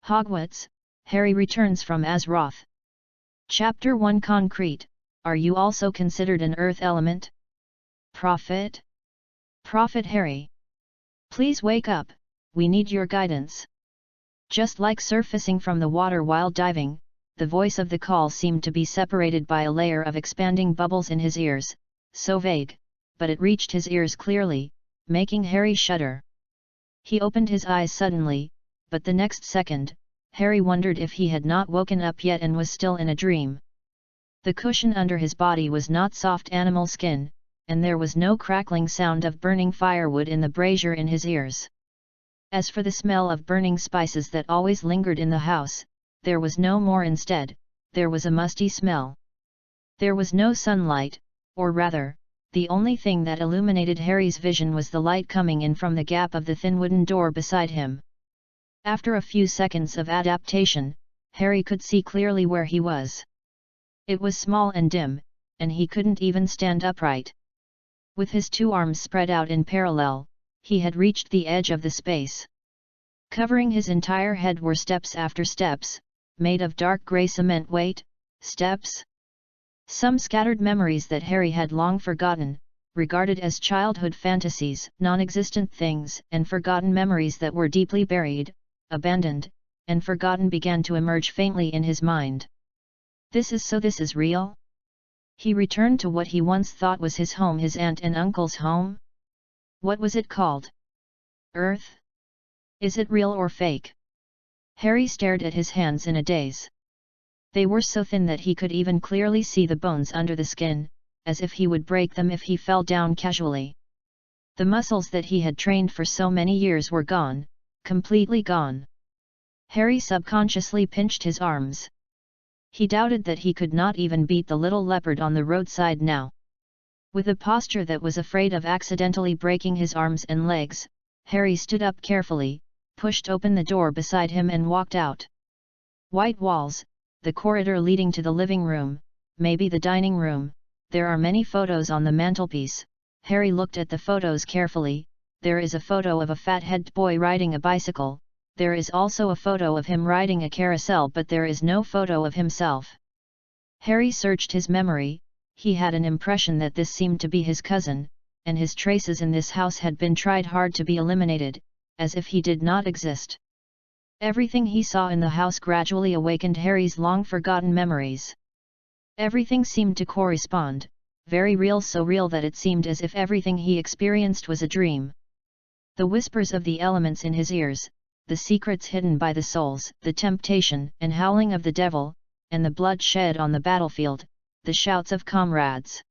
Hogwarts, Harry returns from Azeroth. Chapter 1 Concrete, are you also considered an earth element? Prophet? Prophet Harry. Please wake up, we need your guidance. Just like surfacing from the water while diving, the voice of the call seemed to be separated by a layer of expanding bubbles in his ears, so vague, but it reached his ears clearly, making Harry shudder. He opened his eyes suddenly, but the next second, Harry wondered if he had not woken up yet and was still in a dream. The cushion under his body was not soft animal skin, and there was no crackling sound of burning firewood in the brazier in his ears. As for the smell of burning spices that always lingered in the house, there was no more. Instead, there was a musty smell. There was no sunlight, or rather, the only thing that illuminated Harry's vision was the light coming in from the gap of the thin wooden door beside him. After a few seconds of adaptation, Harry could see clearly where he was. It was small and dim, and he couldn't even stand upright. With his two arms spread out in parallel, he had reached the edge of the space. Covering his entire head were steps after steps, made of dark grey cement. Steps? Some scattered memories that Harry had long forgotten, regarded as childhood fantasies, non-existent things, and forgotten memories that were deeply buried, abandoned, and forgotten began to emerge faintly in his mind. This is real? He returned to what he once thought was his home, his aunt and uncle's home? What was it called? Earth? Is it real or fake? Harry stared at his hands in a daze. They were so thin that he could even clearly see the bones under the skin, as if he would break them if he fell down casually. The muscles that he had trained for so many years were gone, completely gone. Harry subconsciously pinched his arms. He doubted that he could not even beat the little leopard on the roadside now. With a posture that was afraid of accidentally breaking his arms and legs, Harry stood up carefully, pushed open the door beside him and walked out. White walls, the corridor leading to the living room, maybe the dining room, there are many photos on the mantelpiece. Harry looked at the photos carefully. There is a photo of a fat-headed boy riding a bicycle. There is also a photo of him riding a carousel, but there is no photo of himself. Harry searched his memory. He had an impression that this seemed to be his cousin, and his traces in this house had been tried hard to be eliminated, as if he did not exist. Everything he saw in the house gradually awakened Harry's long-forgotten memories. Everything seemed to correspond, very real, so real that it seemed as if everything he experienced was a dream. The whispers of the elements in his ears, the secrets hidden by the souls, the temptation and howling of the devil, and the blood shed on the battlefield, the shouts of comrades.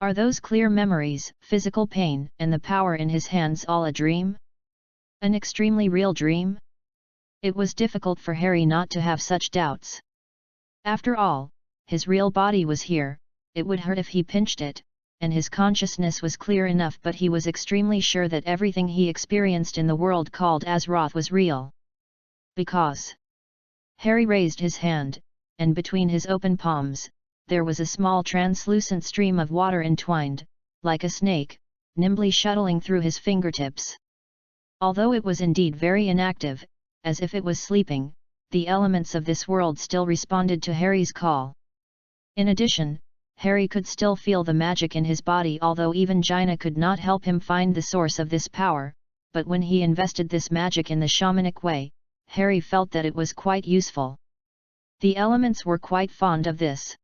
Are those clear memories, physical pain, and the power in his hands all a dream? An extremely real dream? It was difficult for Harry not to have such doubts. After all, his real body was here, it would hurt if he pinched it, and his consciousness was clear enough, but he was extremely sure that everything he experienced in the world called Azeroth was real. Because Harry raised his hand, and between his open palms, there was a small translucent stream of water entwined, like a snake, nimbly shuttling through his fingertips. Although it was indeed very inactive, as if it was sleeping, the elements of this world still responded to Harry's call. In addition, Harry could still feel the magic in his body, although even Jaina could not help him find the source of this power, but when he invested this magic in the shamanic way, Harry felt that it was quite useful. The elements were quite fond of this.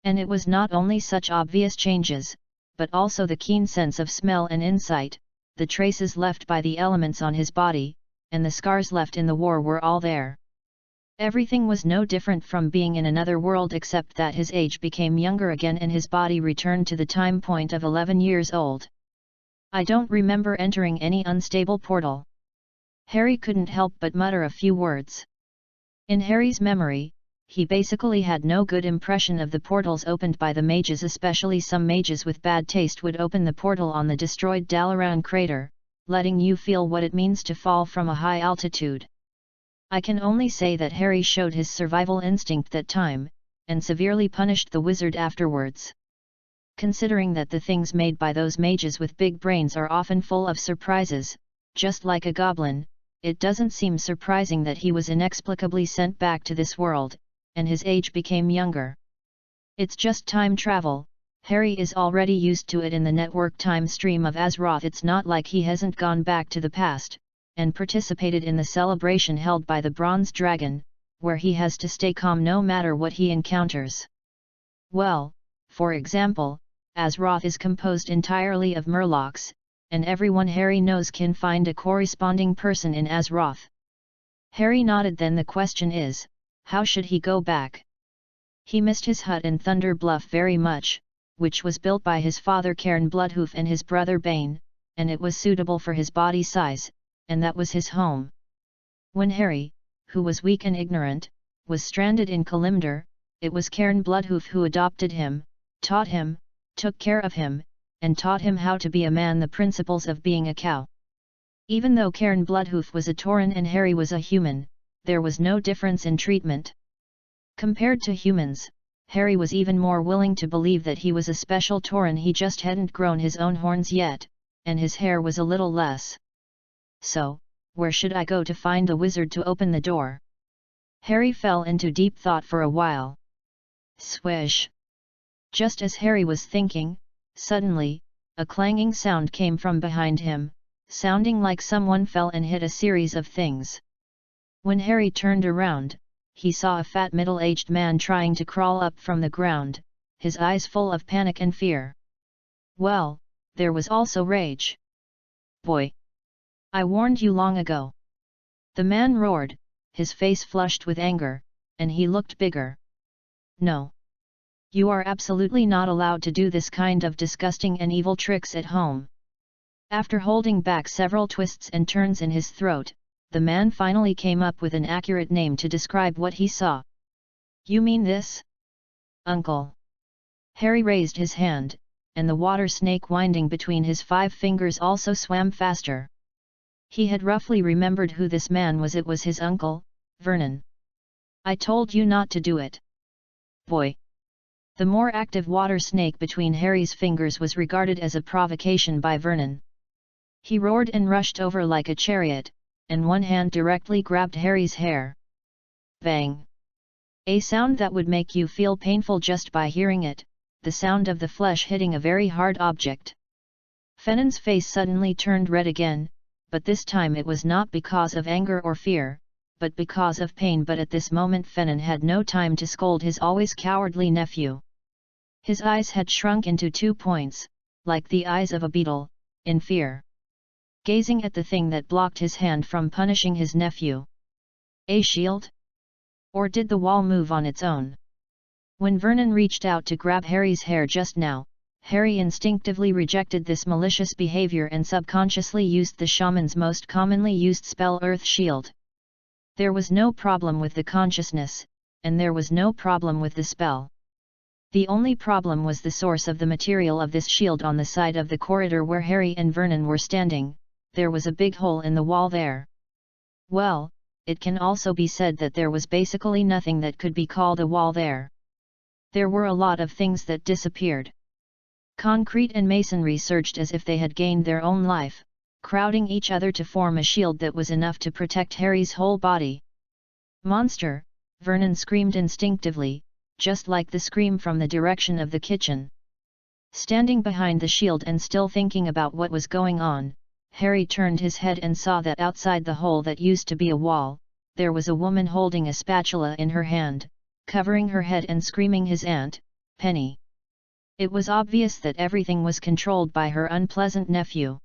And it was not only such obvious changes, but also the keen sense of smell and insight, the traces left by the elements on his body, and the scars left in the war were all there. Everything was no different from being in another world, except that his age became younger again and his body returned to the time point of 11 years old. I don't remember entering any unstable portal. Harry couldn't help but mutter a few words. In Harry's memory, he basically had no good impression of the portals opened by the mages, especially some mages with bad taste would open the portal on the destroyed Dalaran crater, letting you feel what it means to fall from a high altitude. I can only say that Harry showed his survival instinct that time, and severely punished the wizard afterwards. Considering that the things made by those mages with big brains are often full of surprises, just like a goblin, it doesn't seem surprising that he was inexplicably sent back to this world, and his age became younger. It's just time travel. Harry is already used to it in the network time stream of Azeroth. It's not like he hasn't gone back to the past, and participated in the celebration held by the Bronze Dragon, where he has to stay calm no matter what he encounters. Well, for example, Azeroth is composed entirely of murlocs, and everyone Harry knows can find a corresponding person in Azeroth. Harry nodded. Then the question is, how should he go back? He missed his hut in Thunder Bluff very much, which was built by his father Cairn Bloodhoof and his brother Bane, and it was suitable for his body size, and that was his home. When Harry, who was weak and ignorant, was stranded in Kalimdor, it was Cairn Bloodhoof who adopted him, taught him, took care of him, and taught him how to be a man, the principles of being a cow. Even though Cairn Bloodhoof was a Tauren and Harry was a human, there was no difference in treatment. Compared to humans, Harry was even more willing to believe that he was a special Tauren. He just hadn't grown his own horns yet, and his hair was a little less. So, where should I go to find a wizard to open the door? Harry fell into deep thought for a while. Swish! Just as Harry was thinking, suddenly, a clanging sound came from behind him, sounding like someone fell and hit a series of things. When Harry turned around, he saw a fat middle-aged man trying to crawl up from the ground, his eyes full of panic and fear. Well, there was also rage. Boy! I warned you long ago! The man roared, his face flushed with anger, and he looked bigger. No! You are absolutely not allowed to do this kind of disgusting and evil tricks at home. After holding back several twists and turns in his throat, the man finally came up with an accurate name to describe what he saw. You mean this? Uncle! Harry raised his hand, and the water snake winding between his 5 fingers also swam faster. He had roughly remembered who this man was. It was his uncle, Vernon. I told you not to do it. Boy! The more active water snake between Harry's fingers was regarded as a provocation by Vernon. He roared and rushed over like a chariot, and one hand directly grabbed Harry's hair. Bang! A sound that would make you feel painful just by hearing it, the sound of the flesh hitting a very hard object. Fennon's face suddenly turned red again, but this time it was not because of anger or fear, but because of pain. But at this moment Fennon had no time to scold his always cowardly nephew. His eyes had shrunk into 2 points, like the eyes of a beetle, in fear. Gazing at the thing that blocked his hand from punishing his nephew. A shield? Or did the wall move on its own? When Vernon reached out to grab Harry's hair just now, Harry instinctively rejected this malicious behavior and subconsciously used the shaman's most commonly used spell, Earth Shield. There was no problem with the consciousness, and there was no problem with the spell. The only problem was the source of the material of this shield. On the side of the corridor where Harry and Vernon were standing, there was a big hole in the wall there. Well, it can also be said that there was basically nothing that could be called a wall there. There were a lot of things that disappeared. Concrete and masonry surged as if they had gained their own life, crowding each other to form a shield that was enough to protect Harry's whole body. Monster! Vernon screamed instinctively, just like the scream from the direction of the kitchen. Standing behind the shield and still thinking about what was going on, Harry turned his head and saw that outside the hole that used to be a wall, there was a woman holding a spatula in her hand, covering her head and screaming his aunt, Penny. It was obvious that everything was controlled by her unpleasant nephew.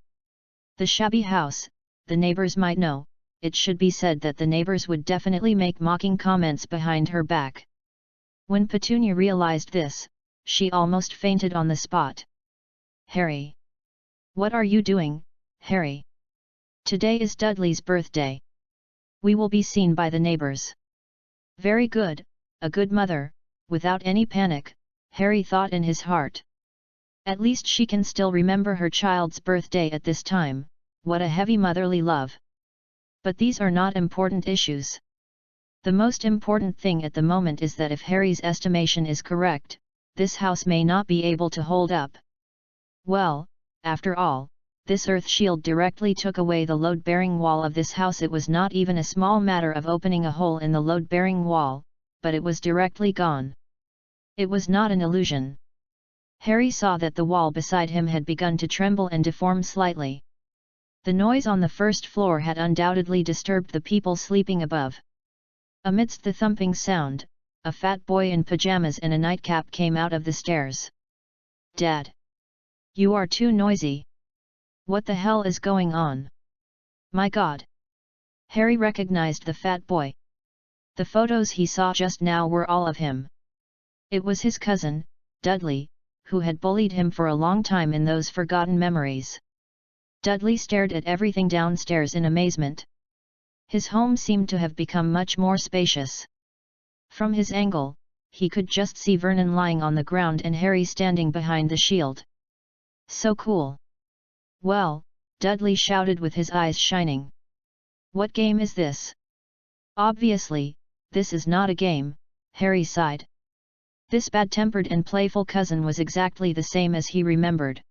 The shabby house, the neighbors might know. It should be said that the neighbors would definitely make mocking comments behind her back. When Petunia realized this, she almost fainted on the spot. Harry! What are you doing, Harry? Today is Dudley's birthday. We will be seen by the neighbors. Very good, a good mother, without any panic, Harry thought in his heart. At least she can still remember her child's birthday at this time. What a heavy motherly love. But these are not important issues. The most important thing at the moment is that if Harry's estimation is correct, this house may not be able to hold up. Well, after all, this earth shield directly took away the load-bearing wall of this house. It was not even a small matter of opening a hole in the load-bearing wall, but it was directly gone. It was not an illusion. Harry saw that the wall beside him had begun to tremble and deform slightly. The noise on the first floor had undoubtedly disturbed the people sleeping above. Amidst the thumping sound, a fat boy in pajamas and a nightcap came out of the stairs. "Dad! You are too noisy. What the hell is going on? My God!" Harry recognized the fat boy. The photos he saw just now were all of him. It was his cousin, Dudley, who had bullied him for a long time in those forgotten memories. Dudley stared at everything downstairs in amazement. His home seemed to have become much more spacious. From his angle, he could just see Vernon lying on the ground and Harry standing behind the shield. "So cool!" "Well," Dudley shouted with his eyes shining. "What game is this?" "Obviously, this is not a game," Harry sighed. This bad-tempered and playful cousin was exactly the same as he remembered.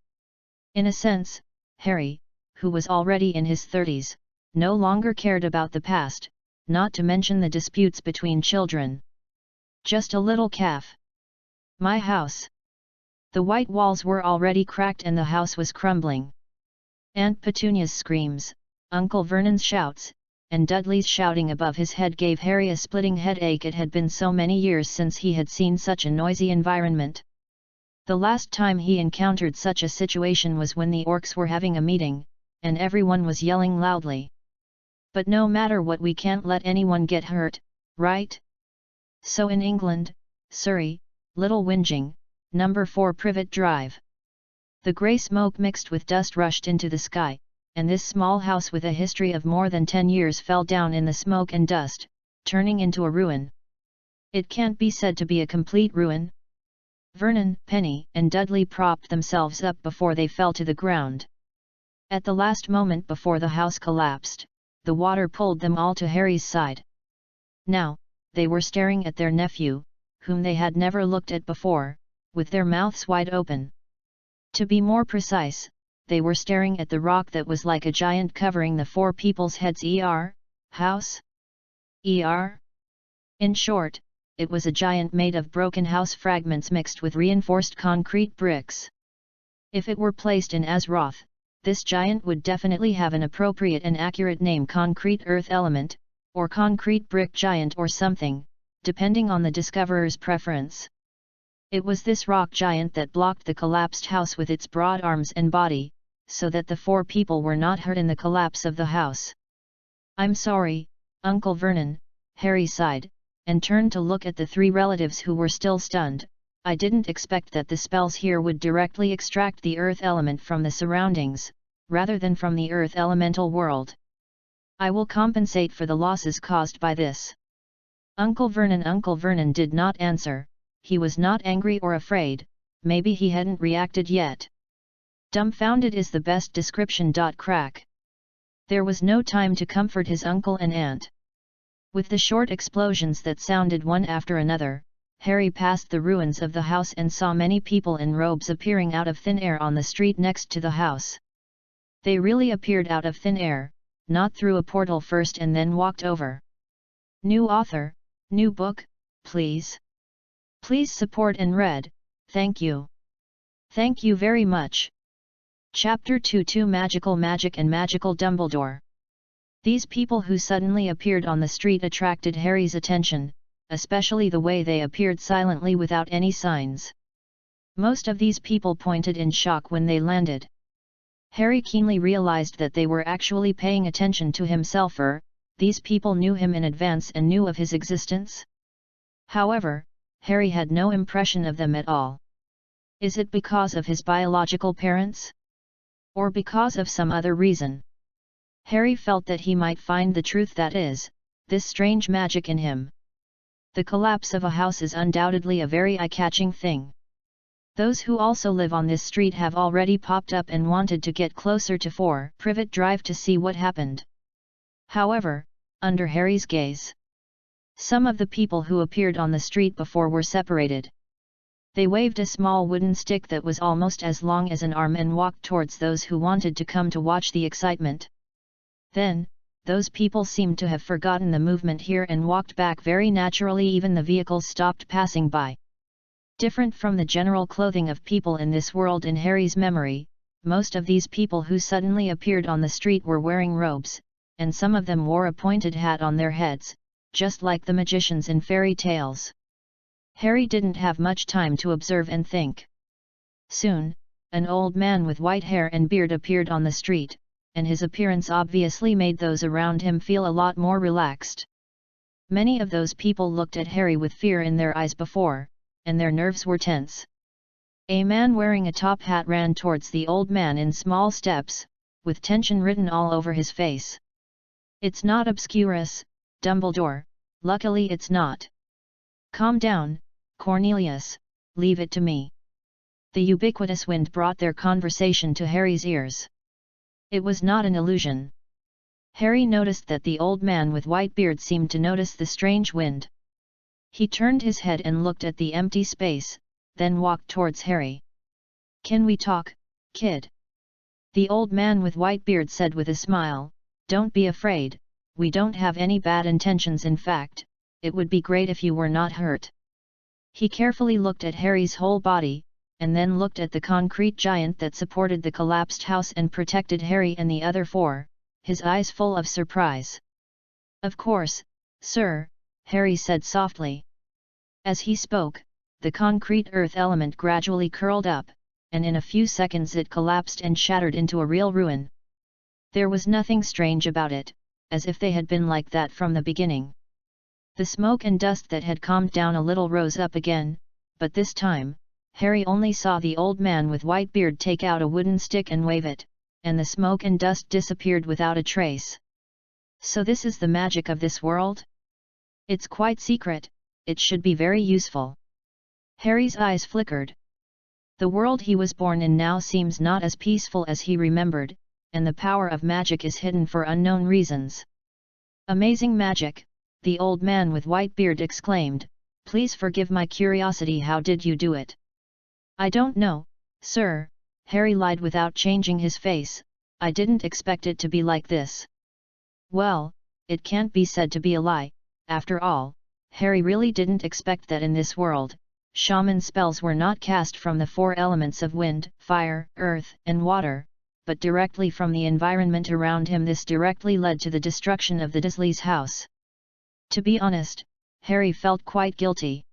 In a sense, Harry, who was already in his 30s, no longer cared about the past, not to mention the disputes between children. Just a little calf. My house. The white walls were already cracked and the house was crumbling. Aunt Petunia's screams, Uncle Vernon's shouts, and Dudley's shouting above his head gave Harry a splitting headache. It had been so many years since he had seen such a noisy environment. The last time he encountered such a situation was when the orcs were having a meeting, and everyone was yelling loudly. But no matter what, we can't let anyone get hurt, right? So in England, Surrey, Little Whinging, number 4 Privet Drive. The grey smoke mixed with dust rushed into the sky, and this small house with a history of more than 10 years fell down in the smoke and dust, turning into a ruin. It can't be said to be a complete ruin. Vernon, Penny, and Dudley propped themselves up before they fell to the ground. At the last moment before the house collapsed, the water pulled them all to Harry's side. Now, they were staring at their nephew, whom they had never looked at before, with their mouths wide open. To be more precise, they were staring at the rock that was like a giant covering the 4 people's heads. House? In short, it was a giant made of broken house fragments mixed with reinforced concrete bricks. If it were placed in Azeroth, this giant would definitely have an appropriate and accurate name: Concrete Earth Element, or Concrete Brick Giant or something, depending on the discoverer's preference. It was this rock giant that blocked the collapsed house with its broad arms and body, so that the 4 people were not hurt in the collapse of the house. "I'm sorry, Uncle Vernon," Harry sighed, and turned to look at the 3 relatives who were still stunned. "I didn't expect that the spells here would directly extract the earth element from the surroundings, rather than from the earth elemental world. I will compensate for the losses caused by this." Uncle Vernon did not answer. He was not angry or afraid, maybe he hadn't reacted yet. Dumbfounded is the best description. Crack. There was no time to comfort his uncle and aunt. With the short explosions that sounded one after another, Harry passed the ruins of the house and saw many people in robes appearing out of thin air on the street next to the house. They really appeared out of thin air, not through a portal first and then walked over. New author, new book, please. Please support and read, thank you. Thank you very much. Chapter 2 Magical Magic and Magical Dumbledore. These people who suddenly appeared on the street attracted Harry's attention, especially the way they appeared silently without any signs. Most of these people pointed in shock when they landed. Harry keenly realized that they were actually paying attention to himself, these people knew him in advance and knew of his existence. However, Harry had no impression of them at all. Is it because of his biological parents? Or because of some other reason? Harry felt that he might find the truth, that is, this strange magic in him. The collapse of a house is undoubtedly a very eye-catching thing. Those who also live on this street have already popped up and wanted to get closer to 4 Privet Drive to see what happened. However, under Harry's gaze, some of the people who appeared on the street before were separated. They waved a small wooden stick that was almost as long as an arm and walked towards those who wanted to come to watch the excitement. Then, those people seemed to have forgotten the movement here and walked back very naturally. Even the vehicles stopped passing by. Different from the general clothing of people in this world in Harry's memory, most of these people who suddenly appeared on the street were wearing robes, and some of them wore a pointed hat on their heads, just like the magicians in fairy tales. Harry didn't have much time to observe and think. Soon, an old man with white hair and beard appeared on the street, and his appearance obviously made those around him feel a lot more relaxed. Many of those people looked at Harry with fear in their eyes before, and their nerves were tense. A man wearing a top hat ran towards the old man in small steps, with tension written all over his face. "It's not Obscurus, Dumbledore, luckily it's not. Calm down, Cornelius, leave it to me." The ubiquitous wind brought their conversation to Harry's ears. It was not an illusion. Harry noticed that the old man with white beard seemed to notice the strange wind. He turned his head and looked at the empty space, then walked towards Harry. "Can we talk, kid?" The old man with white beard said with a smile, "Don't be afraid, we don't have any bad intentions. In fact, it would be great if you were not hurt." He carefully looked at Harry's whole body, and then looked at the concrete giant that supported the collapsed house and protected Harry and the other four, his eyes full of surprise. "Of course, sir," Harry said softly. As he spoke, the concrete earth element gradually curled up, and in a few seconds it collapsed and shattered into a real ruin. There was nothing strange about it, as if they had been like that from the beginning. The smoke and dust that had calmed down a little rose up again, but this time, Harry only saw the old man with white beard take out a wooden stick and wave it, and the smoke and dust disappeared without a trace. "So this is the magic of this world? It's quite secret, it should be very useful." Harry's eyes flickered. The world he was born in now seems not as peaceful as he remembered, and the power of magic is hidden for unknown reasons. "Amazing magic," the old man with white beard exclaimed. "Please forgive my curiosity, how did you do it?" "I don't know, sir," Harry lied without changing his face, "I didn't expect it to be like this." Well, it can't be said to be a lie, after all. Harry really didn't expect that in this world, shaman spells were not cast from the four elements of wind, fire, earth, and water, but directly from the environment around him. This directly led to the destruction of the Dursleys' house. To be honest, Harry felt quite guilty.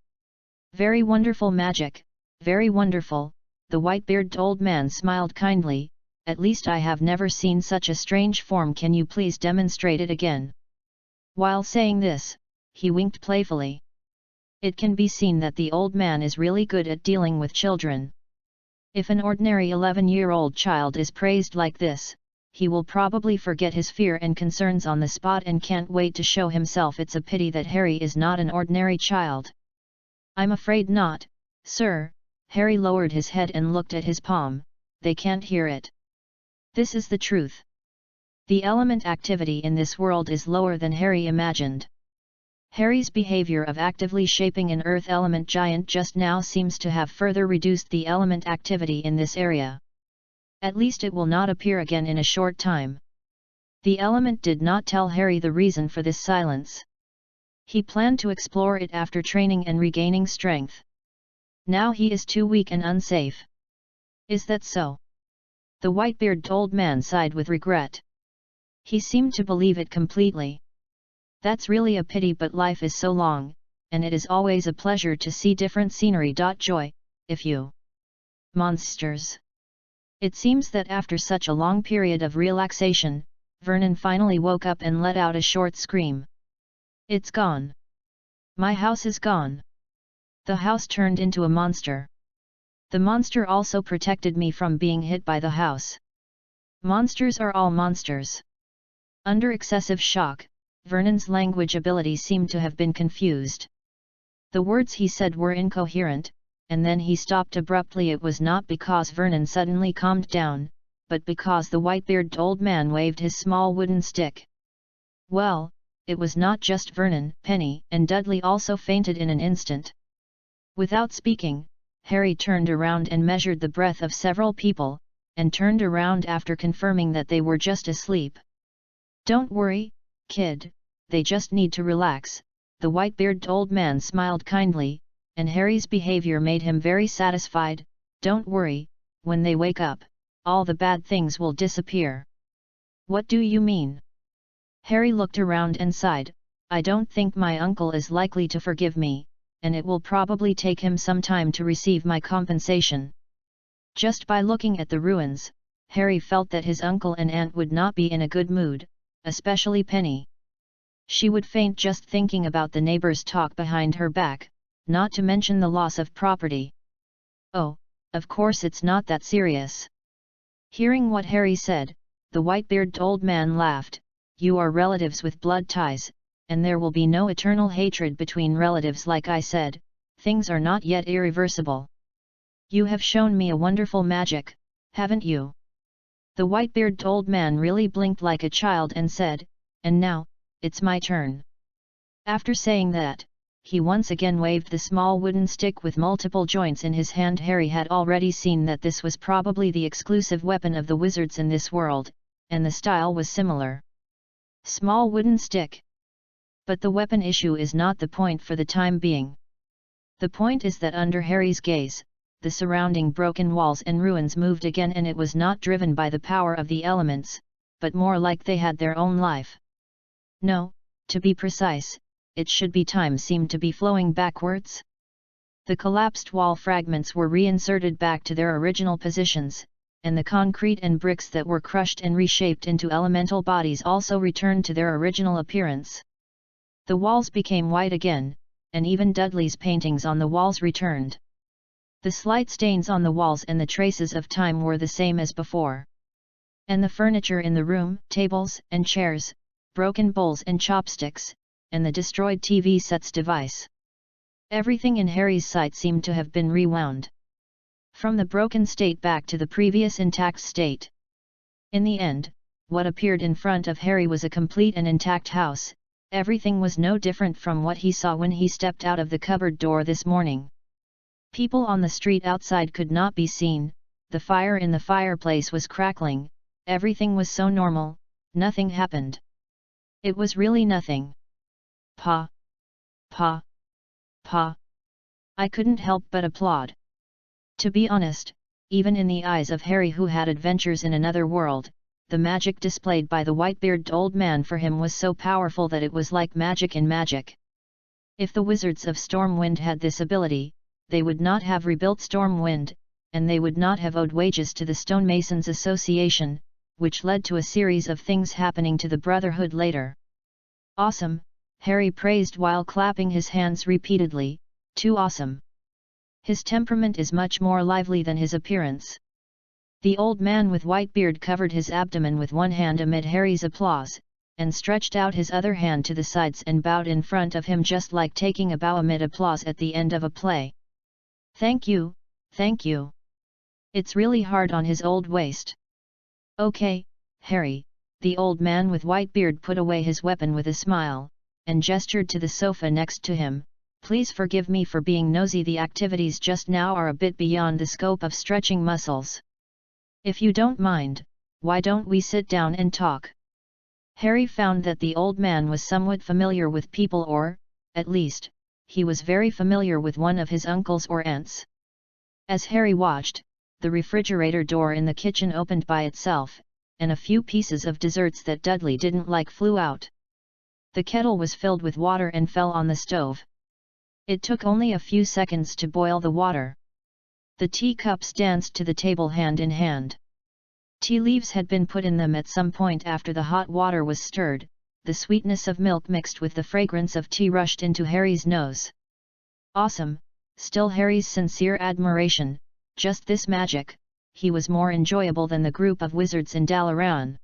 "Very wonderful magic, very wonderful," the white-bearded old man smiled kindly, "at least I have never seen such a strange form. Can you please demonstrate it again?" While saying this, he winked playfully. It can be seen that the old man is really good at dealing with children. If an ordinary 11-year-old child is praised like this, he will probably forget his fear and concerns on the spot and can't wait to show himself. It's a pity that Harry is not an ordinary child. "I'm afraid not, sir." Harry lowered his head and looked at his palm. "They can't hear it." This is the truth. The element activity in this world is lower than Harry imagined. Harry's behavior of actively shaping an earth element giant just now seems to have further reduced the element activity in this area. At least it will not appear again in a short time. The element did not tell Harry the reason for this silence. He planned to explore it after training and regaining strength. Now he is too weak and unsafe. "Is that so?" The white-bearded old man sighed with regret. He seemed to believe it completely. "That's really a pity, but life is so long, and it is always a pleasure to see different scenery. Joy, if you monsters." It seems that after such a long period of relaxation, Vernon finally woke up and let out a short scream. "It's gone. My house is gone. The house turned into a monster. The monster also protected me from being hit by the house. Monsters are all monsters." Under excessive shock, Vernon's language ability seemed to have been confused. The words he said were incoherent, and then he stopped abruptly. It was not because Vernon suddenly calmed down, but because the white-bearded old man waved his small wooden stick. Well, it was not just Vernon. Penny and Dudley also fainted in an instant. Without speaking, Harry turned around and measured the breath of several people, and turned around after confirming that they were just asleep. "Don't worry, kid, they just need to relax," the white-bearded old man smiled kindly, and Harry's behavior made him very satisfied. "Don't worry, when they wake up, all the bad things will disappear." "What do you mean?" Harry looked around and sighed. "I don't think my uncle is likely to forgive me, and it will probably take him some time to receive my compensation." Just by looking at the ruins, Harry felt that his uncle and aunt would not be in a good mood, especially Penny. She would faint just thinking about the neighbors' talk behind her back, not to mention the loss of property. "Oh, of course it's not that serious." Hearing what Harry said, the white-bearded old man laughed. "You are relatives with blood ties, and there will be no eternal hatred between relatives. Like I said, things are not yet irreversible. You have shown me a wonderful magic, haven't you?" The white-bearded old man really blinked like a child and said, "And now, it's my turn." After saying that, he once again waved the small wooden stick with multiple joints in his hand. Harry had already seen that this was probably the exclusive weapon of the wizards in this world, and the style was similar. Small wooden stick. But the weapon issue is not the point for the time being. The point is that under Harry's gaze, the surrounding broken walls and ruins moved again, and it was not driven by the power of the elements, but more like they had their own life. No, to be precise, it should be time seemed to be flowing backwards. The collapsed wall fragments were reinserted back to their original positions, and the concrete and bricks that were crushed and reshaped into elemental bodies also returned to their original appearance. The walls became white again, and even Dudley's paintings on the walls returned. The slight stains on the walls and the traces of time were the same as before. And the furniture in the room, tables and chairs, broken bowls and chopsticks, and the destroyed TV set's device. Everything in Harry's sight seemed to have been rewound from the broken state back to the previous intact state. In the end, what appeared in front of Harry was a complete and intact house. Everything was no different from what he saw when he stepped out of the cupboard door this morning. People on the street outside could not be seen, the fire in the fireplace was crackling, everything was so normal, nothing happened. It was really nothing. Pa! Pa! Pa! I couldn't help but applaud. To be honest, even in the eyes of Harry, who had adventures in another world, the magic displayed by the white-bearded old man for him was so powerful that it was like magic in magic. If the wizards of Stormwind had this ability, they would not have rebuilt Stormwind, and they would not have owed wages to the Stonemasons Association, which led to a series of things happening to the Brotherhood later. "Awesome," Harry praised while clapping his hands repeatedly, "too awesome." His temperament is much more lively than his appearance. The old man with white beard covered his abdomen with one hand amid Harry's applause, and stretched out his other hand to the sides and bowed in front of him, just like taking a bow amid applause at the end of a play. Thank you, thank you. It's really hard on his old waist." "Okay, Harry," the old man with white beard put away his weapon with a smile, and gestured to the sofa next to him. "Please forgive me for being nosy. The activities just now are a bit beyond the scope of stretching muscles. If you don't mind, why don't we sit down and talk?" Harry found that the old man was somewhat familiar with people, or, at least, he was very familiar with one of his uncles or aunts. As Harry watched, the refrigerator door in the kitchen opened by itself, and a few pieces of desserts that Dudley didn't like flew out. The kettle was filled with water and fell on the stove. It took only a few seconds to boil the water. The teacups danced to the table hand in hand. Tea leaves had been put in them at some point after the hot water was stirred. The sweetness of milk mixed with the fragrance of tea rushed into Harry's nose. Awesome, still Harry's sincere admiration, just this magic, he was more enjoyable than the group of wizards in Dalaran.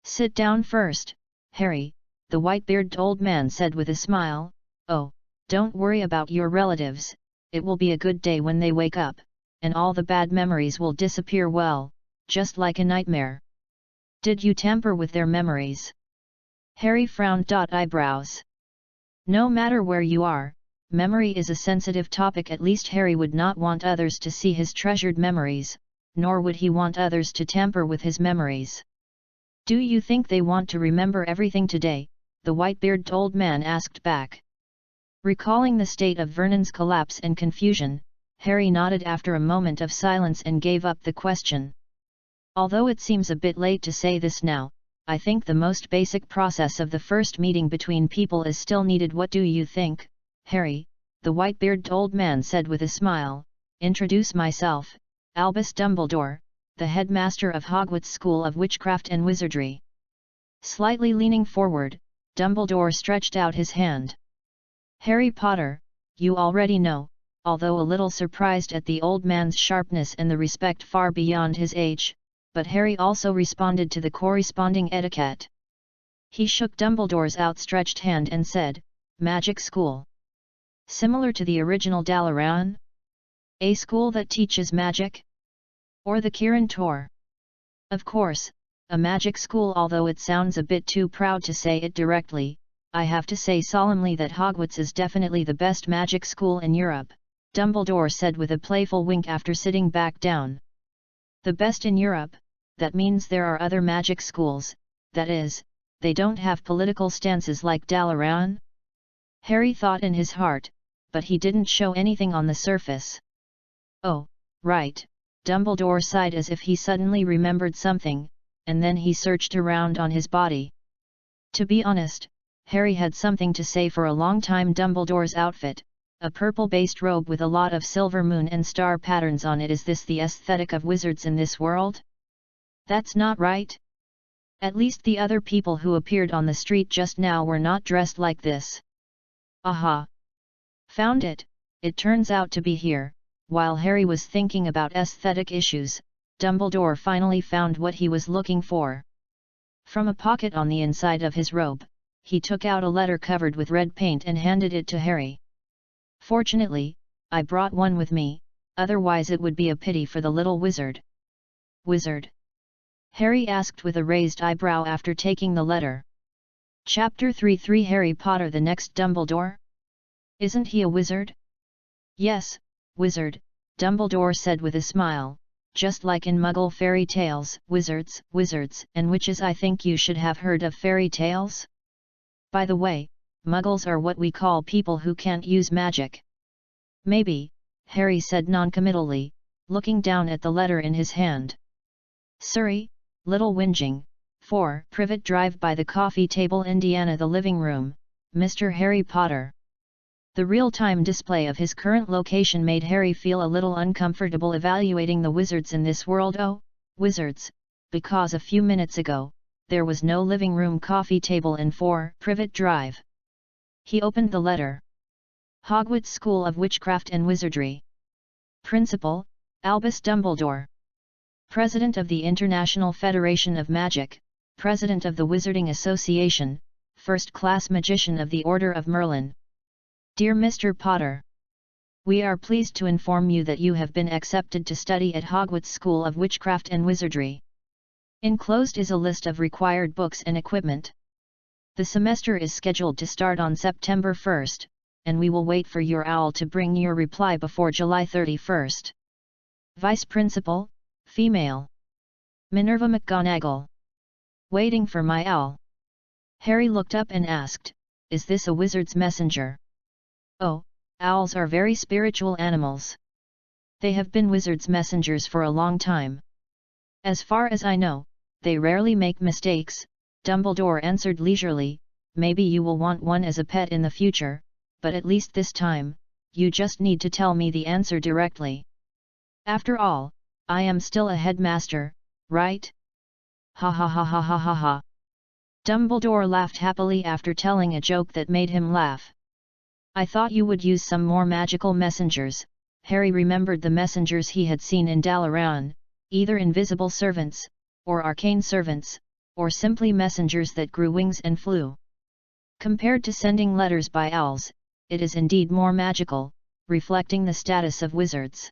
"Sit down first, Harry," the white-bearded old man said with a smile. "Oh, don't worry about your relatives, it will be a good day when they wake up, and all the bad memories will disappear, well, just like a nightmare." "Did you tamper with their memories?" Harry frowned. Eyebrows. "No matter where you are, Memory is a sensitive topic. At least Harry would not want others to see his treasured memories, nor would he want others to tamper with his memories. Do you think they want to remember everything today? The white-bearded old man asked back. Recalling the state of Vernon's collapse and confusion, Harry nodded after a moment of silence and gave up the question. Although it seems a bit late to say this now, I think the most basic process of the first meeting between people is still needed. What do you think, Harry? The white-bearded old man said with a smile. Introduce myself, Albus Dumbledore, the headmaster of Hogwarts School of Witchcraft and Wizardry. Slightly leaning forward, Dumbledore stretched out his hand. Harry Potter, you already know, although a little surprised at the old man's sharpness and the respect far beyond his age, but Harry also responded to the corresponding etiquette. He shook Dumbledore's outstretched hand and said, Magic School. Similar to the original Dalaran? A school that teaches magic? Or the Kirin Tor? Of course, a magic school. Although it sounds a bit too proud to say it directly, I have to say solemnly that Hogwarts is definitely the best magic school in Europe, Dumbledore said with a playful wink after sitting back down. The best in Europe? That means there are other magic schools, that is, they don't have political stances like Dalaran? Harry thought in his heart, but he didn't show anything on the surface. Oh, right, Dumbledore sighed as if he suddenly remembered something, and then he searched around on his body. To be honest, Harry had something to say for a long time. Dumbledore's outfit, a purple-based robe with a lot of silver moon and star patterns on it. Is this the aesthetic of wizards in this world? That's not right. At least the other people who appeared on the street just now were not dressed like this. Aha! Found it. It turns out to be here. While Harry was thinking about aesthetic issues, Dumbledore finally found what he was looking for. From a pocket on the inside of his robe, he took out a letter covered with red paint and handed it to Harry. Fortunately, I brought one with me, otherwise it would be a pity for the little wizard. Wizard? Harry asked with a raised eyebrow after taking the letter. Chapter 3 Harry Potter the Next Dumbledore? Isn't he a wizard? Yes, wizard, Dumbledore said with a smile. Just like in Muggle fairy tales, wizards, and witches. I think you should have heard of fairy tales? By the way, Muggles are what we call people who can't use magic. Maybe, Harry said noncommittally, looking down at the letter in his hand. Surrey, Little Whinging, 4 Privet Drive by the Coffee Table, Indiana. The living room, Mr. Harry Potter. The real-time display of his current location made Harry feel a little uncomfortable evaluating the wizards in this world. Oh, wizards, because a few minutes ago, there was no living room coffee table in 4 Privet Drive. He opened the letter. Hogwarts School of Witchcraft and Wizardry. Principal, Albus Dumbledore. President of the International Federation of Magic, President of the Wizarding Association, First-Class Magician of the Order of Merlin. Dear Mr. Potter, we are pleased to inform you that you have been accepted to study at Hogwarts School of Witchcraft and Wizardry. Enclosed is a list of required books and equipment. The semester is scheduled to start on September 1st, and we will wait for your owl to bring your reply before July 31st. Vice Principal, Female. Minerva McGonagall. Waiting for my owl. Harry looked up and asked, Is this a wizard's messenger? Oh, owls are very spiritual animals. They have been wizards' messengers for a long time. As far as I know, they rarely make mistakes, Dumbledore answered leisurely. Maybe you will want one as a pet in the future, but at least this time, you just need to tell me the answer directly. After all, I am still a headmaster, right? Ha ha ha ha ha ha ha. Dumbledore laughed happily after telling a joke that made him laugh. I thought you would use some more magical messengers. Harry remembered the messengers he had seen in Dalaran, either invisible servants, or arcane servants, or simply messengers that grew wings and flew. Compared to sending letters by owls, it is indeed more magical, reflecting the status of wizards.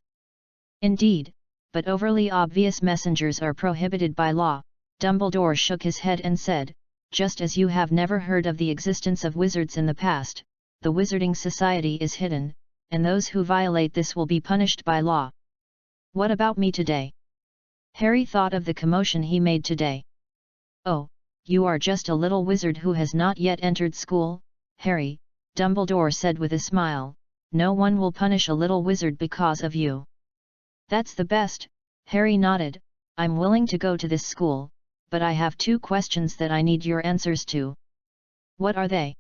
Indeed, but overly obvious messengers are prohibited by law. Dumbledore shook his head and said, just as you have never heard of the existence of wizards in the past, the Wizarding Society is hidden, and those who violate this will be punished by law. What about me today? Harry thought of the commotion he made today. Oh, you are just a little wizard who has not yet entered school, Harry, Dumbledore said with a smile. No one will punish a little wizard because of you. That's the best, Harry nodded. I'm willing to go to this school, but I have 2 questions that I need your answers to. What are they?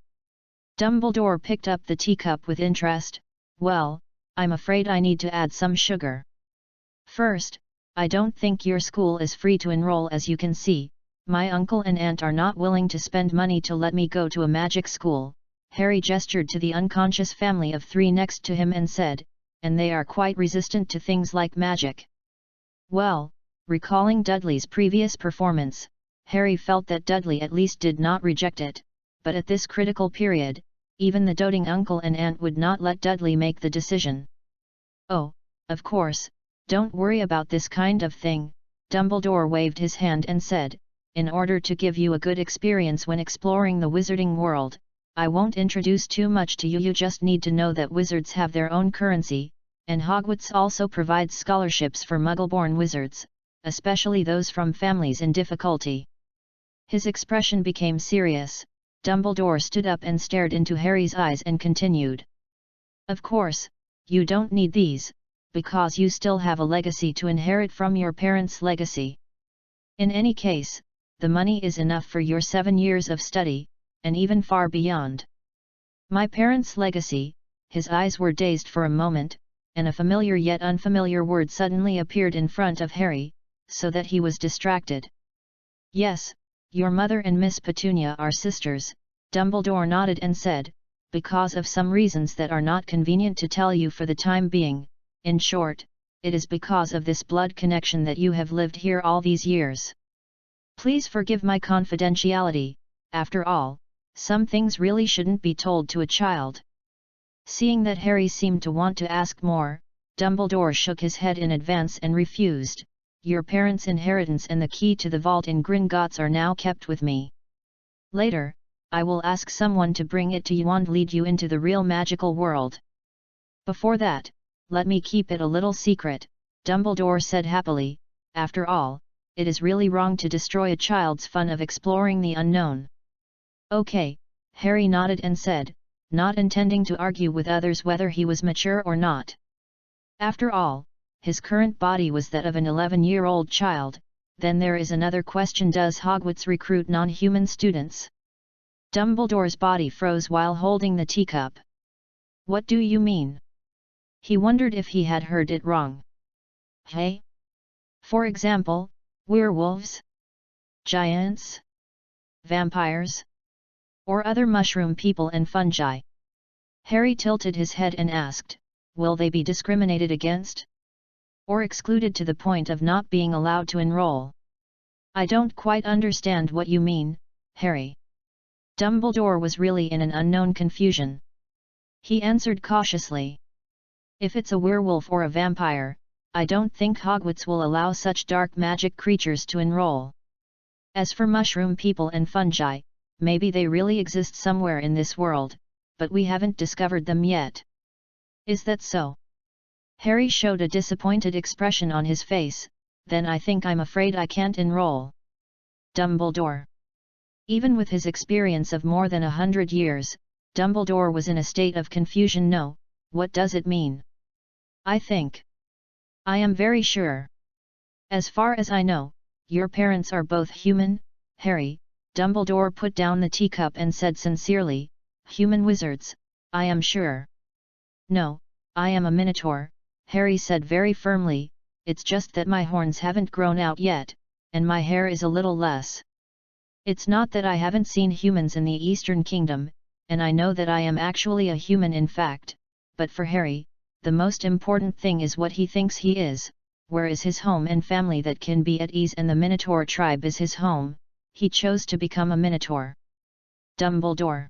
Dumbledore picked up the teacup with interest. Well, I'm afraid I need to add some sugar. First, I don't think your school is free to enroll. As you can see, my uncle and aunt are not willing to spend money to let me go to a magic school. Harry gestured to the unconscious family of 3 next to him and said, and they are quite resistant to things like magic. Well, recalling Dudley's previous performance, Harry felt that Dudley at least did not reject it, but at this critical period, even the doting uncle and aunt would not let Dudley make the decision. Oh, of course, don't worry about this kind of thing, Dumbledore waved his hand and said, in order to give you a good experience when exploring the wizarding world, I won't introduce too much to you. You just need to know that wizards have their own currency, and Hogwarts also provides scholarships for Muggle-born wizards, especially those from families in difficulty. His expression became serious. Dumbledore stood up and stared into Harry's eyes and continued. Of course, you don't need these, because you still have a legacy to inherit from your parents' legacy. In any case, the money is enough for your 7 years of study, and even far beyond. My parents' legacy. His eyes were dazed for a moment, and a familiar yet unfamiliar word suddenly appeared in front of Harry, so that he was distracted. Yes, your mother and Miss Petunia are sisters, Dumbledore nodded and said, because of some reasons that are not convenient to tell you for the time being. In short, it is because of this blood connection that you have lived here all these years. Please forgive my confidentiality. After all, some things really shouldn't be told to a child. Seeing that Harry seemed to want to ask more, Dumbledore shook his head in advance and refused. Your parents' inheritance and the key to the vault in Gringotts are now kept with me. Later, I will ask someone to bring it to you and lead you into the real magical world. Before that, let me keep it a little secret, Dumbledore said happily. After all, it is really wrong to destroy a child's fun of exploring the unknown. Okay, Harry nodded and said, not intending to argue with others whether he was mature or not. After all, his current body was that of an 11-year-old child. Then there is another question: does Hogwarts recruit non-human students? Dumbledore's body froze while holding the teacup. What do you mean? He wondered if he had heard it wrong. Hey? For example, werewolves? Giants? Vampires? Or other mushroom people and fungi? Harry tilted his head and asked, will they be discriminated against? Or excluded to the point of not being allowed to enroll? I don't quite understand what you mean, Harry. Dumbledore was really in an unknown confusion. He answered cautiously. If it's a werewolf or a vampire, I don't think Hogwarts will allow such dark magic creatures to enroll. As for mushroom people and fungi, maybe they really exist somewhere in this world, but we haven't discovered them yet. Is that so? Harry showed a disappointed expression on his face. Then I'm afraid I can't enroll. Dumbledore. Even with his experience of more than 100 years, Dumbledore was in a state of confusion. No, what does it mean? I am very sure. As far as I know, your parents are both human, Harry. Dumbledore put down the teacup and said sincerely, human wizards, I am sure. No, I am a minotaur, Harry said very firmly. It's just that my horns haven't grown out yet, and my hair is a little less. It's not that I haven't seen humans in the Eastern Kingdom, and I know that I am actually a human in fact, but for Harry, the most important thing is what he thinks he is. Where is his home and family that can be at ease, and the Minotaur tribe is his home. He chose to become a Minotaur. Dumbledore.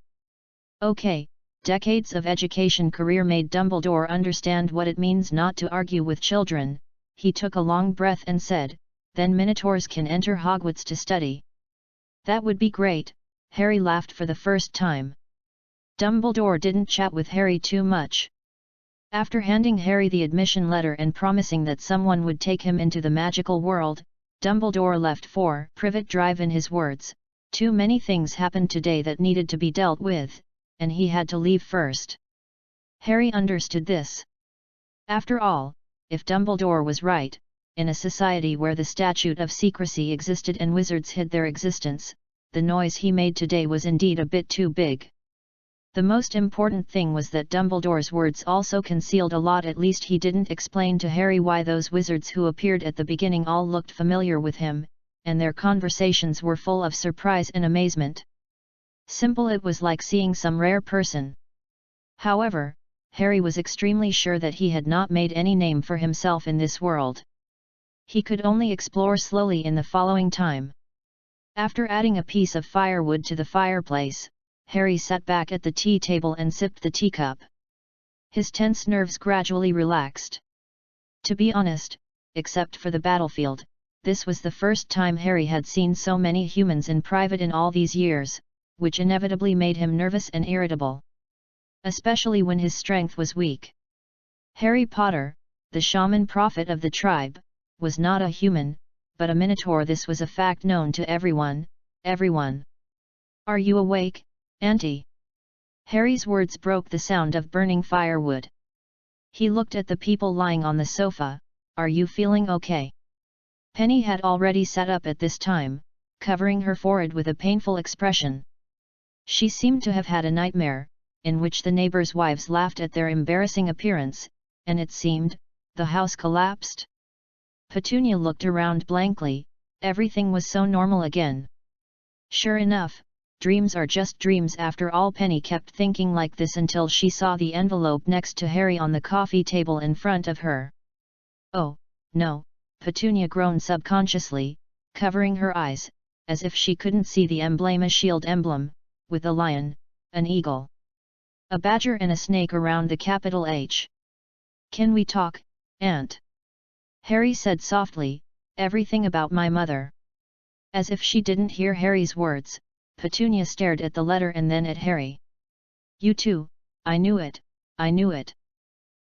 Okay, decades of education career made Dumbledore understand what it means not to argue with children. He took a long breath and said, then Minotaurs can enter Hogwarts to study. That would be great, Harry laughed for the first time. Dumbledore didn't chat with Harry too much. After handing Harry the admission letter and promising that someone would take him into the magical world, Dumbledore left for Privet Drive. In his words, "Too many things happened today that needed to be dealt with, and he had to leave first." Harry understood this. After all, if Dumbledore was right, in a society where the statute of secrecy existed and wizards hid their existence, the noise he made today was indeed a bit too big. The most important thing was that Dumbledore's words also concealed a lot. At least he didn't explain to Harry why those wizards who appeared at the beginning all looked familiar with him, and their conversations were full of surprise and amazement. Simple, it was like seeing some rare person. However, Harry was extremely sure that he had not made any name for himself in this world. He could only explore slowly in the following time. After adding a piece of firewood to the fireplace, Harry sat back at the tea table and sipped the teacup. His tense nerves gradually relaxed. To be honest, except for the battlefield, this was the first time Harry had seen so many humans in private in all these years, which inevitably made him nervous and irritable. Especially when his strength was weak. Harry Potter, the shaman prophet of the tribe, was not a human, but a minotaur. This was a fact known to everyone. "Are you awake, Auntie?" Harry's words broke the sound of burning firewood. He looked at the people lying on the sofa. "Are you feeling okay?" Penny had already sat up at this time, covering her forehead with a painful expression. She seemed to have had a nightmare, in which the neighbors' wives laughed at their embarrassing appearance, and it seemed, the house collapsed. Petunia looked around blankly. Everything was so normal again. Sure enough, dreams are just dreams after all. Penny kept thinking like this until she saw the envelope next to Harry on the coffee table in front of her. "Oh, no," Petunia groaned subconsciously, covering her eyes, as if she couldn't see the emblem. A shield emblem, with a lion, an eagle, a badger and a snake around the capital H. "Can we talk, Aunt?" Harry said softly, "Everything about my mother." As if she didn't hear Harry's words, Petunia stared at the letter and then at Harry. "You too, I knew it, I knew it."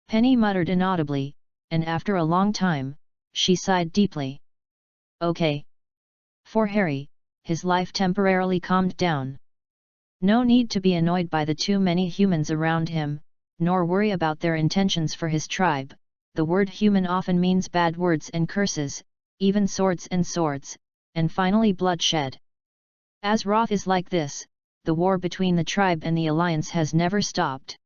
Penny muttered inaudibly, and after a long time, she sighed deeply. "Okay." For Harry, his life temporarily calmed down. No need to be annoyed by the too many humans around him, nor worry about their intentions for his tribe. The word human often means bad words and curses, even swords, and finally bloodshed. Azeroth is like this. The war between the tribe and the alliance has never stopped.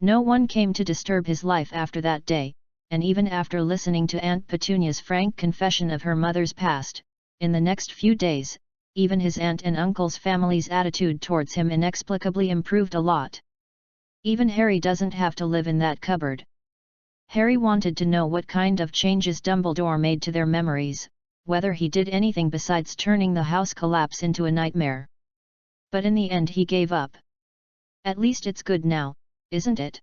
No one came to disturb his life after that day, and even after listening to Aunt Petunia's frank confession of her mother's past, in the next few days, even his aunt and uncle's family's attitude towards him inexplicably improved a lot. Even Harry doesn't have to live in that cupboard. Harry wanted to know what kind of changes Dumbledore made to their memories, whether he did anything besides turning the house collapse into a nightmare. But in the end he gave up. At least it's good now, isn't it?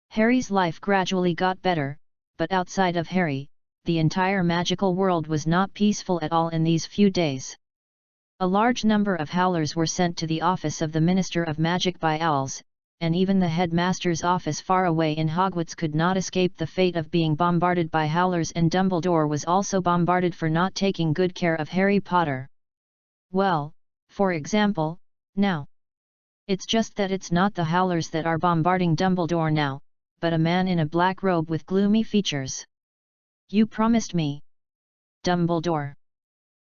Harry's life gradually got better, but outside of Harry, the entire magical world was not peaceful at all in these few days. A large number of howlers were sent to the office of the Minister of Magic by owls, and even the headmaster's office far away in Hogwarts could not escape the fate of being bombarded by howlers, and Dumbledore was also bombarded for not taking good care of Harry Potter. Well, for example, now. It's just that it's not the howlers that are bombarding Dumbledore now, but a man in a black robe with gloomy features. "You promised me, Dumbledore."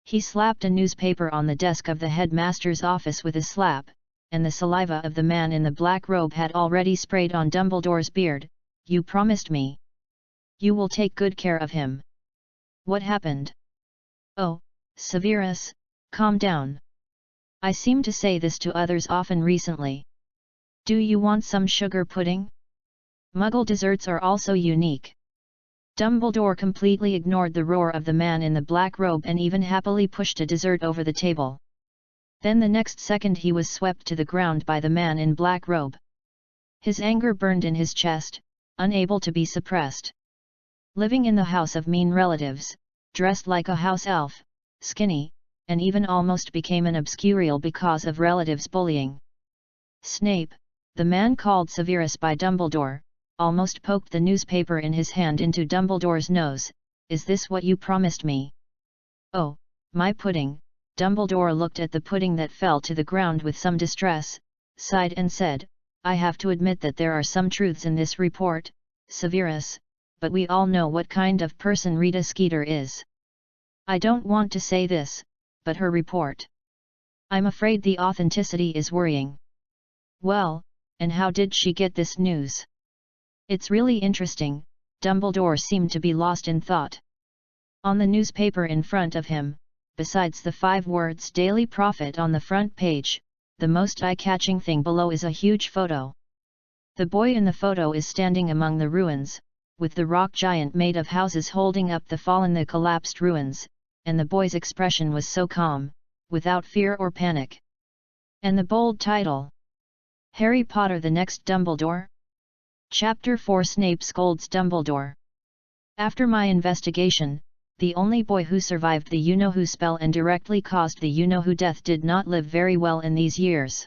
He slapped a newspaper on the desk of the headmaster's office with a slap, and the saliva of the man in the black robe had already sprayed on Dumbledore's beard. "You promised me. You will take good care of him." "What happened?" "Oh, Severus, calm down. I seem to say this to others often recently. Do you want some sugar pudding? Muggle desserts are also unique." Dumbledore completely ignored the roar of the man in the black robe and even happily pushed a dessert over the table. Then the next second he was swept to the ground by the man in black robe. His anger burned in his chest, unable to be suppressed. Living in the house of mean relatives, dressed like a house elf, skinny, and even almost became an obscurial because of relatives' bullying. Snape, The man called Severus by Dumbledore, almost poked the newspaper in his hand into Dumbledore's nose. Is this what you promised me? Oh, my pudding. Dumbledore looked at the pudding that fell to the ground with some distress, sighed and said, I have to admit that there are some truths in this report, Severus, but we all know what kind of person Rita Skeeter is. I don't want to say this, but her report. I'm afraid the authenticity is worrying. Well, and how did she get this news? It's really interesting. Dumbledore seemed to be lost in thought. On the newspaper in front of him, besides the 5 words Daily Prophet on the front page, the most eye-catching thing below is a huge photo. The boy in the photo is standing among the ruins, with the rock giant made of houses holding up the collapsed ruins, and the boy's expression was so calm, without fear or panic. And the bold title: Harry Potter the Next Dumbledore? Chapter 4 Snape Scolds Dumbledore. After my investigation, the only boy who survived the you-know-who spell and directly caused the you-know-who death did not live very well in these years.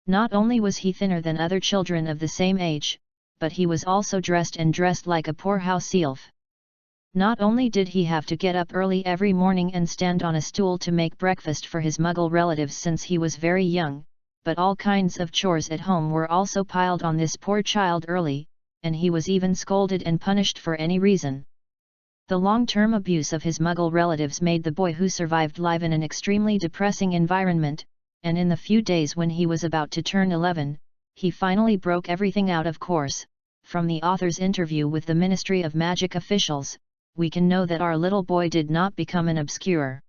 Not only was he thinner than other children of the same age, but he was also dressed like a poor house elf. Not only did he have to get up early every morning and stand on a stool to make breakfast for his Muggle relatives since he was very young, but all kinds of chores at home were also piled on this poor child early, and he was even scolded and punished for any reason. The long-term abuse of his Muggle relatives made the boy who survived live in an extremely depressing environment, and in the few days when he was about to turn 11, he finally broke everything out. Of course, from the author's interview with the Ministry of Magic officials, we can know that our little boy did not become an obscure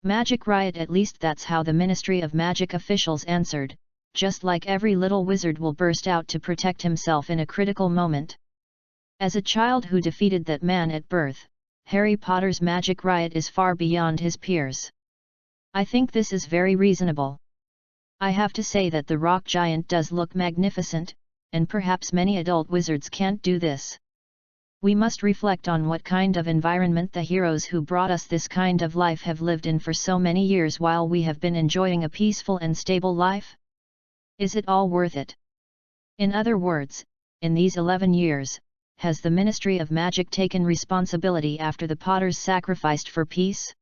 magic riot. At least that's how the Ministry of Magic officials answered, just like every little wizard will burst out to protect himself in a critical moment. As a child who defeated that man at birth, Harry Potter's magic riot is far beyond his peers. I think this is very reasonable. I have to say that the rock giant does look magnificent, and perhaps many adult wizards can't do this. We must reflect on what kind of environment the heroes who brought us this kind of life have lived in for so many years while we have been enjoying a peaceful and stable life. Is it all worth it? In other words, in these 11 years, has the Ministry of Magic taken responsibility after the Potters sacrificed for peace?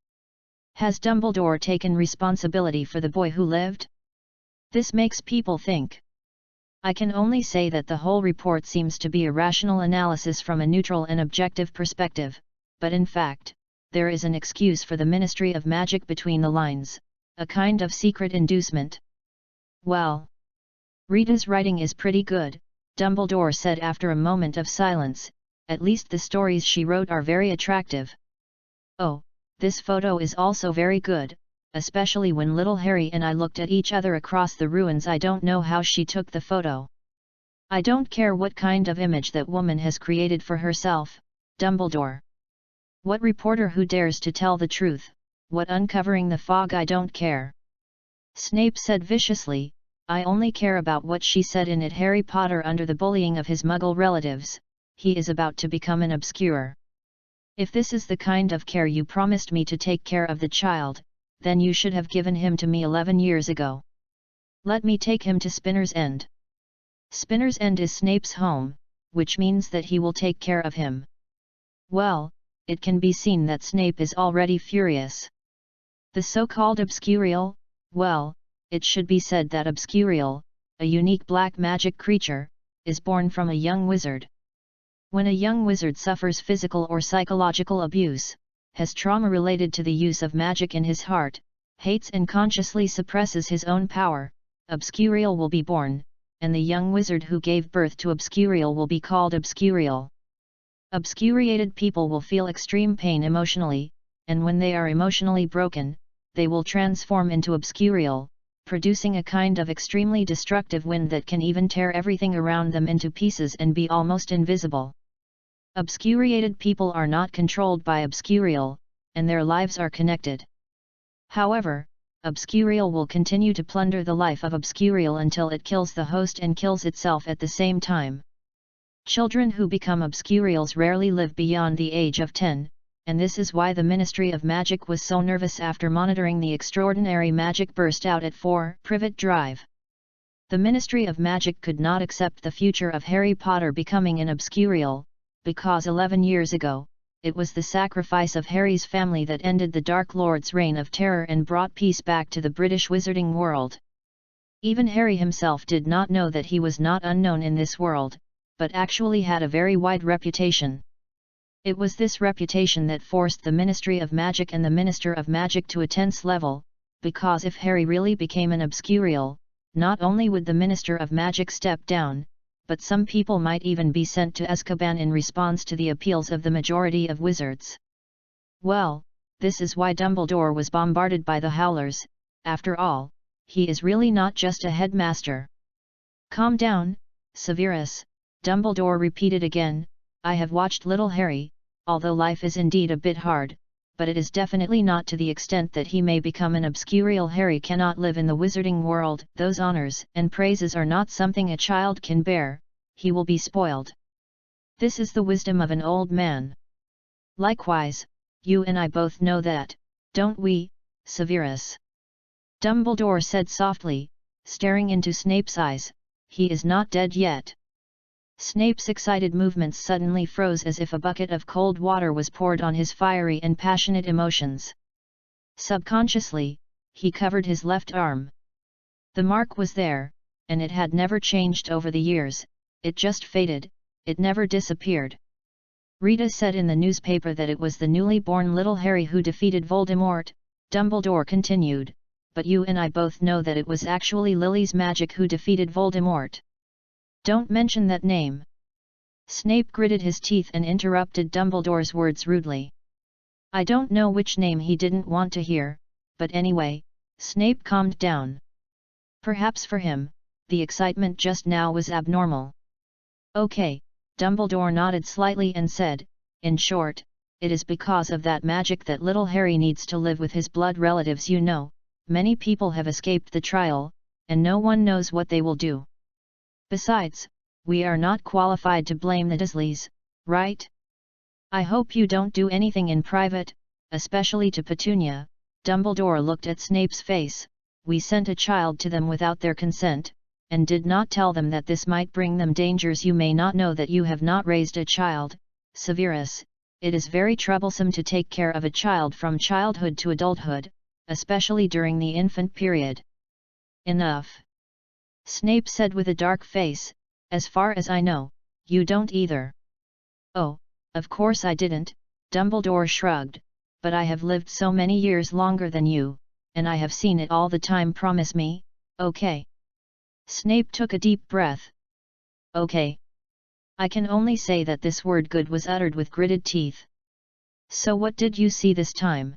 Has Dumbledore taken responsibility for the boy who lived? This makes people think. I can only say that the whole report seems to be a rational analysis from a neutral and objective perspective, but in fact, there is an excuse for the Ministry of Magic between the lines, a kind of secret inducement. Well, Rita's writing is pretty good, Dumbledore said after a moment of silence. At least the stories she wrote are very attractive. Oh, this photo is also very good, especially when little Harry and I looked at each other across the ruins. I don't know how she took the photo. I don't care what kind of image that woman has created for herself, Dumbledore. What reporter who dares to tell the truth, what uncovering the fog? I don't care. Snape said viciously, I only care about what she said in it. Harry Potter, under the bullying of his Muggle relatives, he is about to become an obscure. If this is the kind of care you promised me to take care of the child, then you should have given him to me 11 years ago. Let me take him to Spinner's End. Spinner's End is Snape's home, which means that he will take care of him. Well, it can be seen that Snape is already furious. The so-called Obscurial, well, it should be said that Obscurial, a unique black magic creature, is born from a young wizard. When a young wizard suffers physical or psychological abuse, has trauma related to the use of magic in his heart, hates and consciously suppresses his own power, Obscurial will be born, and the young wizard who gave birth to Obscurial will be called Obscurial. Obscuriated people will feel extreme pain emotionally, and when they are emotionally broken, they will transform into Obscurial, producing a kind of extremely destructive wind that can even tear everything around them into pieces and be almost invisible. Obscuriated people are not controlled by Obscurial, and their lives are connected. However, Obscurial will continue to plunder the life of Obscurial until it kills the host and kills itself at the same time. Children who become Obscurials rarely live beyond the age of 10, and this is why the Ministry of Magic was so nervous after monitoring the extraordinary magic burst out at 4 Privet Drive. The Ministry of Magic could not accept the future of Harry Potter becoming an obscurial, because 11 years ago, it was the sacrifice of Harry's family that ended the Dark Lord's reign of terror and brought peace back to the British wizarding world. Even Harry himself did not know that he was not unknown in this world, but actually had a very wide reputation. It was this reputation that forced the Ministry of Magic and the Minister of Magic to a tense level, because if Harry really became an obscurial, not only would the Minister of Magic step down, but some people might even be sent to Azkaban in response to the appeals of the majority of wizards. Well, this is why Dumbledore was bombarded by the Howlers. After all, he is really not just a headmaster. Calm down, Severus, Dumbledore repeated again. I have watched little Harry, although life is indeed a bit hard, but it is definitely not to the extent that he may become an obscurial. Harry cannot live in the wizarding world. Those honors and praises are not something a child can bear. He will be spoiled. This is the wisdom of an old man. Likewise, you and I both know that, don't we, Severus? Dumbledore said softly, staring into Snape's eyes. He is not dead yet. Snape's excited movements suddenly froze as if a bucket of cold water was poured on his fiery and passionate emotions. Subconsciously, he covered his left arm. The mark was there, and it had never changed over the years. It just faded, it never disappeared. Rita said in the newspaper that it was the newly born little Harry who defeated Voldemort, Dumbledore continued, but you and I both know that it was actually Lily's magic who defeated Voldemort. Don't mention that name. Snape gritted his teeth and interrupted Dumbledore's words rudely. I don't know which name he didn't want to hear, but anyway, Snape calmed down. Perhaps for him, the excitement just now was abnormal. Okay, Dumbledore nodded slightly and said, in short, it is because of that magic that little Harry needs to live with his blood relatives. You know, many people have escaped the trial, and no one knows what they will do. Besides, we are not qualified to blame the Dursleys, right? I hope you don't do anything in private, especially to Petunia. Dumbledore looked at Snape's face. We sent a child to them without their consent, and did not tell them that this might bring them dangers. You may not know that you have not raised a child, Severus. It is very troublesome to take care of a child from childhood to adulthood, especially during the infant period. Enough. Snape said with a dark face, as far as I know, you don't either. Oh, of course I didn't, Dumbledore shrugged, but I have lived so many years longer than you, and I have seen it all the time. Promise me, okay? Snape took a deep breath. Okay. I can only say that this word good was uttered with gritted teeth. So what did you see this time?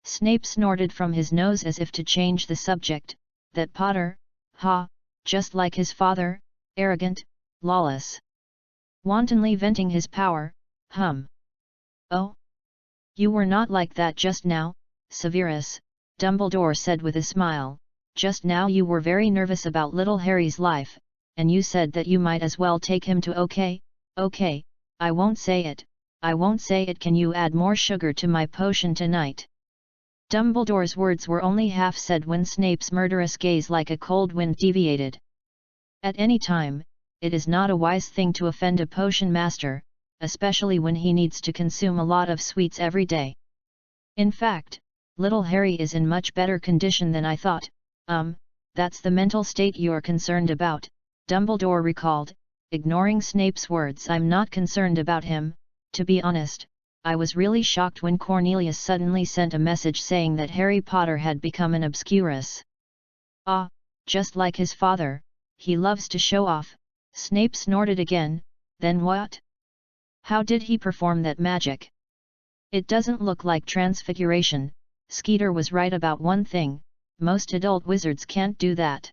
Snape snorted from his nose as if to change the subject. That Potter, ha! Just like his father, arrogant, lawless. Wantonly venting his power, Oh? You were not like that just now, Severus, Dumbledore said with a smile. Just now you were very nervous about little Harry's life, and you said that you might as well take him to okay, I won't say it, can you add more sugar to my potion tonight? Dumbledore's words were only half said when Snape's murderous gaze like a cold wind deviated. At any time, it is not a wise thing to offend a potion master, especially when he needs to consume a lot of sweets every day. In fact, little Harry is in much better condition than I thought. That's the mental state you're concerned about, Dumbledore recalled, ignoring Snape's words. I'm not concerned about him, to be honest. I was really shocked when Cornelius suddenly sent a message saying that Harry Potter had become an obscurus. Ah, just like his father, he loves to show off, Snape snorted again. Then what? How did he perform that magic? It doesn't look like transfiguration. Skeeter was right about one thing, most adult wizards can't do that.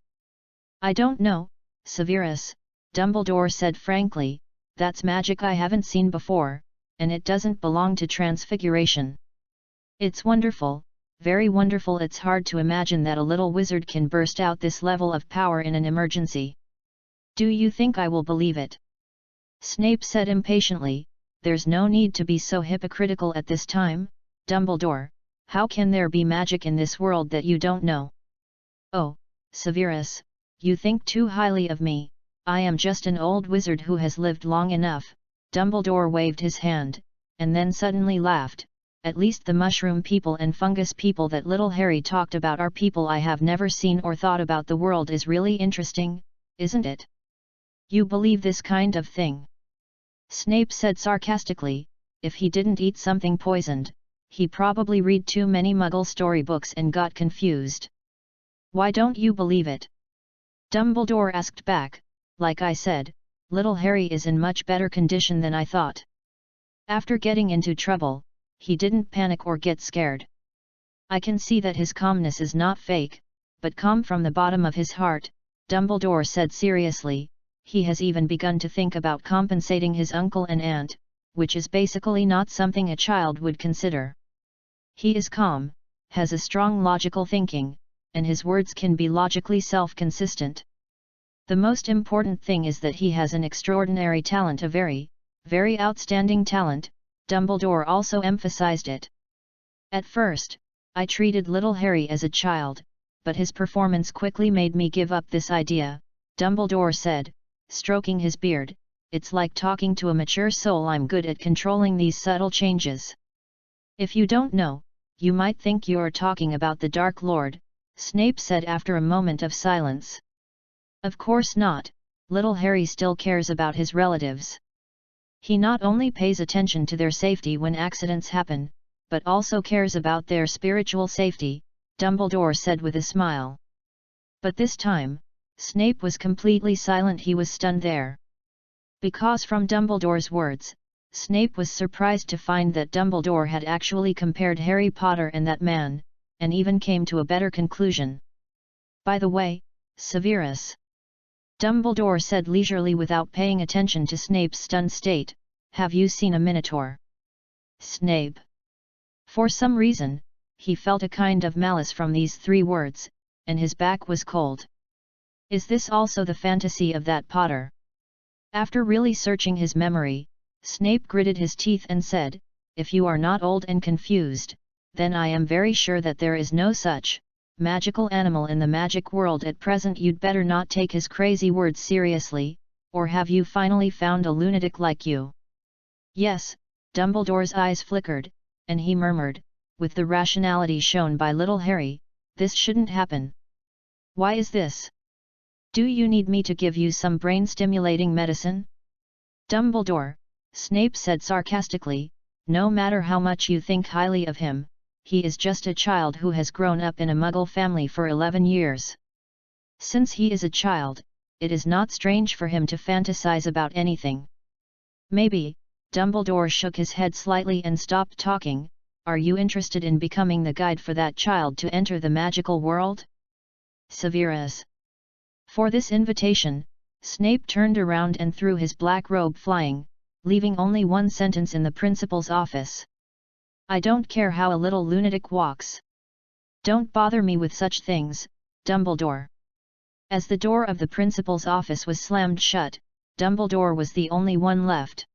I don't know, Severus, Dumbledore said frankly, that's magic I haven't seen before, and it doesn't belong to transfiguration. It's wonderful, very wonderful. It's hard to imagine that a little wizard can burst out this level of power in an emergency. Do you think I will believe it? Snape said impatiently. There's no need to be so hypocritical at this time, Dumbledore. How can there be magic in this world that you don't know? Oh, Severus, You think too highly of me. I am just an old wizard who has lived long enough." Dumbledore waved his hand, and then suddenly laughed. "At least the mushroom people and fungus people that little Harry talked about are people I have never seen or thought about. The world is really interesting, isn't it? You believe this kind of thing?" Snape said sarcastically. If he didn't eat something poisoned, he probably read too many Muggle storybooks and got confused. "Why don't you believe it?" Dumbledore asked back. "Like I said, little Harry is in much better condition than I thought. After getting into trouble, he didn't panic or get scared. I can see that his calmness is not fake, but calm from the bottom of his heart," Dumbledore said seriously. "He has even begun to think about compensating his uncle and aunt, which is basically not something a child would consider. He is calm, has a strong logical thinking, and his words can be logically self-consistent. The most important thing is that he has an extraordinary talent, a very, very outstanding talent." Dumbledore also emphasized it. "At first, I treated little Harry as a child, but his performance quickly made me give up this idea," Dumbledore said, stroking his beard. "It's like talking to a mature soul. I'm good at controlling these subtle changes." "If you don't know, you might think you're talking about the Dark Lord," Snape said after a moment of silence. "Of course not, little Harry still cares about his relatives. He not only pays attention to their safety when accidents happen, but also cares about their spiritual safety," Dumbledore said with a smile. But this time, Snape was completely silent. He was stunned there. Because from Dumbledore's words, Snape was surprised to find that Dumbledore had actually compared Harry Potter and that man, and even came to a better conclusion. "By the way, Severus," Dumbledore said leisurely without paying attention to Snape's stunned state, "have you seen a Minotaur?" Snape. For some reason, he felt a kind of malice from these 3 words, and his back was cold. Is this also the fantasy of that Potter? After really searching his memory, Snape gritted his teeth and said, "If you are not old and confused, then I am very sure that there is no such magical animal in the magic world at present. You'd better not take his crazy words seriously, or have you finally found a lunatic like you?" "Yes," Dumbledore's eyes flickered, and he murmured, with the rationality shown by little Harry, "this shouldn't happen." "Why is this? Do you need me to give you some brain-stimulating medicine?" "Dumbledore," Snape said sarcastically, "no matter how much you think highly of him, he is just a child who has grown up in a Muggle family for 11 years. Since he is a child, it is not strange for him to fantasize about anything. Maybe." Dumbledore shook his head slightly and stopped talking. "Are you interested in becoming the guide for that child to enter the magical world?" Severus. For this invitation, Snape turned around and threw his black robe flying, leaving only one sentence in the principal's office. "I don't care how a little lunatic walks. Don't bother me with such things, Dumbledore." As the door of the principal's office was slammed shut, Dumbledore was the only one left.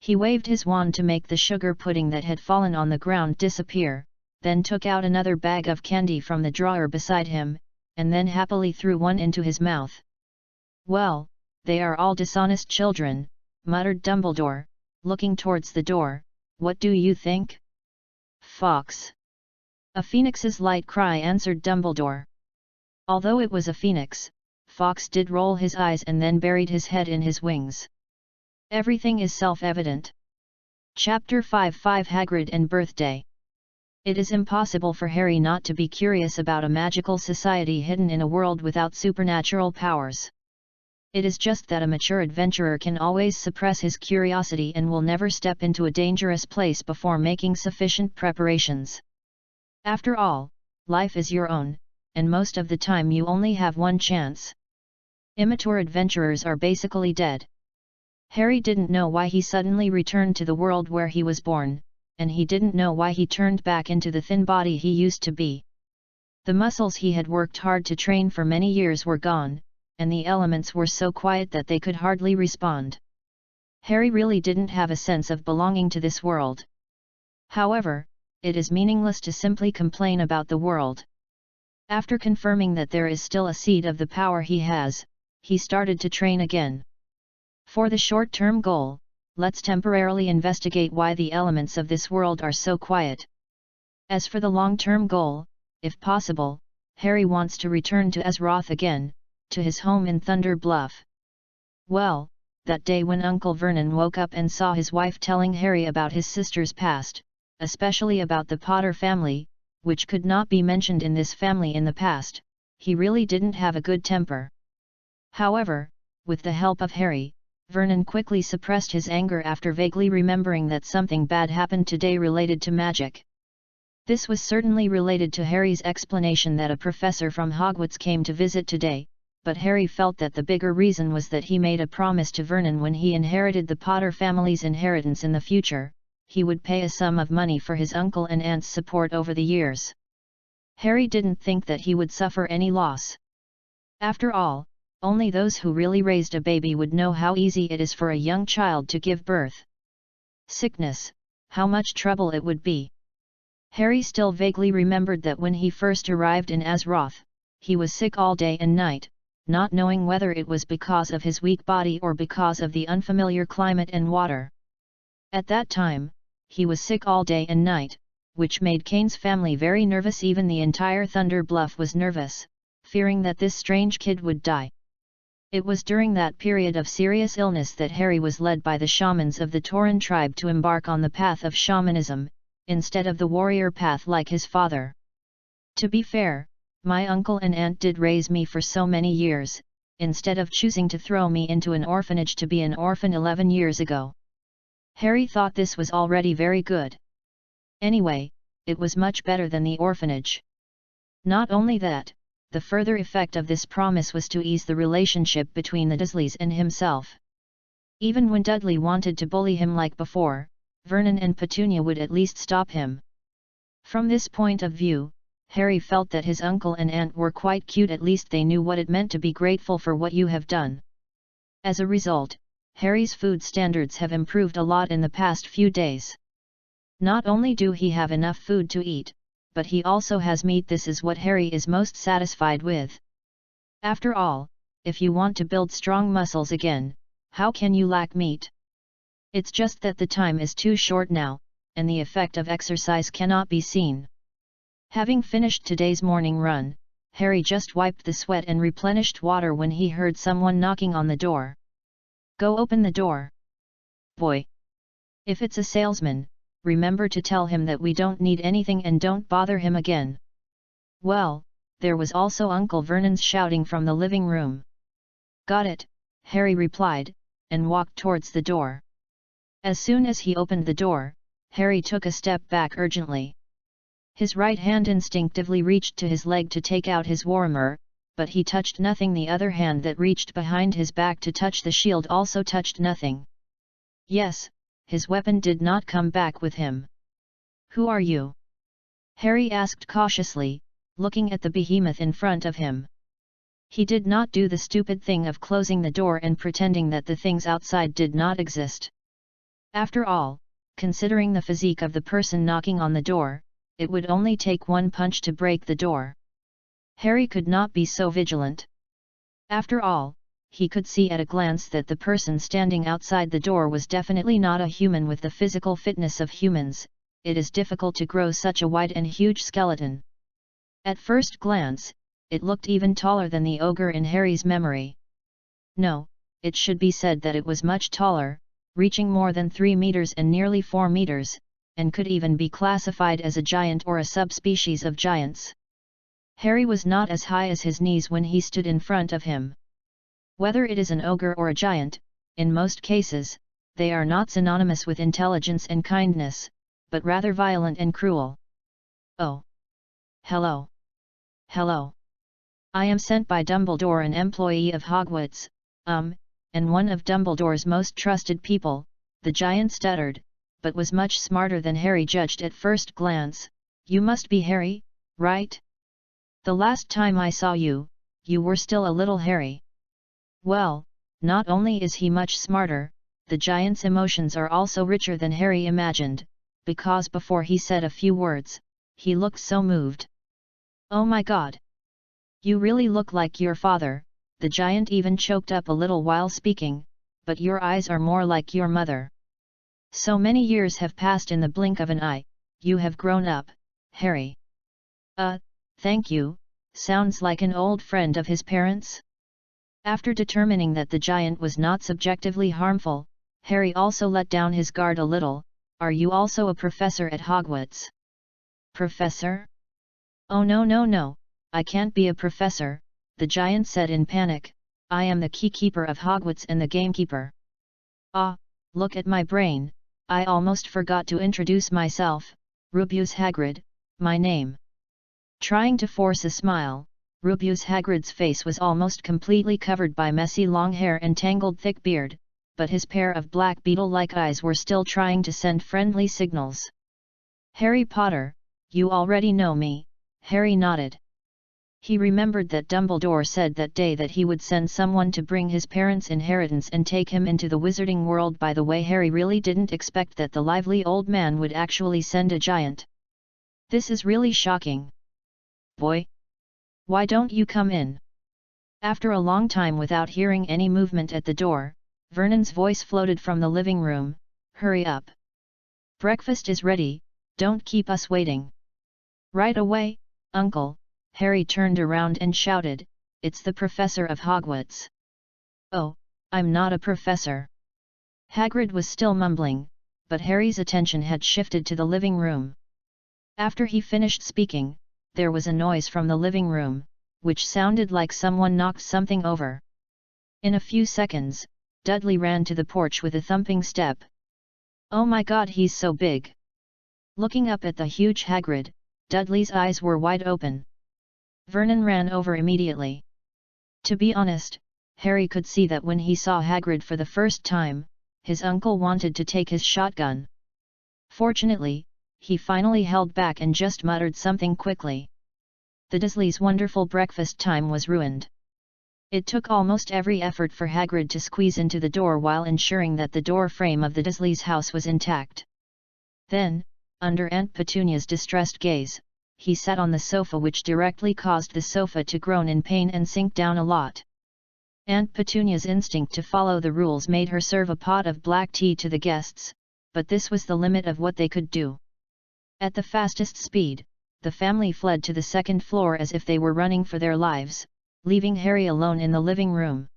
He waved his wand to make the sugar pudding that had fallen on the ground disappear, then took out another bag of candy from the drawer beside him, and then happily threw one into his mouth. "Well, they are all dishonest children," muttered Dumbledore, looking towards the door. "What do you think?" "Fox." "A phoenix's light cry," answered Dumbledore. Although it was a phoenix, Fox did roll his eyes and then buried his head in his wings. Everything is self-evident. Chapter 5 Hagrid and Birthday. It is impossible for Harry not to be curious about a magical society hidden in a world without supernatural powers. It is just that a mature adventurer can always suppress his curiosity and will never step into a dangerous place before making sufficient preparations. After all, life is your own, and most of the time you only have one chance. Immature adventurers are basically dead. Harry didn't know why he suddenly returned to the world where he was born, and he didn't know why he turned back into the thin body he used to be. The muscles he had worked hard to train for many years were gone, and the elements were so quiet that they could hardly respond. Harry really didn't have a sense of belonging to this world. However, it is meaningless to simply complain about the world. After confirming that there is still a seed of the power he has, he started to train again. For the short-term goal, let's temporarily investigate why the elements of this world are so quiet. As for the long-term goal, if possible, Harry wants to return to Azeroth again, to his home in Thunder Bluff. Well, that day when Uncle Vernon woke up and saw his wife telling Harry about his sister's past, especially about the Potter family, which could not be mentioned in this family in the past, he really didn't have a good temper. However, with the help of Harry, Vernon quickly suppressed his anger after vaguely remembering that something bad happened today related to magic. This was certainly related to Harry's explanation that a professor from Hogwarts came to visit today, but Harry felt that the bigger reason was that he made a promise to Vernon when he inherited the Potter family's inheritance in the future. He would pay a sum of money for his uncle and aunt's support over the years. Harry didn't think that he would suffer any loss. After all, only those who really raised a baby would know how easy it is for a young child to give birth. Sickness, how much trouble it would be. Harry still vaguely remembered that when he first arrived in Azeroth, he was sick all day and night, not knowing whether it was because of his weak body or because of the unfamiliar climate and water. At that time, he was sick all day and night, which made Kane's family very nervous. Even the entire Thunder Bluff was nervous, fearing that this strange kid would die. It was during that period of serious illness that Harry was led by the shamans of the Tauren tribe to embark on the path of shamanism, instead of the warrior path like his father. To be fair, my uncle and aunt did raise me for so many years, instead of choosing to throw me into an orphanage to be an orphan 11 years ago. Harry thought this was already very good. Anyway, it was much better than the orphanage. Not only that, the further effect of this promise was to ease the relationship between the Dursleys and himself. Even when Dudley wanted to bully him like before, Vernon and Petunia would at least stop him. From this point of view, Harry felt that his uncle and aunt were quite cute. At least they knew what it meant to be grateful for what you have done. As a result, Harry's food standards have improved a lot in the past few days. Not only do he have enough food to eat, but he also has meat. This is what Harry is most satisfied with. After all, if you want to build strong muscles again, how can you lack meat? It's just that the time is too short now, and the effect of exercise cannot be seen. Having finished today's morning run, Harry just wiped the sweat and replenished water when he heard someone knocking on the door. Go open the door. Boy. If it's a salesman, remember to tell him that we don't need anything and don't bother him again. Well, there was also Uncle Vernon's shouting from the living room. Got it, Harry replied, and walked towards the door. As soon as he opened the door, Harry took a step back urgently. His right hand instinctively reached to his leg to take out his warhammer, but he touched nothing. The other hand that reached behind his back to touch the shield also touched nothing. Yes, his weapon did not come back with him. Who are you? Harry asked cautiously, looking at the behemoth in front of him. He did not do the stupid thing of closing the door and pretending that the things outside did not exist. After all, considering the physique of the person knocking on the door, it would only take one punch to break the door. Harry could not be so vigilant. After all, he could see at a glance that the person standing outside the door was definitely not a human with the physical fitness of humans. It is difficult to grow such a wide and huge skeleton. At first glance, it looked even taller than the ogre in Harry's memory. No, it should be said that it was much taller, reaching more than 3 meters and nearly 4 meters, and could even be classified as a giant or a subspecies of giants. Harry was not as high as his knees when he stood in front of him. Whether it is an ogre or a giant, in most cases, they are not synonymous with intelligence and kindness, but rather violent and cruel. Oh! Hello! Hello! I am sent by Dumbledore, an employee of Hogwarts, and one of Dumbledore's most trusted people, the giant stuttered, but was much smarter than Harry judged at first glance. You must be Harry, right? The last time I saw you, you were still a little Harry. Well, not only is he much smarter, the giant's emotions are also richer than Harry imagined, because before he said a few words, he looked so moved. Oh my God! You really look like your father, the giant even choked up a little while speaking, but your eyes are more like your mother. So many years have passed in the blink of an eye, you have grown up, Harry. Thank you, sounds like an old friend of his parents? After determining that the giant was not subjectively harmful, Harry also let down his guard a little. Are you also a professor at Hogwarts? Professor? Oh no, I can't be a professor, the giant said in panic. I am the keykeeper of Hogwarts and the gamekeeper. Ah, look at my brain, I almost forgot to introduce myself, Rubeus Hagrid, my name. Trying to force a smile, Rubeus Hagrid's face was almost completely covered by messy long hair and tangled thick beard, but his pair of black beetle-like eyes were still trying to send friendly signals. Harry Potter, you already know me, Harry nodded. He remembered that Dumbledore said that day that he would send someone to bring his parents' inheritance and take him into the wizarding world. By the way, Harry really didn't expect that the lively old man would actually send a giant. This is really shocking. Boy! Why don't you come in? After a long time without hearing any movement at the door, Vernon's voice floated from the living room, hurry up. Breakfast is ready, don't keep us waiting. Right away, Uncle. Harry turned around and shouted, it's the professor of Hogwarts. Oh, I'm not a professor. Hagrid was still mumbling, but Harry's attention had shifted to the living room. After he finished speaking, there was a noise from the living room, which sounded like someone knocked something over. In a few seconds, Dudley ran to the porch with a thumping step. Oh my God, he's so big! Looking up at the huge Hagrid, Dudley's eyes were wide open. Vernon ran over immediately. To be honest, Harry could see that when he saw Hagrid for the first time, his uncle wanted to take his shotgun. Fortunately, he finally held back and just muttered something quickly. The Dursleys' wonderful breakfast time was ruined. It took almost every effort for Hagrid to squeeze into the door while ensuring that the door frame of the Dursleys' house was intact. Then, under Aunt Petunia's distressed gaze, he sat on the sofa, which directly caused the sofa to groan in pain and sink down a lot. Aunt Petunia's instinct to follow the rules made her serve a pot of black tea to the guests, but this was the limit of what they could do. At the fastest speed, the family fled to the second floor as if they were running for their lives, leaving Harry alone in the living room.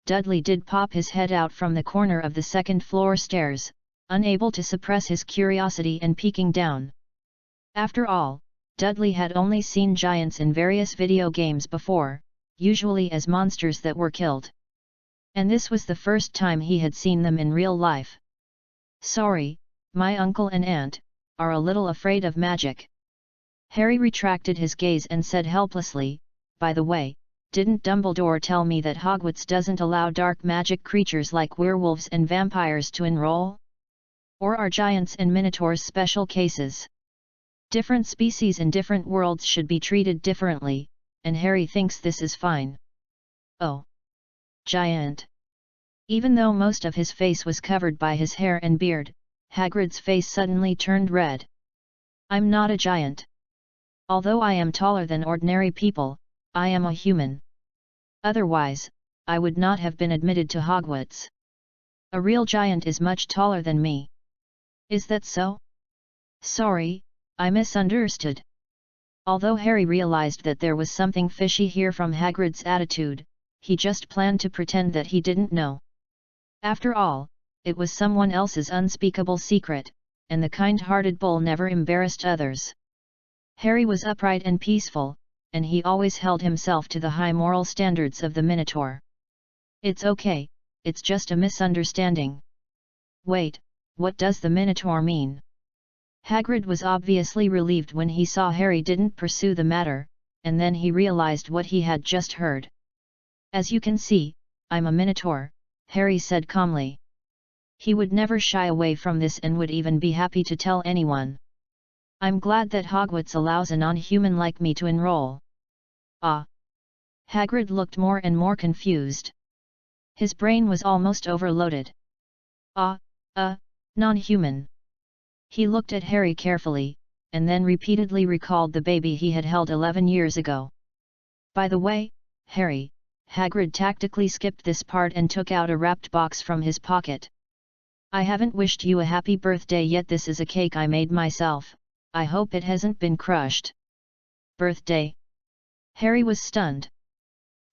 Dudley did pop his head out from the corner of the second floor stairs, unable to suppress his curiosity and peeking down. After all, Dudley had only seen giants in various video games before, usually as monsters that were killed. And this was the first time he had seen them in real life. Sorry, my uncle and aunt are a little afraid of magic. Harry retracted his gaze and said helplessly, by the way, didn't Dumbledore tell me that Hogwarts doesn't allow dark magic creatures like werewolves and vampires to enroll? Or are giants and minotaurs special cases? Different species in different worlds should be treated differently, and Harry thinks this is fine. Oh! Giant! Even though most of his face was covered by his hair and beard, Hagrid's face suddenly turned red. I'm not a giant. Although I am taller than ordinary people, I am a human. Otherwise, I would not have been admitted to Hogwarts. A real giant is much taller than me. Is that so? Sorry, I misunderstood. Although Harry realized that there was something fishy here from Hagrid's attitude, he just planned to pretend that he didn't know. After all, it was someone else's unspeakable secret, and the kind-hearted bull never embarrassed others. Harry was upright and peaceful, and he always held himself to the high moral standards of the Minotaur. It's okay, it's just a misunderstanding. Wait, what does the Minotaur mean? Hagrid was obviously relieved when he saw Harry didn't pursue the matter, and then he realized what he had just heard. As you can see, I'm a Minotaur, Harry said calmly. He would never shy away from this and would even be happy to tell anyone. I'm glad that Hogwarts allows a non-human like me to enroll. Ah! Hagrid looked more and more confused. His brain was almost overloaded. Non-human. He looked at Harry carefully, and then repeatedly recalled the baby he had held 11 years ago. By the way, Harry, Hagrid tactically skipped this part and took out a wrapped box from his pocket. I haven't wished you a happy birthday yet. This is a cake I made myself, I hope it hasn't been crushed. Birthday? Harry was stunned.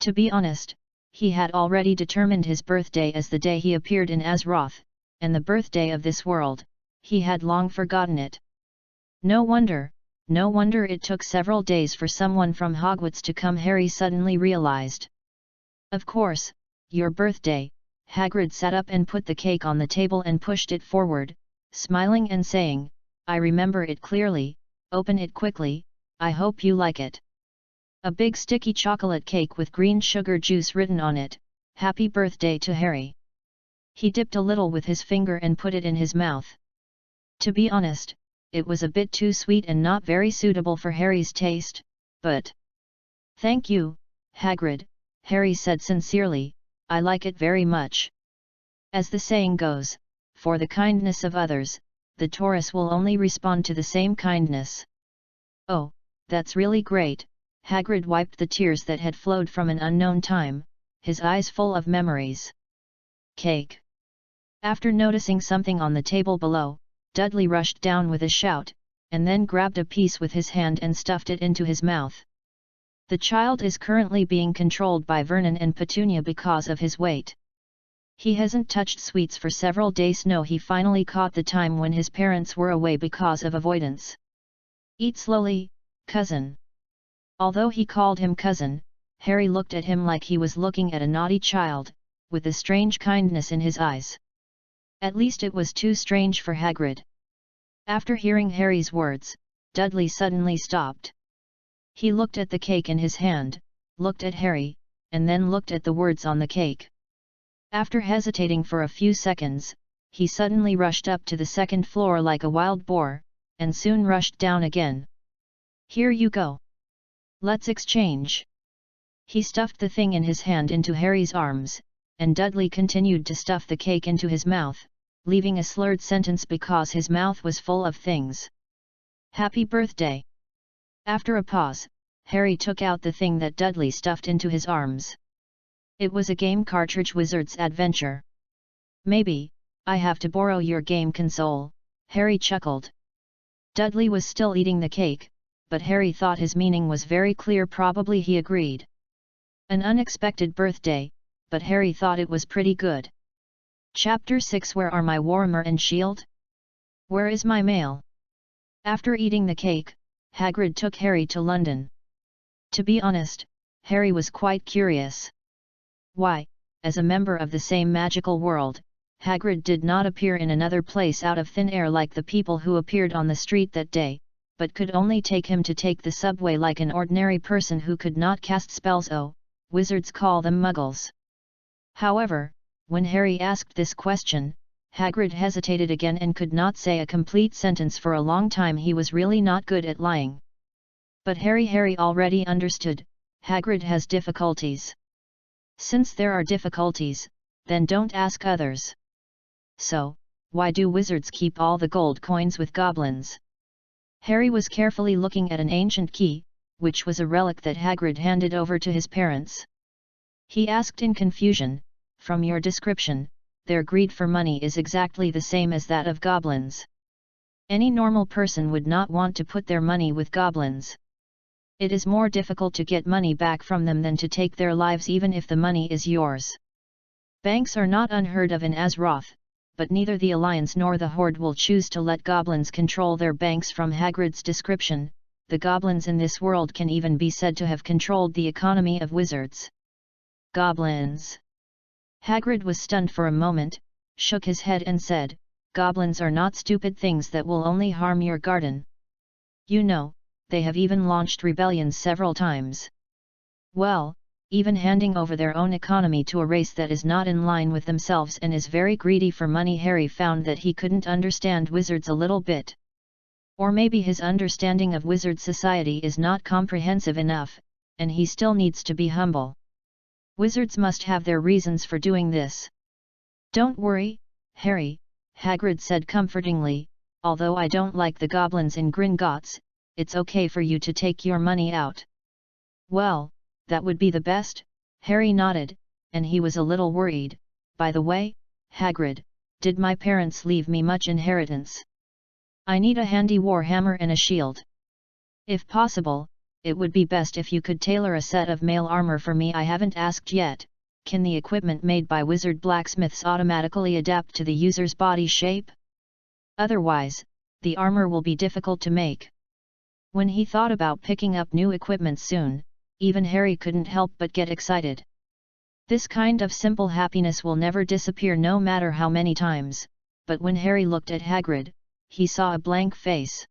To be honest, he had already determined his birthday as the day he appeared in Azeroth, and the birthday of this world, he had long forgotten it. No wonder it took several days for someone from Hogwarts to come, Harry suddenly realized. Of course, your birthday. Hagrid sat up and put the cake on the table and pushed it forward, smiling and saying, I remember it clearly, open it quickly, I hope you like it. A big sticky chocolate cake with green sugar juice written on it, Happy Birthday to Harry. He dipped a little with his finger and put it in his mouth. To be honest, it was a bit too sweet and not very suitable for Harry's taste, but... Thank you, Hagrid, Harry said sincerely, I like it very much. As the saying goes, for the kindness of others, the Taurus will only respond to the same kindness. Oh, that's really great. Hagrid wiped the tears that had flowed from an unknown time, his eyes full of memories. Cake. After noticing something on the table below, Dudley rushed down with a shout, and then grabbed a piece with his hand and stuffed it into his mouth. The child is currently being controlled by Vernon and Petunia because of his weight. He hasn't touched sweets for several days. No, he finally caught the time when his parents were away because of avoidance. Eat slowly, cousin. Although he called him cousin, Harry looked at him like he was looking at a naughty child, with a strange kindness in his eyes. At least it was too strange for Hagrid. After hearing Harry's words, Dudley suddenly stopped. He looked at the cake in his hand, looked at Harry, and then looked at the words on the cake. After hesitating for a few seconds, he suddenly rushed up to the second floor like a wild boar, and soon rushed down again. Here you go. Let's exchange. He stuffed the thing in his hand into Harry's arms, and Dudley continued to stuff the cake into his mouth, leaving a slurred sentence because his mouth was full of things. Happy birthday. After a pause, Harry took out the thing that Dudley stuffed into his arms. It was a game cartridge, Wizard's Adventure. Maybe, I have to borrow your game console, Harry chuckled. Dudley was still eating the cake, but Harry thought his meaning was very clear. Probably he agreed. An unexpected birthday, but Harry thought it was pretty good. Chapter 6. Where are my warhammer and shield? Where is my mail? After eating the cake, Hagrid took Harry to London. To be honest, Harry was quite curious. Why, as a member of the same magical world, Hagrid did not appear in another place out of thin air like the people who appeared on the street that day, but could only take him to take the subway like an ordinary person who could not cast spells. Oh, wizards call them muggles. However, when Harry asked this question, Hagrid hesitated again and could not say a complete sentence for a long time. He was really not good at lying. But Harry already understood, Hagrid has difficulties. Since there are difficulties, then don't ask others. So, why do wizards keep all the gold coins with goblins? Harry was carefully looking at an ancient key, which was a relic that Hagrid handed over to his parents. He asked in confusion, from your description, their greed for money is exactly the same as that of goblins. Any normal person would not want to put their money with goblins. It is more difficult to get money back from them than to take their lives even if the money is yours. Banks are not unheard of in Azeroth, but neither the Alliance nor the Horde will choose to let goblins control their banks. From Hagrid's description, the goblins in this world can even be said to have controlled the economy of wizards. Goblins. Hagrid was stunned for a moment, shook his head and said, goblins are not stupid things that will only harm your garden. You know, they have even launched rebellions several times. Well, even handing over their own economy to a race that is not in line with themselves and is very greedy for money. Harry found that he couldn't understand wizards a little bit. Or maybe his understanding of wizard society is not comprehensive enough, and he still needs to be humble. Wizards must have their reasons for doing this. Don't worry, Harry, Hagrid said comfortingly, although I don't like the goblins in Gringotts, it's okay for you to take your money out. Well, that would be the best. Harry nodded, and he was a little worried. By the way, Hagrid, did my parents leave me much inheritance? I need a handy war hammer and a shield. If possible, it would be best if you could tailor a set of mail armor for me. I haven't asked yet, can the equipment made by wizard blacksmiths automatically adapt to the user's body shape? Otherwise, the armor will be difficult to make. When he thought about picking up new equipment soon, even Harry couldn't help but get excited. This kind of simple happiness will never disappear no matter how many times, but when Harry looked at Hagrid, he saw a blank face.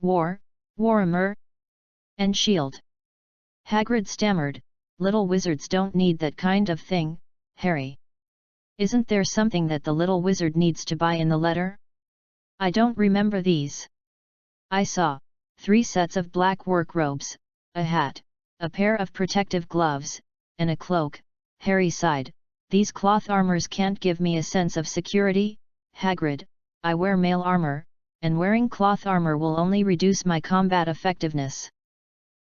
War armor? And shield? Hagrid stammered, little wizards don't need that kind of thing, Harry. Isn't there something that the little wizard needs to buy in the letter? I don't remember these. I saw 3 sets of black work robes, a hat, a pair of protective gloves, and a cloak. Harry sighed. These cloth armors can't give me a sense of security, Hagrid. I wear mail armor, and wearing cloth armor will only reduce my combat effectiveness.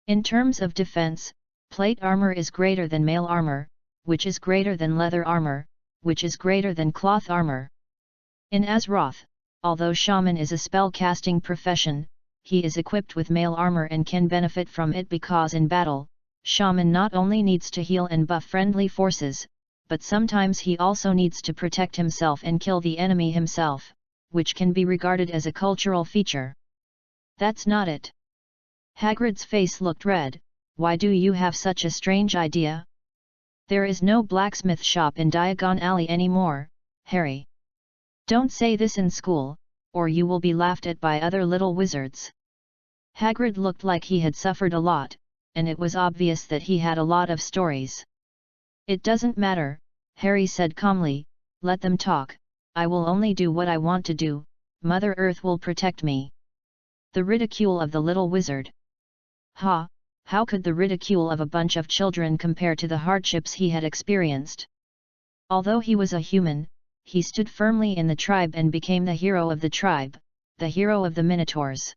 In terms of defense, plate armor is greater than mail armor, which is greater than leather armor, which is greater than cloth armor. In Azeroth, although shaman is a spell-casting profession, he is equipped with mail armor and can benefit from it because in battle, shaman not only needs to heal and buff friendly forces, but sometimes he also needs to protect himself and kill the enemy himself, which can be regarded as a cultural feature. That's not it. Hagrid's face looked red. Why do you have such a strange idea? There is no blacksmith shop in Diagon Alley anymore, Harry. Don't say this in school, or you will be laughed at by other little wizards. Hagrid looked like he had suffered a lot, and it was obvious that he had a lot of stories. It doesn't matter, Harry said calmly, let them talk, I will only do what I want to do, Mother Earth will protect me. The ridicule of the little wizard. Ha! How could the ridicule of a bunch of children compare to the hardships he had experienced? Although he was a human, he stood firmly in the tribe and became the hero of the tribe, the hero of the Minotaurs.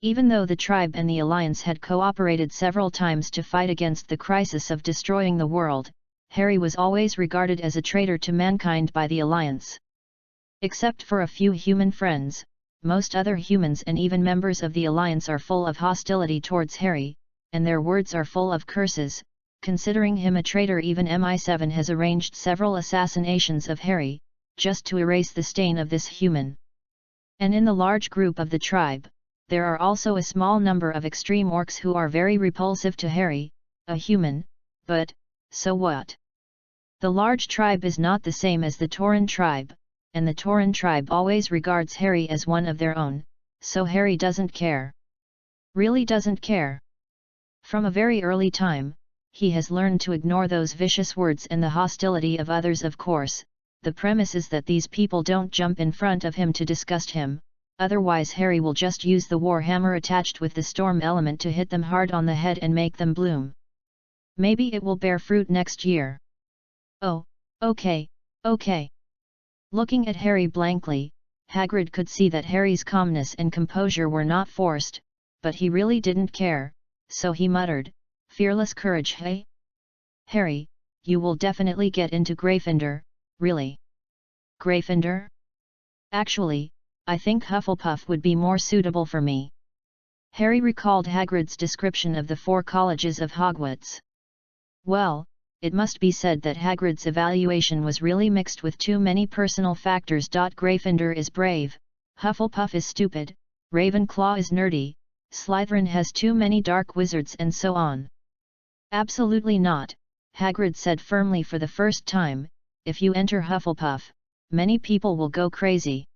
Even though the tribe and the Alliance had cooperated several times to fight against the crisis of destroying the world, Harry was always regarded as a traitor to mankind by the Alliance. Except for a few human friends, most other humans and even members of the Alliance are full of hostility towards Harry, and their words are full of curses. Considering him a traitor, even MI7 has arranged several assassinations of Harry, just to erase the stain of this human. And in the large group of the tribe, there are also a small number of extreme orcs who are very repulsive to Harry, a human, but, so what? The large tribe is not the same as the Tauren tribe, and the Tauren tribe always regards Harry as one of their own, so Harry doesn't care. Really doesn't care. From a very early time, he has learned to ignore those vicious words and the hostility of others. Of course, the premise is that these people don't jump in front of him to disgust him, otherwise Harry will just use the war hammer attached with the storm element to hit them hard on the head and make them bloom. Maybe it will bear fruit next year. Oh, okay. Looking at Harry blankly, Hagrid could see that Harry's calmness and composure were not forced, but he really didn't care, so he muttered, fearless courage, hey? Harry, you will definitely get into Gryffindor, really? Gryffindor? Actually, I think Hufflepuff would be more suitable for me. Harry recalled Hagrid's description of the 4 colleges of Hogwarts. Well, it must be said that Hagrid's evaluation was really mixed with too many personal factors. Gryffindor is brave, Hufflepuff is stupid, Ravenclaw is nerdy, Slytherin has too many dark wizards, and so on. Absolutely not, Hagrid said firmly for the first time. If you enter Hufflepuff, many people will go crazy.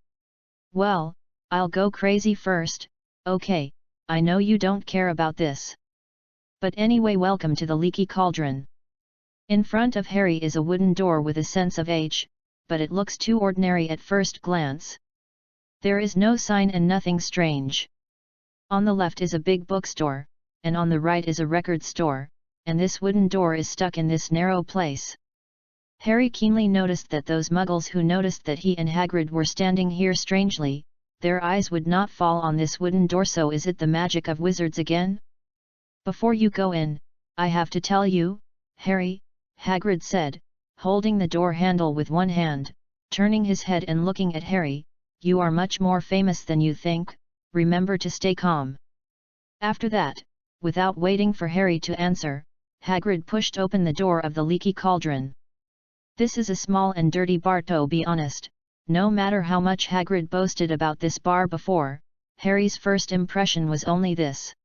Well, I'll go crazy first. Okay, I know you don't care about this. But anyway, welcome to the Leaky Cauldron. In front of Harry is a wooden door with a sense of age, but it looks too ordinary at first glance. There is no sign and nothing strange. On the left is a big bookstore, and on the right is a record store, and this wooden door is stuck in this narrow place. Harry keenly noticed that those muggles who noticed that he and Hagrid were standing here strangely, their eyes would not fall on this wooden door. So is it the magic of wizards again? Before you go in, I have to tell you, Harry, Hagrid said, holding the door handle with one hand, turning his head and looking at Harry, you are much more famous than you think, remember to stay calm. After that, without waiting for Harry to answer, Hagrid pushed open the door of the leaky cauldron. This is a small and dirty bar, to be honest. No matter how much Hagrid boasted about this bar before, Harry's first impression was only this.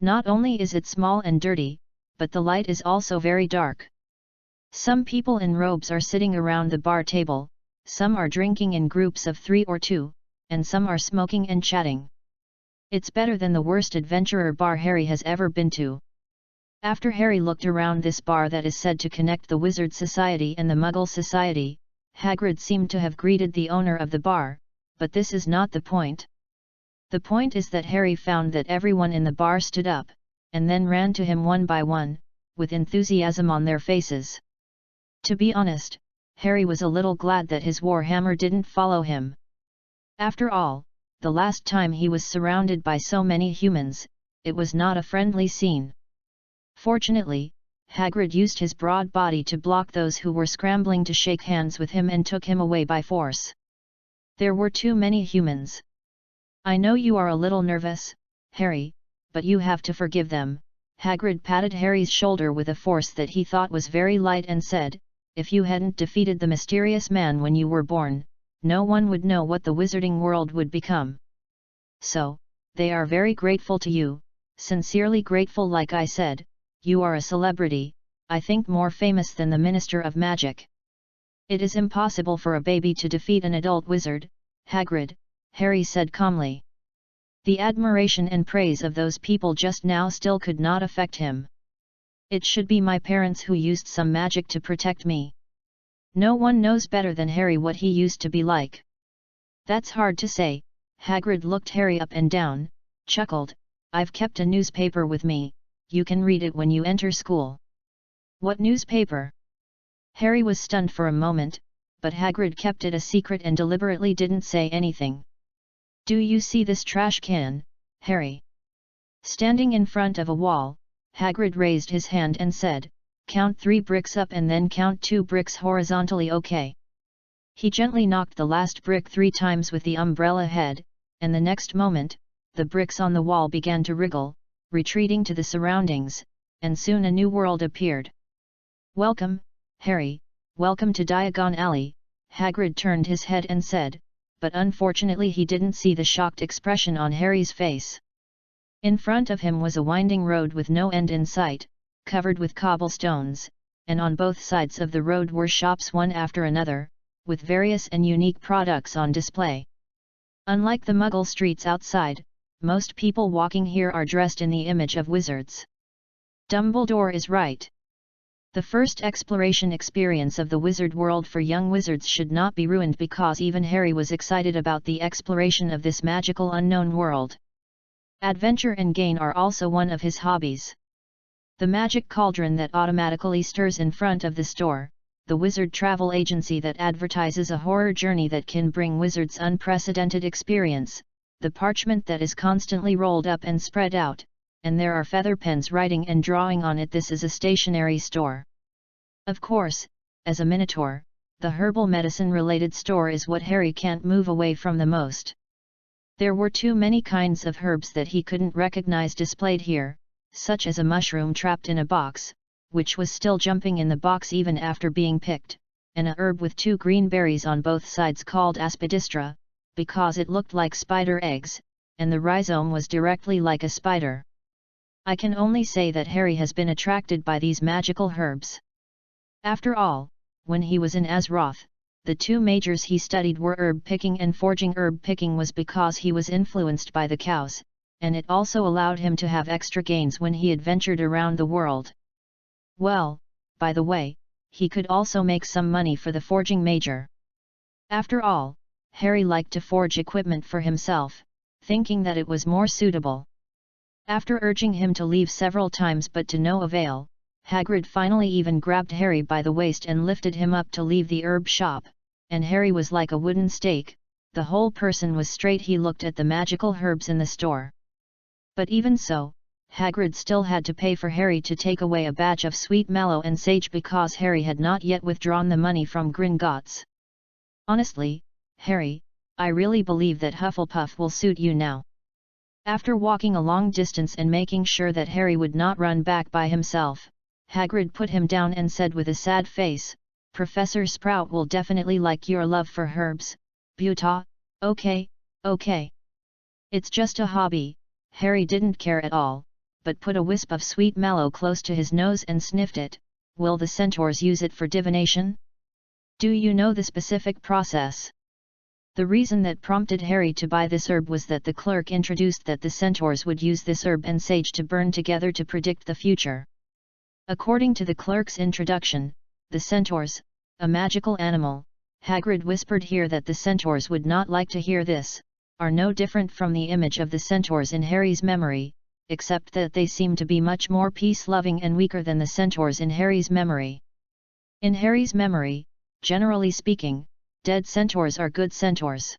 Not only is it small and dirty, but the light is also very dark. Some people in robes are sitting around the bar table, some are drinking in groups of 3 or 2, and some are smoking and chatting. It's better than the worst adventurer bar Harry has ever been to. After Harry looked around this bar that is said to connect the Wizard Society and the Muggle Society, Hagrid seemed to have greeted the owner of the bar, but this is not the point. The point is that Harry found that everyone in the bar stood up, and then ran to him one by one, with enthusiasm on their faces. To be honest, Harry was a little glad that his warhammer didn't follow him. After all, the last time he was surrounded by so many humans, it was not a friendly scene. Fortunately, Hagrid used his broad body to block those who were scrambling to shake hands with him and took him away by force. There were too many humans. I know you are a little nervous, Harry, but you have to forgive them. Hagrid patted Harry's shoulder with a force that he thought was very light and said, if you hadn't defeated the mysterious man when you were born, no one would know what the wizarding world would become. So, they are very grateful to you, sincerely grateful. Like I said, you are a celebrity, I think more famous than the Minister of Magic. It is impossible for a baby to defeat an adult wizard, Hagrid, Harry said calmly. The admiration and praise of those people just now still could not affect him. It should be my parents who used some magic to protect me. No one knows better than Harry what he used to be like. That's hard to say. Hagrid looked Harry up and down, chuckled, I've kept a newspaper with me, you can read it when you enter school. What newspaper? Harry was stunned for a moment, but Hagrid kept it a secret and deliberately didn't say anything. Do you see this trash can, Harry? Standing in front of a wall, Hagrid raised his hand and said, count 3 bricks up and then count 2 bricks horizontally, okay? He gently knocked the last brick 3 times with the umbrella head, and the next moment, the bricks on the wall began to wriggle, retreating to the surroundings, and soon a new world appeared. Welcome, Harry, welcome to Diagon Alley, Hagrid turned his head and said, but unfortunately he didn't see the shocked expression on Harry's face. In front of him was a winding road with no end in sight, covered with cobblestones, and on both sides of the road were shops one after another, with various and unique products on display. Unlike the Muggle streets outside, most people walking here are dressed in the image of wizards. Dumbledore is right. The first exploration experience of the wizard world for young wizards should not be ruined because even Harry was excited about the exploration of this magical unknown world. Adventure and gain are also one of his hobbies. The magic cauldron that automatically stirs in front of the store, the wizard travel agency that advertises a horror journey that can bring wizards unprecedented experience, the parchment that is constantly rolled up and spread out, and there are feather pens writing and drawing on it. This is a stationery store. Of course, as a Minotaur, the herbal medicine-related store is what Harry can't move away from the most. There were too many kinds of herbs that he couldn't recognize displayed here, such as a mushroom trapped in a box, which was still jumping in the box even after being picked, and a herb with 2 green berries on both sides called aspidistra, because it looked like spider eggs, and the rhizome was directly like a spider. I can only say that Harry has been attracted by these magical herbs. After all, when he was in Azeroth, the 2 majors he studied were herb picking and forging. Herb picking was because he was influenced by the cows, and it also allowed him to have extra gains when he adventured around the world. Well, by the way, he could also make some money for the forging major. After all, Harry liked to forge equipment for himself, thinking that it was more suitable. After urging him to leave several times but to no avail, Hagrid finally even grabbed Harry by the waist and lifted him up to leave the herb shop, and Harry was like a wooden stake, the whole person was straight. He looked at the magical herbs in the store. But even so, Hagrid still had to pay for Harry to take away a batch of sweet mallow and sage because Harry had not yet withdrawn the money from Gringotts. Honestly, Harry, I really believe that Hufflepuff will suit you now. After walking a long distance and making sure that Harry would not run back by himself, Hagrid put him down and said with a sad face, Professor Sprout will definitely like your love for herbs, Buta, okay. It's just a hobby. Harry didn't care at all, but put a wisp of sweet mallow close to his nose and sniffed it. Will the centaurs use it for divination? Do you know the specific process? The reason that prompted Harry to buy this herb was that the clerk introduced that the centaurs would use this herb and sage to burn together to predict the future. According to the clerk's introduction, the centaurs, a magical animal, Hagrid whispered here that the centaurs would not like to hear this, are no different from the image of the centaurs in Harry's memory, except that they seem to be much more peace-loving and weaker than the centaurs in Harry's memory. In Harry's memory, generally speaking, dead centaurs are good centaurs.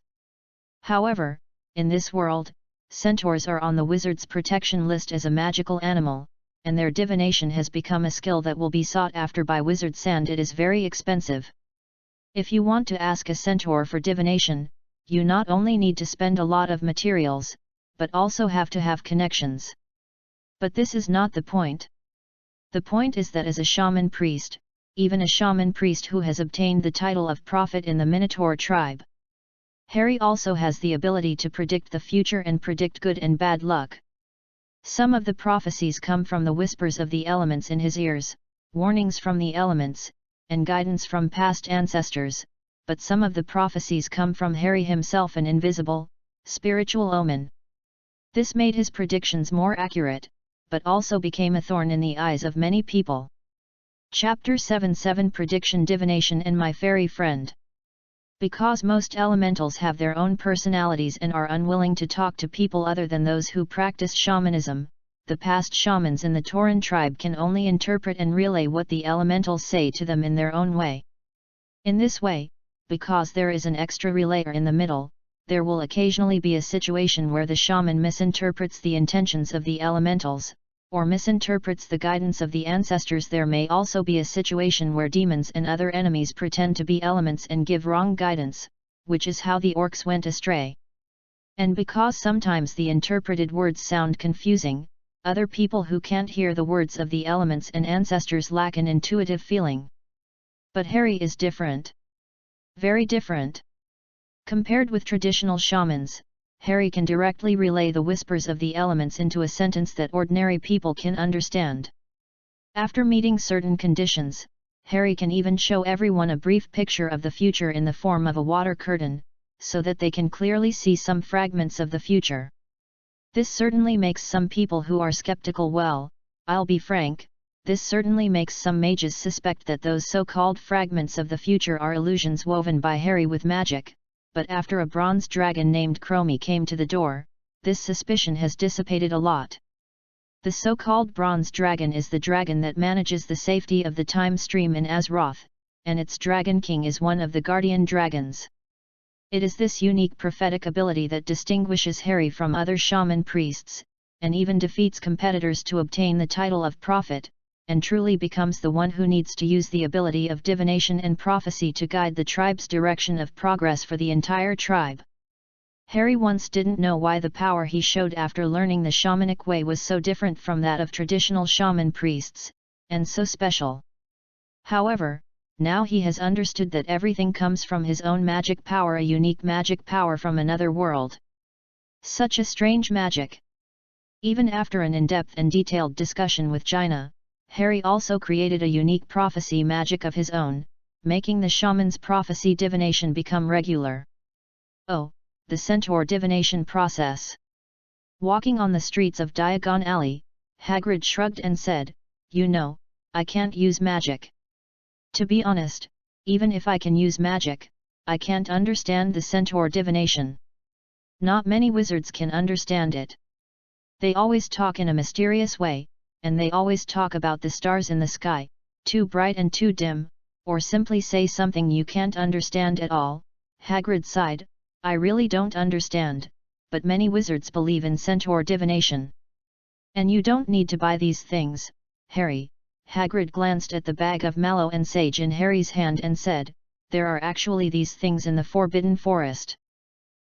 However, in this world, centaurs are on the wizard's protection list as a magical animal, and their divination has become a skill that will be sought after by wizards, and it is very expensive. If you want to ask a centaur for divination, you not only need to spend a lot of materials, but also have to have connections. But this is not the point. The point is that as a shaman priest, even a shaman priest who has obtained the title of prophet in the Minotaur tribe, Harry also has the ability to predict the future and predict good and bad luck. Some of the prophecies come from the whispers of the elements in his ears, warnings from the elements, and guidance from past ancestors, but some of the prophecies come from Harry himself, an invisible, spiritual omen. This made his predictions more accurate, but also became a thorn in the eyes of many people. Chapter 7 Prediction, Divination and My Fairy Friend. Because most elementals have their own personalities and are unwilling to talk to people other than those who practice shamanism, the past shamans in the Tauren tribe can only interpret and relay what the elementals say to them in their own way. In this way, because there is an extra relayer in the middle, there will occasionally be a situation where the shaman misinterprets the intentions of the elementals, or misinterprets the guidance of the ancestors. There may also be a situation where demons and other enemies pretend to be elements and give wrong guidance, which is how the orcs went astray. And because sometimes the interpreted words sound confusing, other people who can't hear the words of the elements and ancestors lack an intuitive feeling. But Harry is different. Very different. Compared with traditional shamans, Harry can directly relay the whispers of the elements into a sentence that ordinary people can understand. After meeting certain conditions, Harry can even show everyone a brief picture of the future in the form of a water curtain, so that they can clearly see some fragments of the future. This certainly makes some people who are skeptical, well, I'll be frank, this certainly makes some mages suspect that those so-called fragments of the future are illusions woven by Harry with magic. But after a bronze dragon named Chromie came to the door, this suspicion has dissipated a lot. The so-called bronze dragon is the dragon that manages the safety of the time stream in Azeroth, and its dragon king is one of the guardian dragons. It is this unique prophetic ability that distinguishes Harry from other shaman priests, and even defeats competitors to obtain the title of prophet, and truly becomes the one who needs to use the ability of divination and prophecy to guide the tribe's direction of progress for the entire tribe. Harry once didn't know why the power he showed after learning the shamanic way was so different from that of traditional shaman priests, and so special. However, now he has understood that everything comes from his own magic power, a unique magic power from another world. Such a strange magic. Even after an in-depth and detailed discussion with Jaina, Harry also created a unique prophecy magic of his own, making the shaman's prophecy divination become regular. Oh, the centaur divination process. Walking on the streets of Diagon Alley, Hagrid shrugged and said, "You know, I can't use magic. To be honest, even if I can use magic, I can't understand the centaur divination. Not many wizards can understand it. They always talk in a mysterious way, and they always talk about the stars in the sky, too bright and too dim, or simply say something you can't understand at all." Hagrid sighed, "I really don't understand, but many wizards believe in centaur divination." And you don't need to buy these things, Harry. Hagrid glanced at the bag of mallow and sage in Harry's hand and said, there are actually these things in the Forbidden Forest.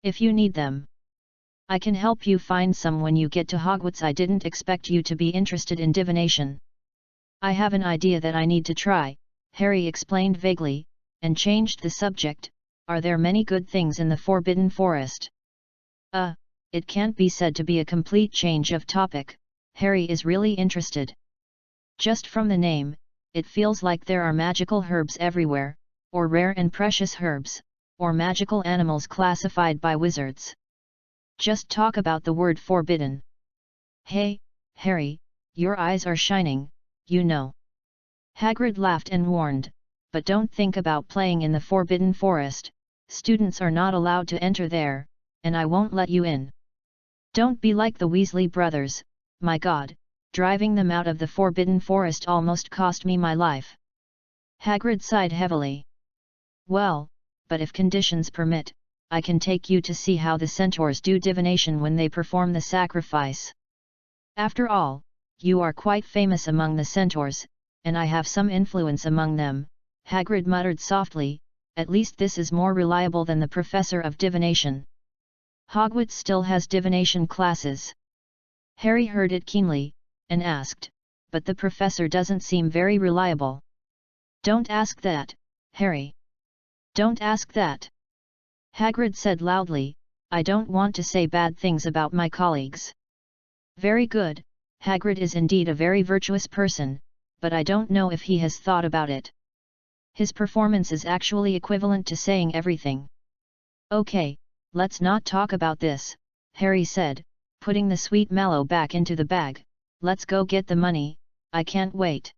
If you need them, I can help you find some when you get to Hogwarts. I didn't expect you to be interested in divination. I have an idea that I need to try, Harry explained vaguely, and changed the subject. Are there many good things in the Forbidden Forest? It can't be said to be a complete change of topic. Harry is really interested. Just from the name, it feels like there are magical herbs everywhere, or rare and precious herbs, or magical animals classified by wizards. Just talk about the word forbidden. Hey, Harry, your eyes are shining, you know. Hagrid laughed and warned, but don't think about playing in the Forbidden Forest. Students are not allowed to enter there, and I won't let you in. Don't be like the Weasley brothers. My God, driving them out of the Forbidden Forest almost cost me my life. Hagrid sighed heavily. Well, but if conditions permit, I can take you to see how the centaurs do divination when they perform the sacrifice. After all, you are quite famous among the centaurs, and I have some influence among them, Hagrid muttered softly. At least this is more reliable than the professor of divination. Hogwarts still has divination classes. Harry heard it keenly, and asked, but the professor doesn't seem very reliable. Don't ask that, Harry. Don't ask that. Hagrid said loudly, I don't want to say bad things about my colleagues. Very good, Hagrid is indeed a very virtuous person, but I don't know if he has thought about it. His performance is actually equivalent to saying everything. Okay, let's not talk about this, Harry said, putting the sweet mallow back into the bag. Let's go get the money, I can't wait.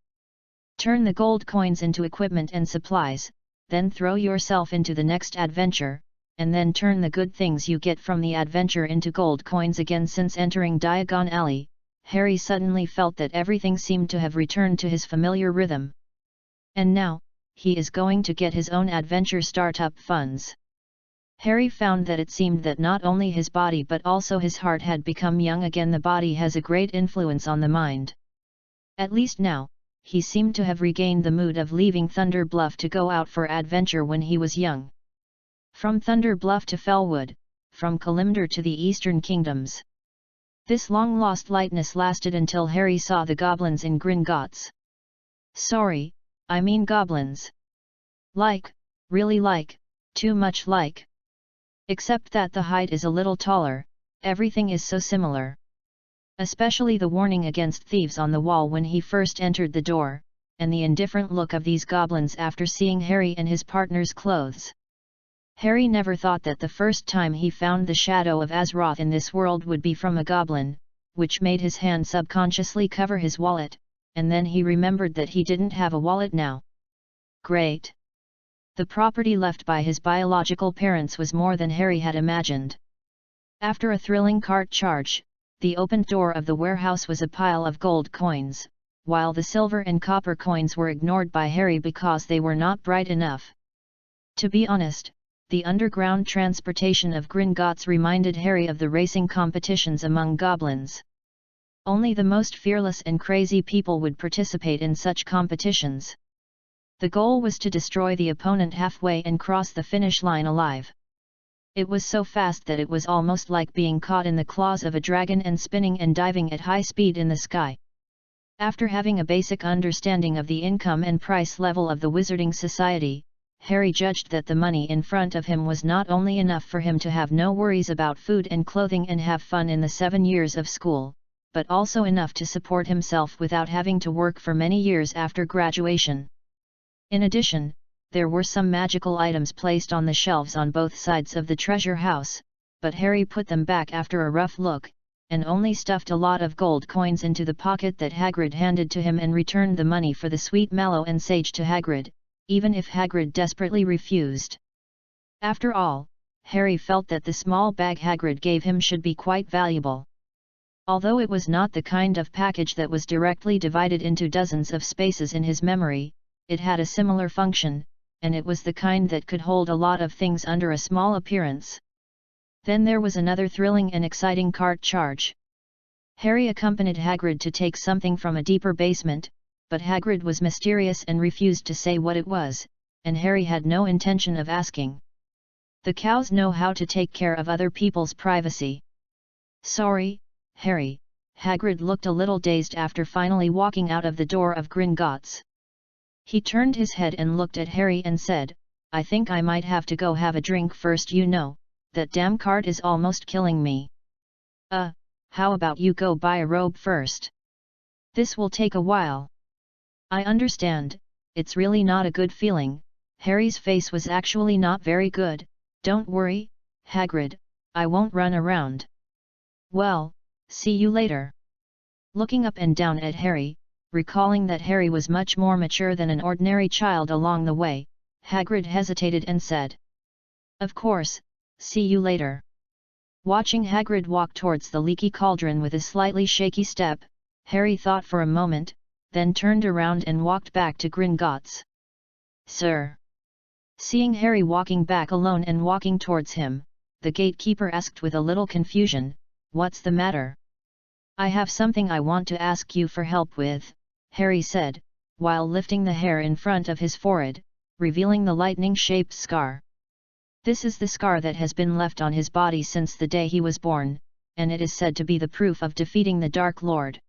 Turn the gold coins into equipment and supplies, then throw yourself into the next adventure, and then turn the good things you get from the adventure into gold coins again. Since entering Diagon Alley, Harry suddenly felt that everything seemed to have returned to his familiar rhythm. And now, he is going to get his own adventure startup funds. Harry found that it seemed that not only his body but also his heart had become young again. The body has a great influence on the mind. At least now, he seemed to have regained the mood of leaving Thunder Bluff to go out for adventure when he was young. From Thunder Bluff to Felwood, from Kalimdor to the Eastern Kingdoms. This long-lost lightness lasted until Harry saw the goblins in Gringotts. Sorry, I mean goblins. Really too much like. Except that the height is a little taller, everything is so similar. Especially the warning against thieves on the wall when he first entered the door, and the indifferent look of these goblins after seeing Harry in his partner's clothes. Harry never thought that the first time he found the shadow of Azeroth in this world would be from a goblin, which made his hand subconsciously cover his wallet, and then he remembered that he didn't have a wallet now. Great! The property left by his biological parents was more than Harry had imagined. After a thrilling cart charge, the opened door of the warehouse was a pile of gold coins, while the silver and copper coins were ignored by Harry because they were not bright enough. To be honest, the underground transportation of Gringotts reminded Harry of the racing competitions among goblins. Only the most fearless and crazy people would participate in such competitions. The goal was to destroy the opponent halfway and cross the finish line alive. It was so fast that it was almost like being caught in the claws of a dragon and spinning and diving at high speed in the sky. After having a basic understanding of the income and price level of the Wizarding Society, Harry judged that the money in front of him was not only enough for him to have no worries about food and clothing and have fun in the 7 years of school, but also enough to support himself without having to work for many years after graduation. In addition, there were some magical items placed on the shelves on both sides of the treasure house, but Harry put them back after a rough look, and only stuffed a lot of gold coins into the pocket that Hagrid handed to him and returned the money for the sweet mallow and sage to Hagrid, even if Hagrid desperately refused. After all, Harry felt that the small bag Hagrid gave him should be quite valuable. Although it was not the kind of package that was directly divided into dozens of spaces in his memory, it had a similar function, and it was the kind that could hold a lot of things under a small appearance. Then there was another thrilling and exciting cart charge. Harry accompanied Hagrid to take something from a deeper basement, but Hagrid was mysterious and refused to say what it was, and Harry had no intention of asking. The cows know how to take care of other people's privacy. Sorry, Harry. Hagrid looked a little dazed after finally walking out of the door of Gringotts. He turned his head and looked at Harry and said, I think I might have to go have a drink first, you know, that damn cart is almost killing me. How about you go buy a robe first? This will take a while. I understand, it's really not a good feeling. Harry's face was actually not very good. Don't worry, Hagrid, I won't run around. Well, see you later. Looking up and down at Harry, recalling that Harry was much more mature than an ordinary child along the way, Hagrid hesitated and said, Of course, see you later. Watching Hagrid walk towards the leaky cauldron with a slightly shaky step, Harry thought for a moment, then turned around and walked back to Gringotts. Sir. Seeing Harry walking back alone and walking towards him, the gatekeeper asked with a little confusion, What's the matter? I have something I want to ask you for help with, Harry said, while lifting the hair in front of his forehead, revealing the lightning-shaped scar. This is the scar that has been left on his body since the day he was born, and it is said to be the proof of defeating the Dark Lord.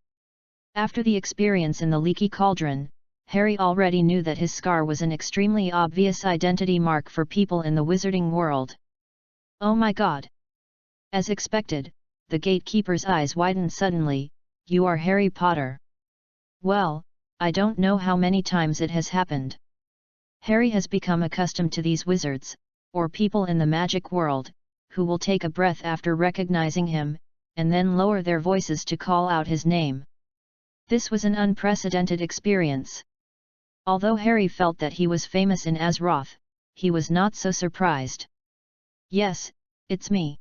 After the experience in the leaky cauldron, Harry already knew that his scar was an extremely obvious identity mark for people in the wizarding world. Oh my god! As expected, the gatekeeper's eyes widened suddenly. You are Harry Potter. Well, I don't know how many times it has happened. Harry has become accustomed to these wizards, or people in the magic world, who will take a breath after recognizing him, and then lower their voices to call out his name. This was an unprecedented experience. Although Harry felt that he was famous in Azeroth, he was not so surprised. Yes, it's me.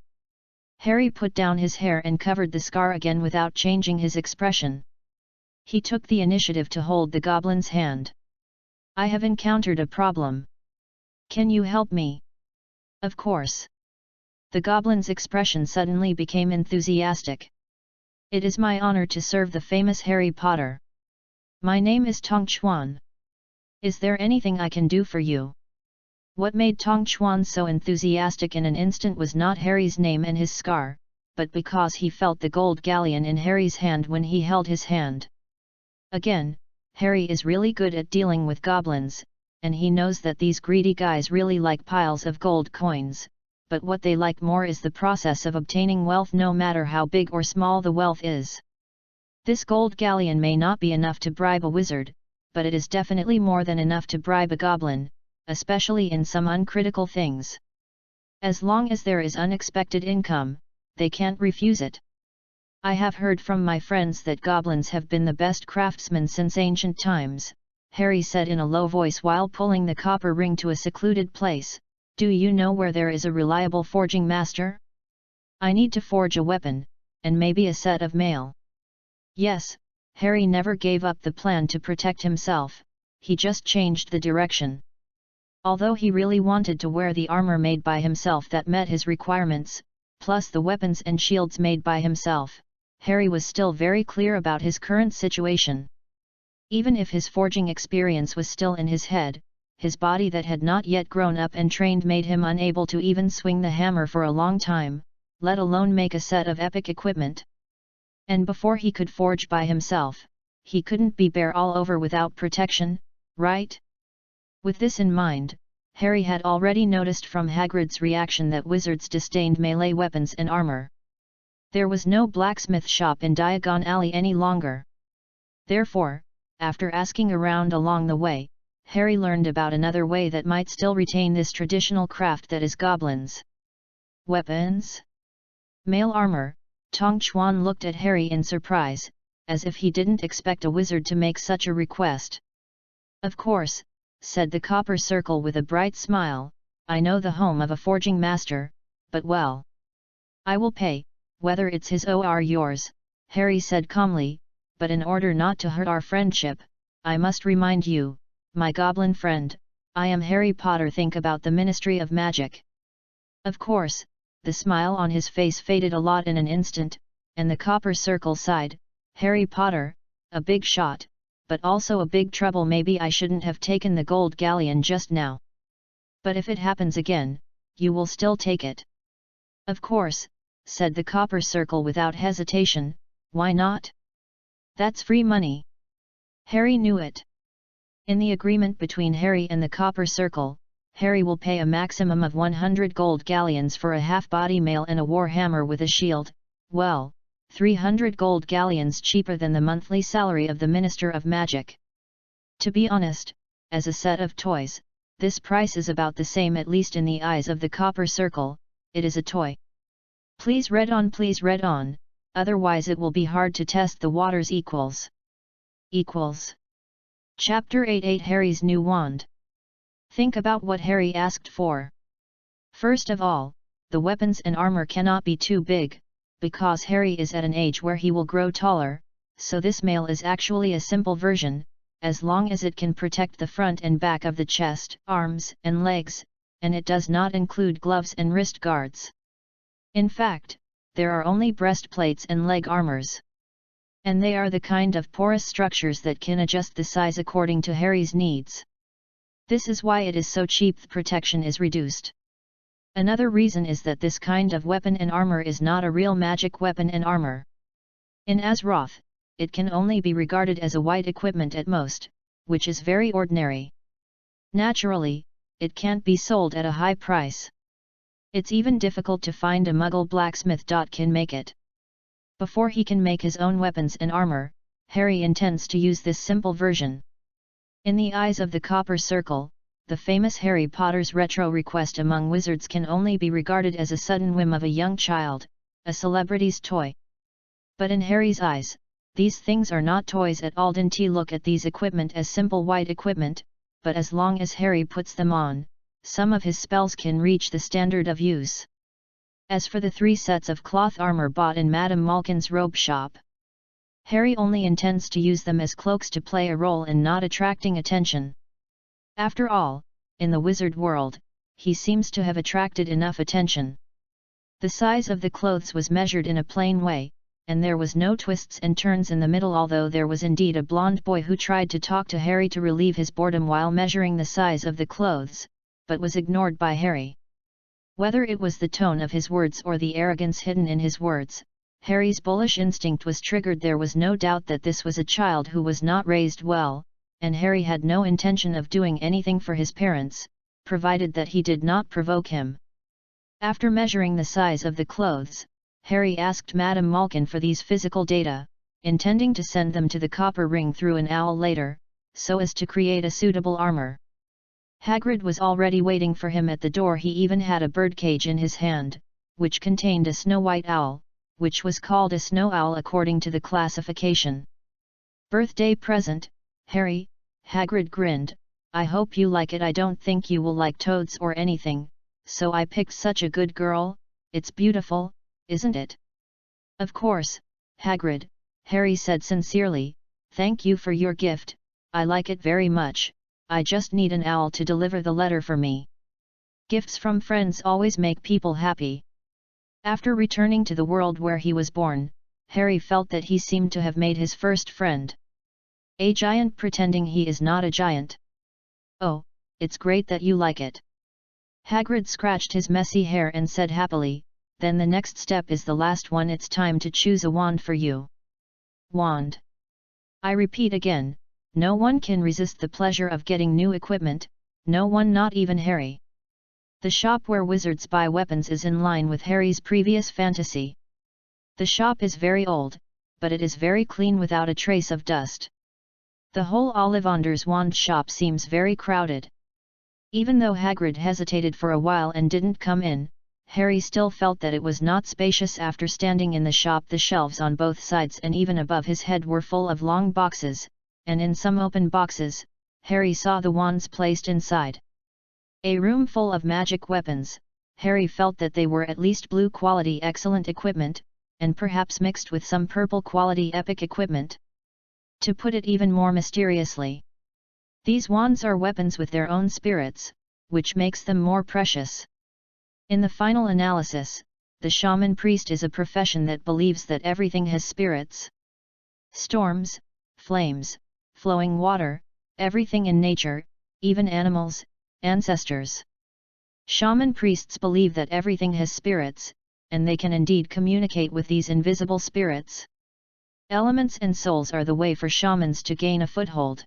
Harry put down his hair and covered the scar again without changing his expression. He took the initiative to hold the goblin's hand. I have encountered a problem. Can you help me? Of course. The goblin's expression suddenly became enthusiastic. It is my honor to serve the famous Harry Potter. My name is Tong Chuan. Is there anything I can do for you? What made Tong Chuan so enthusiastic in an instant was not Harry's name and his scar, but because he felt the gold galleon in Harry's hand when he held his hand. Again, Harry is really good at dealing with goblins, and he knows that these greedy guys really like piles of gold coins, but what they like more is the process of obtaining wealth no matter how big or small the wealth is. This gold galleon may not be enough to bribe a wizard, but it is definitely more than enough to bribe a goblin, especially in some uncritical things. As long as there is unexpected income, they can't refuse it. I have heard from my friends that goblins have been the best craftsmen since ancient times, Harry said in a low voice while pulling the copper ring to a secluded place. Do you know where there is a reliable forging master? I need to forge a weapon, and maybe a set of mail. Yes, Harry never gave up the plan to protect himself, he just changed the direction. Although he really wanted to wear the armor made by himself that met his requirements, plus the weapons and shields made by himself, Harry was still very clear about his current situation. Even if his forging experience was still in his head, his body that had not yet grown up and trained made him unable to even swing the hammer for a long time, let alone make a set of epic equipment. And before he could forge by himself, he couldn't be bare all over without protection, right? With this in mind, Harry had already noticed from Hagrid's reaction that wizards disdained melee weapons and armor. There was no blacksmith shop in Diagon Alley any longer. Therefore, after asking around along the way, Harry learned about another way that might still retain this traditional craft that is goblins. Weapons? Mail armor. Tong Chuan looked at Harry in surprise, as if he didn't expect a wizard to make such a request. Of course, said the copper circle with a bright smile, I know the home of a forging master, but well. I will pay, whether it's his or yours, Harry said calmly, but in order not to hurt our friendship, I must remind you, my goblin friend, I am Harry Potter. Think about the Ministry of Magic. Of course, the smile on his face faded a lot in an instant, and the copper circle sighed, "Harry Potter, a big shot, but also a big trouble. Maybe I shouldn't have taken the gold galleon just now. But if it happens again, you will still take it?" "Of course," said the copper circle without hesitation, "why not? That's free money." Harry knew it. In the agreement between Harry and the copper circle, Harry will pay a maximum of 100 gold galleons for a half-body mail and a war hammer with a shield, well, 300 gold galleons cheaper than the monthly salary of the Minister of Magic. To be honest, as a set of toys, this price is about the same, at least in the eyes of the copper circle. It is a toy. Please read on, otherwise it will be hard to test the waters. Chapter 8 Harry's New Wand. Think about what Harry asked for. First of all, the weapons and armor cannot be too big, because Harry is at an age where he will grow taller, so this mail is actually a simple version, as long as it can protect the front and back of the chest, arms and legs, and it does not include gloves and wrist guards. In fact, there are only breastplates and leg armors. And they are the kind of porous structures that can adjust the size according to Harry's needs. This is why it is so cheap. The protection is reduced. Another reason is that this kind of weapon and armor is not a real magic weapon and armor. In Azeroth, it can only be regarded as a white equipment at most, which is very ordinary. Naturally, it can't be sold at a high price. It's even difficult to find a Muggle blacksmith can make it. Before he can make his own weapons and armor, Harry intends to use this simple version. In the eyes of the copper circle, the famous Harry Potter's retro request among wizards can only be regarded as a sudden whim of a young child, a celebrity's toy. But in Harry's eyes, these things are not toys at all. Didn't he look at these equipment as simple white equipment, but as long as Harry puts them on, some of his spells can reach the standard of use. As for the 3 sets of cloth armor bought in Madame Malkin's robe shop, Harry only intends to use them as cloaks to play a role in not attracting attention. After all, in the wizard world, he seems to have attracted enough attention. The size of the clothes was measured in a plain way, and there was no twists and turns in the middle, although there was indeed a blonde boy who tried to talk to Harry to relieve his boredom while measuring the size of the clothes, but was ignored by Harry. Whether it was the tone of his words or the arrogance hidden in his words, Harry's bullish instinct was triggered. There was no doubt that this was a child who was not raised well, and Harry had no intention of doing anything for his parents, provided that he did not provoke him. After measuring the size of the clothes, Harry asked Madame Malkin for these physical data, intending to send them to the copper ring through an owl later, so as to create a suitable armor. Hagrid was already waiting for him at the door. He even had a birdcage in his hand, which contained a snow-white owl, which was called a snow owl according to the classification. "Birthday present, Harry," Hagrid grinned, "I hope you like it. I don't think you will like toads or anything, so I picked such a good girl. It's beautiful, isn't it?" "Of course, Hagrid," Harry said sincerely, "thank you for your gift, I like it very much. I just need an owl to deliver the letter for me." Gifts from friends always make people happy. After returning to the world where he was born, Harry felt that he seemed to have made his first friend. A giant pretending he is not a giant. "Oh, it's great that you like it." Hagrid scratched his messy hair and said happily, "Then the next step is the last one. It's time to choose a wand for you." "Wand? I repeat again, no one can resist the pleasure of getting new equipment, no one, not even Harry. The shop where wizards buy weapons is in line with Harry's previous fantasy. The shop is very old, but it is very clean without a trace of dust. The whole Ollivander's wand shop seems very crowded. Even though Hagrid hesitated for a while and didn't come in, Harry still felt that it was not spacious. After standing in the shop, the shelves on both sides and even above his head were full of long boxes, and in some open boxes, Harry saw the wands placed inside. A room full of magic weapons. Harry felt that they were at least blue quality excellent equipment, and perhaps mixed with some purple quality epic equipment. To put it even more mysteriously, these wands are weapons with their own spirits, which makes them more precious. In the final analysis, the shaman priest is a profession that believes that everything has spirits. Storms, flames, flowing water, everything in nature, even animals, ancestors. Shaman priests believe that everything has spirits, and they can indeed communicate with these invisible spirits. Elements and souls are the way for shamans to gain a foothold.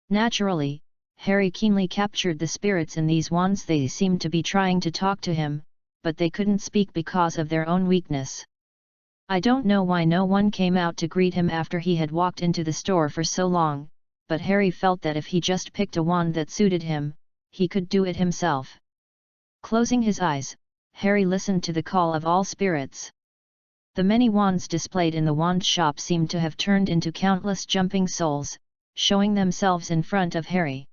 Naturally, Harry keenly captured the spirits in these wands. They seemed to be trying to talk to him, but they couldn't speak because of their own weakness. I don't know why no one came out to greet him after he had walked into the store for so long, but Harry felt that if he just picked a wand that suited him, he could do it himself. Closing his eyes, Harry listened to the call of all spirits. The many wands displayed in the wand shop seemed to have turned into countless jumping souls, showing themselves in front of Harry.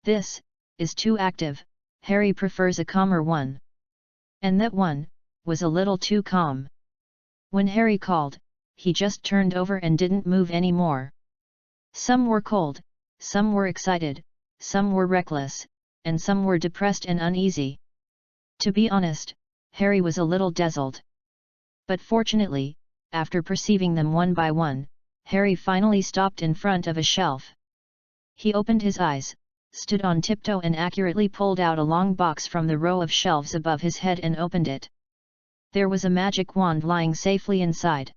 This is too active, Harry prefers a calmer one. And that one was a little too calm. When Harry called, he just turned over and didn't move anymore. Some were cold, some were excited, some were reckless, and some were depressed and uneasy. To be honest, Harry was a little dazzled. But fortunately, after perceiving them one by one, Harry finally stopped in front of a shelf. He opened his eyes, stood on tiptoe and accurately pulled out a long box from the row of shelves above his head and opened it. There was a magic wand lying safely inside.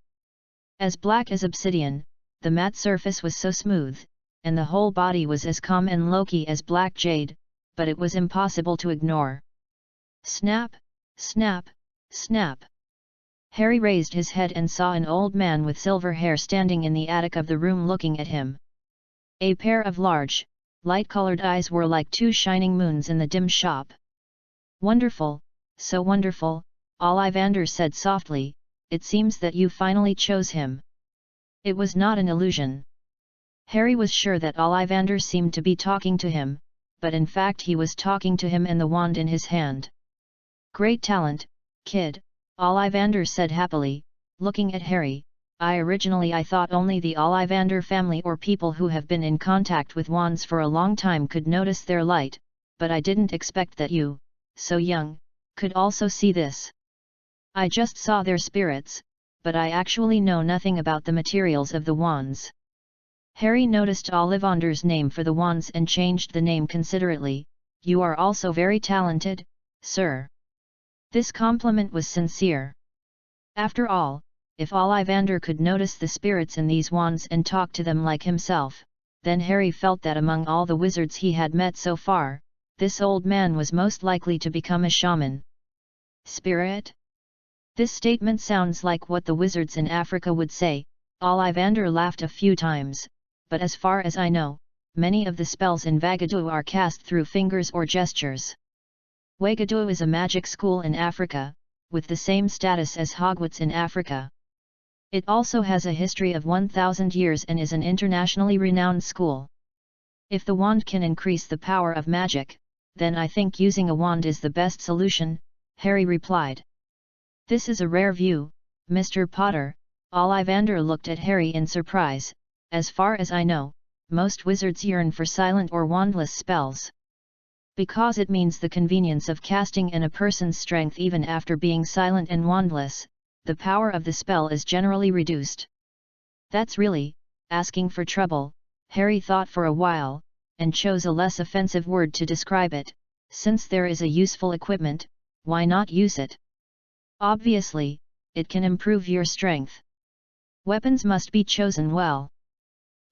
As black as obsidian, the matte surface was so smooth, and the whole body was as calm and low-key as black jade, but it was impossible to ignore. Snap, snap, snap. Harry raised his head and saw an old man with silver hair standing in the attic of the room looking at him. A pair of large, light-colored eyes were like two shining moons in the dim shop. Wonderful, so wonderful, Ollivander said softly, it seems that you finally chose him. It was not an illusion. Harry was sure that Ollivander seemed to be talking to him, but in fact he was talking to him and the wand in his hand. Great talent, kid, Ollivander said happily, looking at Harry. I thought only the Ollivander family or people who have been in contact with wands for a long time could notice their light, but I didn't expect that you, so young, could also see this. I just saw their spirits, but I actually know nothing about the materials of the wands. Harry noticed Ollivander's name for the wands and changed the name considerately. You are also very talented, sir. This compliment was sincere. After all, if Ollivander could notice the spirits in these wands and talk to them like himself, then Harry felt that among all the wizards he had met so far, this old man was most likely to become a shaman. Spirit? This statement sounds like what the wizards in Africa would say. Ollivander laughed a few times, but as far as I know, many of the spells in Vagadoo are cast through fingers or gestures. Vagadoo is a magic school in Africa, with the same status as Hogwarts in Africa. It also has a history of 1,000 years and is an internationally renowned school. If the wand can increase the power of magic, then I think using a wand is the best solution, Harry replied. This is a rare view, Mr. Potter. Ollivander looked at Harry in surprise. As far as I know, most wizards yearn for silent or wandless spells. Because it means the convenience of casting and a person's strength even after being silent and wandless, the power of the spell is generally reduced. That's really asking for trouble, Harry thought for a while, and chose a less offensive word to describe it. Since there is a useful equipment, why not use it? Obviously, it can improve your strength. Weapons must be chosen well.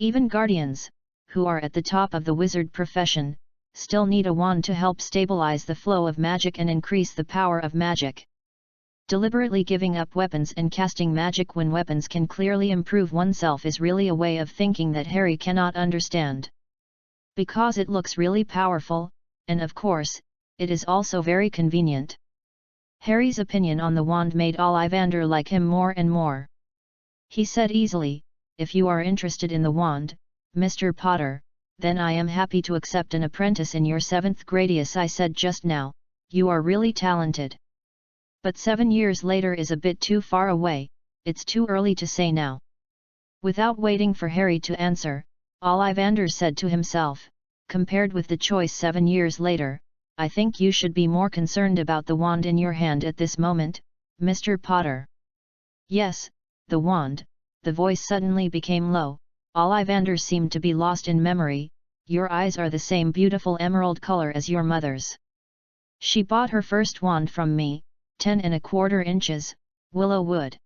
Even guardians, who are at the top of the wizard profession, still need a wand to help stabilize the flow of magic and increase the power of magic. Deliberately giving up weapons and casting magic when weapons can clearly improve oneself is really a way of thinking that Harry cannot understand. Because it looks really powerful, and of course, it is also very convenient. Harry's opinion on the wand made Ollivander like him more and more. He said easily, if you are interested in the wand, Mr. Potter, then I am happy to accept an apprentice in your 7th grade. As I said just now, you are really talented. But 7 years later is a bit too far away, it's too early to say now. Without waiting for Harry to answer, Ollivander said to himself, compared with the choice 7 years later, I think you should be more concerned about the wand in your hand at this moment. Mr. Potter? Yes, the wand. The voice suddenly became low. Ollivander seemed to be lost in memory. Your eyes are the same beautiful emerald color as your mother's. She bought her first wand from me, 10¼ inches, willow wood.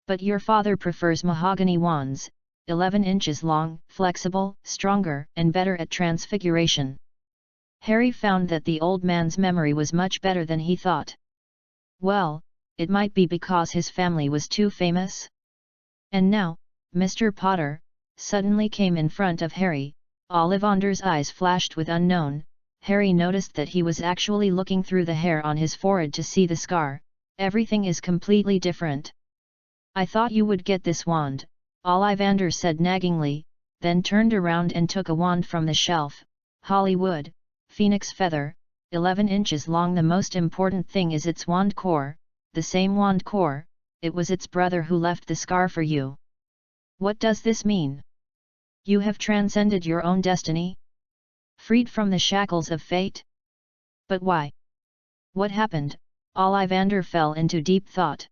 But your father prefers mahogany wands, 11 inches long, flexible, stronger, and better at transfiguration. Harry found that the old man's memory was much better than he thought. Well, it might be because his family was too famous. And now, Mr. Potter, suddenly came in front of Harry. Ollivander's eyes flashed with unknown. Harry noticed that he was actually looking through the hair on his forehead to see the scar. Everything is completely different. I thought you would get this wand, Ollivander said naggingly, then turned around and took a wand from the shelf. Hollywood, phoenix feather, 11 inches long. The most important thing is its wand core, the same wand core. It was its brother who left the scar for you. What does this mean? You have transcended your own destiny? Freed from the shackles of fate? But why? What happened? Ollivander fell into deep thought.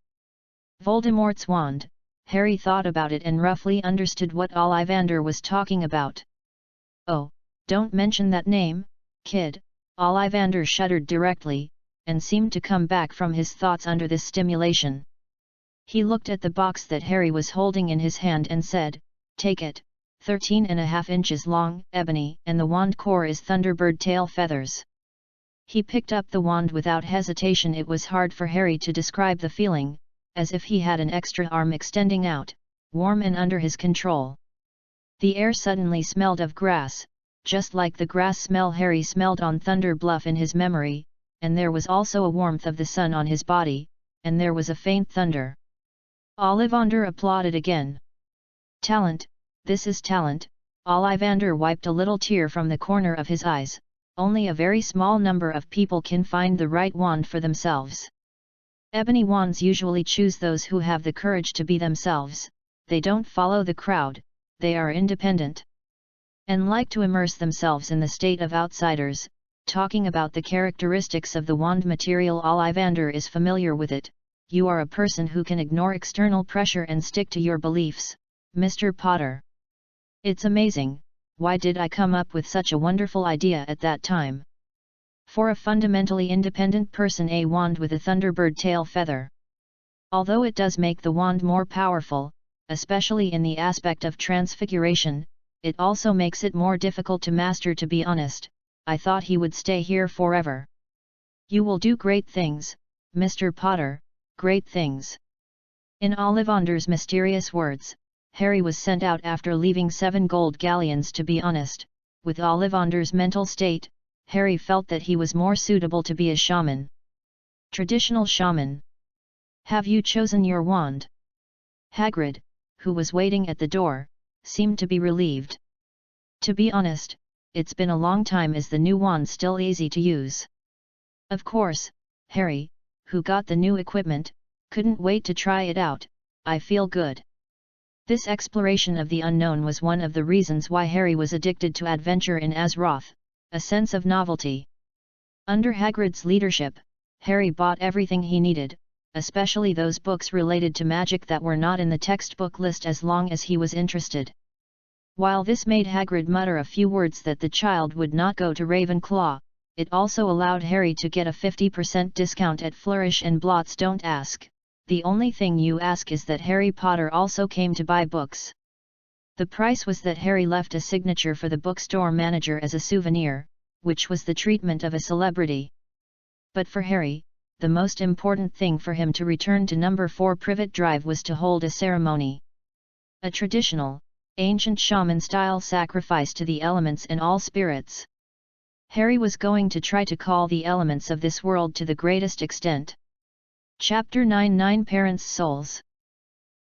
Voldemort's wand. Harry thought about it and roughly understood what Ollivander was talking about. Oh, don't mention that name, kid. Ollivander shuddered directly, and seemed to come back from his thoughts under this stimulation. He looked at the box that Harry was holding in his hand and said, "Take it, 13½ inches long, ebony, and the wand core is thunderbird tail feathers." He picked up the wand without hesitation. It was hard for Harry to describe the feeling, as if he had an extra arm extending out, warm and under his control. The air suddenly smelled of grass, just like the grass smell Harry smelled on Thunder Bluff in his memory, and there was also a warmth of the sun on his body, and there was a faint thunder. Ollivander applauded again. Talent, this is talent. Ollivander wiped a little tear from the corner of his eyes. Only a very small number of people can find the right wand for themselves. Ebony wands usually choose those who have the courage to be themselves. They don't follow the crowd, they are independent. And like to immerse themselves in the state of outsiders. Talking about the characteristics of the wand material, Ollivander is familiar with it. You are a person who can ignore external pressure and stick to your beliefs, Mr. Potter. It's amazing, why did I come up with such a wonderful idea at that time? For a fundamentally independent person, a wand with a thunderbird tail feather. Although it does make the wand more powerful, especially in the aspect of transfiguration, it also makes it more difficult to master. To be honest, I thought he would stay here forever. You will do great things, Mr. Potter, great things. In Ollivander's mysterious words, Harry was sent out after leaving 7 gold galleons. To be honest, with Ollivander's mental state, Harry felt that he was more suitable to be a shaman. Traditional shaman. Have you chosen your wand? Hagrid, who was waiting at the door, seemed to be relieved. To be honest, it's been a long time. Is the new wand still easy to use? Of course, Harry, who got the new equipment, couldn't wait to try it out. I feel good. This exploration of the unknown was one of the reasons why Harry was addicted to adventure in Azeroth, a sense of novelty. Under Hagrid's leadership, Harry bought everything he needed, especially those books related to magic that were not in the textbook list, as long as he was interested. While this made Hagrid mutter a few words that the child would not go to Ravenclaw, it also allowed Harry to get a 50% discount at Flourish and Blotts. Don't ask, the only thing you ask is that Harry Potter also came to buy books. The price was that Harry left a signature for the bookstore manager as a souvenir, which was the treatment of a celebrity. But for Harry, the most important thing for him to return to number 4 Privet Drive was to hold a ceremony. A traditional, ancient shaman-style sacrifice to the elements and all spirits. Harry was going to try to call the elements of this world to the greatest extent. Chapter 9 Parents' Souls.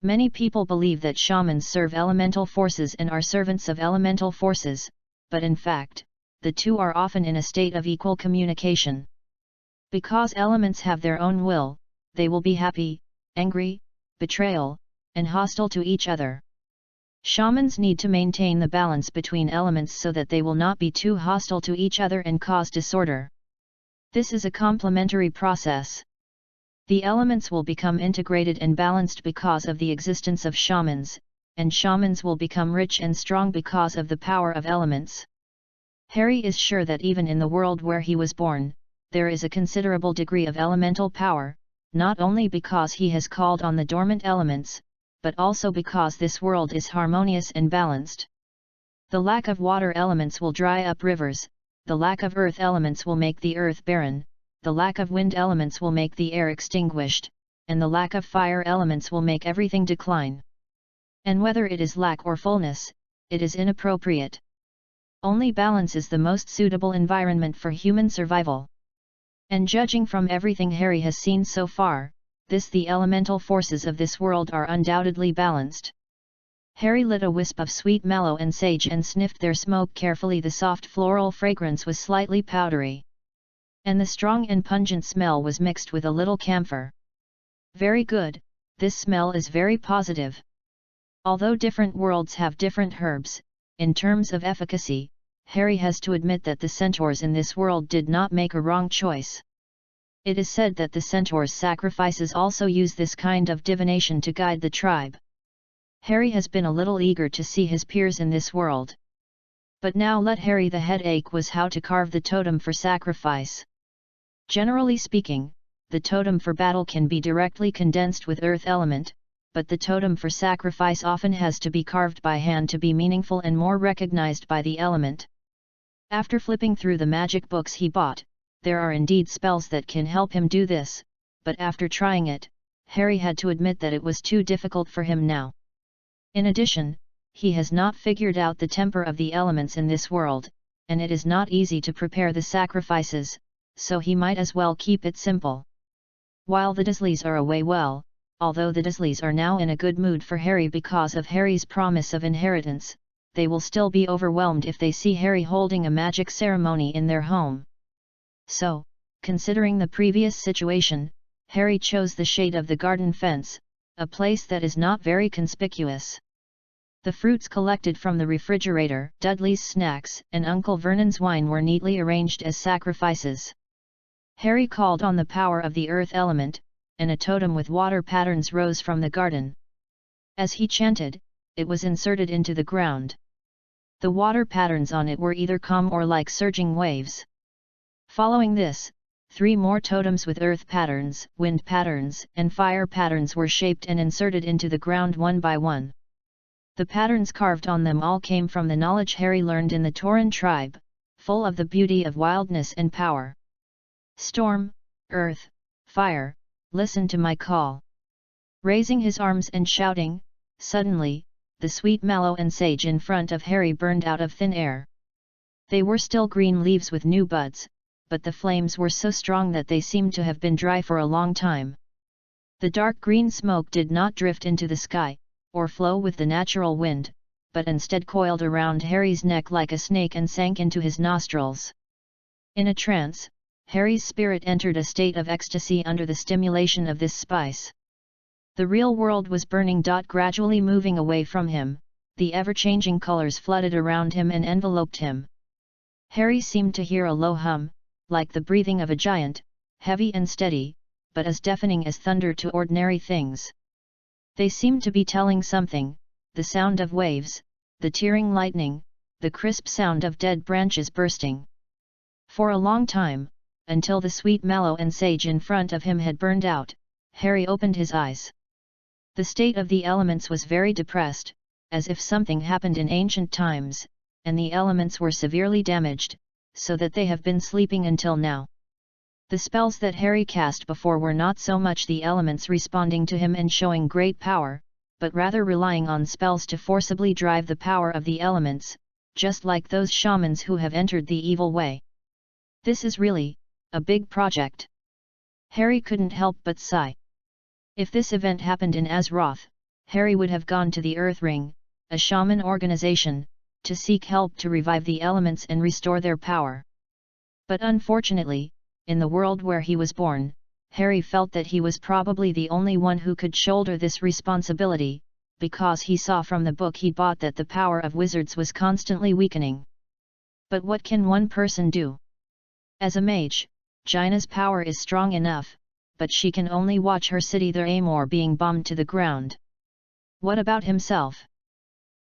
Many people believe that shamans serve elemental forces and are servants of elemental forces, but in fact, the two are often in a state of equal communication. Because elements have their own will, they will be happy, angry, betrayal, and hostile to each other. Shamans need to maintain the balance between elements so that they will not be too hostile to each other and cause disorder. This is a complementary process. The elements will become integrated and balanced because of the existence of shamans, and shamans will become rich and strong because of the power of elements. Harry is sure that even in the world where he was born, there is a considerable degree of elemental power, not only because he has called on the dormant elements, but also because this world is harmonious and balanced. The lack of water elements will dry up rivers, the lack of earth elements will make the earth barren, the lack of wind elements will make the air extinguished, and the lack of fire elements will make everything decline. And whether it is lack or fullness, it is inappropriate. Only balance is the most suitable environment for human survival. And judging from everything Harry has seen so far, the elemental forces of this world are undoubtedly balanced. Harry lit a wisp of sweet mallow and sage and sniffed their smoke carefully. The soft floral fragrance was slightly powdery, and the strong and pungent smell was mixed with a little camphor. Very good, this smell is very positive. Although different worlds have different herbs, in terms of efficacy, Harry has to admit that the centaurs in this world did not make a wrong choice. It is said that the centaurs' sacrifices also use this kind of divination to guide the tribe. Harry has been a little eager to see his peers in this world. But now let Harry the headache was how to carve the totem for sacrifice. Generally speaking, the totem for battle can be directly condensed with earth element, but the totem for sacrifice often has to be carved by hand to be meaningful and more recognized by the element. After flipping through the magic books he bought, there are indeed spells that can help him do this, but after trying it, Harry had to admit that it was too difficult for him now. In addition, he has not figured out the temper of the elements in this world, and it is not easy to prepare the sacrifices, so he might as well keep it simple. While the Dursleys are away, although the Dursleys are now in a good mood for Harry because of Harry's promise of inheritance, they will still be overwhelmed if they see Harry holding a magic ceremony in their home. So, considering the previous situation, Harry chose the shade of the garden fence, a place that is not very conspicuous. The fruits collected from the refrigerator, Dudley's snacks, and Uncle Vernon's wine were neatly arranged as sacrifices. Harry called on the power of the earth element, and a totem with water patterns rose from the garden. As he chanted, it was inserted into the ground. The water patterns on it were either calm or like surging waves. Following this, 3 more totems with earth patterns, wind patterns, and fire patterns were shaped and inserted into the ground one by one. The patterns carved on them all came from the knowledge Harry learned in the Tauren tribe, full of the beauty of wildness and power. Storm, earth, fire, listen to my call. Raising his arms and shouting, suddenly, the sweet mallow and sage in front of Harry burned out of thin air. They were still green leaves with new buds, but the flames were so strong that they seemed to have been dry for a long time. The dark green smoke did not drift into the sky, or flow with the natural wind, but instead coiled around Harry's neck like a snake and sank into his nostrils. In a trance, Harry's spirit entered a state of ecstasy under the stimulation of this spice. The real world was burning. Gradually moving away from him, the ever-changing colors flooded around him and enveloped him. Harry seemed to hear a low hum, like the breathing of a giant, heavy and steady, but as deafening as thunder to ordinary things. They seemed to be telling something, the sound of waves, the tearing lightning, the crisp sound of dead branches bursting. For a long time, until the sweet mallow and sage in front of him had burned out, Harry opened his eyes. The state of the elements was very depressed, as if something happened in ancient times, and the elements were severely damaged, so that they have been sleeping until now. The spells that Harry cast before were not so much the elements responding to him and showing great power, but rather relying on spells to forcibly drive the power of the elements, just like those shamans who have entered the evil way. This is really a big project. Harry couldn't help but sigh. If this event happened in Azeroth, Harry would have gone to the Earth Ring, a shaman organization, to seek help to revive the elements and restore their power. But unfortunately, in the world where he was born, Harry felt that he was probably the only one who could shoulder this responsibility, because he saw from the book he bought that the power of wizards was constantly weakening. But what can one person do? As a mage, Jaina's power is strong enough, but she can only watch her city the Amor being bombed to the ground. What about himself?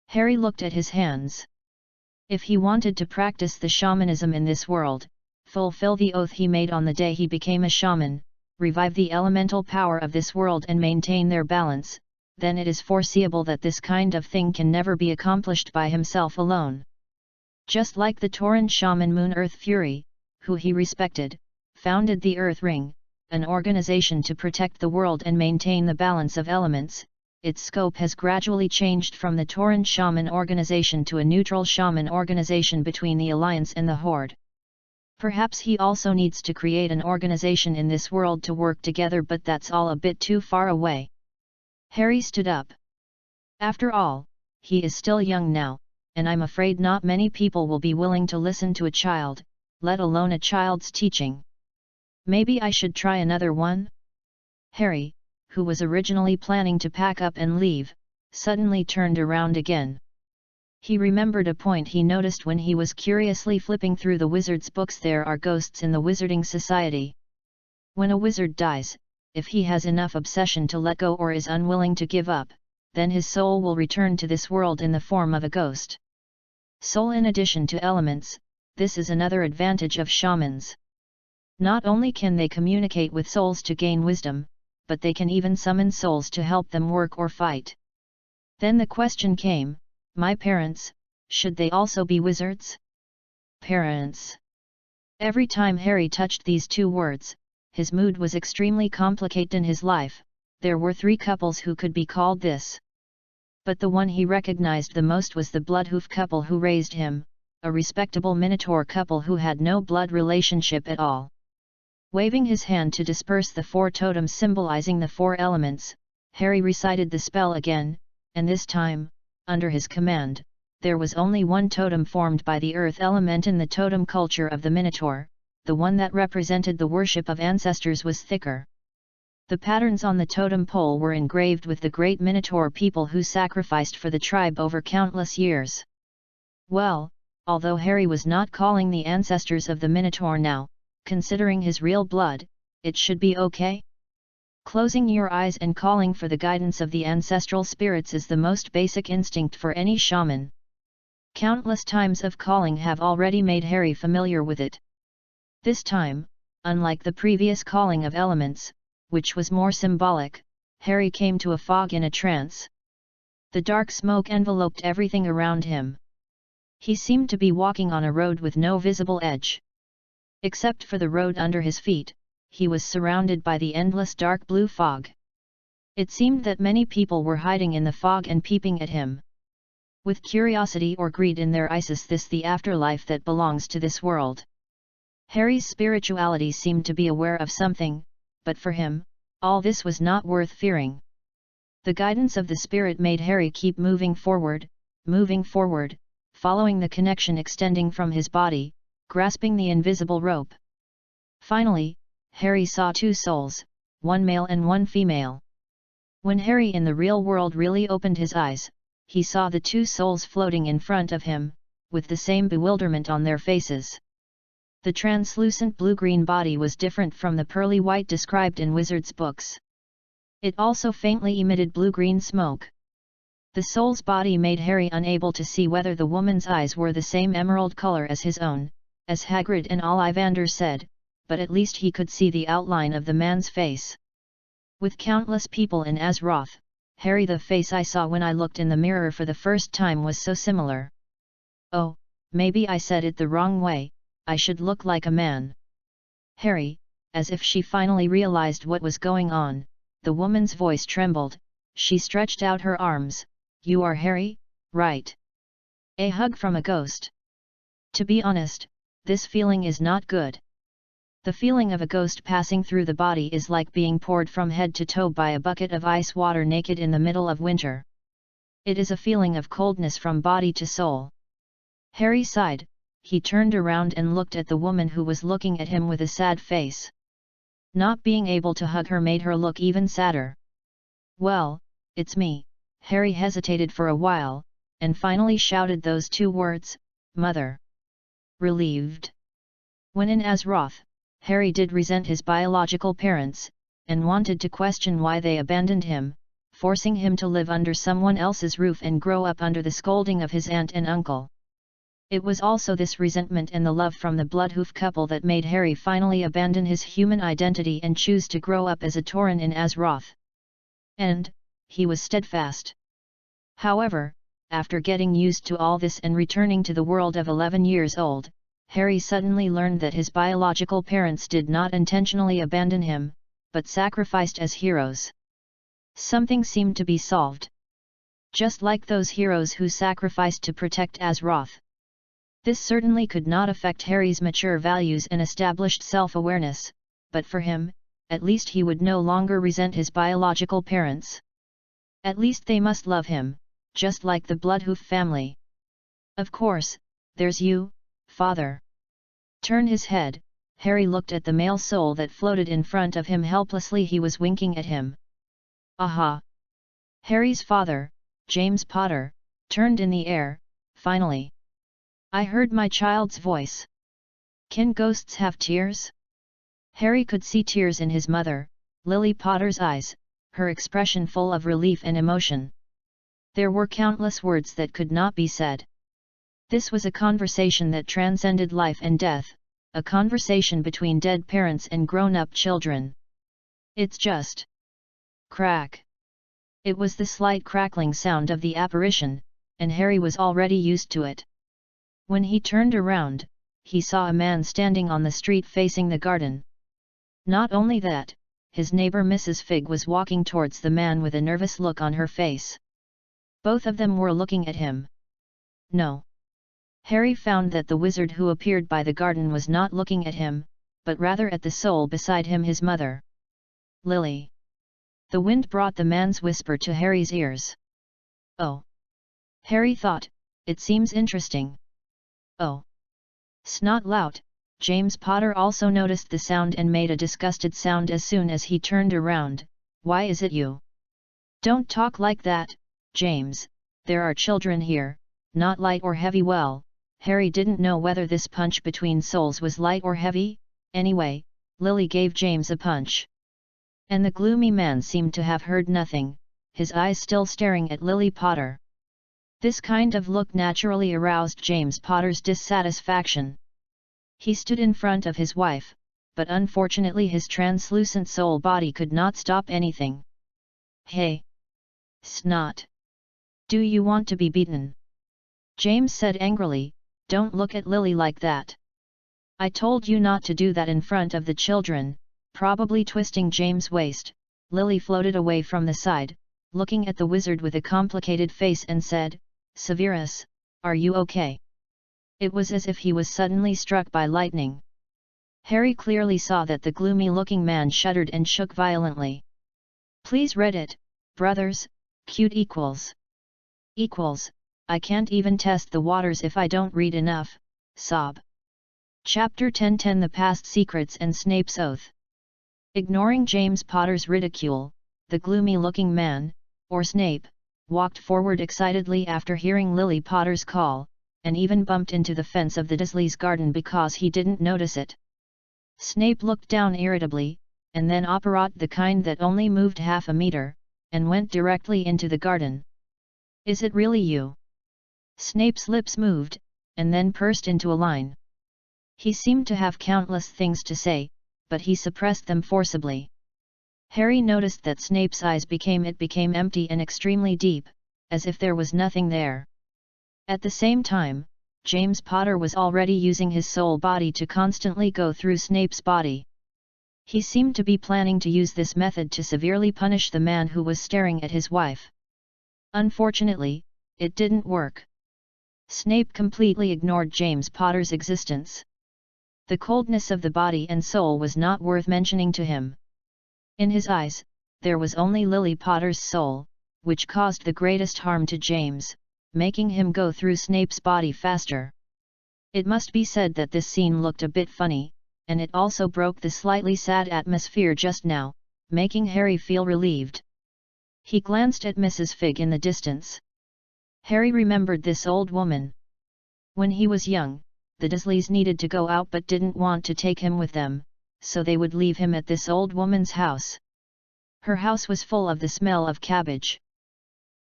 Harry looked at his hands. If he wanted to practice the shamanism in this world, fulfill the oath he made on the day he became a shaman, revive the elemental power of this world and maintain their balance, then it is foreseeable that this kind of thing can never be accomplished by himself alone. Just like the Tauran shaman Moon Earth Fury, who he respected, founded the Earth Ring, an organization to protect the world and maintain the balance of elements, its scope has gradually changed from the Tauran shaman organization to a neutral shaman organization between the Alliance and the Horde. Perhaps he also needs to create an organization in this world to work together, but that's all a bit too far away. Harry stood up. After all, he is still young now, and I'm afraid not many people will be willing to listen to a child, let alone a child's teaching. Maybe I should try another one? Harry, who was originally planning to pack up and leave, suddenly turned around again. He remembered a point he noticed when he was curiously flipping through the wizard's books. There are ghosts in the Wizarding Society. When a wizard dies, if he has enough obsession to let go or is unwilling to give up, then his soul will return to this world in the form of a ghost. Soul in addition to elements, this is another advantage of shamans. Not only can they communicate with souls to gain wisdom, but they can even summon souls to help them work or fight. Then the question came, my parents, should they also be wizards? Parents. Every time Harry touched these two words, his mood was extremely complicated in his life. There were 3 couples who could be called this. But the one he recognized the most was the Bloodhoof couple who raised him, a respectable Minotaur couple who had no blood relationship at all. Waving his hand to disperse the 4 totems symbolizing the 4 elements, Harry recited the spell again, and this time, under his command, there was only one totem formed by the earth element in the totem culture of the Minotaur. The one that represented the worship of ancestors was thicker. The patterns on the totem pole were engraved with the great Minotaur people who sacrificed for the tribe over countless years. Well, although Harry was not calling the ancestors of the Minotaur now, considering his real blood, it should be okay? Closing your eyes and calling for the guidance of the ancestral spirits is the most basic instinct for any shaman. Countless times of calling have already made Harry familiar with it. This time, unlike the previous calling of elements, which was more symbolic, Harry came to a fog in a trance. The dark smoke enveloped everything around him. He seemed to be walking on a road with no visible edge. Except for the road under his feet, he was surrounded by the endless dark blue fog. It seemed that many people were hiding in the fog and peeping at him. With curiosity or greed in their eyes, is this the afterlife that belongs to this world? Harry's spirituality seemed to be aware of something, but for him, all this was not worth fearing. The guidance of the spirit made Harry keep moving forward, following the connection extending from his body, grasping the invisible rope. Finally, Harry saw 2 souls, one male and one female. When Harry in the real world really opened his eyes, he saw the 2 souls floating in front of him, with the same bewilderment on their faces. The translucent blue-green body was different from the pearly white described in wizards' books. It also faintly emitted blue-green smoke. The soul's body made Harry unable to see whether the woman's eyes were the same emerald color as his own, as Hagrid and Ollivander said, but at least he could see the outline of the man's face. With countless people in Azeroth, Harry, the face I saw when I looked in the mirror for the first time was so similar. Oh, maybe I said it the wrong way, I should look like a man. Harry, as if she finally realized what was going on, the woman's voice trembled, she stretched out her arms, you are Harry, right? A hug from a ghost. To be honest, this feeling is not good. The feeling of a ghost passing through the body is like being poured from head to toe by a bucket of ice water naked in the middle of winter. It is a feeling of coldness from body to soul. Harry sighed, he turned around and looked at the woman who was looking at him with a sad face. Not being able to hug her made her look even sadder. Well, it's me, Harry hesitated for a while, and finally shouted those 2 words, Mother. Relieved. When in Azeroth, Harry did resent his biological parents, and wanted to question why they abandoned him, forcing him to live under someone else's roof and grow up under the scolding of his aunt and uncle. It was also this resentment and the love from the Bloodhoof couple that made Harry finally abandon his human identity and choose to grow up as a Tauren in Azeroth. And he was steadfast. However, after getting used to all this and returning to the world of 11 years old, Harry suddenly learned that his biological parents did not intentionally abandon him, but sacrificed as heroes. Something seemed to be solved. Just like those heroes who sacrificed to protect Azeroth. This certainly could not affect Harry's mature values and established self-awareness, but for him, at least he would no longer resent his biological parents. At least they must love him, just like the Bloodhoof family. Of course, there's you, Father. Turn his head, Harry looked at the male soul that floated in front of him helplessly. He was winking at him. Aha! Harry's father, James Potter, turned in the air, finally. I heard my child's voice. Can ghosts have tears? Harry could see tears in his mother, Lily Potter's eyes, her expression full of relief and emotion. There were countless words that could not be said. This was a conversation that transcended life and death, a conversation between dead parents and grown-up children. It's just... crack. It was the slight crackling sound of the apparition, and Harry was already used to it. When he turned around, he saw a man standing on the street facing the garden. Not only that, his neighbor Mrs. Fig was walking towards the man with a nervous look on her face. Both of them were looking at him. No. Harry found that the wizard who appeared by the garden was not looking at him, but rather at the soul beside him, his mother. Lily. The wind brought the man's whisper to Harry's ears. Oh. Harry thought, it seems interesting. Oh. Snot lout, James Potter also noticed the sound and made a disgusted sound as soon as he turned around. Why is it you? Don't talk like that, James, there are children here, not light or heavy. Well, Harry didn't know whether this punch between souls was light or heavy. Anyway, Lily gave James a punch. And the gloomy man seemed to have heard nothing, his eyes still staring at Lily Potter. This kind of look naturally aroused James Potter's dissatisfaction. He stood in front of his wife, but unfortunately his translucent soul body could not stop anything. Hey! Snot! Do you want to be beaten? James said angrily, don't look at Lily like that. I told you not to do that in front of the children. Probably twisting James' waist, Lily floated away from the side, looking at the wizard with a complicated face and said, Severus, are you okay? It was as if he was suddenly struck by lightning. Harry clearly saw that the gloomy-looking man shuddered and shook violently. Please read it, brothers, cute equals. Equals, I can't even test the waters if I don't read enough, sob. Chapter 10 The Past Secrets and Snape's Oath. Ignoring James Potter's ridicule, the gloomy-looking man, or Snape, walked forward excitedly after hearing Lily Potter's call, and even bumped into the fence of the Dursleys' garden because he didn't notice it. Snape looked down irritably, and then operated the kind that only moved half a meter, and went directly into the garden. Is it really you? Snape's lips moved, and then pursed into a line. He seemed to have countless things to say, but he suppressed them forcibly. Harry noticed that Snape's eyes became empty and extremely deep, as if there was nothing there. At the same time, James Potter was already using his soul body to constantly go through Snape's body. He seemed to be planning to use this method to severely punish the man who was staring at his wife. Unfortunately, it didn't work. Snape completely ignored James Potter's existence. The coldness of the body and soul was not worth mentioning to him. In his eyes, there was only Lily Potter's soul, which caused the greatest harm to James, making him go through Snape's body faster. It must be said that this scene looked a bit funny, and it also broke the slightly sad atmosphere just now, making Harry feel relieved. He glanced at Mrs. Fig in the distance. Harry remembered this old woman. When he was young, the Dursleys needed to go out but didn't want to take him with them, so they would leave him at this old woman's house. Her house was full of the smell of cabbage.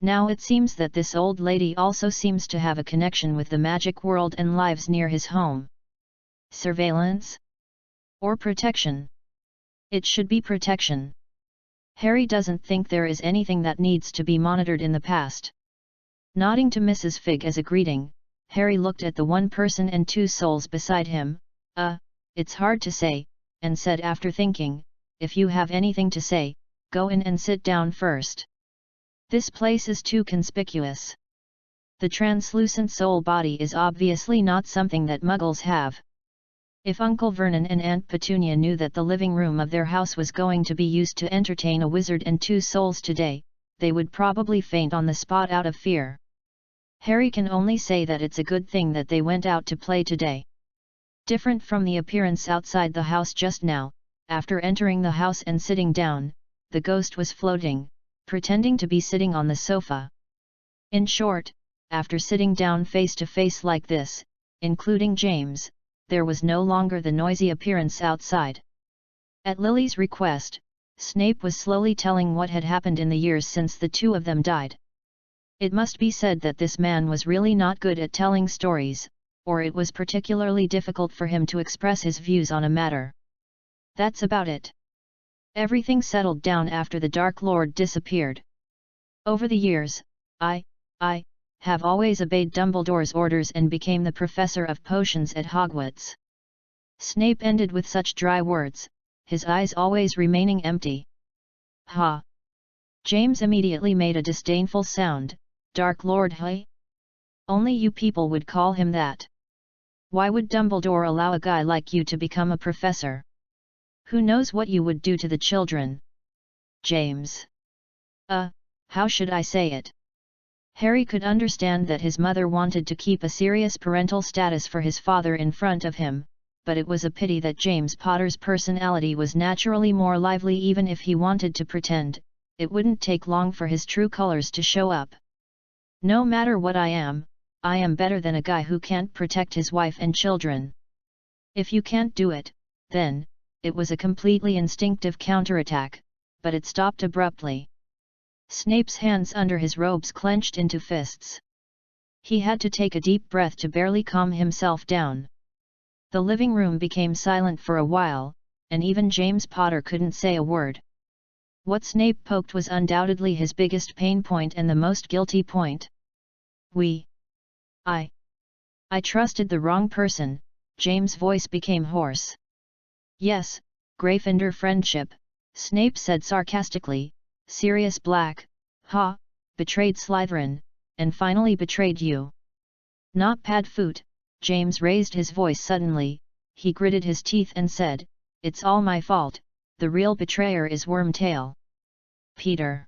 Now it seems that this old lady also seems to have a connection with the magic world and lives near his home. Surveillance? Or protection? It should be protection. Harry doesn't think there is anything that needs to be monitored in the past. Nodding to Mrs. Figg as a greeting, Harry looked at the one person and two souls beside him. It's hard to say, and said after thinking, if you have anything to say, go in and sit down first. This place is too conspicuous. The translucent soul body is obviously not something that Muggles have. If Uncle Vernon and Aunt Petunia knew that the living room of their house was going to be used to entertain a wizard and two souls today, they would probably faint on the spot out of fear. Harry can only say that it's a good thing that they went out to play today. Different from the appearance outside the house just now, after entering the house and sitting down, the ghost was floating, pretending to be sitting on the sofa. In short, after sitting down face to face like this, including James, there was no longer the noisy appearance outside. At Lily's request, Snape was slowly telling what had happened in the years since the two of them died. It must be said that this man was really not good at telling stories, or it was particularly difficult for him to express his views on a matter. That's about it. Everything settled down after the Dark Lord disappeared. Over the years, I have always obeyed Dumbledore's orders and became the professor of potions at Hogwarts. Snape ended with such dry words, his eyes always remaining empty. Ha! James immediately made a disdainful sound. Dark Lord, hey? Only you people would call him that. Why would Dumbledore allow a guy like you to become a professor? Who knows what you would do to the children? James. How should I say it? Harry could understand that his mother wanted to keep a serious parental status for his father in front of him, but it was a pity that James Potter's personality was naturally more lively. Even if he wanted to pretend, it wouldn't take long for his true colors to show up. No matter what I am better than a guy who can't protect his wife and children. If you can't do it, then, it was a completely instinctive counterattack, but it stopped abruptly. Snape's hands under his robes clenched into fists. He had to take a deep breath to barely calm himself down. The living room became silent for a while, and even James Potter couldn't say a word. What Snape poked was undoubtedly his biggest pain point and the most guilty point. I trusted the wrong person. James' voice became hoarse. Yes, Gryffindor friendship, Snape said sarcastically. Sirius Black, betrayed Slytherin, and finally betrayed you. Not Padfoot, James raised his voice suddenly. He gritted his teeth and said, it's all my fault, the real betrayer is Wormtail. Peter.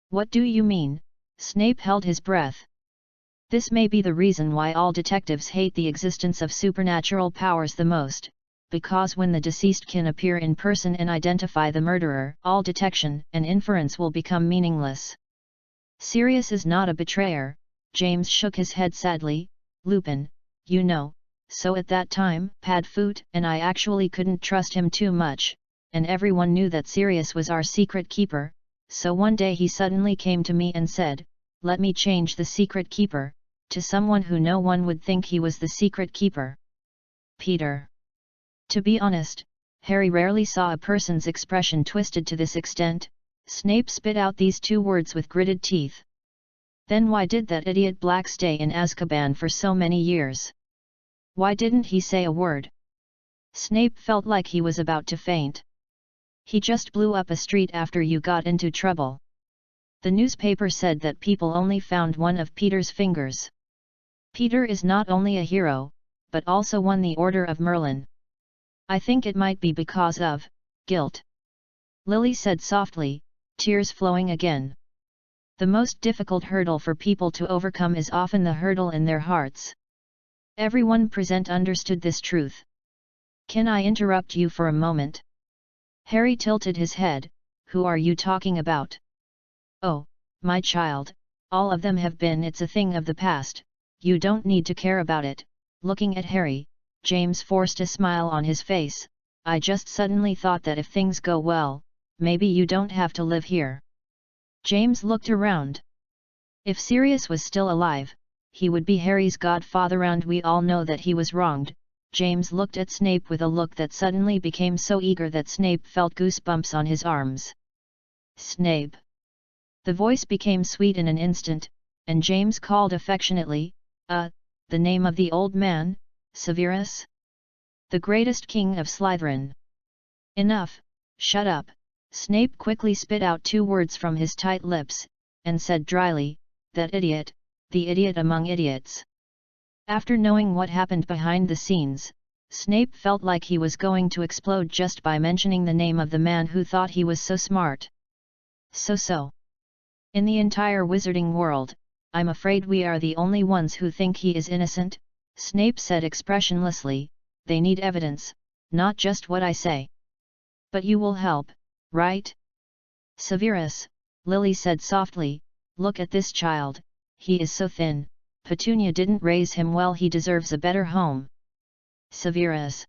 What do you mean? Snape held his breath. This may be the reason why all detectives hate the existence of supernatural powers the most, because when the deceased can appear in person and identify the murderer, all detection and inference will become meaningless. Sirius is not a betrayer, James shook his head sadly. Lupin, you know, so at that time, Padfoot and I actually couldn't trust him too much, and everyone knew that Sirius was our secret keeper, so one day he suddenly came to me and said, let me change the secret keeper, to someone who no one would think he was the secret keeper. Peter. To be honest, Harry rarely saw a person's expression twisted to this extent. Snape spit out these two words with gritted teeth. Then why did that idiot Black stay in Azkaban for so many years? Why didn't he say a word? Snape felt like he was about to faint. He just blew up a street after you got into trouble. The newspaper said that people only found one of Peter's fingers. Peter is not only a hero, but also won the Order of Merlin. I think it might be because of guilt. Lily said softly, tears flowing again. The most difficult hurdle for people to overcome is often the hurdle in their hearts. Everyone present understood this truth. Can I interrupt you for a moment? Harry tilted his head. Who are you talking about? Oh, my child, all of them have been. It's a thing of the past, you don't need to care about it. Looking at Harry, James forced a smile on his face. I just suddenly thought that if things go well, maybe you don't have to live here. James looked around. If Sirius was still alive, he would be Harry's godfather, and we all know that he was wronged. James looked at Snape with a look that suddenly became so eager that Snape felt goosebumps on his arms. Snape. The voice became sweet in an instant, and James called affectionately, the name of the old man, Severus? The greatest king of Slytherin. Enough, shut up. Snape quickly spit out 2 words from his tight lips, and said dryly, that idiot, the idiot among idiots. After knowing what happened behind the scenes, Snape felt like he was going to explode just by mentioning the name of the man who thought he was so smart. So. In the entire wizarding world, I'm afraid we are the only ones who think he is innocent, Snape said expressionlessly. They need evidence, not just what I say. But you will help, right? Severus, Lily said softly, look at this child, he is so thin, Petunia didn't raise him well, he deserves a better home. Severus.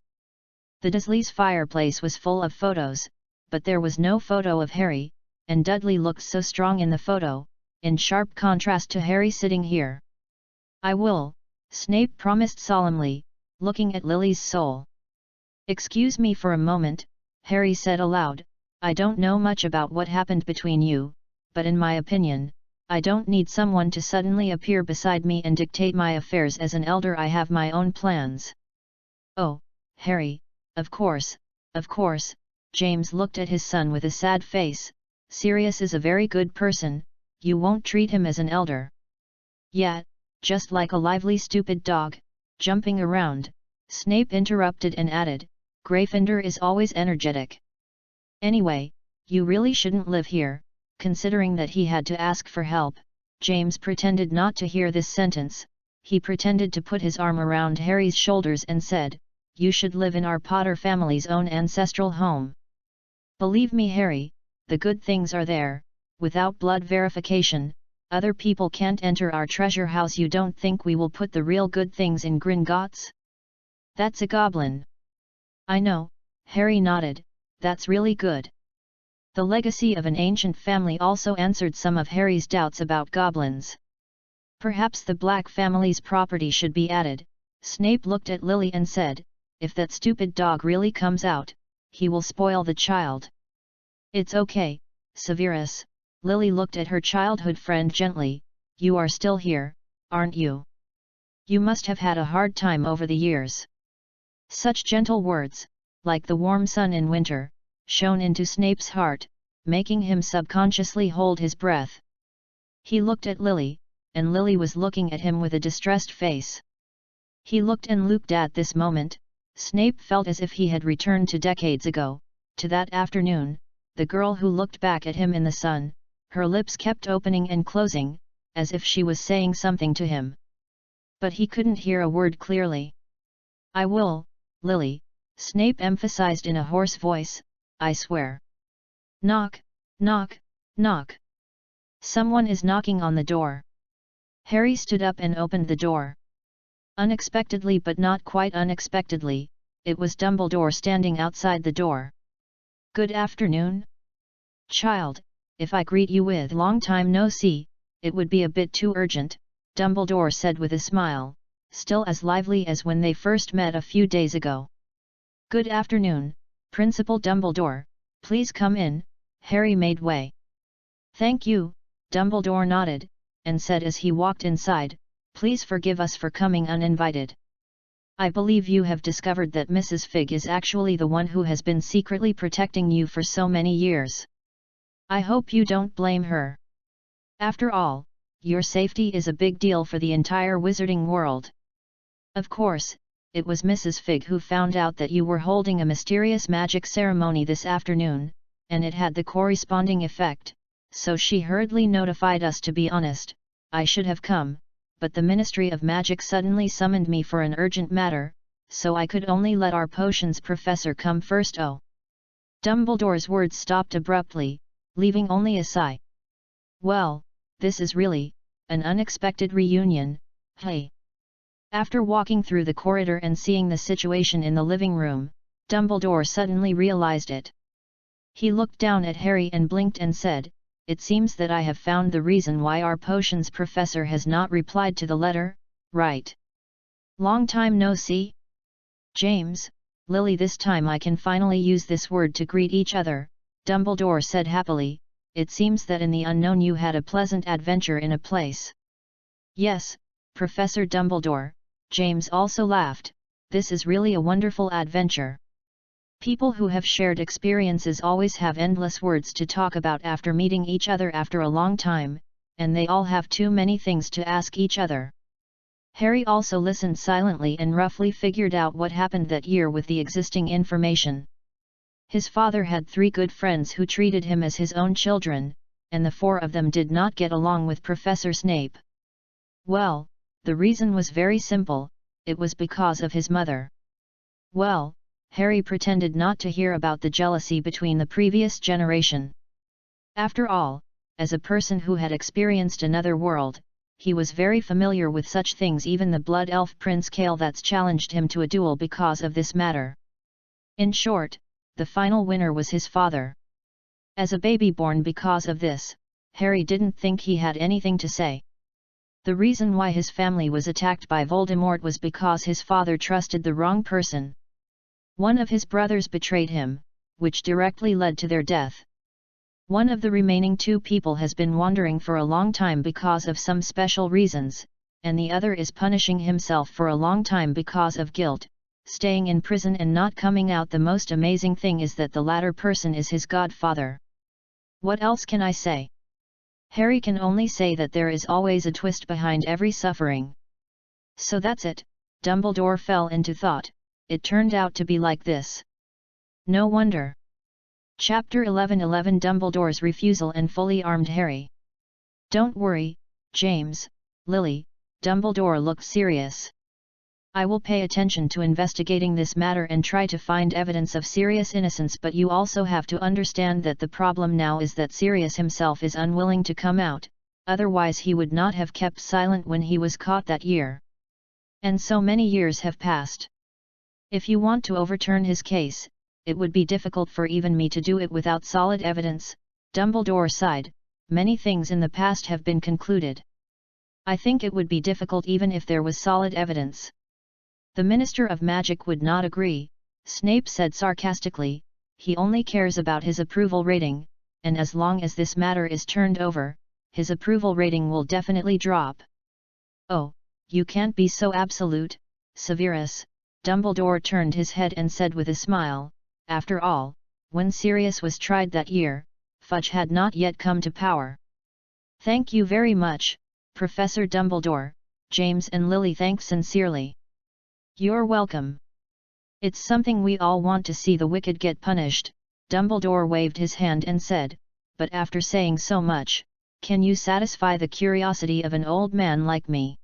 The Dursleys' fireplace was full of photos, but there was no photo of Harry, and Dudley looked so strong in the photo, in sharp contrast to Harry sitting here. I will, Snape promised solemnly, looking at Lily's soul. Excuse me for a moment, Harry said aloud, I don't know much about what happened between you, but in my opinion, I don't need someone to suddenly appear beside me and dictate my affairs. As an elder I have my own plans. Oh, Harry, of course, James looked at his son with a sad face. Sirius is a very good person, you won't treat him as an elder. Yeah, just like a lively stupid dog, jumping around, Snape interrupted and added, Gryffindor is always energetic. Anyway, you really shouldn't live here, considering that he had to ask for help. James pretended not to hear this sentence, he pretended to put his arm around Harry's shoulders and said, you should live in our Potter family's own ancestral home. Believe me, Harry, the good things are there. Without blood verification, other people can't enter our treasure house. You don't think we will put the real good things in Gringotts? That's a goblin. I know, Harry nodded, that's really good. The legacy of an ancient family also answered some of Harry's doubts about goblins. Perhaps the Black family's property should be added. Snape looked at Lily and said, if that stupid dog really comes out, he will spoil the child. It's okay, Severus. Lily looked at her childhood friend gently, you are still here, aren't you? You must have had a hard time over the years. Such gentle words, like the warm sun in winter, shone into Snape's heart, making him subconsciously hold his breath. He looked at Lily, and Lily was looking at him with a distressed face. He looked and looked at this moment. Snape felt as if he had returned to decades ago, to that afternoon, the girl who looked back at him in the sun, her lips kept opening and closing, as if she was saying something to him. But he couldn't hear a word clearly. I will, Lily, Snape emphasized in a hoarse voice, I swear. Knock, knock, knock. Someone is knocking on the door. Harry stood up and opened the door. Unexpectedly but not quite unexpectedly, it was Dumbledore standing outside the door. Good afternoon? Child, if I greet you with long time no see, it would be a bit too urgent, Dumbledore said with a smile, still as lively as when they first met a few days ago. Good afternoon, Principal Dumbledore, please come in. Harry made way. Thank you, Dumbledore nodded, and said as he walked inside, please forgive us for coming uninvited. I believe you have discovered that Mrs. Fig is actually the one who has been secretly protecting you for so many years. I hope you don't blame her. After all, your safety is a big deal for the entire wizarding world. Of course, it was Mrs. Fig who found out that you were holding a mysterious magic ceremony this afternoon, and it had the corresponding effect, so she hurriedly notified us. To be honest, I should have come, but the Ministry of Magic suddenly summoned me for an urgent matter, so I could only let our potions professor come first. Oh! Dumbledore's words stopped abruptly, leaving only a sigh. Well, this is really an unexpected reunion, hey! After walking through the corridor and seeing the situation in the living room, Dumbledore suddenly realized it. He looked down at Harry and blinked and said, "It seems that I have found the reason why our potions professor has not replied to the letter, right? Long time no see? James, Lily, this time I can finally use this word to greet each other," Dumbledore said happily. "It seems that in the unknown you had a pleasant adventure in a place." "Yes, Professor Dumbledore," James also laughed, "this is really a wonderful adventure. People who have shared experiences always have endless words to talk about after meeting each other after a long time, and they all have too many things to ask each other." Harry also listened silently and roughly figured out what happened that year with the existing information. His father had 3 good friends who treated him as his own children, and the 4 of them did not get along with Professor Snape. Well, the reason was very simple, it was because of his mother. Well, Harry pretended not to hear about the jealousy between the previous generation. After all, as a person who had experienced another world, he was very familiar with such things. Even the blood elf Prince Kael'thas challenged him to a duel because of this matter. In short, the final winner was his father. As a baby born because of this, Harry didn't think he had anything to say. The reason why his family was attacked by Voldemort was because his father trusted the wrong person. One of his brothers betrayed him, which directly led to their death. One of the remaining 2 people has been wandering for a long time because of some special reasons, and the other is punishing himself for a long time because of guilt, staying in prison and not coming out. The most amazing thing is that the latter person is his godfather. What else can I say? Harry can only say that there is always a twist behind every suffering. So that's it, Dumbledore fell into thought, it turned out to be like this. No wonder. Chapter 11 Dumbledore's Refusal and Fully Armed Harry. "Don't worry, James, Lily," Dumbledore looked serious. "I will pay attention to investigating this matter and try to find evidence of Sirius' innocence, but you also have to understand that the problem now is that Sirius himself is unwilling to come out, otherwise he would not have kept silent when he was caught that year. And so many years have passed. If you want to overturn his case, it would be difficult for even me to do it without solid evidence," Dumbledore sighed. "Many things in the past have been concluded. I think it would be difficult even if there was solid evidence." "The Minister of Magic would not agree," Snape said sarcastically. "He only cares about his approval rating, and as long as this matter is turned over, his approval rating will definitely drop." "Oh, you can't be so absolute, Severus," Dumbledore turned his head and said with a smile, "after all, when Sirius was tried that year, Fudge had not yet come to power." "Thank you very much, Professor Dumbledore," James and Lily thanked sincerely. "You're welcome. It's something we all want to see the wicked get punished," Dumbledore waved his hand and said, "but after saying so much, can you satisfy the curiosity of an old man like me?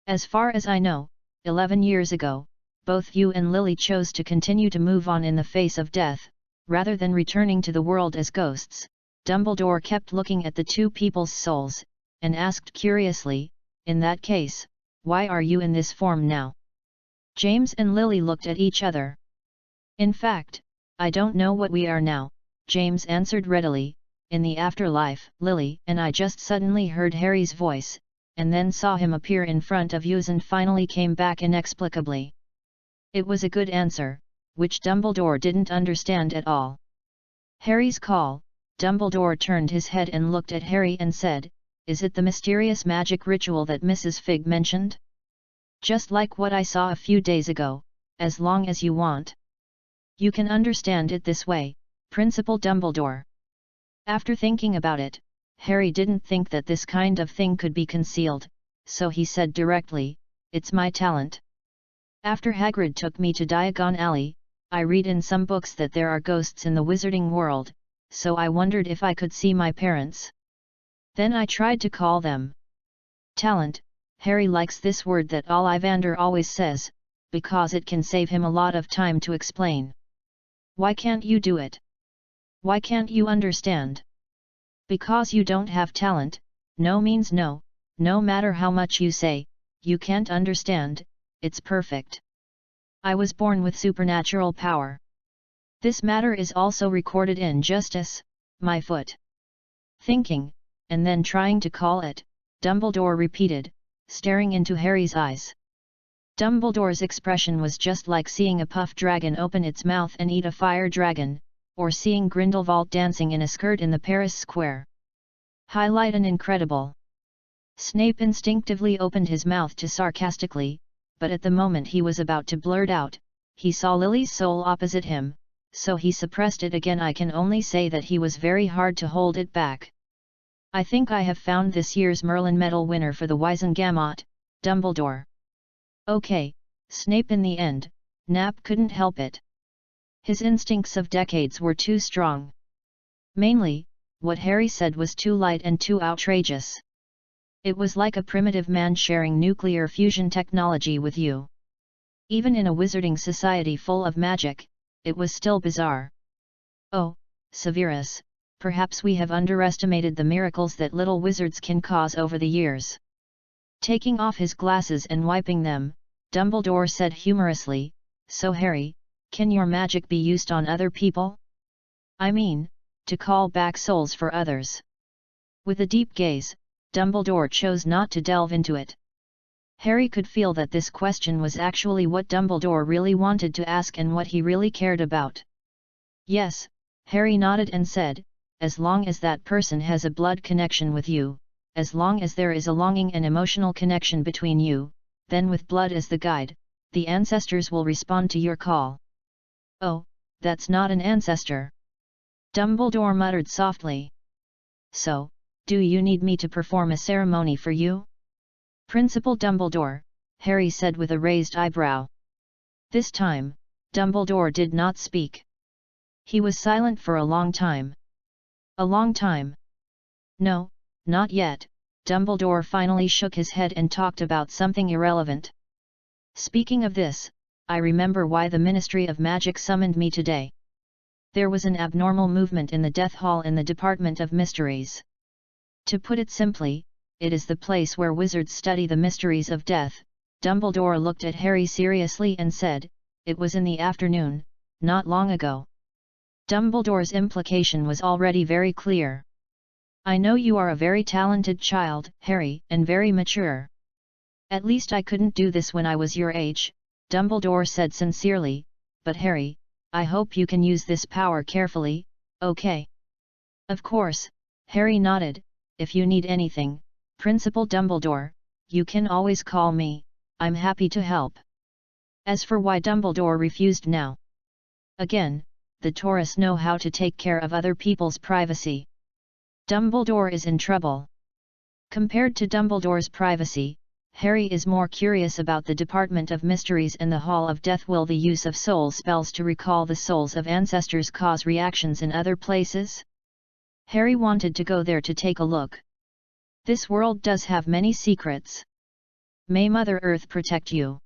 As far as I know, 11 years ago, both you and Lily chose to continue to move on in the face of death, rather than returning to the world as ghosts." Dumbledore kept looking at the 2 people's souls, and asked curiously, "In that case, why are you in this form now?" James and Lily looked at each other. "In fact, I don't know what we are now," James answered readily. "In the afterlife." Lily and I just suddenly heard Harry's voice, and then saw him appear in front of us and finally came back inexplicably. It was a good answer, which Dumbledore didn't understand at all. Harry's call. Dumbledore turned his head and looked at Harry and said, "Is it the mysterious magic ritual that Mrs. Fig mentioned?" "Just like what I saw a few days ago, as long as you want. You can understand it this way, Principal Dumbledore." After thinking about it, Harry didn't think that this kind of thing could be concealed, so he said directly, "It's my talent. After Hagrid took me to Diagon Alley, I read in some books that there are ghosts in the wizarding world, so I wondered if I could see my parents. Then I tried to call them." Talent, Harry likes this word that Ollivander always says, because it can save him a lot of time to explain. "Why can't you do it? Why can't you understand?" "Because you don't have talent, no means no, no matter how much you say, you can't understand, it's perfect. I was born with supernatural power. This matter is also recorded in Justice, my foot. Thinking, and then trying to call it, Dumbledore repeated, staring into Harry's eyes. Dumbledore's expression was just like seeing a puff dragon open its mouth and eat a fire dragon, or seeing Grindelwald dancing in a skirt in the Paris square. Highlight and incredible. Snape instinctively opened his mouth to sarcastically, but at the moment he was about to blurt out, he saw Lily's soul opposite him, so he suppressed it again. I can only say that he was very hard to hold it back. I think I have found this year's Merlin Medal winner for the Wizengamot, Dumbledore. Okay, Snape. In the end, Nap couldn't help it. His instincts of decades were too strong. Mainly, what Harry said was too light and too outrageous. It was like a primitive man sharing nuclear fusion technology with you. Even in a wizarding society full of magic, it was still bizarre. Oh, Severus, perhaps we have underestimated the miracles that little wizards can cause over the years. Taking off his glasses and wiping them, Dumbledore said humorously, so Harry, can your magic be used on other people? I mean, to call back souls for others. With a deep gaze, Dumbledore chose not to delve into it. Harry could feel that this question was actually what Dumbledore really wanted to ask and what he really cared about. Yes, Harry nodded and said, as long as that person has a blood connection with you, as long as there is a longing and emotional connection between you, then with blood as the guide, the ancestors will respond to your call. Oh, that's not an ancestor. Dumbledore muttered softly. So, do you need me to perform a ceremony for you? Principal Dumbledore, Harry said with a raised eyebrow. This time, Dumbledore did not speak. He was silent for a long time. A long time. No, not yet. Dumbledore finally shook his head and talked about something irrelevant. Speaking of this, I remember why the Ministry of Magic summoned me today. There was an abnormal movement in the Death Hall in the Department of Mysteries. To put it simply, it is the place where wizards study the mysteries of death. Dumbledore looked at Harry seriously and said, it was in the afternoon, not long ago. Dumbledore's implication was already very clear. I know you are a very talented child, Harry, and very mature. At least I couldn't do this when I was your age, Dumbledore said sincerely, but Harry, I hope you can use this power carefully, okay? Of course, Harry nodded. If you need anything, Principal Dumbledore, you can always call me, I'm happy to help. As for why Dumbledore refused now. Again, the Taurus know how to take care of other people's privacy. Dumbledore is in trouble. Compared to Dumbledore's privacy, Harry is more curious about the Department of Mysteries and the Hall of Death. Will the use of soul spells to recall the souls of ancestors cause reactions in other places? Harry wanted to go there to take a look. This world does have many secrets. May Mother Earth protect you.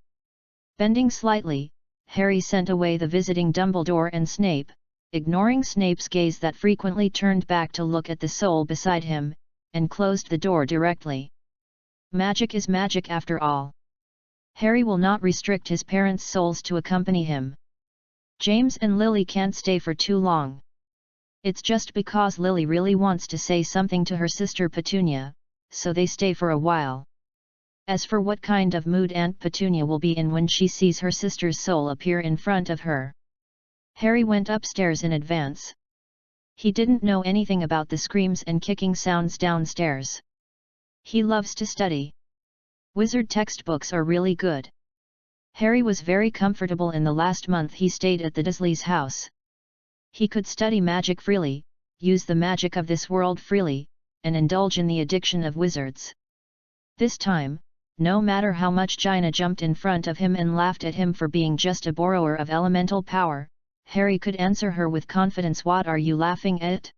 Bending slightly, Harry sent away the visiting Dumbledore and Snape, ignoring Snape's gaze that frequently turned back to look at the soul beside him, and closed the door directly. Magic is magic after all. Harry will not restrict his parents' souls to accompany him. James and Lily can't stay for too long. It's just because Lily really wants to say something to her sister Petunia, so they stay for a while. As for what kind of mood Aunt Petunia will be in when she sees her sister's soul appear in front of her, Harry went upstairs in advance. He didn't know anything about the screams and kicking sounds downstairs. He loves to study. Wizard textbooks are really good. Harry was very comfortable in the last month he stayed at the Dursleys' house. He could study magic freely, use the magic of this world freely, and indulge in the addiction of wizards. This time, no matter how much Gina jumped in front of him and laughed at him for being just a borrower of elemental power, Harry could answer her with confidence. What are you laughing at?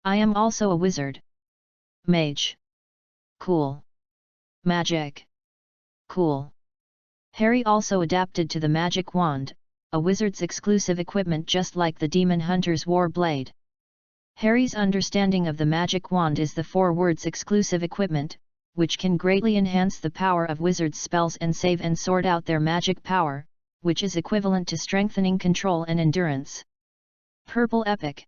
I am also a wizard. Mage. Cool. Magic. Cool. Harry also adapted to the magic wand, a wizard's exclusive equipment just like the demon hunter's war blade. Harry's understanding of the magic wand is the 4 words exclusive equipment, which can greatly enhance the power of wizards' spells and save and sort out their magic power, which is equivalent to strengthening control and endurance. Purple Epic.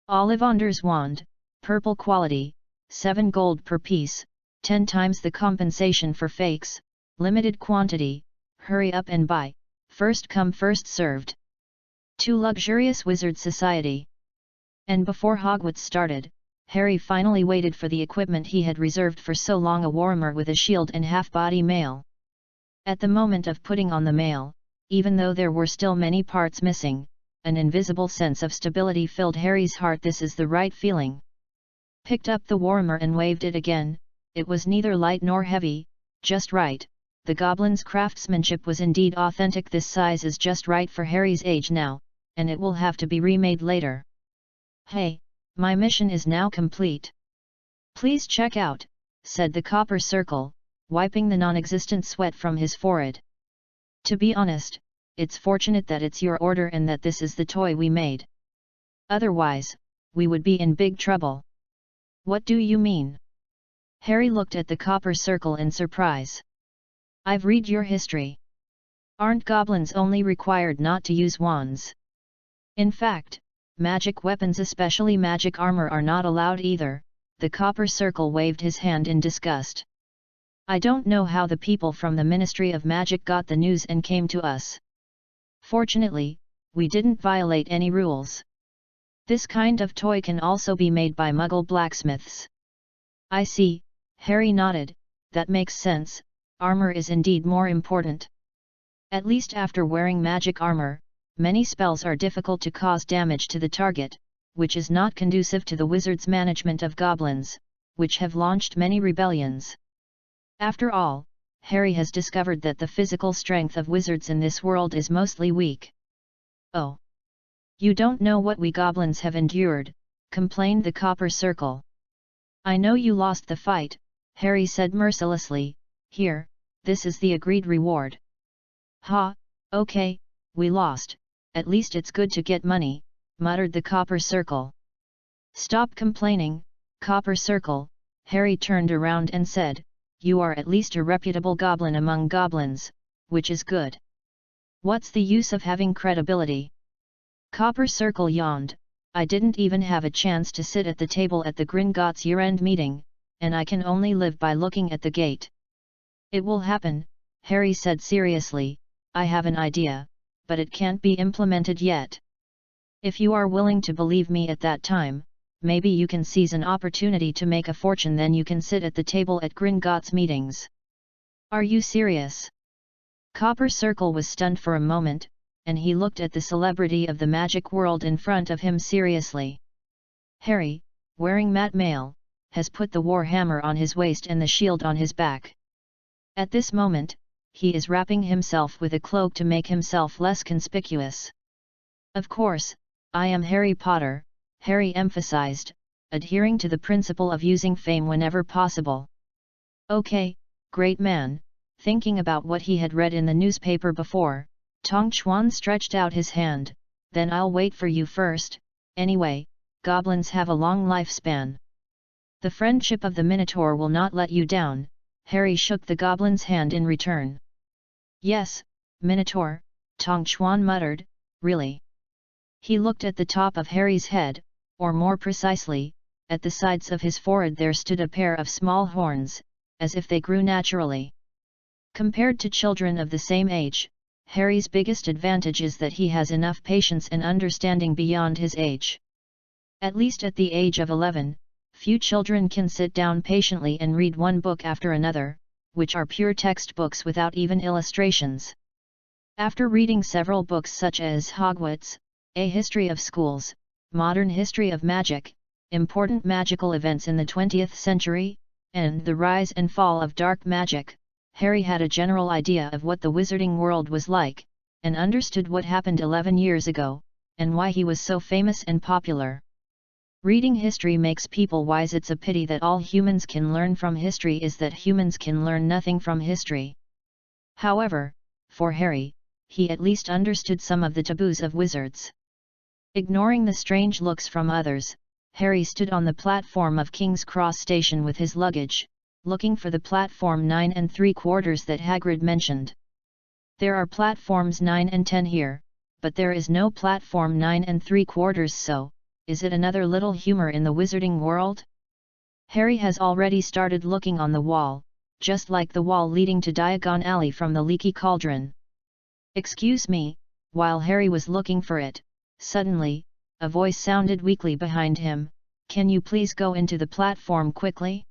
Ollivander's Wand, purple quality, 7 gold per piece, 10 times the compensation for fakes, limited quantity, hurry up and buy, first come first served. To luxurious wizard society. And before Hogwarts started, Harry finally waited for the equipment he had reserved for so long, a warmer with a shield and half-body mail. At the moment of putting on the mail, even though there were still many parts missing, an invisible sense of stability filled Harry's heart. This is the right feeling. Picked up the warmer and waved it again. It was neither light nor heavy, just right. The goblin's craftsmanship was indeed authentic. This size is just right for Harry's age now, and it will have to be remade later. Hey, my mission is now complete. Please check out, said the copper circle, wiping the non-existent sweat from his forehead. To be honest, it's fortunate that it's your order and that this is the toy we made. Otherwise, we would be in big trouble. What do you mean? Harry looked at the copper circle in surprise. I've read your history. Aren't goblins only required not to use wands? In fact, magic weapons, especially magic armor, are not allowed either. The copper circle waved his hand in disgust. I don't know how the people from the Ministry of Magic got the news and came to us. Fortunately, we didn't violate any rules. This kind of toy can also be made by Muggle blacksmiths. I see, Harry nodded, that makes sense, armor is indeed more important. At least after wearing magic armor, many spells are difficult to cause damage to the target, which is not conducive to the wizard's management of goblins, which have launched many rebellions. After all, Harry has discovered that the physical strength of wizards in this world is mostly weak. Oh! You don't know what we goblins have endured, complained the copper circle. I know you lost the fight, Harry said mercilessly. Here, this is the agreed reward. Ha, okay, we lost, at least it's good to get money, muttered the copper circle. Stop complaining, copper circle, Harry turned around and said, you are at least a reputable goblin among goblins, which is good. What's the use of having credibility? Copper circle yawned, I didn't even have a chance to sit at the table at the Gringotts year-end meeting, and I can only live by looking at the gate. It will happen, Harry said seriously, I have an idea, but it can't be implemented yet. If you are willing to believe me at that time, maybe you can seize an opportunity to make a fortune, then you can sit at the table at Gringotts meetings. Are you serious? Copper circle was stunned for a moment, and he looked at the celebrity of the magic world in front of him seriously. Harry, wearing matte mail, has put the war hammer on his waist and the shield on his back. At this moment, he is wrapping himself with a cloak to make himself less conspicuous. Of course, I am Harry Potter, Harry emphasized, adhering to the principle of using fame whenever possible. Okay, great man, thinking about what he had read in the newspaper before, Tong Chuan stretched out his hand, then I'll wait for you first. Anyway, goblins have a long lifespan. The friendship of the Minotaur will not let you down. Harry shook the goblin's hand in return. Yes, Minotaur, Tong Chuan muttered, really? He looked at the top of Harry's head, or more precisely, at the sides of his forehead. There stood a pair of small horns, as if they grew naturally. Compared to children of the same age, Harry's biggest advantage is that he has enough patience and understanding beyond his age. At least at the age of 11, few children can sit down patiently and read one book after another, which are pure textbooks without even illustrations. After reading several books such as Hogwarts, A History of Schools, Modern History of Magic, Important Magical Events in the 20th Century, and The Rise and Fall of Dark Magic, Harry had a general idea of what the wizarding world was like, and understood what happened 11 years ago, and why he was so famous and popular. Reading history makes people wise. It's a pity that all humans can learn from history is that humans can learn nothing from history. However, for Harry, he at least understood some of the taboos of wizards. Ignoring the strange looks from others, Harry stood on the platform of King's Cross Station with his luggage, looking for the platform 9 3/4 that Hagrid mentioned. There are platforms 9 and 10 here, but there is no platform 9 3/4, so, is it another little humor in the wizarding world? Harry has already started looking on the wall, just like the wall leading to Diagon Alley from the Leaky Cauldron. Excuse me, while Harry was looking for it, suddenly, a voice sounded weakly behind him, "Can you please go into the platform quickly?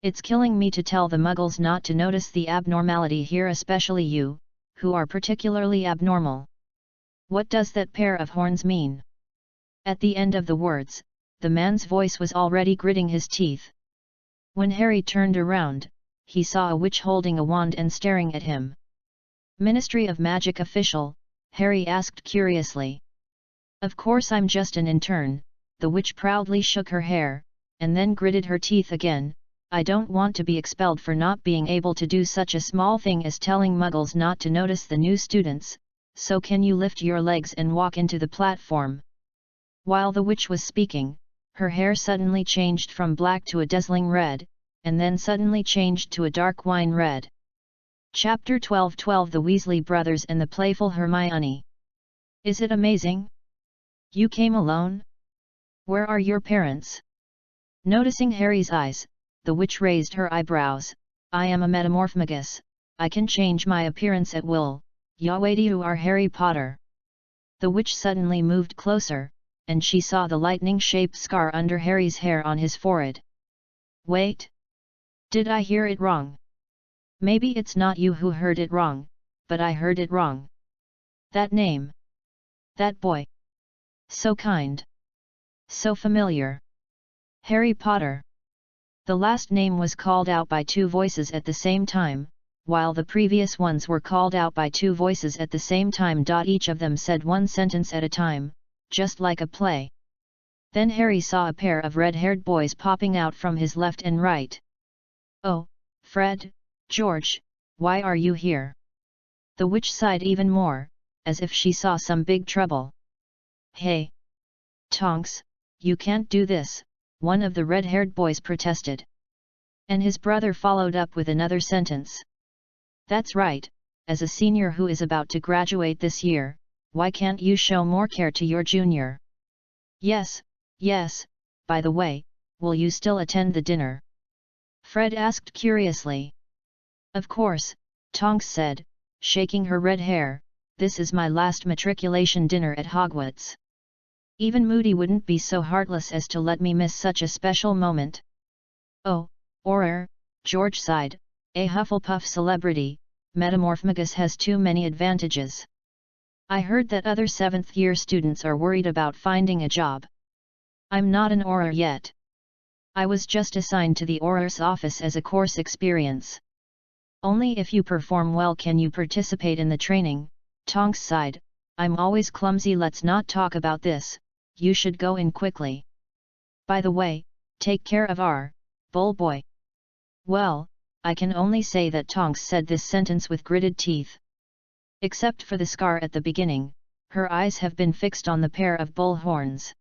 It's killing me to tell the Muggles not to notice the abnormality here, especially you, who are particularly abnormal. What does that pair of horns mean?" At the end of the words, the man's voice was already gritting his teeth. When Harry turned around, he saw a witch holding a wand and staring at him. "Ministry of Magic official?" Harry asked curiously. "Of course I'm just an intern," the witch proudly shook her hair, and then gritted her teeth again. "I don't want to be expelled for not being able to do such a small thing as telling Muggles not to notice the new students, so can you lift your legs and walk into the platform?" While the witch was speaking, her hair suddenly changed from black to a dazzling red, and then suddenly changed to a dark wine red. Chapter 12 The Weasley Brothers and the Playful Hermione. "Is it amazing? You came alone? Where are your parents?" Noticing Harry's eyes, the witch raised her eyebrows. "I am a metamorphmagus, I can change my appearance at will. Yawady, you are Harry Potter." The witch suddenly moved closer, and she saw the lightning-shaped scar under Harry's hair on his forehead. "Wait! Did I hear it wrong? Maybe it's not you who heard it wrong, but I heard it wrong. That name! That boy! So kind! So familiar! Harry Potter!" The last name was called out by two voices at the same time, while the previous ones were called out by two voices at the same time. Each of them said one sentence at a time, just like a play. Then Harry saw a pair of red-haired boys popping out from his left and right. "Oh, Fred, George, why are you here?" The witch sighed even more, as if she saw some big trouble. "Hey! Tonks, you can't do this," one of the red-haired boys protested. And his brother followed up with another sentence. "That's right, as a senior who is about to graduate this year, why can't you show more care to your junior?" Yes, by the way, will you still attend the dinner?" Fred asked curiously. "Of course," Tonks said, shaking her red hair, "this is my last matriculation dinner at Hogwarts. Even Moody wouldn't be so heartless as to let me miss such a special moment." "Oh, George sighed, "a Hufflepuff celebrity, Metamorphmagus has too many advantages. I heard that other 7th-year students are worried about finding a job. I'm not an Auror yet. I was just assigned to the Auror's office as a course experience. Only if you perform well can you participate in the training." Tonks sighed, "I'm always clumsy. Let's not talk about this, you should go in quickly. By the way, take care of our bull boy." Well, I can only say that Tonks said this sentence with gritted teeth. Except for the scar at the beginning, her eyes have been fixed on the pair of bull horns.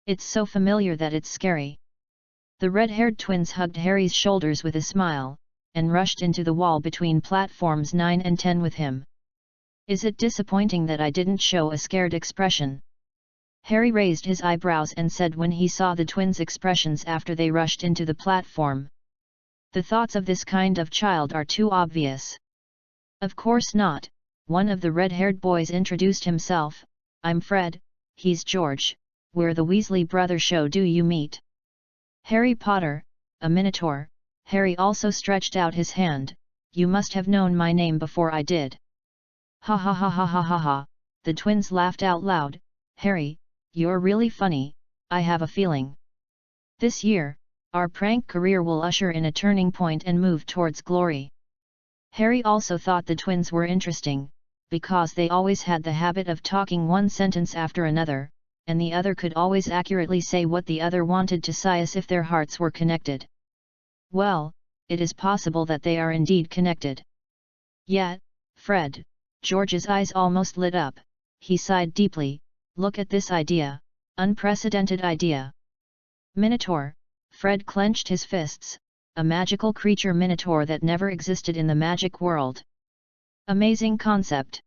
It's so familiar that it's scary. The red-haired twins hugged Harry's shoulders with a smile, and rushed into the wall between platforms 9 and 10 with him. "Is it disappointing that I didn't show a scared expression?" Harry raised his eyebrows and said when he saw the twins' expressions after they rushed into the platform. The thoughts of this kind of child are too obvious. "Of course not," one of the red-haired boys introduced himself. "I'm Fred, he's George, we're the Weasley brother show. Do you meet Harry Potter, a Minotaur?" Harry also stretched out his hand. "You must have known my name before I did." "Ha ha ha ha ha ha ha," the twins laughed out loud. "Harry, you're really funny, I have a feeling. This year, our prank career will usher in a turning point and move towards glory." Harry also thought the twins were interesting, because they always had the habit of talking one sentence after another, and the other could always accurately say what the other wanted to say as if their hearts were connected. Well, it is possible that they are indeed connected. "Yeah, Fred," George's eyes almost lit up, he sighed deeply, "look at this idea, unprecedented idea." Minotaur, Fred clenched his fists, a magical creature Minotaur that never existed in the magic world. Amazing concept.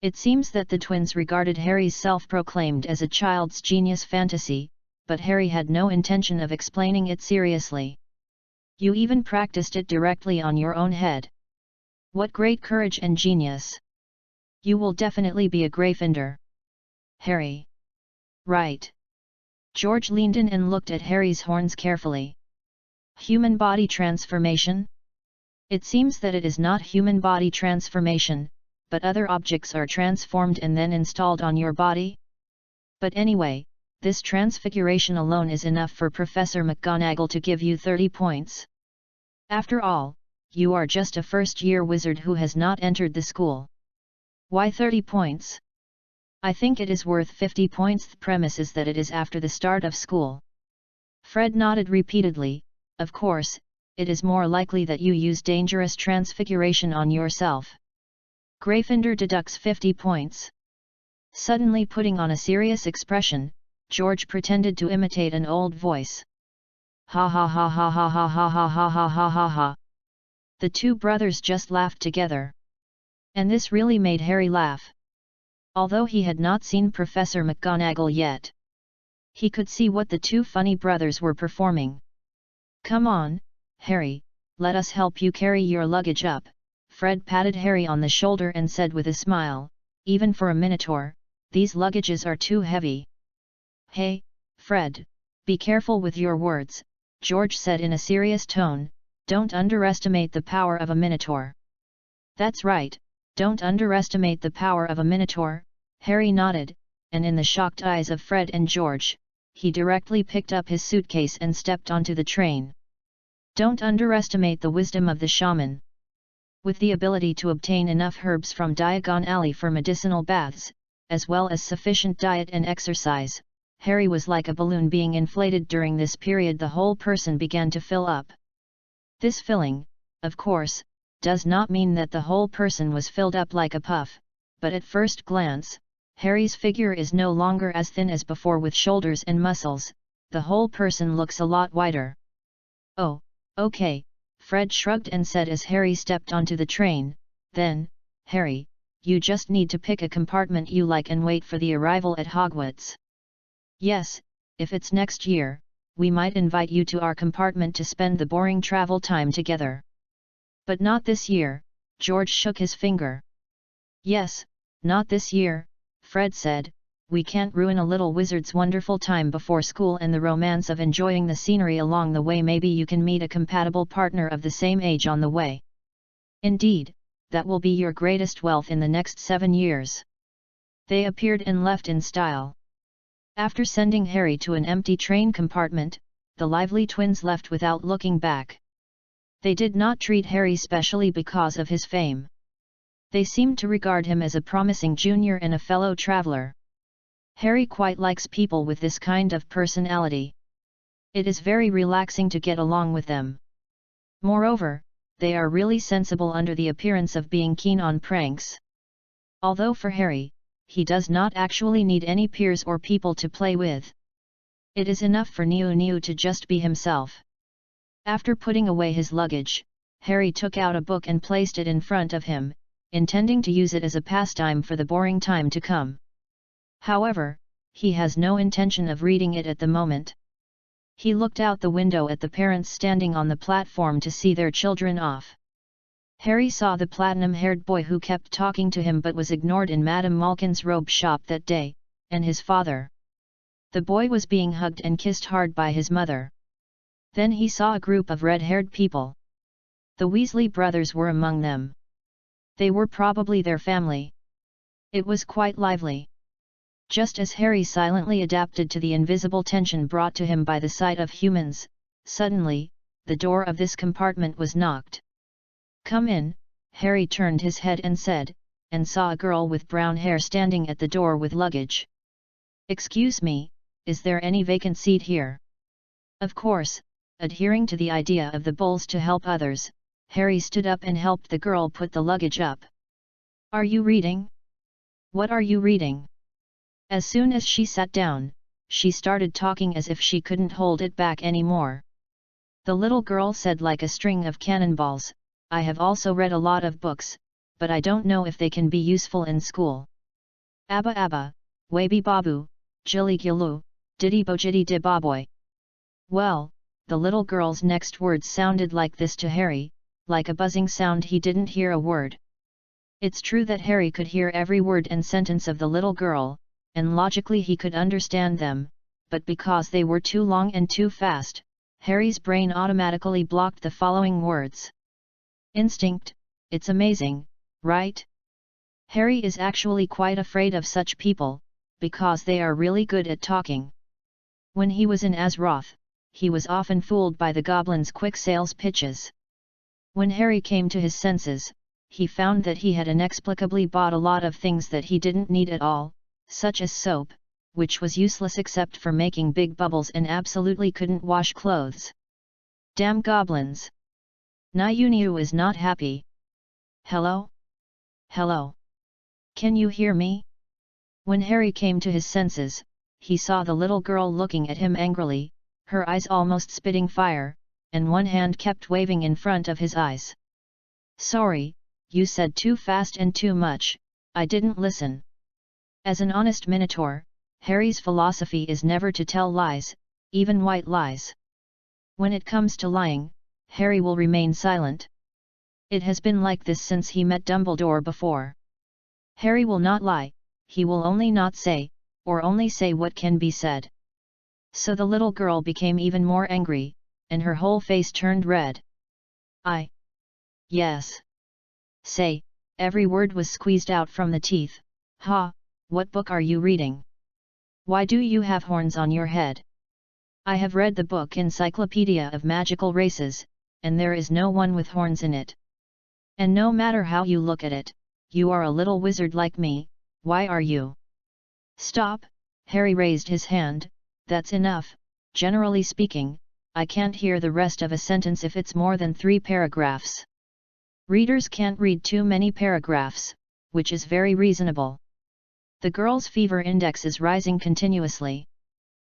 It seems that the twins regarded Harry's self-proclaimed as a child's genius fantasy, but Harry had no intention of explaining it seriously. You even practiced it directly on your own head. What great courage and genius! You will definitely be a Gryffindor. Harry. Right. George leaned in and looked at Harry's horns carefully. Human body transformation? It seems that it is not human body transformation, but other objects are transformed and then installed on your body? But anyway, this transfiguration alone is enough for Professor McGonagall to give you 30 points. After all, you are just a first-year wizard who has not entered the school. Why 30 points? I think it is worth 50 points. The premise is that it is after the start of school. Fred nodded repeatedly. Of course, it is more likely that you use dangerous transfiguration on yourself. Gryffindor deducts 50 points. Suddenly putting on a serious expression, George pretended to imitate an old voice. Ha ha ha ha ha ha ha ha ha ha ha ha ha. The two brothers just laughed together. And this really made Harry laugh. Although he had not seen Professor McGonagall yet, he could see what the two funny brothers were performing. Come on, Harry, let us help you carry your luggage up. Fred patted Harry on the shoulder and said with a smile, even for a Minotaur, these luggages are too heavy. Hey, Fred, be careful with your words, George said in a serious tone, don't underestimate the power of a Minotaur. That's right, don't underestimate the power of a Minotaur, Harry nodded, and in the shocked eyes of Fred and George, he directly picked up his suitcase and stepped onto the train. Don't underestimate the wisdom of the shaman. With the ability to obtain enough herbs from Diagon Alley for medicinal baths, as well as sufficient diet and exercise, Harry was like a balloon being inflated. During this period the whole person began to fill up. This filling, of course, does not mean that the whole person was filled up like a puff, but at first glance, Harry's figure is no longer as thin as before with shoulders and muscles, the whole person looks a lot wider. Oh, okay, Fred shrugged and said as Harry stepped onto the train, then, Harry, you just need to pick a compartment you like and wait for the arrival at Hogwarts. Yes, if it's next year, we might invite you to our compartment to spend the boring travel time together. But not this year, George shook his finger. Yes, not this year, Fred said, we can't ruin a little wizard's wonderful time before school and the romance of enjoying the scenery along the way. Maybe you can meet a compatible partner of the same age on the way. Indeed, that will be your greatest wealth in the next 7 years. They appeared and left in style. After sending Harry to an empty train compartment, the lively twins left without looking back. They did not treat Harry specially because of his fame. They seemed to regard him as a promising junior and a fellow traveler. Harry quite likes people with this kind of personality. It is very relaxing to get along with them. Moreover, they are really sensible under the appearance of being keen on pranks. Although for Harry, he does not actually need any peers or people to play with. It is enough for Niu to just be himself. After putting away his luggage, Harry took out a book and placed it in front of him, intending to use it as a pastime for the boring time to come. However, he has no intention of reading it at the moment. He looked out the window at the parents standing on the platform to see their children off. Harry saw the platinum-haired boy who kept talking to him but was ignored in Madame Malkin's robe shop that day, and his father. The boy was being hugged and kissed hard by his mother. Then he saw a group of red-haired people. The Weasley brothers were among them. They were probably their family. It was quite lively. Just as Harry silently adapted to the invisible tension brought to him by the sight of humans, suddenly, the door of this compartment was knocked. Come in, Harry turned his head and said, and saw a girl with brown hair standing at the door with luggage. Excuse me, is there any vacant seat here? Of course, adhering to the idea of the bulls to help others, Harry stood up and helped the girl put the luggage up. Are you reading? What are you reading? As soon as she sat down, she started talking as if she couldn't hold it back anymore. The little girl said like a string of cannonballs, I have also read a lot of books, but I don't know if they can be useful in school. Abba abba, wabi babu, jilly gilu, diddy bojiddy di baboy. Well, the little girl's next words sounded like this to Harry, like a buzzing sound. He didn't hear a word. It's true that Harry could hear every word and sentence of the little girl, and logically he could understand them, but because they were too long and too fast, Harry's brain automatically blocked the following words. Instinct, it's amazing, right? Harry is actually quite afraid of such people, because they are really good at talking. When he was in Azeroth, he was often fooled by the goblins' quick sales pitches. When Harry came to his senses, he found that he had inexplicably bought a lot of things that he didn't need at all, such as soap, which was useless except for making big bubbles and absolutely couldn't wash clothes. Damn goblins! Nyuniu is not happy. Hello? Hello? Can you hear me? When Harry came to his senses, he saw the little girl looking at him angrily, her eyes almost spitting fire, and one hand kept waving in front of his eyes. Sorry, you said too fast and too much, I didn't listen. As an honest Minotaur, Harry's philosophy is never to tell lies, even white lies. When it comes to lying, Harry will remain silent. It has been like this since he met Dumbledore before. Harry will not lie, he will only not say, or only say what can be said. So the little girl became even more angry, and her whole face turned red. Yes. Say, every word was squeezed out from the teeth. Ha, what book are you reading? Why do you have horns on your head? I have read the book Encyclopedia of Magical Races, and there is no one with horns in it. And no matter how you look at it, you are a little wizard like me, why are you? Stop, Harry raised his hand, that's enough. Generally speaking, I can't hear the rest of a sentence if it's more than 3 paragraphs. Readers can't read too many paragraphs, which is very reasonable. The girl's fever index is rising continuously.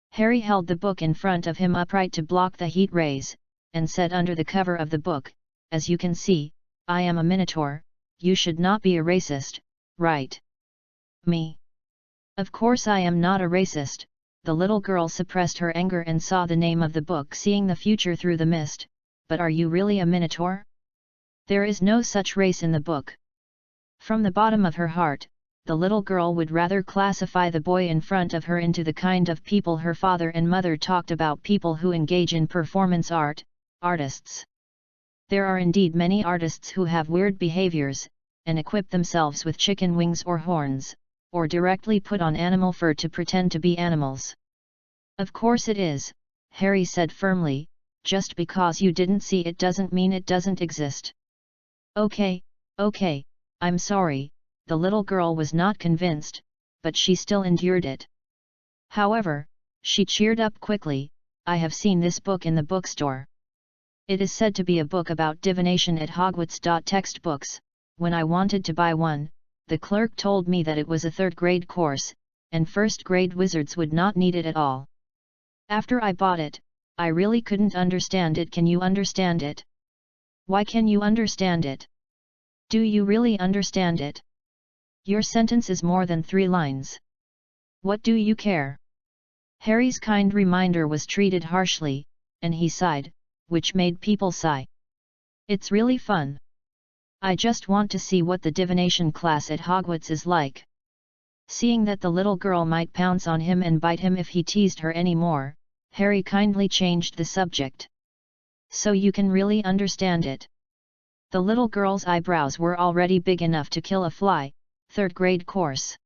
Harry held the book in front of him upright to block the heat rays, and said under the cover of the book, as you can see, I am a Minotaur, you should not be a racist, right? Me? Of course I am not a racist. The little girl suppressed her anger and saw the name of the book Seeing the Future Through the Mist, but are you really a Minotaur? There is no such race in the book. From the bottom of her heart, the little girl would rather classify the boy in front of her into the kind of people her father and mother talked about, people who engage in performance art, artists. There are indeed many artists who have weird behaviors, and equip themselves with chicken wings or horns, or directly put on animal fur to pretend to be animals. Of course it is, Harry said firmly, just because you didn't see it doesn't mean it doesn't exist. Okay, I'm sorry, the little girl was not convinced, but she still endured it. However, she cheered up quickly, I have seen this book in the bookstore. It is said to be a book about divination at Hogwarts. Textbooks. When I wanted to buy one, the clerk told me that it was a 3rd grade course, and 1st grade wizards would not need it at all. After I bought it, I really couldn't understand it. Can you understand it? Why can you understand it? Do you really understand it? Your sentence is more than 3 lines. What do you care? Harry's kind reminder was treated harshly, and he sighed, which made people sigh. It's really fun. I just want to see what the divination class at Hogwarts is like. Seeing that the little girl might pounce on him and bite him if he teased her any more, Harry kindly changed the subject. So you can really understand it. The little girl's eyebrows were already big enough to kill a fly. 3rd grade course.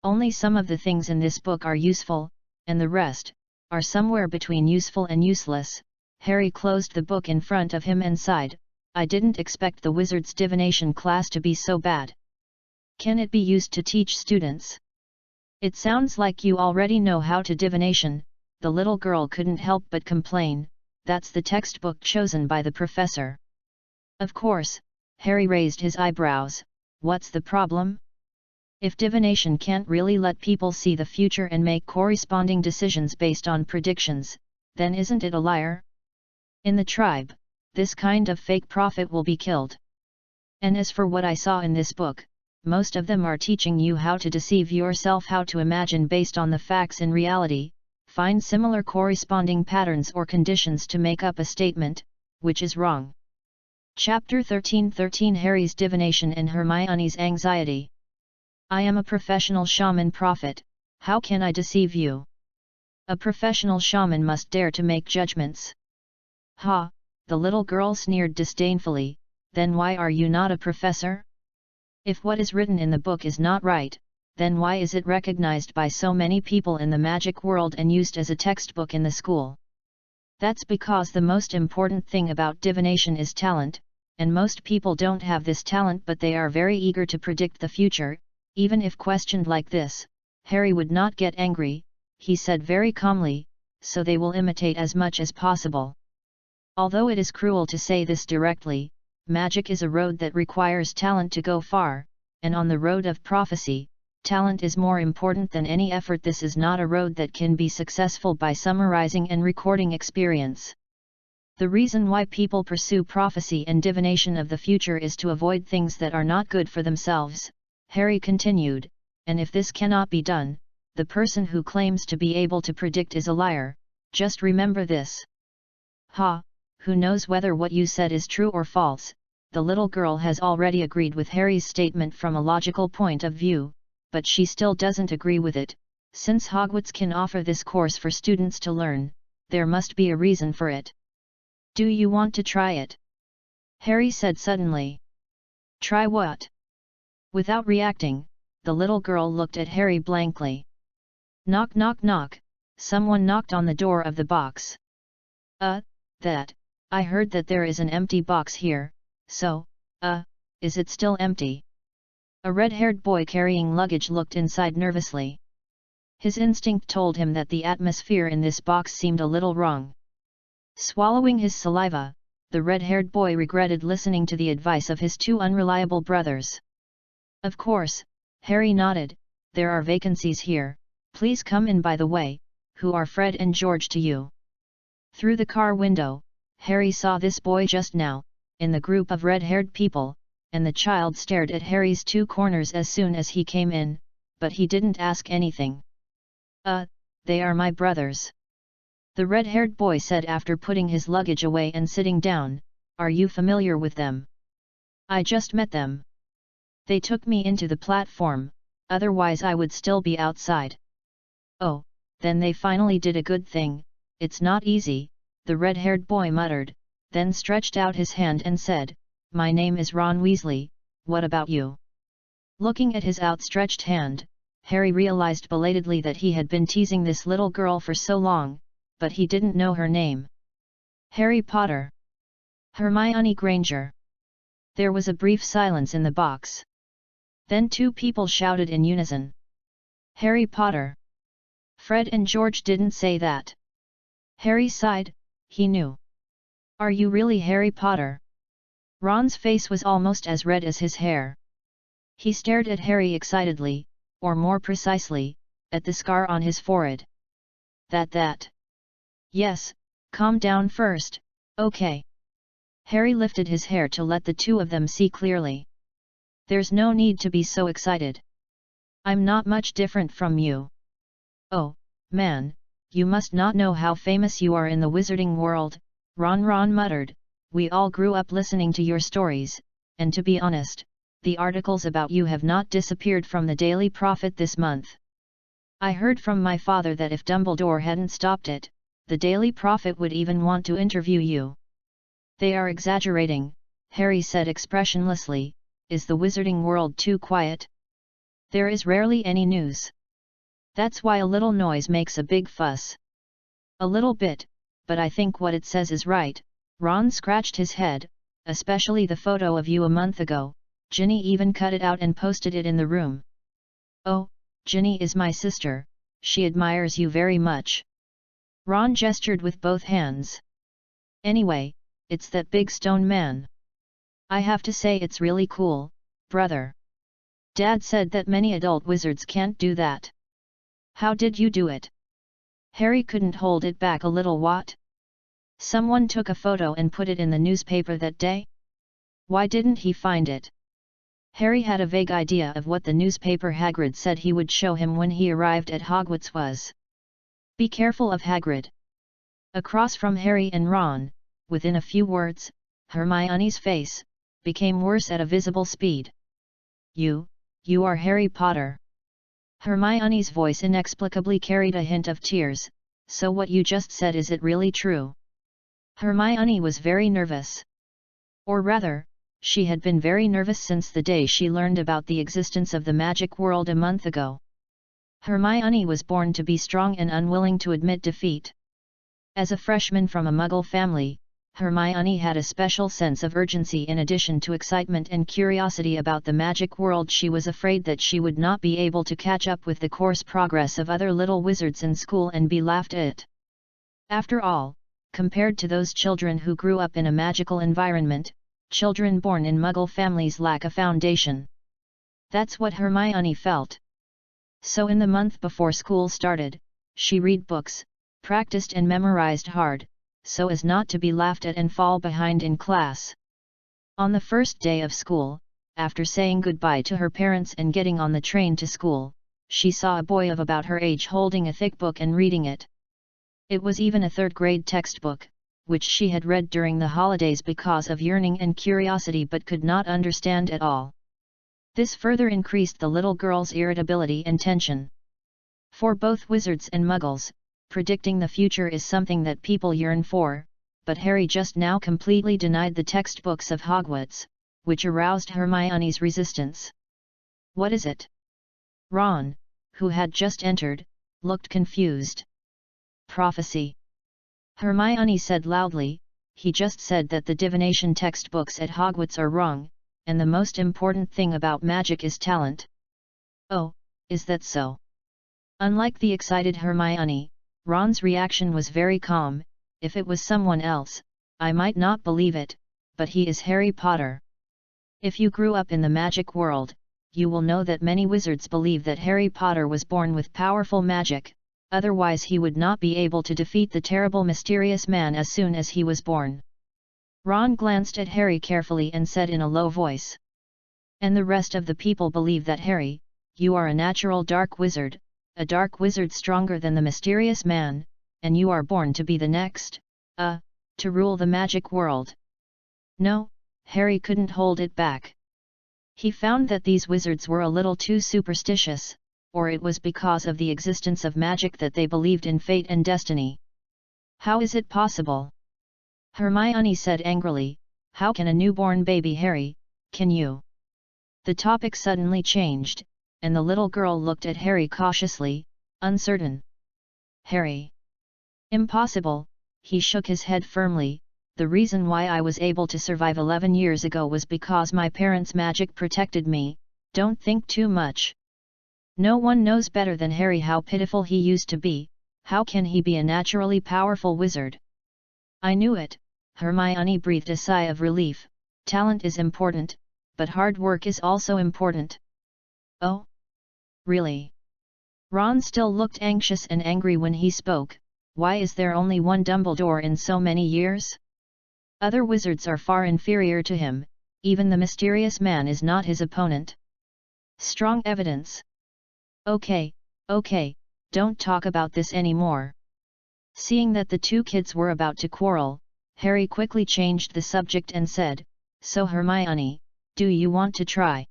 Only some of the things in this book are useful, and the rest are somewhere between useful and useless. Harry closed the book in front of him and sighed, I didn't expect the wizard's divination class to be so bad. Can it be used to teach students? It sounds like you already know how to divination. The little girl couldn't help but complain, that's the textbook chosen by the professor. Of course, Harry raised his eyebrows, what's the problem? If divination can't really let people see the future and make corresponding decisions based on predictions, then isn't it a liar? In the tribe, this kind of fake prophet will be killed. And as for what I saw in this book, most of them are teaching you how to deceive yourself, how to imagine based on the facts in reality, find similar corresponding patterns or conditions to make up a statement, which is wrong. Chapter 13 Harry's divination and Hermione's anxiety. I am a professional shaman prophet, how can I deceive you? A professional shaman must dare to make judgments. Ha, the little girl sneered disdainfully, then why are you not a professor? If what is written in the book is not right, then why is it recognized by so many people in the magic world and used as a textbook in the school? That's because the most important thing about divination is talent, and most people don't have this talent, but they are very eager to predict the future. Even if questioned like this, Harry would not get angry, he said very calmly, so they will imitate as much as possible. Although it is cruel to say this directly, magic is a road that requires talent to go far, and on the road of prophecy, talent is more important than any effort. This is not a road that can be successful by summarizing and recording experience. The reason why people pursue prophecy and divination of the future is to avoid things that are not good for themselves, Harry continued, and if this cannot be done, the person who claims to be able to predict is a liar. Just remember this. Ha, who knows whether what you said is true or false? The little girl has already agreed with Harry's statement from a logical point of view, but she still doesn't agree with it. Since Hogwarts can offer this course for students to learn, there must be a reason for it. Do you want to try it? Harry said suddenly. Try what? Without reacting, the little girl looked at Harry blankly. Knock knock knock, someone knocked on the door of the box. That, I heard that there is an empty box here, so, is it still empty? A red-haired boy carrying luggage looked inside nervously. His instinct told him that the atmosphere in this box seemed a little wrong. Swallowing his saliva, the red-haired boy regretted listening to the advice of his two unreliable brothers. Of course, Harry nodded, there are vacancies here, please come in. By the way, who are Fred and George to you? Through the car window, Harry saw this boy just now, in the group of red-haired people, and the child stared at Harry's two corners as soon as he came in, but he didn't ask anything. They are my brothers. The red-haired boy said after putting his luggage away and sitting down. Are you familiar with them? I just met them. They took me into the platform, otherwise I would still be outside. Oh, then they finally did a good thing. It's not easy, the red-haired boy muttered, then stretched out his hand and said, my name is Ron Weasley, what about you? Looking at his outstretched hand, Harry realized belatedly that he had been teasing this little girl for so long, but he didn't know her name. Harry Potter. Hermione Granger. There was a brief silence in the box. Then two people shouted in unison. Harry Potter. Fred and George didn't say that. Harry sighed, he knew. Are you really Harry Potter? Ron's face was almost as red as his hair. He stared at Harry excitedly, or more precisely, at the scar on his forehead. That. Yes, calm down first, okay. Harry lifted his hair to let the two of them see clearly. There's no need to be so excited. I'm not much different from you. Oh, man, you must not know how famous you are in the wizarding world, Ron muttered. We all grew up listening to your stories, and to be honest, the articles about you have not disappeared from the Daily Prophet this month. I heard from my father that if Dumbledore hadn't stopped it, the Daily Prophet would even want to interview you. They are exaggerating, Harry said expressionlessly. Is the wizarding world too quiet? There is rarely any news. That's why a little noise makes a big fuss. A little bit, but I think what it says is right. Ron scratched his head, especially the photo of you a month ago. Ginny even cut it out and posted it in the room. Oh, Ginny is my sister, she admires you very much. Ron gestured with both hands. Anyway, it's that big stone man. I have to say it's really cool, brother. Dad said that many adult wizards can't do that. How did you do it? Harry couldn't hold it back a little. What? Someone took a photo and put it in the newspaper that day? Why didn't he find it? Harry had a vague idea of what the newspaper Hagrid said he would show him when he arrived at Hogwarts was. Be careful of Hagrid. Across from Harry and Ron, within a few words, Hermione's face became worse at a visible speed. You are Harry Potter. Hermione's voice inexplicably carried a hint of tears. So what you just said, is it really true? Hermione was very nervous. Or rather, she had been very nervous since the day she learned about the existence of the magic world a month ago. Hermione was born to be strong and unwilling to admit defeat. As a freshman from a Muggle family, Hermione had a special sense of urgency. In addition to excitement and curiosity about the magic world, she was afraid that she would not be able to catch up with the course progress of other little wizards in school and be laughed at. After all, compared to those children who grew up in a magical environment, children born in Muggle families lack a foundation. That's what Hermione felt. So in the month before school started, she read books, practiced and memorized hard, so as not to be laughed at and fall behind in class. On the first day of school, after saying goodbye to her parents and getting on the train to school, she saw a boy of about her age holding a thick book and reading it. It was even a third-grade textbook, which she had read during the holidays because of yearning and curiosity but could not understand at all. This further increased the little girl's irritability and tension. For both wizards and muggles, predicting the future is something that people yearn for, but Harry just now completely denied the textbooks of Hogwarts, which aroused Hermione's resistance. What is it? Ron, who had just entered, looked confused. Prophecy. Hermione said loudly, he just said that the divination textbooks at Hogwarts are wrong, and the most important thing about magic is talent. Oh, is that so? Unlike the excited Hermione, Ron's reaction was very calm. If it was someone else, I might not believe it, but he is Harry Potter. If you grew up in the magic world, you will know that many wizards believe that Harry Potter was born with powerful magic, otherwise he would not be able to defeat the terrible mysterious man as soon as he was born. Ron glanced at Harry carefully and said in a low voice. And the rest of the people believe that Harry, you are a natural dark wizard, a dark wizard stronger than the mysterious man, and you are born to be the next, to rule the magic world. No, Harry couldn't hold it back. He found that these wizards were a little too superstitious, or it was because of the existence of magic that they believed in fate and destiny. How is it possible? Hermione said angrily, how can a newborn baby Harry, can you? The topic suddenly changed, and the little girl looked at Harry cautiously, uncertain. Harry. Impossible, he shook his head firmly. The reason why I was able to survive 11 years ago was because my parents' magic protected me. Don't think too much. No one knows better than Harry how pitiful he used to be. How can he be a naturally powerful wizard? I knew it. Hermione breathed a sigh of relief. Talent is important, but hard work is also important. Oh? Really? Ron still looked anxious and angry when he spoke. Why is there only one Dumbledore in so many years? Other wizards are far inferior to him, even the mysterious man is not his opponent. Strong evidence. Okay, don't talk about this anymore. Seeing that the two kids were about to quarrel, Harry quickly changed the subject and said, so Hermione, do you want to try?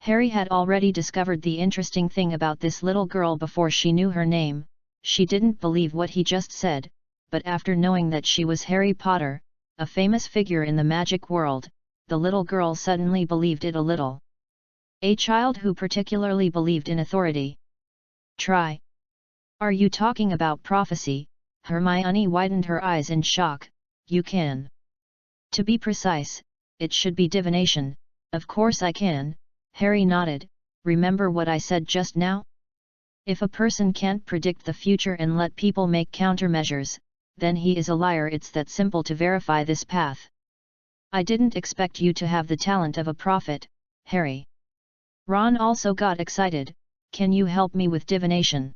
Harry had already discovered the interesting thing about this little girl before she knew her name. She didn't believe what he just said, but after knowing that she was Harry Potter, a famous figure in the magic world, the little girl suddenly believed it a little. A child who particularly believed in authority. Try. Are you talking about prophecy? Hermione widened her eyes in shock. You can. To be precise, it should be divination. Of course I can. Harry nodded. Remember what I said just now? If a person can't predict the future and let people make countermeasures, then he is a liar. It's that simple to verify this path. I didn't expect you to have the talent of a prophet, Harry. Ron also got excited. Can you help me with divination?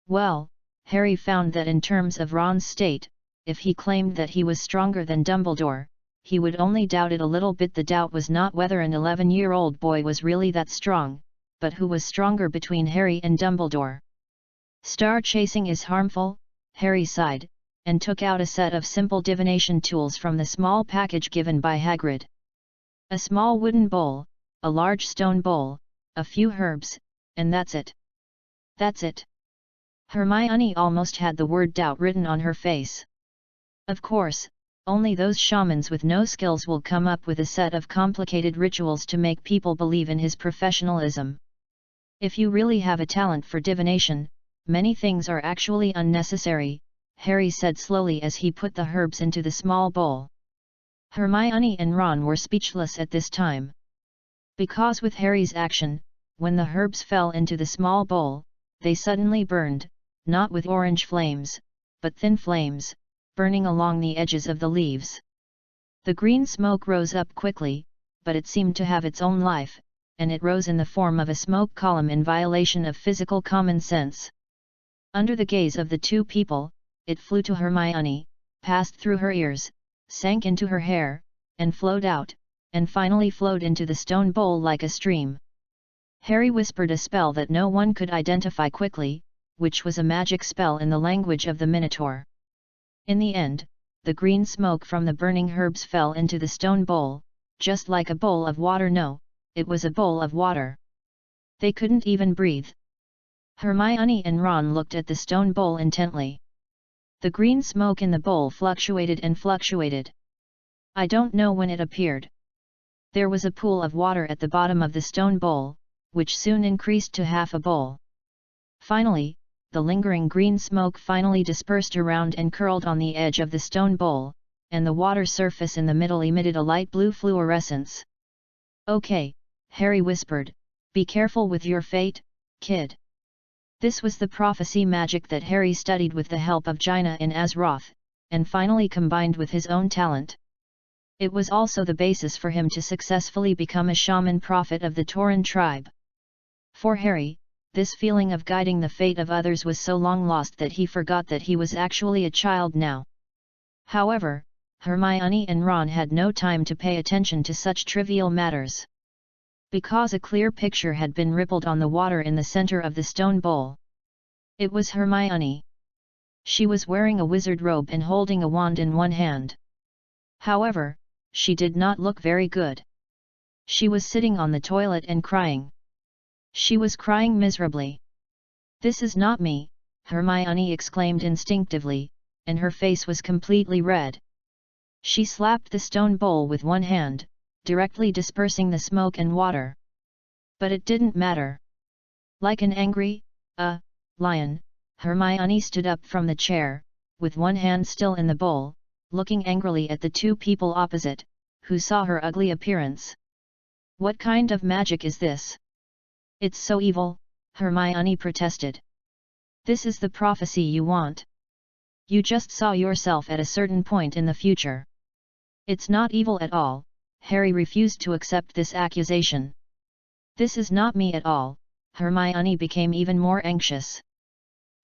Well, Harry found that in terms of Ron's state, if he claimed that he was stronger than Dumbledore, he would only doubt it a little bit. The doubt was not whether an 11-year-old boy was really that strong, but who was stronger between Harry and Dumbledore. Star chasing is harmful, Harry sighed, and took out a set of simple divination tools from the small package given by Hagrid. A small wooden bowl, a large stone bowl, a few herbs, and that's it. That's it. Hermione almost had the word doubt written on her face. Of course, only those shamans with no skills will come up with a set of complicated rituals to make people believe in his professionalism. If you really have a talent for divination, many things are actually unnecessary, Harry said slowly as he put the herbs into the small bowl. Hermione and Ron were speechless at this time. Because with Harry's action, when the herbs fell into the small bowl, they suddenly burned, not with orange flames, but thin flames, burning along the edges of the leaves. The green smoke rose up quickly, but it seemed to have its own life, and it rose in the form of a smoke column in violation of physical common sense. Under the gaze of the two people, it flew to Hermione, passed through her ears, sank into her hair, and flowed out, and finally flowed into the stone bowl like a stream. Harry whispered a spell that no one could identify quickly, which was a magic spell in the language of the Minotaur. In the end, the green smoke from the burning herbs fell into the stone bowl, just like a bowl of water. No, it was a bowl of water. They couldn't even breathe. Hermione and Ron looked at the stone bowl intently. The green smoke in the bowl fluctuated and fluctuated. I don't know when it appeared. There was a pool of water at the bottom of the stone bowl, which soon increased to half a bowl. Finally, the lingering green smoke finally dispersed around and curled on the edge of the stone bowl, and the water surface in the middle emitted a light blue fluorescence. "Okay," Harry whispered, "be careful with your fate, kid." This was the prophecy magic that Harry studied with the help of Gina in Azeroth, and finally combined with his own talent. It was also the basis for him to successfully become a shaman prophet of the Tauren tribe. For Harry, this feeling of guiding the fate of others was so long lost that he forgot that he was actually a child now. However, Hermione and Ron had no time to pay attention to such trivial matters. Because a clear picture had been rippled on the water in the center of the stone bowl. It was Hermione. She was wearing a wizard robe and holding a wand in one hand. However, she did not look very good. She was sitting on the toilet and crying. She was crying miserably. "This is not me," Hermione exclaimed instinctively, and her face was completely red. She slapped the stone bowl with one hand, directly dispersing the smoke and water. But it didn't matter. Like an angry lion, Hermione stood up from the chair, with one hand still in the bowl, looking angrily at the two people opposite, who saw her ugly appearance. "What kind of magic is this? It's so evil," Hermione protested. "This is the prophecy you want. You just saw yourself at a certain point in the future. It's not evil at all." Harry refused to accept this accusation. "This is not me at all." Hermione became even more anxious.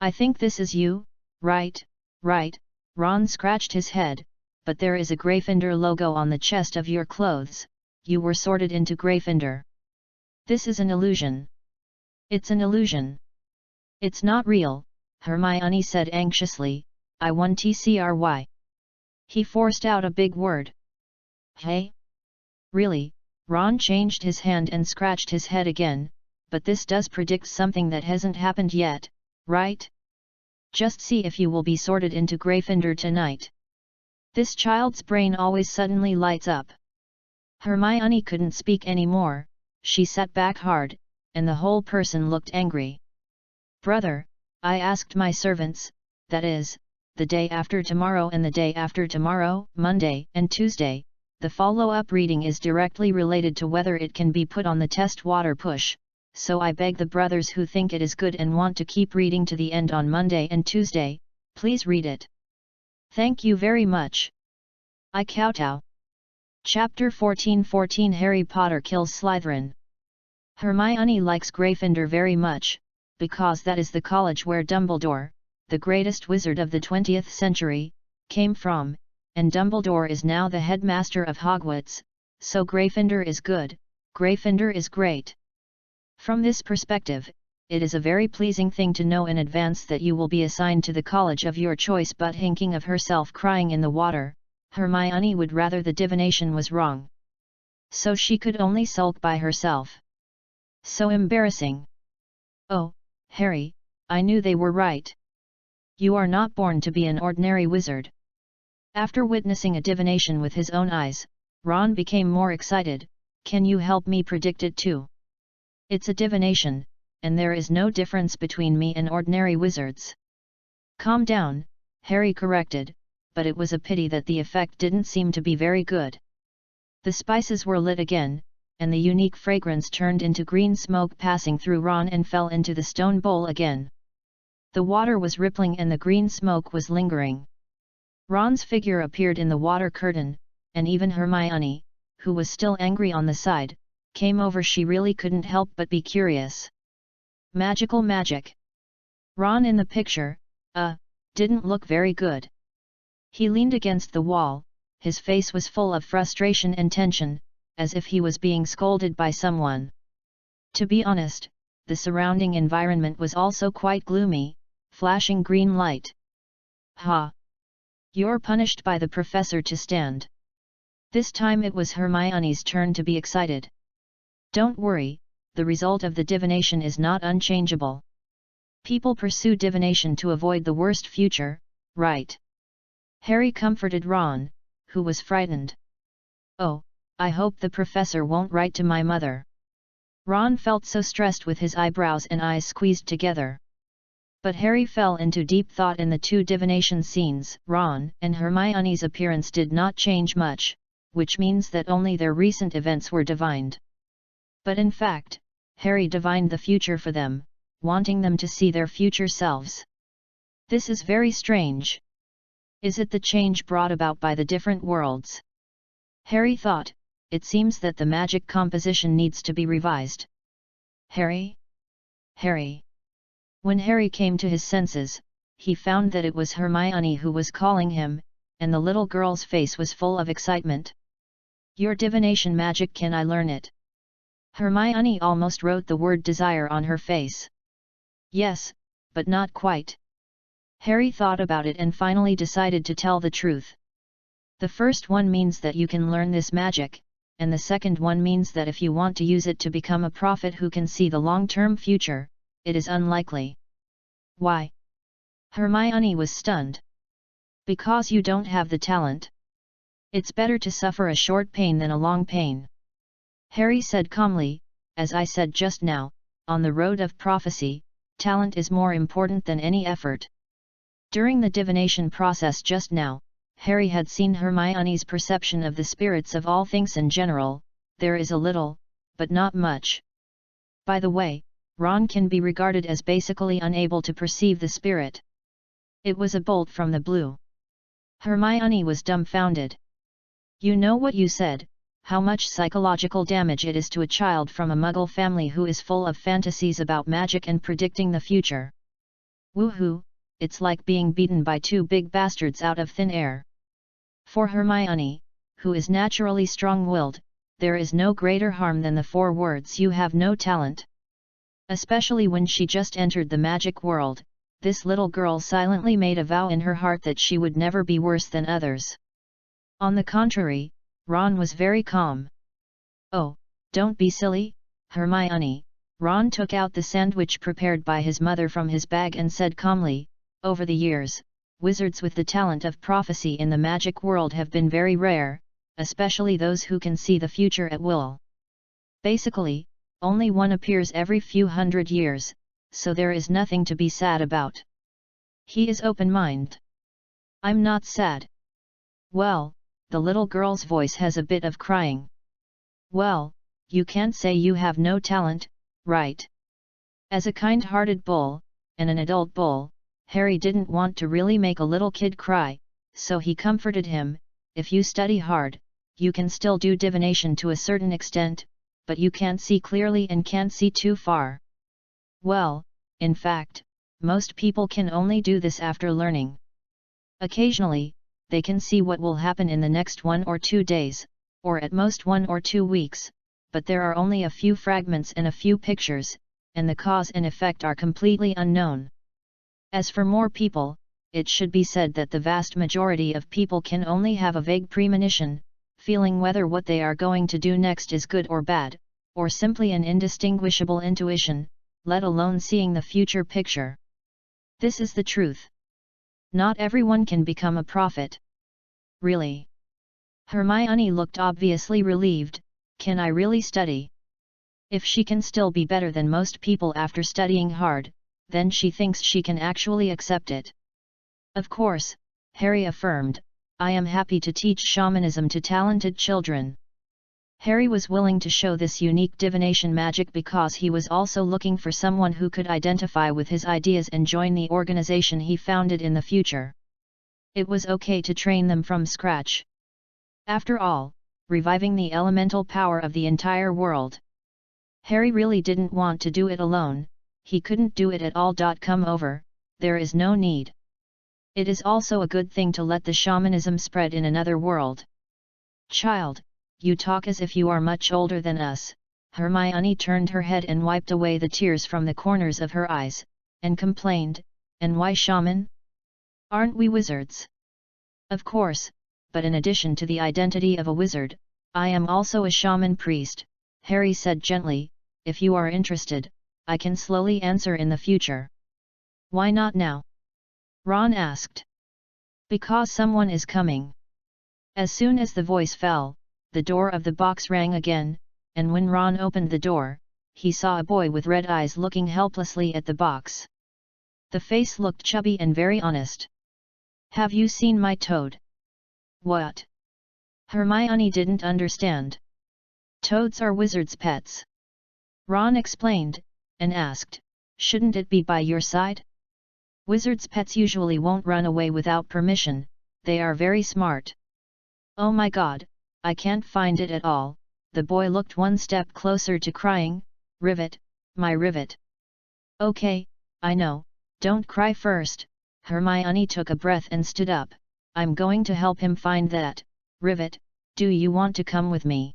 "I think this is you, right?" Ron scratched his head, "but there is a Gryffindor logo on the chest of your clothes. You were sorted into Gryffindor. This is an illusion. It's an illusion. It's not real," Hermione said anxiously. "I want TCRY." He forced out a big word. "Hey? Really?" Ron changed his hand and scratched his head again, "but this does predict something that hasn't happened yet, right? Just see if you will be sorted into Gryffindor tonight." This child's brain always suddenly lights up. Hermione couldn't speak anymore. She sat back hard, and the whole person looked angry. "Brother, I asked my servants, that is, the day after tomorrow and the day after tomorrow, Monday and Tuesday. The follow-up reading is directly related to whether it can be put on the test water push, so I beg the brothers who think it is good and want to keep reading to the end on Monday and Tuesday, please read it. Thank you very much. I kowtow." Chapter 14 Harry Potter kills Slytherin. Hermione likes Gryffindor very much, because that is the college where Dumbledore, the greatest wizard of the 20th century, came from, and Dumbledore is now the headmaster of Hogwarts, so Gryffindor is good, Gryffindor is great. From this perspective, it is a very pleasing thing to know in advance that you will be assigned to the college of your choice. But thinking of herself crying in the water, Hermione would rather the divination was wrong. So she could only sulk by herself. So embarrassing. Oh, Harry, I knew they were right. You are not born to be an ordinary wizard. After witnessing a divination with his own eyes, Ron became more excited. Can you help me predict it too? It's a divination, and there is no difference between me and ordinary wizards. Calm down, Harry corrected, but it was a pity that the effect didn't seem to be very good. The spices were lit again, and the unique fragrance turned into green smoke passing through Ron and fell into the stone bowl again. The water was rippling and the green smoke was lingering. Ron's figure appeared in the water curtain, and even Hermione, who was still angry on the side, came over. She really couldn't help but be curious. Magical magic. Ron in the picture, didn't look very good. He leaned against the wall, his face was full of frustration and tension, as if he was being scolded by someone. To be honest, the surrounding environment was also quite gloomy, flashing green light. Ha! You're punished by the professor to stand. This time it was Hermione's turn to be excited. Don't worry, the result of the divination is not unchangeable. People pursue divination to avoid the worst future, right? Harry comforted Ron, who was frightened. Oh, I hope the professor won't write to my mother. Ron felt so stressed with his eyebrows and eyes squeezed together. But Harry fell into deep thought in the two divination scenes. Ron and Hermione's appearance did not change much, which means that only their recent events were divined. But in fact, Harry divined the future for them, wanting them to see their future selves. This is very strange. Is it the change brought about by the different worlds? Harry thought, it seems that the magic composition needs to be revised. Harry? Harry. When Harry came to his senses, he found that it was Hermione who was calling him, and the little girl's face was full of excitement. Your divination magic, can I learn it? Hermione almost wrote the word desire on her face. Yes, but not quite. Harry thought about it and finally decided to tell the truth. The first one means that you can learn this magic, and the second one means that if you want to use it to become a prophet who can see the long-term future, it is unlikely. Why? Hermione was stunned. Because you don't have the talent. It's better to suffer a short pain than a long pain. Harry said calmly, as I said just now, on the road of prophecy, talent is more important than any effort. During the divination process just now, Harry had seen Hermione's perception of the spirits of all things in general. There is a little, but not much. By the way, Ron can be regarded as basically unable to perceive the spirit. It was a bolt from the blue. Hermione was dumbfounded. You know what you said, how much psychological damage it is to a child from a Muggle family who is full of fantasies about magic and predicting the future. Woohoo, it's like being beaten by two big bastards out of thin air. For Hermione, who is naturally strong-willed, there is no greater harm than the 4 words "you have no talent." Especially when she just entered the magic world, this little girl silently made a vow in her heart that she would never be worse than others. On the contrary, Ron was very calm. Oh, don't be silly, Hermione. Ron took out the sandwich prepared by his mother from his bag and said calmly, over the years, wizards with the talent of prophecy in the magic world have been very rare, especially those who can see the future at will. Basically, only one appears every few hundred years, so there is nothing to be sad about. He is open-minded. I'm not sad. Well, the little girl's voice has a bit of crying. Well, you can't say you have no talent, right? As a kind-hearted bull, and an adult bull, Harry didn't want to really make a little kid cry, so he comforted him. If you study hard, you can still do divination to a certain extent, but you can't see clearly and can't see too far. Well, in fact, most people can only do this after learning. Occasionally, they can see what will happen in the next 1 or 2 days, or at most 1 or 2 weeks, but there are only a few fragments and a few pictures, and the cause and effect are completely unknown. As for more people, it should be said that the vast majority of people can only have a vague premonition, feeling whether what they are going to do next is good or bad, or simply an indistinguishable intuition, let alone seeing the future picture. This is the truth. Not everyone can become a prophet. Really? Hermione looked obviously relieved. Can I really study? If she can still be better than most people after studying hard, then she thinks she can actually accept it. Of course, Harry affirmed, I am happy to teach shamanism to talented children. Harry was willing to show this unique divination magic because he was also looking for someone who could identify with his ideas and join the organization he founded in the future. It was okay to train them from scratch. After all, reviving the elemental power of the entire world. Harry really didn't want to do it alone, he couldn't do it at all. Come over, there is no need. It is also a good thing to let the shamanism spread in another world. Child, you talk as if you are much older than us. Hermione turned her head and wiped away the tears from the corners of her eyes, and complained, and why shaman? Aren't we wizards? Of course, but in addition to the identity of a wizard, I am also a shaman priest, Harry said gently. If you are interested, I can slowly answer in the future. Why not now? Ron asked. Because someone is coming. As soon as the voice fell, the door of the box rang again, and when Ron opened the door, he saw a boy with red eyes looking helplessly at the box. The face looked chubby and very honest. Have you seen my toad? What? Hermione didn't understand. Toads are wizards' pets. Ron explained, and asked, shouldn't it be by your side? Wizards' pets usually won't run away without permission, they are very smart. Oh my God, I can't find it at all. The boy looked one step closer to crying, Rivet, my Rivet. Okay, I know, don't cry first. Hermione took a breath and stood up. I'm going to help him find that Rivet. Do you want to come with me?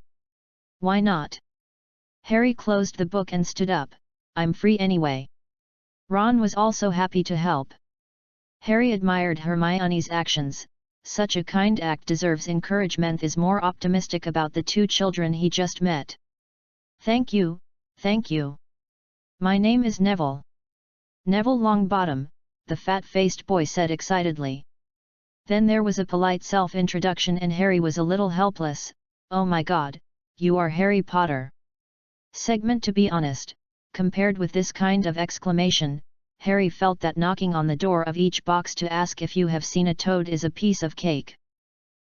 Why not? Harry closed the book and stood up. I'm free anyway. Ron was also happy to help. Harry admired Hermione's actions. Such a kind act deserves encouragement. Is more optimistic about the 2 children he just met. Thank you, thank you. My name is Neville. Neville Longbottom, the fat-faced boy said excitedly. Then there was a polite self-introduction and Harry was a little helpless. Oh my God, you are Harry Potter. Segment. To be honest, compared with this kind of exclamation, Harry felt that knocking on the door of each box to ask if you have seen a toad is a piece of cake.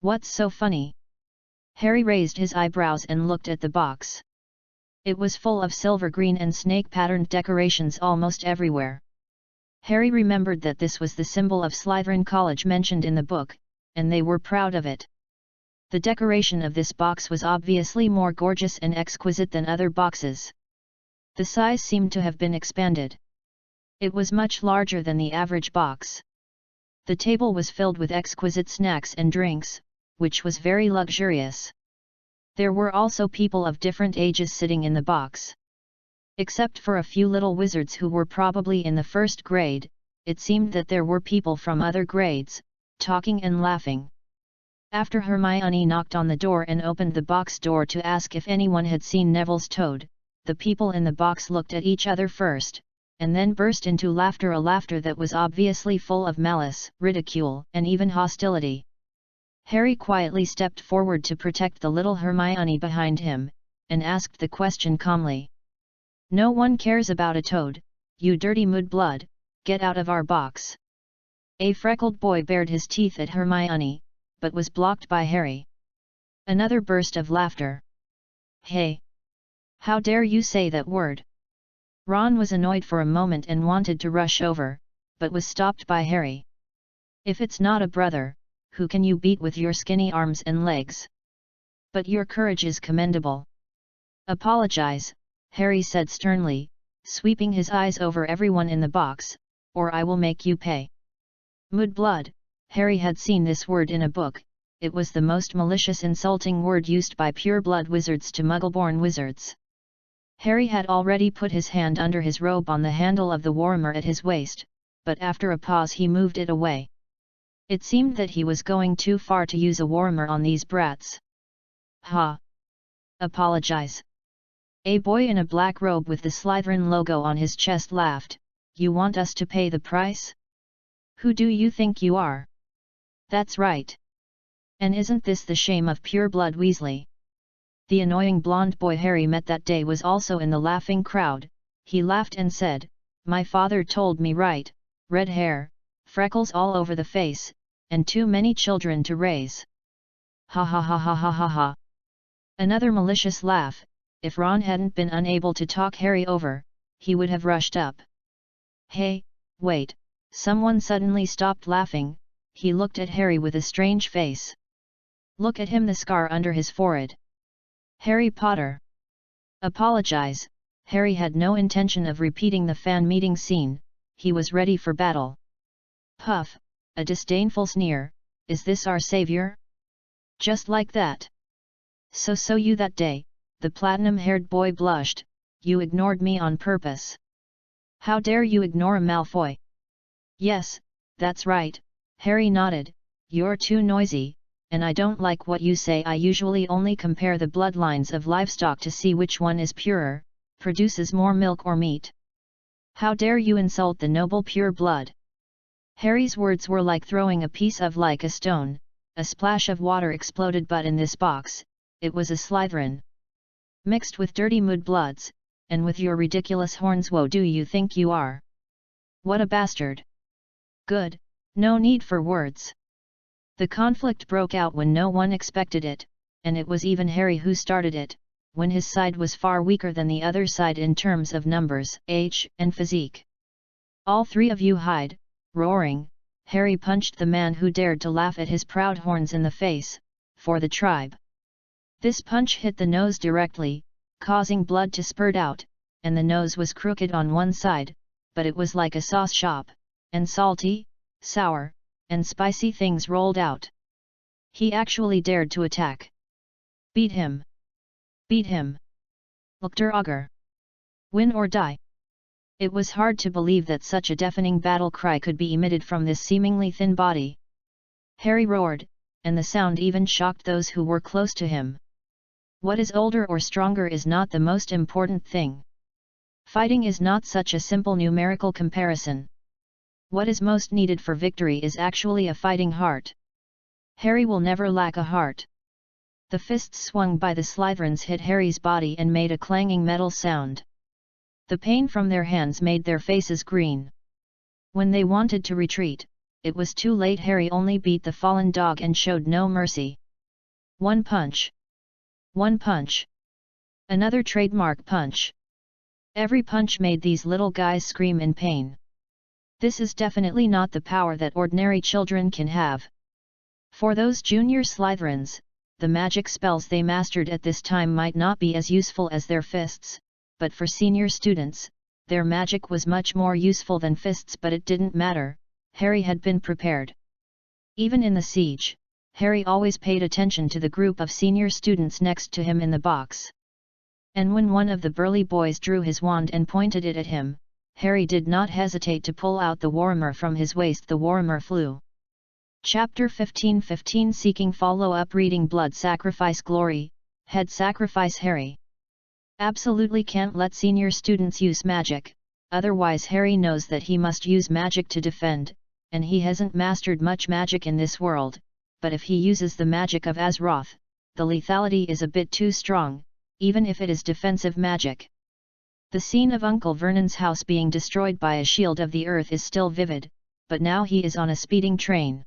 What's so funny? Harry raised his eyebrows and looked at the box. It was full of silver green and snake-patterned decorations almost everywhere. Harry remembered that this was the symbol of Slytherin College mentioned in the book, and they were proud of it. The decoration of this box was obviously more gorgeous and exquisite than other boxes. The size seemed to have been expanded. It was much larger than the average box. The table was filled with exquisite snacks and drinks, which was very luxurious. There were also people of different ages sitting in the box. Except for a few little wizards who were probably in the 1st grade, it seemed that there were people from other grades, talking and laughing. After Hermione knocked on the door and opened the box door to ask if anyone had seen Neville's toad, the people in the box looked at each other first, and then burst into laughter, a laughter that was obviously full of malice, ridicule, and even hostility. Harry quietly stepped forward to protect the little Hermione behind him, and asked the question calmly. No one cares about a toad, you dirty mudblood, get out of our box. A freckled boy bared his teeth at Hermione, but was blocked by Harry. Another burst of laughter. Hey! How dare you say that word? Ron was annoyed for a moment and wanted to rush over, but was stopped by Harry. If it's not a brother, who can you beat with your skinny arms and legs? But your courage is commendable. Apologize, Harry said sternly, sweeping his eyes over everyone in the box, or I will make you pay. Mudblood, Harry had seen this word in a book. It was the most malicious insulting word used by pure-blood wizards to muggle-born wizards. Harry had already put his hand under his robe on the handle of the warmer at his waist, but after a pause he moved it away. It seemed that he was going too far to use a warmer on these brats. Ha! Apologize. A boy in a black robe with the Slytherin logo on his chest laughed. You want us to pay the price? Who do you think you are? That's right. And isn't this the shame of pure-blood Weasley? The annoying blonde boy Harry met that day was also in the laughing crowd. He laughed and said, My father told me right, red hair, freckles all over the face, and too many children to raise. Ha ha ha ha ha ha ha. Another malicious laugh. If Ron hadn't been unable to talk Harry over, he would have rushed up. Hey, wait, someone suddenly stopped laughing. He looked at Harry with a strange face. Look at him, the scar under his forehead. Harry Potter. Apologize. Harry had no intention of repeating the fan meeting scene. He was ready for battle. Puff, a disdainful sneer. Is this our savior? Just like that. So you that day, the platinum-haired boy blushed. You ignored me on purpose. How dare you ignore Malfoy? Yes, that's right. Harry nodded. You're too noisy, and I don't like what you say. I usually only compare the bloodlines of livestock to see which one is purer, produces more milk or meat. How dare you insult the noble pure blood? Harry's words were like throwing a piece of like a stone. A splash of water exploded, but in this box, it was a Slytherin. Mixed with dirty mudbloods, and with your ridiculous horns. Woe do you think you are? What a bastard! Good, no need for words. The conflict broke out when no one expected it, and it was even Harry who started it, when his side was far weaker than the other side in terms of numbers, age, and physique. All three of you hide, roaring. Harry punched the man who dared to laugh at his proud horns in the face, for the tribe. This punch hit the nose directly, causing blood to spurt out, and the nose was crooked on one side, but it was like a sauce shop, and salty, sour, and spicy things rolled out. He actually dared to attack. Beat him! Beat him! Lecter Augur! Win or die! It was hard to believe that such a deafening battle cry could be emitted from this seemingly thin body. Harry roared, and the sound even shocked those who were close to him. What is older or stronger is not the most important thing. Fighting is not such a simple numerical comparison. What is most needed for victory is actually a fighting heart. Harry will never lack a heart. The fists swung by the Slytherins hit Harry's body and made a clanging metal sound. The pain from their hands made their faces green. When they wanted to retreat, it was too late. Harry only beat the fallen dog and showed no mercy. One punch. One punch. Another trademark punch. Every punch made these little guys scream in pain. This is definitely not the power that ordinary children can have. For those junior Slytherins, the magic spells they mastered at this time might not be as useful as their fists, but for senior students, their magic was much more useful than fists. But it didn't matter, Harry had been prepared. Even in the siege, Harry always paid attention to the group of senior students next to him in the box. And when one of the burly boys drew his wand and pointed it at him, Harry did not hesitate to pull out the warmer from his waist. The warmer flew. Chapter 15 Seeking follow-up. Reading Blood Sacrifice. Glory, Head Sacrifice. Harry absolutely can't let senior students use magic, otherwise Harry knows that he must use magic to defend, and he hasn't mastered much magic in this world, but if he uses the magic of Azeroth, the lethality is a bit too strong, even if it is defensive magic. The scene of Uncle Vernon's house being destroyed by a shield of the earth is still vivid, but now he is on a speeding train.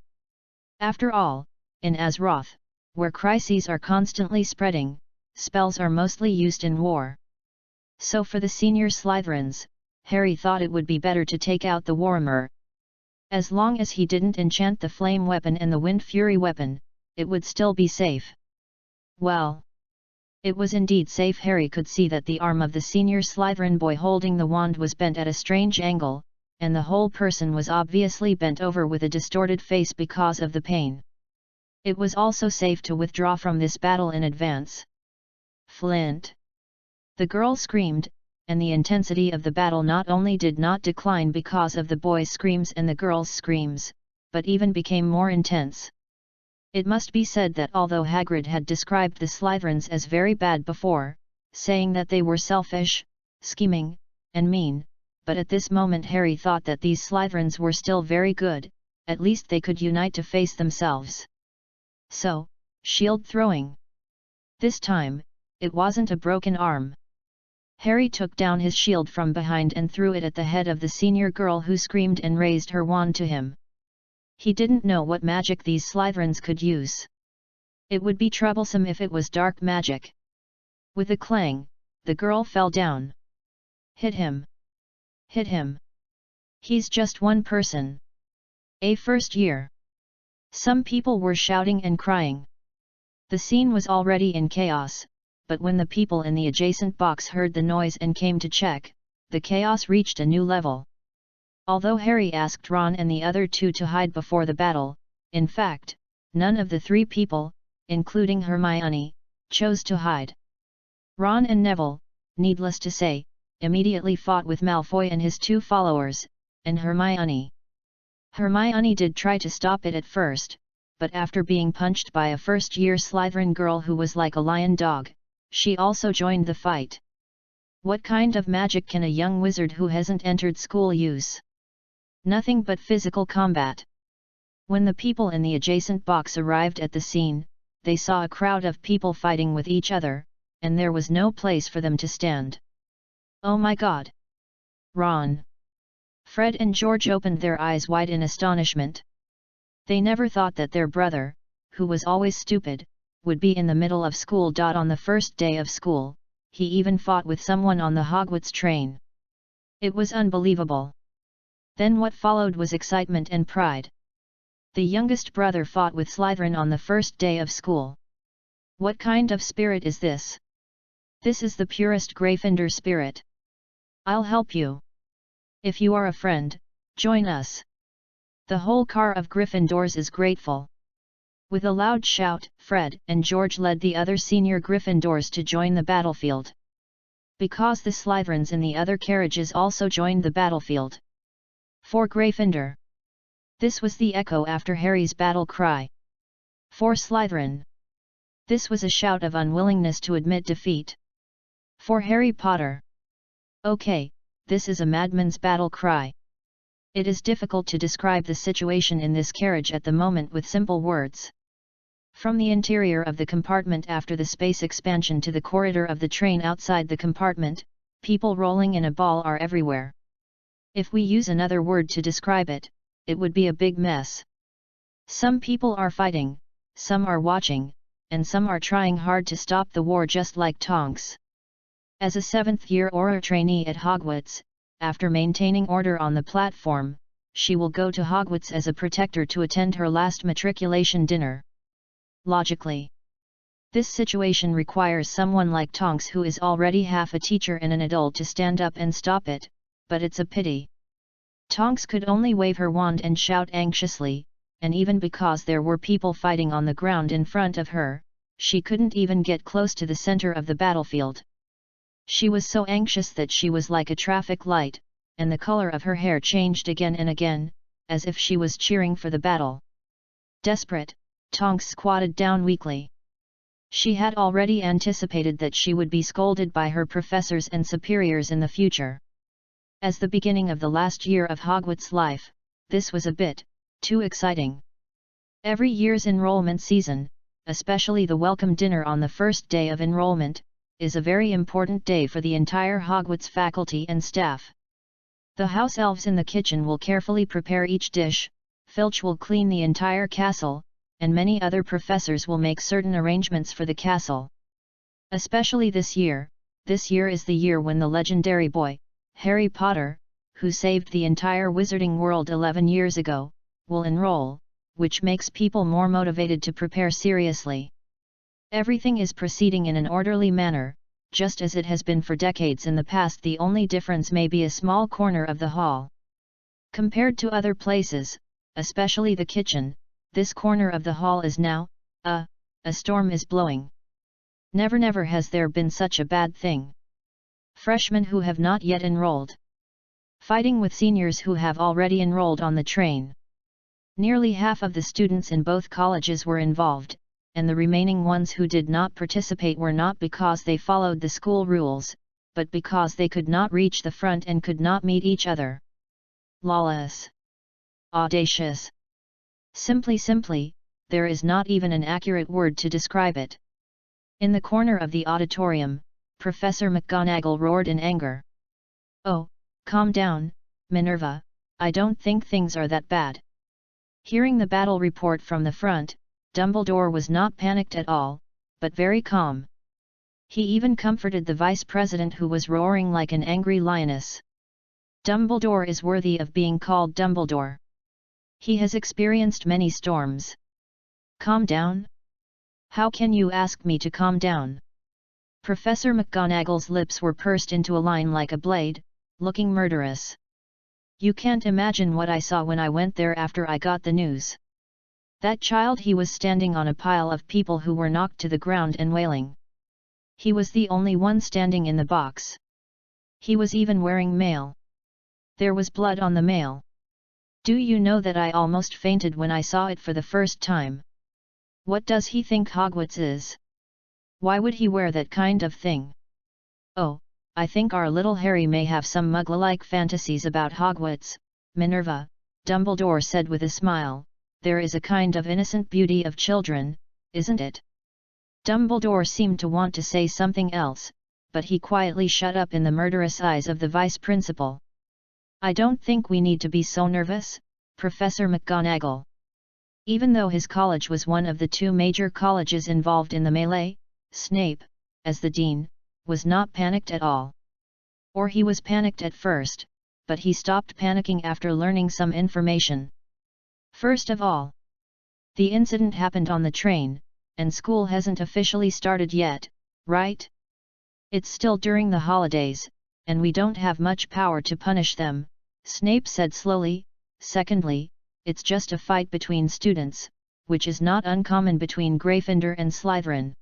After all, in Azeroth, where crises are constantly spreading, spells are mostly used in war. So for the senior Slytherins, Harry thought it would be better to take out the warmer. As long as he didn't enchant the flame weapon and the wind fury weapon, it would still be safe. Well, it was indeed safe. Harry could see that the arm of the senior Slytherin boy holding the wand was bent at a strange angle, and the whole person was obviously bent over with a distorted face because of the pain. It was also safe to withdraw from this battle in advance. Flint! The girl screamed, and the intensity of the battle not only did not decline because of the boy's screams and the girl's screams, but even became more intense. It must be said that although Hagrid had described the Slytherins as very bad before, saying that they were selfish, scheming, and mean, but at this moment Harry thought that these Slytherins were still very good, at least they could unite to face themselves. So, shield throwing. This time, it wasn't a broken arm. Harry took down his shield from behind and threw it at the head of the senior girl, who screamed and raised her wand to him. He didn't know what magic these Slytherins could use. It would be troublesome if it was dark magic. With a clang, the girl fell down. Hit him! Hit him! He's just one person. A first year! Some people were shouting and crying. The scene was already in chaos, but when the people in the adjacent box heard the noise and came to check, the chaos reached a new level. Although Harry asked Ron and the other two to hide before the battle, in fact, none of the three people, including Hermione, chose to hide. Ron and Neville, needless to say, immediately fought with Malfoy and his two followers, and Hermione. Hermione did try to stop it at first, but after being punched by a first-year Slytherin girl who was like a lion dog, she also joined the fight. What kind of magic can a young wizard who hasn't entered school use? Nothing but physical combat. When the people in the adjacent box arrived at the scene, they saw a crowd of people fighting with each other, and there was no place for them to stand. Oh my God! Ron! Fred and George opened their eyes wide in astonishment. They never thought that their brother, who was always stupid, would be in the middle of school. On the first day of school, he even fought with someone on the Hogwarts train. It was unbelievable. Then what followed was excitement and pride. The youngest brother fought with Slytherin on the first day of school. What kind of spirit is this? This is the purest Gryffindor spirit. I'll help you. If you are a friend, join us. The whole car of Gryffindors is grateful. With a loud shout, Fred and George led the other senior Gryffindors to join the battlefield. Because the Slytherins in the other carriages also joined the battlefield. For Gryffindor. This was the echo after Harry's battle cry. For Slytherin. This was a shout of unwillingness to admit defeat. For Harry Potter. Okay, this is a madman's battle cry. It is difficult to describe the situation in this carriage at the moment with simple words. From the interior of the compartment after the space expansion to the corridor of the train outside the compartment, people rolling in a ball are everywhere. If we use another word to describe it, it would be a big mess. Some people are fighting, some are watching, and some are trying hard to stop the war, just like Tonks. As a 7th-year Auror trainee at Hogwarts, after maintaining order on the platform, she will go to Hogwarts as a protector to attend her last matriculation dinner. Logically, this situation requires someone like Tonks, who is already half a teacher and an adult, to stand up and stop it, but it's a pity. Tonks could only wave her wand and shout anxiously, and even because there were people fighting on the ground in front of her, she couldn't even get close to the center of the battlefield. She was so anxious that she was like a traffic light, and the color of her hair changed again and again, as if she was cheering for the battle. Desperate, Tonks squatted down weakly. She had already anticipated that she would be scolded by her professors and superiors in the future. As the beginning of the last year of Hogwarts life, this was a bit too exciting. Every year's enrollment season, especially the welcome dinner on the first day of enrollment, is a very important day for the entire Hogwarts faculty and staff. The house elves in the kitchen will carefully prepare each dish, Filch will clean the entire castle, and many other professors will make certain arrangements for the castle. Especially this year is the year when the legendary boy, Harry Potter, who saved the entire wizarding world 11 years ago, will enroll, which makes people more motivated to prepare seriously. Everything is proceeding in an orderly manner, just as it has been for decades in the past. The only difference may be a small corner of the hall. Compared to other places, especially the kitchen, this corner of the hall is now, a storm is blowing. Never has there been such a bad thing. Freshmen who have not yet enrolled. Fighting with seniors who have already enrolled on the train. Nearly half of the students in both colleges were involved, and the remaining ones who did not participate were not because they followed the school rules, but because they could not reach the front and could not meet each other. Lawless. Audacious. Simply, there is not even an accurate word to describe it. In the corner of the auditorium, Professor McGonagall roared in anger. "Oh, calm down, Minerva, I don't think things are that bad." Hearing the battle report from the front, Dumbledore was not panicked at all, but very calm. He even comforted the vice president who was roaring like an angry lioness. Dumbledore is worthy of being called Dumbledore. He has experienced many storms. Calm down? How can you ask me to calm down? Professor McGonagall's lips were pursed into a line like a blade, looking murderous. You can't imagine what I saw when I went there after I got the news. That child, he was standing on a pile of people who were knocked to the ground and wailing. He was the only one standing in the box. He was even wearing mail. There was blood on the mail. Do you know that I almost fainted when I saw it for the first time? What does he think Hogwarts is? Why would he wear that kind of thing? Oh, I think our little Harry may have some Muggle-like fantasies about Hogwarts, Minerva, Dumbledore said with a smile. There is a kind of innocent beauty of children, isn't it? Dumbledore seemed to want to say something else, but he quietly shut up in the murderous eyes of the vice principal. I don't think we need to be so nervous, Professor McGonagall. Even though his college was one of the two major colleges involved in the melee, Snape, as the dean, was not panicked at all. Or he was panicked at first, but he stopped panicking after learning some information. First of all, the incident happened on the train, and school hasn't officially started yet, right? It's still during the holidays, and we don't have much power to punish them, Snape said slowly. Secondly, it's just a fight between students, which is not uncommon between Gryffindor and Slytherin.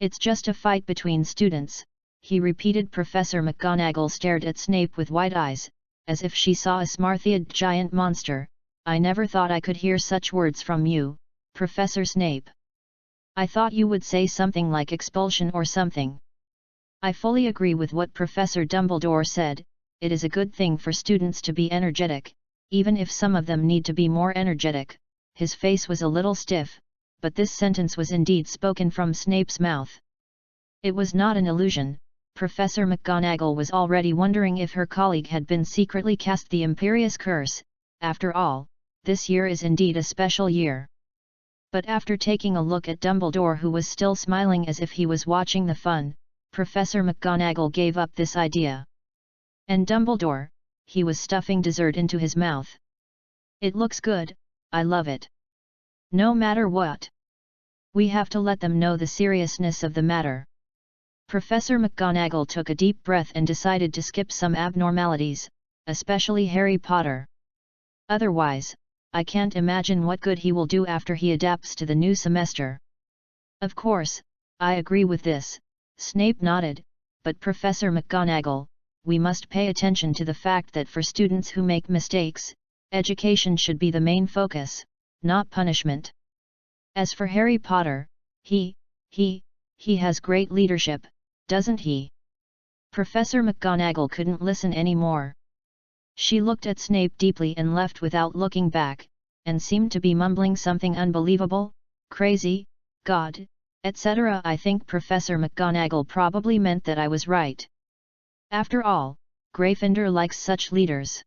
It's just a fight between students, he repeated. Professor McGonagall stared at Snape with wide eyes, as if she saw a smarthy giant monster. I never thought I could hear such words from you, Professor Snape. I thought you would say something like expulsion or something. I fully agree with what Professor Dumbledore said. It is a good thing for students to be energetic, even if some of them need to be more energetic. His face was a little stiff, but this sentence was indeed spoken from Snape's mouth. It was not an illusion. Professor McGonagall was already wondering if her colleague had been secretly cast the Imperious Curse. After all, this year is indeed a special year. But after taking a look at Dumbledore, who was still smiling as if he was watching the fun, Professor McGonagall gave up this idea. And Dumbledore, he was stuffing dessert into his mouth. It looks good, I love it. No matter what. We have to let them know the seriousness of the matter. Professor McGonagall took a deep breath and decided to skip some abnormalities, especially Harry Potter. Otherwise, I can't imagine what good he will do after he adapts to the new semester. Of course, I agree with this, Snape nodded, but Professor McGonagall, we must pay attention to the fact that for students who make mistakes, education should be the main focus, not punishment. As for Harry Potter, he has great leadership, doesn't he? Professor McGonagall couldn't listen anymore. She looked at Snape deeply and left without looking back, and seemed to be mumbling something unbelievable, crazy, God, etc. I think Professor McGonagall probably meant that I was right. After all, Gryffindor likes such leaders.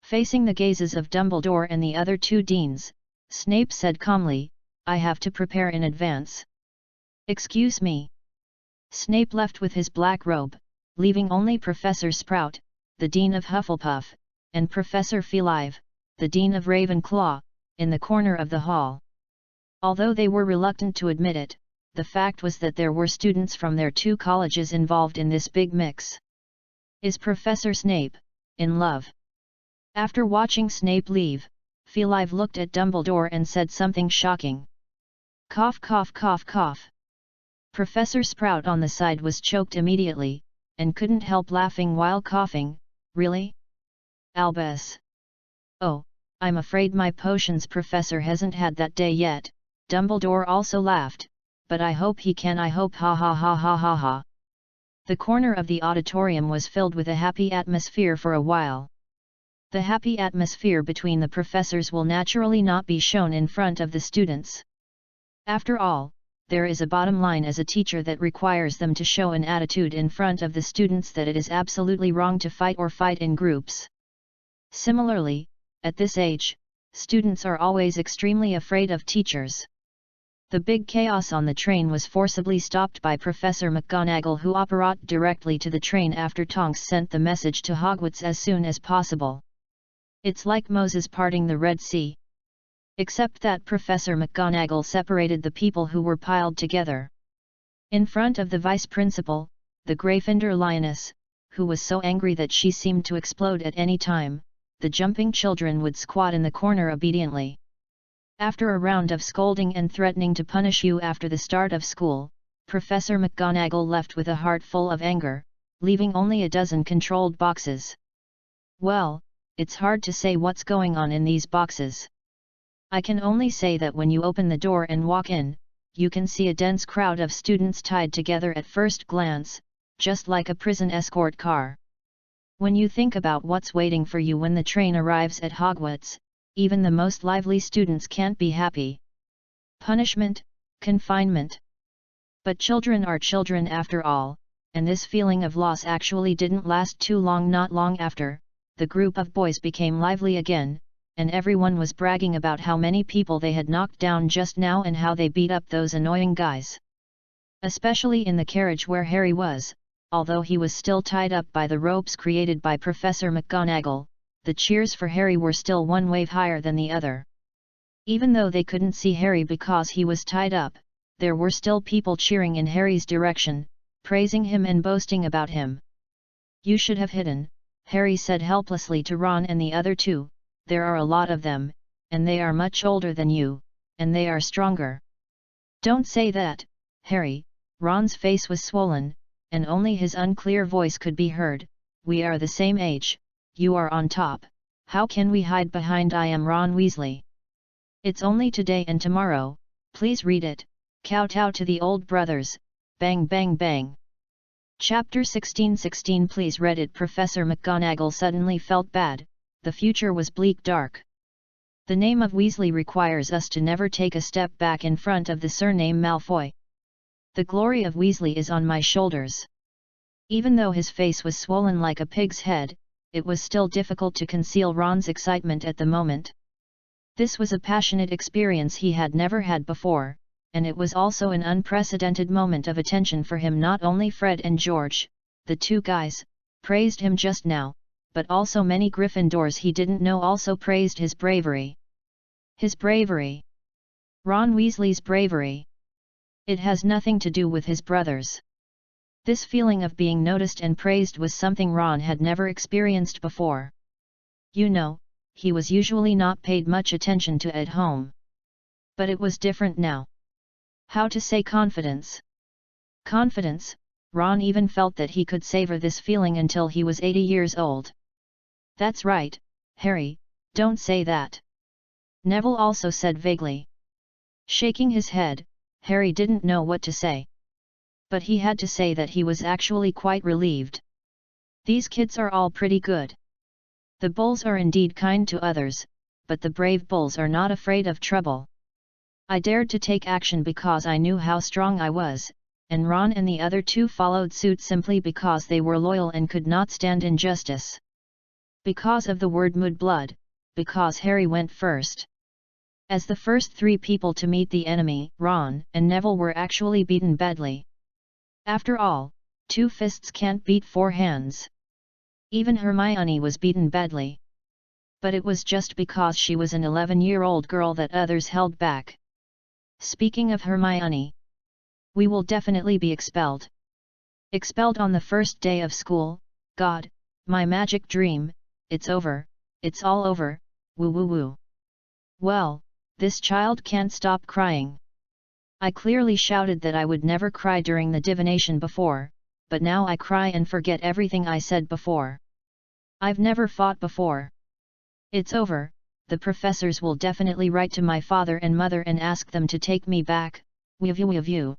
Facing the gazes of Dumbledore and the other two deans, Snape said calmly, I have to prepare in advance. Excuse me. Snape left with his black robe, leaving only Professor Sprout, the Dean of Hufflepuff, and Professor Felive, the Dean of Ravenclaw, in the corner of the hall. Although they were reluctant to admit it, the fact was that there were students from their two colleges involved in this big mix. Is Professor Snape in love? After watching Snape leave, Felive looked at Dumbledore and said something shocking. Cough cough cough cough. Professor Sprout on the side was choked immediately, and couldn't help laughing while coughing. Really? Albus. Oh, I'm afraid my potions professor hasn't had that day yet. Dumbledore also laughed, but I hope he can. I hope. Ha ha ha ha ha ha. The corner of the auditorium was filled with a happy atmosphere for a while. The happy atmosphere between the professors will naturally not be shown in front of the students. After all, there is a bottom line as a teacher that requires them to show an attitude in front of the students that it is absolutely wrong to fight or fight in groups. Similarly, at this age, students are always extremely afraid of teachers. The big chaos on the train was forcibly stopped by Professor McGonagall, who apparate directly to the train after Tonks sent the message to Hogwarts as soon as possible. It's like Moses parting the Red Sea. Except that Professor McGonagall separated the people who were piled together. In front of the vice principal, the Gryffindor lioness, who was so angry that she seemed to explode at any time, the jumping children would squat in the corner obediently. After a round of scolding and threatening to punish you after the start of school, Professor McGonagall left with a heart full of anger, leaving only a dozen controlled boxes. Well, it's hard to say what's going on in these boxes. I can only say that when you open the door and walk in, you can see a dense crowd of students tied together at first glance, just like a prison escort car. When you think about what's waiting for you when the train arrives at Hogwarts, even the most lively students can't be happy. Punishment, confinement. But children are children after all, and this feeling of loss actually didn't last too long. Not long after, the group of boys became lively again, and everyone was bragging about how many people they had knocked down just now and how they beat up those annoying guys. Especially in the carriage where Harry was, although he was still tied up by the ropes created by Professor McGonagall, the cheers for Harry were still one wave higher than the other. Even though they couldn't see Harry because he was tied up, there were still people cheering in Harry's direction, praising him and boasting about him. "You should have hidden," Harry said helplessly to Ron and the other two. "There are a lot of them, and they are much older than you, and they are stronger." "Don't say that, Harry." Ron's face was swollen, and only his unclear voice could be heard. "We are the same age, you are on top, how can we hide behind I am Ron Weasley? It's only today and tomorrow, please read it." Kowtow to the old brothers, bang bang bang. Chapter 16 Please read it. Professor McGonagall suddenly felt bad. The future was bleak dark. The name of Weasley requires us to never take a step back in front of the surname Malfoy. The glory of Weasley is on my shoulders. Even though his face was swollen like a pig's head, it was still difficult to conceal Ron's excitement at the moment. This was a passionate experience he had never had before, and it was also an unprecedented moment of attention for him. Not only Fred and George, the two guys, praised him just now, but also many Gryffindors he didn't know also praised his bravery. His bravery. Ron Weasley's bravery. It has nothing to do with his brothers. This feeling of being noticed and praised was something Ron had never experienced before. You know, he was usually not paid much attention to at home. But it was different now. How to say confidence? Confidence. Ron even felt that he could savor this feeling until he was 80 years old. "That's right, Harry, don't say that," Neville also said vaguely. Shaking his head, Harry didn't know what to say. But he had to say that he was actually quite relieved. These kids are all pretty good. The bulls are indeed kind to others, but the brave bulls are not afraid of trouble. I dared to take action because I knew how strong I was, and Ron and the other two followed suit simply because they were loyal and could not stand injustice. Because of the word Mudblood, because Harry went first. As the first three people to meet the enemy, Ron and Neville were actually beaten badly. After all, 2 fists can't beat 4 hands. Even Hermione was beaten badly. But it was just because she was an 11-year-old girl that others held back. Speaking of Hermione, we will definitely be expelled. Expelled on the first day of school. God, my magic dream, it's over. It's all over, woo woo woo. Well, this child can't stop crying. I clearly shouted that I would never cry during the divination before, but now I cry and forget everything I said before. I've never fought before. It's over, the professors will definitely write to my father and mother and ask them to take me back, weev.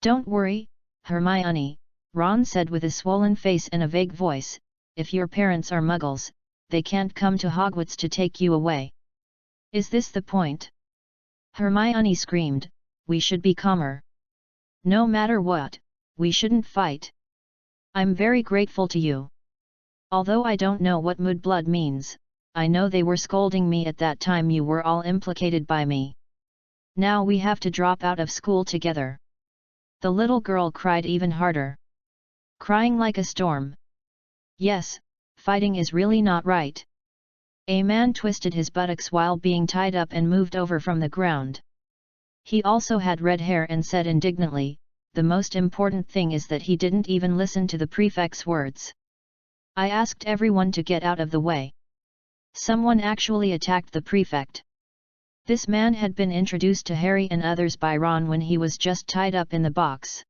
Don't worry, Hermione, Ron said with a swollen face and a vague voice, if your parents are muggles, they can't come to Hogwarts to take you away. Is this the point? Hermione screamed, we should be calmer. No matter what, we shouldn't fight. I'm very grateful to you. Although I don't know what mudblood means, I know they were scolding me at that time. You were all implicated by me. Now we have to drop out of school together. The little girl cried even harder. Crying like a storm. Yes, fighting is really not right. A man twisted his buttocks while being tied up and moved over from the ground. He also had red hair and said indignantly, the most important thing is that he didn't even listen to the prefect's words. I asked everyone to get out of the way. Someone actually attacked the prefect. This man had been introduced to Harry and others by Ron when he was just tied up in the box.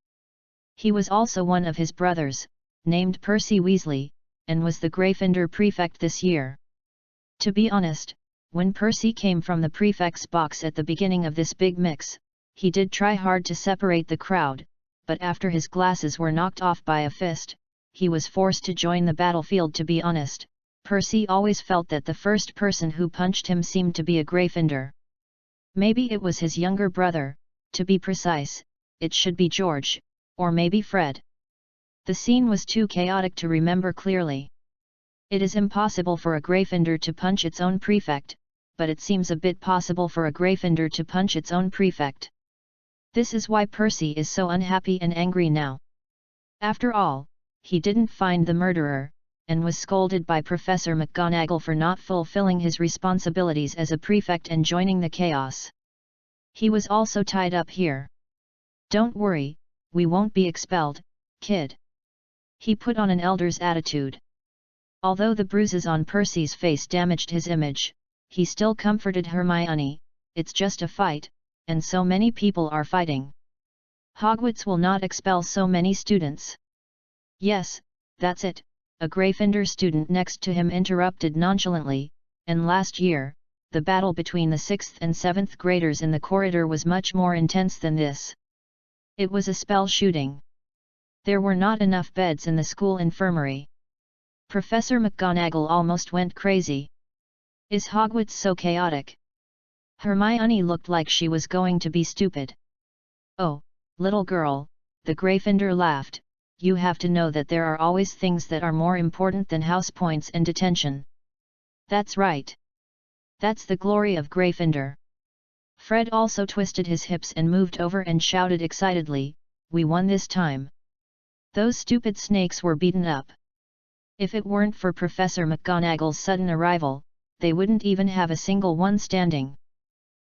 He was also one of his brothers, named Percy Weasley, and was the Gryffindor prefect this year. To be honest, when Percy came from the prefect's box at the beginning of this big mix, he did try hard to separate the crowd, but after his glasses were knocked off by a fist, he was forced to join the battlefield. To be honest, Percy always felt that the first person who punched him seemed to be a Gryffindor. Maybe it was his younger brother, to be precise, it should be George, or maybe Fred. The scene was too chaotic to remember clearly. It is impossible for a Gryffindor to punch its own prefect, but it seems a bit possible for a Gryffindor to punch its own prefect. This is why Percy is so unhappy and angry now. After all, he didn't find the murderer, and was scolded by Professor McGonagall for not fulfilling his responsibilities as a prefect and joining the chaos. He was also tied up here. Don't worry, we won't be expelled, kid. He put on an elder's attitude. Although the bruises on Percy's face damaged his image, he still comforted Hermione, it's just a fight, and so many people are fighting. Hogwarts will not expel so many students. Yes, that's it, a Gryffindor student next to him interrupted nonchalantly, and last year, the battle between the 6th and 7th graders in the corridor was much more intense than this. It was a spell shooting. There were not enough beds in the school infirmary. Professor McGonagall almost went crazy. Is Hogwarts so chaotic? Hermione looked like she was going to be stupid. Oh, little girl, the Gryffindor laughed, you have to know that there are always things that are more important than house points and detention. That's right. That's the glory of Gryffindor. Fred also twisted his hips and moved over and shouted excitedly, we won this time. Those stupid snakes were beaten up. If it weren't for Professor McGonagall's sudden arrival, they wouldn't even have a single one standing.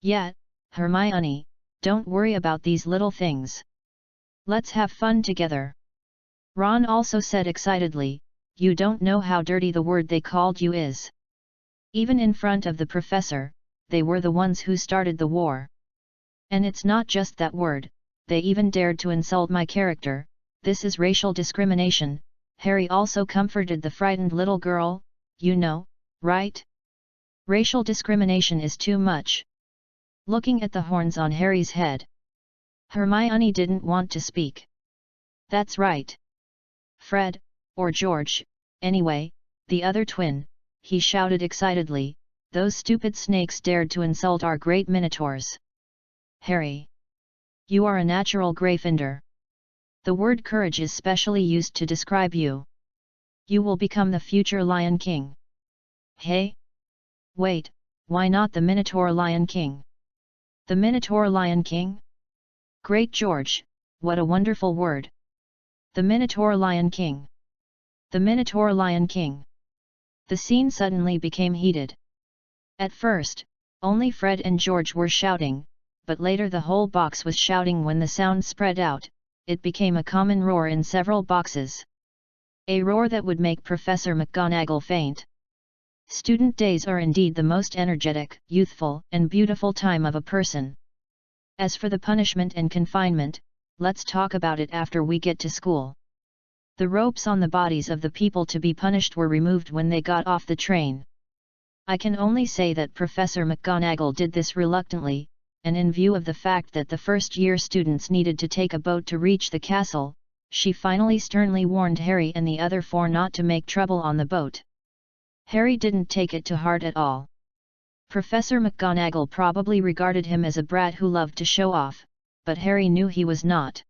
Yeah, Hermione, don't worry about these little things. Let's have fun together. Ron also said excitedly, you don't know how dirty the word they called you is. Even in front of the professor, they were the ones who started the war. And it's not just that word, they even dared to insult my character, this is racial discrimination. Harry also comforted the frightened little girl, you know, right? Racial discrimination is too much. Looking at the horns on Harry's head, Hermione didn't want to speak. That's right. Fred, or George, anyway, the other twin, he shouted excitedly, those stupid snakes dared to insult our great minotaurs. Harry. You are a natural Gryffindor. The word courage is specially used to describe you. You will become the future Lion King. Hey? Wait, why not the Minotaur Lion King? The Minotaur Lion King? Great George, what a wonderful word. The Minotaur Lion King. The Minotaur Lion King. The scene suddenly became heated. At first, only Fred and George were shouting, but later the whole box was shouting. When the sound spread out, it became a common roar in several boxes. A roar that would make Professor McGonagall faint. Student days are indeed the most energetic, youthful, and beautiful time of a person. As for the punishment and confinement, let's talk about it after we get to school. The ropes on the bodies of the people to be punished were removed when they got off the train. I can only say that Professor McGonagall did this reluctantly, and in view of the fact that the first-year students needed to take a boat to reach the castle, she finally sternly warned Harry and the other four not to make trouble on the boat. Harry didn't take it to heart at all. Professor McGonagall probably regarded him as a brat who loved to show off, but Harry knew he was not.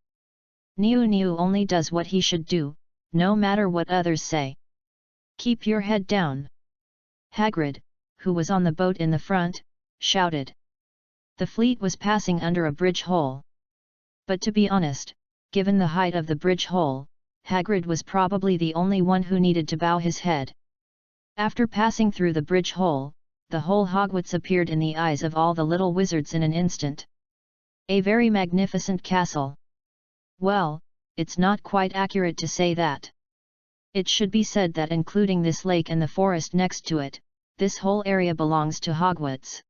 Niu only does what he should do, no matter what others say. Keep your head down. Hagrid, who was on the boat in the front, shouted. The fleet was passing under a bridge hole. But to be honest, given the height of the bridge hole, Hagrid was probably the only one who needed to bow his head. After passing through the bridge hole, the whole Hogwarts appeared in the eyes of all the little wizards in an instant. A very magnificent castle. Well, it's not quite accurate to say that. It should be said that including this lake and the forest next to it, this whole area belongs to Hogwarts.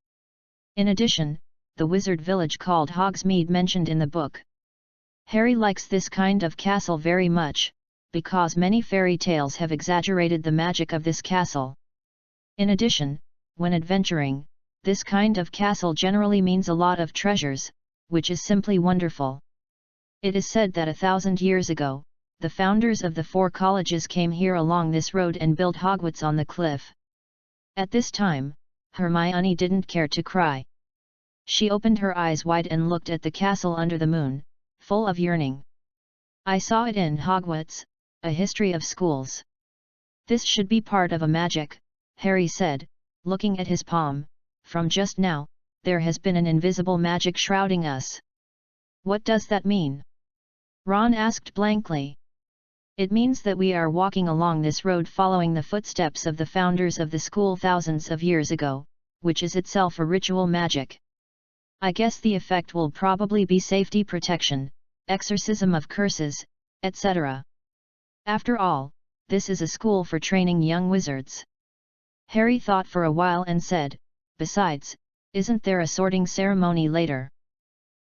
In addition, the wizard village called Hogsmeade mentioned in the book. Harry likes this kind of castle very much, because many fairy tales have exaggerated the magic of this castle. In addition, when adventuring, this kind of castle generally means a lot of treasures, which is simply wonderful. It is said that 1,000 years ago, the founders of the 4 colleges came here along this road and built Hogwarts on the cliff. At this time, Hermione didn't care to cry. She opened her eyes wide and looked at the castle under the moon, full of yearning. I saw it in Hogwarts, a history of schools. This should be part of a magic, Harry said, looking at his palm. From just now, there has been an invisible magic shrouding us. What does that mean? Ron asked blankly. It means that we are walking along this road following the footsteps of the founders of the school thousands of years ago, which is itself a ritual magic. I guess the effect will probably be safety protection, exorcism of curses, etc. After all, this is a school for training young wizards. Harry thought for a while and said, besides, isn't there a sorting ceremony later?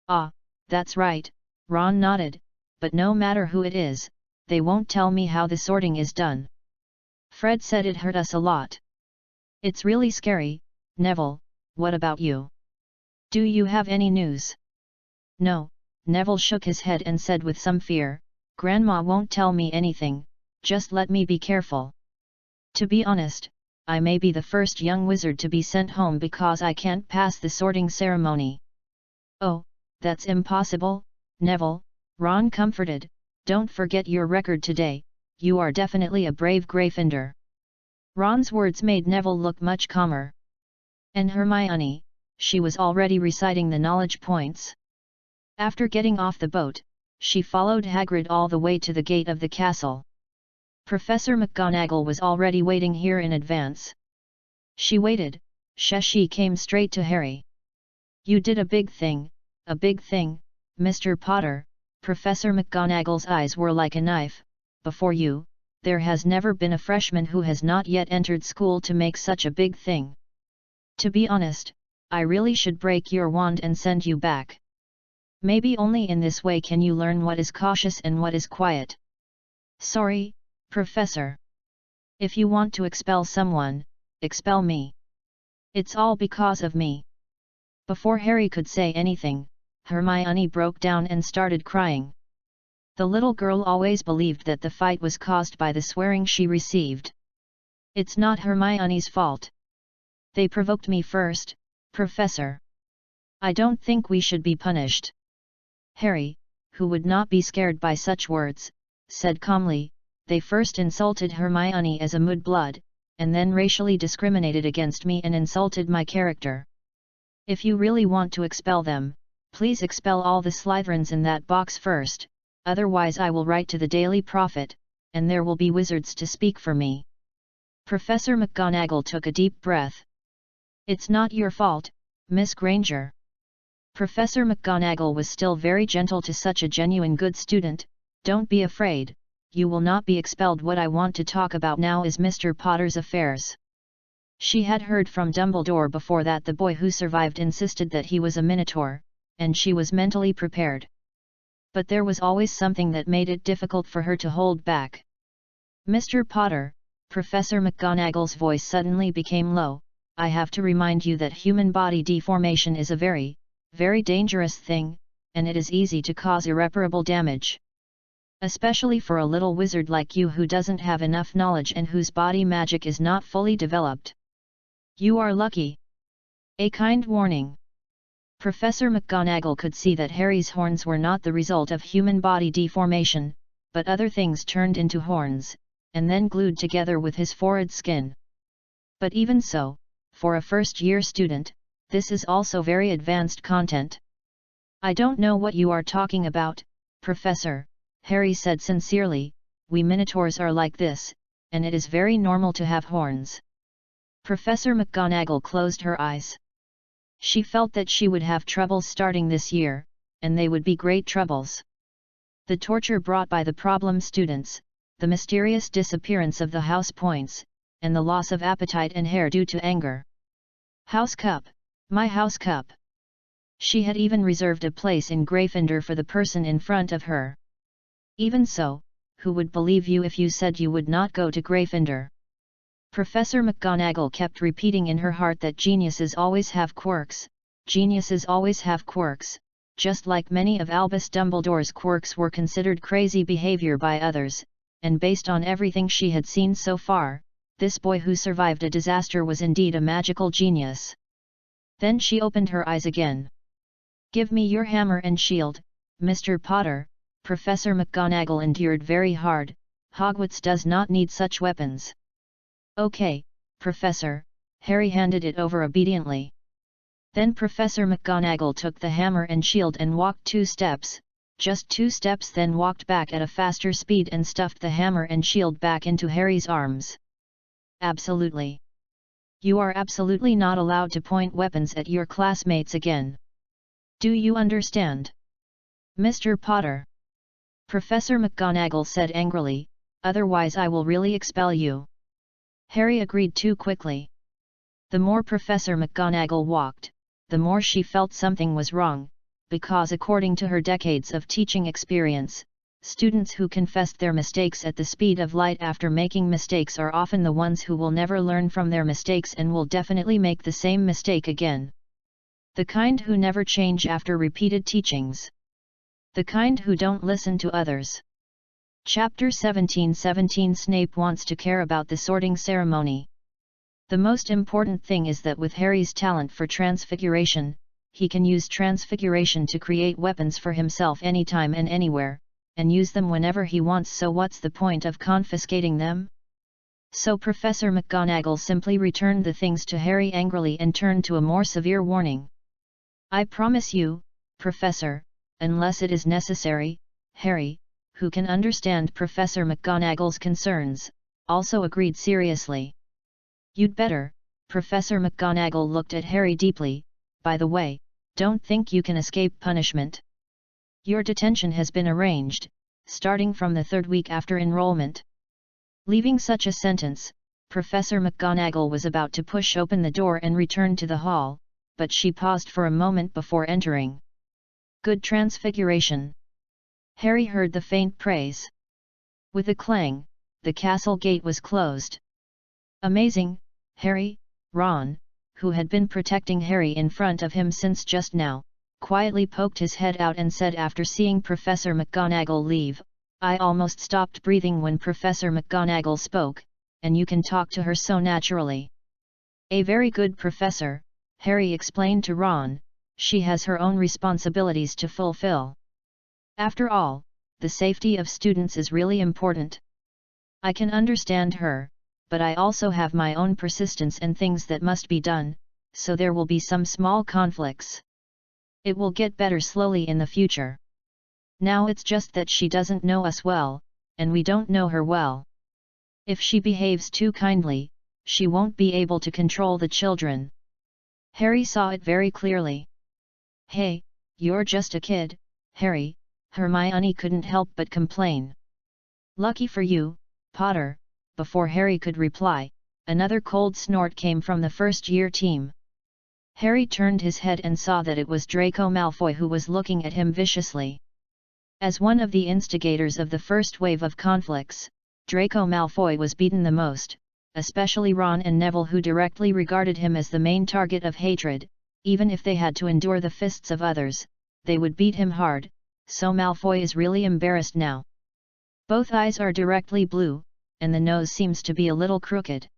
Ah, that's right, Ron nodded, but no matter who it is, they won't tell me how the sorting is done. Fred said it hurt us a lot. It's really scary. Neville, what about you? Do you have any news? No, Neville shook his head and said with some fear, Grandma won't tell me anything, just let me be careful. To be honest, I may be the first young wizard to be sent home because I can't pass the sorting ceremony. Oh, that's impossible, Neville, Ron comforted, don't forget your record today, you are definitely a brave Gryffindor. Ron's words made Neville look much calmer. And Hermione, she was already reciting the knowledge points. After getting off the boat, she followed Hagrid all the way to the gate of the castle. Professor McGonagall was already waiting here in advance. She waited, she came straight to Harry. You did a big thing, Mr. Potter. Professor McGonagall's eyes were like a knife. Before you, there has never been a freshman who has not yet entered school to make such a big thing. To be honest, I really should break your wand and send you back. Maybe only in this way can you learn what is cautious and what is quiet. Sorry, Professor. If you want to expel someone, expel me. It's all because of me. Before Harry could say anything, Hermione broke down and started crying. The little girl always believed that the fight was caused by the swearing she received. It's not Hermione's fault. They provoked me first, Professor. I don't think we should be punished. Harry, who would not be scared by such words, said calmly, they first insulted Hermione as a mudblood, and then racially discriminated against me and insulted my character. If you really want to expel them, please expel all the Slytherins in that box first, otherwise I will write to the Daily Prophet, and there will be wizards to speak for me. Professor McGonagall took a deep breath. It's not your fault, Miss Granger. Professor McGonagall was still very gentle to such a genuine good student. Don't be afraid, you will not be expelled. What I want to talk about now is Mr. Potter's affairs. She had heard from Dumbledore before that the boy who survived insisted that he was a Minotaur, and she was mentally prepared. But there was always something that made it difficult for her to hold back. "Mr. Potter," Professor McGonagall's voice suddenly became low, "I have to remind you that human body deformation is a very, very dangerous thing, and it is easy to cause irreparable damage. Especially for a little wizard like you who doesn't have enough knowledge and whose body magic is not fully developed. You are lucky." A kind warning. Professor McGonagall could see that Harry's horns were not the result of human body deformation, but other things turned into horns, and then glued together with his forehead skin. But even so, for a first-year student, this is also very advanced content. "I don't know what you are talking about, Professor," Harry said sincerely. "We Minotaurs are like this, and it is very normal to have horns." Professor McGonagall closed her eyes. She felt that she would have troubles starting this year, and they would be great troubles. The torture brought by the problem students, the mysterious disappearance of the house points, and the loss of appetite and hair due to anger. House cup, my house cup. She had even reserved a place in Gryffindor for the person in front of her. Even so, who would believe you if you said you would not go to Gryffindor? Professor McGonagall kept repeating in her heart that geniuses always have quirks, geniuses always have quirks, just like many of Albus Dumbledore's quirks were considered crazy behavior by others, and based on everything she had seen so far, this boy who survived a disaster was indeed a magical genius. Then she opened her eyes again. "Give me your hammer and shield, Mr. Potter." Professor McGonagall endured very hard. "Hogwarts does not need such weapons." "Okay, Professor," Harry handed it over obediently. Then Professor McGonagall took the hammer and shield and walked 2 steps, just 2 steps, then walked back at a faster speed and stuffed the hammer and shield back into Harry's arms. "Absolutely. You are absolutely not allowed to point weapons at your classmates again. Do you understand, Mr. Potter?" Professor McGonagall said angrily, "Otherwise I will really expel you." Harry agreed too quickly. The more Professor McGonagall walked, the more she felt something was wrong, because according to her decades of teaching experience, students who confessed their mistakes at the speed of light after making mistakes are often the ones who will never learn from their mistakes and will definitely make the same mistake again. The kind who never change after repeated teachings. The kind who don't listen to others. Chapter 17 Snape wants to care about the sorting ceremony. The most important thing is that with Harry's talent for transfiguration, he can use transfiguration to create weapons for himself anytime and anywhere, and use them whenever he wants, so what's the point of confiscating them? So Professor McGonagall simply returned the things to Harry angrily and turned to a more severe warning. "I promise you, Professor, unless it is necessary," Harry, who can understand Professor McGonagall's concerns, also agreed seriously. "You'd better." Professor McGonagall looked at Harry deeply. "By the way, don't think you can escape punishment. Your detention has been arranged, starting from the 3rd week after enrollment." Leaving such a sentence, Professor McGonagall was about to push open the door and return to the hall, but she paused for a moment before entering. "Good transfiguration." Harry heard the faint praise. With a clang, the castle gate was closed. "Amazing, Harry," Ron, who had been protecting Harry in front of him since just now, quietly poked his head out and said after seeing Professor McGonagall leave, "I almost stopped breathing when Professor McGonagall spoke, and you can talk to her so naturally." "A very good professor," Harry explained to Ron. "She has her own responsibilities to fulfill. After all, the safety of students is really important. I can understand her, but I also have my own persistence and things that must be done, so there will be some small conflicts. It will get better slowly in the future. Now it's just that she doesn't know us well, and we don't know her well. If she behaves too kindly, she won't be able to control the children." Harry saw it very clearly. "Hey, you're just a kid, Harry," Hermione couldn't help but complain. "Lucky for you, Potter." Before Harry could reply, Another cold snort came from the first-year team. Harry turned his head and saw that it was Draco Malfoy who was looking at him viciously. As one of the instigators of the first wave of conflicts, Draco Malfoy was beaten the most, especially Ron and Neville, who directly regarded him as the main target of hatred. Even if they had to endure the fists of others, they would beat him hard, so Malfoy is really embarrassed now. Both eyes are directly blue, and the nose seems to be a little crooked.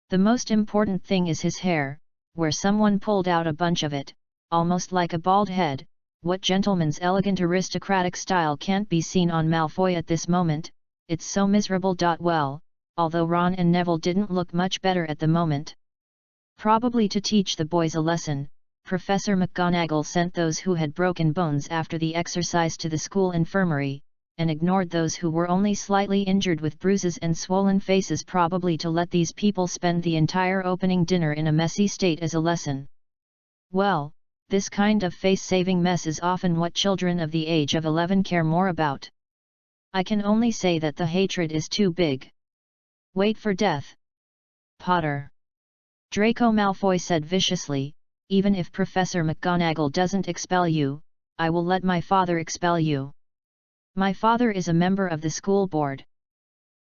The most important thing is his hair, where someone pulled out a bunch of it, almost like a bald head. What gentleman's elegant aristocratic style can't be seen on Malfoy at this moment? It's so miserable. Well, although Ron and Neville didn't look much better at the moment. Probably to teach the boys a lesson, Professor McGonagall sent those who had broken bones after the exercise to the school infirmary, and ignored those who were only slightly injured with bruises and swollen faces, probably to let these people spend the entire opening dinner in a messy state as a lesson. Well, this kind of face-saving mess is often what children of the age of 11 care more about. I can only say that the hatred is too big. Wait for death. Potter. Draco Malfoy said viciously, even if Professor McGonagall doesn't expel you, I will let my father expel you. My father is a member of the school board.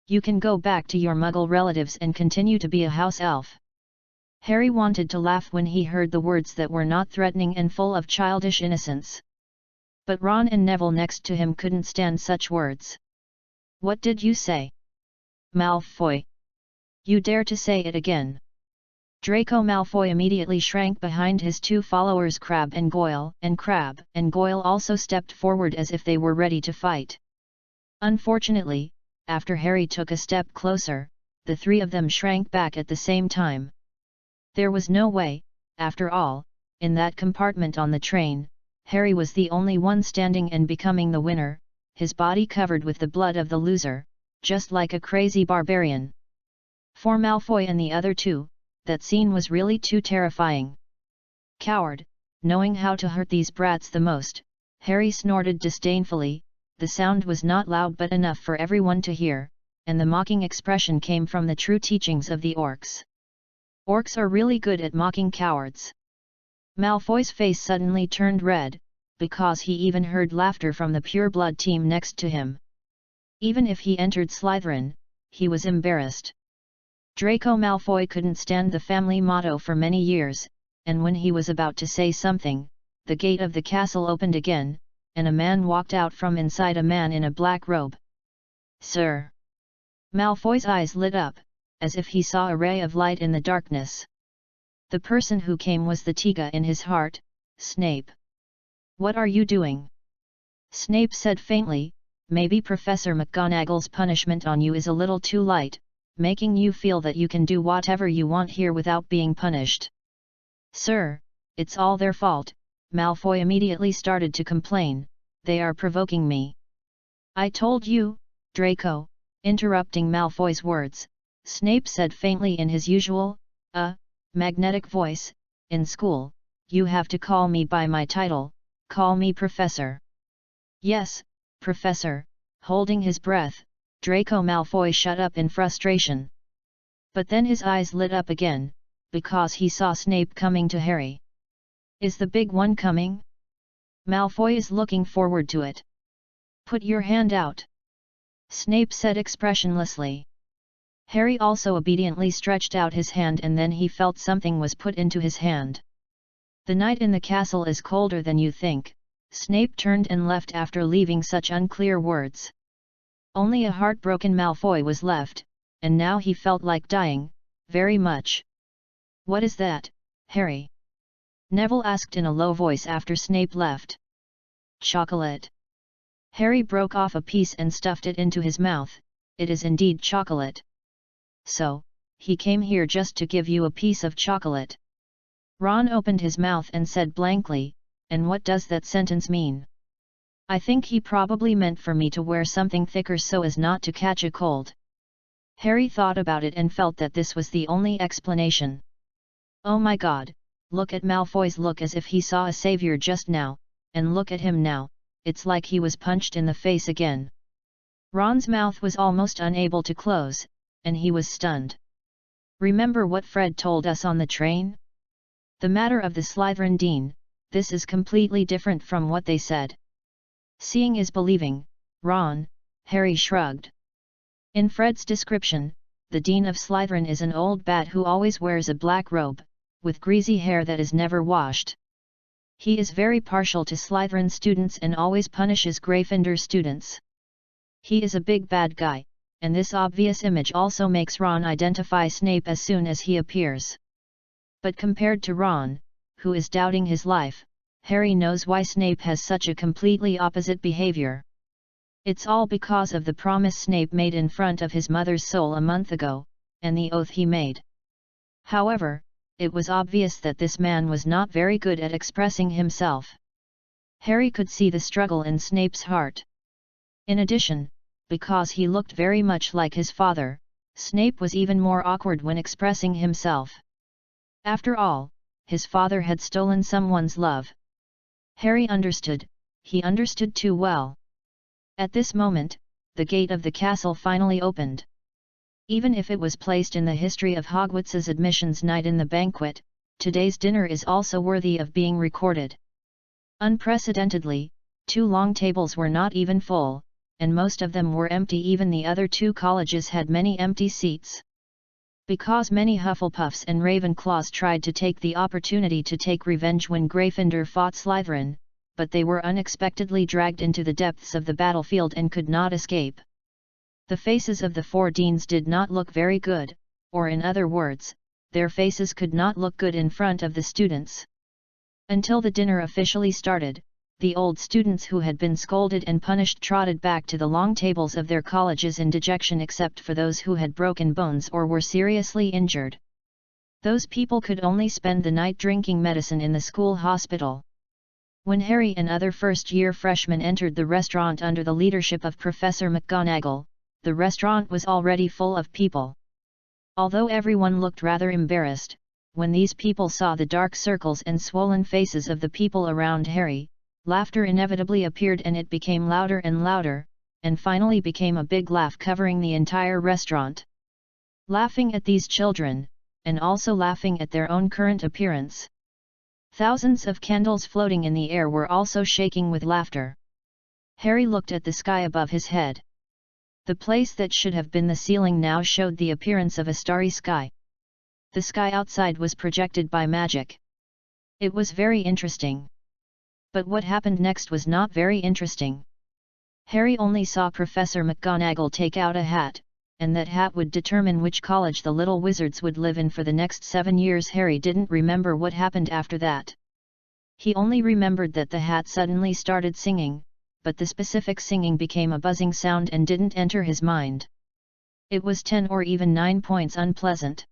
You can go back to your Muggle relatives and continue to be a house elf. Harry wanted to laugh when he heard the words that were not threatening and full of childish innocence. But Ron and Neville next to him couldn't stand such words. What did you say? Malfoy. You dare to say it again? Draco Malfoy immediately shrank behind his two followers Crabbe and Goyle, and Crabbe and Goyle also stepped forward as if they were ready to fight. Unfortunately, after Harry took a step closer, the three of them shrank back at the same time. There was no way, after all, in that compartment on the train, Harry was the only one standing and becoming the winner, his body covered with the blood of the loser, just like a crazy barbarian. For Malfoy and the other two, that scene was really too terrifying. Coward, knowing how to hurt these brats the most, Harry snorted disdainfully. The sound was not loud but enough for everyone to hear, and the mocking expression came from the true teachings of the orcs. Orcs are really good at mocking cowards. Malfoy's face suddenly turned red, because he even heard laughter from the pure-blood team next to him. Even if he entered Slytherin, he was embarrassed. Draco Malfoy couldn't stand the family motto for many years, and when he was about to say something, the gate of the castle opened again, and a man walked out from inside, a man in a black robe. Sir! Malfoy's eyes lit up, as if he saw a ray of light in the darkness. The person who came was the Tiga in his heart, Snape. What are you doing? Snape said faintly, maybe Professor McGonagall's punishment on you is a little too light, making you feel that you can do whatever you want here without being punished. Sir, it's all their fault, Malfoy immediately started to complain, they are provoking me. I told you, Draco, interrupting Malfoy's words, Snape said faintly in his usual, magnetic voice, in school, you have to call me by my title, call me Professor. Yes, Professor, holding his breath, Draco Malfoy shut up in frustration. But then his eyes lit up again, because he saw Snape coming to Harry. Is the big one coming? Malfoy is looking forward to it. Put your hand out. Snape said expressionlessly. Harry also obediently stretched out his hand, and then he felt something was put into his hand. The night in the castle is colder than you think. Snape turned and left after leaving such unclear words. Only a heartbroken Malfoy was left, and now he felt like dying, very much. What is that, Harry? Neville asked in a low voice after Snape left. Chocolate. Harry broke off a piece and stuffed it into his mouth. It is indeed chocolate. So, he came here just to give you a piece of chocolate. Ron opened his mouth and said blankly, and what does that sentence mean? I think he probably meant for me to wear something thicker so as not to catch a cold. Harry thought about it and felt that this was the only explanation. Oh my God, look at Malfoy's look as if he saw a savior just now, and look at him now, it's like he was punched in the face again. Ron's mouth was almost unable to close, and he was stunned. Remember what Fred told us on the train? The matter of the Slytherin Dean, this is completely different from what they said. Seeing is believing, Ron, Harry shrugged. In Fred's description, the Dean of Slytherin is an old bat who always wears a black robe, with greasy hair that is never washed. He is very partial to Slytherin students and always punishes Gryffindor students. He is a big bad guy, and this obvious image also makes Ron identify Snape as soon as he appears. But compared to Ron, who is doubting his life, Harry knows why Snape has such a completely opposite behavior. It's all because of the promise Snape made in front of his mother's soul a month ago, and the oath he made. However, it was obvious that this man was not very good at expressing himself. Harry could see the struggle in Snape's heart. In addition, because he looked very much like his father, Snape was even more awkward when expressing himself. After all, his father had stolen someone's love. Harry understood, he understood too well. At this moment, the gate of the castle finally opened. Even if it was placed in the history of Hogwarts's admissions night in the banquet, today's dinner is also worthy of being recorded. Unprecedentedly, 2 long tables were not even full, and most of them were empty. Even the other 2 colleges had many empty seats. Because many Hufflepuffs and Ravenclaws tried to take the opportunity to take revenge when Gryffindor fought Slytherin, but they were unexpectedly dragged into the depths of the battlefield and could not escape. The faces of the 4 deans did not look very good, or in other words, their faces could not look good in front of the students. Until the dinner officially started, the old students who had been scolded and punished trotted back to the long tables of their colleges in dejection, except for those who had broken bones or were seriously injured. Those people could only spend the night drinking medicine in the school hospital. When Harry and other first-year freshmen entered the restaurant under the leadership of Professor McGonagall, the restaurant was already full of people. Although everyone looked rather embarrassed, when these people saw the dark circles and swollen faces of the people around Harry, laughter inevitably appeared, and it became louder and louder, and finally became a big laugh covering the entire restaurant. Laughing at these children, and also laughing at their own current appearance. Thousands of candles floating in the air were also shaking with laughter. Harry looked at the sky above his head. The place that should have been the ceiling now showed the appearance of a starry sky. The sky outside was projected by magic. It was very interesting. But what happened next was not very interesting. Harry only saw Professor McGonagall take out a hat, and that hat would determine which college the little wizards would live in for the next 7 years. Harry didn't remember what happened after that. He only remembered that the hat suddenly started singing, but the specific singing became a buzzing sound and didn't enter his mind. It was 10 or even 9 points unpleasant.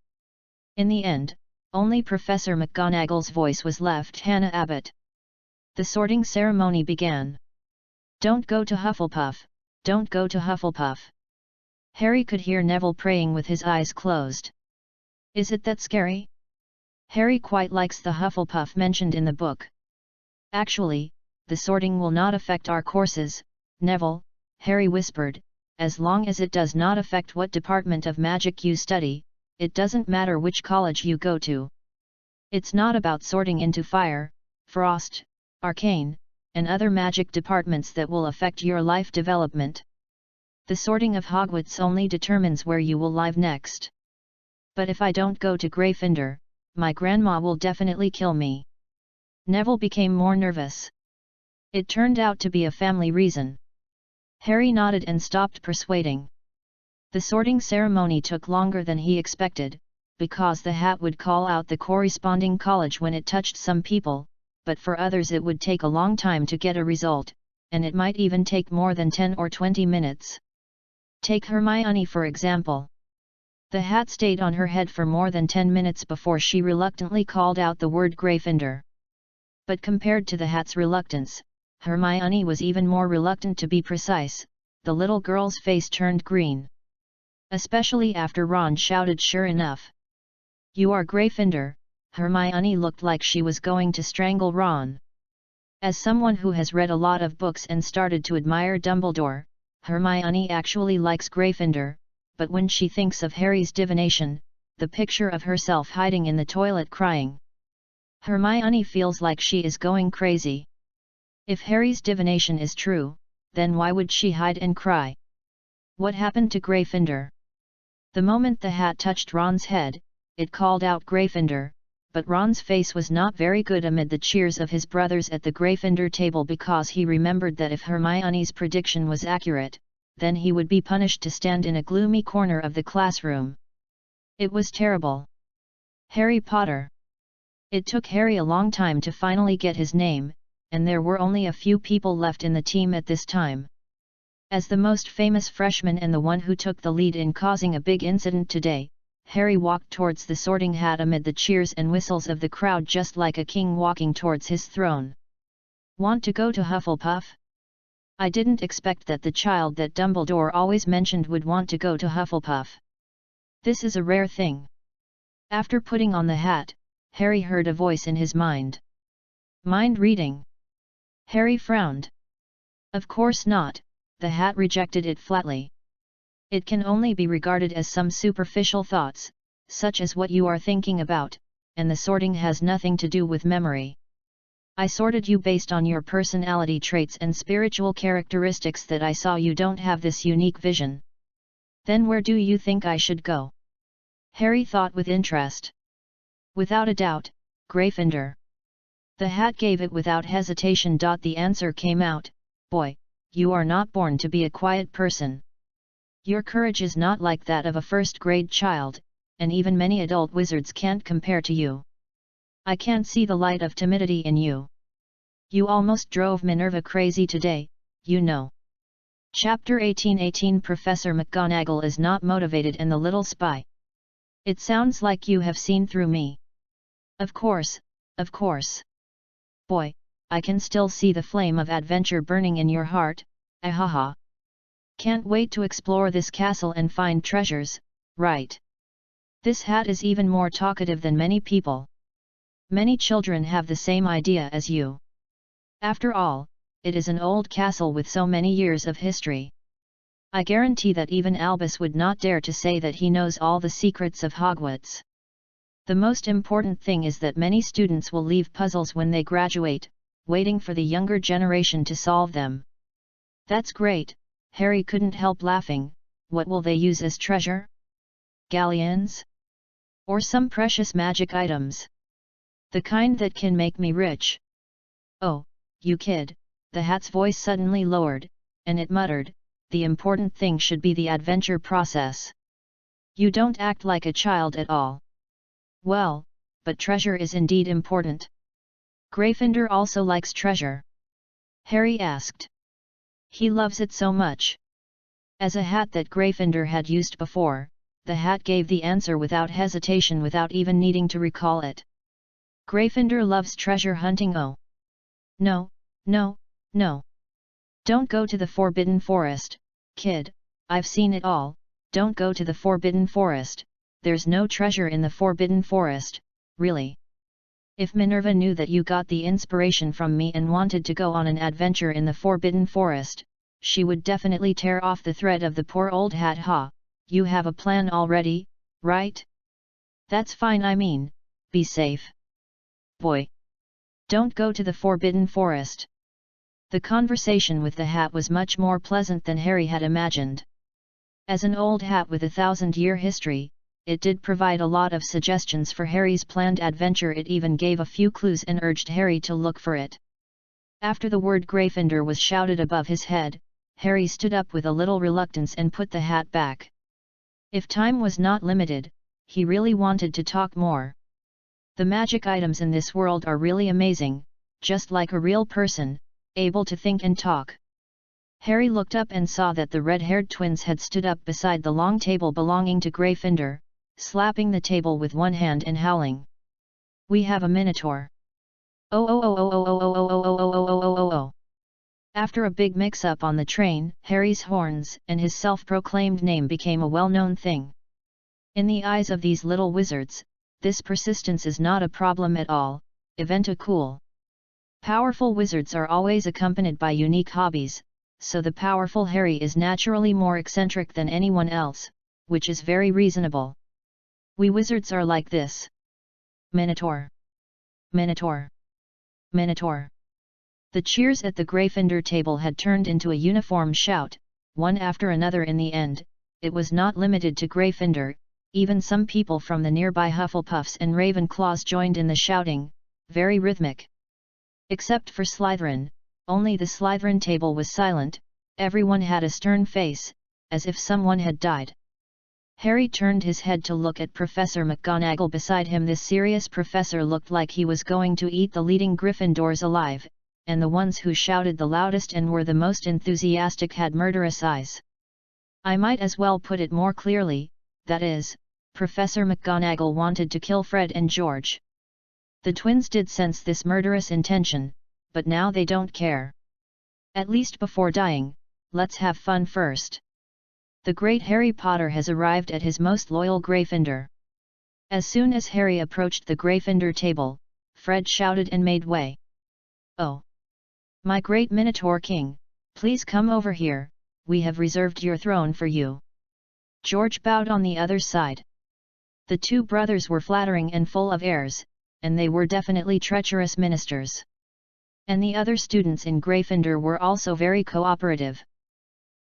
In the end, only Professor McGonagall's voice was left. Hannah Abbott. The sorting ceremony began. "Don't go to Hufflepuff, don't go to Hufflepuff." Harry could hear Neville praying with his eyes closed. Is it that scary? Harry quite likes the Hufflepuff mentioned in the book. Actually, the sorting will not affect our courses, Neville, Harry whispered, as long as it does not affect what department of magic you study, it doesn't matter which college you go to. It's not about sorting into fire, frost, arcane, and other magic departments that will affect your life development. The sorting of Hogwarts only determines where you will live next. But if I don't go to Gryffindor, my grandma will definitely kill me. Neville became more nervous. It turned out to be a family reason. Harry nodded and stopped persuading. The sorting ceremony took longer than he expected, because the hat would call out the corresponding college when it touched some people, but for others it would take a long time to get a result, and it might even take more than 10 or 20 minutes. Take Hermione for example. The hat stayed on her head for more than 10 minutes before she reluctantly called out the word Gryffindor. But compared to the hat's reluctance, Hermione was even more reluctant. To be precise, the little girl's face turned green. Especially after Ron shouted, "Sure enough! You are Gryffindor." Hermione looked like she was going to strangle Ron. As someone who has read a lot of books and started to admire Dumbledore, Hermione actually likes Gryffindor, but when she thinks of Harry's divination, the picture of herself hiding in the toilet crying. Hermione feels like she is going crazy. If Harry's divination is true, then why would she hide and cry? What happened to Gryffindor? The moment the hat touched Ron's head, it called out Gryffindor, but Ron's face was not very good amid the cheers of his brothers at the Gryffindor table because he remembered that if Hermione's prediction was accurate, then he would be punished to stand in a gloomy corner of the classroom. It was terrible. Harry Potter. It took Harry a long time to finally get his name, and there were only a few people left in the team at this time. As the most famous freshman and the one who took the lead in causing a big incident today, Harry walked towards the Sorting Hat amid the cheers and whistles of the crowd just like a king walking towards his throne. Want to go to Hufflepuff? I didn't expect that the child that Dumbledore always mentioned would want to go to Hufflepuff. This is a rare thing. After putting on the hat, Harry heard a voice in his mind. Mind reading? Harry frowned. Of course not, the hat rejected it flatly. It can only be regarded as some superficial thoughts, such as what you are thinking about, and the sorting has nothing to do with memory. I sorted you based on your personality traits and spiritual characteristics that I saw you don't have this unique vision. Then where do you think I should go? Harry thought with interest. Without a doubt, Gryffindor. The hat gave it without hesitation. The answer came out, boy, you are not born to be a quiet person. Your courage is not like that of a first-grade child, and even many adult wizards can't compare to you. I can't see the light of timidity in you. You almost drove Minerva crazy today, you know. Chapter 18 Professor McGonagall is not motivated and the little spy. It sounds like you have seen through me. Of course, of course. Boy, I can still see the flame of adventure burning in your heart, ahaha. Can't wait to explore this castle and find treasures, right? This hat is even more talkative than many people. Many children have the same idea as you. After all, it is an old castle with so many years of history. I guarantee that even Albus would not dare to say that he knows all the secrets of Hogwarts. The most important thing is that many students will leave puzzles when they graduate, waiting for the younger generation to solve them. That's great, Harry couldn't help laughing. What will they use as treasure? Galleons? Or some precious magic items? The kind that can make me rich. Oh, you kid, the hat's voice suddenly lowered, and it muttered, the important thing should be the adventure process. You don't act like a child at all. Well, but treasure is indeed important. Gryffindor also likes treasure? Harry asked. He loves it so much. As a hat that Gryffindor had used before, the hat gave the answer without hesitation without even needing to recall it. Gryffindor loves treasure hunting. Oh. No, no, no. Don't go to the Forbidden Forest, kid, I've seen it all, don't go to the Forbidden Forest, there's no treasure in the Forbidden Forest, really. If Minerva knew that you got the inspiration from me and wanted to go on an adventure in the Forbidden Forest, she would definitely tear off the thread of the poor old hat. You have a plan already, right? That's fine, I mean, be safe. Boy! Don't go to the Forbidden Forest. The conversation with the hat was much more pleasant than Harry had imagined. As an old hat with a 1,000-year history, it did provide a lot of suggestions for Harry's planned adventure. It even gave a few clues and urged Harry to look for it. After the word Gryffindor was shouted above his head, Harry stood up with a little reluctance and put the hat back. If time was not limited, he really wanted to talk more. The magic items in this world are really amazing, just like a real person, able to think and talk. Harry looked up and saw that the red-haired twins had stood up beside the long table belonging to Gryffindor, slapping the table with one hand and howling. We have a Minotaur. Oh oh oh oh oh oh oh oh oh oh oh oh oh oh. After a big mix-up on the train, Harry's horns and his self-proclaimed name became a well-known thing. In the eyes of these little wizards, this persistence is not a problem at all, event cool. Powerful wizards are always accompanied by unique hobbies, so the powerful Harry is naturally more eccentric than anyone else, which is very reasonable. We wizards are like this. Minotaur! Minotaur! Minotaur! The cheers at the Gryffindor table had turned into a uniform shout, one after another. In the end, it was not limited to Gryffindor, even some people from the nearby Hufflepuffs and Ravenclaws joined in the shouting, very rhythmic. Except for Slytherin, only the Slytherin table was silent. Everyone had a stern face, as if someone had died. Harry turned his head to look at Professor McGonagall beside him. This serious professor looked like he was going to eat the leading Gryffindors alive, and the ones who shouted the loudest and were the most enthusiastic had murderous eyes. I might as well put it more clearly, that is, Professor McGonagall wanted to kill Fred and George. The twins did sense this murderous intention, but now they don't care. At least before dying, let's have fun first. The great Harry Potter has arrived at his most loyal Gryffindor. As soon as Harry approached the Gryffindor table, Fred shouted and made way. Oh! My great Minotaur King, please come over here, we have reserved your throne for you. George bowed on the other side. The two brothers were flattering and full of airs, and they were definitely treacherous ministers. And the other students in Gryffindor were also very cooperative.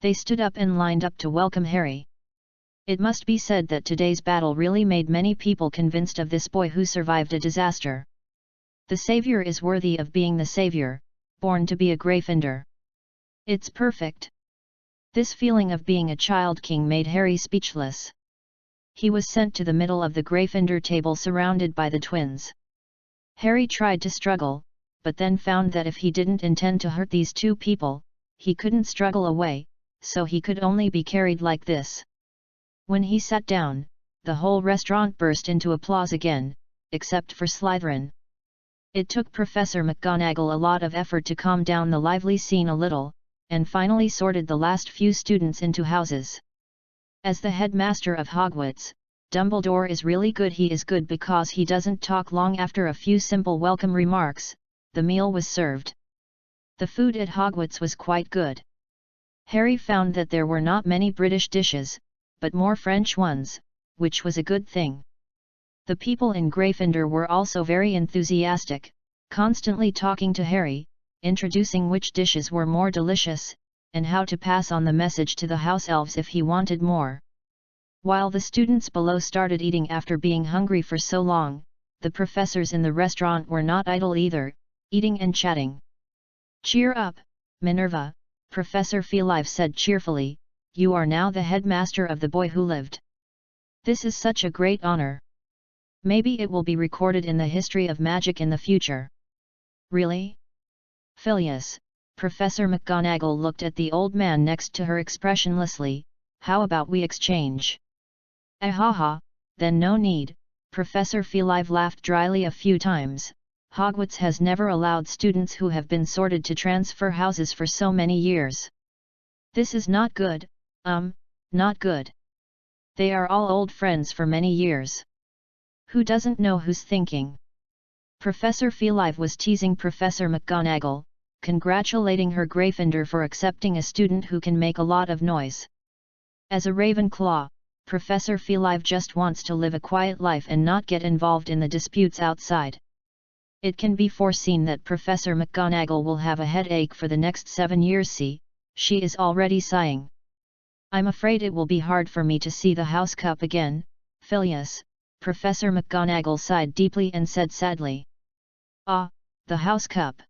They stood up and lined up to welcome Harry. It must be said that today's battle really made many people convinced of this boy who survived a disaster. The savior is worthy of being the savior, born to be a Gryffindor. It's perfect. This feeling of being a child king made Harry speechless. He was sent to the middle of the Gryffindor table surrounded by the twins. Harry tried to struggle, but then found that if he didn't intend to hurt these two people, he couldn't struggle away, so he could only be carried like this. When he sat down, the whole restaurant burst into applause again, except for Slytherin. It took Professor McGonagall a lot of effort to calm down the lively scene a little, and finally sorted the last few students into houses. As the headmaster of Hogwarts, Dumbledore is really good. He is good because he doesn't talk long. After a few simple welcome remarks, the meal was served. The food at Hogwarts was quite good. Harry found that there were not many British dishes, but more French ones, which was a good thing. The people in Gryffindor were also very enthusiastic, constantly talking to Harry, introducing which dishes were more delicious, and how to pass on the message to the house elves if he wanted more. While the students below started eating after being hungry for so long, the professors in the restaurant were not idle either, eating and chatting. "Cheer up, Minerva," Professor Felive said cheerfully, "you are now the headmaster of the boy who lived. This is such a great honor. Maybe it will be recorded in the history of magic in the future." "Really?" "Phileas," Professor McGonagall looked at the old man next to her expressionlessly, "how about we exchange?" "Ahaha, then no need," Professor Felive laughed dryly a few times. "Hogwarts has never allowed students who have been sorted to transfer houses for so many years. This is not good, not good. They are all old friends for many years. Who doesn't know who's thinking?" Professor Felive was teasing Professor McGonagall, congratulating her Gryffindor for accepting a student who can make a lot of noise. As a Ravenclaw, Professor Felive just wants to live a quiet life and not get involved in the disputes outside. It can be foreseen that Professor McGonagall will have a headache for the next 7 years. See, she is already sighing. "I'm afraid it will be hard for me to see the House Cup again, Phileas," Professor McGonagall sighed deeply and said sadly. "Ah, the House Cup."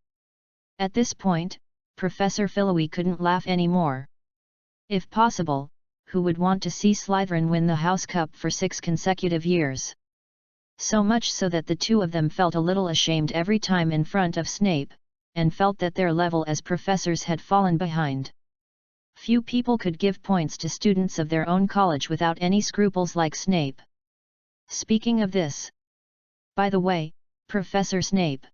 At this point, Professor Felive couldn't laugh anymore. If possible, who would want to see Slytherin win the House Cup for 6 consecutive years? So much so that the two of them felt a little ashamed every time in front of Snape, and felt that their level as professors had fallen behind. Few people could give points to students of their own college without any scruples like Snape. Speaking of this. By the way, Professor Snape.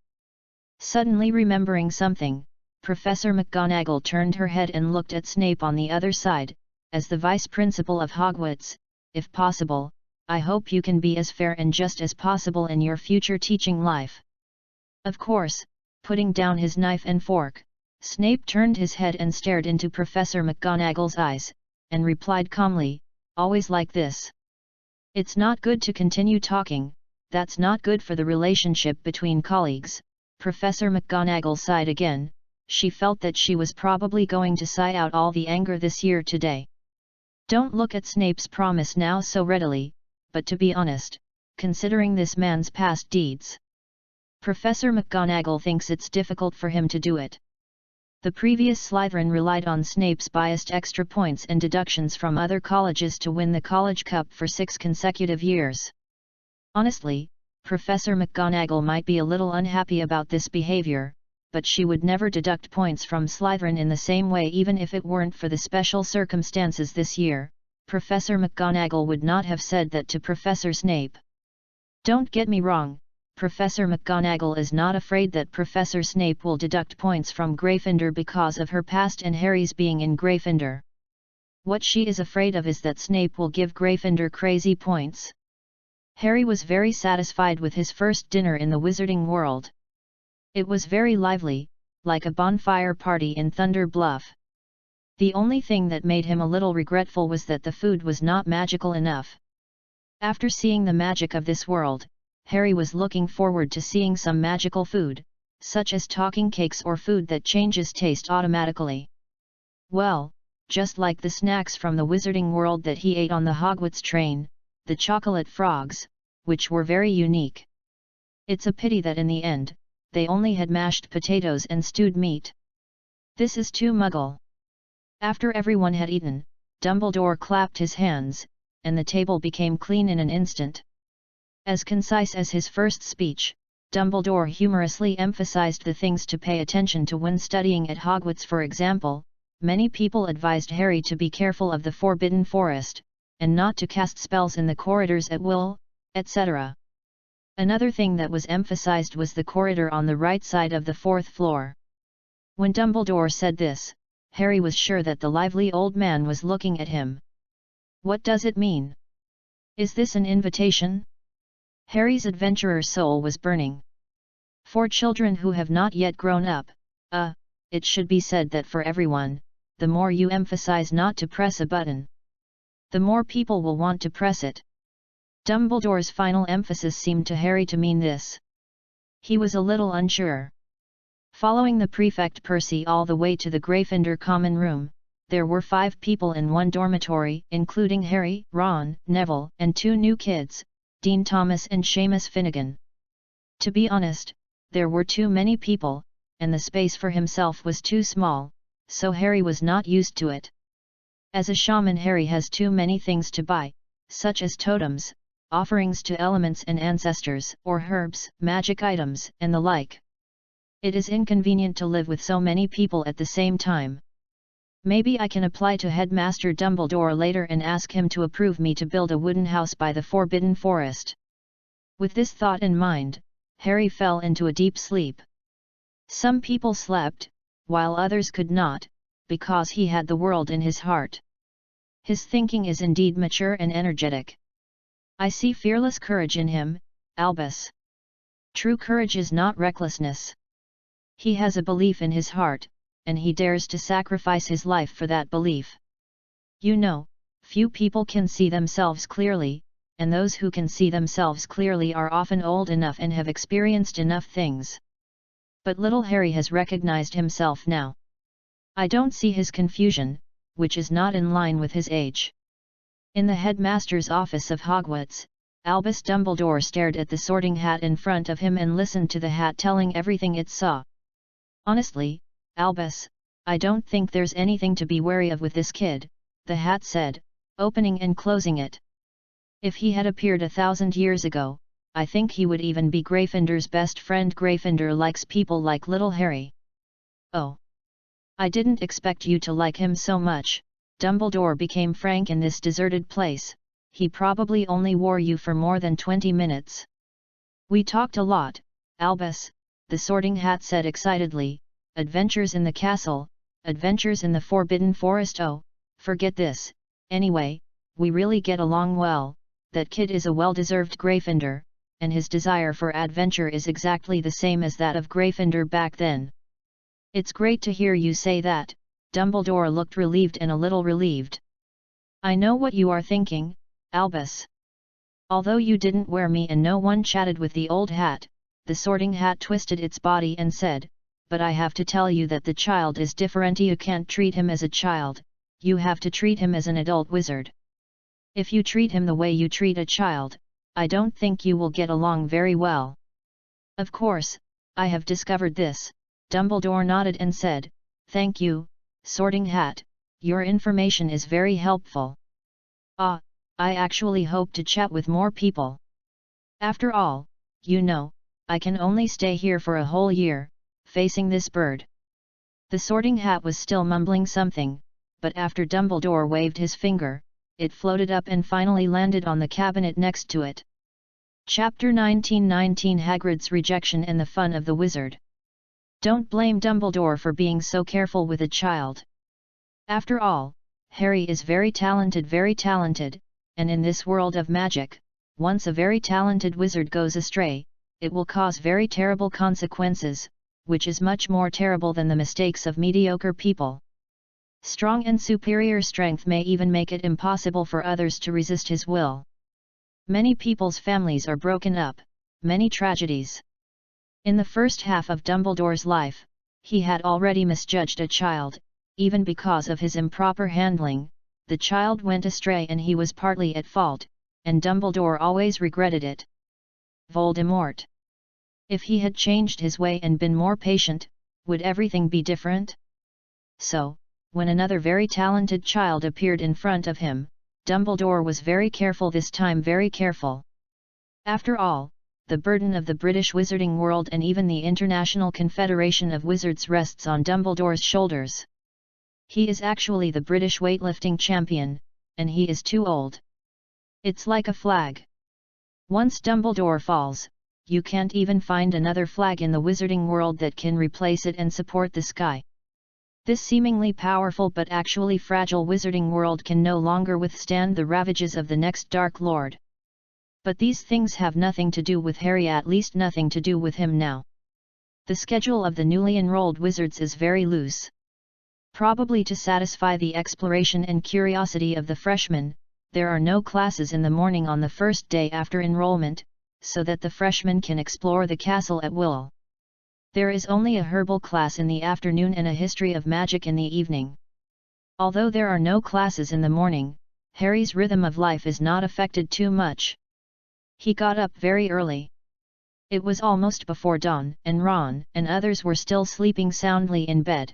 Suddenly remembering something, Professor McGonagall turned her head and looked at Snape on the other side. "As the Vice Principal of Hogwarts, if possible, I hope you can be as fair and just as possible in your future teaching life." Of course, putting down his knife and fork, Snape turned his head and stared into Professor McGonagall's eyes, and replied calmly, "Always like this." It's not good to continue talking, that's not good for the relationship between colleagues. Professor McGonagall sighed again. She felt that she was probably going to sigh out all the anger this year today. Don't look at Snape's promise now so readily, but to be honest, considering this man's past deeds, Professor McGonagall thinks it's difficult for him to do it. The previous Slytherin relied on Snape's biased extra points and deductions from other colleges to win the College Cup for 6 consecutive years. Honestly, Professor McGonagall might be a little unhappy about this behavior, but she would never deduct points from Slytherin in the same way even if it weren't for the special circumstances this year. Professor McGonagall would not have said that to Professor Snape. Don't get me wrong, Professor McGonagall is not afraid that Professor Snape will deduct points from Gryffindor because of her past and Harry's being in Gryffindor. What she is afraid of is that Snape will give Gryffindor crazy points. Harry was very satisfied with his first dinner in the wizarding world. It was very lively, like a bonfire party in Thunder Bluff. The only thing that made him a little regretful was that the food was not magical enough. After seeing the magic of this world, Harry was looking forward to seeing some magical food, such as talking cakes or food that changes taste automatically. Well, just like the snacks from the wizarding world that he ate on the Hogwarts train, the chocolate frogs, which were very unique. It's a pity that in the end, they only had mashed potatoes and stewed meat. This is too muggle. After everyone had eaten, Dumbledore clapped his hands, and the table became clean in an instant. As concise as his first speech, Dumbledore humorously emphasized the things to pay attention to when studying at Hogwarts. For example, many people advised Harry to be careful of the Forbidden Forest, and not to cast spells in the corridors at will, etc. Another thing that was emphasized was the corridor on the right side of the 4th floor. When Dumbledore said this, Harry was sure that the lively old man was looking at him. What does it mean? Is this an invitation? Harry's adventurer soul was burning. For children who have not yet grown up, it should be said that for everyone, the more you emphasize not to press a button, the more people will want to press it. Dumbledore's final emphasis seemed to Harry to mean this. He was a little unsure. Following the prefect Percy all the way to the Gryffindor common room, there were 5 people in one dormitory, including Harry, Ron, Neville, and 2 new kids, Dean Thomas and Seamus Finnegan. To be honest, there were too many people, and the space for himself was too small, so Harry was not used to it. As a shaman, Harry has too many things to buy, such as totems, offerings to elements and ancestors, or herbs, magic items, and the like. It is inconvenient to live with so many people at the same time. Maybe I can apply to Headmaster Dumbledore later and ask him to approve me to build a wooden house by the Forbidden Forest. With this thought in mind, Harry fell into a deep sleep. Some people slept, while others could not, because he had the world in his heart. His thinking is indeed mature and energetic. I see fearless courage in him, Albus. True courage is not recklessness. He has a belief in his heart, and he dares to sacrifice his life for that belief. You know, few people can see themselves clearly, and those who can see themselves clearly are often old enough and have experienced enough things. But little Harry has recognized himself now. I don't see his confusion, which is not in line with his age. In the headmaster's office of Hogwarts, Albus Dumbledore stared at the sorting hat in front of him and listened to the hat telling everything it saw. Honestly, Albus, I don't think there's anything to be wary of with this kid, the hat said, opening and closing it. If he had appeared 1,000 years ago, I think he would even be Gryffindor's best friend. Gryffindor likes people like little Harry. Oh. I didn't expect you to like him so much. Dumbledore became frank in this deserted place. He probably only wore you for more than 20 minutes. We talked a lot, Albus, the Sorting Hat said excitedly. Adventures in the castle, adventures in the Forbidden Forest. Oh, forget this. Anyway, we really get along well. That kid is a well-deserved Gryffindor, and his desire for adventure is exactly the same as that of Gryffindor back then. It's great to hear you say that. Dumbledore looked relieved and a little relieved. I know what you are thinking, Albus. Although you didn't wear me and no one chatted with the old hat, the Sorting Hat twisted its body and said, but I have to tell you that the child is different. You can't treat him as a child, you have to treat him as an adult wizard. If you treat him the way you treat a child, I don't think you will get along very well. Of course, I have discovered this, Dumbledore nodded and said, thank you, Sorting Hat, your information is very helpful. Ah, I actually hope to chat with more people. After all, you know, I can only stay here for a whole year, facing this bird. The Sorting Hat was still mumbling something, but after Dumbledore waved his finger, it floated up and finally landed on the cabinet next to it. Chapter 1919 Hagrid's Rejection and the Fun of the Wizard. Don't blame Dumbledore for being so careful with a child. After all, Harry is very talented, and in this world of magic, once a very talented wizard goes astray, it will cause very terrible consequences, which is much more terrible than the mistakes of mediocre people. Strong and superior strength may even make it impossible for others to resist his will. Many people's families are broken up, many tragedies. In the first half of Dumbledore's life, he had already misjudged a child, even because of his improper handling, the child went astray and he was partly at fault, and Dumbledore always regretted it. Voldemort. If he had changed his way and been more patient, would everything be different? So, when another very talented child appeared in front of him, Dumbledore was very careful, this time very careful. After all, the burden of the British wizarding world and even the International Confederation of Wizards rests on Dumbledore's shoulders. He is actually the British weightlifting champion, and he is too old. It's like a flag. Once Dumbledore falls, you can't even find another flag in the wizarding world that can replace it and support the sky. This seemingly powerful but actually fragile wizarding world can no longer withstand the ravages of the next Dark Lord. But these things have nothing to do with Harry, at least nothing to do with him now. The schedule of the newly enrolled wizards is very loose. Probably to satisfy the exploration and curiosity of the freshmen, there are no classes in the morning on the first day after enrollment, so that the freshmen can explore the castle at will. There is only a herbal class in the afternoon and a history of magic in the evening. Although there are no classes in the morning, Harry's rhythm of life is not affected too much. He got up very early. It was almost before dawn, and Ron and others were still sleeping soundly in bed.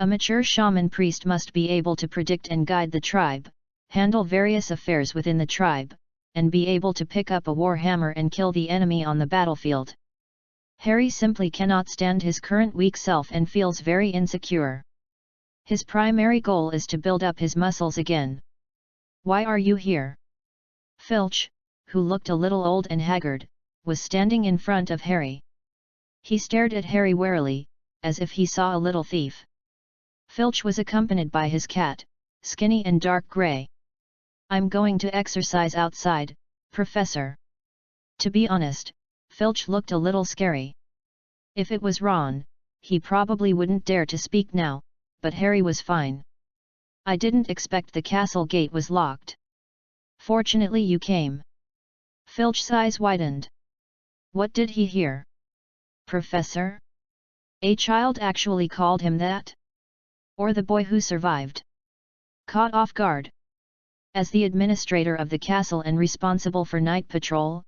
A mature shaman priest must be able to predict and guide the tribe, handle various affairs within the tribe, and be able to pick up a war hammer and kill the enemy on the battlefield. Harry simply cannot stand his current weak self and feels very insecure. His primary goal is to build up his muscles again. Why are you here? Filch, who looked a little old and haggard, was standing in front of Harry. He stared at Harry warily, as if he saw a little thief. Filch was accompanied by his cat, skinny and dark grey. I'm going to exercise outside, Professor. To be honest, Filch looked a little scary. If it was Ron, he probably wouldn't dare to speak now, but Harry was fine. I didn't expect the castle gate was locked. Fortunately you came. Filch's eyes widened. What did he hear? Professor? A child actually called him that? Or the boy who survived? Caught off guard. As the administrator of the castle and responsible for night patrol,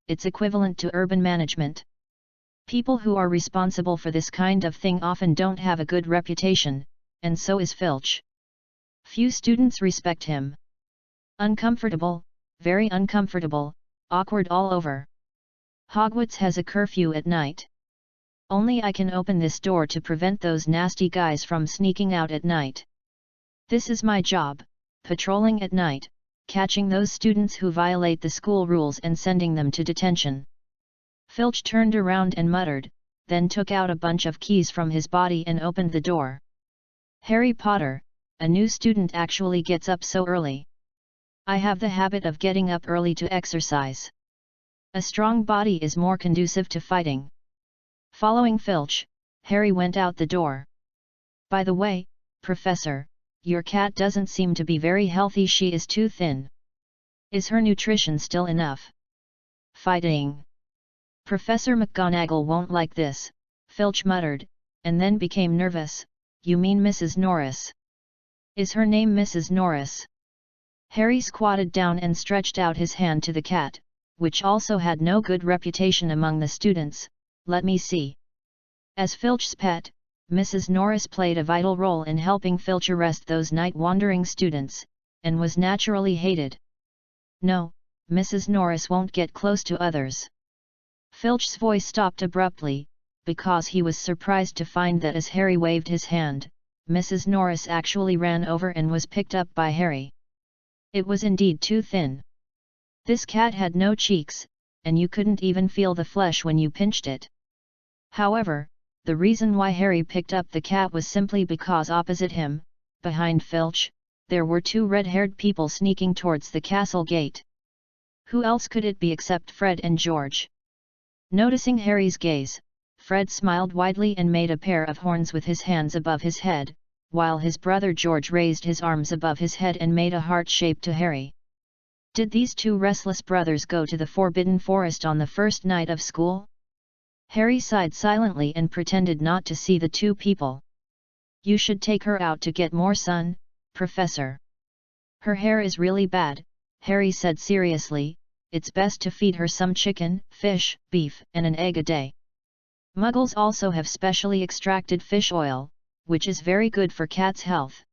it's equivalent to urban management. People who are responsible for this kind of thing often don't have a good reputation, and so is Filch. Few students respect him. Uncomfortable, very uncomfortable, awkward all over. Hogwarts has a curfew at night. Only I can open this door to prevent those nasty guys from sneaking out at night. This is my job, patrolling at night, catching those students who violate the school rules and sending them to detention. Filch turned around and muttered, then took out a bunch of keys from his body and opened the door. Harry Potter, a new student actually gets up so early. I have the habit of getting up early to exercise. A strong body is more conducive to fighting. Following Filch, Harry went out the door. By the way, Professor, your cat doesn't seem to be very healthy. She is too thin. Is her nutrition still enough? Fighting. Professor McGonagall won't like this, Filch muttered, and then became nervous. You mean Mrs. Norris? Is her name Mrs. Norris? Harry squatted down and stretched out his hand to the cat, which also had no good reputation among the students. Let me see. As Filch's pet, Mrs. Norris played a vital role in helping Filch arrest those night-wandering students, and was naturally hated. No, Mrs. Norris won't get close to others. Filch's voice stopped abruptly, because he was surprised to find that as Harry waved his hand, Mrs. Norris actually ran over and was picked up by Harry. It was indeed too thin. This cat had no cheeks, and you couldn't even feel the flesh when you pinched it. However, the reason why Harry picked up the cat was simply because opposite him, behind Filch, there were two red-haired people sneaking towards the castle gate. Who else could it be except Fred and George? Noticing Harry's gaze, Fred smiled widely and made a pair of horns with his hands above his head, while his brother George raised his arms above his head and made a heart shape to Harry. Did these two restless brothers go to the Forbidden Forest on the first night of school? Harry sighed silently and pretended not to see the two people. You should take her out to get more sun, Professor. Her hair is really bad, Harry said seriously. It's best to feed her some chicken, fish, beef, and an egg a day. Muggles also have specially extracted fish oil, which is very good for cats' health.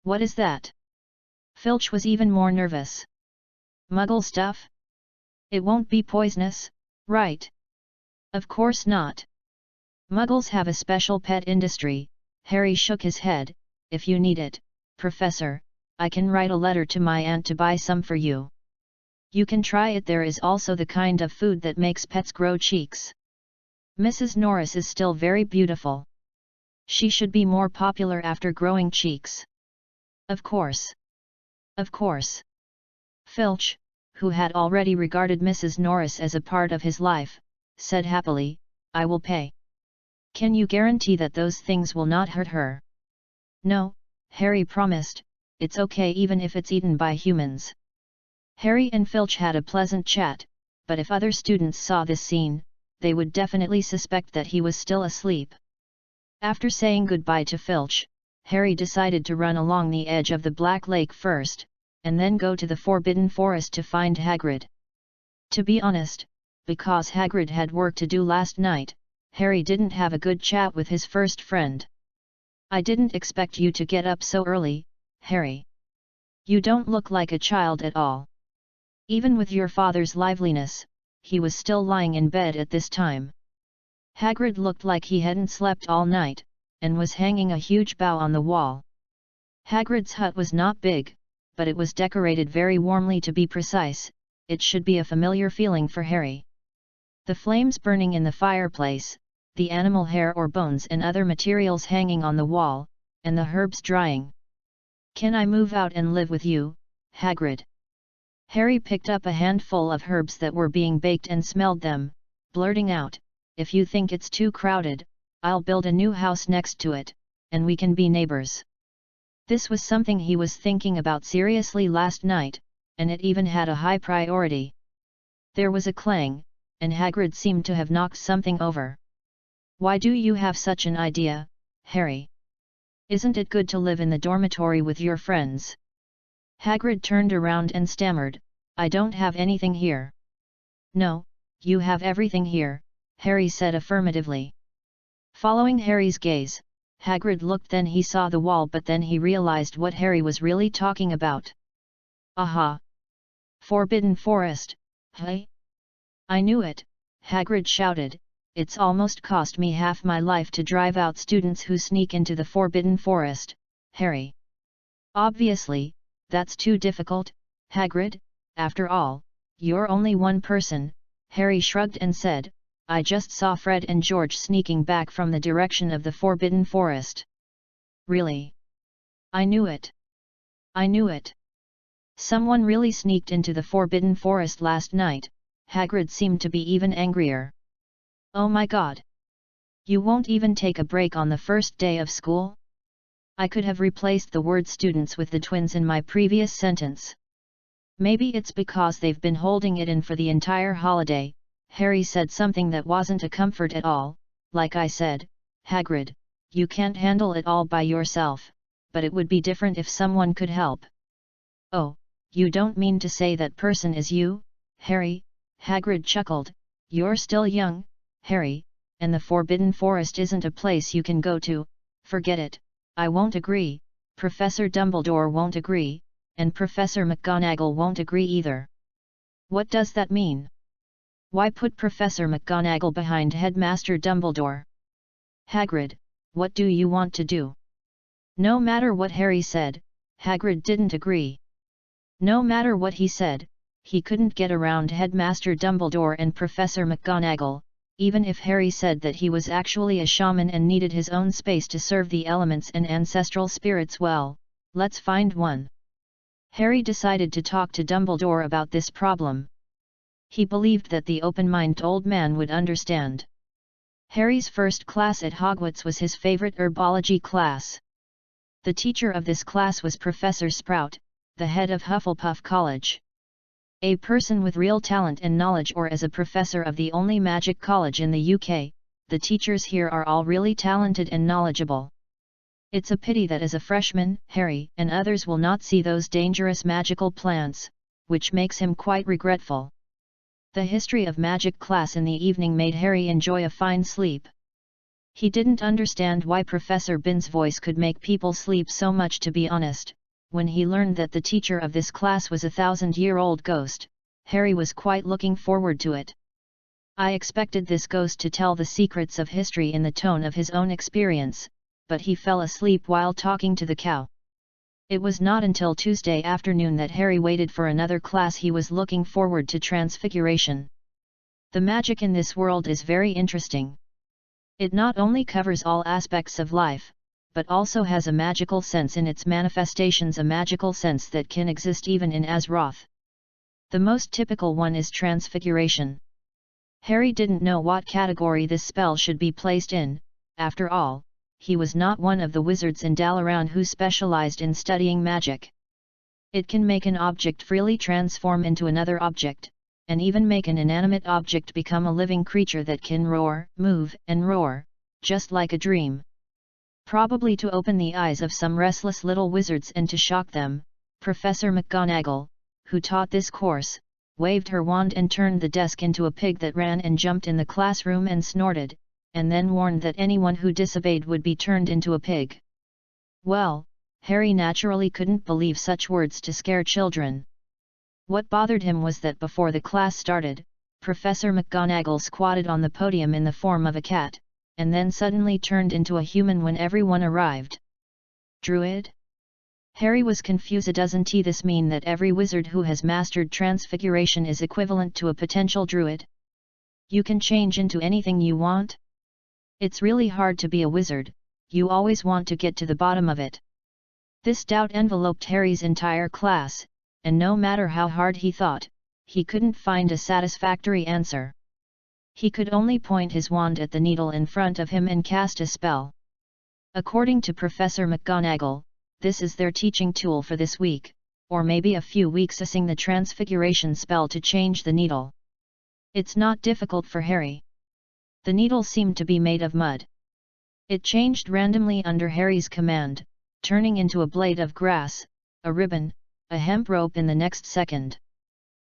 What is that? Filch was even more nervous. Muggle stuff? It won't be poisonous, right? Of course not. Muggles have a special pet industry. Harry shook his head. If you need it, Professor, I can write a letter to my aunt to buy some for you. You can try it. There is also the kind of food that makes pets grow cheeks. Mrs. Norris is still very beautiful. She should be more popular after growing cheeks. Of course. Of course. Filch, who had already regarded Mrs. Norris as a part of his life, said happily, I will pay. Can you guarantee that those things will not hurt her? No, Harry promised. It's okay even if it's eaten by humans. Harry and Filch had a pleasant chat, but if other students saw this scene, they would definitely suspect that he was still asleep. After saying goodbye to Filch, Harry decided to run along the edge of the Black Lake first, and then go to the Forbidden Forest to find Hagrid. To be honest, because Hagrid had work to do last night, Harry didn't have a good chat with his first friend. I didn't expect you to get up so early, Harry. You don't look like a child at all. Even with your father's liveliness, he was still lying in bed at this time. Hagrid looked like he hadn't slept all night, and was hanging a huge bough on the wall. Hagrid's hut was not big, but it was decorated very warmly. To be precise, it should be a familiar feeling for Harry. The flames burning in the fireplace, the animal hair or bones and other materials hanging on the wall, and the herbs drying. Can I move out and live with you, Hagrid? Harry picked up a handful of herbs that were being baked and smelled them, blurting out, if you think it's too crowded, I'll build a new house next to it, and we can be neighbors. This was something he was thinking about seriously last night, and it even had a high priority. There was a clang, and Hagrid seemed to have knocked something over. Why do you have such an idea, Harry? Isn't it good to live in the dormitory with your friends? Hagrid turned around and stammered, I don't have anything here. No, you have everything here, Harry said affirmatively. Following Harry's gaze, Hagrid looked, then he saw the wall, but then he realized what Harry was really talking about. Aha! Forbidden Forest, hey? I knew it, Hagrid shouted, it's almost cost me half my life to drive out students who sneak into the Forbidden Forest, Harry. Obviously, that's too difficult, Hagrid, after all, you're only one person. Harry shrugged and said, I just saw Fred and George sneaking back from the direction of the Forbidden Forest. Really? I knew it. I knew it. Someone really sneaked into the Forbidden Forest last night. Hagrid seemed to be even angrier. Oh my God! You won't even take a break on the first day of school? I could have replaced the word students with the twins in my previous sentence. Maybe it's because they've been holding it in for the entire holiday. Harry said something that wasn't a comfort at all. Like I said, Hagrid, you can't handle it all by yourself, but it would be different if someone could help. Oh, you don't mean to say that person is you, Harry? Hagrid chuckled. You're still young, Harry, and the Forbidden Forest isn't a place you can go to. Forget it. I won't agree, Professor Dumbledore won't agree, and Professor McGonagall won't agree either. What does that mean? Why put Professor McGonagall behind Headmaster Dumbledore? Hagrid, what do you want to do? No matter what Harry said, Hagrid didn't agree. No matter what he said, he couldn't get around Headmaster Dumbledore and Professor McGonagall, even if Harry said that he was actually a shaman and needed his own space to serve the elements and ancestral spirits well. Let's find one. Harry decided to talk to Dumbledore about this problem. He believed that the open-minded old man would understand. Harry's first class at Hogwarts was his favorite herbology class. The teacher of this class was Professor Sprout, the head of Hufflepuff College. A person with real talent and knowledge, or as a professor of the only magic college in the UK, the teachers here are all really talented and knowledgeable. It's a pity that as a freshman, Harry and others will not see those dangerous magical plants, which makes him quite regretful. The history of magic class in the evening made Harry enjoy a fine sleep. He didn't understand why Professor Bin's voice could make people sleep so much, to be honest. When he learned that the teacher of this class was a 1,000-year-old ghost, Harry was quite looking forward to it. I expected this ghost to tell the secrets of history in the tone of his own experience, but he fell asleep while talking to the cow. It was not until Tuesday afternoon that Harry waited for another class. He was looking forward to Transfiguration. The magic in this world is very interesting. It not only covers all aspects of life, but also has a magical sense in its manifestations, a magical sense that can exist even in Azeroth. The most typical one is Transfiguration. Harry didn't know what category this spell should be placed in. After all, he was not one of the wizards in Dalaran who specialized in studying magic. It can make an object freely transform into another object, and even make an inanimate object become a living creature that can roar, move, and roar, just like a dream. Probably to open the eyes of some restless little wizards and to shock them, Professor McGonagall, who taught this course, waved her wand and turned the desk into a pig that ran and jumped in the classroom and snorted, and then warned that anyone who disobeyed would be turned into a pig. Well, Harry naturally couldn't believe such words to scare children. What bothered him was that before the class started, Professor McGonagall squatted on the podium in the form of a cat, and then suddenly turned into a human when everyone arrived. Druid? Harry was confused. Doesn't this mean that every wizard who has mastered Transfiguration is equivalent to a potential druid? You can change into anything you want? It's really hard to be a wizard, you always want to get to the bottom of it. This doubt enveloped Harry's entire class, and no matter how hard he thought, he couldn't find a satisfactory answer. He could only point his wand at the needle in front of him and cast a spell. According to Professor McGonagall, this is their teaching tool for this week, or maybe a few weeks, using the Transfiguration spell to change the needle. It's not difficult for Harry. The needle seemed to be made of mud. It changed randomly under Harry's command, turning into a blade of grass, a ribbon, a hemp rope in the next second.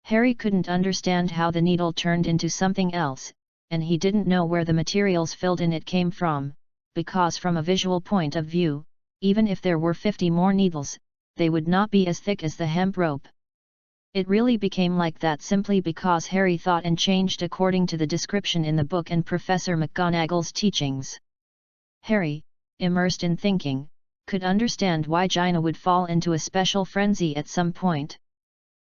Harry couldn't understand how the needle turned into something else, and he didn't know where the materials filled in it came from, because from a visual point of view, even if there were 50 more needles, they would not be as thick as the hemp rope. It really became like that simply because Harry thought and changed according to the description in the book and Professor McGonagall's teachings. Harry, immersed in thinking, could understand why Gina would fall into a special frenzy at some point.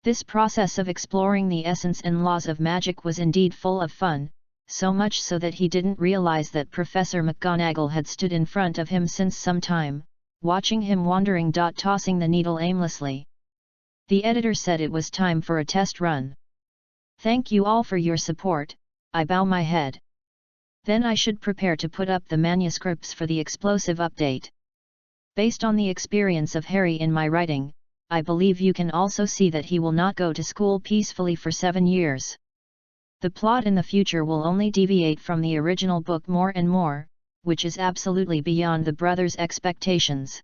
This process of exploring the essence and laws of magic was indeed full of fun, so much so that he didn't realize that Professor McGonagall had stood in front of him since some time, watching him wandering, tossing the needle aimlessly. The editor said it was time for a test run. Thank you all for your support, I bow my head. Then I should prepare to put up the manuscripts for the explosive update. Based on the experience of Harry in my writing, I believe you can also see that he will not go to school peacefully for 7 years. The plot in the future will only deviate from the original book more and more, which is absolutely beyond the brothers' expectations.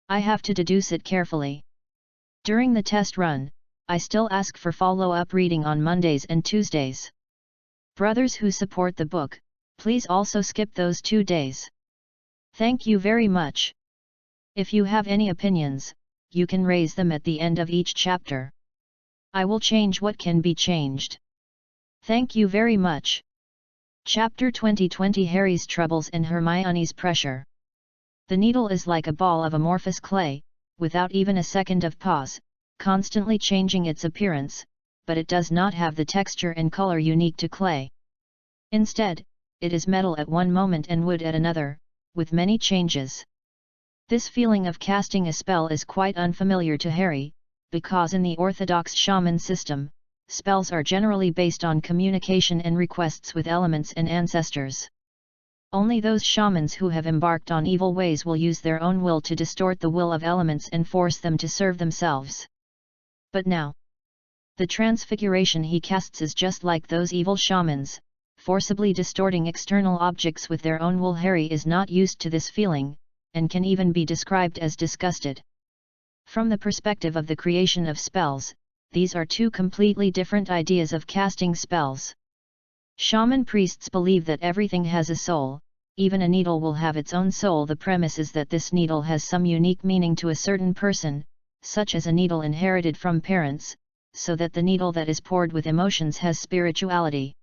I have to deduce it carefully. During the test run, I still ask for follow-up reading on Mondays and Tuesdays. Brothers who support the book, please also skip those 2 days. Thank you very much. If you have any opinions, you can raise them at the end of each chapter. I will change what can be changed. Thank you very much. Chapter 20 Harry's Troubles and Hermione's Pressure. The needle is like a ball of amorphous clay, without even a second of pause, constantly changing its appearance, but it does not have the texture and color unique to clay. Instead, it is metal at one moment and wood at another, with many changes. This feeling of casting a spell is quite unfamiliar to Harry, because in the orthodox shaman system, spells are generally based on communication and requests with elements and ancestors. Only those shamans who have embarked on evil ways will use their own will to distort the will of elements and force them to serve themselves. But now, the transfiguration he casts is just like those evil shamans, forcibly distorting external objects with their own will. Harry is not used to this feeling, and can even be described as disgusted. From the perspective of the creation of spells, these are two completely different ideas of casting spells. Shaman priests believe that everything has a soul, even a needle will have its own soul. The premise is that this needle has some unique meaning to a certain person, such as a needle inherited from parents, so that the needle that is poured with emotions has spirituality.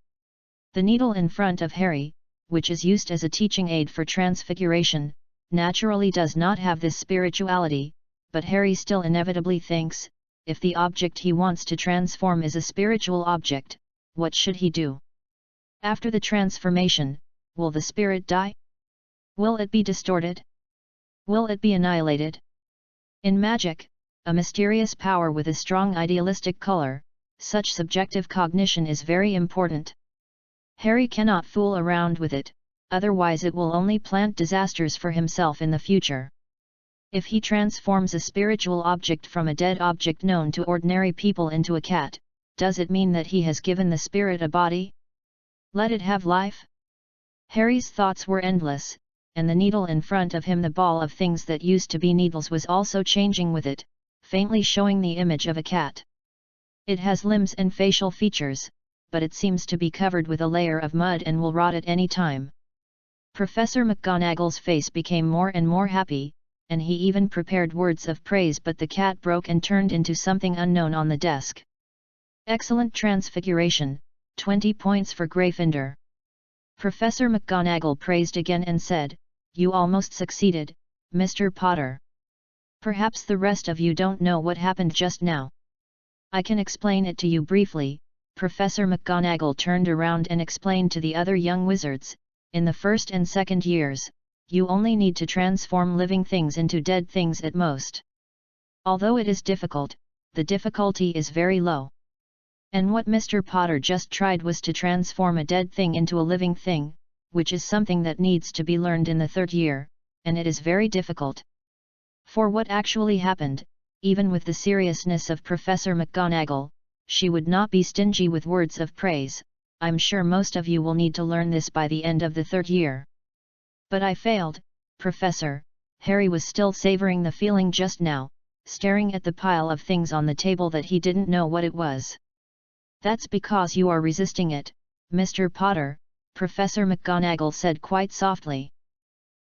The needle in front of Harry, which is used as a teaching aid for transfiguration, naturally does not have this spirituality, but Harry still inevitably thinks, if the object he wants to transform is a spiritual object, what should he do? After the transformation, will the spirit die? Will it be distorted? Will it be annihilated? In magic, a mysterious power with a strong idealistic color, such subjective cognition is very important. Harry cannot fool around with it, otherwise it will only plant disasters for himself in the future. If he transforms a spiritual object from a dead object known to ordinary people into a cat, does it mean that he has given the spirit a body? Let it have life? Harry's thoughts were endless, and the needle in front of him, the ball of things that used to be needles, was also changing with it, faintly showing the image of a cat. It has limbs and facial features, but it seems to be covered with a layer of mud and will rot at any time. Professor McGonagall's face became more and more happy, and he even prepared words of praise, but the cat broke and turned into something unknown on the desk. Excellent transfiguration, 20 points for Gryffindor. Professor McGonagall praised again and said, "You almost succeeded, Mr. Potter. Perhaps the rest of you don't know what happened just now. I can explain it to you briefly." Professor McGonagall turned around and explained to the other young wizards, "In the first and second years, you only need to transform living things into dead things at most. Although it is difficult, the difficulty is very low. And what Mr. Potter just tried was to transform a dead thing into a living thing, which is something that needs to be learned in the third year, and it is very difficult." For what actually happened, even with the seriousness of Professor McGonagall, she would not be stingy with words of praise. "I'm sure most of you will need to learn this by the end of the third year." "But I failed, Professor." Harry was still savoring the feeling just now, staring at the pile of things on the table that he didn't know what it was. "That's because you are resisting it, Mr. Potter," Professor McGonagall said quite softly.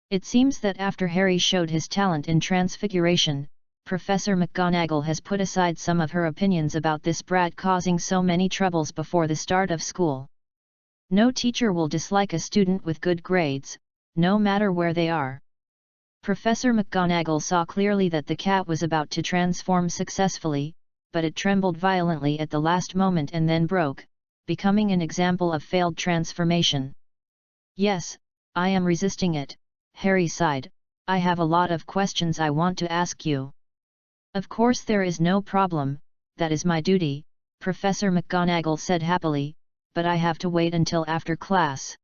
It seems that after Harry showed his talent in transfiguration, Professor McGonagall has put aside some of her opinions about this brat causing so many troubles before the start of school. No teacher will dislike a student with good grades, no matter where they are. Professor McGonagall saw clearly that the cat was about to transform successfully, but it trembled violently at the last moment and then broke, becoming an example of failed transformation. "Yes, I am resisting it," Harry sighed. "I have a lot of questions I want to ask you." "Of course there is no problem, that is my duty," Professor McGonagall said happily, "but I have to wait until after class."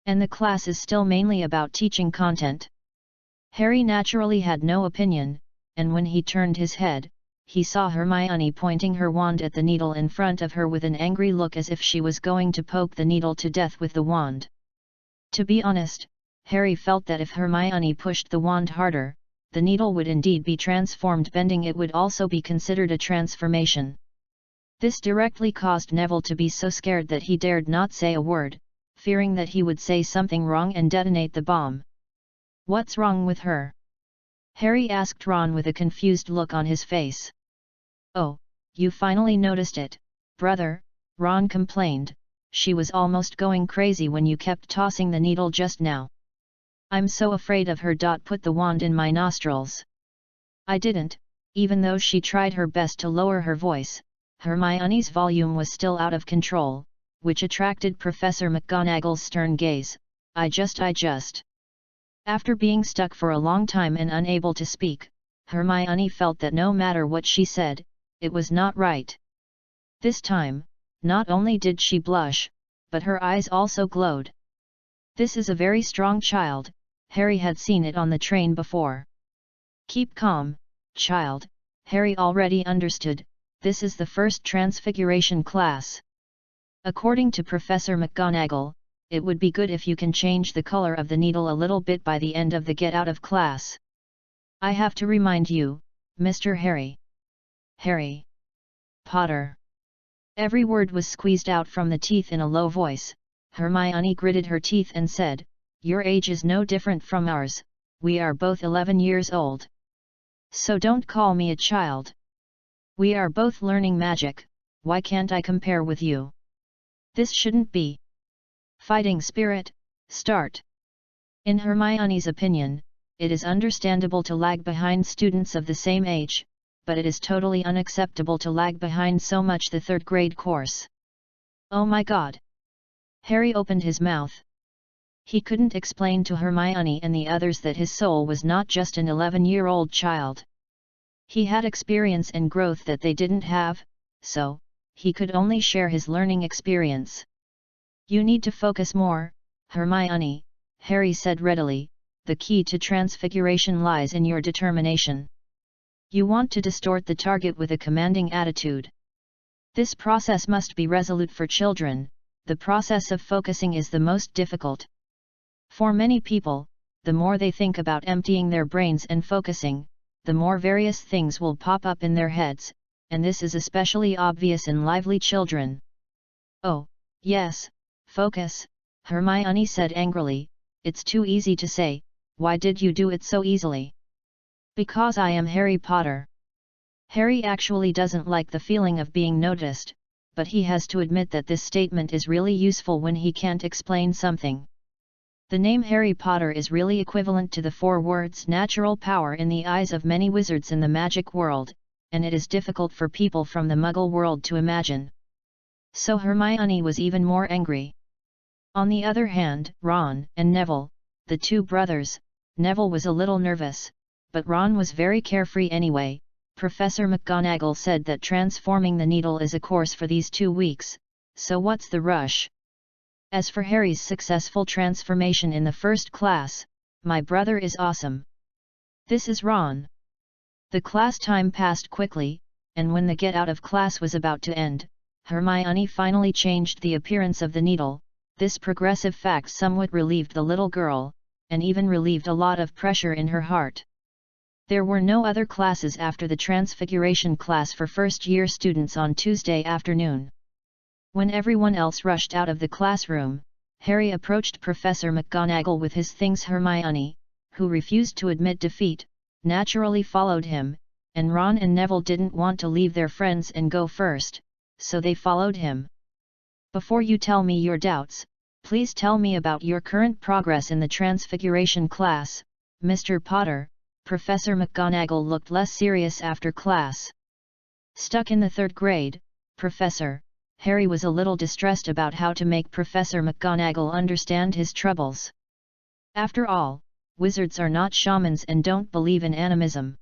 "And the class is still mainly about teaching content?" Harry naturally had no opinion, and when he turned his head, he saw Hermione pointing her wand at the needle in front of her with an angry look as if she was going to poke the needle to death with the wand. To be honest, Harry felt that if Hermione pushed the wand harder, the needle would indeed be transformed. Bending it would also be considered a transformation. This directly caused Neville to be so scared that he dared not say a word, fearing that he would say something wrong and detonate the bomb. "What's wrong with her?" Harry asked Ron with a confused look on his face. "Oh, you finally noticed it, brother," Ron complained. "She was almost going crazy when you kept tossing the needle just now. I'm so afraid of her. Put the wand in my nostrils." "I didn't," even though she tried her best to lower her voice. Hermione's volume was still out of control, which attracted Professor McGonagall's stern gaze. I just. After being stuck for a long time and unable to speak, Hermione felt that no matter what she said, it was not right. This time, not only did she blush, but her eyes also glowed. This is a very strong child, Harry had seen it on the train before. "Keep calm, child," Harry already understood, this is the first transfiguration class. According to Professor McGonagall, it would be good if you can change the color of the needle a little bit by the end of the get out of class. "I have to remind you, Mr. Harry Potter." Every word was squeezed out from the teeth in a low voice. Hermione gritted her teeth and said, "Your age is no different from ours, we are both 11 years old. So don't call me a child. We are both learning magic, why can't I compare with you? This shouldn't be. Fighting spirit, start." In Hermione's opinion, it is understandable to lag behind students of the same age, but it is totally unacceptable to lag behind so much the third grade course. "Oh my God!" Harry opened his mouth. He couldn't explain to Hermione and the others that his soul was not just an 11-year-old child. He had experience and growth that they didn't have, so, he could only share his learning experience. "You need to focus more, Hermione," Harry said readily. "The key to transfiguration lies in your determination. You want to distort the target with a commanding attitude. This process must be resolute for children, the process of focusing is the most difficult. For many people, the more they think about emptying their brains and focusing, the more various things will pop up in their heads, and this is especially obvious in lively children." "Oh, yes, focus," Hermione said angrily, "it's too easy to say, why did you do it so easily?" "Because I am Harry Potter." Harry actually doesn't like the feeling of being noticed, but he has to admit that this statement is really useful when he can't explain something. The name Harry Potter is really equivalent to the 4 words natural power in the eyes of many wizards in the magic world, and it is difficult for people from the Muggle world to imagine. So Hermione was even more angry. On the other hand, Ron and Neville, the 2 brothers, Neville was a little nervous, but Ron was very carefree anyway. Professor McGonagall said that transforming the needle is a course for these 2 weeks, so what's the rush? As for Harry's successful transformation in the first class, my brother is awesome. This is Ron. The class time passed quickly, and when the get out of class was about to end, Hermione finally changed the appearance of the needle. This progressive fact somewhat relieved the little girl, and even relieved a lot of pressure in her heart. There were no other classes after the transfiguration class for first-year students on Tuesday afternoon. When everyone else rushed out of the classroom, Harry approached Professor McGonagall with his things. Hermione, who refused to admit defeat, naturally followed him, and Ron and Neville didn't want to leave their friends and go first, so they followed him. "Before you tell me your doubts, please tell me about your current progress in the transfiguration class, Mr. Potter." Professor McGonagall looked less serious after class. Stuck in the 3rd grade, Professor, Harry was a little distressed about how to make Professor McGonagall understand his troubles. After all, wizards are not shamans and don't believe in animism.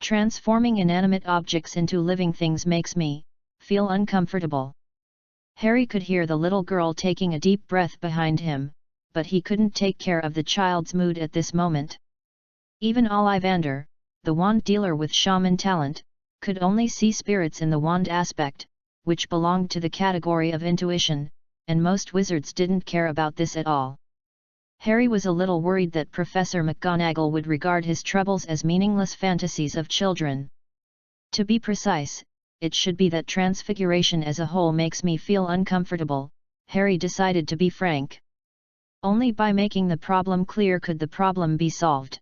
Transforming inanimate objects into living things makes me feel uncomfortable. Harry could hear the little girl taking a deep breath behind him, but he couldn't take care of the child's mood at this moment. Even Ollivander, the wand dealer with shaman talent, could only see spirits in the wand aspect, which belonged to the category of intuition, and most wizards didn't care about this at all. Harry was a little worried that Professor McGonagall would regard his troubles as meaningless fantasies of children. To be precise, it should be that transfiguration as a whole makes me feel uncomfortable, Harry decided to be frank. Only by making the problem clear could the problem be solved.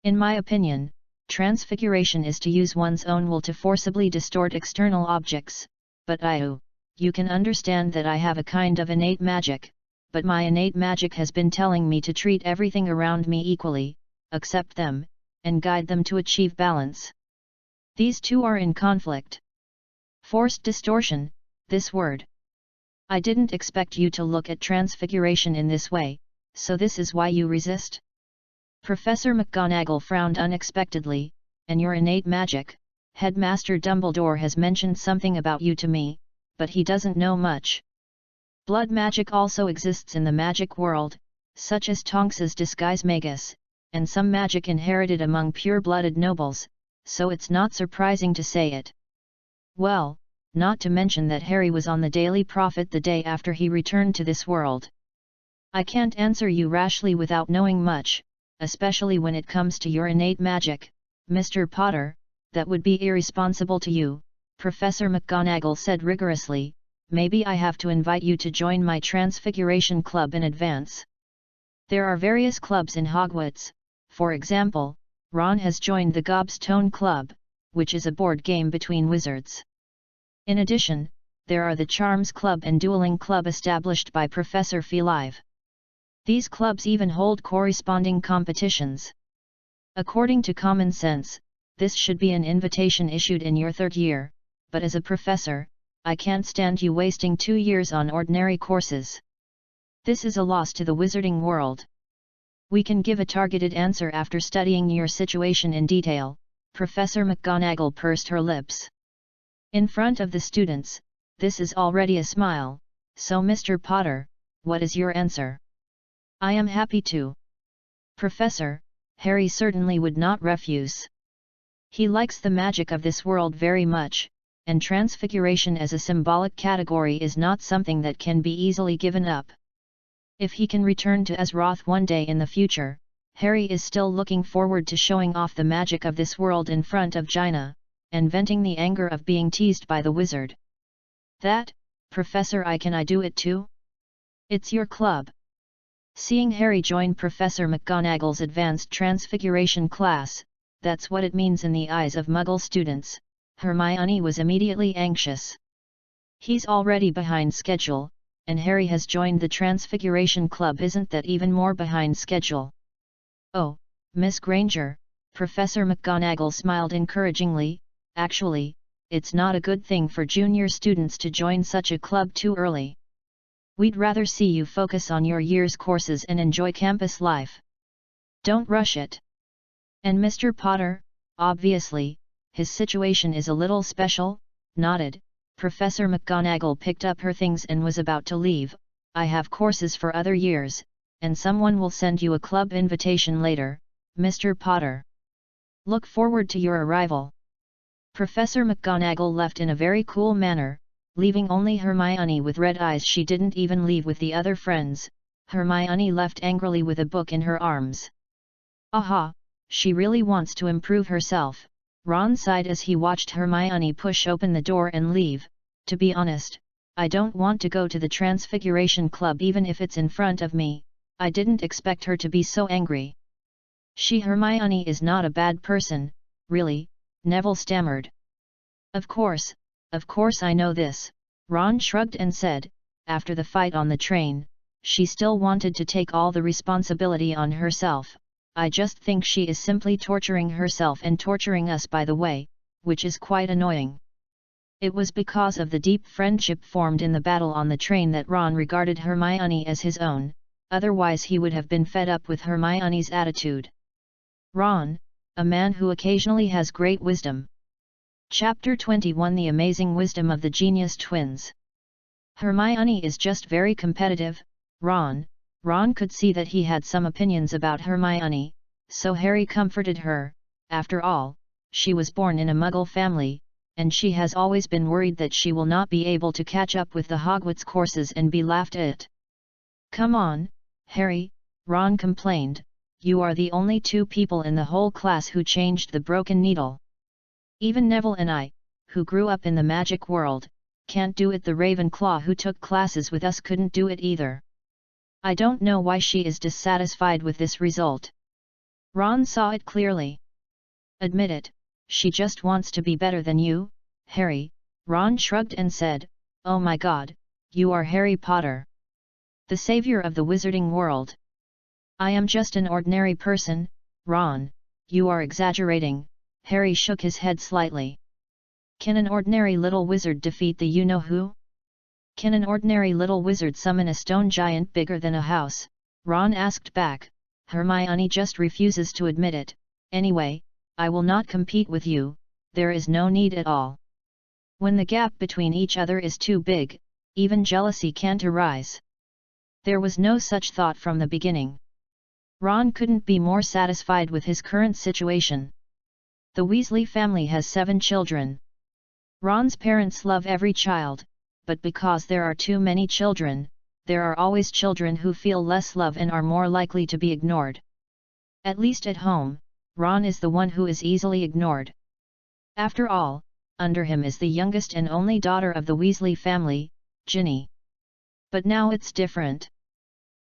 In my opinion, transfiguration is to use one's own will to forcibly distort external objects, but you can understand that I have a kind of innate magic, but my innate magic has been telling me to treat everything around me equally, accept them, and guide them to achieve balance. These two are in conflict. Forced distortion, this word. I didn't expect you to look at transfiguration in this way, so this is why you resist? Professor McGonagall frowned unexpectedly. And your innate magic, Headmaster Dumbledore has mentioned something about you to me, but he doesn't know much. Blood magic also exists in the magic world, such as Tonks's disguise magus, and some magic inherited among pure-blooded nobles, so it's not surprising to say it. Well, not to mention that Harry was on the Daily Prophet the day after he returned to this world. I can't answer you rashly without knowing much, especially when it comes to your innate magic, Mr. Potter. That would be irresponsible to you, Professor McGonagall said rigorously. Maybe I have to invite you to join my Transfiguration Club in advance. There are various clubs in Hogwarts. For example, Ron has joined the Gobstone Club, which is a board game between wizards. In addition, there are the Charms Club and Dueling Club established by Professor Felive. These clubs even hold corresponding competitions. According to common sense, this should be an invitation issued in your third year, but as a professor, I can't stand you wasting 2 years on ordinary courses. This is a loss to the wizarding world. We can give a targeted answer after studying your situation in detail. Professor McGonagall pursed her lips. In front of the students, this is already a smile, so Mr. Potter, what is your answer? I am happy to. Professor, Harry certainly would not refuse. He likes the magic of this world very much, and transfiguration as a symbolic category is not something that can be easily given up. If he can return to Azeroth one day in the future, Harry is still looking forward to showing off the magic of this world in front of Gina, and venting the anger of being teased by the wizard. That, Professor, can I do it too? It's your club. Seeing Harry join Professor McGonagall's advanced transfiguration class, that's what it means in the eyes of Muggle students, Hermione was immediately anxious. He's already behind schedule, and Harry has joined the Transfiguration Club. Isn't that even more behind schedule? Oh, Miss Granger, Professor McGonagall smiled encouragingly. Actually, it's not a good thing for junior students to join such a club too early. We'd rather see you focus on your year's courses and enjoy campus life. Don't rush it. And Mr. Potter, obviously, his situation is a little special, nodded. Professor McGonagall picked up her things and was about to leave. I have courses for other years, and someone will send you a club invitation later, Mr. Potter. Look forward to your arrival. Professor McGonagall left in a very cool manner, leaving only Hermione with red eyes. She didn't even leave with the other friends. Hermione left angrily with a book in her arms. Aha, she really wants to improve herself. Ron sighed as he watched Hermione push open the door and leave. To be honest, I don't want to go to the Transfiguration Club even if it's in front of me. I didn't expect her to be so angry. Hermione is not a bad person, really, Neville stammered. Of course I know this, Ron shrugged and said. After the fight on the train, she still wanted to take all the responsibility on herself. I just think she is simply torturing herself and torturing us by the way, which is quite annoying. It was because of the deep friendship formed in the battle on the train that Ron regarded Hermione as his own, otherwise he would have been fed up with Hermione's attitude. Ron, a man who occasionally has great wisdom. Chapter 21 The Amazing Wisdom of the Genius Twins. Hermione is just very competitive, Ron could see that he had some opinions about Hermione, so Harry comforted her. After all, she was born in a Muggle family, and she has always been worried that she will not be able to catch up with the Hogwarts courses and be laughed at. "Come on, Harry," Ron complained, "you are the only 2 people in the whole class who changed the broken needle. Even Neville and I, who grew up in the magic world, can't do it. The Ravenclaw who took classes with us couldn't do it either. I don't know why she is dissatisfied with this result." Ron saw it clearly. "Admit it, she just wants to be better than you, Harry." Ron shrugged and said, "Oh my God, you are Harry Potter, the savior of the wizarding world." "I am just an ordinary person, Ron, you are exaggerating." Harry shook his head slightly. "Can an ordinary little wizard defeat the you-know-who? Can an ordinary little wizard summon a stone giant bigger than a house?" Ron asked back. "Hermione just refuses to admit it. Anyway, I will not compete with you, there is no need at all. When the gap between each other is too big, even jealousy can't arise." There was no such thought from the beginning. Ron couldn't be more satisfied with his current situation. The Weasley family has 7 children. Ron's parents love every child, but because there are too many children, there are always children who feel less love and are more likely to be ignored. At least at home, Ron is the one who is easily ignored. After all, under him is the youngest and only daughter of the Weasley family, Ginny. But now it's different.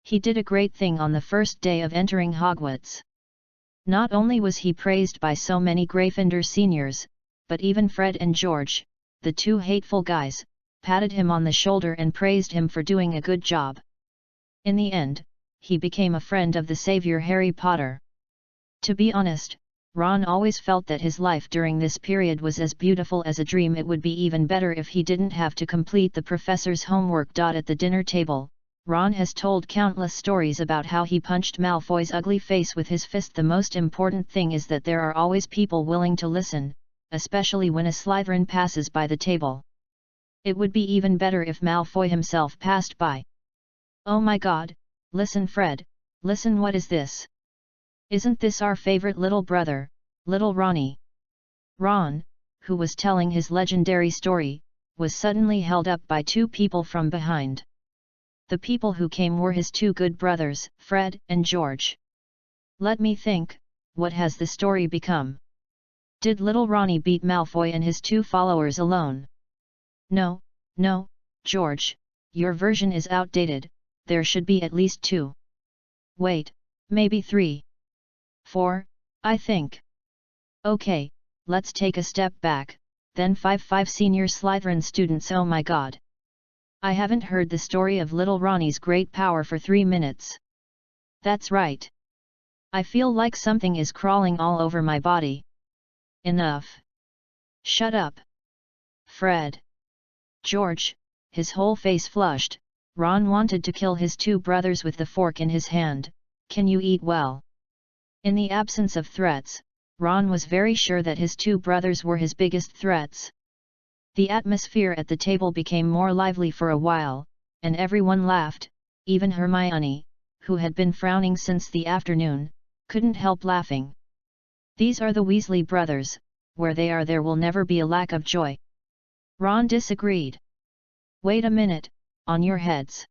He did a great thing on the first day of entering Hogwarts. Not only was he praised by so many Gryffindor seniors, but even Fred and George, the 2 hateful guys, patted him on the shoulder and praised him for doing a good job. In the end, he became a friend of the savior Harry Potter. To be honest, Ron always felt that his life during this period was as beautiful as a dream. It would be even better if he didn't have to complete the professor's homework. At the dinner table, Ron has told countless stories about how he punched Malfoy's ugly face with his fist. The most important thing is that there are always people willing to listen, especially when a Slytherin passes by the table. It would be even better if Malfoy himself passed by. "Oh my God, listen Fred, listen, what is this? Isn't this our favorite little brother, little Ronnie?" Ron, who was telling his legendary story, was suddenly held up by 2 people from behind. The people who came were his 2 good brothers, Fred and George. "Let me think, what has the story become? Did little Ronnie beat Malfoy and his 2 followers alone?" No, George, your version is outdated, there should be at least 2. Wait, maybe 3. 4, I think. Okay, let's take a step back, then 5 senior Slytherin students. Oh my God! I haven't heard the story of little Ronnie's great power for 3 minutes. That's right. I feel like something is crawling all over my body. Enough. Shut up. Fred. George, his whole face flushed. Ron wanted to kill his 2 brothers with the fork in his hand. Can you eat well? In the absence of threats, Ron was very sure that his 2 brothers were his biggest threats. The atmosphere at the table became more lively for a while, and everyone laughed. Even Hermione, who had been frowning since the afternoon, couldn't help laughing. These are the Weasley brothers, where they are there will never be a lack of joy. Ron disagreed. Wait a minute, on your heads.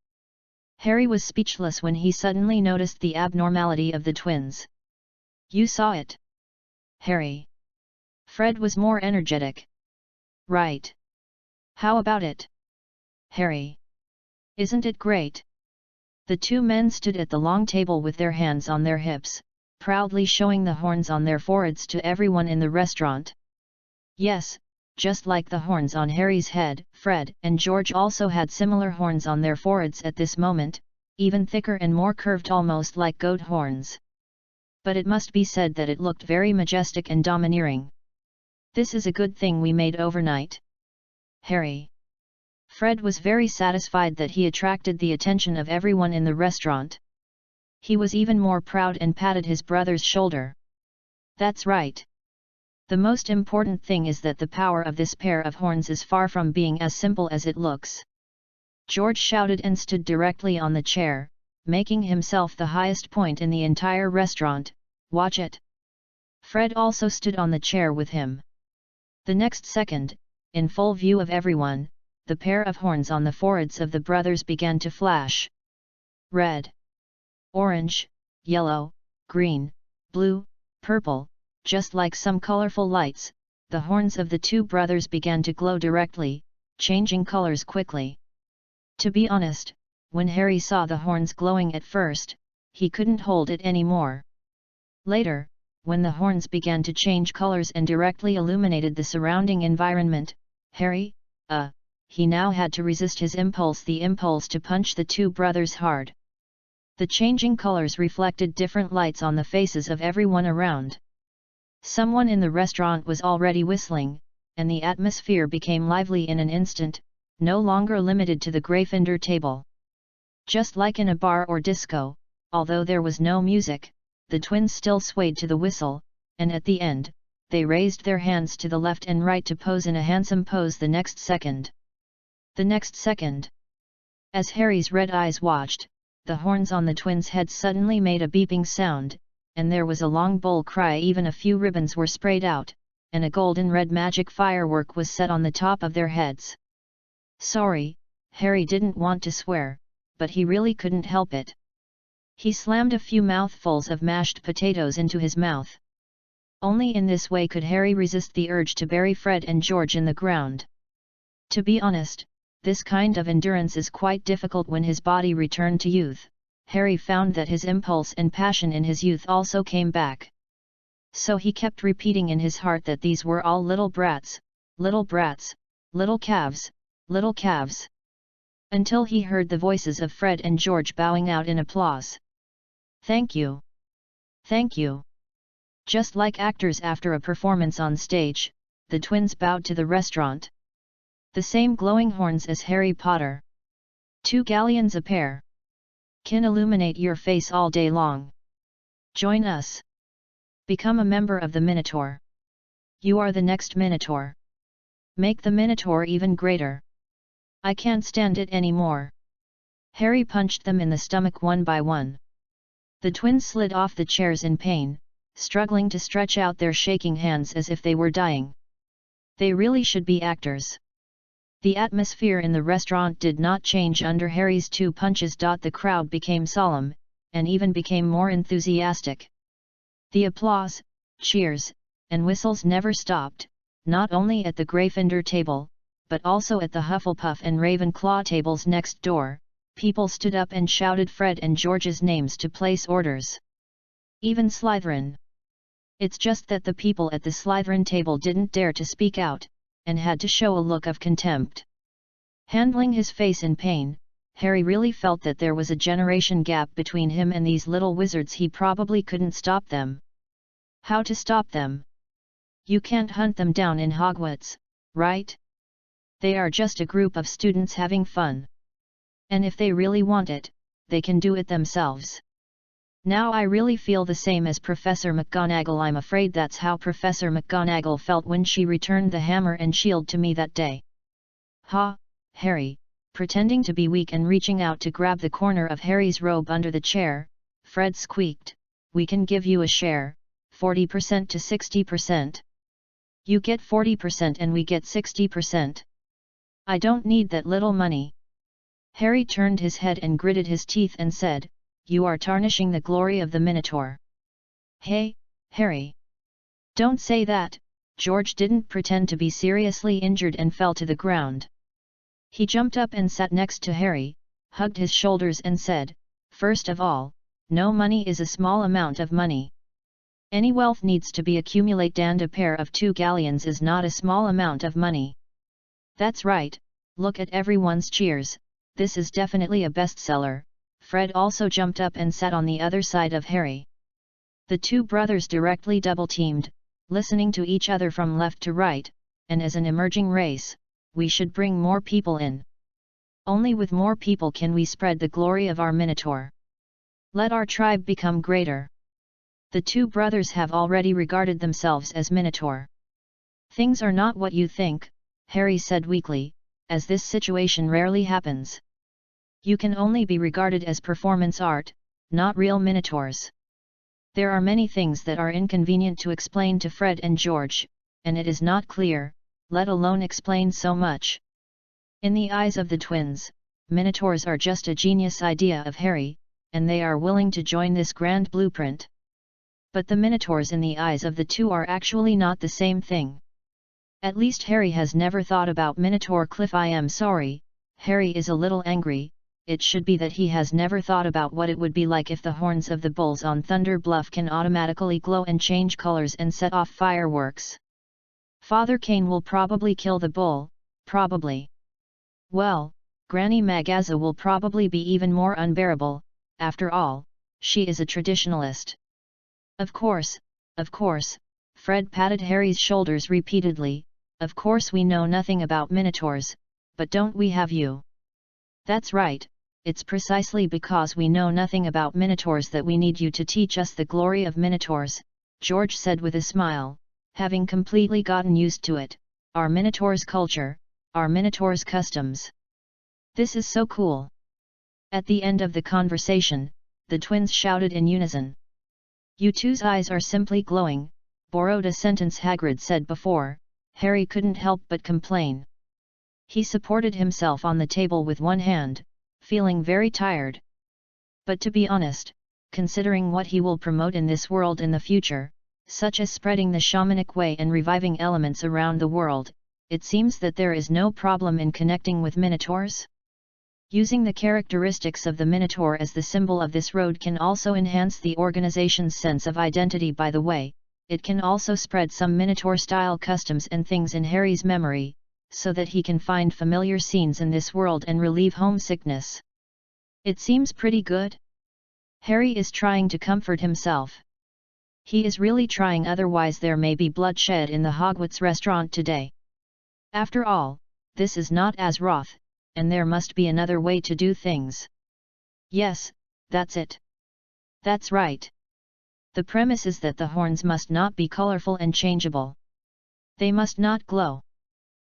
Harry was speechless when he suddenly noticed the abnormality of the twins. You saw it, Harry. Fred was more energetic. Right. How about it, Harry? Isn't it great? The 2 men stood at the long table with their hands on their hips, proudly showing the horns on their foreheads to everyone in the restaurant. Yes, just like the horns on Harry's head, Fred and George also had similar horns on their foreheads at this moment, even thicker and more curved, almost like goat horns. But it must be said that it looked very majestic and domineering. This is a good thing we made overnight, Harry. Fred was very satisfied that he attracted the attention of everyone in the restaurant. He was even more proud and patted his brother's shoulder. That's right. The most important thing is that the power of this pair of horns is far from being as simple as it looks. George shouted and stood directly on the chair, making himself the highest point in the entire restaurant. Watch it. Fred also stood on the chair with him. The next second, in full view of everyone, the pair of horns on the foreheads of the brothers began to flash. Red, orange, yellow, green, blue, purple, just like some colorful lights, the horns of the two brothers began to glow directly, changing colors quickly. To be honest, when Harry saw the horns glowing at first, he couldn't hold it anymore. Later, when the horns began to change colors and directly illuminated the surrounding environment, Harry, he now had to resist the impulse to punch the two brothers hard. The changing colors reflected different lights on the faces of everyone around. Someone in the restaurant was already whistling, and the atmosphere became lively in an instant, no longer limited to the Gryffindor table. Just like in a bar or disco, although there was no music, the twins still swayed to the whistle, and at the end, they raised their hands to the left and right to pose in a handsome pose the next second. The next second. As Harry's red eyes watched, the horns on the twins' heads suddenly made a beeping sound, and there was a long bull cry. Even a few ribbons were sprayed out, and a golden red magic firework was set on the top of their heads. Sorry, Harry didn't want to swear, but he really couldn't help it. He slammed a few mouthfuls of mashed potatoes into his mouth. Only in this way could Harry resist the urge to bury Fred and George in the ground. To be honest, this kind of endurance is quite difficult when his body returned to youth. Harry found that his impulse and passion in his youth also came back. So he kept repeating in his heart that these were all little brats, little brats, little calves, little calves. Until he heard the voices of Fred and George bowing out in applause. Thank you. Thank you. Just like actors after a performance on stage, the twins bowed to the restaurant. The same glowing horns as Harry Potter. 2 galleons a pair. Can illuminate your face all day long. Join us. Become a member of the Minotaur. You are the next Minotaur. Make the Minotaur even greater. I can't stand it anymore. Harry punched them in the stomach one by one. The twins slid off the chairs in pain, struggling to stretch out their shaking hands as if they were dying. They really should be actors. The atmosphere in the restaurant did not change under Harry's 2 punches. The crowd became solemn, and even became more enthusiastic. The applause, cheers, and whistles never stopped, not only at the Gryffindor table, but also at the Hufflepuff and Ravenclaw tables next door. People stood up and shouted Fred and George's names to place orders. Even Slytherin. It's just that the people at the Slytherin table didn't dare to speak out, and had to show a look of contempt. Handling his face in pain, Harry really felt that there was a generation gap between him and these little wizards. He probably couldn't stop them. How to stop them? You can't hunt them down in Hogwarts, right? They are just a group of students having fun. And if they really want it, they can do it themselves. Now I really feel the same as Professor McGonagall. I'm afraid that's how Professor McGonagall felt when she returned the hammer and shield to me that day. Ha, Harry, pretending to be weak and reaching out to grab the corner of Harry's robe under the chair, Fred squeaked, we can give you a share, 40% to 60%. You get 40% and we get 60%. I don't need that little money. Harry turned his head and gritted his teeth and said, you are tarnishing the glory of the Minotaur. Hey, Harry. Don't say that. George didn't pretend to be seriously injured and fell to the ground. He jumped up and sat next to Harry, hugged his shoulders and said, first of all, no money is a small amount of money. Any wealth needs to be accumulated and a pair of 2 galleons is not a small amount of money. That's right, look at everyone's cheers, this is definitely a bestseller. Fred also jumped up and sat on the other side of Harry. The 2 brothers directly double-teamed, listening to each other from left to right, and as an emerging race, we should bring more people in. Only with more people can we spread the glory of our Minotaur. Let our tribe become greater. The 2 brothers have already regarded themselves as Minotaur. Things are not what you think, Harry said weakly, as this situation rarely happens. You can only be regarded as performance art, not real Minotaurs. There are many things that are inconvenient to explain to Fred and George, and it is not clear, let alone explain so much. In the eyes of the twins, minotaurs are just a genius idea of Harry, and they are willing to join this grand blueprint. But the minotaurs in the eyes of the two are actually not the same thing. At least Harry has never thought about Minotaur Cliff. I am sorry, Harry is a little angry. It should be that he has never thought about what it would be like if the horns of the bulls on Thunder Bluff can automatically glow and change colors and set off fireworks. Father Kane will probably kill the bull, probably. Well, Granny Magazza will probably be even more unbearable, after all, she is a traditionalist. Of course, Fred patted Harry's shoulders repeatedly, of course we know nothing about minotaurs, but don't we have you? That's right, it's precisely because we know nothing about minotaurs that we need you to teach us the glory of minotaurs, George said with a smile, having completely gotten used to it, our minotaurs' culture, our minotaurs' customs. This is so cool. At the end of the conversation, the twins shouted in unison. You two's eyes are simply glowing, borrowed a sentence Hagrid said before. Harry couldn't help but complain. He supported himself on the table with one hand, feeling very tired. But to be honest, considering what he will promote in this world in the future, such as spreading the shamanic way and reviving elements around the world, it seems that there is no problem in connecting with minotaurs. Using the characteristics of the minotaur as the symbol of this road can also enhance the organization's sense of identity. By the way, it can also spread some minotaur-style customs and things in Harry's memory, so that he can find familiar scenes in this world and relieve homesickness. It seems pretty good. Harry is trying to comfort himself. He is really trying, otherwise there may be bloodshed in the Hogwarts restaurant today. After all, this is not Azeroth, and there must be another way to do things. Yes, that's it. That's right. The premise is that the horns must not be colorful and changeable. They must not glow.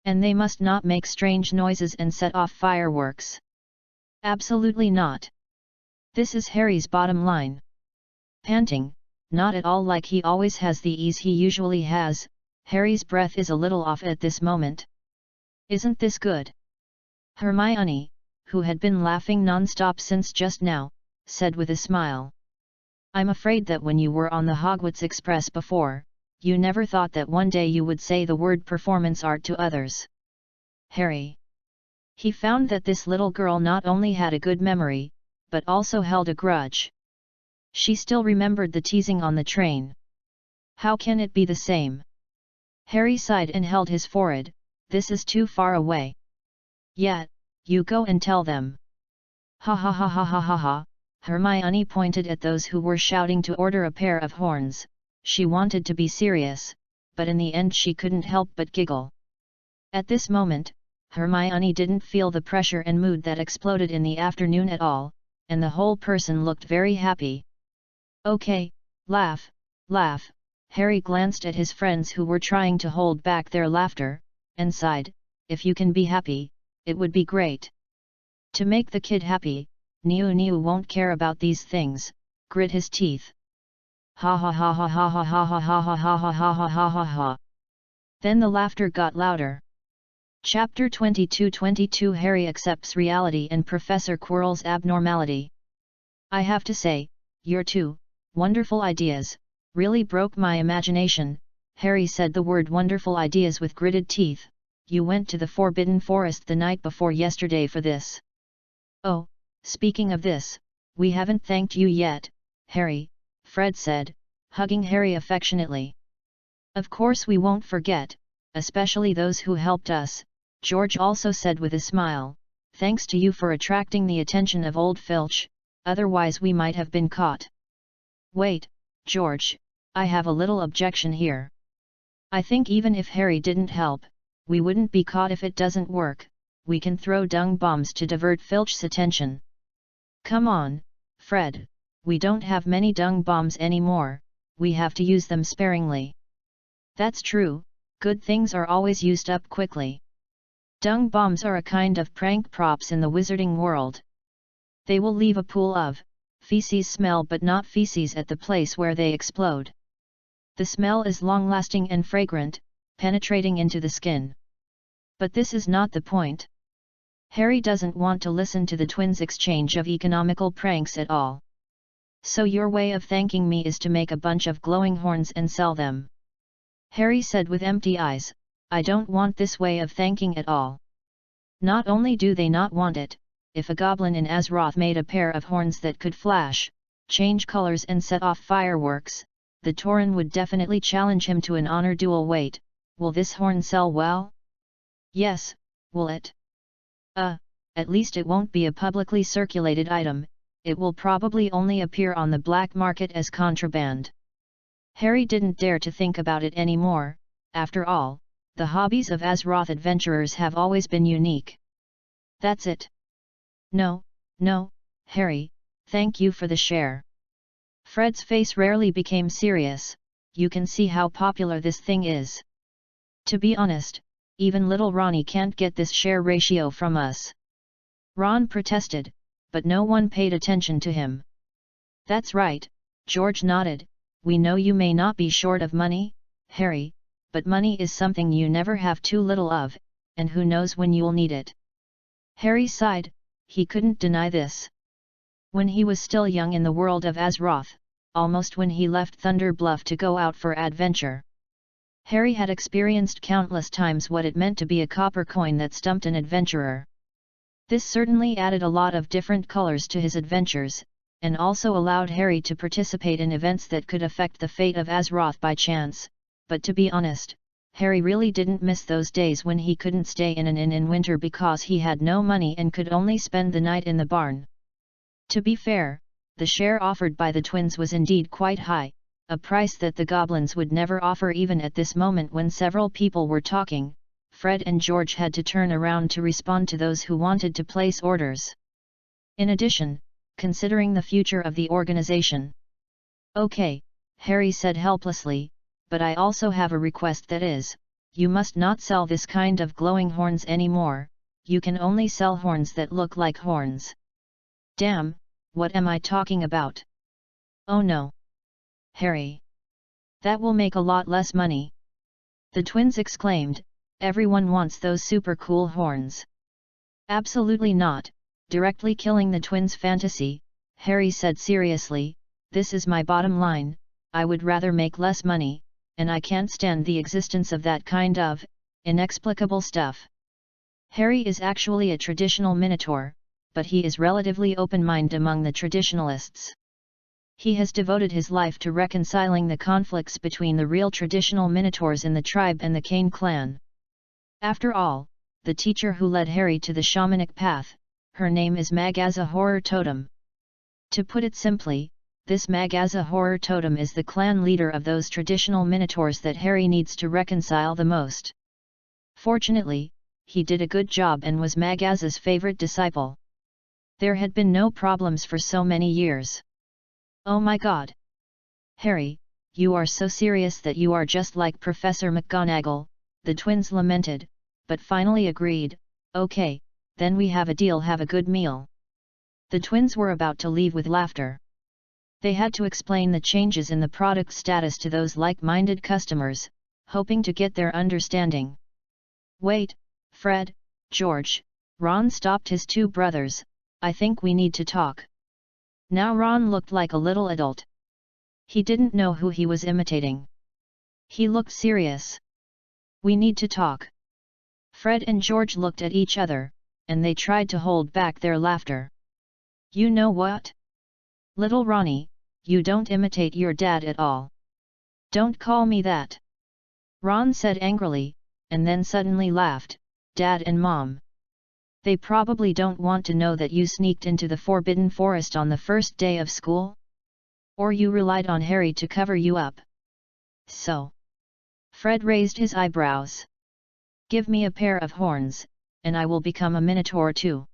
And they must not make strange noises and set off fireworks. Absolutely not. This is Harry's bottom line. Panting, not at all like he always has the ease he usually has, Harry's breath is a little off at this moment. Isn't this good? Hermione, who had been laughing non-stop since just now, said with a smile. I'm afraid that when you were on the Hogwarts Express before, you never thought that one day you would say the word performance art to others. Harry. He found that this little girl not only had a good memory, but also held a grudge. She still remembered the teasing on the train. How can it be the same? Harry sighed and held his forehead. This is too far away. Yeah, you go and tell them. Ha ha ha ha ha ha ha. Hermione pointed at those who were shouting to order a pair of horns. She wanted to be serious, but in the end she couldn't help but giggle. At this moment, Hermione didn't feel the pressure and mood that exploded in the afternoon at all, and the whole person looked very happy. Okay, laugh, laugh. Harry glanced at his friends who were trying to hold back their laughter, and sighed, if you can be happy, it would be great. To make the kid happy, Niu won't care about these things, grit his teeth. Ha ha ha ha ha ha ha ha ha ha ha ha ha ha ha ha ha. Then the laughter got louder. Chapter 22 Harry accepts reality and Professor Quirrell's abnormality. I have to say, your two wonderful ideas really broke my imagination. Harry said the word wonderful ideas with gritted teeth. You went to the Forbidden Forest the night before yesterday for this. Oh, speaking of this, we haven't thanked you yet, Harry, Fred said, hugging Harry affectionately. Of course we won't forget, especially those who helped us, George also said with a smile. Thanks to you for attracting the attention of old Filch, otherwise we might have been caught. Wait, George, I have a little objection here. I think even if Harry didn't help, we wouldn't be caught if it doesn't work. We can throw dung bombs to divert Filch's attention. Come on, Fred, we don't have many dung bombs anymore, we have to use them sparingly. That's true, good things are always used up quickly. Dung bombs are a kind of prank props in the wizarding world. They will leave a pool of feces smell but not feces at the place where they explode. The smell is long-lasting and fragrant, penetrating into the skin. But this is not the point. Harry doesn't want to listen to the twins' exchange of economical pranks at all. So your way of thanking me is to make a bunch of glowing horns and sell them? Harry said with empty eyes, I don't want this way of thanking at all. Not only do they not want it, if a goblin in Azeroth made a pair of horns that could flash, change colors and set off fireworks, the Tauren would definitely challenge him to an honor duel. Wait, will this horn sell well? Yes, will it? At least it won't be a publicly circulated item, it will probably only appear on the black market as contraband. Harry didn't dare to think about it anymore. After all, the hobbies of Azeroth adventurers have always been unique. That's it. No, Harry, thank you for the share. Fred's face rarely became serious. You can see how popular this thing is. To be honest, even little Ronnie can't get this share ratio from us. Ron protested, but no one paid attention to him. That's right, George nodded. We know you may not be short of money, Harry, but money is something you never have too little of, and who knows when you'll need it. Harry sighed. He couldn't deny this. When he was still young in the world of Azeroth, almost when he left Thunder Bluff to go out for adventure, Harry had experienced countless times what it meant to be a copper coin that stumped an adventurer. This certainly added a lot of different colors to his adventures, and also allowed Harry to participate in events that could affect the fate of Azeroth by chance, but to be honest, Harry really didn't miss those days when he couldn't stay in an inn in winter because he had no money and could only spend the night in the barn. To be fair, the share offered by the twins was indeed quite high, a price that the goblins would never offer. Even at this moment when several people were talking, Fred and George had to turn around to respond to those who wanted to place orders. In addition, considering the future of the organization. Okay, Harry said helplessly, but I also have a request, that is, you must not sell this kind of glowing horns anymore, you can only sell horns that look like horns. Damn, what am I talking about? Oh no. Harry. That will make a lot less money. The twins exclaimed, everyone wants those super cool horns. Absolutely not, directly killing the twins' fantasy, Harry said seriously, this is my bottom line, I would rather make less money, and I can't stand the existence of that kind of inexplicable stuff. Harry is actually a traditional Minotaur, but he is relatively open-minded among the traditionalists. He has devoted his life to reconciling the conflicts between the real traditional Minotaurs in the tribe and the Kane clan. After all, the teacher who led Harry to the shamanic path, her name is Magaza Horror Totem. To put it simply, this Magaza Horror Totem is the clan leader of those traditional Minotaurs that Harry needs to reconcile the most. Fortunately, he did a good job and was Magaza's favorite disciple. There had been no problems for so many years. Oh my God! Harry, you are so serious that you are just like Professor McGonagall, the twins lamented, but finally agreed, okay, then we have a deal, have a good meal. The twins were about to leave with laughter. They had to explain the changes in the product status to those like-minded customers, hoping to get their understanding. Wait, Fred, George, Ron stopped his two brothers, I think we need to talk. Now Ron looked like a little adult. He didn't know who he was imitating. He looked serious. We need to talk. Fred and George looked at each other, and they tried to hold back their laughter. You know what? Little Ronnie, you don't imitate your dad at all. Don't call me that. Ron said angrily, and then suddenly laughed, Dad and Mom. They probably don't want to know that you sneaked into the Forbidden Forest on the first day of school? Or you relied on Harry to cover you up? So? Fred raised his eyebrows. Give me a pair of horns, and I will become a Minotaur too.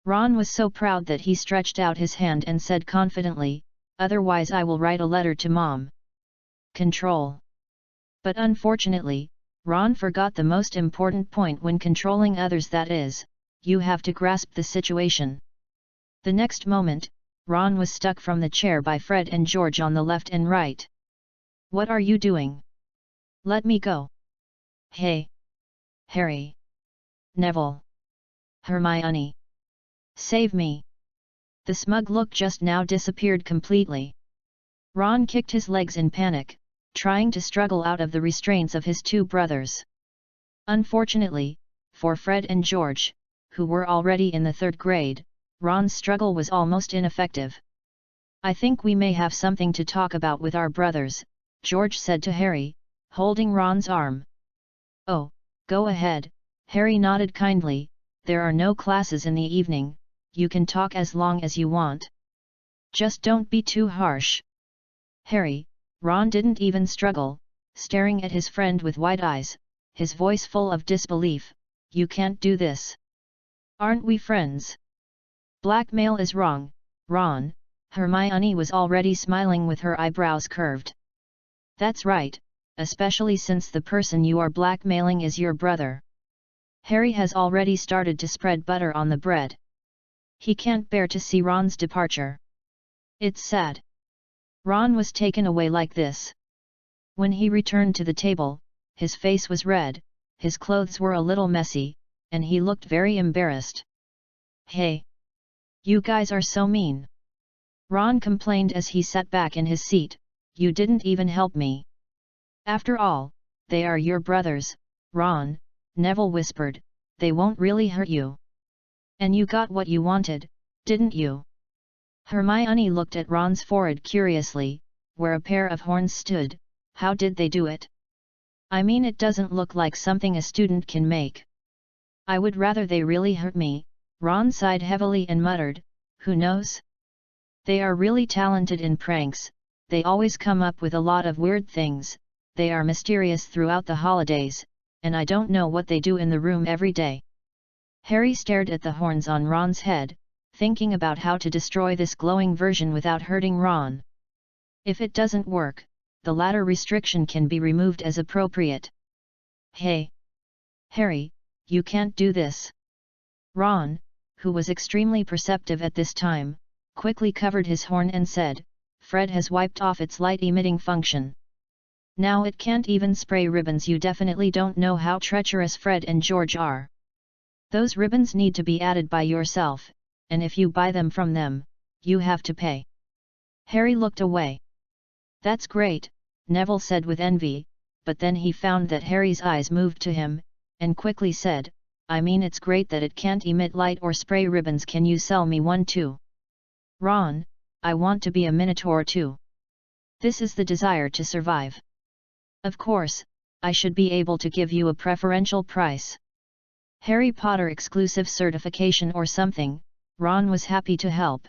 Ron was so proud that he stretched out his hand and said confidently, otherwise I will write a letter to Mom. Control. But unfortunately, Ron forgot the most important point when controlling others, that is, you have to grasp the situation. The next moment, Ron was stuck from the chair by Fred and George on the left and right. "What are you doing? Let me go." "Hey! Harry! Neville! Hermione! Save me!" The smug look just now disappeared completely. Ron kicked his legs in panic, trying to struggle out of the restraints of his two brothers. Unfortunately, for Fred and George, who were already in the 3rd grade, Ron's struggle was almost ineffective. "I think we may have something to talk about with our brothers," George said to Harry, holding Ron's arm. "Oh, go ahead," Harry nodded kindly. "There are no classes in the evening, you can talk as long as you want. Just don't be too harsh." "Harry," Ron didn't even struggle, staring at his friend with wide eyes, his voice full of disbelief, "you can't do this. Aren't we friends? Blackmail is wrong, Ron." Hermione was already smiling with her eyebrows curved. "That's right, especially since the person you are blackmailing is your brother." Harry has already started to spread butter on the bread. He can't bear to see Ron's departure. It's sad. Ron was taken away like this. When he returned to the table, his face was red, his clothes were a little messy, and he looked very embarrassed. "Hey! You guys are so mean!" Ron complained as he sat back in his seat. "You didn't even help me." "After all, they are your brothers, Ron," Neville whispered, "they won't really hurt you. And you got what you wanted, didn't you?" Hermione looked at Ron's forehead curiously, where a pair of horns stood. "How did they do it? I mean, it doesn't look like something a student can make." "I would rather they really hurt me," Ron sighed heavily and muttered, "who knows? They are really talented in pranks, they always come up with a lot of weird things, they are mysterious throughout the holidays, and I don't know what they do in the room every day." Harry stared at the horns on Ron's head, thinking about how to destroy this glowing version without hurting Ron. If it doesn't work, the latter restriction can be removed as appropriate. "Hey! Harry, you can't do this." Ron, who was extremely perceptive at this time, quickly covered his horn and said, "Fred has wiped off its light-emitting function. Now it can't even spray ribbons." "You definitely don't know how treacherous Fred and George are. Those ribbons need to be added by yourself, and if you buy them from them, you have to pay." Harry looked away. "That's great," Neville said with envy, but then he found that Harry's eyes moved to him, and quickly said, "I mean, it's great that it can't emit light or spray ribbons. Can you sell me one too?" "Ron, I want to be a Minotaur too. This is the desire to survive. Of course, I should be able to give you a preferential price. Harry Potter exclusive certification or something." Ron was happy to help.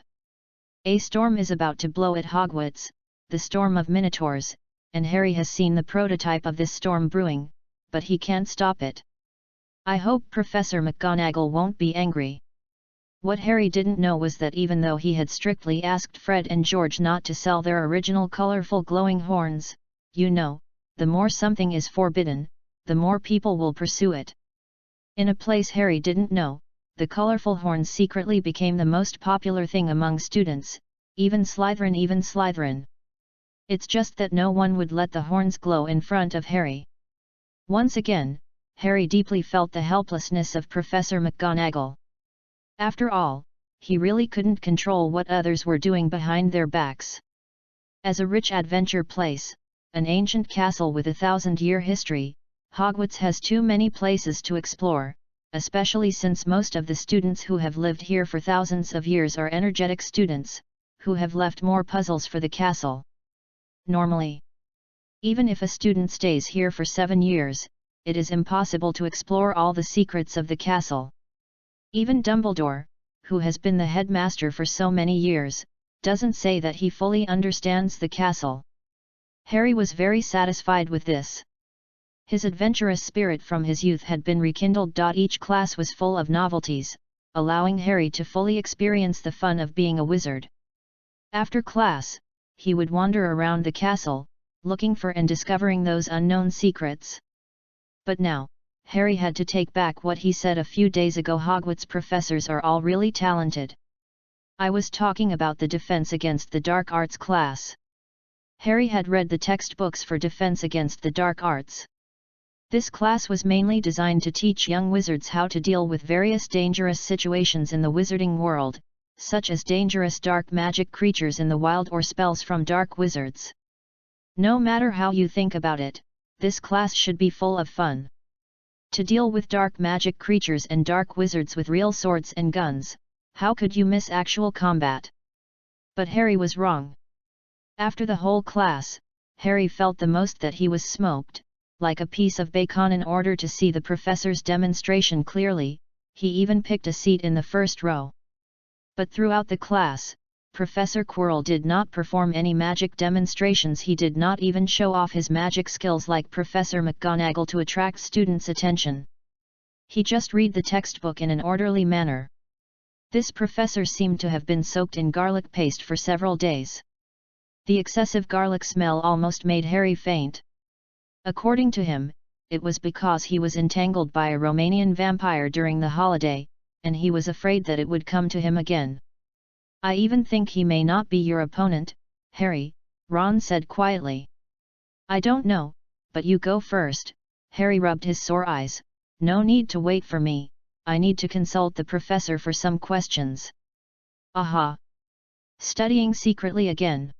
A storm is about to blow at Hogwarts, the storm of Minotaurs, and Harry has seen the prototype of this storm brewing, but he can't stop it. "I hope Professor McGonagall won't be angry." What Harry didn't know was that even though he had strictly asked Fred and George not to sell their original colorful glowing horns, you know, the more something is forbidden, the more people will pursue it. In a place Harry didn't know, the colorful horns secretly became the most popular thing among students, even Slytherin. It's just that no one would let the horns glow in front of Harry. Once again, Harry deeply felt the helplessness of Professor McGonagall. After all, he really couldn't control what others were doing behind their backs. As a rich adventure place, an ancient castle with a 1,000-year history, Hogwarts has too many places to explore, especially since most of the students who have lived here for thousands of years are energetic students, who have left more puzzles for the castle. Normally, even if a student stays here for 7 years, it is impossible to explore all the secrets of the castle. Even Dumbledore, who has been the headmaster for so many years, doesn't say that he fully understands the castle. Harry was very satisfied with this. His adventurous spirit from his youth had been rekindled. Each class was full of novelties, allowing Harry to fully experience the fun of being a wizard. After class, he would wander around the castle, looking for and discovering those unknown secrets. But now, Harry had to take back what he said a few days ago. Hogwarts professors are all really talented. I was talking about the Defense Against the Dark Arts class. Harry had read the textbooks for Defense Against the Dark Arts. This class was mainly designed to teach young wizards how to deal with various dangerous situations in the wizarding world, such as dangerous dark magic creatures in the wild or spells from dark wizards. No matter how you think about it, this class should be full of fun. To deal with dark magic creatures and dark wizards with real swords and guns, how could you miss actual combat? But Harry was wrong. After the whole class, Harry felt the most that he was smoked, like a piece of bacon. In order to see the professor's demonstration clearly, he even picked a seat in the first row. But throughout the class, Professor Quirrell did not perform any magic demonstrations. He did not even show off his magic skills like Professor McGonagall to attract students' attention. He just read the textbook in an orderly manner. This professor seemed to have been soaked in garlic paste for several days. The excessive garlic smell almost made Harry faint. According to him, it was because he was entangled by a Romanian vampire during the holiday, and he was afraid that it would come to him again. I even think he may not be your opponent, Harry, Ron said quietly. I don't know, but you go first. Harry rubbed his sore eyes. No need to wait for me, I need to consult the professor for some questions. Aha! Studying secretly again.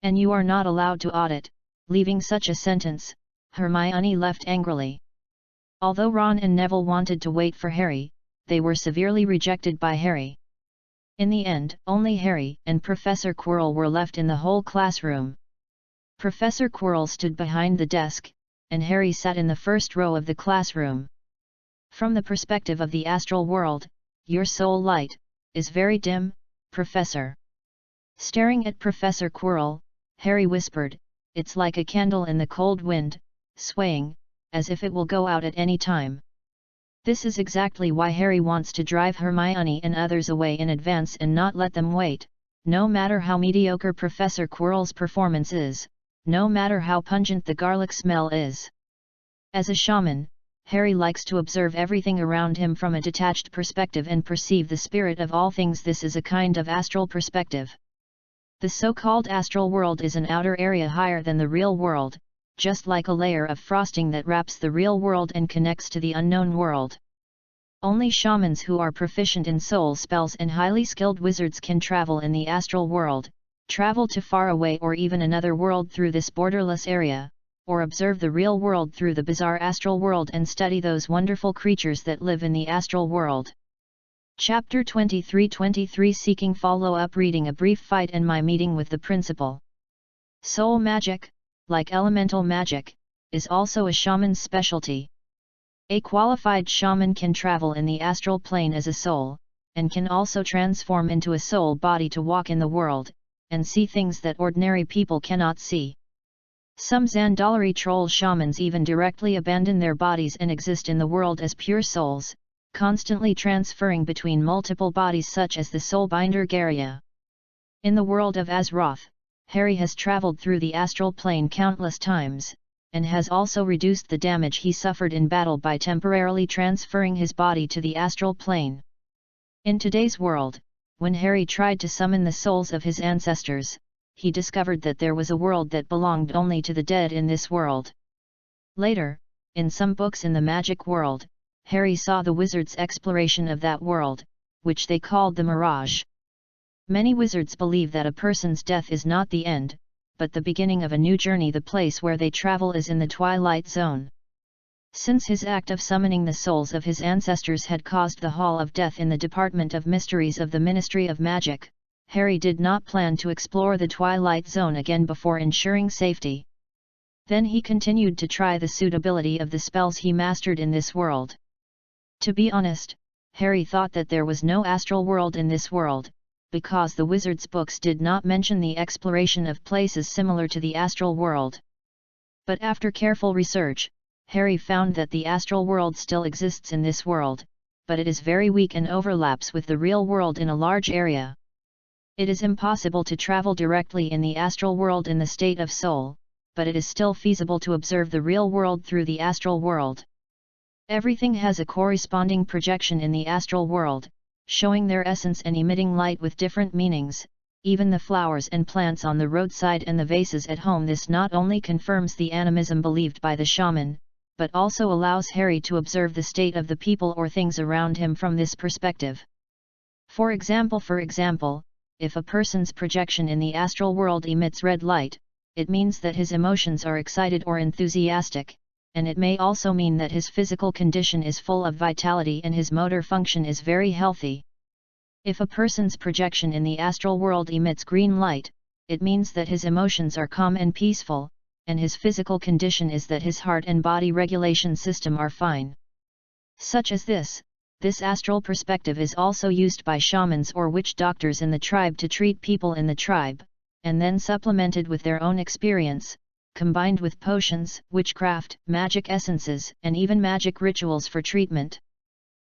And you are not allowed to audit. Leaving such a sentence, Hermione left angrily. Although Ron and Neville wanted to wait for Harry, they were severely rejected by Harry. In the end, only Harry and Professor Quirrell were left in the whole classroom. Professor Quirrell stood behind the desk, and Harry sat in the first row of the classroom. From the perspective of the astral world, your soul light is very dim, Professor. Staring at Professor Quirrell, Harry whispered, it's like a candle in the cold wind, swaying, as if it will go out at any time. This is exactly why Harry wants to drive Hermione and others away in advance and not let them wait, no matter how mediocre Professor Quirrell's performance is, no matter how pungent the garlic smell is. As a shaman, Harry likes to observe everything around him from a detached perspective and perceive the spirit of all things. This is a kind of astral perspective. The so-called astral world is an outer area higher than the real world, just like a layer of frosting that wraps the real world and connects to the unknown world. Only shamans who are proficient in soul spells and highly skilled wizards can travel in the astral world, travel to far away or even another world through this borderless area, or observe the real world through the bizarre astral world and study those wonderful creatures that live in the astral world. Chapter 23 Seeking follow-up. Reading. A brief fight and my meeting with the principal. Soul magic, like elemental magic, is also a shaman's specialty. A qualified shaman can travel in the astral plane as a soul, and can also transform into a soul body to walk in the world, and see things that ordinary people cannot see. Some Zandalari troll shamans even directly abandon their bodies and exist in the world as pure souls, constantly transferring between multiple bodies such as the soulbinder Garia. In the world of Azeroth, Harry has traveled through the astral plane countless times, and has also reduced the damage he suffered in battle by temporarily transferring his body to the astral plane. In today's world, when Harry tried to summon the souls of his ancestors, he discovered that there was a world that belonged only to the dead in this world. Later, in some books in the magic world, Harry saw the wizards' exploration of that world, which they called the Mirage. Many wizards believe that a person's death is not the end, but the beginning of a new journey. The place where they travel is in the Twilight Zone. Since his act of summoning the souls of his ancestors had caused the Hall of Death in the Department of Mysteries of the Ministry of Magic, Harry did not plan to explore the Twilight Zone again before ensuring safety. Then he continued to try the suitability of the spells he mastered in this world. To be honest, Harry thought that there was no astral world in this world, because the wizards' books did not mention the exploration of places similar to the astral world. But after careful research, Harry found that the astral world still exists in this world, but it is very weak and overlaps with the real world in a large area. It is impossible to travel directly in the astral world in the state of soul, but it is still feasible to observe the real world through the astral world. Everything has a corresponding projection in the astral world, showing their essence and emitting light with different meanings, even the flowers and plants on the roadside and the vases at home. This not only confirms the animism believed by the shaman, but also allows Harry to observe the state of the people or things around him from this perspective. For example, if a person's projection in the astral world emits red light, it means that his emotions are excited or enthusiastic, and it may also mean that his physical condition is full of vitality and his motor function is very healthy. If a person's projection in the astral world emits green light, it means that his emotions are calm and peaceful, and his physical condition is that his heart and body regulation system are fine. Such as this astral perspective is also used by shamans or witch doctors in the tribe to treat people in the tribe, and then supplemented with their own experience, combined with potions, witchcraft, magic essences, and even magic rituals for treatment.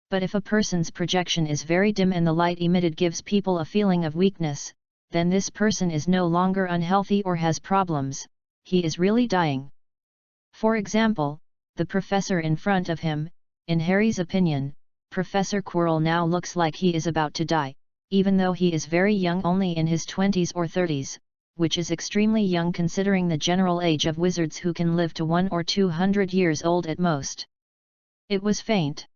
But if a person's projection is very dim and the light emitted gives people a feeling of weakness, then this person is no longer unhealthy or has problems, he is really dying. For example, the professor in front of him, in Harry's opinion, Professor Quirrell now looks like he is about to die, even though he is very young, only in his 20s or 30s, which is extremely young considering the general age of wizards who can live to 100 or 200 years old at most. It was faint,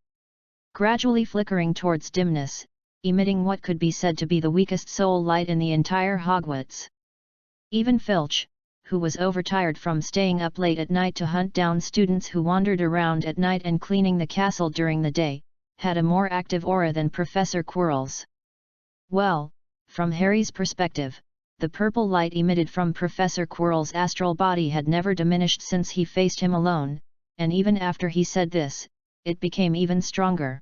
gradually flickering towards dimness, emitting what could be said to be the weakest soul light in the entire Hogwarts. Even Filch, who was overtired from staying up late at night to hunt down students who wandered around at night and cleaning the castle during the day, had a more active aura than Professor Quirrell's. Well, from Harry's perspective, the purple light emitted from Professor Quirrell's astral body had never diminished since he faced him alone, and even after he said this, it became even stronger.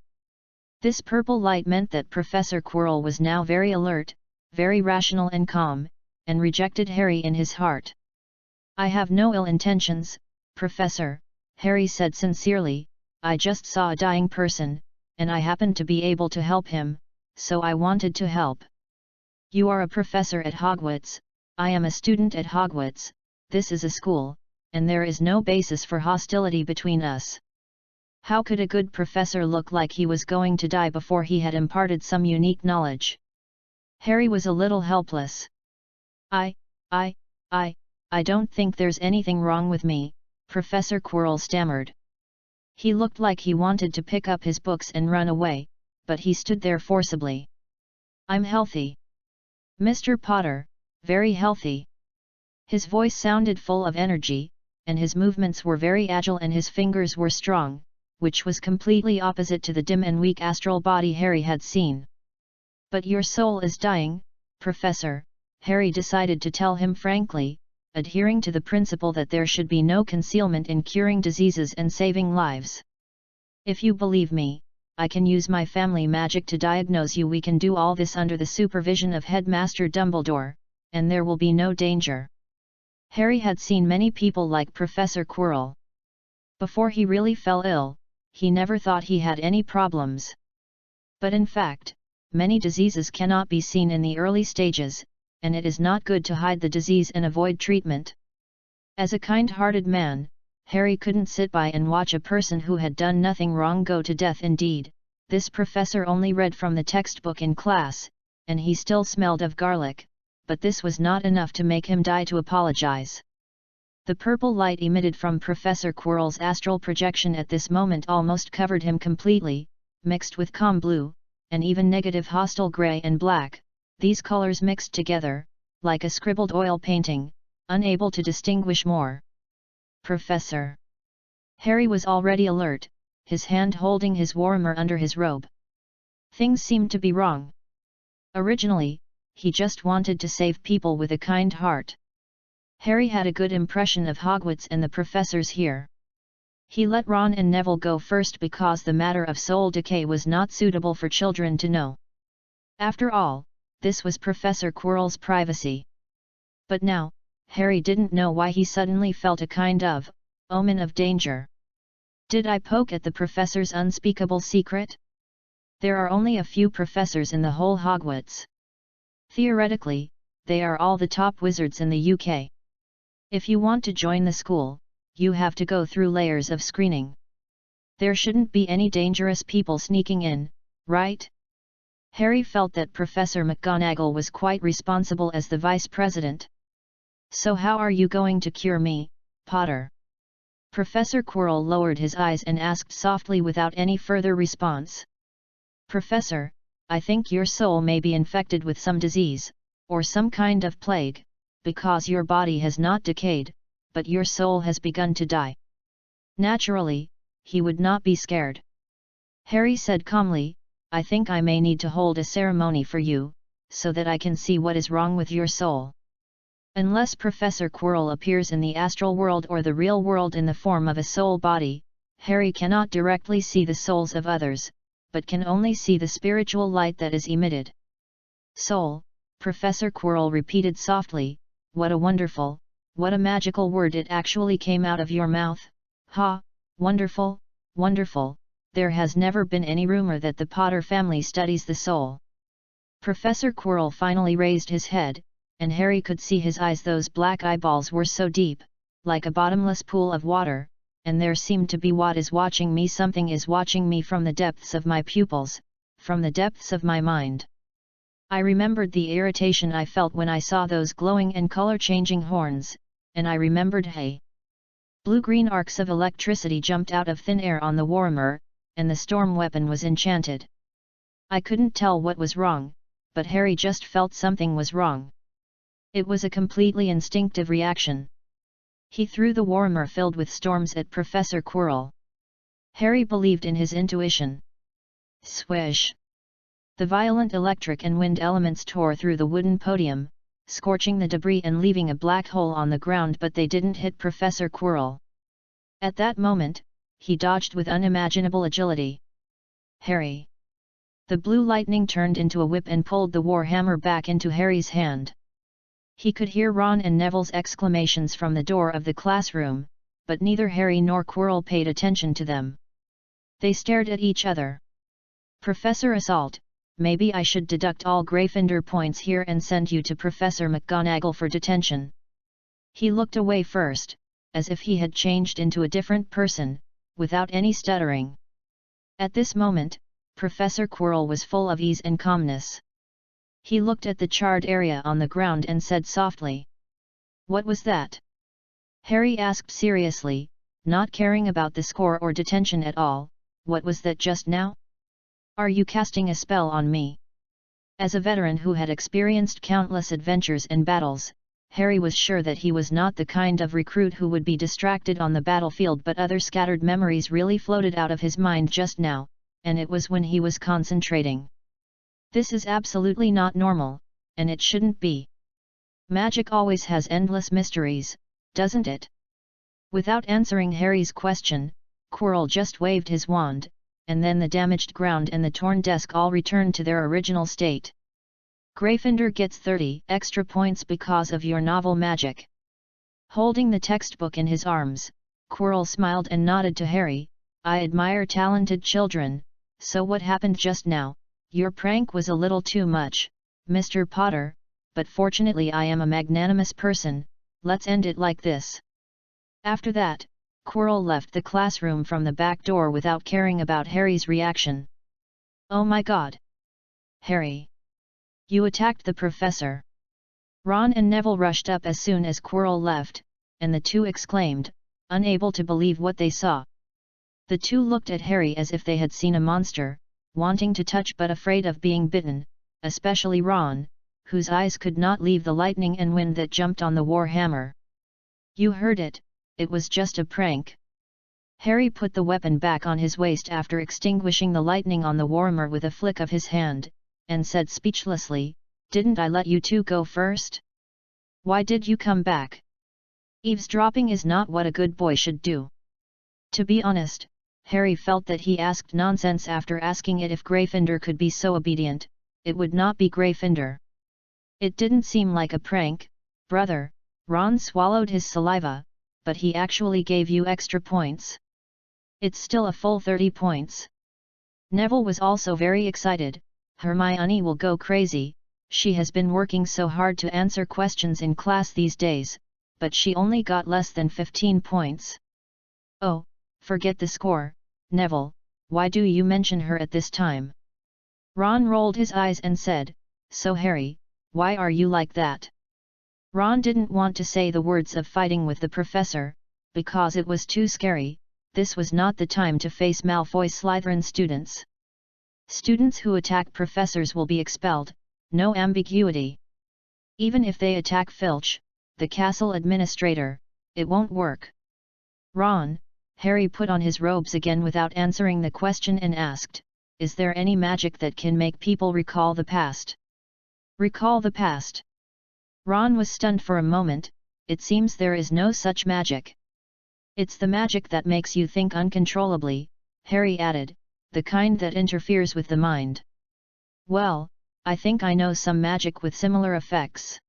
This purple light meant that Professor Quirrell was now very alert, very rational and calm, and rejected Harry in his heart. "I have no ill intentions, Professor," Harry said sincerely, "I just saw a dying person, and I happened to be able to help him, so I wanted to help. You are a professor at Hogwarts, I am a student at Hogwarts, this is a school, and there is no basis for hostility between us. How could a good professor look like he was going to die before he had imparted some unique knowledge?" Harry was a little helpless. I don't think there's anything wrong with me," Professor Quirrell stammered. He looked like he wanted to pick up his books and run away, but he stood there forcibly. "I'm healthy. Mr. Potter, very healthy." His voice sounded full of energy, and his movements were very agile and his fingers were strong, which was completely opposite to the dim and weak astral body Harry had seen. "But your soul is dying, Professor," Harry decided to tell him frankly, adhering to the principle that there should be no concealment in curing diseases and saving lives. "If you believe me, I can use my family magic to diagnose you. We can do all this under the supervision of Headmaster Dumbledore, and there will be no danger." Harry had seen many people like Professor Quirrell. Before he really fell ill, he never thought he had any problems. But in fact, many diseases cannot be seen in the early stages, and it is not good to hide the disease and avoid treatment. As a kind-hearted man, Harry couldn't sit by and watch a person who had done nothing wrong go to death. Indeed, this professor only read from the textbook in class, and he still smelled of garlic, but this was not enough to make him die to apologize. The purple light emitted from Professor Quirrell's astral projection at this moment almost covered him completely, mixed with calm blue, and even negative hostile grey and black. These colors mixed together, like a scribbled oil painting, unable to distinguish more. "Professor." Harry was already alert, his hand holding his warmer under his robe. Things seemed to be wrong. Originally, he just wanted to save people with a kind heart. Harry had a good impression of Hogwarts and the professors here. He let Ron and Neville go first because the matter of soul decay was not suitable for children to know. After all, this was Professor Quirrell's privacy. But now, Harry didn't know why he suddenly felt a kind of omen of danger. Did I poke at the professor's unspeakable secret? There are only a few professors in the whole Hogwarts. Theoretically, they are all the top wizards in the UK. If you want to join the school, you have to go through layers of screening. There shouldn't be any dangerous people sneaking in, right? Harry felt that Professor McGonagall was quite responsible as the vice president. "So how are you going to cure me, Potter?" Professor Quirrell lowered his eyes and asked softly without any further response. "Professor, I think your soul may be infected with some disease, or some kind of plague, because your body has not decayed, but your soul has begun to die." Naturally, he would not be scared. Harry said calmly, "I think I may need to hold a ceremony for you, so that I can see what is wrong with your soul." Unless Professor Quirrell appears in the astral world or the real world in the form of a soul body, Harry cannot directly see the souls of others, but can only see the spiritual light that is emitted. "Soul," Professor Quirrell repeated softly, "what a wonderful, what a magical word it actually came out of your mouth. Ha, wonderful, wonderful, there has never been any rumor that the Potter family studies the soul." Professor Quirrell finally raised his head, and Harry could see his eyes. Those black eyeballs were so deep, like a bottomless pool of water, and there seemed to be "What is watching me? Something is watching me from the depths of my pupils, from the depths of my mind." I remembered the irritation I felt when I saw those glowing and color-changing horns, and I remembered blue-green arcs of electricity jumped out of thin air on the Warhammer, and the storm weapon was enchanted. I couldn't tell what was wrong, but Harry just felt something was wrong. It was a completely instinctive reaction. He threw the Warhammer filled with storms at Professor Quirrell. Harry believed in his intuition. Swish! The violent electric and wind elements tore through the wooden podium, scorching the debris and leaving a black hole on the ground, but they didn't hit Professor Quirrell. At that moment, he dodged with unimaginable agility. "Harry!" The blue lightning turned into a whip and pulled the warhammer back into Harry's hand. He could hear Ron and Neville's exclamations from the door of the classroom, but neither Harry nor Quirrell paid attention to them. They stared at each other. "Professor Assault, maybe I should deduct all Gryffindor points here and send you to Professor McGonagall for detention." He looked away first, as if he had changed into a different person, without any stuttering. At this moment, Professor Quirrell was full of ease and calmness. He looked at the charred area on the ground and said softly, "What was that?" Harry asked seriously, not caring about the score or detention at all. "What was that just now? Are you casting a spell on me?" As a veteran who had experienced countless adventures and battles, Harry was sure that he was not the kind of recruit who would be distracted on the battlefield, but other scattered memories really floated out of his mind just now, and it was when he was concentrating. This is absolutely not normal, and it shouldn't be. Magic always has endless mysteries, doesn't it? Without answering Harry's question, Quirrell just waved his wand, and then the damaged ground and the torn desk all returned to their original state. "Gryffindor gets 30 extra points because of your novel magic." Holding the textbook in his arms, Quirrell smiled and nodded to Harry. "I admire talented children, so what happened just now? Your prank was a little too much, Mr. Potter, but fortunately I am a magnanimous person, let's end it like this." After that, Quirrell left the classroom from the back door without caring about Harry's reaction. "Oh my God! Harry! You attacked the professor!" Ron and Neville rushed up as soon as Quirrell left, and the two exclaimed, unable to believe what they saw. The two looked at Harry as if they had seen a monster, wanting to touch but afraid of being bitten, especially Ron, whose eyes could not leave the lightning and wind that jumped on the warhammer. "You heard it, it was just a prank." Harry put the weapon back on his waist after extinguishing the lightning on the warhammer with a flick of his hand, and said speechlessly, "Didn't I let you two go first? Why did you come back? Eavesdropping is not what a good boy should do." To be honest, Harry felt that he asked nonsense after asking it. If Gryffindor could be so obedient, it would not be Gryffindor. "It didn't seem like a prank, brother." Ron swallowed his saliva, "but he actually gave you extra points. It's still a full 30 points. Neville was also very excited. "Hermione will go crazy, she has been working so hard to answer questions in class these days, but she only got less than 15 points. "Oh, forget the score, Neville, why do you mention her at this time? Ron rolled his eyes and said, "So Harry, why are you like that?" Ron didn't want to say the words of fighting with the professor, because it was too scary. This was not the time to face Malfoy's Slytherin students. Students who attack professors will be expelled, no ambiguity. Even if they attack Filch, the castle administrator, it won't work. "Ron," Harry put on his robes again without answering the question and asked, "Is there any magic that can make people recall the past?" "Recall the past?" Ron was stunned for a moment. "It seems there is no such magic." "It's the magic that makes you think uncontrollably," Harry added, "the kind that interferes with the mind." "Well, I think I know some magic with similar effects."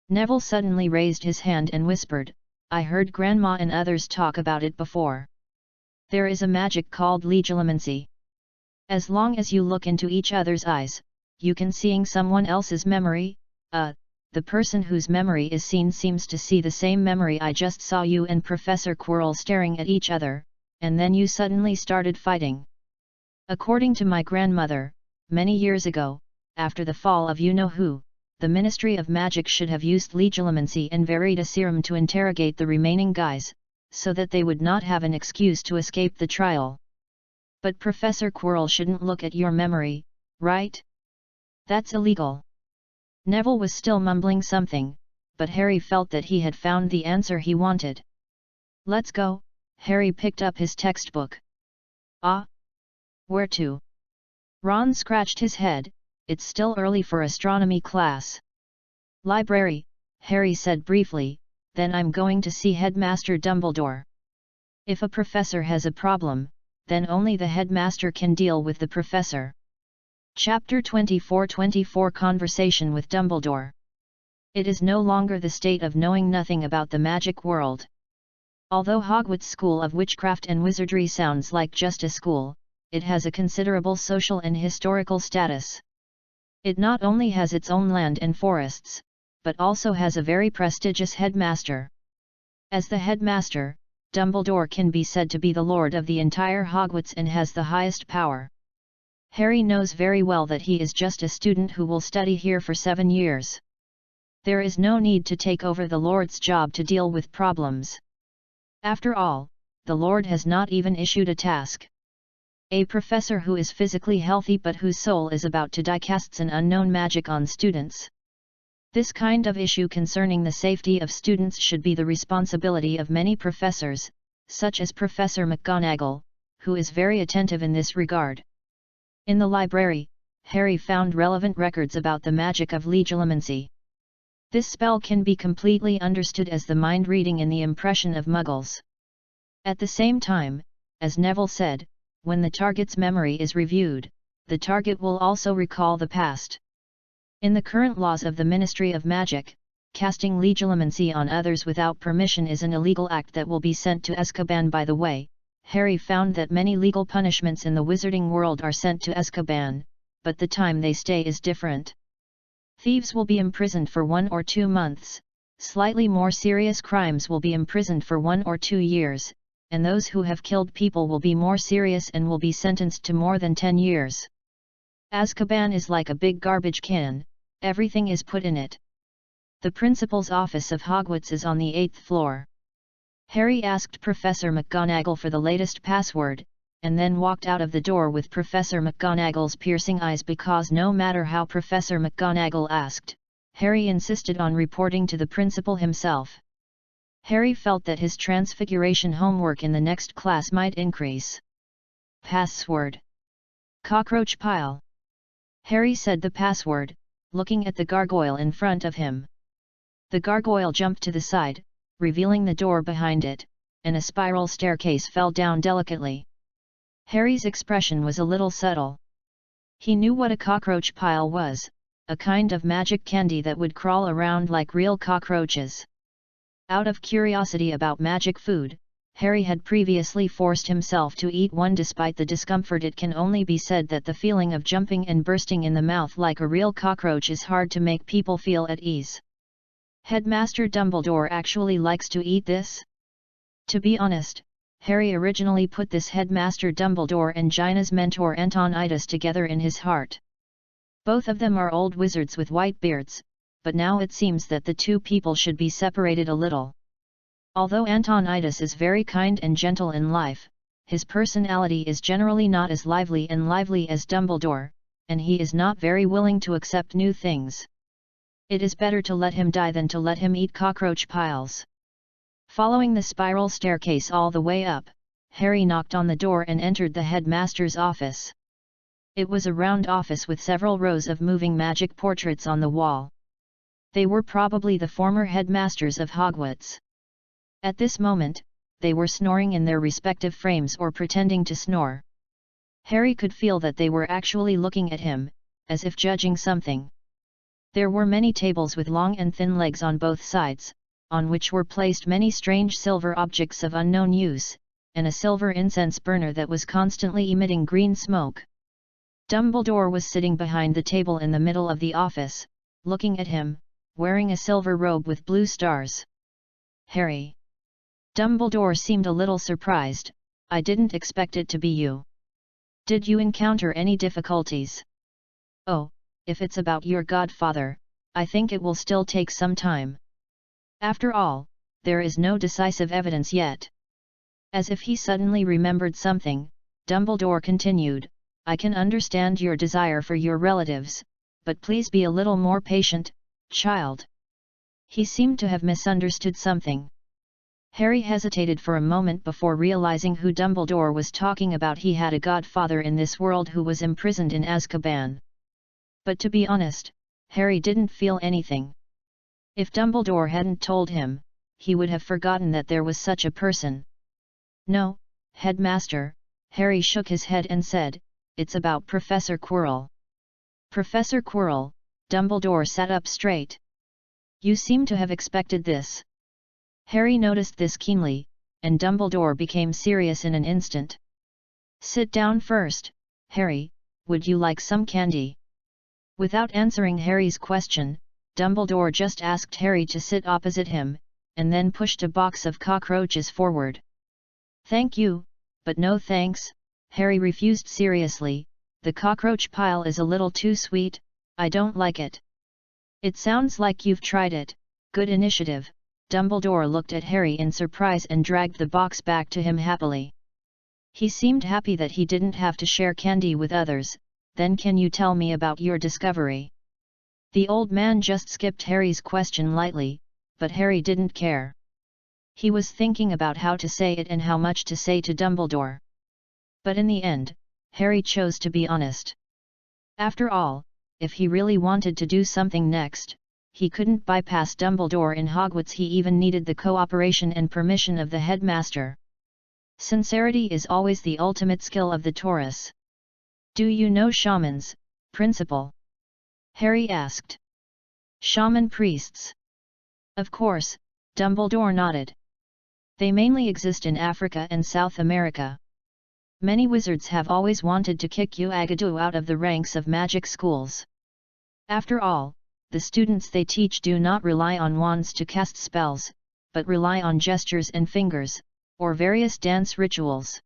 Neville suddenly raised his hand and whispered, "I heard Grandma and others talk about it before. There is a magic called legilimency. As long as you look into each other's eyes, you can seeing someone else's memory. The person whose memory is seen seems to see the same memory. I just saw you and Professor Quirrell staring at each other, and then you suddenly started fighting. According to my grandmother, many years ago, after the fall of you-know-who, the Ministry of Magic should have used legilimency and veritaserum to interrogate the remaining guys, so that they would not have an excuse to escape the trial. But Professor Quirrell shouldn't look at your memory, right? That's illegal." Neville was still mumbling something, but Harry felt that he had found the answer he wanted. "Let's go." Harry picked up his textbook. "Ah? Where to?" Ron scratched his head. "It's still early for astronomy class." "Library," Harry said briefly, "then I'm going to see Headmaster Dumbledore. If a professor has a problem, then only the headmaster can deal with the professor." Chapter 24 Conversation with Dumbledore. It is no longer the state of knowing nothing about the magic world. Although Hogwarts School of Witchcraft and Wizardry sounds like just a school, it has a considerable social and historical status. It not only has its own land and forests, but also has a very prestigious headmaster. As the headmaster, Dumbledore can be said to be the lord of the entire Hogwarts and has the highest power. Harry knows very well that he is just a student who will study here for 7 years. There is no need to take over the Lord's job to deal with problems. After all, the Lord has not even issued a task. A professor who is physically healthy but whose soul is about to die casts an unknown magic on students. This kind of issue concerning the safety of students should be the responsibility of many professors, such as Professor McGonagall, who is very attentive in this regard. In the library, Harry found relevant records about the magic of legilimency. This spell can be completely understood as the mind reading in the impression of Muggles. At the same time, as Neville said, when the target's memory is reviewed, the target will also recall the past. In the current laws of the Ministry of Magic, casting legilimency on others without permission is an illegal act that will be sent to Azkaban. By the way, Harry found that many legal punishments in the wizarding world are sent to Azkaban, but the time they stay is different. Thieves will be imprisoned for 1 or 2 months, slightly more serious crimes will be imprisoned for 1 or 2 years, and those who have killed people will be more serious and will be sentenced to more than 10 years. Azkaban is like a big garbage can, everything is put in it. The principal's office of Hogwarts is on the 8th floor. Harry asked Professor McGonagall for the latest password, and then walked out of the door with Professor McGonagall's piercing eyes because no matter how Professor McGonagall asked, Harry insisted on reporting to the principal himself. Harry felt that his transfiguration homework in the next class might increase. Password. Cockroach pile. Harry said the password, looking at the gargoyle in front of him. The gargoyle jumped to the side, revealing the door behind it, and a spiral staircase fell down delicately. Harry's expression was a little subtle. He knew what a cockroach pile was, a kind of magic candy that would crawl around like real cockroaches. Out of curiosity about magic food, Harry had previously forced himself to eat one despite the discomfort. It can only be said that the feeling of jumping and bursting in the mouth like a real cockroach is hard to make people feel at ease. Headmaster Dumbledore actually likes to eat this? To be honest, Harry originally put this Headmaster Dumbledore and Gina's mentor Antonidas together in his heart. Both of them are old wizards with white beards, but now it seems that the two people should be separated a little. Although Antonidas is very kind and gentle in life, his personality is generally not as lively as Dumbledore, and he is not very willing to accept new things. It is better to let him die than to let him eat cockroach piles. Following the spiral staircase all the way up, Harry knocked on the door and entered the headmaster's office. It was a round office with several rows of moving magic portraits on the wall. They were probably the former headmasters of Hogwarts. At this moment, they were snoring in their respective frames or pretending to snore. Harry could feel that they were actually looking at him, as if judging something. There were many tables with long and thin legs on both sides, on which were placed many strange silver objects of unknown use, and a silver incense burner that was constantly emitting green smoke. Dumbledore was sitting behind the table in the middle of the office, looking at him, wearing a silver robe with blue stars. Harry. Dumbledore seemed a little surprised. I didn't expect it to be you. Did you encounter any difficulties? Oh, if it's about your godfather, I think it will still take some time. After all, there is no decisive evidence yet. As if he suddenly remembered something, Dumbledore continued, I can understand your desire for your relatives, but please be a little more patient, child. He seemed to have misunderstood something. Harry hesitated for a moment before realizing who Dumbledore was talking about. He had a godfather in this world who was imprisoned in Azkaban. But to be honest, Harry didn't feel anything. If Dumbledore hadn't told him, he would have forgotten that there was such a person. No, Headmaster, Harry shook his head and said, it's about Professor Quirrell. Professor Quirrell, Dumbledore sat up straight. You seem to have expected this. Harry noticed this keenly, and Dumbledore became serious in an instant. Sit down first, Harry, would you like some candy? Without answering Harry's question, Dumbledore just asked Harry to sit opposite him, and then pushed a box of cockroaches forward. Thank you, but no thanks, Harry refused seriously, the cockroach pile is a little too sweet, I don't like it. It sounds like you've tried it, good initiative. Dumbledore looked at Harry in surprise and dragged the box back to him happily. He seemed happy that he didn't have to share candy with others. Then can you tell me about your discovery? The old man just skipped Harry's question lightly, but Harry didn't care. He was thinking about how to say it and how much to say to Dumbledore. But in the end, Harry chose to be honest. After all, if he really wanted to do something next, he couldn't bypass Dumbledore in Hogwarts. He even needed the cooperation and permission of the headmaster. Sincerity is always the ultimate skill of the Taurus. Do you know shamans, Principal? Harry asked. Shaman priests. Of course, Dumbledore nodded. They mainly exist in Africa and South America. Many wizards have always wanted to kick Uagadou out of the ranks of magic schools. After all, the students they teach do not rely on wands to cast spells, but rely on gestures and fingers, or various dance rituals.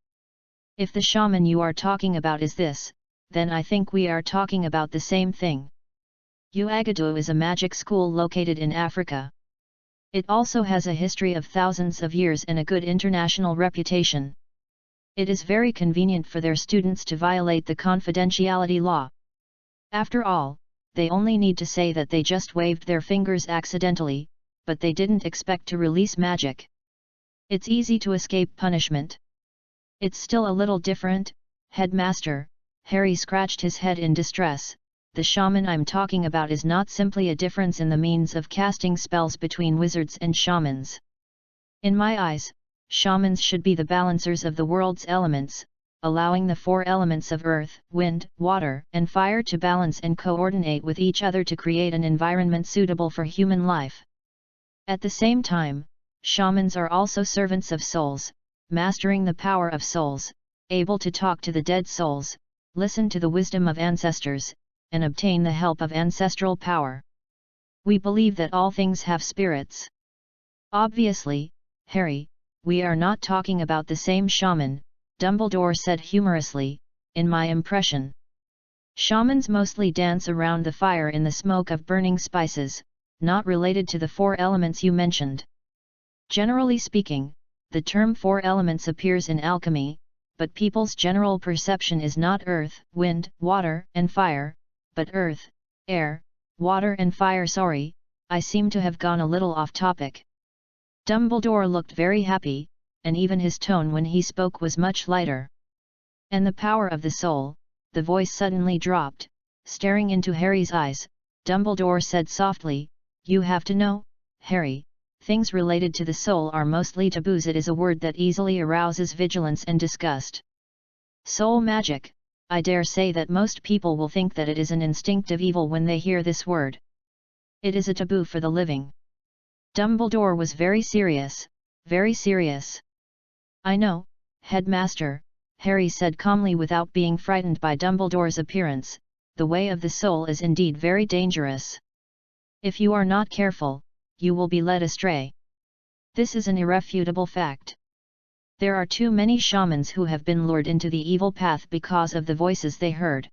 If the shaman you are talking about is this, then I think we are talking about the same thing. Uagadou is a magic school located in Africa. It also has a history of thousands of years and a good international reputation. It is very convenient for their students to violate the confidentiality law. After all, they only need to say that they just waved their fingers accidentally, but they didn't expect to release magic. It's easy to escape punishment. It's still a little different, Headmaster. Harry scratched his head in distress. The shaman I'm talking about is not simply a difference in the means of casting spells between wizards and shamans. In my eyes, shamans should be the balancers of the world's elements, allowing the four elements of earth, wind, water, and fire to balance and coordinate with each other to create an environment suitable for human life. At the same time, shamans are also servants of souls, mastering the power of souls, able to talk to the dead souls, listen to the wisdom of ancestors, and obtain the help of ancestral power. We believe that all things have spirits. Obviously, Harry, we are not talking about the same shaman, Dumbledore said humorously, in my impression. Shamans mostly dance around the fire in the smoke of burning spices, not related to the four elements you mentioned. Generally speaking, the term four elements appears in alchemy, but people's general perception is not earth, wind, water, and fire, but earth, air, water and fire. Sorry, I seem to have gone a little off topic. Dumbledore looked very happy, and even his tone when he spoke was much lighter. And the power of the soul, the voice suddenly dropped, staring into Harry's eyes. Dumbledore said softly, "You have to know, Harry, things related to the soul are mostly taboos. It is a word that easily arouses vigilance and disgust. Soul magic, I dare say that most people will think that it is an instinctive evil when they hear this word. It is a taboo for the living." Dumbledore was very serious, very serious. "I know, Headmaster," Harry said calmly without being frightened by Dumbledore's appearance. "The way of the soul is indeed very dangerous. If you are not careful, you will be led astray. This is an irrefutable fact. There are too many shamans who have been lured into the evil path because of the voices they heard.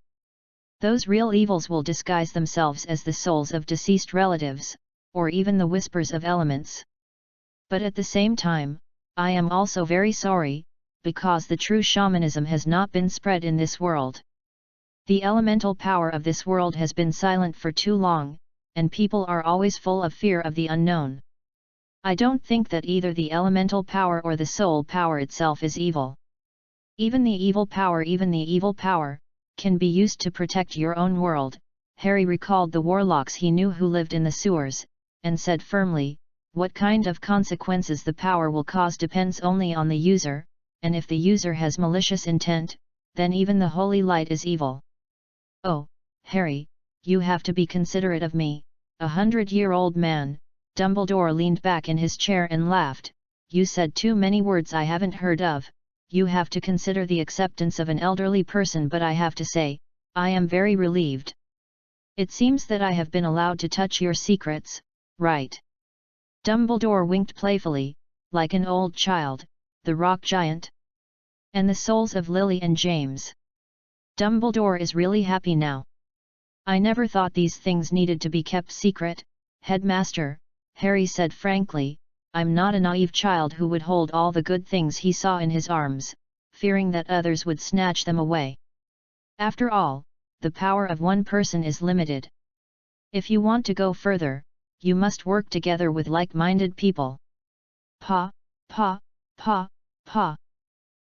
Those real evils will disguise themselves as the souls of deceased relatives, or even the whispers of elements. But at the same time, I am also very sorry, because the true shamanism has not been spread in this world. The elemental power of this world has been silent for too long, and people are always full of fear of the unknown. I don't think that either the elemental power or the soul power itself is evil. Even the evil power, can be used to protect your own world." Harry recalled the warlocks he knew who lived in the sewers, and said firmly, "What kind of consequences the power will cause depends only on the user, and if the user has malicious intent, then even the holy light is evil." "Oh, Harry, you have to be considerate of me, 100-year-old man." Dumbledore leaned back in his chair and laughed. "You said too many words I haven't heard of. You have to consider the acceptance of an elderly person, but I have to say, I am very relieved. It seems that I have been allowed to touch your secrets, right?" Dumbledore winked playfully, like an old child. "The rock giant? And the souls of Lily and James?" Dumbledore is really happy now. "I never thought these things needed to be kept secret, Headmaster," Harry said frankly. "I'm not a naive child who would hold all the good things he saw in his arms, fearing that others would snatch them away. After all, the power of one person is limited. If you want to go further, you must work together with like-minded people." "Pa, pa, pa, pa."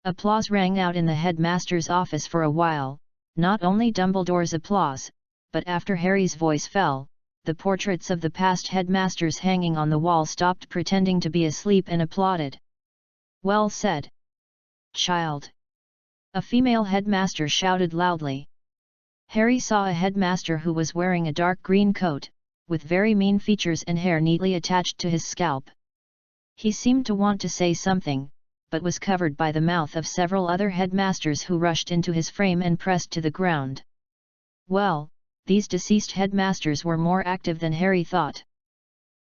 Applause rang out in the headmaster's office for a while, not only Dumbledore's applause, but after Harry's voice fell, the portraits of the past headmasters hanging on the wall stopped pretending to be asleep and applauded. "Well said, child!" a female headmaster shouted loudly. Harry saw a headmaster who was wearing a dark green coat, with very mean features and hair neatly attached to his scalp. He seemed to want to say something, but was covered by the mouth of several other headmasters who rushed into his frame and pressed to the ground. Well, these deceased headmasters were more active than Harry thought.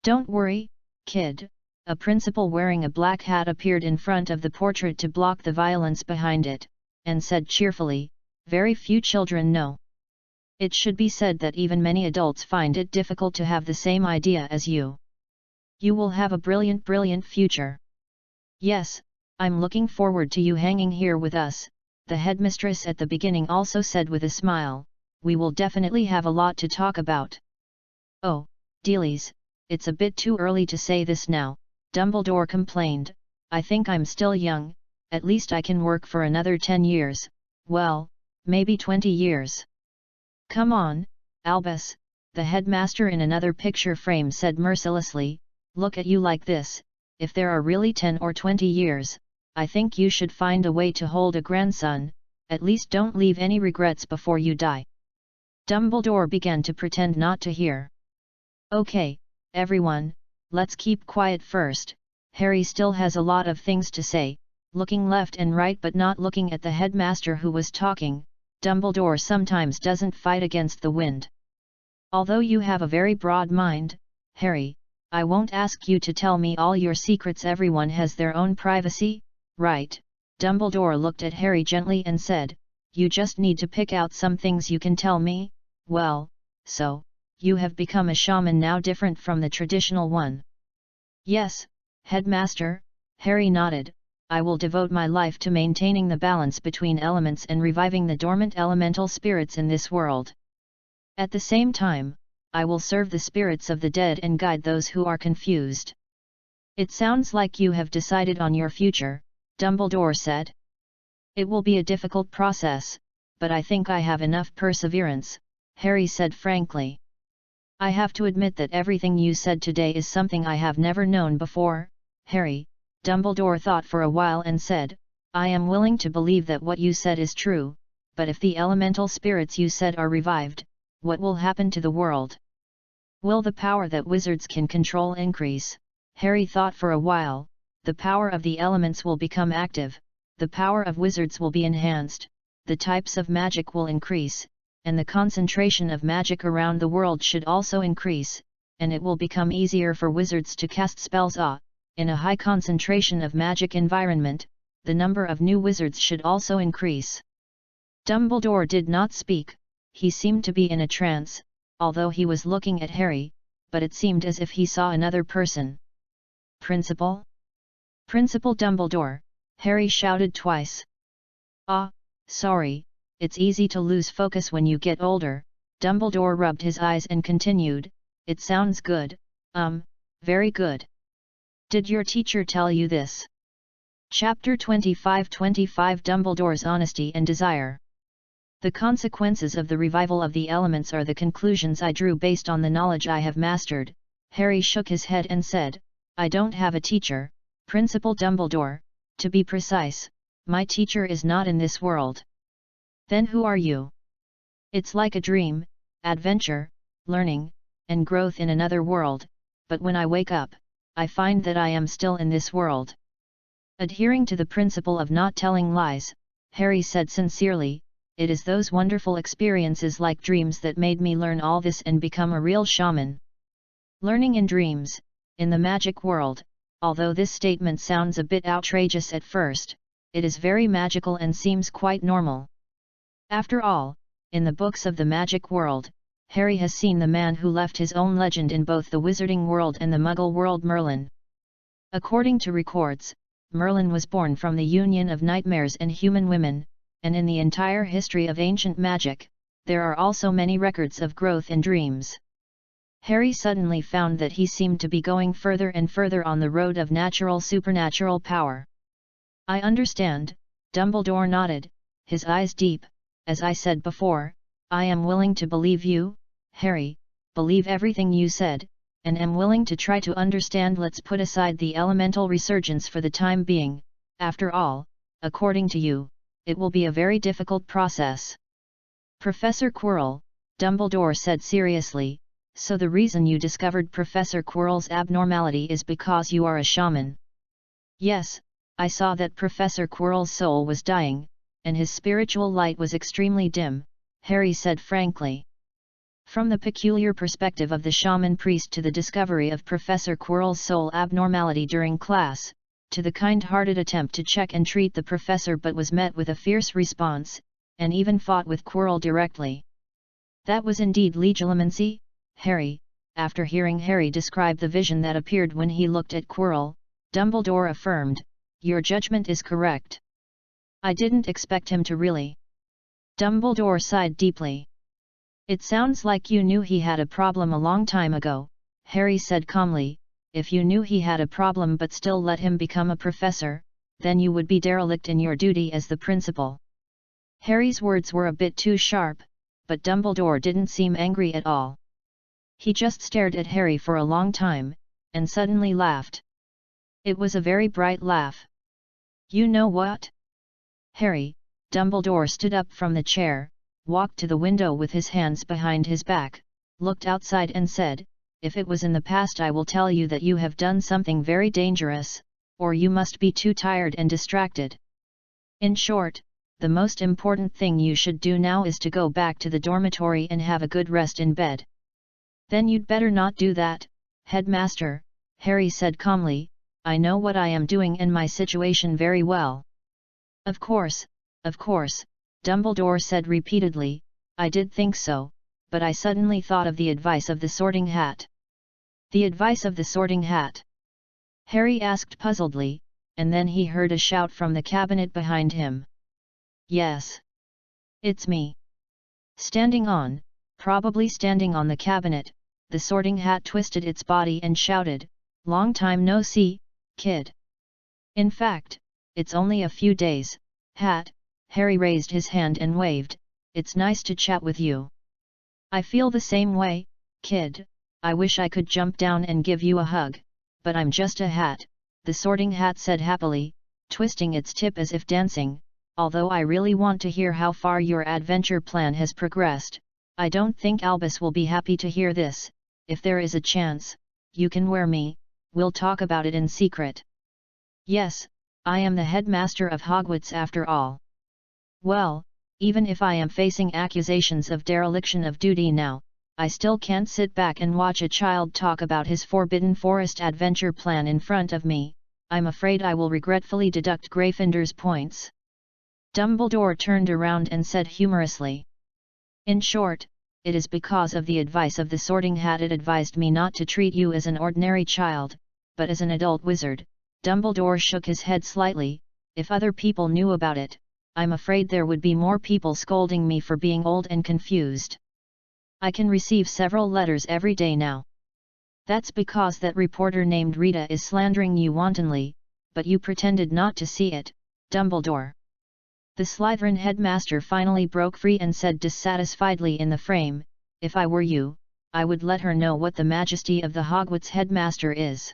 "Don't worry, kid," a principal wearing a black hat appeared in front of the portrait to block the violence behind it, and said cheerfully, "Very few children know. It should be said that even many adults find it difficult to have the same idea as you. You will have a brilliant future. Yes, I'm looking forward to you hanging here with us," the headmistress at the beginning also said with a smile. "We will definitely have a lot to talk about." "Oh, dealies, it's a bit too early to say this now," Dumbledore complained. "I think I'm still young, at least I can work for another 10 years, well, maybe 20 years. "Come on, Albus," the headmaster in another picture frame said mercilessly, "look at you like this. If there are really 10 or 20 years, I think you should find a way to hold a grandson, at least don't leave any regrets before you die." Dumbledore began to pretend not to hear. "Okay, everyone, let's keep quiet first, Harry still has a lot of things to say," looking left and right but not looking at the headmaster who was talking. "Dumbledore sometimes doesn't fight against the wind. Although you have a very broad mind, Harry, I won't ask you to tell me all your secrets. Everyone has their own privacy, right?" Dumbledore looked at Harry gently and said, you just need to pick out some things you can tell me. Well, so, you have become a shaman now, different from the traditional one. Yes, Headmaster, Harry nodded. I will devote my life to maintaining the balance between elements and reviving the dormant elemental spirits in this world. At the same time, I will serve the spirits of the dead and guide those who are confused. It sounds like you have decided on your future, Dumbledore said. It will be a difficult process, but I think I have enough perseverance, Harry said frankly. I have to admit that everything you said today is something I have never known before, Harry. Dumbledore thought for a while and said, I am willing to believe that what you said is true, but if the elemental spirits you said are revived, what will happen to the world? Will the power that wizards can control increase? Harry thought for a while. The power of the elements will become active, the power of wizards will be enhanced, the types of magic will increase, and the concentration of magic around the world should also increase, and it will become easier for wizards to cast spells. In a high concentration of magic environment, the number of new wizards should also increase. Dumbledore did not speak. He seemed to be in a trance, although he was looking at Harry, but it seemed as if he saw another person. Principal? Principal Dumbledore, Harry shouted twice. Sorry, it's easy to lose focus when you get older. Dumbledore rubbed his eyes and continued, it sounds good, very good. Did your teacher tell you this? Chapter 25 Dumbledore's Honesty and Desire. The consequences of the revival of the elements are the conclusions I drew based on the knowledge I have mastered. Harry shook his head and said, I don't have a teacher, Principal Dumbledore, to be precise, my teacher is not in this world. Then who are you? It's like a dream, adventure, learning, and growth in another world, but when I wake up, I find that I am still in this world. Adhering to the principle of not telling lies, Harry said sincerely, it is those wonderful experiences like dreams that made me learn all this and become a real shaman. Learning in dreams, in the magic world, although this statement sounds a bit outrageous at first, it is very magical and seems quite normal. After all, in the books of the magic world, Harry has seen the man who left his own legend in both the wizarding world and the muggle world, Merlin. According to records, Merlin was born from the union of nightmares and human women, and in the entire history of ancient magic, there are also many records of growth in dreams. Harry suddenly found that he seemed to be going further and further on the road of supernatural power. I understand, Dumbledore nodded, his eyes deep. As I said before, I am willing to believe you, Harry, believe everything you said, and am willing to try to understand. Let's put aside the elemental resurgence for the time being. After all, according to you, it will be a very difficult process. Professor Quirrell, Dumbledore said seriously, so the reason you discovered Professor Quirrell's abnormality is because you are a shaman. Yes, I saw that Professor Quirrell's soul was dying, and his spiritual light was extremely dim, Harry said frankly. From the peculiar perspective of the shaman priest to the discovery of Professor Quirrell's soul abnormality during class, to the kind-hearted attempt to check and treat the professor but was met with a fierce response, and even fought with Quirrell directly. That was indeed legilimency, Harry. After hearing Harry describe the vision that appeared when he looked at Quirrell, Dumbledore affirmed, your judgment is correct. I didn't expect him to really. Dumbledore sighed deeply. It sounds like you knew he had a problem a long time ago, Harry said calmly. If you knew he had a problem but still let him become a professor, then you would be derelict in your duty as the principal. Harry's words were a bit too sharp, but Dumbledore didn't seem angry at all. He just stared at Harry for a long time, and suddenly laughed. It was a very bright laugh. You know what? Harry, Dumbledore stood up from the chair, walked to the window with his hands behind his back, looked outside and said, if it was in the past I will tell you that you have done something very dangerous, or you must be too tired and distracted. In short, the most important thing you should do now is to go back to the dormitory and have a good rest in bed. Then you'd better not do that, Headmaster, Harry said calmly, I know what I am doing and my situation very well. Of course, Dumbledore said repeatedly. I did think so, but I suddenly thought of the advice of the Sorting Hat. The advice of the Sorting Hat? Harry asked puzzledly, and then he heard a shout from the cabinet behind him. Yes. It's me. Probably standing on the cabinet, the Sorting Hat twisted its body and shouted, "Long time no see, kid. In fact, it's only a few days, Hat." Harry raised his hand and waved, "It's nice to chat with you." "I feel the same way, kid. I wish I could jump down and give you a hug, but I'm just a hat," the Sorting Hat said happily, twisting its tip as if dancing. "Although I really want to hear how far your adventure plan has progressed, I don't think Albus will be happy to hear this. If there is a chance, you can wear me, we'll talk about it in secret." "Yes, I am the headmaster of Hogwarts after all." "Well, even if I am facing accusations of dereliction of duty now, I still can't sit back and watch a child talk about his Forbidden Forest adventure plan in front of me. I'm afraid I will regretfully deduct Gryffindor's points." Dumbledore turned around and said humorously. "In short, it is because of the advice of the Sorting Hat it advised me not to treat you as an ordinary child, but as an adult wizard." Dumbledore shook his head slightly. "If other people knew about it, I'm afraid there would be more people scolding me for being old and confused. I can receive several letters every day now." "That's because that reporter named Rita is slandering you wantonly, but you pretended not to see it, Dumbledore." The Slytherin headmaster finally broke free and said dissatisfiedly in the frame, "If I were you, I would let her know what the majesty of the Hogwarts headmaster is."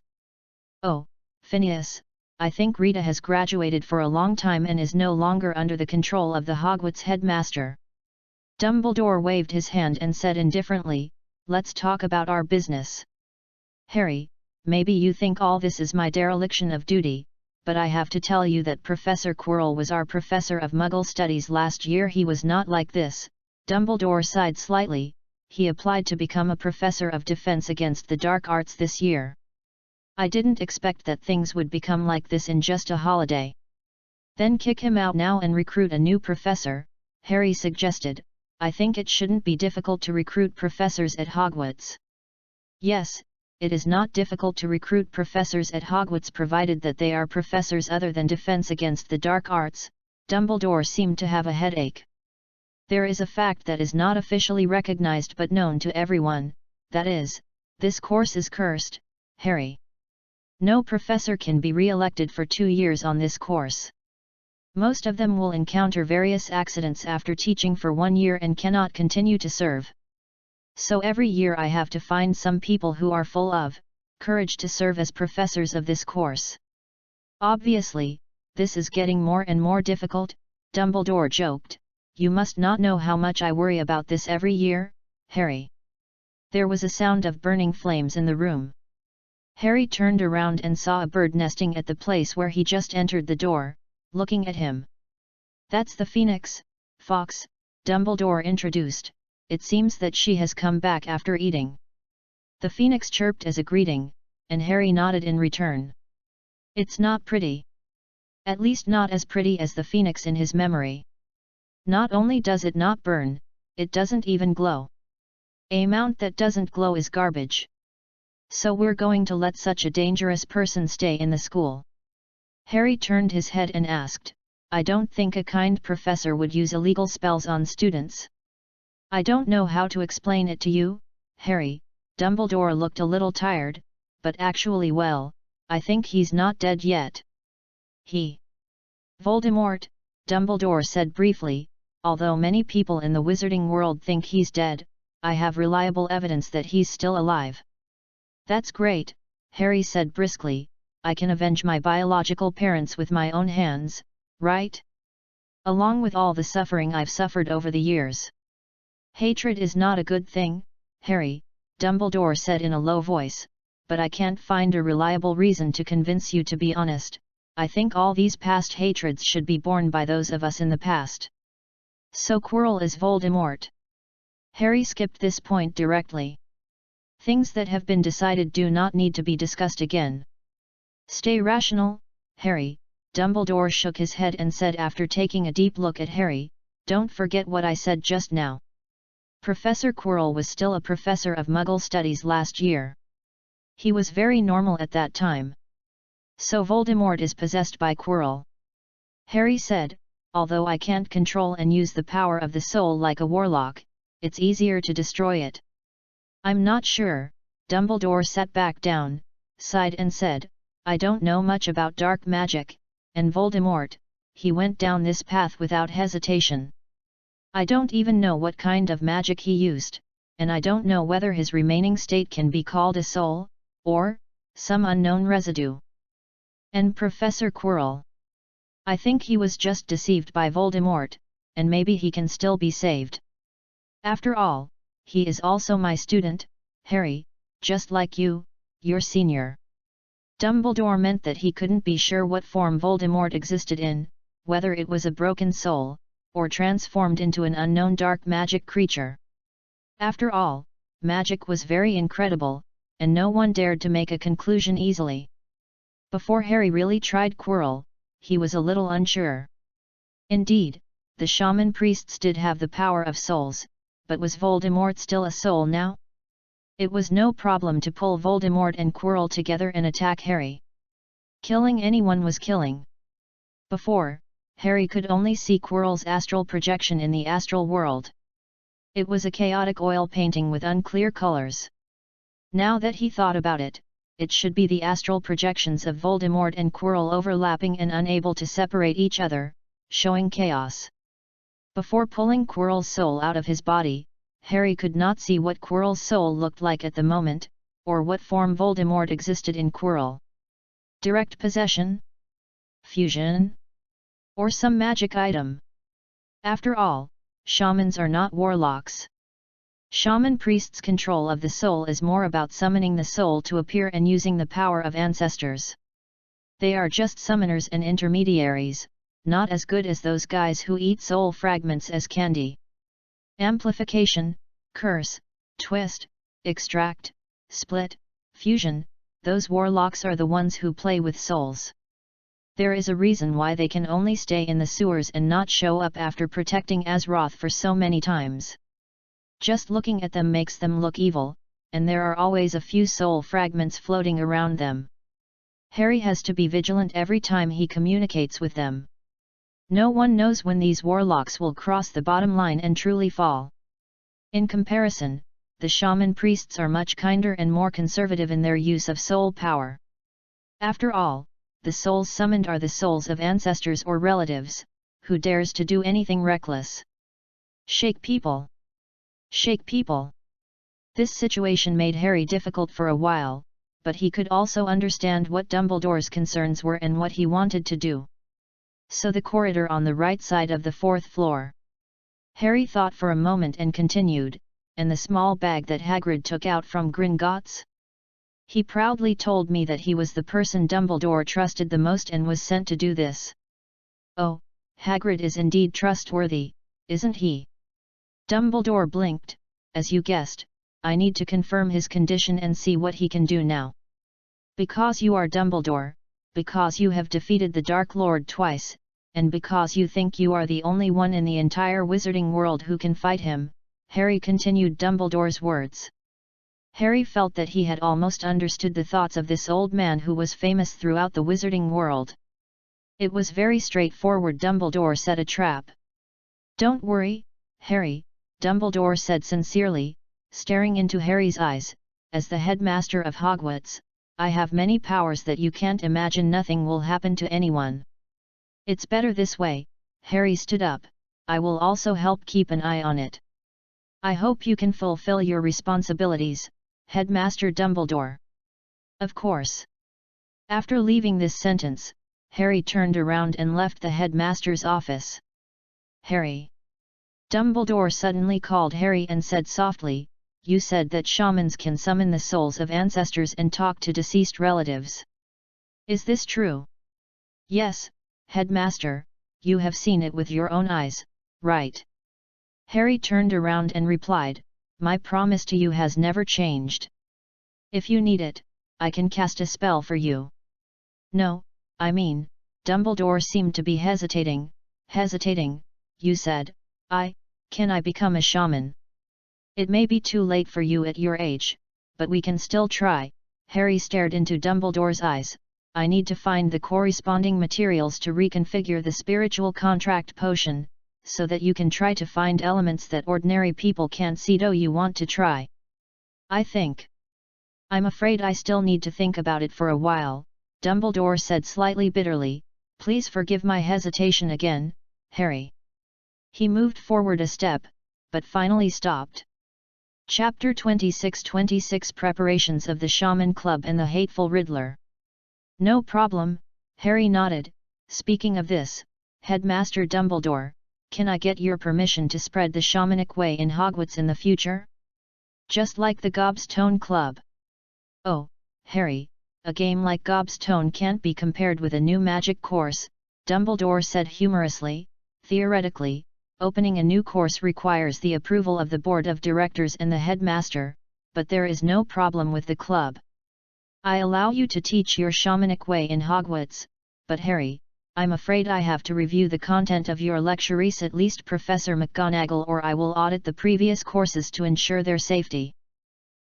"Oh, Phineas, I think Rita has graduated for a long time and is no longer under the control of the Hogwarts headmaster." Dumbledore waved his hand and said indifferently, "Let's talk about our business. Harry, maybe you think all this is my dereliction of duty, but I have to tell you that Professor Quirrell was our professor of Muggle studies last year. He was not like this." Dumbledore sighed slightly. "He applied to become a professor of defense against the dark arts this year. I didn't expect that things would become like this in just a holiday." "Then kick him out now and recruit a new professor," Harry suggested. "I think it shouldn't be difficult to recruit professors at Hogwarts." "Yes, it is not difficult to recruit professors at Hogwarts provided that they are professors other than defense against the dark arts." Dumbledore seemed to have a headache. "There is a fact that is not officially recognized but known to everyone, that is, this course is cursed, Harry. No professor can be re-elected for 2 years on this course. Most of them will encounter various accidents after teaching for 1 year and cannot continue to serve. So every year I have to find some people who are full of courage to serve as professors of this course. Obviously, this is getting more and more difficult," Dumbledore joked. "You must not know how much I worry about this every year, Harry." There was a sound of burning flames in the room. Harry turned around and saw a bird nesting at the place where he just entered the door, looking at him. "That's the Phoenix, Fox," Dumbledore introduced. "It seems that she has come back after eating." The Phoenix chirped as a greeting, and Harry nodded in return. "It's not pretty. At least not as pretty as the Phoenix in his memory. Not only does it not burn, it doesn't even glow. A mount that doesn't glow is garbage. So we're going to let such a dangerous person stay in the school?" Harry turned his head and asked, "I don't think a kind professor would use illegal spells on students." "I don't know how to explain it to you, Harry." Dumbledore looked a little tired, "but actually I think he's not dead yet." "He? Voldemort," Dumbledore said briefly, "although many people in the wizarding world think he's dead, I have reliable evidence that he's still alive." "That's great," Harry said briskly. "I can avenge my biological parents with my own hands, right? Along with all the suffering I've suffered over the years." "Hatred is not a good thing, Harry," Dumbledore said in a low voice, "but I can't find a reliable reason to convince you to be honest. I think all these past hatreds should be borne by those of us in the past." "So Quirrell is Voldemort?" Harry skipped this point directly. "Things that have been decided do not need to be discussed again. Stay rational, Harry." Dumbledore shook his head and said after taking a deep look at Harry, Don't forget what I said just now. Professor Quirrell was still a professor of Muggle studies last year. He was very normal at that time. So Voldemort is possessed by Quirrell. Harry said, although I can't control and use the power of the soul like a warlock, it's easier to destroy it. I'm not sure. Dumbledore sat back down, sighed and said, I don't know much about dark magic, and Voldemort, he went down this path without hesitation. I don't even know what kind of magic he used, and I don't know whether his remaining state can be called a soul, or some unknown residue. And Professor Quirrell? I think he was just deceived by Voldemort, and maybe he can still be saved. After all, he is also my student, Harry, just like you, your senior. Dumbledore meant that he couldn't be sure what form Voldemort existed in, whether it was a broken soul, or transformed into an unknown dark magic creature. After all, magic was very incredible, and no one dared to make a conclusion easily. Before Harry really tried Quirrell, he was a little unsure. Indeed, the shaman priests did have the power of souls, but was Voldemort still a soul now? It was no problem to pull Voldemort and Quirrell together and attack Harry. Killing anyone was killing. Before, Harry could only see Quirrell's astral projection in the astral world. It was a chaotic oil painting with unclear colors. Now that he thought about it, it should be the astral projections of Voldemort and Quirrell overlapping and unable to separate each other, showing chaos. Before pulling Quirrell's soul out of his body, Harry could not see what Quirrell's soul looked like at the moment, or what form Voldemort existed in Quirrell. Direct possession? Fusion? Or some magic item? After all, shamans are not warlocks. Shaman priests' control of the soul is more about summoning the soul to appear and using the power of ancestors. They are just summoners and intermediaries, not as good as those guys who eat soul fragments as candy. Amplification, curse, twist, extract, split, fusion, those warlocks are the ones who play with souls. There is a reason why they can only stay in the sewers and not show up after protecting Azeroth for so many times. Just looking at them makes them look evil, and there are always a few soul fragments floating around them. Harry has to be vigilant every time he communicates with them. No one knows when these warlocks will cross the bottom line and truly fall. In comparison, the shaman priests are much kinder and more conservative in their use of soul power. After all, the souls summoned are the souls of ancestors or relatives, who dares to do anything reckless. Shake people. Shake people. This situation made Harry difficult for a while, but he could also understand what Dumbledore's concerns were and what he wanted to do. So the corridor on the right side of the 4th floor. Harry thought for a moment and continued, and the small bag that Hagrid took out from Gringotts? He proudly told me that he was the person Dumbledore trusted the most and was sent to do this. Oh, Hagrid is indeed trustworthy, isn't he? Dumbledore blinked. As you guessed, I need to confirm his condition and see what he can do now. Because you are Dumbledore, because you have defeated the Dark Lord twice, and because you think you are the only one in the entire wizarding world who can fight him, Harry continued Dumbledore's words. Harry felt that he had almost understood the thoughts of this old man who was famous throughout the wizarding world. It was very straightforward. Dumbledore set a trap. Don't worry, Harry, Dumbledore said sincerely, staring into Harry's eyes. As the headmaster of Hogwarts, I have many powers that you can't imagine. Nothing will happen to anyone. It's better this way. Harry stood up. I will also help keep an eye on it. I hope you can fulfill your responsibilities, Headmaster Dumbledore. Of course. After leaving this sentence, Harry turned around and left the headmaster's office. Harry. Dumbledore suddenly called Harry and said softly, you said that shamans can summon the souls of ancestors and talk to deceased relatives. Is this true? Yes, Headmaster, you have seen it with your own eyes, right? Harry turned around and replied, my promise to you has never changed. If you need it, I can cast a spell for you. No, I mean, Dumbledore seemed to be hesitating, you said, Can I become a shaman? It may be too late for you at your age, but we can still try. Harry stared into Dumbledore's eyes. I need to find the corresponding materials to reconfigure the spiritual contract potion, so that you can try to find elements that ordinary people can't see. Do you want to try? I'm afraid I still need to think about it for a while, Dumbledore said slightly bitterly. Please forgive my hesitation again, Harry. He moved forward a step, but finally stopped. Chapter 26 Preparations of the Shaman Club and the Hateful Riddler. No problem, Harry nodded. Speaking of this, Headmaster Dumbledore, can I get your permission to spread the shamanic way in Hogwarts in the future? Just like the Gobstone Club. Oh, Harry, a game like Gobstone can't be compared with a new magic course, Dumbledore said humorously. Theoretically, opening a new course requires the approval of the board of directors and the headmaster, but there is no problem with the club. I allow you to teach your shamanic way in Hogwarts, but Harry, I'm afraid I have to review the content of your lectures, at least Professor McGonagall, or I will audit the previous courses to ensure their safety.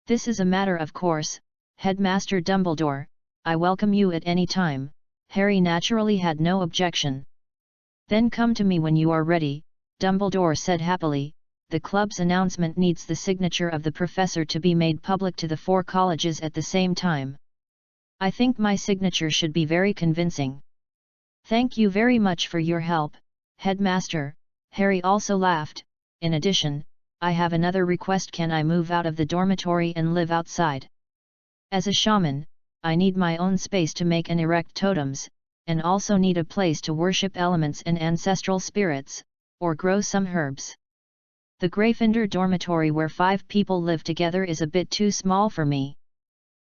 This is a matter of course, Headmaster Dumbledore, I welcome you at any time. Harry naturally had no objection. Then come to me when you are ready, Dumbledore said happily. The club's announcement needs the signature of the professor to be made public to the 4 colleges at the same time. I think my signature should be very convincing. Thank you very much for your help, Headmaster. Harry also laughed. In addition, I have another request. Can I move out of the dormitory and live outside? As a shaman, I need my own space to make and erect totems, and also need a place to worship elements and ancestral spirits, or grow some herbs. The Gryffindor dormitory where 5 people live together is a bit too small for me.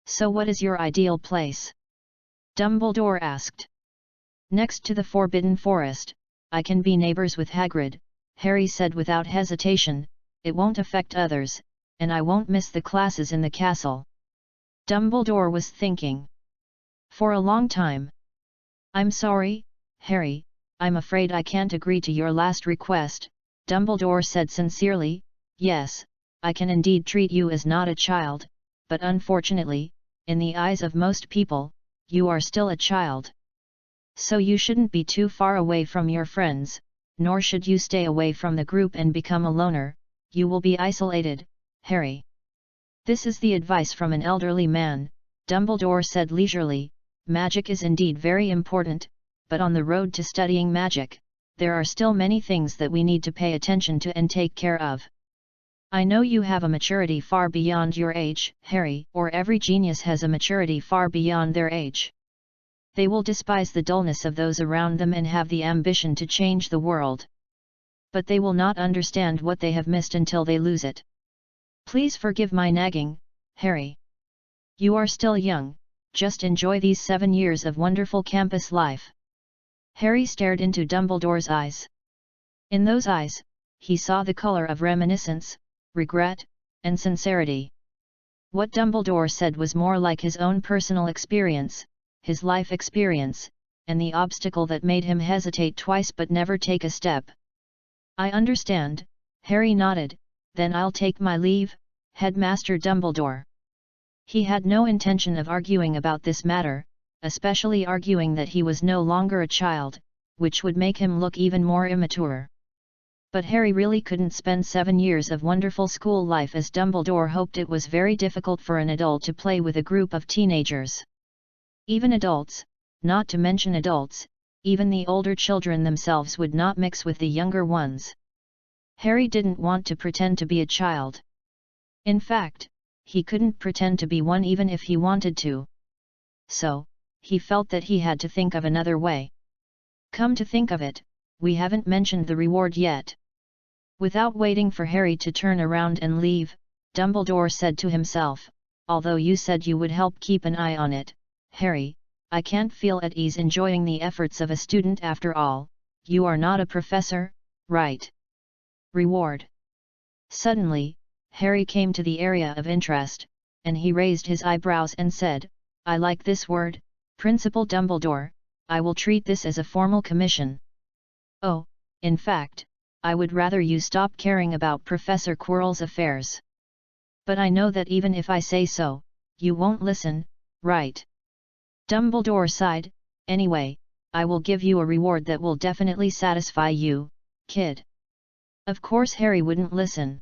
So what is your ideal place? Dumbledore asked. Next to the Forbidden Forest, I can be neighbors with Hagrid, Harry said without hesitation. It won't affect others, and I won't miss the classes in the castle. Dumbledore was thinking for a long time. I'm sorry, Harry, I'm afraid I can't agree to your last request, Dumbledore said sincerely. Yes, I can indeed treat you as not a child, but unfortunately, in the eyes of most people, you are still a child. So you shouldn't be too far away from your friends, nor should you stay away from the group and become a loner. You will be isolated, Harry. This is the advice from an elderly man, Dumbledore said leisurely. Magic is indeed very important, but on the road to studying magic, there are still many things that we need to pay attention to and take care of. I know you have a maturity far beyond your age, Harry, or every genius has a maturity far beyond their age. They will despise the dullness of those around them and have the ambition to change the world. But they will not understand what they have missed until they lose it. Please forgive my nagging, Harry. You are still young, just enjoy these 7 years of wonderful campus life. Harry stared into Dumbledore's eyes. In those eyes, he saw the color of reminiscence, regret, and sincerity. What Dumbledore said was more like his own personal experience, his life experience, and the obstacle that made him hesitate twice but never take a step. I understand, Harry nodded. Then I'll take my leave, Headmaster Dumbledore. He had no intention of arguing about this matter, especially arguing that he was no longer a child, which would make him look even more immature. But Harry really couldn't spend 7 years of wonderful school life as Dumbledore hoped. It was very difficult for an adult to play with a group of teenagers. Even adults, not to mention adults, even the older children themselves would not mix with the younger ones. Harry didn't want to pretend to be a child. In fact, he couldn't pretend to be one even if he wanted to. So, he felt that he had to think of another way. Come to think of it, we haven't mentioned the reward yet. Without waiting for Harry to turn around and leave, Dumbledore said to himself, although you said you would help keep an eye on it, Harry, I can't feel at ease enjoying the efforts of a student after all. You are not a professor, right? Reward. Suddenly, Harry came to the area of interest, and he raised his eyebrows and said, I like this word, Principal Dumbledore, I will treat this as a formal commission. Oh, in fact, I would rather you stop caring about Professor Quirrell's affairs. But I know that even if I say so, you won't listen, right? Dumbledore sighed. Anyway, I will give you a reward that will definitely satisfy you, kid. Of course Harry wouldn't listen.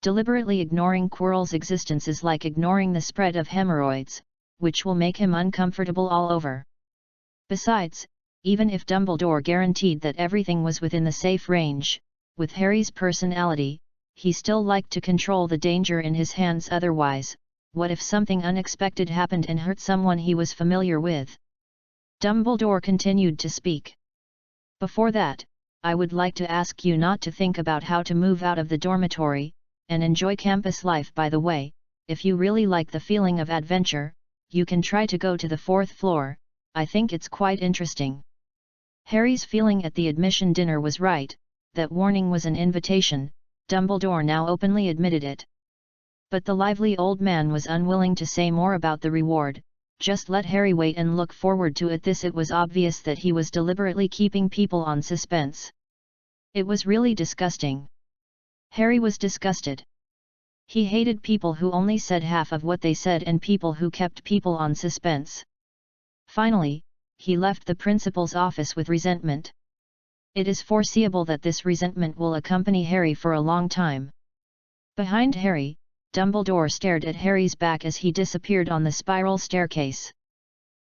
Deliberately ignoring Quirrell's existence is like ignoring the spread of hemorrhoids, which will make him uncomfortable all over. Besides, even if Dumbledore guaranteed that everything was within the safe range, with Harry's personality, he still liked to control the danger in his hands. Otherwise, what if something unexpected happened and hurt someone he was familiar with? Dumbledore continued to speak. Before that, I would like to ask you not to think about how to move out of the dormitory, and enjoy campus life. By the way, if you really like the feeling of adventure, you can try to go to the 4th floor, I think it's quite interesting. Harry's feeling at the admission dinner was right, that warning was an invitation. Dumbledore now openly admitted it. But the lively old man was unwilling to say more about the reward. Just let Harry wait and look forward to it. It was obvious that he was deliberately keeping people on suspense. It was really disgusting. Harry was disgusted. He hated people who only said half of what they said and people who kept people on suspense. Finally, he left the principal's office with resentment. It is foreseeable that this resentment will accompany Harry for a long time. Behind Harry, Dumbledore stared at Harry's back as he disappeared on the spiral staircase.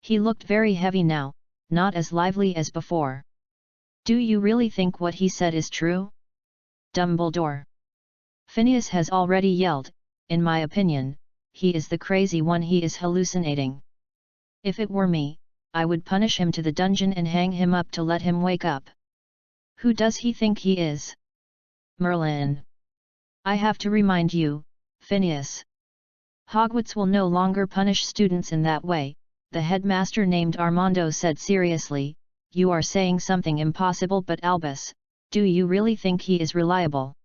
He looked very heavy now, not as lively as before. Do you really think what he said is true? Dumbledore. Phineas has already yelled, in my opinion, he is the crazy one. He is hallucinating. If it were me, I would punish him to the dungeon and hang him up to let him wake up. Who does he think he is? Merlin. I have to remind you, Phineas. Hogwarts will no longer punish students in that way, the headmaster named Armando said seriously. You are saying something impossible. But Albus, do you really think he is reliable?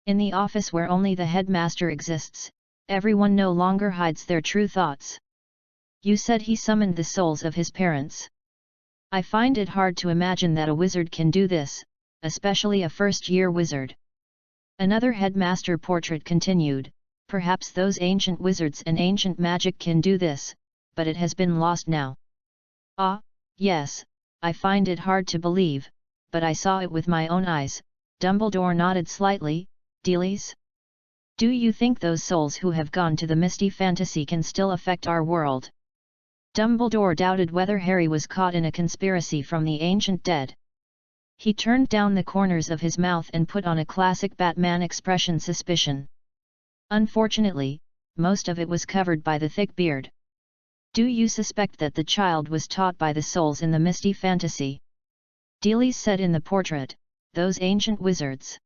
In the office where only the headmaster exists, everyone no longer hides their true thoughts. You said he summoned the souls of his parents. I find it hard to imagine that a wizard can do this, especially a first-year wizard. Another headmaster portrait continued, perhaps those ancient wizards and ancient magic can do this, but it has been lost now. Ah, yes, I find it hard to believe, but I saw it with my own eyes. Dumbledore nodded slightly. Dealies? Do you think those souls who have gone to the Misty Fantasy can still affect our world? Dumbledore doubted whether Harry was caught in a conspiracy from the ancient dead. He turned down the corners of his mouth and put on a classic Batman expression: suspicion. Unfortunately, most of it was covered by the thick beard. Do you suspect that the child was taught by the souls in the Misty Fantasy? Dealies said in the portrait, those ancient wizards.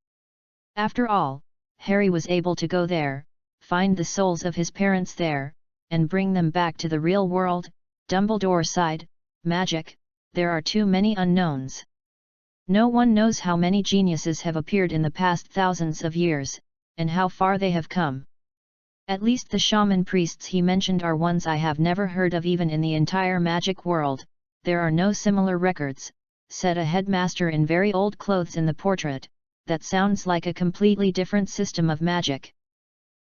After all, Harry was able to go there, find the souls of his parents there, and bring them back to the real world. Dumbledore sighed. Magic, there are too many unknowns. No one knows how many geniuses have appeared in the past thousands of years, and how far they have come. At least the shaman priests he mentioned are ones I have never heard of even in the entire magic world. There are no similar records, said a headmaster in very old clothes in the portrait. That sounds like a completely different system of magic.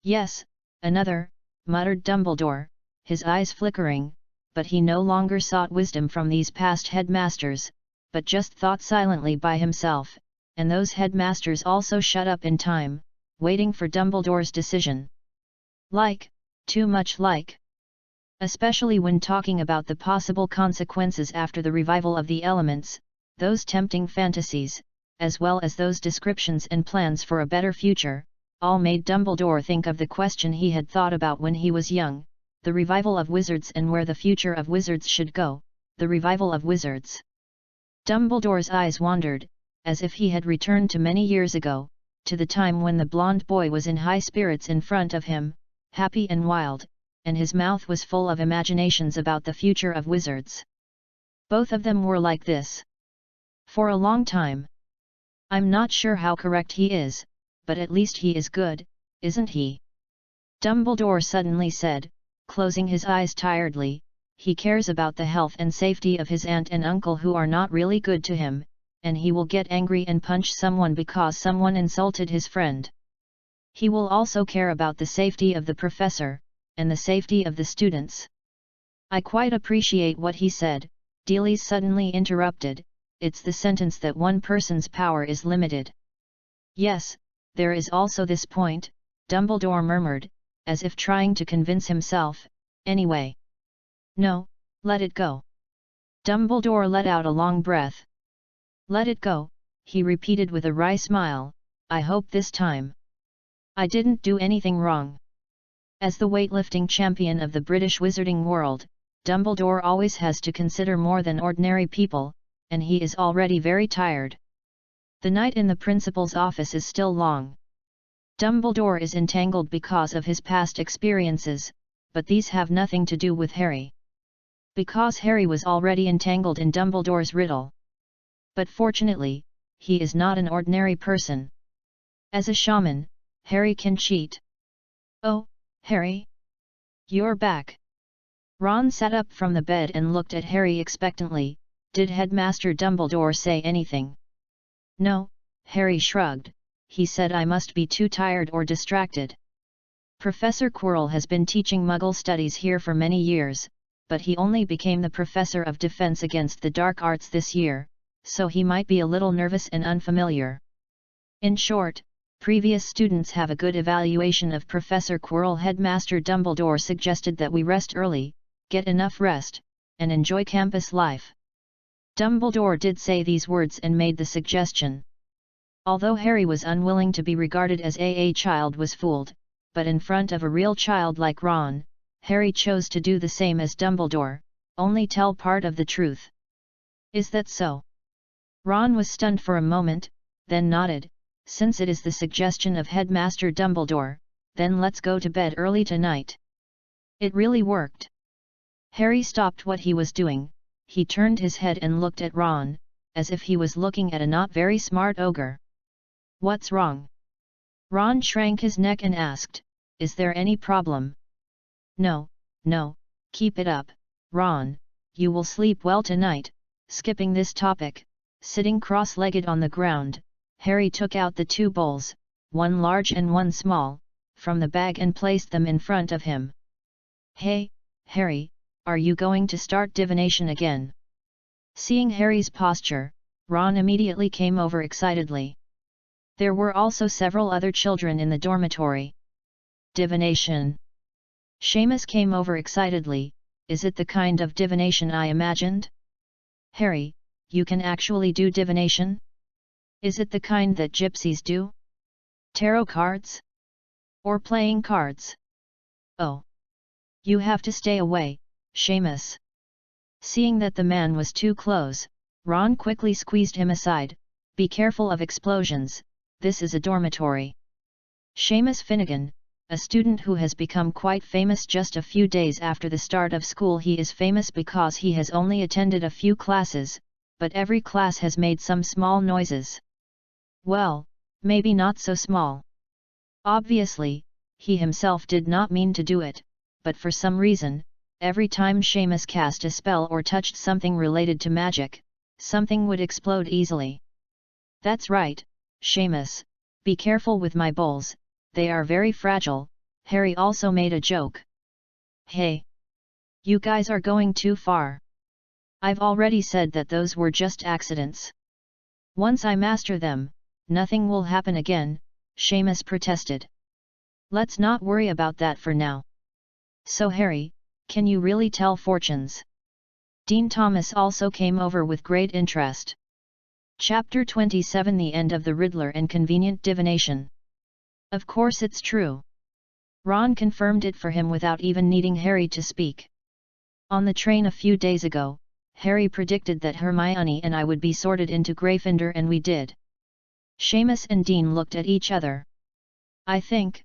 Yes, another, muttered Dumbledore, his eyes flickering, but he no longer sought wisdom from these past headmasters, but just thought silently by himself, and those headmasters also shut up in time, waiting for Dumbledore's decision. Like, too much like. Especially when talking about the possible consequences after the revival of the elements, those tempting fantasies, as well as those descriptions and plans for a better future, all made Dumbledore think of the question he had thought about when he was young, the revival of wizards and where the future of wizards should go, the revival of wizards. Dumbledore's eyes wandered, as if he had returned to many years ago, to the time when the blonde boy was in high spirits in front of him, happy and wild, and his mouth was full of imaginations about the future of wizards. Both of them were like this. For a long time. I'm not sure how correct he is, but at least he is good, isn't he? Dumbledore suddenly said, closing his eyes tiredly. He cares about the health and safety of his aunt and uncle who are not really good to him, and he will get angry and punch someone because someone insulted his friend. He will also care about the safety of the professor, and the safety of the students. I quite appreciate what he said, Dealey suddenly interrupted. It's the sentence that one person's power is limited. Yes, there is also this point, Dumbledore murmured, as if trying to convince himself. Anyway. No, let it go. Dumbledore let out a long breath. Let it go, he repeated with a wry smile. I hope this time. I didn't do anything wrong. As the weightlifting champion of the British wizarding world, Dumbledore always has to consider more than ordinary people, and he is already very tired. The night in the principal's office is still long. Dumbledore is entangled because of his past experiences, but these have nothing to do with Harry. Because Harry was already entangled in Dumbledore's riddle. But fortunately, he is not an ordinary person. As a shaman, Harry can cheat. Oh, Harry? You're back. Ron sat up from the bed and looked at Harry expectantly. Did Headmaster Dumbledore say anything? No, Harry shrugged. He said I must be too tired or distracted. Professor Quirrell has been teaching Muggle studies here for many years, but he only became the Professor of Defense against the Dark Arts this year, so he might be a little nervous and unfamiliar. In short, previous students have a good evaluation of Professor Quirrell. Headmaster Dumbledore suggested that we rest early, get enough rest, and enjoy campus life. Dumbledore did say these words and made the suggestion. Although Harry was unwilling to be regarded as a child was fooled, but in front of a real child like Ron, Harry chose to do the same as Dumbledore, only tell part of the truth. Is that so? Ron was stunned for a moment, then nodded. Since it is the suggestion of Headmaster Dumbledore, then let's go to bed early tonight. It really worked. Harry stopped what he was doing. He turned his head and looked at Ron, as if he was looking at a not very smart ogre. What's wrong? Ron shrank his neck and asked, is there any problem? No, no, keep it up, Ron, you will sleep well tonight. Skipping this topic, sitting cross-legged on the ground, Harry took out the two bowls, one large and one small, from the bag and placed them in front of him. Hey, Harry, are you going to start divination again? Seeing Harry's posture, Ron immediately came over excitedly. There were also several other children in the dormitory. Divination. Seamus came over excitedly. Is it the kind of divination I imagined? Harry, you can actually do divination? Is it the kind that gypsies do? Tarot cards? Or playing cards? Oh. You have to stay away, Seamus. Seeing that the man was too close, Ron quickly squeezed him aside. Be careful of explosions, this is a dormitory. Seamus Finnegan, a student who has become quite famous just a few days after the start of school. He is famous because he has only attended a few classes, but every class has made some small noises. Well, maybe not so small. Obviously, he himself did not mean to do it, but for some reason, every time Seamus cast a spell or touched something related to magic, something would explode easily. That's right, Seamus, be careful with my bowls, they are very fragile. Harry also made a joke. Hey! You guys are going too far. I've already said that those were just accidents. Once I master them, nothing will happen again, Seamus protested. Let's not worry about that for now. So Harry, can you really tell fortunes? Dean Thomas also came over with great interest. Chapter 27 The End of the Riddler and Convenient Divination. Of course it's true. Ron confirmed it for him without even needing Harry to speak. On the train a few days ago, Harry predicted that Hermione and I would be sorted into Gryffindor, and we did. Seamus and Dean looked at each other. I think,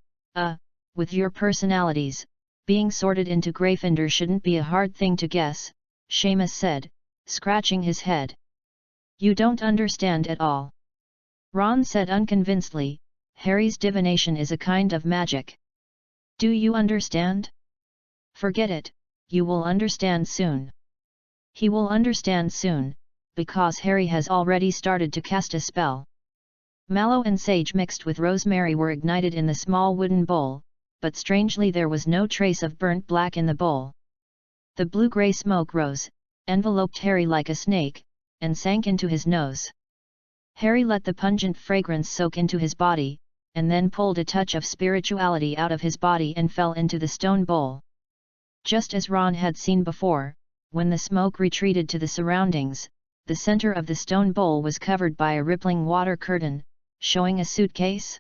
with your personalities, being sorted into Gryffindor shouldn't be a hard thing to guess, Seamus said, scratching his head. You don't understand at all. Ron said unconvincedly. Harry's divination is a kind of magic. Do you understand? Forget it, you will understand soon. He will understand soon, because Harry has already started to cast a spell. Mallow and sage mixed with rosemary were ignited in the small wooden bowl, but strangely there was no trace of burnt black in the bowl. The blue-grey smoke rose, enveloped Harry like a snake, and sank into his nose. Harry let the pungent fragrance soak into his body, and then pulled a touch of spirituality out of his body and fell into the stone bowl. Just as Ron had seen before, when the smoke retreated to the surroundings, the center of the stone bowl was covered by a rippling water curtain, showing a suitcase.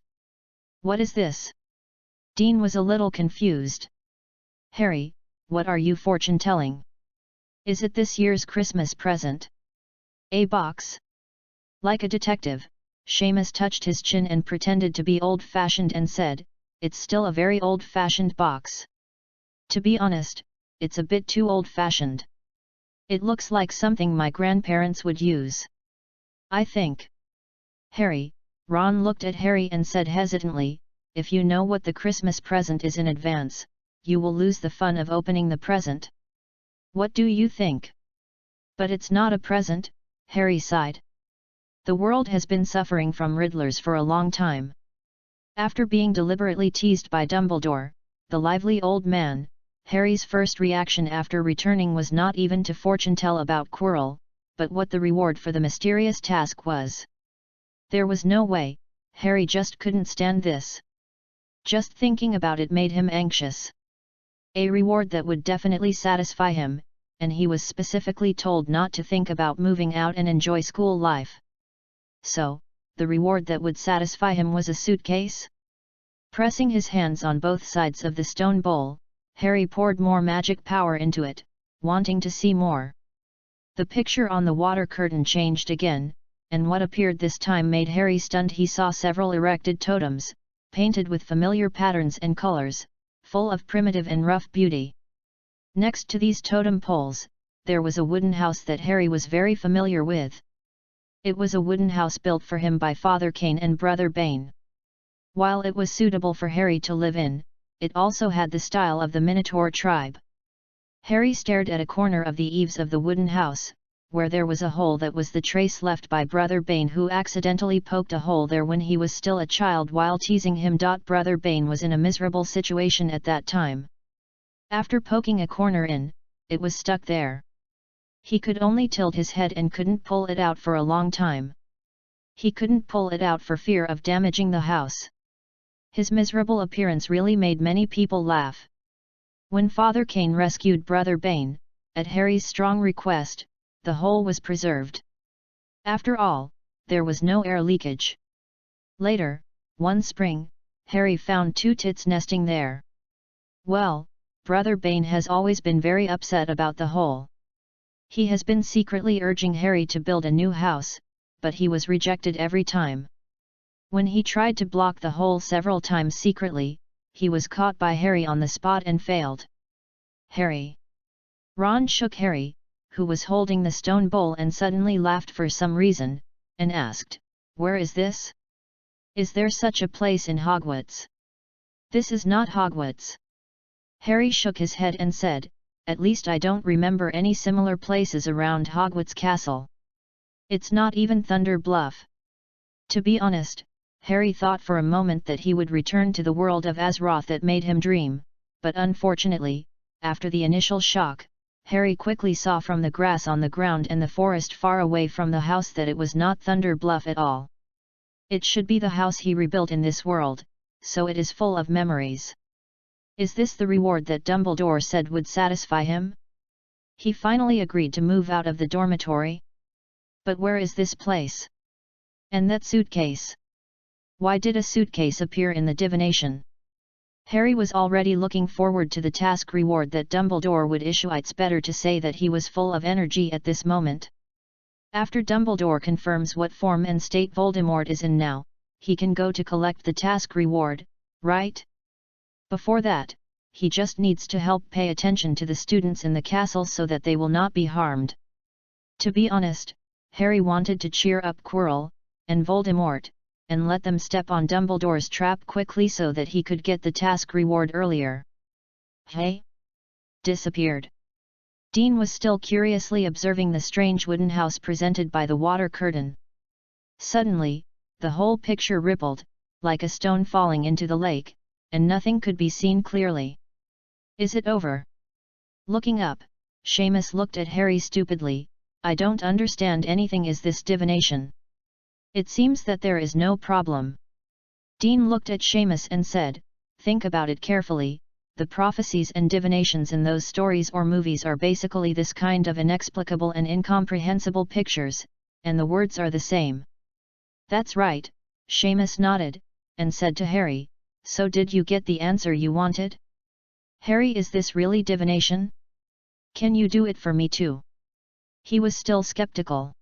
"What is this?" Dean was a little confused. "Harry, what are you fortune-telling? Is it this year's Christmas present? A box?" Like a detective, Seamus touched his chin and pretended to be old-fashioned and said, "It's still a very old-fashioned box. To be honest, it's a bit too old-fashioned. It looks like something my grandparents would use. I think." "Harry," Ron looked at Harry and said hesitantly, "if you know what the Christmas present is in advance, you will lose the fun of opening the present. What do you think?" "But it's not a present," Harry sighed. "The world has been suffering from riddlers for a long time." After being deliberately teased by Dumbledore, the lively old man, Harry's first reaction after returning was not even to fortune-tell about Quirrell, but what the reward for the mysterious task was. There was no way, Harry just couldn't stand this. Just thinking about it made him anxious. A reward that would definitely satisfy him, and he was specifically told not to think about moving out and enjoy school life. So, the reward that would satisfy him was a suitcase? Pressing his hands on both sides of the stone bowl, Harry poured more magic power into it, wanting to see more. The picture on the water curtain changed again, and what appeared this time made Harry stunned. He saw several erected totems, painted with familiar patterns and colors, full of primitive and rough beauty. Next to these totem poles, there was a wooden house that Harry was very familiar with. It was a wooden house built for him by Father Kane and Brother Bane. While it was suitable for Harry to live in, it also had the style of the Minotaur tribe. Harry stared at a corner of the eaves of the wooden house, where there was a hole that was the trace left by Brother Bane, who accidentally poked a hole there when he was still a child while teasing him. Brother Bane was in a miserable situation at that time. After poking a corner in, it was stuck there. He could only tilt his head and couldn't pull it out for a long time. He couldn't pull it out for fear of damaging the house. His miserable appearance really made many people laugh. When Father Kane rescued Brother Bane, at Harry's strong request, the hole was preserved. After all, there was no air leakage. Later, one spring, Harry found two tits nesting there. Well, Brother Bane has always been very upset about the hole. He has been secretly urging Harry to build a new house, but he was rejected every time. When he tried to block the hole several times secretly, he was caught by Harry on the spot and failed. "Harry!" Ron shook Harry, who was holding the stone bowl, and suddenly laughed for some reason, and asked, "Where is this? Is there such a place in Hogwarts?" "This is not Hogwarts." Harry shook his head and said, "At least I don't remember any similar places around Hogwarts Castle. It's not even Thunder Bluff." To be honest, Harry thought for a moment that he would return to the world of Azeroth that made him dream, but unfortunately, after the initial shock, Harry quickly saw from the grass on the ground and the forest far away from the house that it was not Thunder Bluff at all. It should be the house he rebuilt in this world, so it is full of memories. Is this the reward that Dumbledore said would satisfy him? He finally agreed to move out of the dormitory. But where is this place? And that suitcase? Why did a suitcase appear in the divination? Harry was already looking forward to the task reward that Dumbledore would issue. It's better to say that he was full of energy at this moment. After Dumbledore confirms what form and state Voldemort is in now, he can go to collect the task reward, right? Before that, he just needs to help pay attention to the students in the castle so that they will not be harmed. To be honest, Harry wanted to cheer up Quirrell and Voldemort, and let them step on Dumbledore's trap quickly so that he could get the task reward earlier. Hey? Disappeared. Dean was still curiously observing the strange wooden house presented by the water curtain. Suddenly, the whole picture rippled, like a stone falling into the lake, and nothing could be seen clearly. "Is it over?" Looking up, Seamus looked at Harry stupidly. "I don't understand anything. Is this divination?" "It seems that there is no problem." Dean looked at Seamus and said, "Think about it carefully. The prophecies and divinations in those stories or movies are basically this kind of inexplicable and incomprehensible pictures, and the words are the same." "That's right," Seamus nodded, and said to Harry, "So did you get the answer you wanted?" "Harry, is this really divination? Can you do it for me too?" He was still skeptical.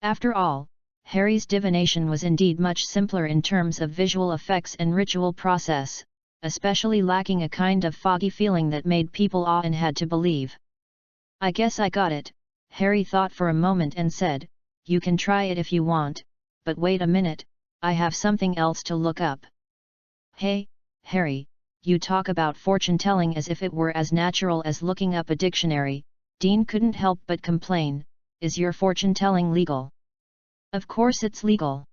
After all, Harry's divination was indeed much simpler in terms of visual effects and ritual process, especially lacking a kind of foggy feeling that made people awe and had to believe. "I guess I got it," Harry thought for a moment and said, "You can try it if you want, but wait a minute, I have something else to look up." "Hey, Harry, you talk about fortune-telling as if it were as natural as looking up a dictionary," Dean couldn't help but complain. "Is your fortune-telling legal?" "Of course it's legal."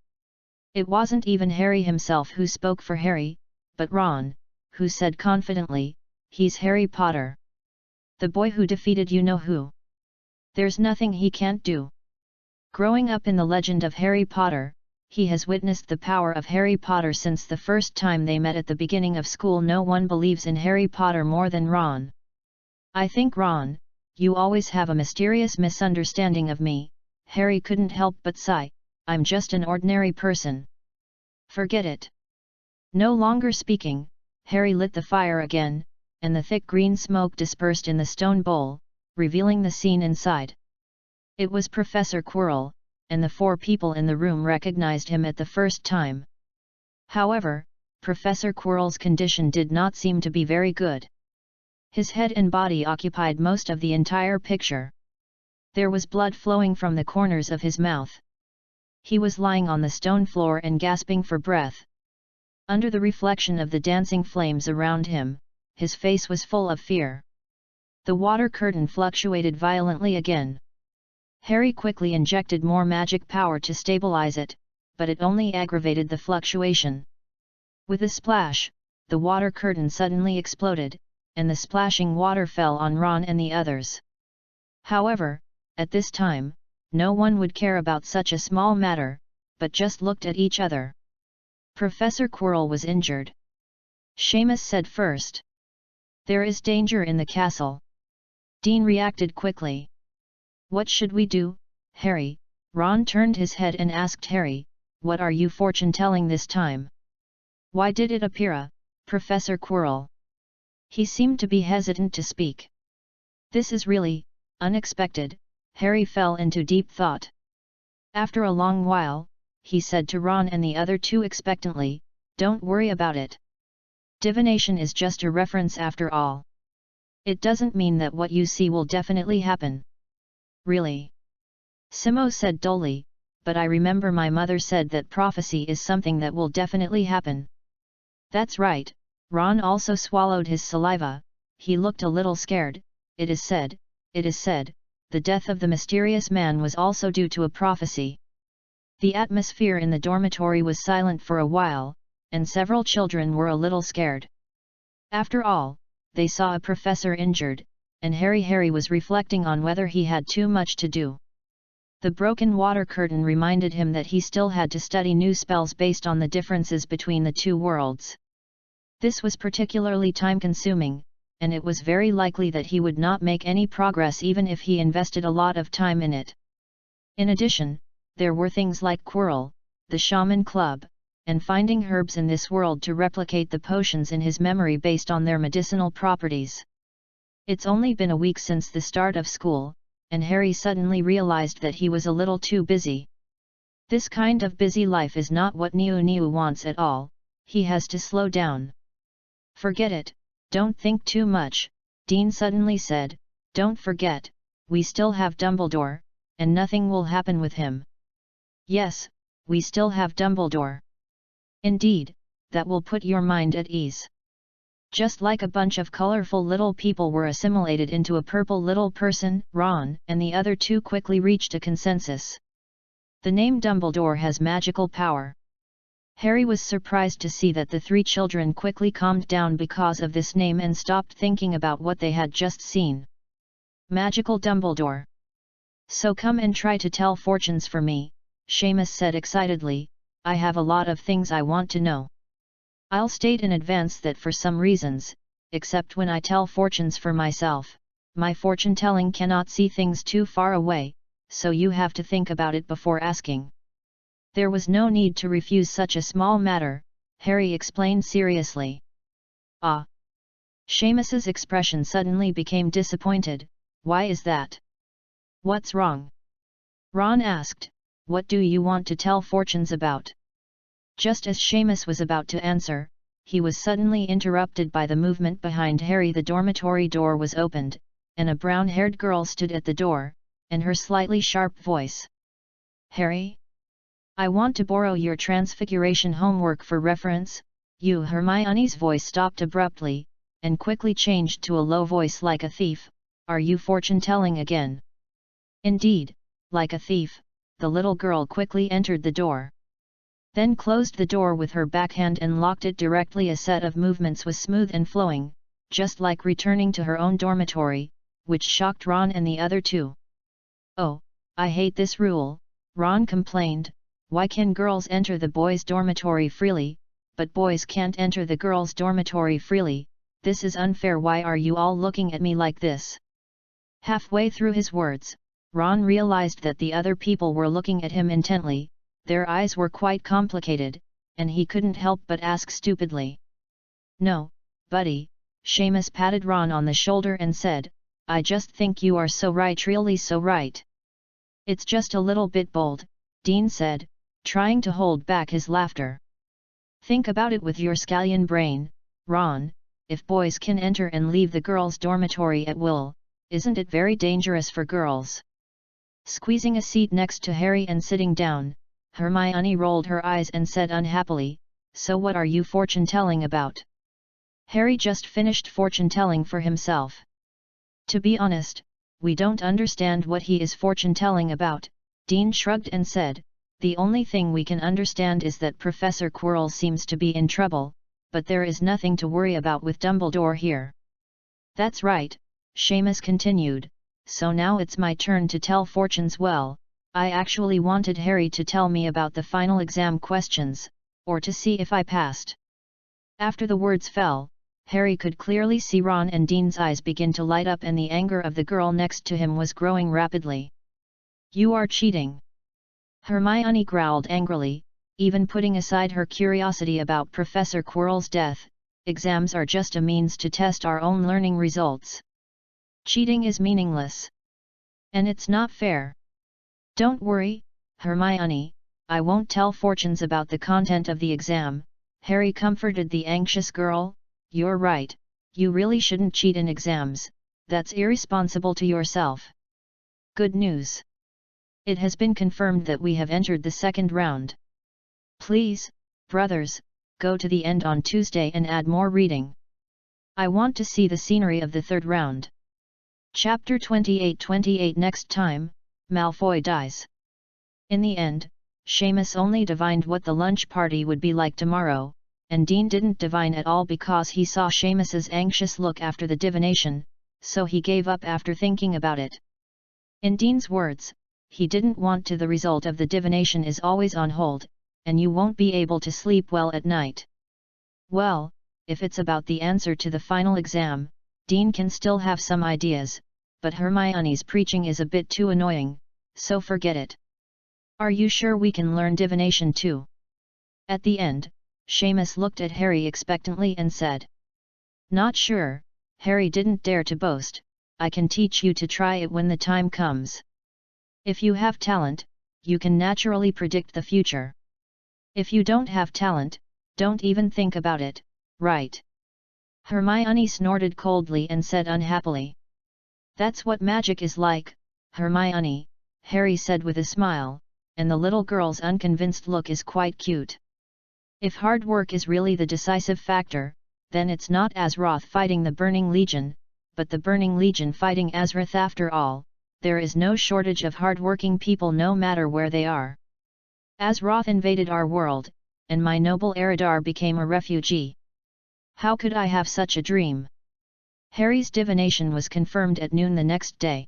It wasn't even Harry himself who spoke for Harry, but Ron, who said confidently, "He's Harry Potter. The boy who defeated you-know-who. There's nothing he can't do." Growing up in the legend of Harry Potter, he has witnessed the power of Harry Potter since the first time they met at the beginning of school. No one believes in Harry Potter more than Ron. "I think, Ron, you always have a mysterious misunderstanding of me," Harry couldn't help but sigh. "I'm just an ordinary person." "Forget it." No longer speaking, Harry lit the fire again, and the thick green smoke dispersed in the stone bowl, revealing the scene inside. It was Professor Quirrell, and the 4 people in the room recognized him at the first time. However, Professor Quirrell's condition did not seem to be very good. His head and body occupied most of the entire picture. There was blood flowing from the corners of his mouth. He was lying on the stone floor and gasping for breath. Under the reflection of the dancing flames around him, his face was full of fear. The water curtain fluctuated violently again. Harry quickly injected more magic power to stabilize it, but it only aggravated the fluctuation. With a splash, the water curtain suddenly exploded, and the splashing water fell on Ron and the others. However, at this time, no one would care about such a small matter, but just looked at each other. Professor Quirrell was injured. Seamus said first. "There is danger in the castle." Dean reacted quickly. "What should we do, Harry?" Ron turned his head and asked Harry, "What are you fortune-telling this time?" "Why did it appear, Professor Quirrell?" He seemed to be hesitant to speak. "This is really unexpected." Harry fell into deep thought. After a long while, he said to Ron and the other 2 expectantly, "Don't worry about it. Divination is just a reference after all. It doesn't mean that what you see will definitely happen." "Really?" Simo said dully, "But I remember my mother said that prophecy is something that will definitely happen." "That's right." Ron also swallowed his saliva. He looked a little scared. It is said, the death of the mysterious man was also due to a prophecy." The atmosphere in the dormitory was silent for a while, and several children were a little scared. After all, they saw a professor injured, and Harry was reflecting on whether he had too much to do. The broken water curtain reminded him that he still had to study new spells based on the differences between the 2 worlds. This was particularly time-consuming, and it was very likely that he would not make any progress even if he invested a lot of time in it. In addition, there were things like Quirrell, the Shaman Club, and finding herbs in this world to replicate the potions in his memory based on their medicinal properties. It's only been a week since the start of school, and Harry suddenly realized that he was a little too busy. This kind of busy life is not what Niu wants at all. He has to slow down. "Forget it, don't think too much," Dean suddenly said. "Don't forget, we still have Dumbledore, and nothing will happen with him." "Yes, we still have Dumbledore." "Indeed, that will put your mind at ease." Just like a bunch of colorful little people were assimilated into a purple little person, Ron and the other two quickly reached a consensus. The name Dumbledore has magical power. Harry was surprised to see that the three children quickly calmed down because of this name and stopped thinking about what they had just seen. Magical Dumbledore. So come and try to tell fortunes for me, Seamus said excitedly. I have a lot of things I want to know. I'll state in advance that for some reasons, except when I tell fortunes for myself, my fortune-telling cannot see things too far away, so you have to think about it before asking. There was no need to refuse such a small matter, Harry explained seriously. Ah! Seamus's expression suddenly became disappointed. Why is that? What's wrong? Ron asked. What do you want to tell fortunes about? Just as Seamus was about to answer, he was suddenly interrupted by the movement behind Harry. The dormitory door was opened, and a brown-haired girl stood at the door, and her slightly sharp voice. Harry? I want to borrow your transfiguration homework for reference. You. Hermione's voice stopped abruptly, and quickly changed to a low voice like a thief. Are you fortune-telling again? Indeed, like a thief, the little girl quickly entered the door. Then closed the door with her backhand and locked it directly. A set of movements was smooth and flowing, just like returning to her own dormitory, which shocked Ron and the other two. Oh, I hate this rule, Ron complained. Why can girls enter the boys' dormitory freely, but boys can't enter the girls' dormitory freely? This is unfair. Why are you all looking at me like this? Halfway through his words, Ron realized that the other people were looking at him intently. Their eyes were quite complicated, and he couldn't help but ask stupidly. No, buddy, Seamus patted Ron on the shoulder and said, I just think you are so right, really so right. It's just a little bit bold, Dean said, trying to hold back his laughter. Think about it with your scallion brain, Ron. If boys can enter and leave the girls' dormitory at will, isn't it very dangerous for girls? Squeezing a seat next to Harry and sitting down, Hermione rolled her eyes and said unhappily, so what are you fortune-telling about? Harry just finished fortune-telling for himself. To be honest, we don't understand what he is fortune-telling about, Dean shrugged and said, the only thing we can understand is that Professor Quirrell seems to be in trouble, but there is nothing to worry about with Dumbledore here. That's right, Seamus continued, so now it's my turn to tell fortunes. Well, I actually wanted Harry to tell me about the final exam questions, or to see if I passed. After the words fell, Harry could clearly see Ron and Dean's eyes begin to light up, and the anger of the girl next to him was growing rapidly. You are cheating! Hermione growled angrily, even putting aside her curiosity about Professor Quirrell's death. Exams are just a means to test our own learning results. Cheating is meaningless. And it's not fair. Don't worry, Hermione, I won't tell fortunes about the content of the exam, Harry comforted the anxious girl. You're right, you really shouldn't cheat in exams, that's irresponsible to yourself. Good news. It has been confirmed that we have entered the second round. Please, brothers, go to the end on Tuesday and add more reading. I want to see the scenery of the third round. Chapter 28 Next time, Malfoy dies. In the end, Seamus only divined what the lunch party would be like tomorrow, and Dean didn't divine at all because he saw Seamus's anxious look after the divination, so he gave up after thinking about it. In Dean's words, he didn't want to. The result of the divination is always on hold, and you won't be able to sleep well at night. Well, if it's about the answer to the final exam, Dean can still have some ideas, but Hermione's preaching is a bit too annoying, so forget it. Are you sure we can learn divination too? At the end, Seamus looked at Harry expectantly and said. Not sure, Harry didn't dare to boast. I can teach you to try it when the time comes. If you have talent, you can naturally predict the future. If you don't have talent, don't even think about it, right? Hermione snorted coldly and said unhappily. That's what magic is like, Hermione, Harry said with a smile, and the little girl's unconvinced look is quite cute. If hard work is really the decisive factor, then it's not Azeroth fighting the Burning Legion, but the Burning Legion fighting Azeroth after all. There is no shortage of hard-working people no matter where they are. Azeroth invaded our world, and my noble Eridar became a refugee. How could I have such a dream? Harry's divination was confirmed at noon the next day.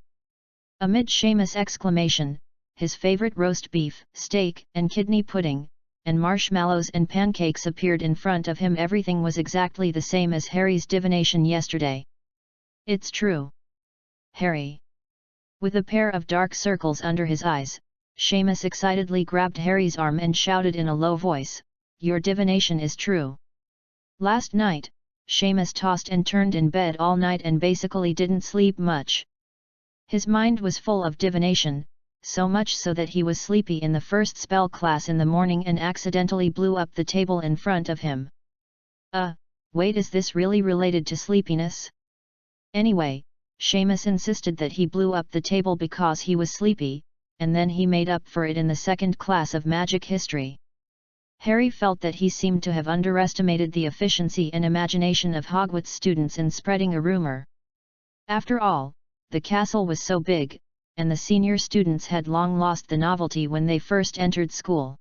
Amid Seamus' exclamation, his favorite roast beef, steak, and kidney pudding, and marshmallows and pancakes appeared in front of him. Everything was exactly the same as Harry's divination yesterday. It's true. Harry. With a pair of dark circles under his eyes, Seamus excitedly grabbed Harry's arm and shouted in a low voice, "Your divination is true." Last night, Seamus tossed and turned in bed all night and basically didn't sleep much. His mind was full of divination, so much so that he was sleepy in the first spell class in the morning and accidentally blew up the table in front of him. Wait, is this really related to sleepiness? Anyway, Seamus insisted that he blew up the table because he was sleepy, and then he made up for it in the second class of magic history. Harry felt that he seemed to have underestimated the efficiency and imagination of Hogwarts students in spreading a rumor. After all, the castle was so big, and the senior students had long lost the novelty when they first entered school.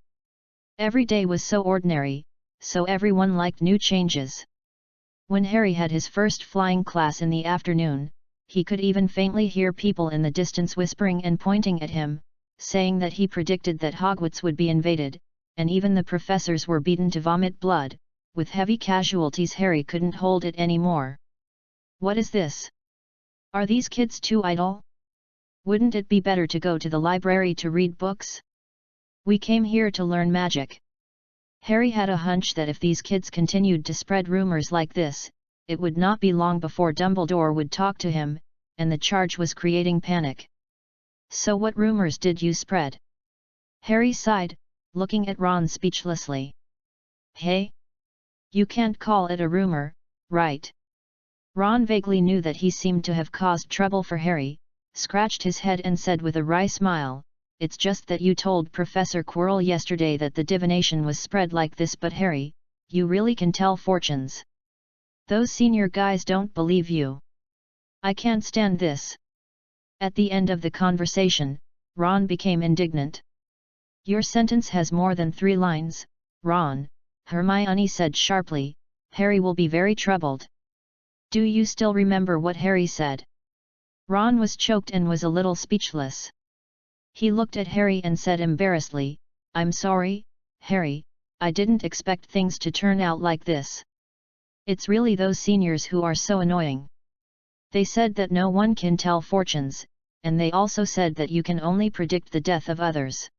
Every day was so ordinary, so everyone liked new changes. When Harry had his first flying class in the afternoon, he could even faintly hear people in the distance whispering and pointing at him, saying that he predicted that Hogwarts would be invaded, and even the professors were beaten to vomit blood. With heavy casualties, Harry couldn't hold it anymore. What is this? Are these kids too idle? Wouldn't it be better to go to the library to read books? We came here to learn magic. Harry had a hunch that if these kids continued to spread rumors like this, it would not be long before Dumbledore would talk to him, and the charge was creating panic. So what rumors did you spread? Harry sighed, looking at Ron speechlessly. Hey? You can't call it a rumor, right? Ron vaguely knew that he seemed to have caused trouble for Harry, scratched his head and said with a wry smile, "It's just that you told Professor Quirrell yesterday that the divination was spread like this, but Harry, you really can tell fortunes. Those senior guys don't believe you. I can't stand this." At the end of the conversation, Ron became indignant. "Your sentence has more than 3 lines, Ron," Hermione said sharply. "Harry will be very troubled." "Do you still remember what Harry said?" Ron was choked and was a little speechless. He looked at Harry and said embarrassedly, "I'm sorry, Harry, I didn't expect things to turn out like this. It's really those seniors who are so annoying. They said that no one can tell fortunes, and they also said that you can only predict the death of others."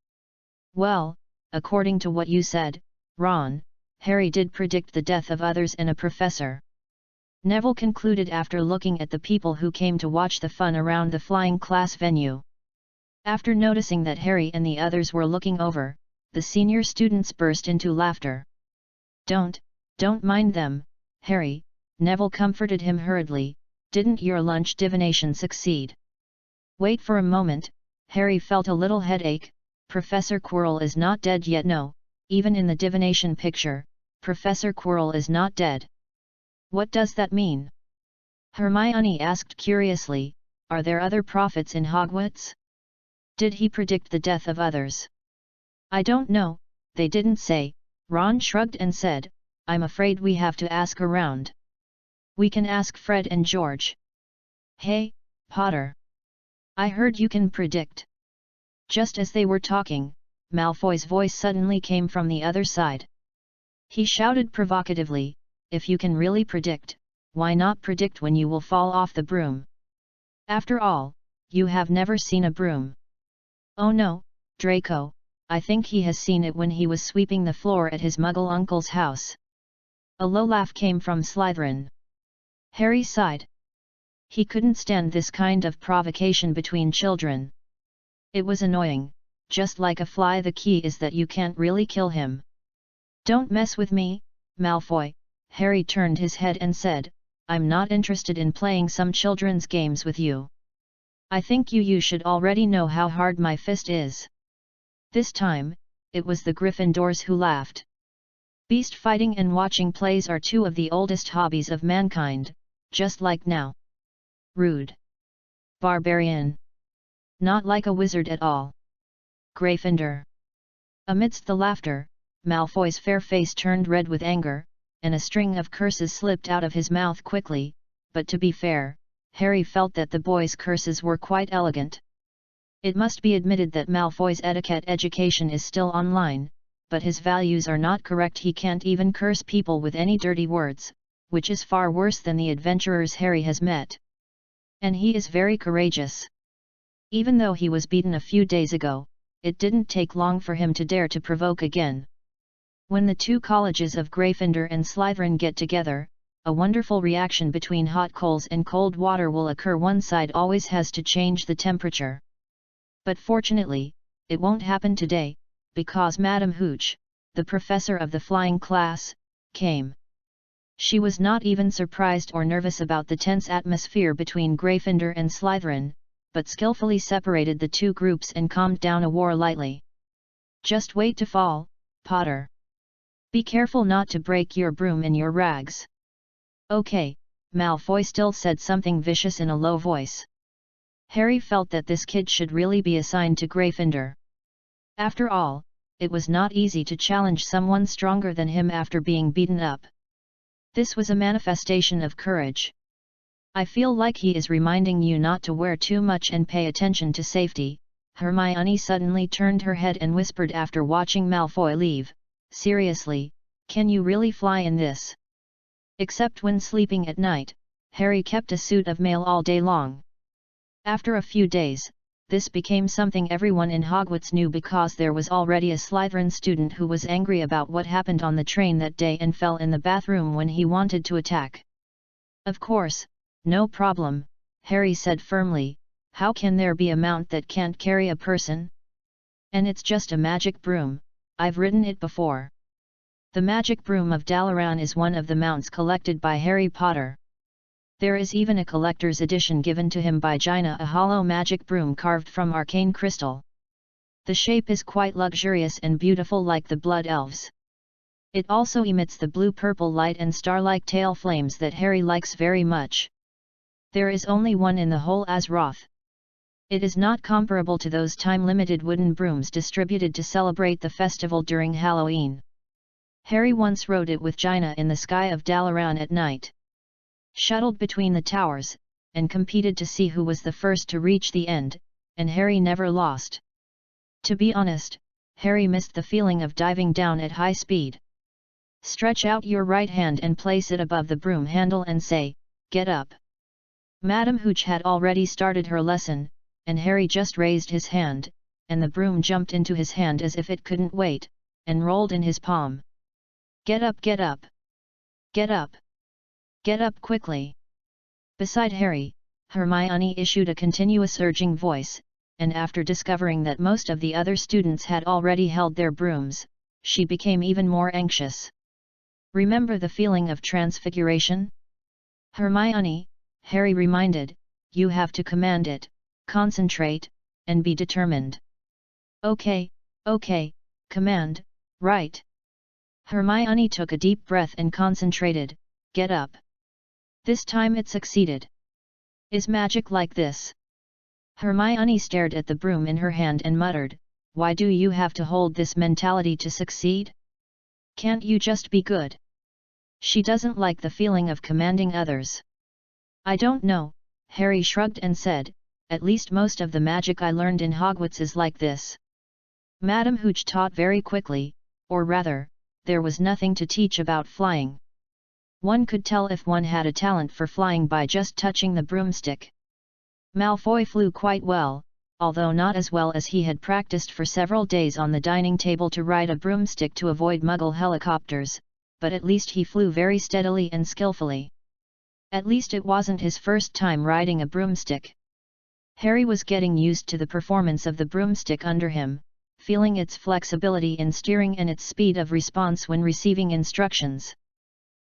"Well, according to what you said, Ron, Harry did predict the death of others and a professor," Neville concluded after looking at the people who came to watch the fun around the flying class venue. After noticing that Harry and the others were looking over, the senior students burst into laughter. Don't mind them, Harry," Neville comforted him hurriedly. "Didn't your lunch divination succeed?" "Wait for a moment," Harry felt a little headache. "Professor Quirrell is not dead yet." "No, even in the divination picture, Professor Quirrell is not dead." "What does that mean?" Hermione asked curiously. "Are there other prophets in Hogwarts? Did he predict the death of others?" "I don't know, they didn't say," Ron shrugged and said. "I'm afraid we have to ask around. We can ask Fred and George." "Hey, Potter! I heard you can predict." Just as they were talking, Malfoy's voice suddenly came from the other side. He shouted provocatively, "If you can really predict, why not predict when you will fall off the broom? After all, you have never seen a broom." "Oh no, Draco, I think he has seen it when he was sweeping the floor at his Muggle uncle's house." A low laugh came from Slytherin. Harry sighed. He couldn't stand this kind of provocation between children. It was annoying, just like a fly. The key is that you can't really kill him. "Don't mess with me, Malfoy," Harry turned his head and said, "I'm not interested in playing some children's games with you. I think you should already know how hard my fist is." This time, it was the Gryffindors who laughed. Beast fighting and watching plays are two of the oldest hobbies of mankind, just like now. Rude. Barbarian. Not like a wizard at all. Gryffindor. Amidst the laughter, Malfoy's fair face turned red with anger, and a string of curses slipped out of his mouth quickly, but to be fair, Harry felt that the boy's curses were quite elegant. It must be admitted that Malfoy's etiquette education is still online, but his values are not correct. He can't even curse people with any dirty words, which is far worse than the adventurers Harry has met. And he is very courageous. Even though he was beaten a few days ago, it didn't take long for him to dare to provoke again. When the two colleges of Gryffindor and Slytherin get together, a wonderful reaction between hot coals and cold water will occur. One side always has to change the temperature. But fortunately, it won't happen today, because Madame Hooch, the professor of the flying class, came. She was not even surprised or nervous about the tense atmosphere between Gryffindor and Slytherin, but skillfully separated the two groups and calmed down a war lightly. Just wait to fall, Potter. Be careful not to break your broom in your rags. Okay, Malfoy still said something vicious in a low voice. Harry felt that this kid should really be assigned to Gryffindor. After all, it was not easy to challenge someone stronger than him after being beaten up. This was a manifestation of courage. I feel like he is reminding you not to wear too much and pay attention to safety. Hermione suddenly turned her head and whispered after watching Malfoy leave, seriously, can you really fly in this? Except when sleeping at night, Harry kept a suit of mail all day long. After a few days, this became something everyone in Hogwarts knew because there was already a Slytherin student who was angry about what happened on the train that day and fell in the bathroom when he wanted to attack. Of course, no problem, Harry said firmly, how can there be a mount that can't carry a person? And it's just a magic broom, I've ridden it before. The magic broom of Dalaran is one of the mounts collected by Harry Potter. There is even a collector's edition given to him by Gina, a hollow magic broom carved from arcane crystal. The shape is quite luxurious and beautiful like the blood elves. It also emits the blue-purple light and star-like tail flames that Harry likes very much. There is only one in the whole Azeroth. It is not comparable to those time-limited wooden brooms distributed to celebrate the festival during Halloween. Harry once rode it with Gina in the sky of Dalaran at night. Shuttled between the towers, and competed to see who was the first to reach the end, and Harry never lost. To be honest, Harry missed the feeling of diving down at high speed. Stretch out your right hand and place it above the broom handle and say, "Get up." Madame Hooch had already started her lesson, and Harry just raised his hand, and the broom jumped into his hand as if it couldn't wait, and rolled in his palm. "Get up, get up! Get up! Get up quickly!" Beside Harry, Hermione issued a continuous urging voice, and after discovering that most of the other students had already held their brooms, she became even more anxious. Remember the feeling of transfiguration? Hermione, Harry reminded, you have to command it, concentrate, and be determined. Okay, command, right. Hermione took a deep breath and concentrated, get up. This time it succeeded. Is magic like this? Hermione stared at the broom in her hand and muttered, why do you have to hold this mentality to succeed? Can't you just be good? She doesn't like the feeling of commanding others. I don't know, Harry shrugged and said, at least most of the magic I learned in Hogwarts is like this. Madame Hooch taught very quickly, or rather, there was nothing to teach about flying. One could tell if one had a talent for flying by just touching the broomstick. Malfoy flew quite well, although not as well as he had practiced for several days on the dining table to ride a broomstick to avoid Muggle helicopters, but at least he flew very steadily and skillfully. At least it wasn't his first time riding a broomstick. Harry was getting used to the performance of the broomstick under him, feeling its flexibility in steering and its speed of response when receiving instructions.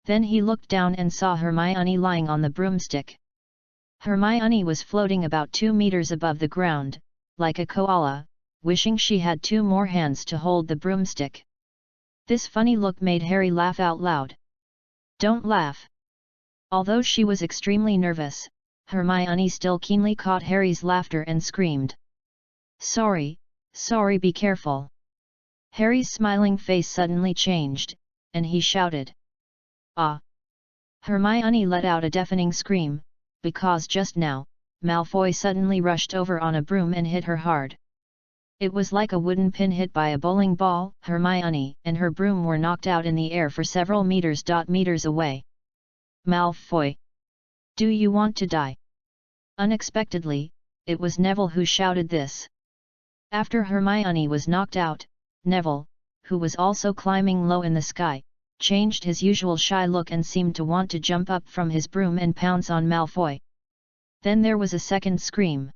Then he looked down and saw Hermione lying on the broomstick. Hermione was floating about 2 meters above the ground, like a koala, wishing she had 2 more hands to hold the broomstick. This funny look made Harry laugh out loud. Don't laugh. Although she was extremely nervous, Hermione still keenly caught Harry's laughter and screamed. Sorry, be careful. Harry's smiling face suddenly changed, and he shouted. Ah! Hermione let out a deafening scream, because just now, Malfoy suddenly rushed over on a broom and hit her hard. It was like a wooden pin hit by a bowling ball. Hermione and her broom were knocked out in the air for several meters away. Malfoy! Do you want to die? Unexpectedly, it was Neville who shouted this. After Hermione was knocked out, Neville, who was also climbing low in the sky, changed his usual shy look and seemed to want to jump up from his broom and pounce on Malfoy. Then there was a second scream.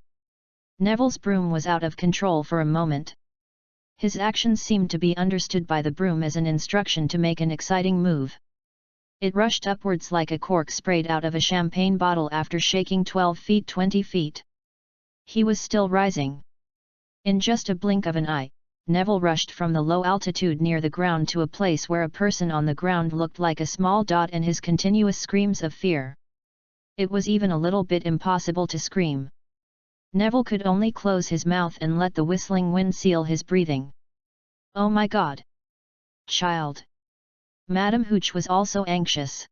Neville's broom was out of control for a moment. His actions seemed to be understood by the broom as an instruction to make an exciting move. It rushed upwards like a cork sprayed out of a champagne bottle after shaking 12 feet 20 feet. He was still rising. In just a blink of an eye, Neville rushed from the low altitude near the ground to a place where a person on the ground looked like a small dot, and his continuous screams of fear. It was even a little bit impossible to scream. Neville could only close his mouth and let the whistling wind seal his breathing. Oh my God! Child! Madame Hooch was also anxious.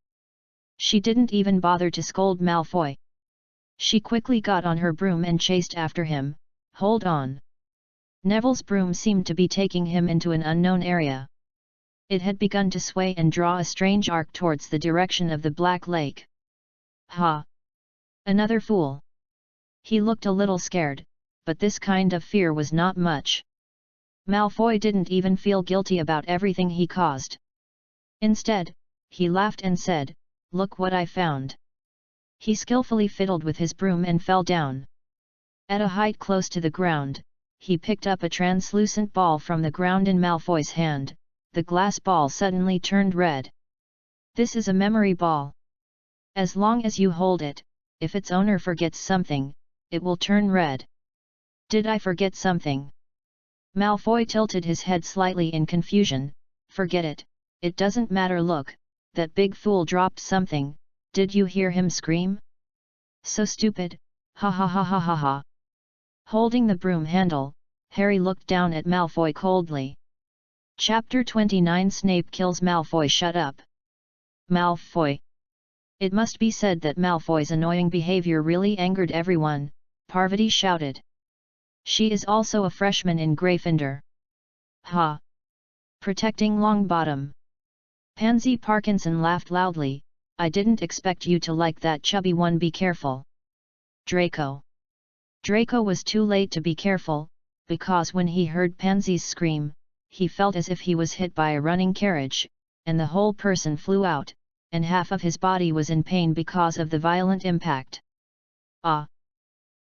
She didn't even bother to scold Malfoy. She quickly got on her broom and chased after him. Hold on! Neville's broom seemed to be taking him into an unknown area. It had begun to sway and draw a strange arc towards the direction of the Black Lake. Ha! Another fool! He looked a little scared, but this kind of fear was not much. Malfoy didn't even feel guilty about everything he caused. Instead, he laughed and said, "Look what I found." He skillfully fiddled with his broom and fell down. At a height close to the ground, he picked up a translucent ball from the ground in Malfoy's hand. The glass ball suddenly turned red. This is a memory ball. As long as you hold it, if its owner forgets something, it will turn red. Did I forget something? Malfoy tilted his head slightly in confusion. Forget it, it doesn't matter. Look, that big fool dropped something. Did you hear him scream? So stupid, ha ha ha ha ha ha. Holding the broom handle, Harry looked down at Malfoy coldly. Chapter 29 Snape kills Malfoy. Shut up! Malfoy! It must be said that Malfoy's annoying behavior really angered everyone, Parvati shouted. She is also a freshman in Gryffindor. Ha! Protecting Longbottom. Pansy Parkinson laughed loudly. I didn't expect you to like that chubby one. Be careful. Draco. Draco was too late to be careful, because when he heard Pansy's scream, he felt as if he was hit by a running carriage, and the whole person flew out, and half of his body was in pain because of the violent impact. Ah!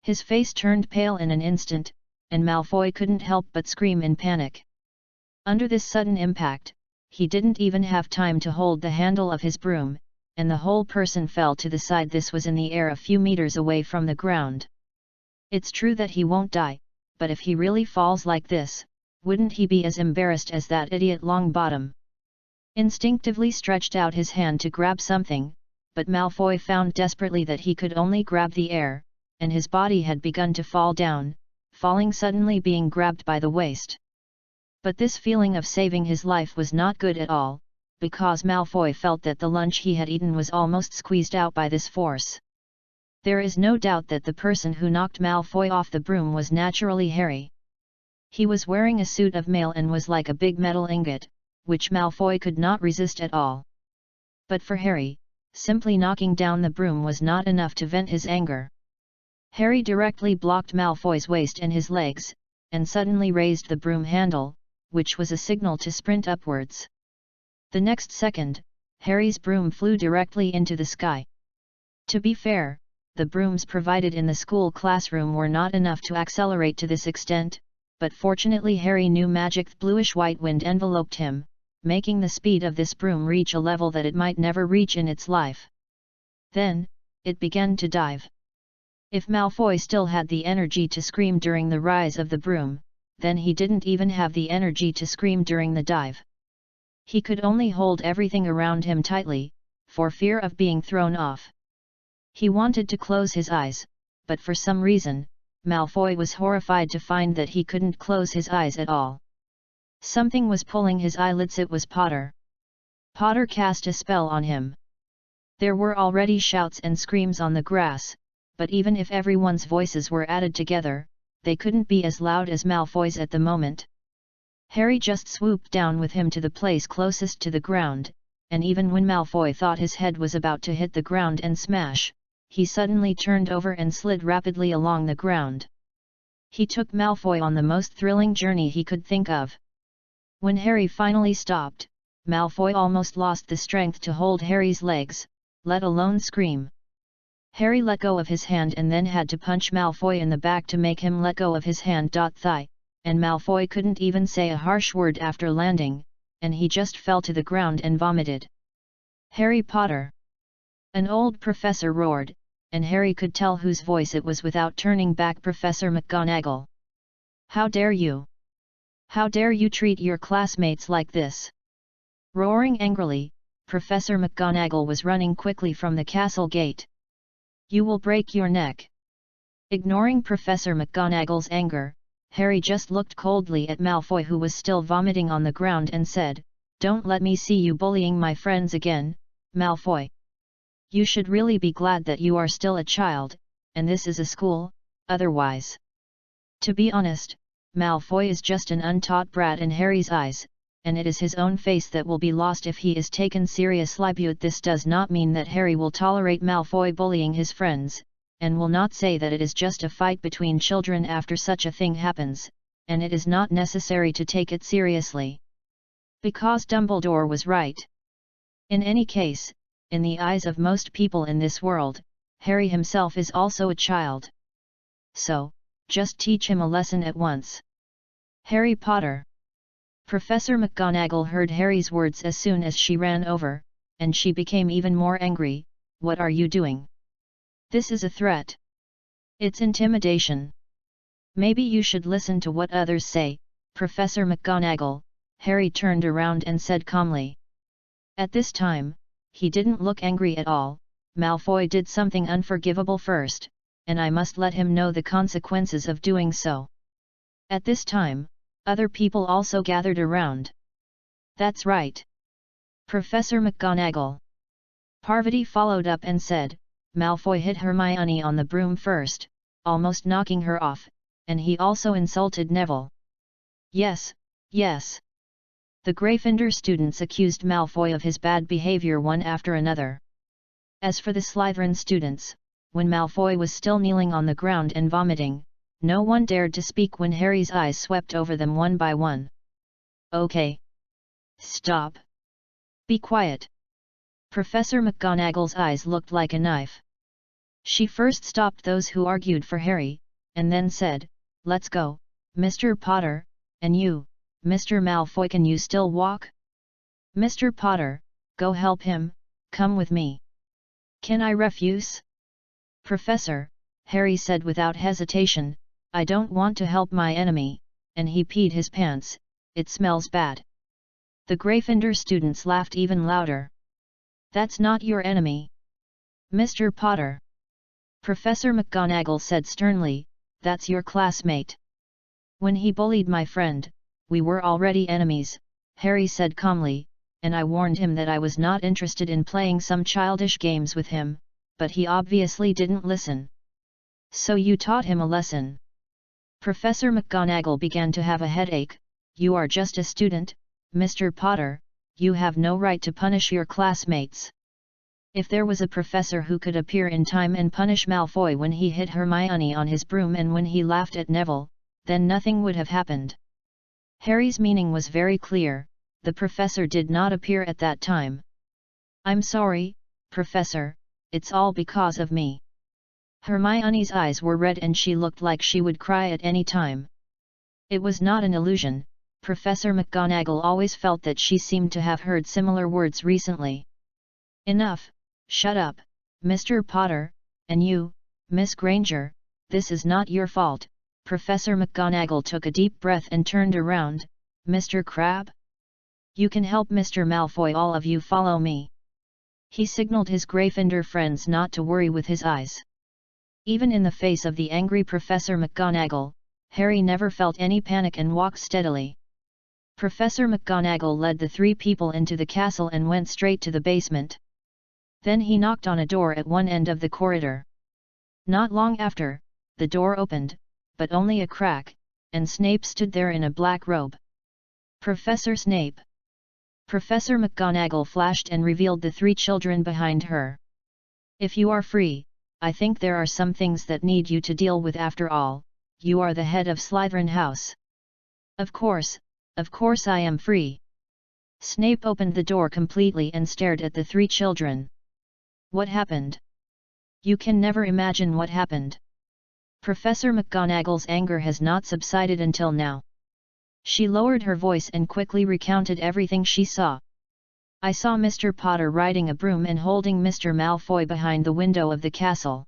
His face turned pale in an instant, and Malfoy couldn't help but scream in panic. Under this sudden impact, he didn't even have time to hold the handle of his broom, and the whole person fell to the side. This was in the air a few meters away from the ground. It's true that he won't die, but if he really falls like this, wouldn't he be as embarrassed as that idiot Longbottom? Instinctively stretched out his hand to grab something, but Malfoy found desperately that he could only grab the air, and his body had begun to fall down, falling suddenly, being grabbed by the waist. But this feeling of saving his life was not good at all, because Malfoy felt that the lunch he had eaten was almost squeezed out by this force. There is no doubt that the person who knocked Malfoy off the broom was naturally Harry. He was wearing a suit of mail and was like a big metal ingot, which Malfoy could not resist at all. But for Harry, simply knocking down the broom was not enough to vent his anger. Harry directly blocked Malfoy's waist and his legs, and suddenly raised the broom handle, which was a signal to sprint upwards. The next second, Harry's broom flew directly into the sky. To be fair, the brooms provided in the school classroom were not enough to accelerate to this extent, but fortunately Harry knew magic bluish-white wind enveloped him, making the speed of this broom reach a level that it might never reach in its life. Then, it began to dive. If Malfoy still had the energy to scream during the rise of the broom, then he didn't even have the energy to scream during the dive. He could only hold everything around him tightly, for fear of being thrown off. He wanted to close his eyes, but for some reason, Malfoy was horrified to find that he couldn't close his eyes at all. Something was pulling his eyelids. It was Potter. Potter cast a spell on him. There were already shouts and screams on the grass, but even if everyone's voices were added together, they couldn't be as loud as Malfoy's at the moment. Harry just swooped down with him to the place closest to the ground, and even when Malfoy thought his head was about to hit the ground and smash, he suddenly turned over and slid rapidly along the ground. He took Malfoy on the most thrilling journey he could think of. When Harry finally stopped, Malfoy almost lost the strength to hold Harry's legs, let alone scream. Harry let go of his hand and then had to punch Malfoy in the back to make him let go of his hand. Thigh, and Malfoy couldn't even say a harsh word after landing, and he just fell to the ground and vomited. Harry Potter! An old professor roared, and Harry could tell whose voice it was without turning back. Professor McGonagall! How dare you! How dare you treat your classmates like this! Roaring angrily, Professor McGonagall was running quickly from the castle gate. You will break your neck! Ignoring Professor McGonagall's anger, Harry just looked coldly at Malfoy, who was still vomiting on the ground, and said, "Don't let me see you bullying my friends again, Malfoy. You should really be glad that you are still a child, and this is a school, otherwise." To be honest, Malfoy is just an untaught brat in Harry's eyes, and it is his own face that will be lost if he is taken seriously. But this does not mean that Harry will tolerate Malfoy bullying his friends, and will not say that it is just a fight between children after such a thing happens, and it is not necessary to take it seriously. Because Dumbledore was right. In any case, in the eyes of most people in this world, Harry himself is also a child. So, just teach him a lesson at once. Harry Potter! Professor McGonagall heard Harry's words as soon as she ran over, and she became even more angry. What are you doing? This is a threat. It's intimidation. Maybe you should listen to what others say, Professor McGonagall. Harry turned around and said calmly. At this time, he didn't look angry at all. Malfoy did something unforgivable first, and I must let him know the consequences of doing so. At this time, other people also gathered around. That's right. Professor McGonagall. Parvati followed up and said, Malfoy hit Hermione on the broom first, almost knocking her off, and he also insulted Neville. Yes, yes. The Gryffindor students accused Malfoy of his bad behavior one after another. As for the Slytherin students, when Malfoy was still kneeling on the ground and vomiting, no one dared to speak when Harry's eyes swept over them one by one. Okay. Stop. Be quiet. Professor McGonagall's eyes looked like a knife. She first stopped those who argued for Harry, and then said, Let's go, Mr. Potter, and you, Mr. Malfoy, can you still walk? Mr. Potter, go help him, come with me. Can I refuse? Professor, Harry said without hesitation, I don't want to help my enemy, and he peed his pants, it smells bad. The Gryffindor students laughed even louder. That's not your enemy. Mr. Potter. Professor McGonagall said sternly, that's your classmate. When he bullied my friend, we were already enemies, Harry said calmly, and I warned him that I was not interested in playing some childish games with him, but he obviously didn't listen. So you taught him a lesson. Professor McGonagall began to have a headache. You are just a student, Mr. Potter, you have no right to punish your classmates. If there was a professor who could appear in time and punish Malfoy when he hit Hermione on his broom and when he laughed at Neville, then nothing would have happened. Harry's meaning was very clear, the professor did not appear at that time. I'm sorry, Professor, it's all because of me. Hermione's eyes were red and she looked like she would cry at any time. It was not an illusion, Professor McGonagall always felt that she seemed to have heard similar words recently. Enough, shut up, Mr. Potter, and you, Miss Granger, this is not your fault. Professor McGonagall took a deep breath and turned around. Mr. Crabbe? You can help Mr. Malfoy, all of you follow me. He signaled his Gryffindor friends not to worry with his eyes. Even in the face of the angry Professor McGonagall, Harry never felt any panic and walked steadily. Professor McGonagall led the three people into the castle and went straight to the basement. Then he knocked on a door at one end of the corridor. Not long after, the door opened, but only a crack, and Snape stood there in a black robe. Professor Snape! Professor McGonagall flashed and revealed the three children behind her. If you are free, I think there are some things that need you to deal with. After all, you are the head of Slytherin House. Of course I am free. Snape opened the door completely and stared at the three children. What happened? You can never imagine what happened. Professor McGonagall's anger has not subsided until now. She lowered her voice and quickly recounted everything she saw. I saw Mr. Potter riding a broom and holding Mr. Malfoy behind the window of the castle.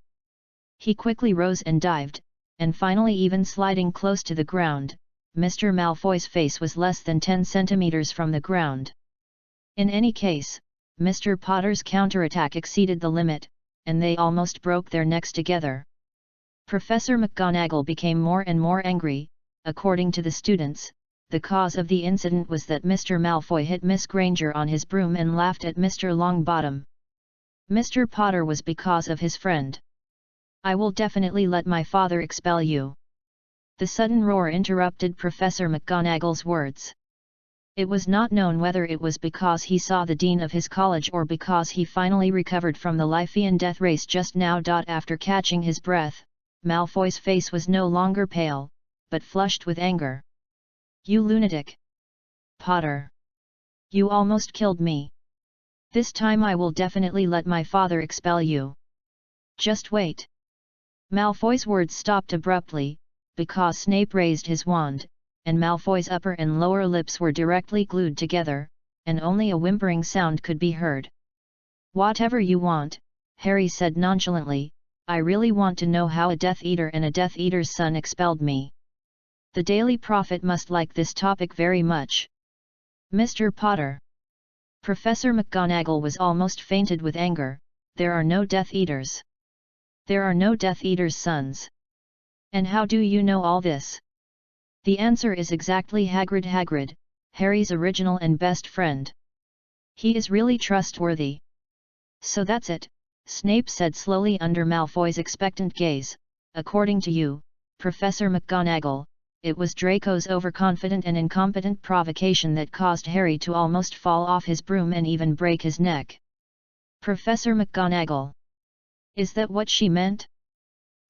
He quickly rose and dived, and finally even sliding close to the ground, Mr. Malfoy's face was less than 10 centimeters from the ground. In any case, Mr. Potter's counterattack exceeded the limit, and they almost broke their necks together. Professor McGonagall became more and more angry. According to the students, the cause of the incident was that Mr. Malfoy hit Miss Granger on his broom and laughed at Mr. Longbottom. Mr. Potter was because of his friend. I will definitely let my father expel you. The sudden roar interrupted Professor McGonagall's words. It was not known whether it was because he saw the dean of his college or because he finally recovered from the Lyphian death race just now. After catching his breath, Malfoy's face was no longer pale, but flushed with anger. You lunatic! Potter! You almost killed me. This time I will definitely let my father expel you. Just wait. Malfoy's words stopped abruptly, because Snape raised his wand, and Malfoy's upper and lower lips were directly glued together, and only a whimpering sound could be heard. Whatever you want, Harry said nonchalantly, I really want to know how a Death Eater and a Death Eater's son expelled me. The Daily Prophet must like this topic very much. Mr. Potter! Professor McGonagall was almost fainted with anger. There are no Death Eaters. There are no Death Eater's sons. And how do you know all this? The answer is exactly Hagrid, Harry's original and best friend. He is really trustworthy. So that's it, Snape said slowly under Malfoy's expectant gaze. According to you, Professor McGonagall, it was Draco's overconfident and incompetent provocation that caused Harry to almost fall off his broom and even break his neck. Professor McGonagall. Is that what she meant?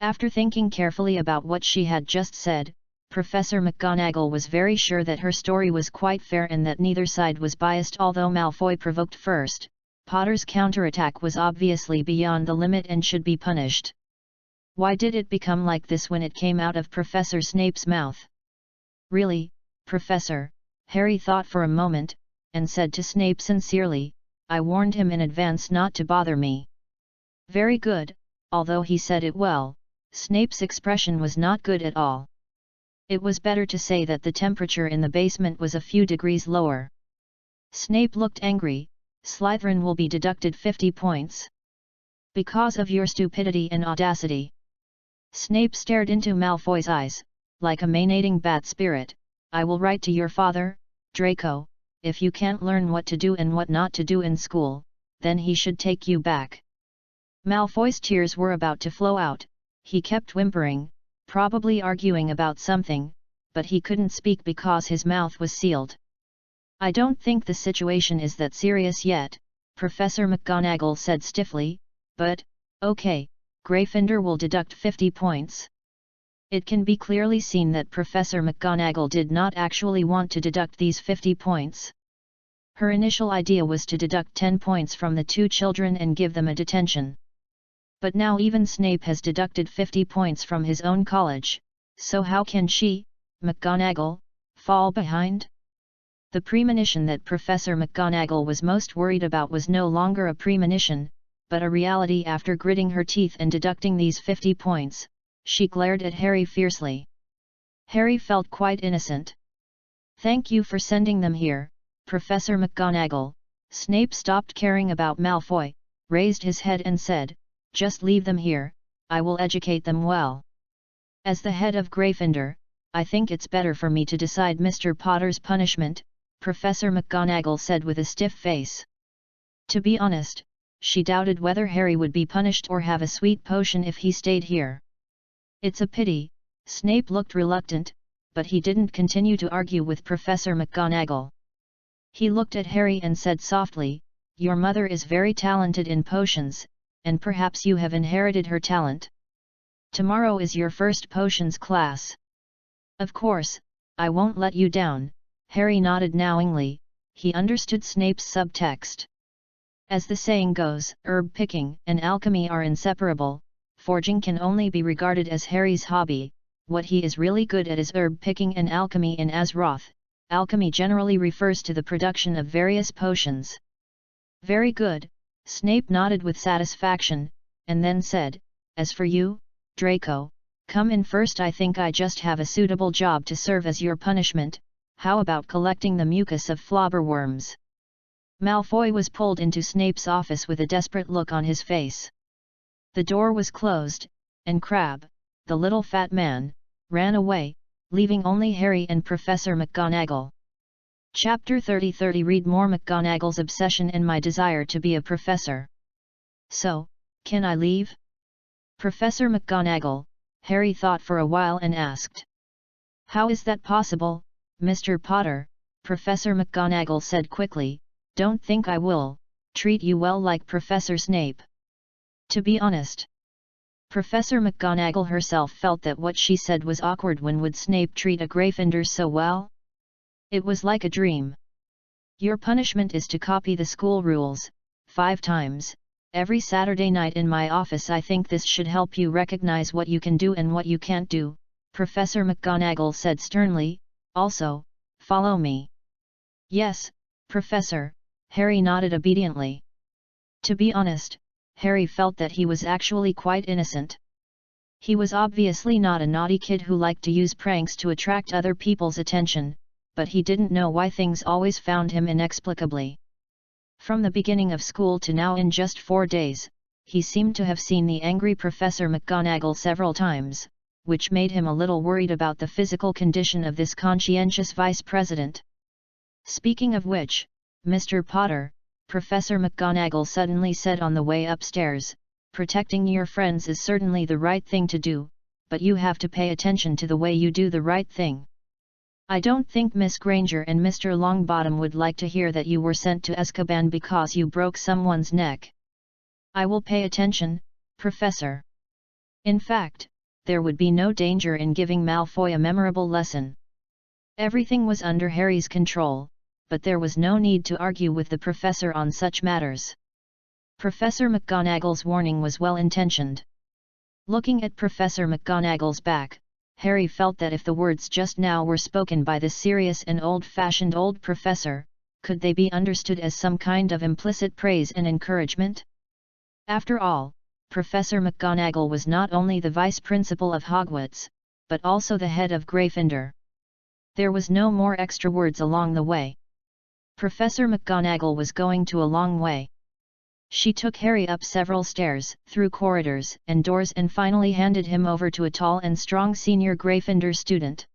After thinking carefully about what she had just said, Professor McGonagall was very sure that her story was quite fair and that neither side was biased. Although Malfoy provoked first, Potter's counterattack was obviously beyond the limit and should be punished. Why did it become like this when it came out of Professor Snape's mouth? Really, Professor, Harry thought for a moment, and said to Snape sincerely, I warned him in advance not to bother me. Very good, although he said it well, Snape's expression was not good at all. It was better to say that the temperature in the basement was a few degrees lower. Snape looked angry. Slytherin will be deducted 50 points. Because of your stupidity and audacity. Snape stared into Malfoy's eyes, like a manating bat spirit. I will write to your father, Draco, if you can't learn what to do and what not to do in school, then he should take you back. Malfoy's tears were about to flow out. He kept whimpering, probably arguing about something, but he couldn't speak because his mouth was sealed. I don't think the situation is that serious yet, Professor McGonagall said stiffly, but, okay, Gryffindor will deduct 50 points. It can be clearly seen that Professor McGonagall did not actually want to deduct these 50 points. Her initial idea was to deduct 10 points from the two children and give them a detention. But now even Snape has deducted 50 points from his own college, so how can she, McGonagall, fall behind? The premonition that Professor McGonagall was most worried about was no longer a premonition, but a reality. After gritting her teeth and deducting these 50 points, she glared at Harry fiercely. Harry felt quite innocent. Thank you for sending them here, Professor McGonagall." Snape stopped caring about Malfoy, raised his head and said, "Just leave them here, I will educate them well. As the head of Gryffindor, I think it's better for me to decide Mr. Potter's punishment," Professor McGonagall said with a stiff face. To be honest, she doubted whether Harry would be punished or have a sweet potion if he stayed here. "It's a pity." Snape looked reluctant, but he didn't continue to argue with Professor McGonagall. He looked at Harry and said softly, "Your mother is very talented in potions, and perhaps you have inherited her talent. Tomorrow is your first potions class." "Of course, I won't let you down," Harry nodded knowingly. He understood Snape's subtext. As the saying goes, herb picking and alchemy are inseparable. Forging can only be regarded as Harry's hobby. What he is really good at is herb picking and alchemy in Azeroth. Alchemy generally refers to the production of various potions. "Very good," Snape nodded with satisfaction, and then said, "As for you, Draco, come in first. I think I just have a suitable job to serve as your punishment. How about collecting the mucus of flobberworms?" Malfoy was pulled into Snape's office with a desperate look on his face. The door was closed, and Crabbe, the little fat man, ran away, leaving only Harry and Professor McGonagall. Chapter 30 Read more. McGonagall's obsession and my desire to be a professor. "So, can I leave?" "Professor McGonagall," Harry thought for a while and asked. "How is that possible, Mr. Potter?" Professor McGonagall said quickly. "Don't think I will treat you well like Professor Snape." To be honest, Professor McGonagall herself felt that what she said was awkward. When would Snape treat a Gryffindor so well? It was like a dream. "Your punishment is to copy the school rules, 5 times, every Saturday night in my office. I think this should help you recognize what you can do and what you can't do," Professor McGonagall said sternly. "Also, follow me." "Yes, Professor," Harry nodded obediently. To be honest, Harry felt that he was actually quite innocent. He was obviously not a naughty kid who liked to use pranks to attract other people's attention, but he didn't know why things always found him inexplicably. From the beginning of school to now, in just 4 days, he seemed to have seen the angry Professor McGonagall several times, which made him a little worried about the physical condition of this conscientious vice president. "Speaking of which, Mr. Potter," Professor McGonagall suddenly said on the way upstairs, "protecting your friends is certainly the right thing to do, but you have to pay attention to the way you do the right thing. I don't think Miss Granger and Mr. Longbottom would like to hear that you were sent to Azkaban because you broke someone's neck." "I will pay attention, Professor. In fact, there would be no danger in giving Malfoy a memorable lesson." Everything was under Harry's control, but there was no need to argue with the professor on such matters. Professor McGonagall's warning was well-intentioned. Looking at Professor McGonagall's back, Harry felt that if the words just now were spoken by this serious and old-fashioned old professor, could they be understood as some kind of implicit praise and encouragement? After all, Professor McGonagall was not only the vice principal of Hogwarts, but also the head of Gryffindor. There was no more extra words along the way. Professor McGonagall was going to a long way. She took Harry up several stairs, through corridors and doors, and finally handed him over to a tall and strong senior Gryffindor student.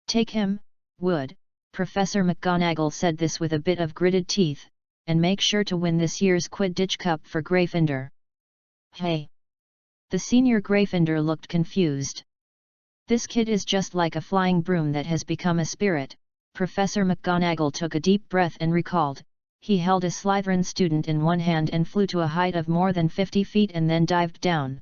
"Take him, Wood," Professor McGonagall said this with a bit of gritted teeth, "and make sure to win this year's Quidditch Cup for Gryffindor." "Hey!" The senior Gryffindor looked confused. "This kid is just like a flying broom that has become a spirit." Professor McGonagall took a deep breath and recalled, he held a Slytherin student in one hand and flew to a height of more than 50 feet and then dived down.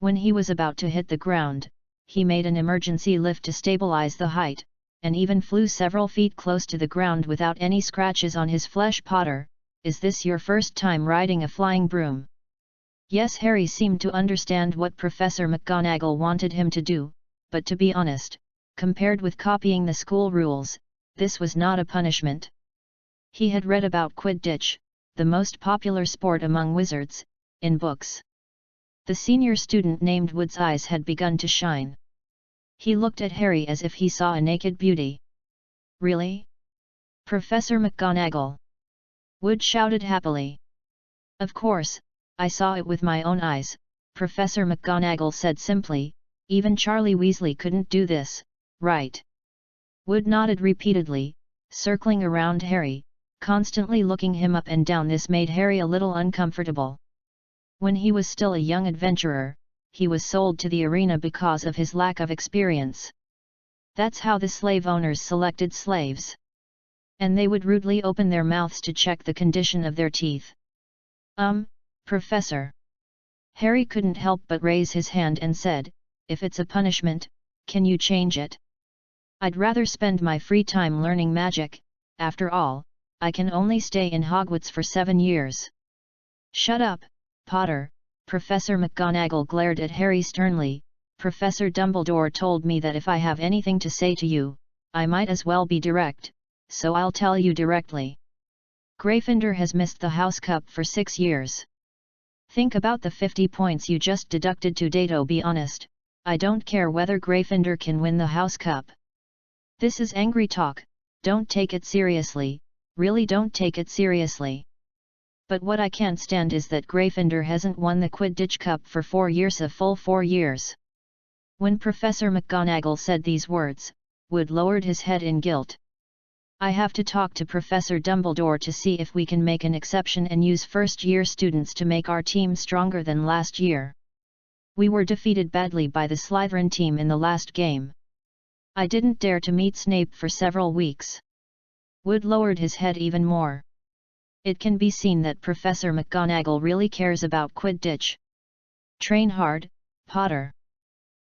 When he was about to hit the ground, he made an emergency lift to stabilize the height, and even flew several feet close to the ground without any scratches on his flesh. "Potter, is this your first time riding a flying broom?" Yes, Harry seemed to understand what Professor McGonagall wanted him to do, but to be honest, compared with copying the school rules, this was not a punishment. He had read about Quidditch, the most popular sport among wizards, in books. The senior student named Wood's eyes had begun to shine. He looked at Harry as if he saw a naked beauty. "Really? Professor McGonagall! Wood shouted happily. Of course, I saw it with my own eyes, Professor McGonagall said simply. Even Charlie Weasley couldn't do this, right? Wood nodded repeatedly, circling around Harry, constantly looking him up and down. This made Harry a little uncomfortable. When he was still a young adventurer, he was sold to the arena because of his lack of experience. That's how the slave owners selected slaves. And they would rudely open their mouths to check the condition of their teeth. Professor. Harry couldn't help but raise his hand and said, if it's a punishment, can you change it? I'd rather spend my free time learning magic. After all, I can only stay in Hogwarts for 7 years. Shut up, Potter, Professor McGonagall glared at Harry sternly. Professor Dumbledore told me that if I have anything to say to you, I might as well be direct, so I'll tell you directly. Gryffindor has missed the House Cup for 6 years. Think about the 50 points you just deducted to date. Oh, be honest, I don't care whether Gryffindor can win the House Cup. This is angry talk, don't take it seriously, really don't take it seriously. But what I can't stand is that Gryffindor hasn't won the Quidditch Cup for 4 years, a full 4 years. When Professor McGonagall said these words, Wood lowered his head in guilt. I have to talk to Professor Dumbledore to see if we can make an exception and use first-year students to make our team stronger than last year. We were defeated badly by the Slytherin team in the last game. I didn't dare to meet Snape for several weeks. Wood lowered his head even more. It can be seen that Professor McGonagall really cares about Quidditch. Train hard, Potter.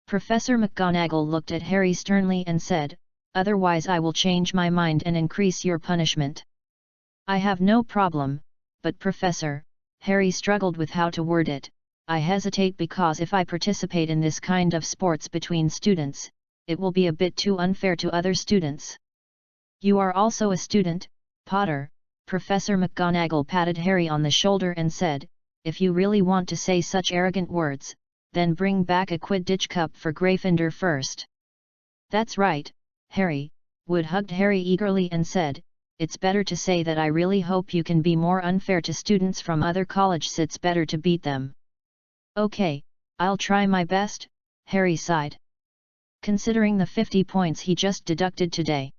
Professor McGonagall looked at Harry sternly and said, otherwise I will change my mind and increase your punishment. I have no problem, but Professor, Harry struggled with how to word it, I hesitate because if I participate in this kind of sports between students, it will be a bit too unfair to other students. You are also a student, Potter. Professor McGonagall patted Harry on the shoulder and said, if you really want to say such arrogant words, then bring back a Quidditch Cup for Gryffindor first. That's right, Harry. Wood hugged Harry eagerly and said, it's better to say that I really hope you can be more unfair to students from other colleges. It's better to beat them. Okay, I'll try my best, Harry sighed. Considering the 50 points he just deducted today,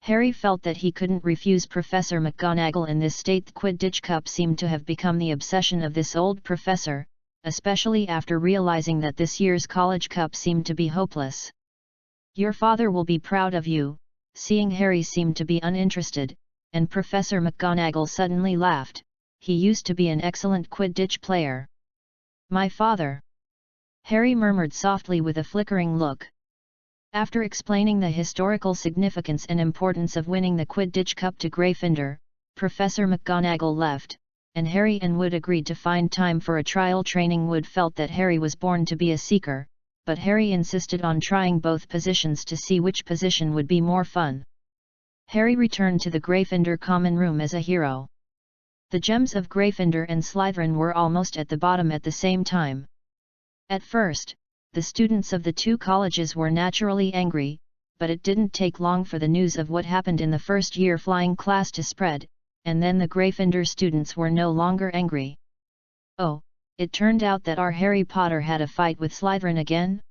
Harry felt that he couldn't refuse Professor McGonagall in this state. The Quidditch Cup seemed to have become the obsession of this old professor, especially after realizing that this year's College Cup seemed to be hopeless. Your father will be proud of you. Seeing Harry seemed to be uninterested, and Professor McGonagall suddenly laughed. He used to be an excellent Quidditch player. My father? Harry murmured softly with a flickering look. After explaining the historical significance and importance of winning the Quidditch Cup to Gryffindor, Professor McGonagall left, and Harry and Wood agreed to find time for a trial training. Wood felt that Harry was born to be a seeker, but Harry insisted on trying both positions to see which position would be more fun. Harry returned to the Gryffindor common room as a hero. The gems of Gryffindor and Slytherin were almost at the bottom at the same time. At first, the students of the two colleges were naturally angry, but it didn't take long for the news of what happened in the first-year flying class to spread, and then the Gryffindor students were no longer angry. Oh, it turned out that our Harry Potter had a fight with Slytherin again?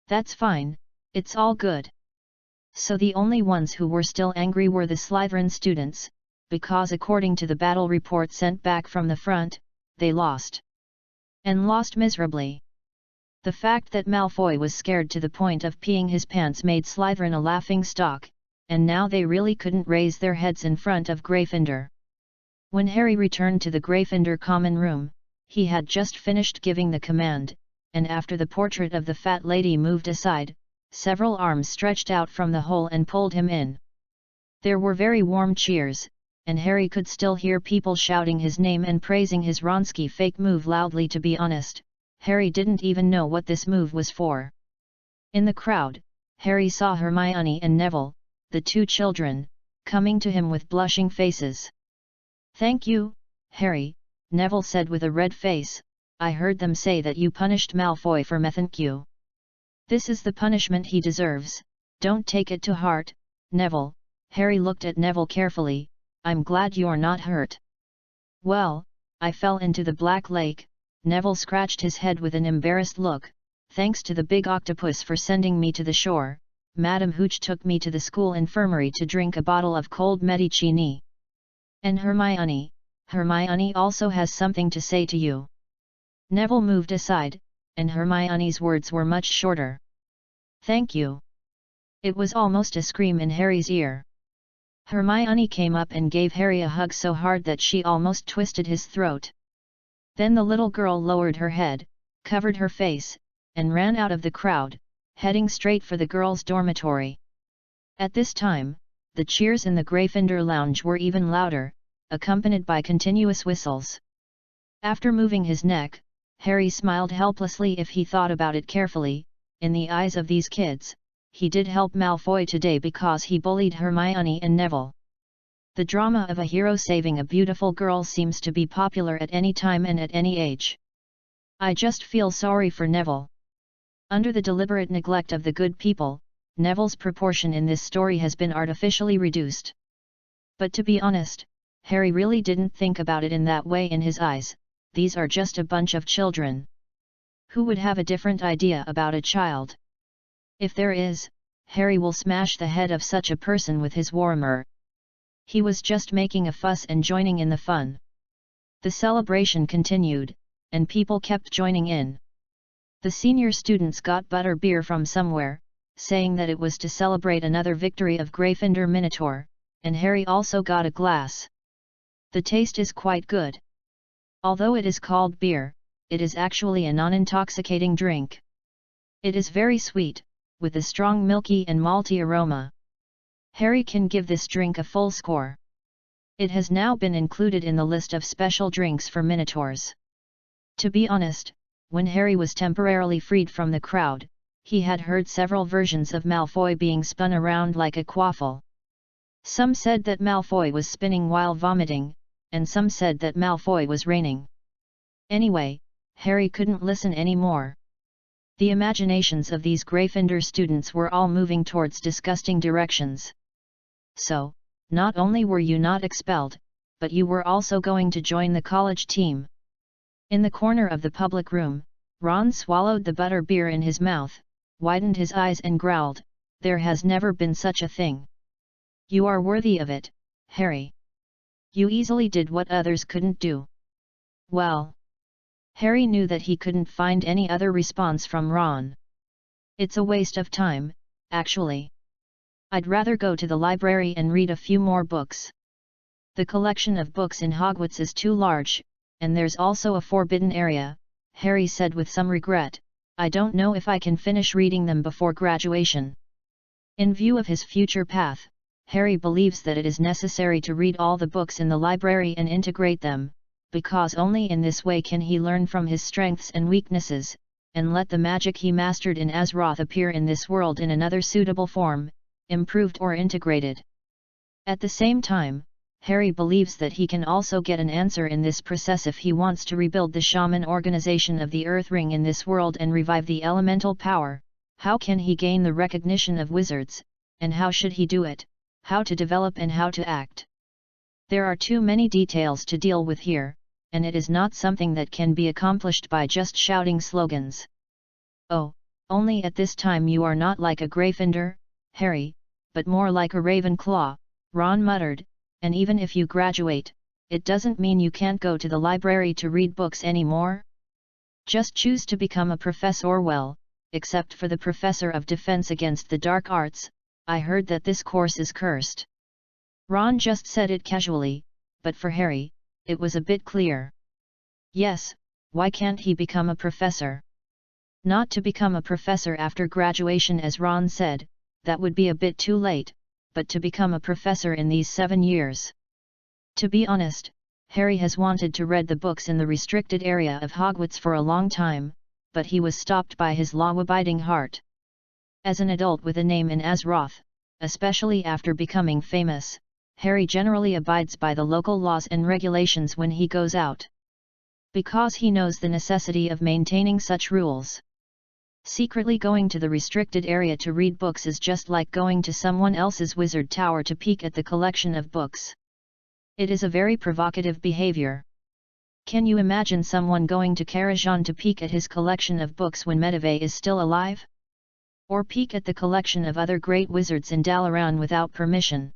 That's fine, it's all good. So the only ones who were still angry were the Slytherin students, because according to the battle report sent back from the front, they lost. And lost miserably. The fact that Malfoy was scared to the point of peeing his pants made Slytherin a laughingstock, and now they really couldn't raise their heads in front of Gryffindor. When Harry returned to the Gryffindor common room, he had just finished giving the command, and after the portrait of the fat lady moved aside, several arms stretched out from the hole and pulled him in. There were very warm cheers, and Harry could still hear people shouting his name and praising his Wronski fake move loudly. To be honest, Harry didn't even know what this move was for. In the crowd, Harry saw Hermione and Neville, the two children, coming to him with blushing faces. Thank you, Harry, Neville said with a red face. I heard them say that you punished Malfoy for thank you. This is the punishment he deserves, don't take it to heart, Neville, Harry looked at Neville carefully. I'm glad you're not hurt. Well, I fell into the Black Lake. Neville scratched his head with an embarrassed look. Thanks to the big octopus for sending me to the shore, Madame Hooch took me to the school infirmary to drink a bottle of cold medicine. And Hermione also has something to say to you. Neville moved aside, and Hermione's words were much shorter. Thank you. It was almost a scream in Harry's ear. Hermione came up and gave Harry a hug so hard that she almost twisted his throat. Then the little girl lowered her head, covered her face, and ran out of the crowd, heading straight for the girls' dormitory. At this time, the cheers in the Gryffindor lounge were even louder, accompanied by continuous whistles. After moving his neck, Harry smiled helplessly. If he thought about it carefully, in the eyes of these kids, he did help Malfoy today because he bullied Hermione and Neville. The drama of a hero saving a beautiful girl seems to be popular at any time and at any age. I just feel sorry for Neville. Under the deliberate neglect of the good people, Neville's proportion in this story has been artificially reduced. But to be honest, Harry really didn't think about it in that way. In his eyes, these are just a bunch of children. Who would have a different idea about a child? If there is, Harry will smash the head of such a person with his warhammer. He was just making a fuss and joining in the fun. The celebration continued, and people kept joining in. The senior students got butter beer from somewhere, saying that it was to celebrate another victory of Gryffindor Minotaur, and Harry also got a glass. The taste is quite good. Although it is called beer, it is actually a non-intoxicating drink. It is very sweet, with a strong milky and malty aroma. Harry can give this drink a full score. It has now been included in the list of special drinks for Minotaurs. To be honest, when Harry was temporarily freed from the crowd, he had heard several versions of Malfoy being spun around like a quaffle. Some said that Malfoy was spinning while vomiting, and some said that Malfoy was raining. Anyway, Harry couldn't listen anymore. The imaginations of these Gryffindor students were all moving towards disgusting directions. So, not only were you not expelled, but you were also going to join the college team. In the corner of the public room, Ron swallowed the butter beer in his mouth, widened his eyes and growled, "There has never been such a thing. You are worthy of it, Harry. You easily did what others couldn't do." Well, Harry knew that he couldn't find any other response from Ron. It's a waste of time, actually. I'd rather go to the library and read a few more books. The collection of books in Hogwarts is too large, and there's also a forbidden area, Harry said with some regret. I don't know if I can finish reading them before graduation. In view of his future path, Harry believes that it is necessary to read all the books in the library and integrate them, because only in this way can he learn from his strengths and weaknesses, and let the magic he mastered in Azeroth appear in this world in another suitable form, improved or integrated. At the same time, Harry believes that he can also get an answer in this process if he wants to rebuild the shaman organization of the Earth Ring in this world and revive the elemental power. How can he gain the recognition of wizards, and how should he do it, how to develop and how to act? There are too many details to deal with here, and it is not something that can be accomplished by just shouting slogans. Oh, only at this time you are not like a Gryffindor, Harry, but more like a Ravenclaw, Ron muttered, and even if you graduate, it doesn't mean you can't go to the library to read books anymore. Just choose to become a professor. Well, except for the Professor of Defense Against the Dark Arts, I heard that this course is cursed. Ron just said it casually, but for Harry, it was a bit clear. Yes, why can't he become a professor? Not to become a professor after graduation, as Ron said, that would be a bit too late, but to become a professor in these 7 years. To be honest, Harry has wanted to read the books in the restricted area of Hogwarts for a long time, but he was stopped by his law-abiding heart. As an adult with a name in Azeroth, especially after becoming famous, Harry generally abides by the local laws and regulations when he goes out. Because he knows the necessity of maintaining such rules. Secretly going to the restricted area to read books is just like going to someone else's wizard tower to peek at the collection of books. It is a very provocative behavior. Can you imagine someone going to Karajan to peek at his collection of books when Medivh is still alive? Or peek at the collection of other great wizards in Dalaran without permission?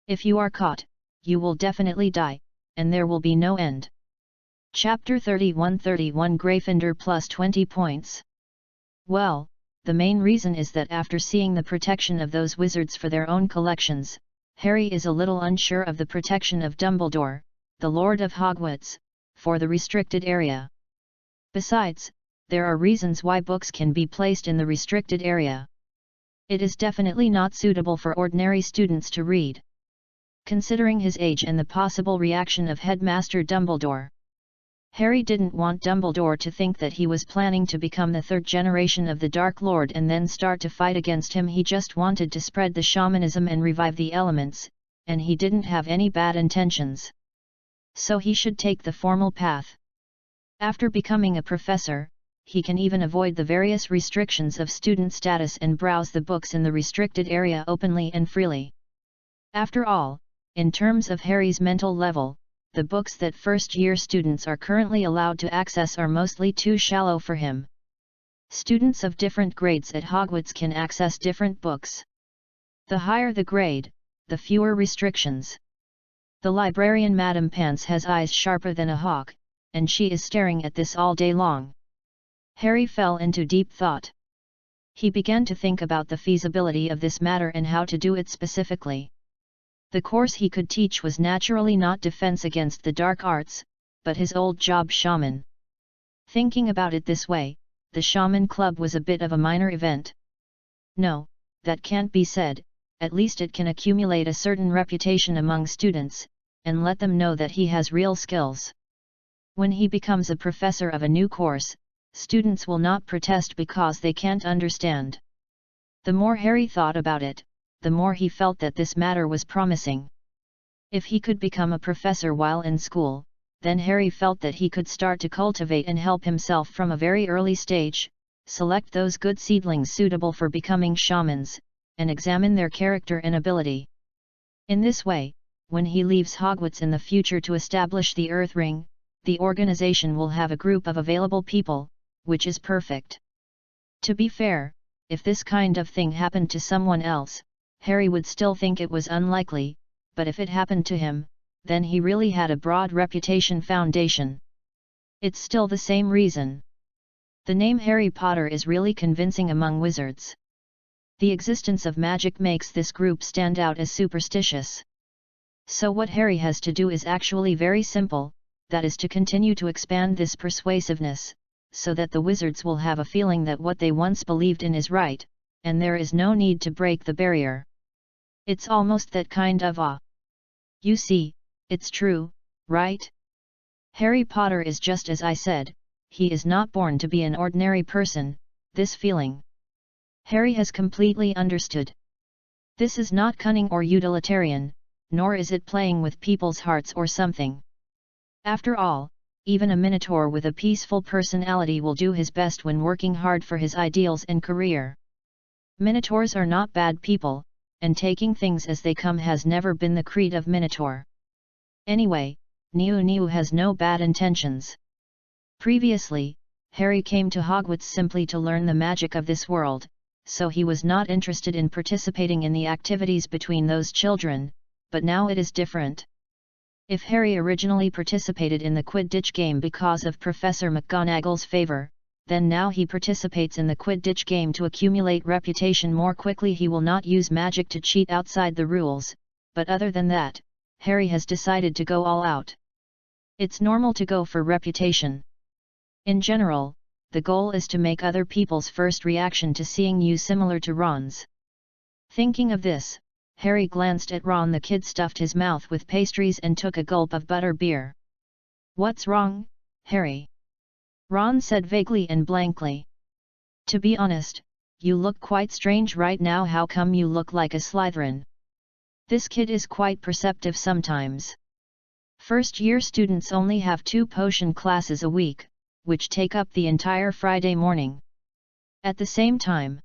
If you are caught, you will definitely die, and there will be no end. Chapter 31 Gryffindor plus 20 points. Well, the main reason is that after seeing the protection of those wizards for their own collections, Harry is a little unsure of the protection of Dumbledore, the Lord of Hogwarts, for the restricted area. Besides, there are reasons why books can be placed in the restricted area. It is definitely not suitable for ordinary students to read. Considering his age and the possible reaction of Headmaster Dumbledore, Harry didn't want Dumbledore to think that he was planning to become the third generation of the Dark Lord and then start to fight against him. He just wanted to spread the shamanism and revive the elements, and he didn't have any bad intentions. So he should take the formal path. After becoming a professor, he can even avoid the various restrictions of student status and browse the books in the restricted area openly and freely. After all, in terms of Harry's mental level, the books that first-year students are currently allowed to access are mostly too shallow for him. Students of different grades at Hogwarts can access different books. The higher the grade, the fewer restrictions. The librarian Madame Pants has eyes sharper than a hawk, and she is staring at this all day long. Harry fell into deep thought. He began to think about the feasibility of this matter and how to do it specifically. The course he could teach was naturally not defense against the dark arts, but his old job shaman. Thinking about it this way, the shaman club was a bit of a minor event. No, that can't be said, at least it can accumulate a certain reputation among students, and let them know that he has real skills. When he becomes a professor of a new course, students will not protest because they can't understand. The more Harry thought about it, the more he felt that this matter was promising. If he could become a professor while in school, then Harry felt that he could start to cultivate and help himself from a very early stage, select those good seedlings suitable for becoming shamans, and examine their character and ability. In this way, when he leaves Hogwarts in the future to establish the Earth Ring, the organization will have a group of available people, which is perfect. To be fair, if this kind of thing happened to someone else, Harry would still think it was unlikely, but if it happened to him, then he really had a broad reputation foundation. It's still the same reason. The name Harry Potter is really convincing among wizards. The existence of magic makes this group stand out as superstitious. So what Harry has to do is actually very simple, that is to continue to expand this persuasiveness, so that the wizards will have a feeling that what they once believed in is right, and there is no need to break the barrier. It's almost that kind of awe. You see, it's true, right? Harry Potter is just as I said, he is not born to be an ordinary person, this feeling. Harry has completely understood. This is not cunning or utilitarian, nor is it playing with people's hearts or something. After all, even a Minotaur with a peaceful personality will do his best when working hard for his ideals and career. Minotaurs are not bad people, and taking things as they come has never been the creed of Minotaur. Anyway, Niu has no bad intentions. Previously, Harry came to Hogwarts simply to learn the magic of this world, so he was not interested in participating in the activities between those children, but now it is different. If Harry originally participated in the Quidditch game because of Professor McGonagall's favor, then now he participates in the Quidditch game to accumulate reputation more quickly. He will not use magic to cheat outside the rules, but other than that, Harry has decided to go all out. It's normal to go for reputation. In general, the goal is to make other people's first reaction to seeing you similar to Ron's. Thinking of this, Harry glanced at Ron. The kid stuffed his mouth with pastries and took a gulp of butter beer. "What's wrong, Harry?" Ron said vaguely and blankly. "To be honest, you look quite strange right now. How come you look like a Slytherin?" This kid is quite perceptive sometimes. First-year students only have 2 potion classes a week, which take up the entire Friday morning. At the same time,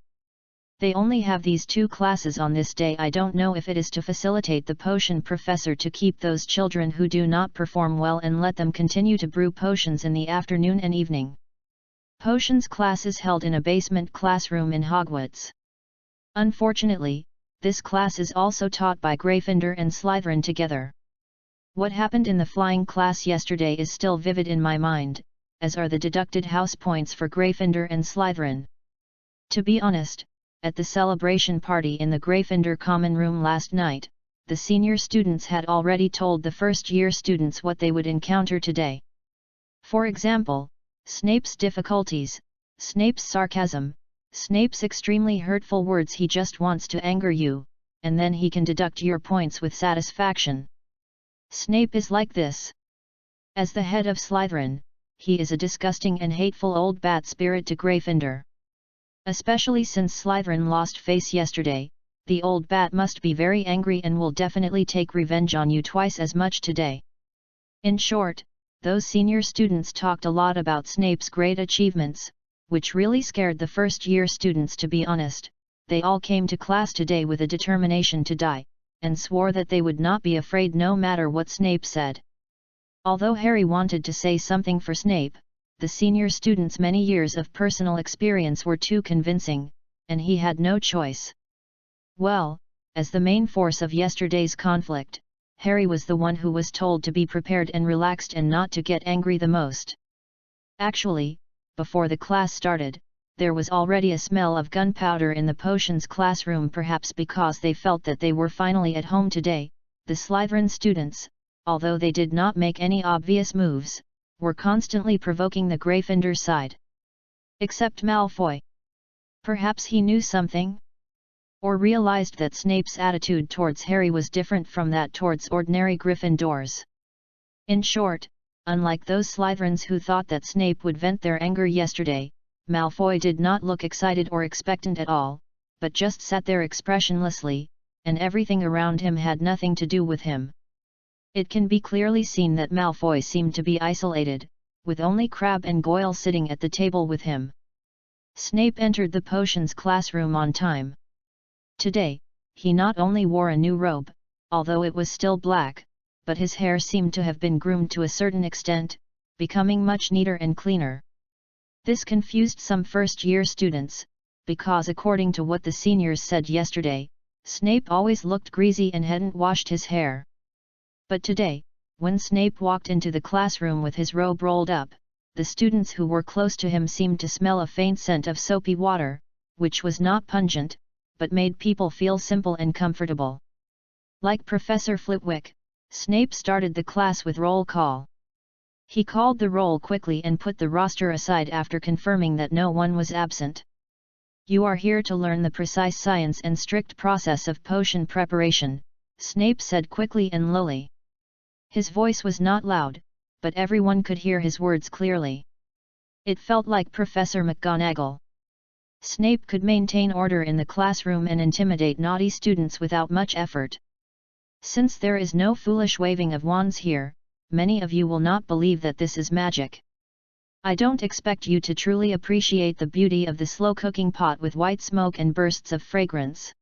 they only have these 2 classes on this day. I don't know if it is to facilitate the potion professor to keep those children who do not perform well and let them continue to brew potions in the afternoon and evening. Potions class is held in a basement classroom in Hogwarts. Unfortunately, this class is also taught by Gryffindor and Slytherin together. What happened in the flying class yesterday is still vivid in my mind, as are the deducted house points for Gryffindor and Slytherin. To be honest, at the celebration party in the Gryffindor common room last night, the senior students had already told the first-year students what they would encounter today. For example, Snape's difficulties, Snape's sarcasm, Snape's extremely hurtful words. He just wants to anger you, and then he can deduct your points with satisfaction. Snape is like this. As the head of Slytherin, he is a disgusting and hateful old bat spirit to Gryffindor. Especially since Slytherin lost face yesterday, the old bat must be very angry and will definitely take revenge on you twice as much today. In short, those senior students talked a lot about Snape's great achievements, which really scared the first-year students. To be honest, they all came to class today with a determination to die, and swore that they would not be afraid no matter what Snape said. Although Harry wanted to say something for Snape, the senior student's many years of personal experience were too convincing, and he had no choice. Well, as the main force of yesterday's conflict, Harry was the one who was told to be prepared and relaxed and not to get angry the most. Actually, before the class started, there was already a smell of gunpowder in the potions classroom, perhaps because they felt that they were finally at home today. The Slytherin students, although they did not make any obvious moves, were constantly provoking the Gryffindor side. Except Malfoy. Perhaps he knew something? Or realized that Snape's attitude towards Harry was different from that towards ordinary Gryffindors. In short, unlike those Slytherins who thought that Snape would vent their anger yesterday, Malfoy did not look excited or expectant at all, but just sat there expressionlessly, and everything around him had nothing to do with him. It can be clearly seen that Malfoy seemed to be isolated, with only Crabbe and Goyle sitting at the table with him. Snape entered the potions classroom on time. Today, he not only wore a new robe, although it was still black, but his hair seemed to have been groomed to a certain extent, becoming much neater and cleaner. This confused some first-year students, because according to what the seniors said yesterday, Snape always looked greasy and hadn't washed his hair. But today, when Snape walked into the classroom with his robe rolled up, the students who were close to him seemed to smell a faint scent of soapy water, which was not pungent, but made people feel simple and comfortable. Like Professor Flitwick, Snape started the class with roll call. He called the roll quickly and put the roster aside after confirming that no one was absent. "You are here to learn the precise science and strict process of potion preparation," Snape said quickly and lowly. His voice was not loud, but everyone could hear his words clearly. It felt like Professor McGonagall. Snape could maintain order in the classroom and intimidate naughty students without much effort. Since there is no foolish waving of wands here, many of you will not believe that this is magic. I don't expect you to truly appreciate the beauty of the slow-cooking pot with white smoke and bursts of fragrance.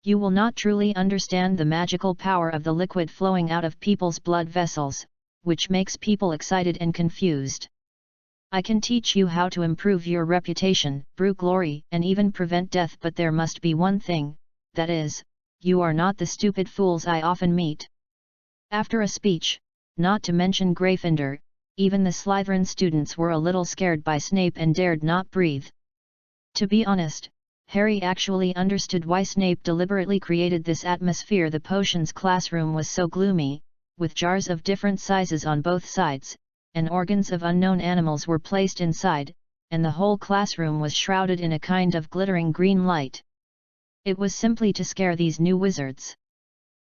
You will not truly understand the magical power of the liquid flowing out of people's blood vessels, which makes people excited and confused. I can teach you how to improve your reputation, brew glory, and even prevent death, but there must be one thing, that is, you are not the stupid fools I often meet. After a speech, not to mention Gryffindor, even the Slytherin students were a little scared by Snape and dared not breathe. To be honest, Harry actually understood why Snape deliberately created this atmosphere. The potions classroom was so gloomy, with jars of different sizes on both sides, and organs of unknown animals were placed inside, and the whole classroom was shrouded in a kind of glittering green light. It was simply to scare these new wizards.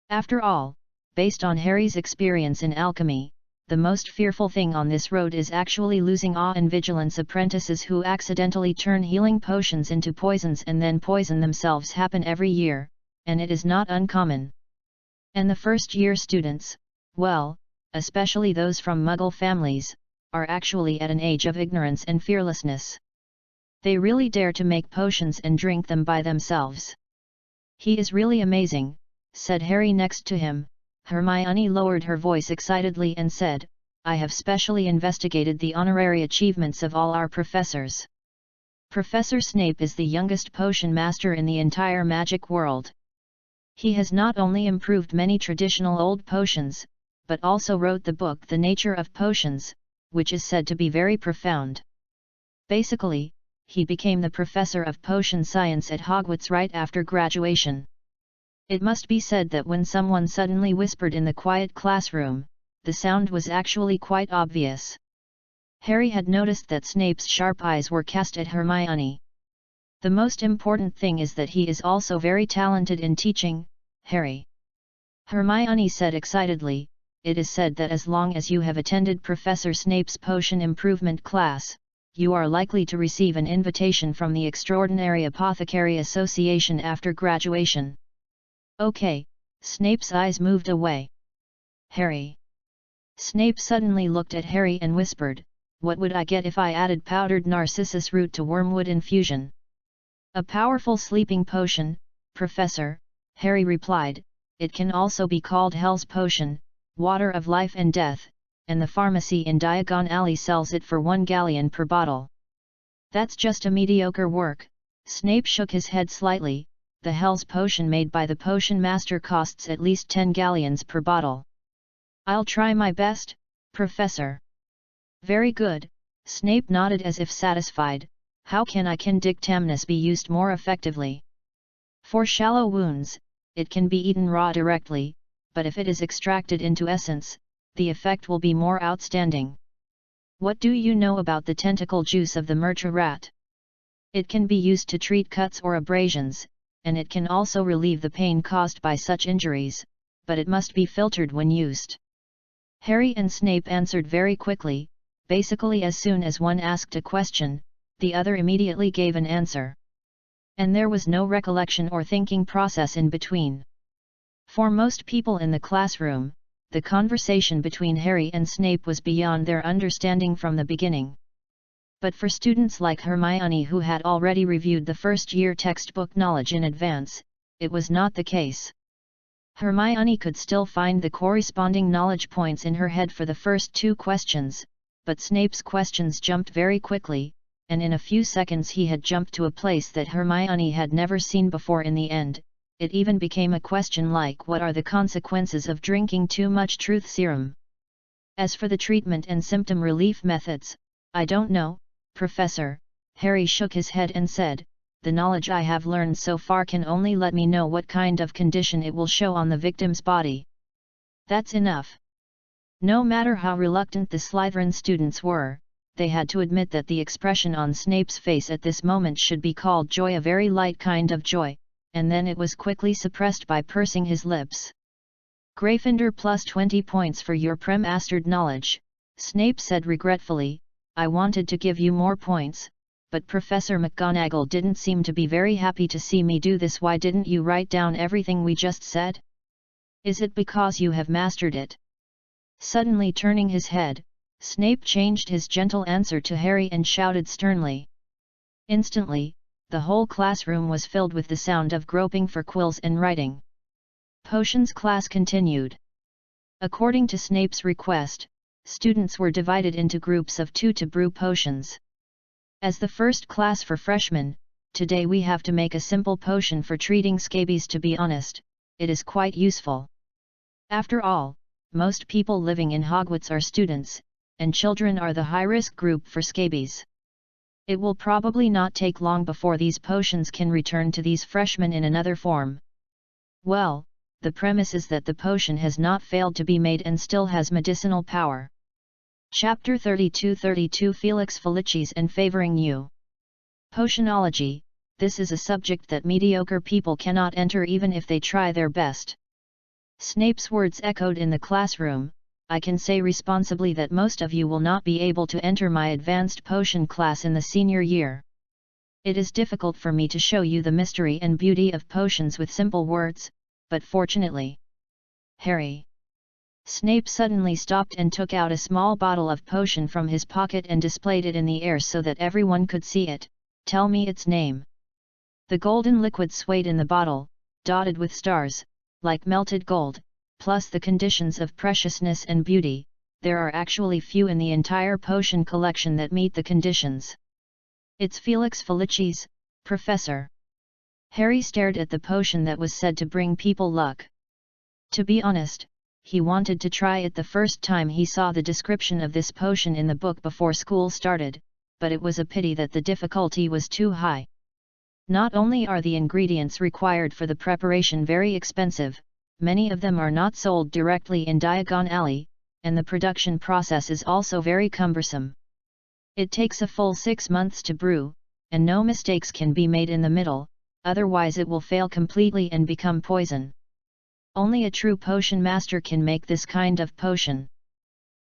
After all, based on Harry's experience in alchemy, the most fearful thing on this road is actually losing awe and vigilance. Apprentices who accidentally turn healing potions into poisons and then poison themselves happen every year, and it is not uncommon. And the first-year students, well, especially those from Muggle families, are actually at an age of ignorance and fearlessness. They really dare to make potions and drink them by themselves. He is really amazing, said Harry next to him. Hermione lowered her voice excitedly and said, I have specially investigated the honorary achievements of all our professors. Professor Snape is the youngest potion master in the entire magic world. He has not only improved many traditional old potions, but also wrote the book The Nature of Potions, which is said to be very profound. Basically, he became the professor of potion science at Hogwarts right after graduation. It must be said that when someone suddenly whispered in the quiet classroom, the sound was actually quite obvious. Harry had noticed that Snape's sharp eyes were cast at Hermione. The most important thing is that he is also very talented in teaching, Harry. Hermione said excitedly, it is said that as long as you have attended Professor Snape's potion improvement class, you are likely to receive an invitation from the Extraordinary Apothecary Association after graduation. Okay, Snape's eyes moved away. Harry. Snape suddenly looked at Harry and whispered, what would I get if I added powdered narcissus root to wormwood infusion? A powerful sleeping potion, Professor, Harry replied. It can also be called Hell's Potion, Water of Life and Death, and the pharmacy in Diagon Alley sells it for 1 galleon per bottle. That's just a mediocre work. Snape shook his head slightly. The Hell's Potion made by the potion master costs at least 10 galleons per bottle. I'll try my best, Professor. Very good, Snape nodded as if satisfied. How can dictamnus be used more effectively? For shallow wounds, it can be eaten raw directly, but if it is extracted into essence, the effect will be more outstanding. What do you know about the tentacle juice of the Murtra rat? It can be used to treat cuts or abrasions, and it can also relieve the pain caused by such injuries, but it must be filtered when used. Harry and Snape answered very quickly. Basically as soon as one asked a question, the other immediately gave an answer. And there was no recollection or thinking process in between. For most people in the classroom, the conversation between Harry and Snape was beyond their understanding from the beginning. But for students like Hermione who had already reviewed the first-year textbook knowledge in advance, it was not the case. Hermione could still find the corresponding knowledge points in her head for the first 2 questions, but Snape's questions jumped very quickly, and in a few seconds he had jumped to a place that Hermione had never seen before. In the end, it even became a question like what are the consequences of drinking too much truth serum? As for the treatment and symptom relief methods, I don't know, Professor. Harry shook his head and said, the knowledge I have learned so far can only let me know what kind of condition it will show on the victim's body. That's enough. No matter how reluctant the Slytherin students were, they had to admit that the expression on Snape's face at this moment should be called joy, a very light kind of joy, and then it was quickly suppressed by pursing his lips. Gryffindor plus 20 points for your pre-mastered knowledge, Snape said regretfully. I wanted to give you more points, but Professor McGonagall didn't seem to be very happy to see me do this. Why didn't you write down everything we just said? Is it because you have mastered it? Suddenly turning his head, Snape changed his gentle answer to Harry and shouted sternly. Instantly, the whole classroom was filled with the sound of groping for quills and writing. Potions class continued. According to Snape's request, students were divided into groups of 2 to brew potions. As the first class for freshmen, today we have to make a simple potion for treating scabies. To be honest, it is quite useful. After all, most people living in Hogwarts are students, and children are the high-risk group for scabies. It will probably not take long before these potions can return to these freshmen in another form. Well, the premise is that the potion has not failed to be made and still has medicinal power. Chapter 32 Felix Felicis and Favoring You. Potionology, this is a subject that mediocre people cannot enter even if they try their best. Snape's words echoed in the classroom. I can say responsibly that most of you will not be able to enter my advanced potion class in the senior year. It is difficult for me to show you the mystery and beauty of potions with simple words, but fortunately. Harry. Snape suddenly stopped and took out a small bottle of potion from his pocket and displayed it in the air so that everyone could see it. Tell me its name." The golden liquid swayed in the bottle, dotted with stars, like melted gold, plus the conditions of preciousness and beauty. There are actually few in the entire potion collection that meet the conditions. "It's Felix Felicis, Professor." Harry stared at the potion that was said to bring people luck. To be honest, he wanted to try it the first time he saw the description of this potion in the book before school started, but it was a pity that the difficulty was too high. Not only are the ingredients required for the preparation very expensive, many of them are not sold directly in Diagon Alley, and the production process is also very cumbersome. It takes a full 6 months to brew, and no mistakes can be made in the middle, otherwise it will fail completely and become poison. Only a true potion master can make this kind of potion.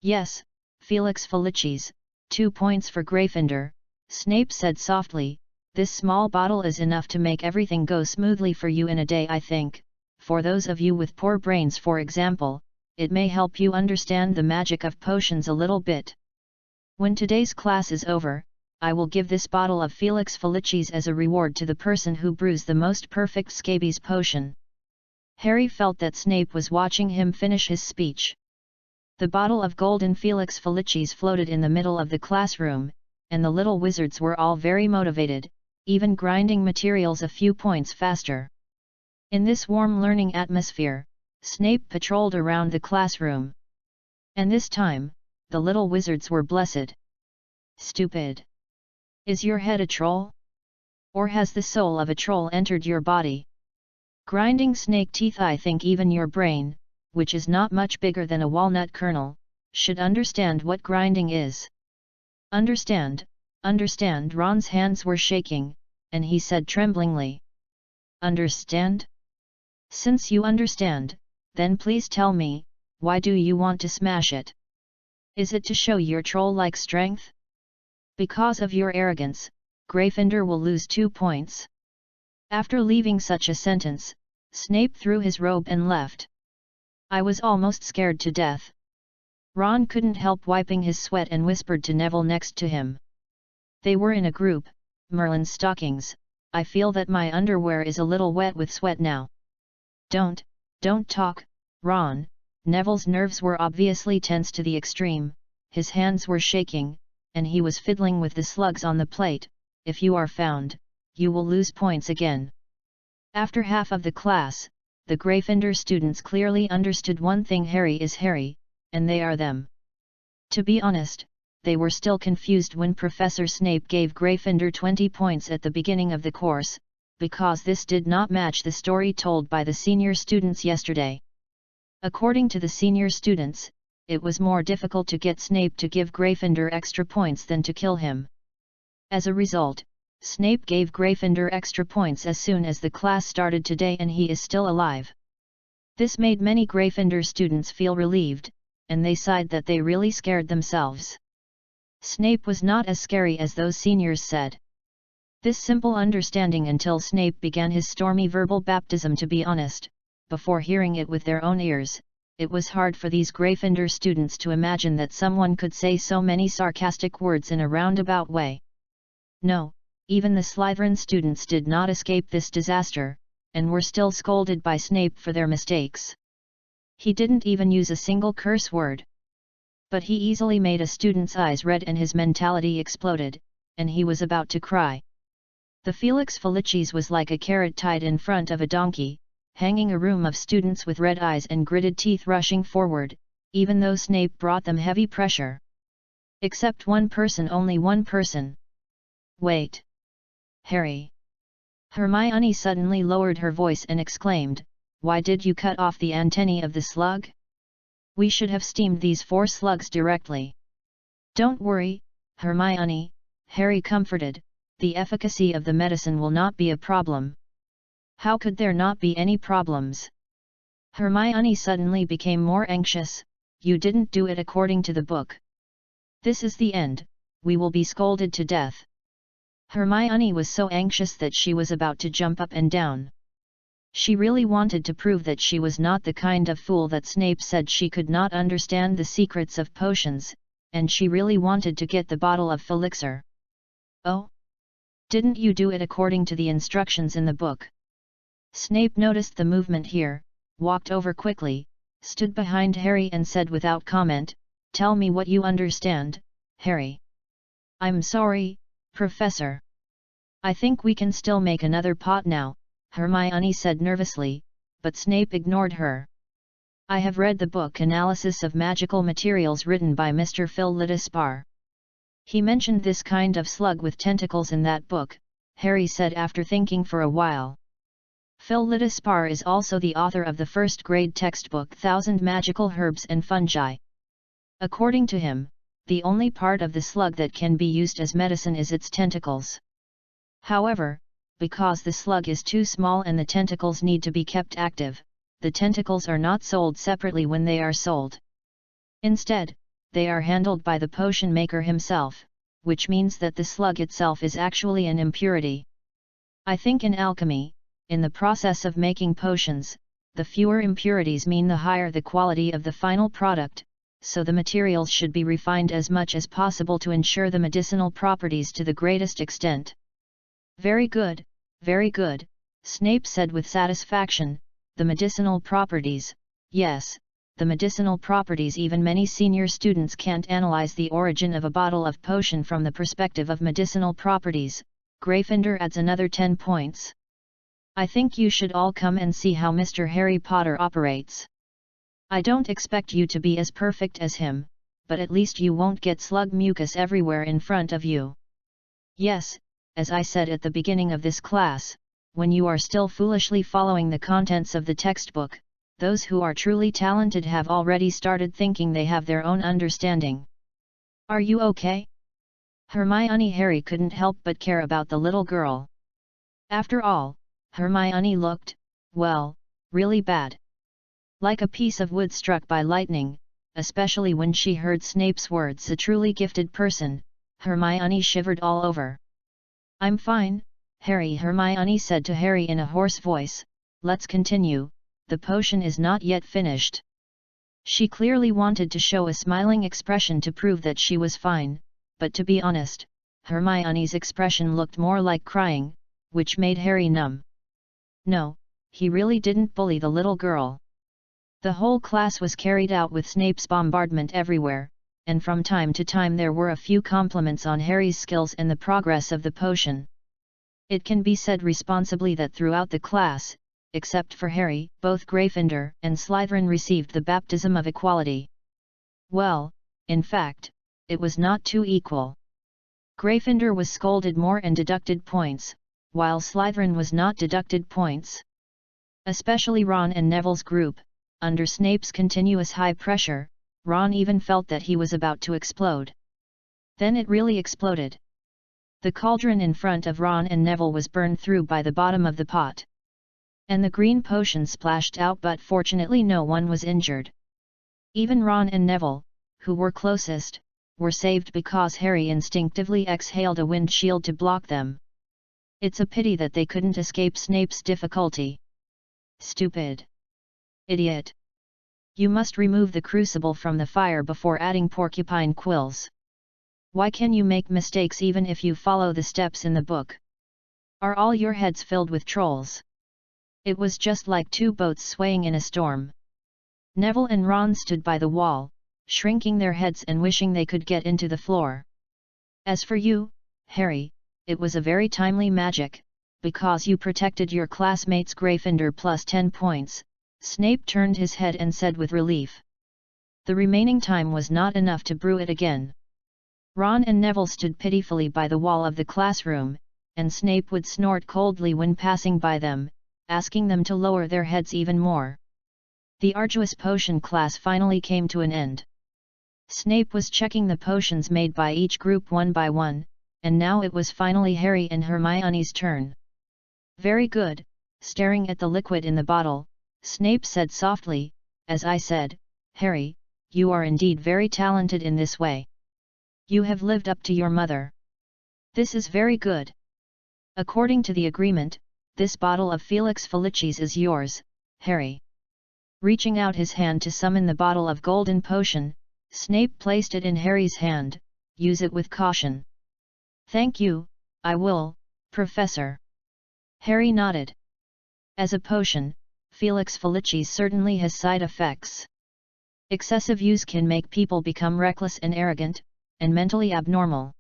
"Yes, Felix Felicis, 2 points for Gryffindor," Snape said softly. "This small bottle is enough to make everything go smoothly for you in a day. I think, for those of you with poor brains for example, it may help you understand the magic of potions a little bit. When today's class is over, I will give this bottle of Felix Felicis as a reward to the person who brews the most perfect scabies potion." Harry felt that Snape was watching him finish his speech. The bottle of golden Felix Felicis floated in the middle of the classroom, and the little wizards were all very motivated, even grinding materials a few points faster. In this warm learning atmosphere, Snape patrolled around the classroom. And this time, the little wizards were blessed. "Stupid! Is your head a troll? Or has the soul of a troll entered your body? Grinding snake teeth! I think even your brain, which is not much bigger than a walnut kernel, should understand what grinding is." "Understand, understand." Ron's hands were shaking, and he said tremblingly. "Understand? Since you understand, then please tell me, why do you want to smash it? Is it to show your troll-like strength? Because of your arrogance, Gryffindor will lose 2 points." After leaving such a sentence, Snape threw his robe and left. "I was almost scared to death." Ron couldn't help wiping his sweat and whispered to Neville next to him. They were in a group. "Merlin's stockings, I feel that my underwear is a little wet with sweat now." Don't talk, Ron." Neville's nerves were obviously tense to the extreme, his hands were shaking, and he was fiddling with the slugs on the plate. "If you are found, you will lose points again." After half of the class, the Gryffindor students clearly understood one thing: Harry is Harry, and they are them. To be honest, they were still confused when Professor Snape gave Gryffindor 20 points at the beginning of the course, because this did not match the story told by the senior students yesterday. According to the senior students, it was more difficult to get Snape to give Gryffindor extra points than to kill him. As a result, Snape gave Gryffindor extra points as soon as the class started today, and he is still alive. This made many Gryffindor students feel relieved, and they sighed that they really scared themselves. Snape was not as scary as those seniors said. This simple understanding until Snape began his stormy verbal baptism. To be honest, before hearing it with their own ears, it was hard for these Gryffindor students to imagine that someone could say so many sarcastic words in a roundabout way. No, even the Slytherin students did not escape this disaster, and were still scolded by Snape for their mistakes. He didn't even use a single curse word. But he easily made a student's eyes red and his mentality exploded, and he was about to cry. The Felix Felicis was like a carrot tied in front of a donkey, hanging a room of students with red eyes and gritted teeth rushing forward, even though Snape brought them heavy pressure. Except one person, only one person. "Wait! Harry!" Hermione suddenly lowered her voice and exclaimed, "Why did you cut off the antennae of the slug? We should have steamed these 4 slugs directly." "Don't worry, Hermione," Harry comforted, "the efficacy of the medicine will not be a problem." "How could there not be any problems?" Hermione suddenly became more anxious. "You didn't do it according to the book. This is the end, we will be scolded to death." Hermione was so anxious that she was about to jump up and down. She really wanted to prove that she was not the kind of fool that Snape said she could not understand the secrets of potions, and she really wanted to get the bottle of Felixer. "Oh! Didn't you do it according to the instructions in the book? Snape noticed the movement here, walked over quickly, stood behind Harry and said without comment, "Tell me what you understand, Harry." "I'm sorry, Professor. I think we can still make another pot now," Hermione said nervously, but Snape ignored her. "I have read the book Analysis of Magical Materials written by Mr. Phil Littespar. He mentioned this kind of slug with tentacles in that book," Harry said after thinking for a while. Phil Littespar is also the author of the first-grade textbook 1000 Magical Herbs and Fungi. According to him, the only part of the slug that can be used as medicine is its tentacles. However, because the slug is too small and the tentacles need to be kept active, the tentacles are not sold separately when they are sold. Instead, they are handled by the potion maker himself, which means that the slug itself is actually an impurity. I think in alchemy, in the process of making potions, the fewer impurities mean the higher the quality of the final product, so the materials should be refined as much as possible to ensure the medicinal properties to the greatest extent. Very good, Snape said with satisfaction. The medicinal properties, yes, the medicinal properties. Even many senior students can't analyze the origin of a bottle of potion from the perspective of medicinal properties. Gryffindor adds another 10 points. I think you should all come and see how Mr. Harry Potter operates. I don't expect you to be as perfect as him, but at least you won't get slug mucus everywhere in front of you. Yes, as I said at the beginning of this class, when you are still foolishly following the contents of the textbook, those who are truly talented have already started thinking they have their own understanding. Are you okay? Hermione. Harry couldn't help but care about the little girl. After all, Hermione looked, well, really bad. Like a piece of wood struck by lightning, especially when she heard Snape's words, "a truly gifted person," Hermione shivered all over. "I'm fine, Harry," Hermione said to Harry in a hoarse voice. "Let's continue, the potion is not yet finished." She clearly wanted to show a smiling expression to prove that she was fine, but to be honest, Hermione's expression looked more like crying, which made Harry numb. No, he really didn't bully the little girl. The whole class was carried out with Snape's bombardment everywhere, and from time to time there were a few compliments on Harry's skills and the progress of the potion. It can be said responsibly that throughout the class, except for Harry, both Gryffindor and Slytherin received the baptism of equality. Well, in fact, it was not too equal. Gryffindor was scolded more and deducted points, while Slytherin was not deducted points. Especially Ron and Neville's group, under Snape's continuous high pressure, Ron even felt that he was about to explode. Then it really exploded. The cauldron in front of Ron and Neville was burned through by the bottom of the pot. And the green potion splashed out, but fortunately no one was injured. Even Ron and Neville, who were closest, were saved because Harry instinctively exhaled a wind shield to block them. It's a pity that they couldn't escape Snape's difficulty. Stupid. Idiot. You must remove the crucible from the fire before adding porcupine quills. Why can you make mistakes even if you follow the steps in the book? Are all your heads filled with trolls? It was just like two boats swaying in a storm. Neville and Ron stood by the wall, shrinking their heads and wishing they could get into the floor. As for you, Harry, it was a very timely magic, because you protected your classmates Gryffindor plus 10 points, Snape turned his head and said with relief. The remaining time was not enough to brew it again. Ron and Neville stood pitifully by the wall of the classroom, and Snape would snort coldly when passing by them, asking them to lower their heads even more. The arduous potion class finally came to an end. Snape was checking the potions made by each group one by one, and now it was finally Harry and Hermione's turn. Very good, staring at the liquid in the bottle, Snape said softly, "As I said, Harry, you are indeed very talented in this way. You have lived up to your mother. This is very good. According to the agreement, this bottle of Felix Felicis is yours, Harry." Reaching out his hand to summon the bottle of golden potion, Snape placed it in Harry's hand. "Use it with caution." "Thank you, I will," Professor. Harry nodded. As a potion, Felix Felicis certainly has side effects. Excessive use can make people become reckless and arrogant, and mentally abnormal.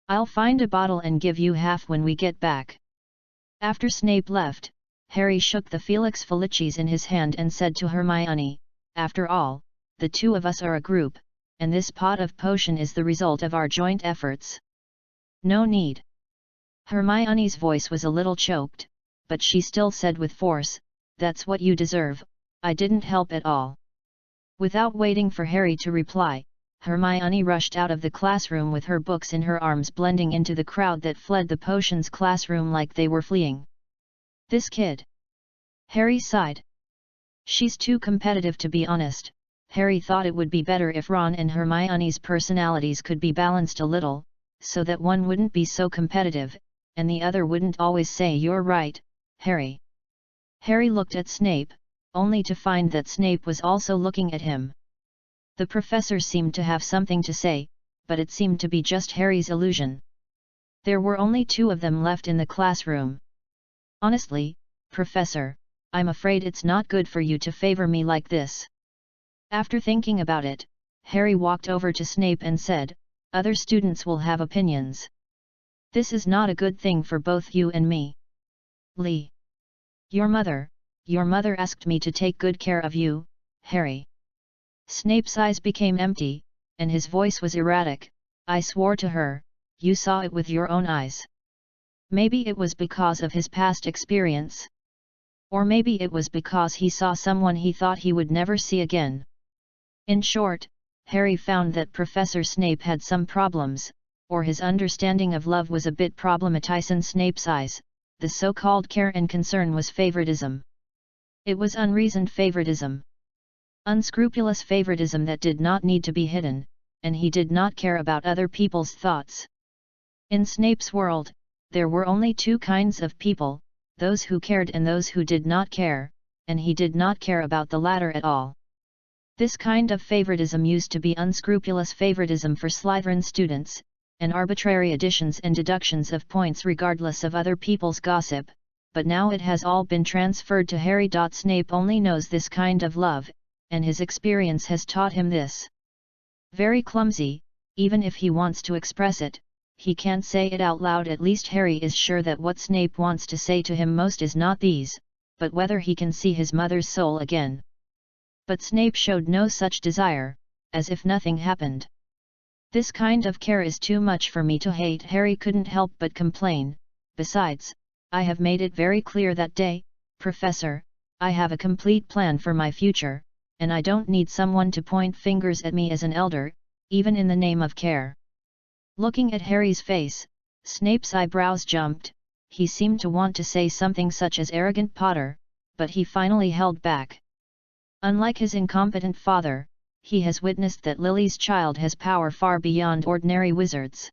I'll find a bottle and give you half when we get back. After Snape left, Harry shook the Felix Felicis in his hand and said to Hermione, "After all, the two of us are a group, and this pot of potion is the result of our joint efforts. No need." Hermione's voice was a little choked, but she still said with force, "That's what you deserve, I didn't help at all." Without waiting for Harry to reply, Hermione rushed out of the classroom with her books in her arms, blending into the crowd that fled the potions classroom like they were fleeing. "This kid." Harry sighed. "She's too competitive to be honest." Harry thought it would be better if Ron and Hermione's personalities could be balanced a little, so that one wouldn't be so competitive, and the other wouldn't always say "You're right, Harry." Harry looked at Snape, only to find that Snape was also looking at him. The professor seemed to have something to say, but it seemed to be just Harry's illusion. There were only two of them left in the classroom. "Honestly, Professor, I'm afraid it's not good for you to favor me like this." After thinking about it, Harry walked over to Snape and said, "Other students will have opinions. This is not a good thing for both you and me. Lee. Your mother asked me to take good care of you, Harry." Snape's eyes became empty, and his voice was erratic. "I swore to her, you saw it with your own eyes." Maybe it was because of his past experience. Or maybe it was because he saw someone he thought he would never see again. In short, Harry found that Professor Snape had some problems, or his understanding of love was a bit problematized in Snape's eyes. The so-called care and concern was favoritism. It was unreasoned favoritism. Unscrupulous favoritism that did not need to be hidden, and he did not care about other people's thoughts. In Snape's world, there were only two kinds of people, those who cared and those who did not care, and he did not care about the latter at all. This kind of favoritism used to be unscrupulous favoritism for Slytherin students, and arbitrary additions and deductions of points regardless of other people's gossip, but now it has all been transferred to Harry. Snape only knows this kind of love, and his experience has taught him this. Very clumsy, even if he wants to express it, he can't say it out loud. At least Harry is sure that what Snape wants to say to him most is not these, but whether he can see his mother's soul again. But Snape showed no such desire, as if nothing happened. "This kind of care is too much for me to hate," Harry couldn't help but complain. "Besides, I have made it very clear that day, Professor, I have a complete plan for my future, and I don't need someone to point fingers at me as an elder, even in the name of care." Looking at Harry's face, Snape's eyebrows jumped. He seemed to want to say something such as "arrogant Potter," but he finally held back. Unlike his incompetent father, he has witnessed that Lily's child has power far beyond ordinary wizards.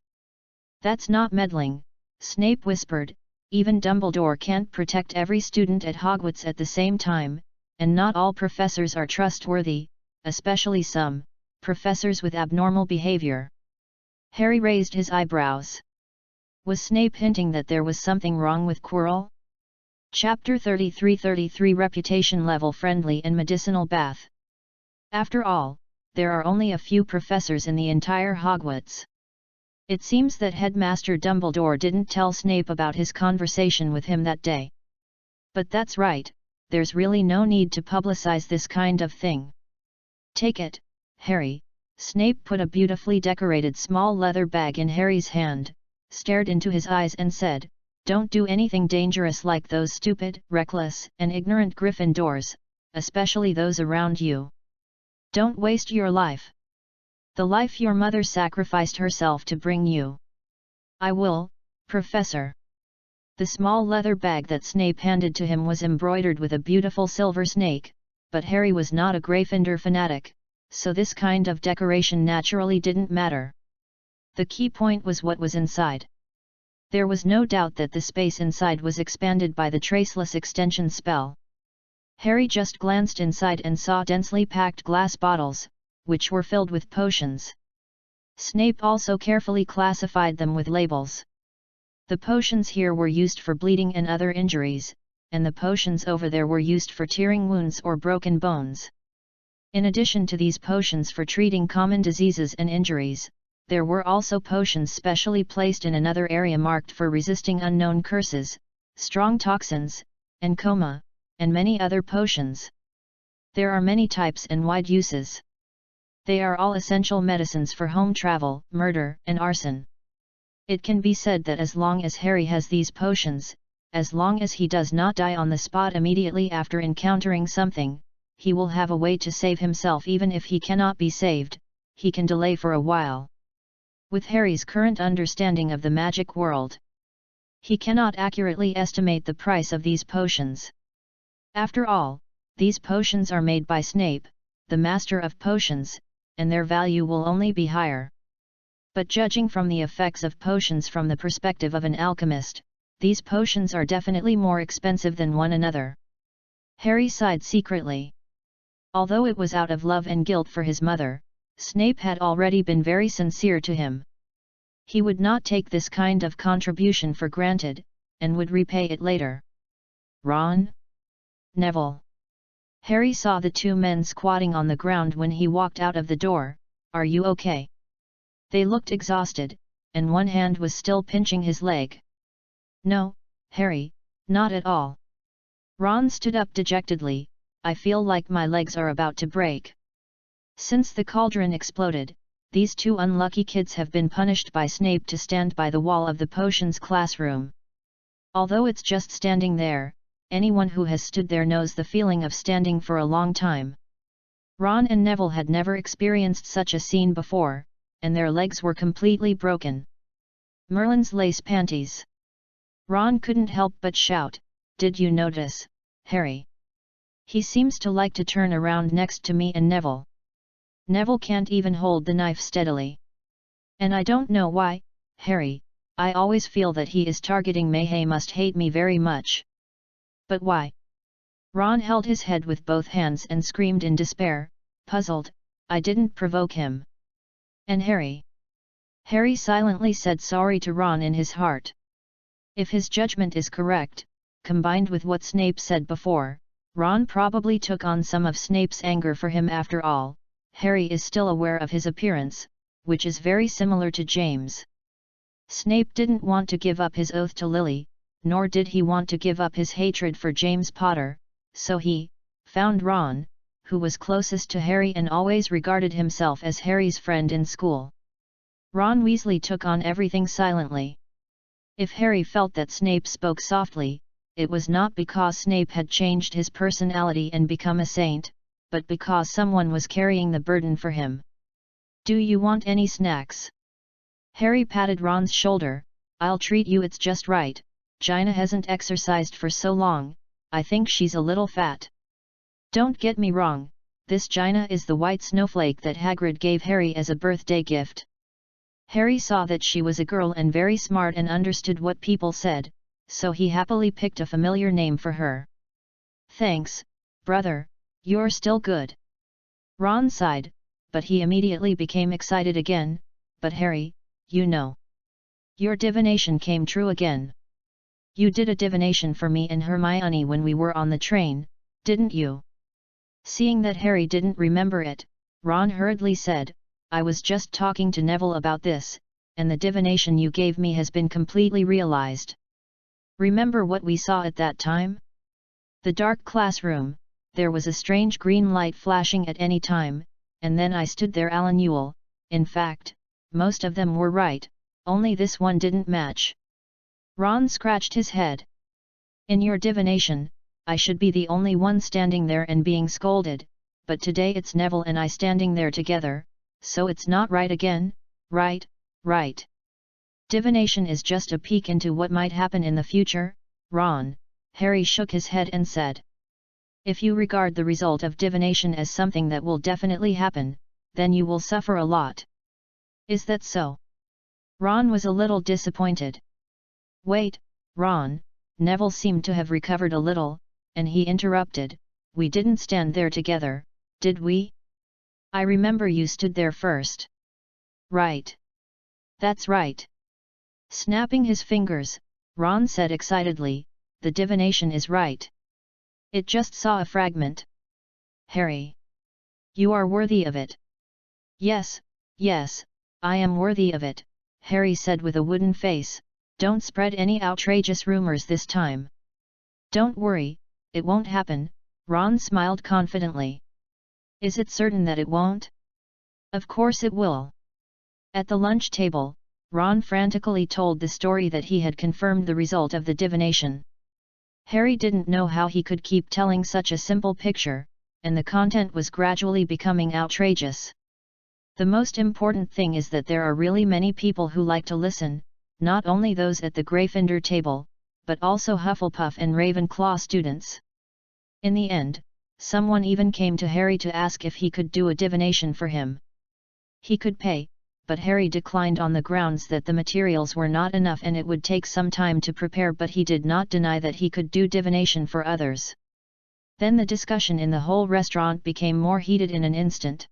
"That's not meddling," Snape whispered. "Even Dumbledore can't protect every student at Hogwarts at the same time, and not all professors are trustworthy, especially some professors with abnormal behavior." Harry raised his eyebrows. Was Snape hinting that there was something wrong with Quirrell? Chapter 33 Reputation Level Friendly and Medicinal Bath. After all, there are only a few professors in the entire Hogwarts. It seems that Headmaster Dumbledore didn't tell Snape about his conversation with him that day. But that's right, there's really no need to publicize this kind of thing. "Take it, Harry." Snape put a beautifully decorated small leather bag in Harry's hand, stared into his eyes and said, "Don't do anything dangerous like those stupid, reckless, and ignorant Gryffindors, especially those around you. Don't waste your life. The life your mother sacrificed herself to bring you." "I will, Professor." The small leather bag that Snape handed to him was embroidered with a beautiful silver snake, but Harry was not a Gryffindor fanatic, so this kind of decoration naturally didn't matter. The key point was what was inside. There was no doubt that the space inside was expanded by the traceless extension spell. Harry just glanced inside and saw densely packed glass bottles, which were filled with potions. Snape also carefully classified them with labels. The potions here were used for bleeding and other injuries, and the potions over there were used for tearing wounds or broken bones. In addition to these potions for treating common diseases and injuries, there were also potions specially placed in another area marked for resisting unknown curses, strong toxins, and coma, and many other potions. There are many types and wide uses. They are all essential medicines for home travel, murder, and arson. It can be said that as long as Harry has these potions, as long as he does not die on the spot immediately after encountering something, he will have a way to save himself. Even if he cannot be saved, he can delay for a while. With Harry's current understanding of the magic world, he cannot accurately estimate the price of these potions. After all, these potions are made by Snape, the master of potions, and their value will only be higher. But judging from the effects of potions from the perspective of an alchemist, these potions are definitely more expensive than one another. Harry sighed secretly. Although it was out of love and guilt for his mother, Snape had already been very sincere to him. He would not take this kind of contribution for granted, and would repay it later. Ron? Neville. Harry saw the two men squatting on the ground when he walked out of the door. Are you okay? They looked exhausted, and one hand was still pinching his leg. No, Harry, not at all. Ron stood up dejectedly. I feel like my legs are about to break. Since the cauldron exploded, these two unlucky kids have been punished by Snape to stand by the wall of the potions classroom. Although it's just standing there, anyone who has stood there knows the feeling of standing for a long time. Ron and Neville had never experienced such a scene before, and their legs were completely broken. Merlin's lace panties. Ron couldn't help but shout, "Did you notice, Harry? He seems to like to turn around next to me and Neville. Neville can't even hold the knife steadily. And I don't know why, Harry, I always feel that he is targeting me. He must hate me very much. But why?" Ron held his head with both hands and screamed in despair, puzzled, "I didn't provoke him." And Harry? Harry silently said sorry to Ron in his heart. If his judgment is correct, combined with what Snape said before, Ron probably took on some of Snape's anger for him. After all, Harry is still aware of his appearance, which is very similar to James. Snape didn't want to give up his oath to Lily, nor did he want to give up his hatred for James Potter, so he found Ron, who was closest to Harry and always regarded himself as Harry's friend in school. Ron Weasley took on everything silently. If Harry felt that Snape spoke softly, it was not because Snape had changed his personality and become a saint, but because someone was carrying the burden for him. "Do you want any snacks?" Harry patted Ron's shoulder. "I'll treat you, it's just right. Gina hasn't exercised for so long, I think she's a little fat." Don't get me wrong, this Gina is the white snowflake that Hagrid gave Harry as a birthday gift. Harry saw that she was a girl and very smart and understood what people said, so he happily picked a familiar name for her. "Thanks, brother, you're still good." Ron sighed, but he immediately became excited again. "But Harry, you know, your divination came true again. You did a divination for me and Hermione when we were on the train, didn't you?" Seeing that Harry didn't remember it, Ron hurriedly said, "I was just talking to Neville about this, and the divination you gave me has been completely realized. Remember what we saw at that time? The dark classroom, there was a strange green light flashing at any time, and then I stood there." Alan Ewell, "In fact, most of them were right, only this one didn't match." Ron scratched his head. "In your divination, I should be the only one standing there and being scolded, but today it's Neville and I standing there together, so it's not right again, right, right. Divination is just a peek into what might happen in the future, Ron." Harry shook his head and said, "If you regard the result of divination as something that will definitely happen, then you will suffer a lot." "Is that so?" Ron was a little disappointed. "Wait, Ron," Neville seemed to have recovered a little, and he interrupted, "We didn't stand there together, did we? I remember you stood there first." "Right. That's right. Snapping his fingers, Ron said excitedly, "The divination is right. It just saw a fragment. Harry, you are worthy of it." "Yes, yes, I am worthy of it," Harry said with a wooden face. "Don't spread any outrageous rumors this time." "Don't worry, it won't happen," Ron smiled confidently. "Is it certain that it won't?" "Of course it will." At the lunch table, Ron frantically told the story that he had confirmed the result of the divination. Harry didn't know how he could keep telling such a simple picture, and the content was gradually becoming outrageous. "The most important thing is that there are really many people who like to listen, not only those at the Gryffindor table, but also Hufflepuff and Ravenclaw students." In the end, someone even came to Harry to ask if he could do a divination for him. He could pay, but Harry declined on the grounds that the materials were not enough and it would take some time to prepare, but he did not deny that he could do divination for others. Then the discussion in the whole restaurant became more heated in an instant.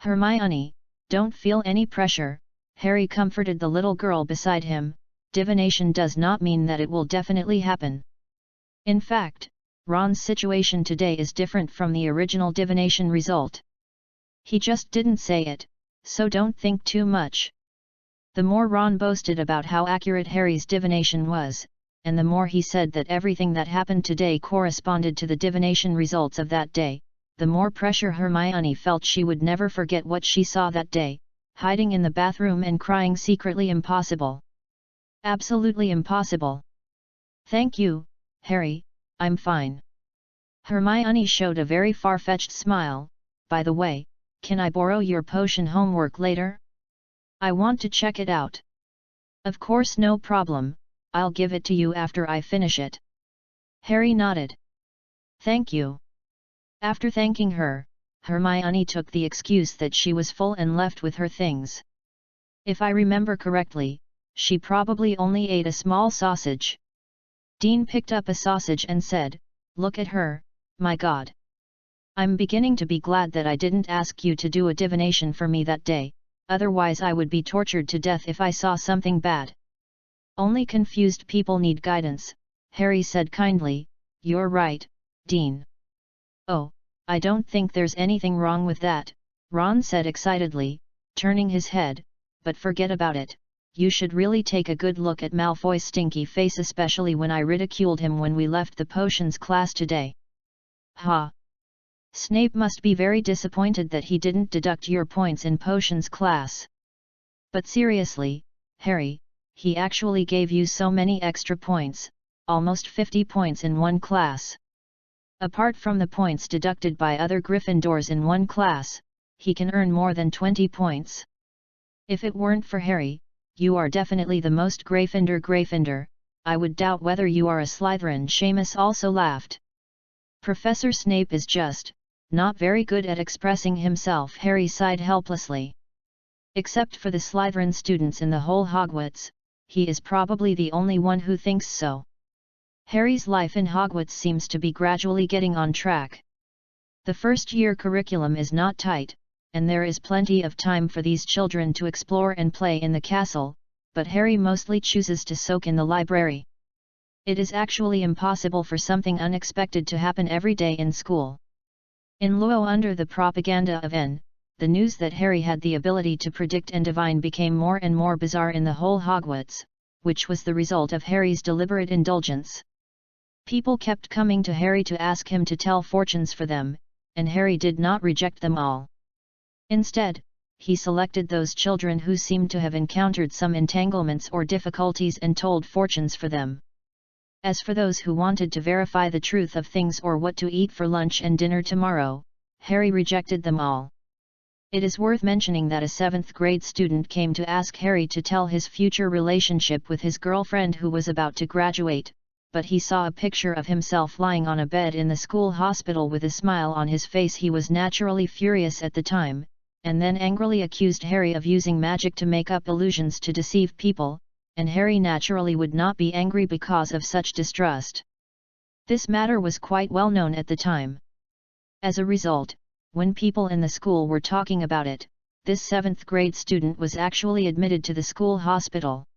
"Hermione, don't feel any pressure," Harry comforted the little girl beside him. "Divination does not mean that it will definitely happen. In fact, Ron's situation today is different from the original divination result. He just didn't say it, so don't think too much." The more Ron boasted about how accurate Harry's divination was, and the more he said that everything that happened today corresponded to the divination results of that day, the more pressure Hermione felt she would never forget what she saw that day, hiding in the bathroom and crying secretly. "Impossible. Absolutely impossible. Thank you, Harry, I'm fine." Hermione showed a very far-fetched smile. "By the way, can I borrow your potion homework later? I want to check it out." "Of course, no problem, I'll give it to you after I finish it." Harry nodded. "Thank you." After thanking her, Hermione took the excuse that she was full and left with her things. If I remember correctly, she probably only ate a small sausage. Dean picked up a sausage and said, "Look at her, my God. I'm beginning to be glad that I didn't ask you to do a divination for me that day, otherwise I would be tortured to death if I saw something bad." "Only confused people need guidance," Harry said kindly. "You're right, Dean." "Oh, I don't think there's anything wrong with that," Ron said excitedly, turning his head, "but forget about it. You should really take a good look at Malfoy's stinky face, especially when I ridiculed him when we left the potions class today." "Ha! Snape must be very disappointed that he didn't deduct your points in potions class. But seriously, Harry, he actually gave you so many extra points, almost 50 points in one class. Apart from the points deducted by other Gryffindors in one class, he can earn more than 20 points. If it weren't for Harry, you are definitely the most Gryffindor. I would doubt whether you are a Slytherin." Seamus also laughed. "Professor Snape is just not very good at expressing himself," Harry sighed helplessly. "Except for the Slytherin students in the whole Hogwarts, he is probably the only one who thinks so." Harry's life in Hogwarts seems to be gradually getting on track. The first-year curriculum is not tight, and there is plenty of time for these children to explore and play in the castle, but Harry mostly chooses to soak in the library. It is actually impossible for something unexpected to happen every day in school. In Luo, under the propaganda of N, the news that Harry had the ability to predict and divine became more and more bizarre in the whole Hogwarts, which was the result of Harry's deliberate indulgence. People kept coming to Harry to ask him to tell fortunes for them, and Harry did not reject them all. Instead, he selected those children who seemed to have encountered some entanglements or difficulties and told fortunes for them. As for those who wanted to verify the truth of things or what to eat for lunch and dinner tomorrow, Harry rejected them all. It is worth mentioning that a 7th grade student came to ask Harry to tell his future relationship with his girlfriend who was about to graduate, but he saw a picture of himself lying on a bed in the school hospital with a smile on his face. He was naturally furious at the time, and then angrily accused Harry of using magic to make up illusions to deceive people, and Harry naturally would not be angry because of such distrust. This matter was quite well known at the time. As a result, when people in the school were talking about it, this 7th grade student was actually admitted to the school hospital.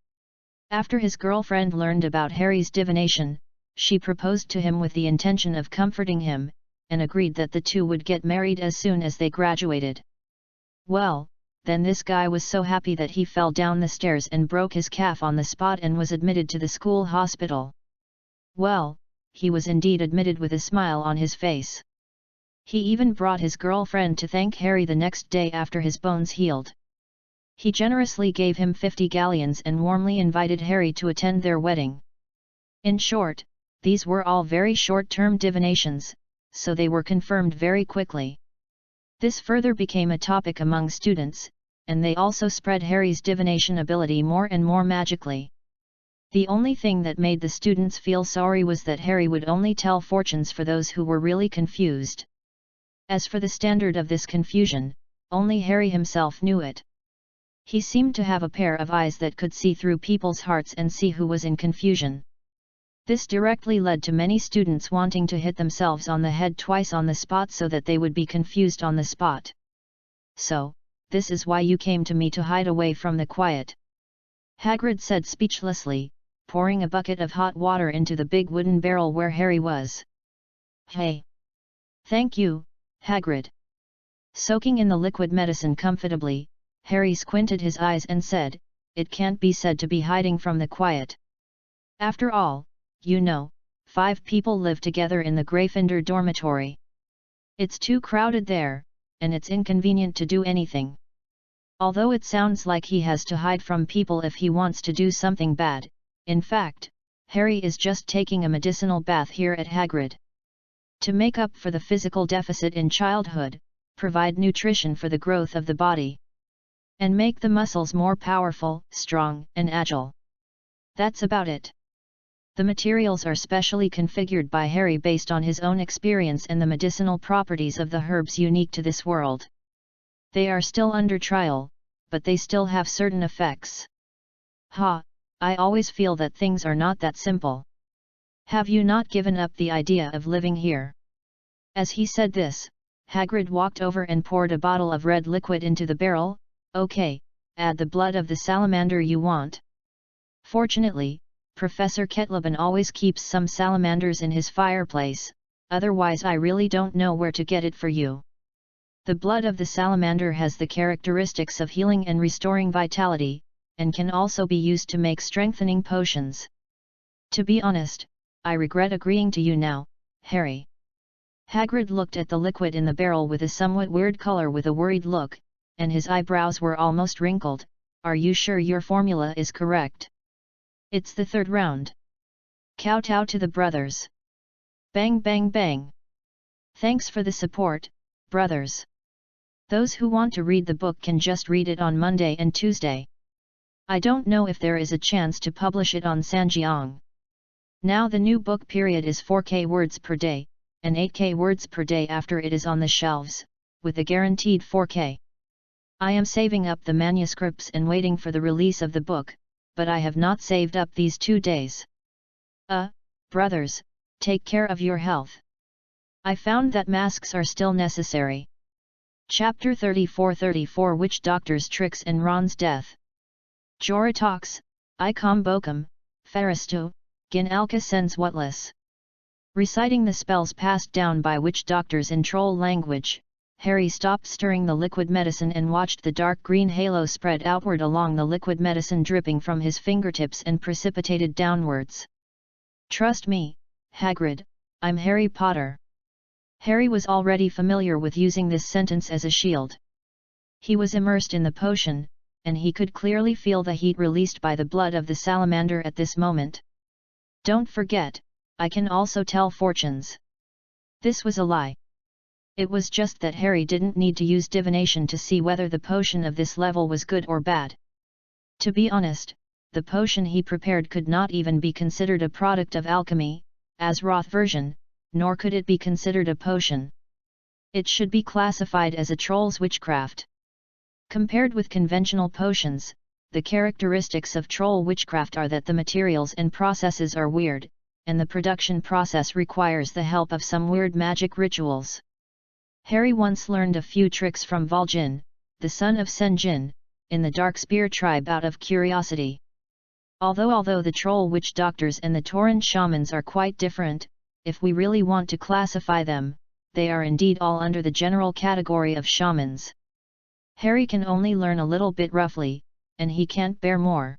After his girlfriend learned about Harry's divination, she proposed to him with the intention of comforting him, and agreed that the two would get married as soon as they graduated. Well, then this guy was so happy that he fell down the stairs and broke his calf on the spot and was admitted to the school hospital. Well, he was indeed admitted with a smile on his face. He even brought his girlfriend to thank Harry the next day after his bones healed. He generously gave him 50 galleons and warmly invited Harry to attend their wedding. In short, these were all very short-term divinations, so they were confirmed very quickly. This further became a topic among students, and they also spread Harry's divination ability more and more magically. The only thing that made the students feel sorry was that Harry would only tell fortunes for those who were really confused. As for the standard of this confusion, only Harry himself knew it. He seemed to have a pair of eyes that could see through people's hearts and see who was in confusion. This directly led to many students wanting to hit themselves on the head twice on the spot so that they would be confused on the spot. "So, this is why you came to me to hide away from the quiet?" Hagrid said speechlessly, pouring a bucket of hot water into the big wooden barrel where Harry was. "Hey! Thank you, Hagrid." Soaking in the liquid medicine comfortably, Harry squinted his eyes and said, "It can't be said to be hiding from the quiet. After all, you know, 5 people live together in the Gryffindor dormitory. It's too crowded there, and it's inconvenient to do anything. Although it sounds like he has to hide from people if he wants to do something bad, in fact, Harry is just taking a medicinal bath here at Hagrid. To make up for the physical deficit in childhood, provide nutrition for the growth of the body, and make the muscles more powerful, strong, and agile. That's about it. The materials are specially configured by Harry based on his own experience and the medicinal properties of the herbs unique to this world. They are still under trial, but they still have certain effects. I always feel that things are not that simple. Have you not given up the idea of living here?" As he said this, Hagrid walked over and poured a bottle of red liquid into the barrel. "Okay, add the blood of the salamander you want. Fortunately, Professor Kettleben always keeps some salamanders in his fireplace, otherwise I really don't know where to get it for you. The blood of the salamander has the characteristics of healing and restoring vitality, and can also be used to make strengthening potions. To be honest, I regret agreeing to you now, Harry." Hagrid looked at the liquid in the barrel with a somewhat weird color with a worried look, and his eyebrows were almost wrinkled. "Are you sure your formula is correct? It's the 3rd round. Kowtow to the brothers. Bang bang bang. Thanks for the support, brothers. Those who want to read the book can just read it on Monday and Tuesday. I don't know if there is a chance to publish it on Sanjiang. Now the new book period is 4K words per day, and 8K words per day after it is on the shelves, with a guaranteed 4K. I am saving up the manuscripts and waiting for the release of the book, but I have not saved up these 2 days. Brothers, take care of your health. I found that masks are still necessary." Chapter 34 Witch Doctor's Tricks and Ron's Death. Joratox, I Bokum, Faristo, Gin Alka Sens Wutless. Reciting the spells passed down by witch doctors in troll language, Harry stopped stirring the liquid medicine and watched the dark green halo spread outward along the liquid medicine, dripping from his fingertips and precipitated downwards. "Trust me, Hagrid, I'm Harry Potter." Harry was already familiar with using this sentence as a shield. He was immersed in the potion, and he could clearly feel the heat released by the blood of the salamander at this moment. "Don't forget, I can also tell fortunes." This was a lie. It was just that Harry didn't need to use divination to see whether the potion of this level was good or bad. To be honest, the potion he prepared could not even be considered a product of alchemy, AZEROTH version, nor could it be considered a potion. It should be classified as a troll's witchcraft. Compared with conventional potions, the characteristics of troll witchcraft are that the materials and processes are weird, and the production process requires the help of some weird magic rituals. Harry once learned a few tricks from Vol'jin, the son of Sen'jin, in the Dark Spear tribe out of curiosity. Although the troll witch doctors and the Tauren shamans are quite different, if we really want to classify them, they are indeed all under the general category of shamans. Harry can only learn a little bit roughly, and he can't bear more.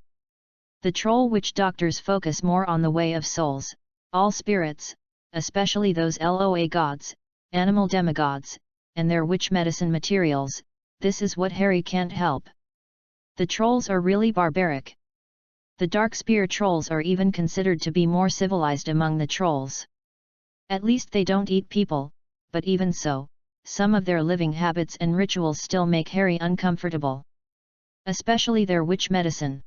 The troll witch doctors focus more on the way of souls, all spirits, especially those Loa gods, animal demigods, and their witch medicine materials. This is what Harry can't help. The trolls are really barbaric. The dark spear trolls are even considered to be more civilized among the trolls. At least they don't eat people, but even so, some of their living habits and rituals still make Harry uncomfortable. Especially their witch medicine.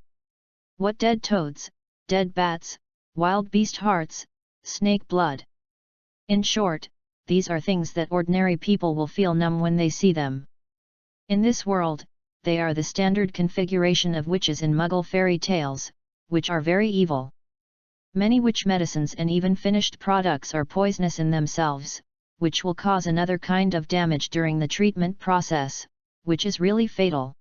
What dead toads, dead bats, wild beast hearts, snake blood. In short, these are things that ordinary people will feel numb when they see them. In this world, they are the standard configuration of witches in Muggle fairy tales, which are very evil. Many witch medicines and even finished products are poisonous in themselves, which will cause another kind of damage during the treatment process, which is really fatal.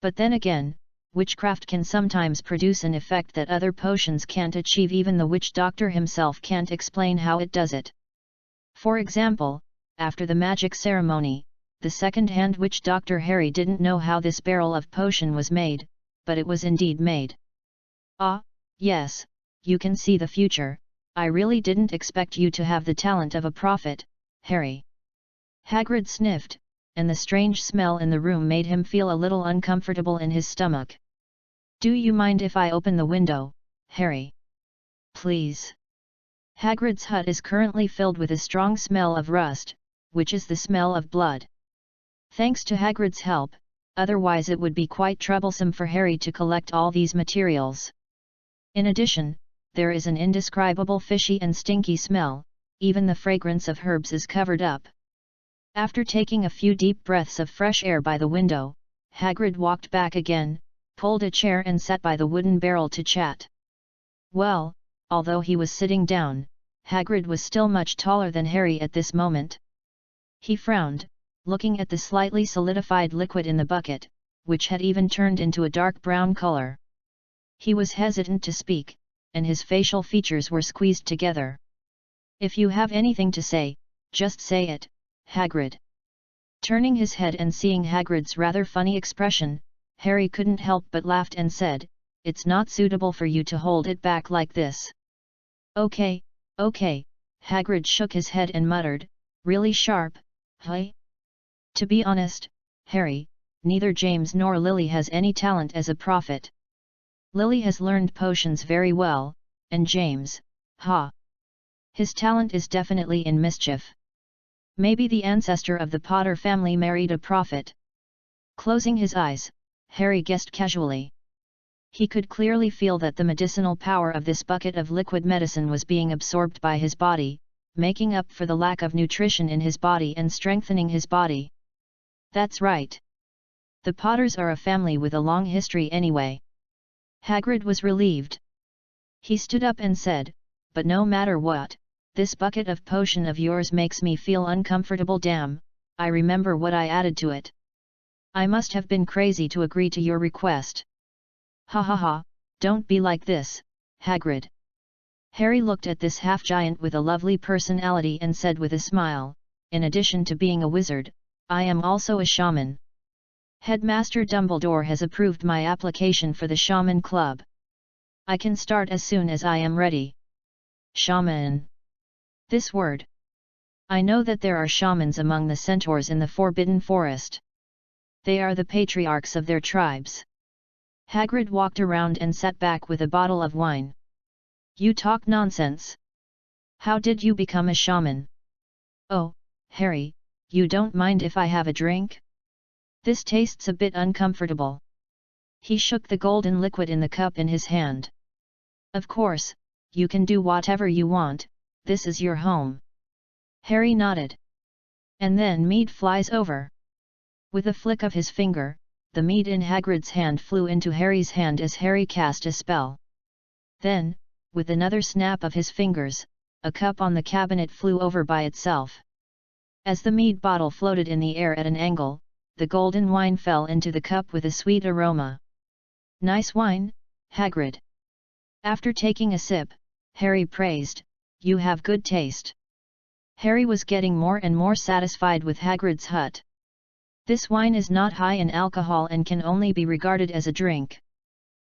But then again, witchcraft can sometimes produce an effect that other potions can't achieve. Even the witch doctor himself can't explain how it does it. For example, after the magic ceremony, the second-hand witch doctor Harry didn't know how this barrel of potion was made, but it was indeed made. Ah, yes, you can see the future. I really didn't expect you to have the talent of a prophet, Harry. Hagrid sniffed, and the strange smell in the room made him feel a little uncomfortable in his stomach. Do you mind if I open the window, Harry? Please. Hagrid's hut is currently filled with a strong smell of rust, which is the smell of blood. Thanks to Hagrid's help, otherwise it would be quite troublesome for Harry to collect all these materials. In addition, there is an indescribable fishy and stinky smell, even the fragrance of herbs is covered up. After taking a few deep breaths of fresh air by the window, Hagrid walked back again, pulled a chair and sat by the wooden barrel to chat. Well, although he was sitting down, Hagrid was still much taller than Harry at this moment. He frowned, looking at the slightly solidified liquid in the bucket, which had even turned into a dark brown color. He was hesitant to speak, and his facial features were squeezed together. If you have anything to say, just say it, Hagrid. Turning his head and seeing Hagrid's rather funny expression, Harry couldn't help but laughed and said, "It's not suitable for you to hold it back like this." Okay, Hagrid shook his head and muttered, really sharp, "Hey?" To be honest, Harry, neither James nor Lily has any talent as a prophet. Lily has learned potions very well, and James, his talent is definitely in mischief. Maybe the ancestor of the Potter family married a prophet. Closing his eyes, Harry guessed casually. He could clearly feel that the medicinal power of this bucket of liquid medicine was being absorbed by his body, making up for the lack of nutrition in his body and strengthening his body. That's right. The Potters are a family with a long history anyway. Hagrid was relieved. He stood up and said, "But no matter what, this bucket of potion of yours makes me feel uncomfortable. Damn, I remember what I added to it. I must have been crazy to agree to your request." Ha, don't be like this, Hagrid. Harry looked at this half-giant with a lovely personality and said with a smile, "In addition to being a wizard, I am also a shaman. Headmaster Dumbledore has approved my application for the Shaman Club. I can start as soon as I am ready." Shaman. This word. I know that there are shamans among the centaurs in the Forbidden Forest. They are the patriarchs of their tribes. Hagrid walked around and sat back with a bottle of wine. You talk nonsense. How did you become a shaman? Oh, Harry, you don't mind if I have a drink? This tastes a bit uncomfortable. He shook the golden liquid in the cup in his hand. Of course, you can do whatever you want, this is your home. Harry nodded. And then mead flies over. With a flick of his finger, the mead in Hagrid's hand flew into Harry's hand as Harry cast a spell. Then, with another snap of his fingers, a cup on the cabinet flew over by itself. As the mead bottle floated in the air at an angle, the golden wine fell into the cup with a sweet aroma. Nice wine, Hagrid. After taking a sip, Harry praised, "You have good taste." Harry was getting more and more satisfied with Hagrid's hut. This wine is not high in alcohol and can only be regarded as a drink.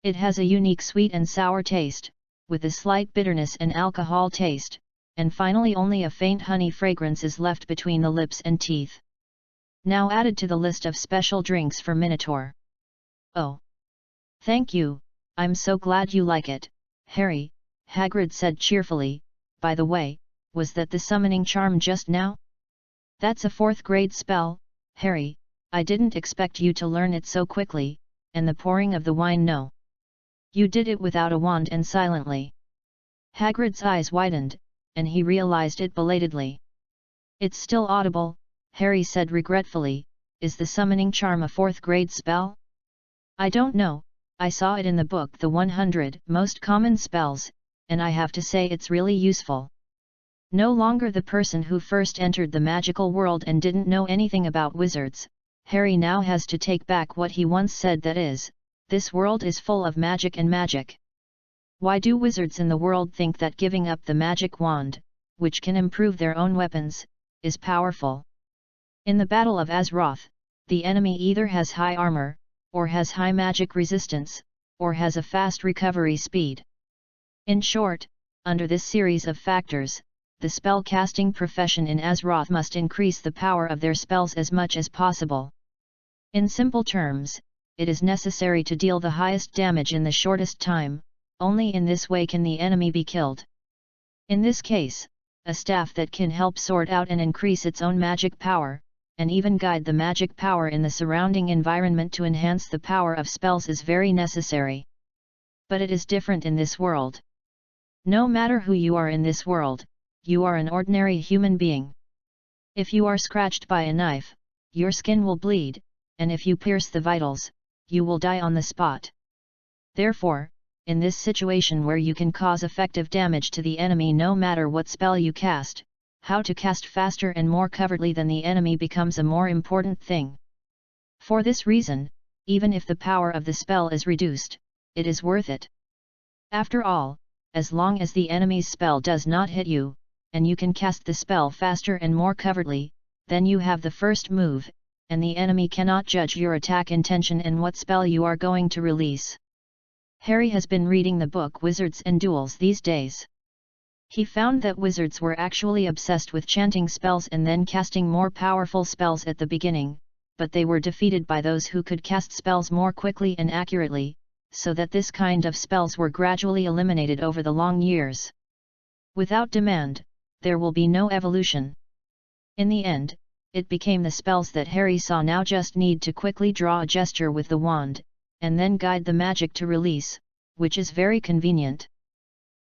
It has a unique sweet and sour taste, with a slight bitterness and alcohol taste, and finally only a faint honey fragrance is left between the lips and teeth. Now added to the list of special drinks for Minotaur. "Oh! Thank you, I'm so glad you like it, Harry," Hagrid said cheerfully. "By the way, was that the summoning charm just now?" "That's a 4th grade spell, Harry, I didn't expect you to learn it so quickly," and the pouring of the wine. "No. You did it without a wand and silently." Hagrid's eyes widened, and he realized it belatedly. "It's still audible," Harry said regretfully. "Is the summoning charm a 4th grade spell?" "I don't know, I saw it in the book The 100 Most Common Spells, and I have to say it's really useful." No longer the person who first entered the magical world and didn't know anything about wizards, Harry now has to take back what he once said, that is, this world is full of magic and magic. Why do wizards in the world think that giving up the magic wand, which can improve their own weapons, is powerful? In the Battle of Azeroth, the enemy either has high armor, or has high magic resistance, or has a fast recovery speed. In short, under this series of factors, the spell-casting profession in Azeroth must increase the power of their spells as much as possible. In simple terms, it is necessary to deal the highest damage in the shortest time. Only in this way can the enemy be killed. In this case, a staff that can help sort out and increase its own magic power, and even guide the magic power in the surrounding environment to enhance the power of spells is very necessary. But it is different in this world. No matter who you are in this world, you are an ordinary human being. If you are scratched by a knife, your skin will bleed, and if you pierce the vitals, you will die on the spot. Therefore, in this situation where you can cause effective damage to the enemy no matter what spell you cast, how to cast faster and more covertly than the enemy becomes a more important thing. For this reason, even if the power of the spell is reduced, it is worth it. After all, as long as the enemy's spell does not hit you, and you can cast the spell faster and more covertly, then you have the first move, and the enemy cannot judge your attack intention and what spell you are going to release. Harry has been reading the book Wizards and Duels these days. He found that wizards were actually obsessed with chanting spells and then casting more powerful spells at the beginning, but they were defeated by those who could cast spells more quickly and accurately, so that this kind of spells were gradually eliminated over the long years. Without demand, there will be no evolution. In the end, it became the spells that Harry saw now just need to quickly draw a gesture with the wand, and then guide the magic to release, which is very convenient.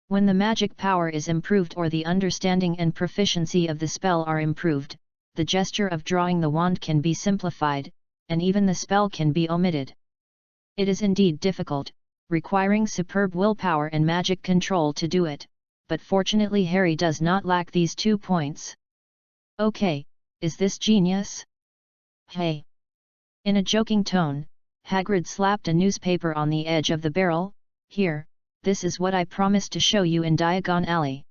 When the magic power is improved or the understanding and proficiency of the spell are improved, the gesture of drawing the wand can be simplified, and even the spell can be omitted. It is indeed difficult, requiring superb willpower and magic control to do it, but fortunately Harry does not lack these 2 points. "Okay, is this genius? Hey!" In a joking tone, Hagrid slapped a newspaper on the edge of the barrel. "Here, this is what I promised to show you in Diagon Alley."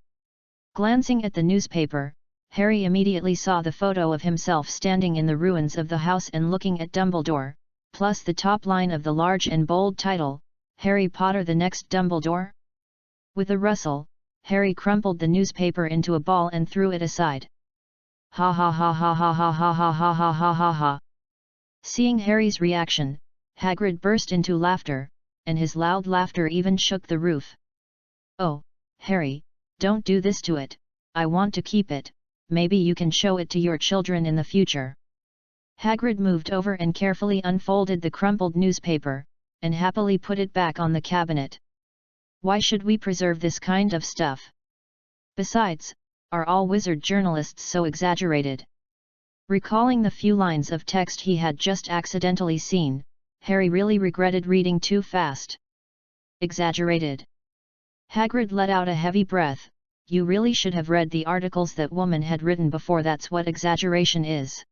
Glancing at the newspaper, Harry immediately saw the photo of himself standing in the ruins of the house and looking at Dumbledore, plus the top line of the large and bold title, "Harry Potter the Next Dumbledore?" With a rustle, Harry crumpled the newspaper into a ball and threw it aside. "Ha ha ha ha ha ha ha ha ha ha ha ha ha." Seeing Harry's reaction, Hagrid burst into laughter, and his loud laughter even shook the roof. "Oh, Harry, don't do this to it, I want to keep it, maybe you can show it to your children in the future." Hagrid moved over and carefully unfolded the crumpled newspaper, and happily put it back on the cabinet. "Why should we preserve this kind of stuff? Besides, are all wizard journalists so exaggerated?" Recalling the few lines of text he had just accidentally seen, Harry really regretted reading too fast. Exaggerated? Hagrid let out a heavy breath. "You really should have read the articles that woman had written before. That's what exaggeration is.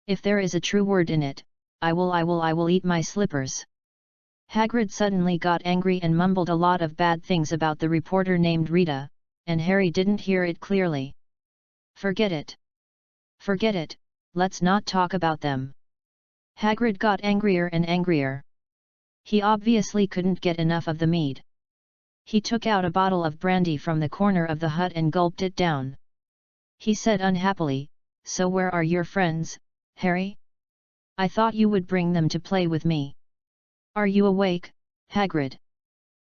If there is a true word in it, I will eat my slippers." Hagrid suddenly got angry and mumbled a lot of bad things about the reporter named Rita, and Harry didn't hear it clearly. Forget it. Forget it, let's not talk about them. Hagrid got angrier and angrier. He obviously couldn't get enough of the mead. He took out a bottle of brandy from the corner of the hut and gulped it down. He said unhappily, "So where are your friends, Harry? I thought you would bring them to play with me." "Are you awake, Hagrid?"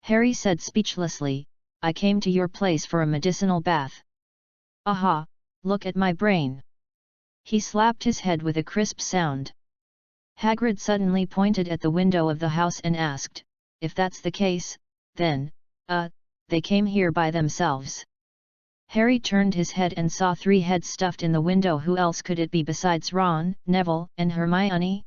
Harry said speechlessly, "I came to your place for a medicinal bath." "Aha, look at my brain." He slapped his head with a crisp sound. Hagrid suddenly pointed at the window of the house and asked, "If that's the case, then, they came here by themselves." Harry turned his head and saw 3 heads stuffed in the window. Who else could it be besides Ron, Neville, and Hermione?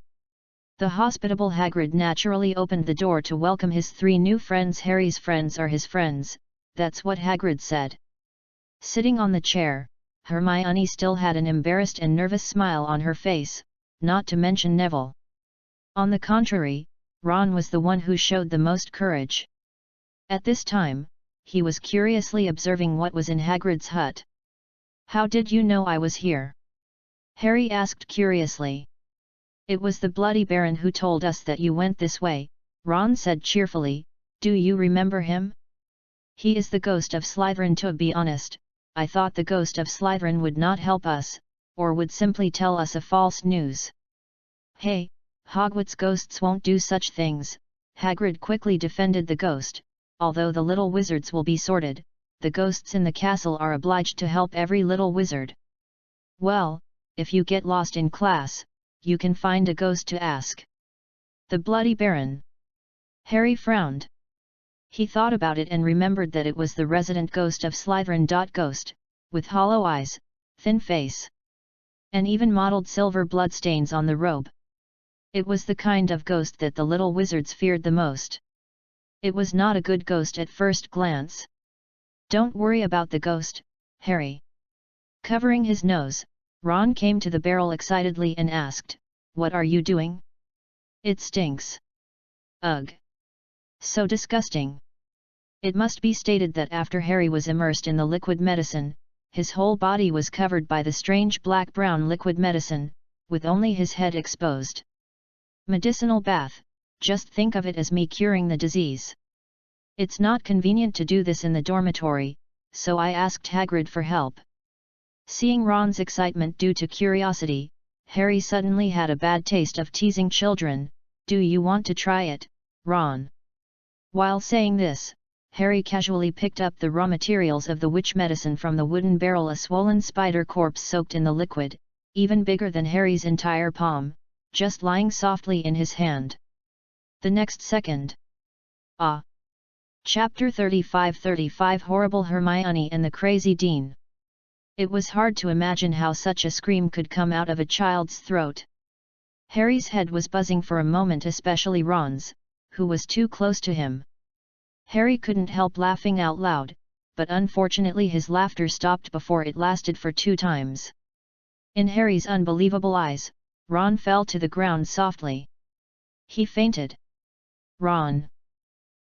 The hospitable Hagrid naturally opened the door to welcome his 3 new friends. "Harry's friends are his friends," that's what Hagrid said. Sitting on the chair, Hermione still had an embarrassed and nervous smile on her face, not to mention Neville. On the contrary, Ron was the one who showed the most courage. At this time, he was curiously observing what was in Hagrid's hut. "How did you know I was here?" Harry asked curiously. "It was the Bloody Baron who told us that you went this way," Ron said cheerfully. "Do you remember him?" "He is the ghost of Slytherin. To be honest, I thought the ghost of Slytherin would not help us, or would simply tell us a false news." "Hey, Hogwarts ghosts won't do such things," Hagrid quickly defended the ghost. "Although the little wizards will be sorted, the ghosts in the castle are obliged to help every little wizard. Well, if you get lost in class, you can find a ghost to ask." "The Bloody Baron?" Harry frowned. He thought about it and remembered that it was the resident ghost of Slytherin. Ghost, with hollow eyes, thin face, and even mottled silver bloodstains on the robe. It was the kind of ghost that the little wizards feared the most. It was not a good ghost at first glance. "Don't worry about the ghost, Harry." Covering his nose, Ron came to the barrel excitedly and asked, "What are you doing?" "It stinks." "Ugh! So disgusting." It must be stated that after Harry was immersed in the liquid medicine, his whole body was covered by the strange black-brown liquid medicine, with only his head exposed. "Medicinal bath, just think of it as me curing the disease. It's not convenient to do this in the dormitory, so I asked Hagrid for help." Seeing Ron's excitement due to curiosity, Harry suddenly had a bad taste of teasing children. "Do you want to try it, Ron?" While saying this, Harry casually picked up the raw materials of the witch medicine from the wooden barrel. A swollen spider corpse soaked in the liquid, even bigger than Harry's entire palm, just lying softly in his hand. The next second. Ah! Chapter 35 Horrible Hermione and the Crazy Dean. It was hard to imagine how such a scream could come out of a child's throat. Harry's head was buzzing for a moment, especially Ron's, who was too close to him. Harry couldn't help laughing out loud, but unfortunately his laughter stopped before it lasted for 2 times. In Harry's unbelievable eyes, Ron fell to the ground softly. He fainted. "Ron!"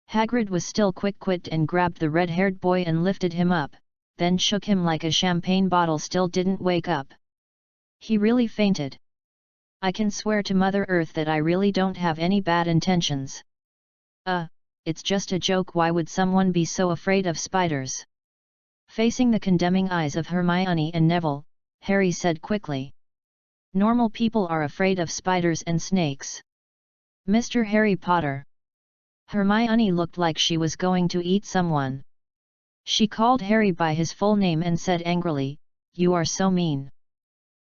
Hagrid was still quick-witted and grabbed the red-haired boy and lifted him up, then shook him like a champagne bottle. Still didn't wake up. "He really fainted. I can swear to Mother Earth that I really don't have any bad intentions. It's just a joke. Why would someone be so afraid of spiders?" Facing the condemning eyes of Hermione and Neville, Harry said quickly, "Normal people are afraid of spiders and snakes. Mr. Harry Potter." Hermione looked like she was going to eat someone. She called Harry by his full name and said angrily, "You are so mean."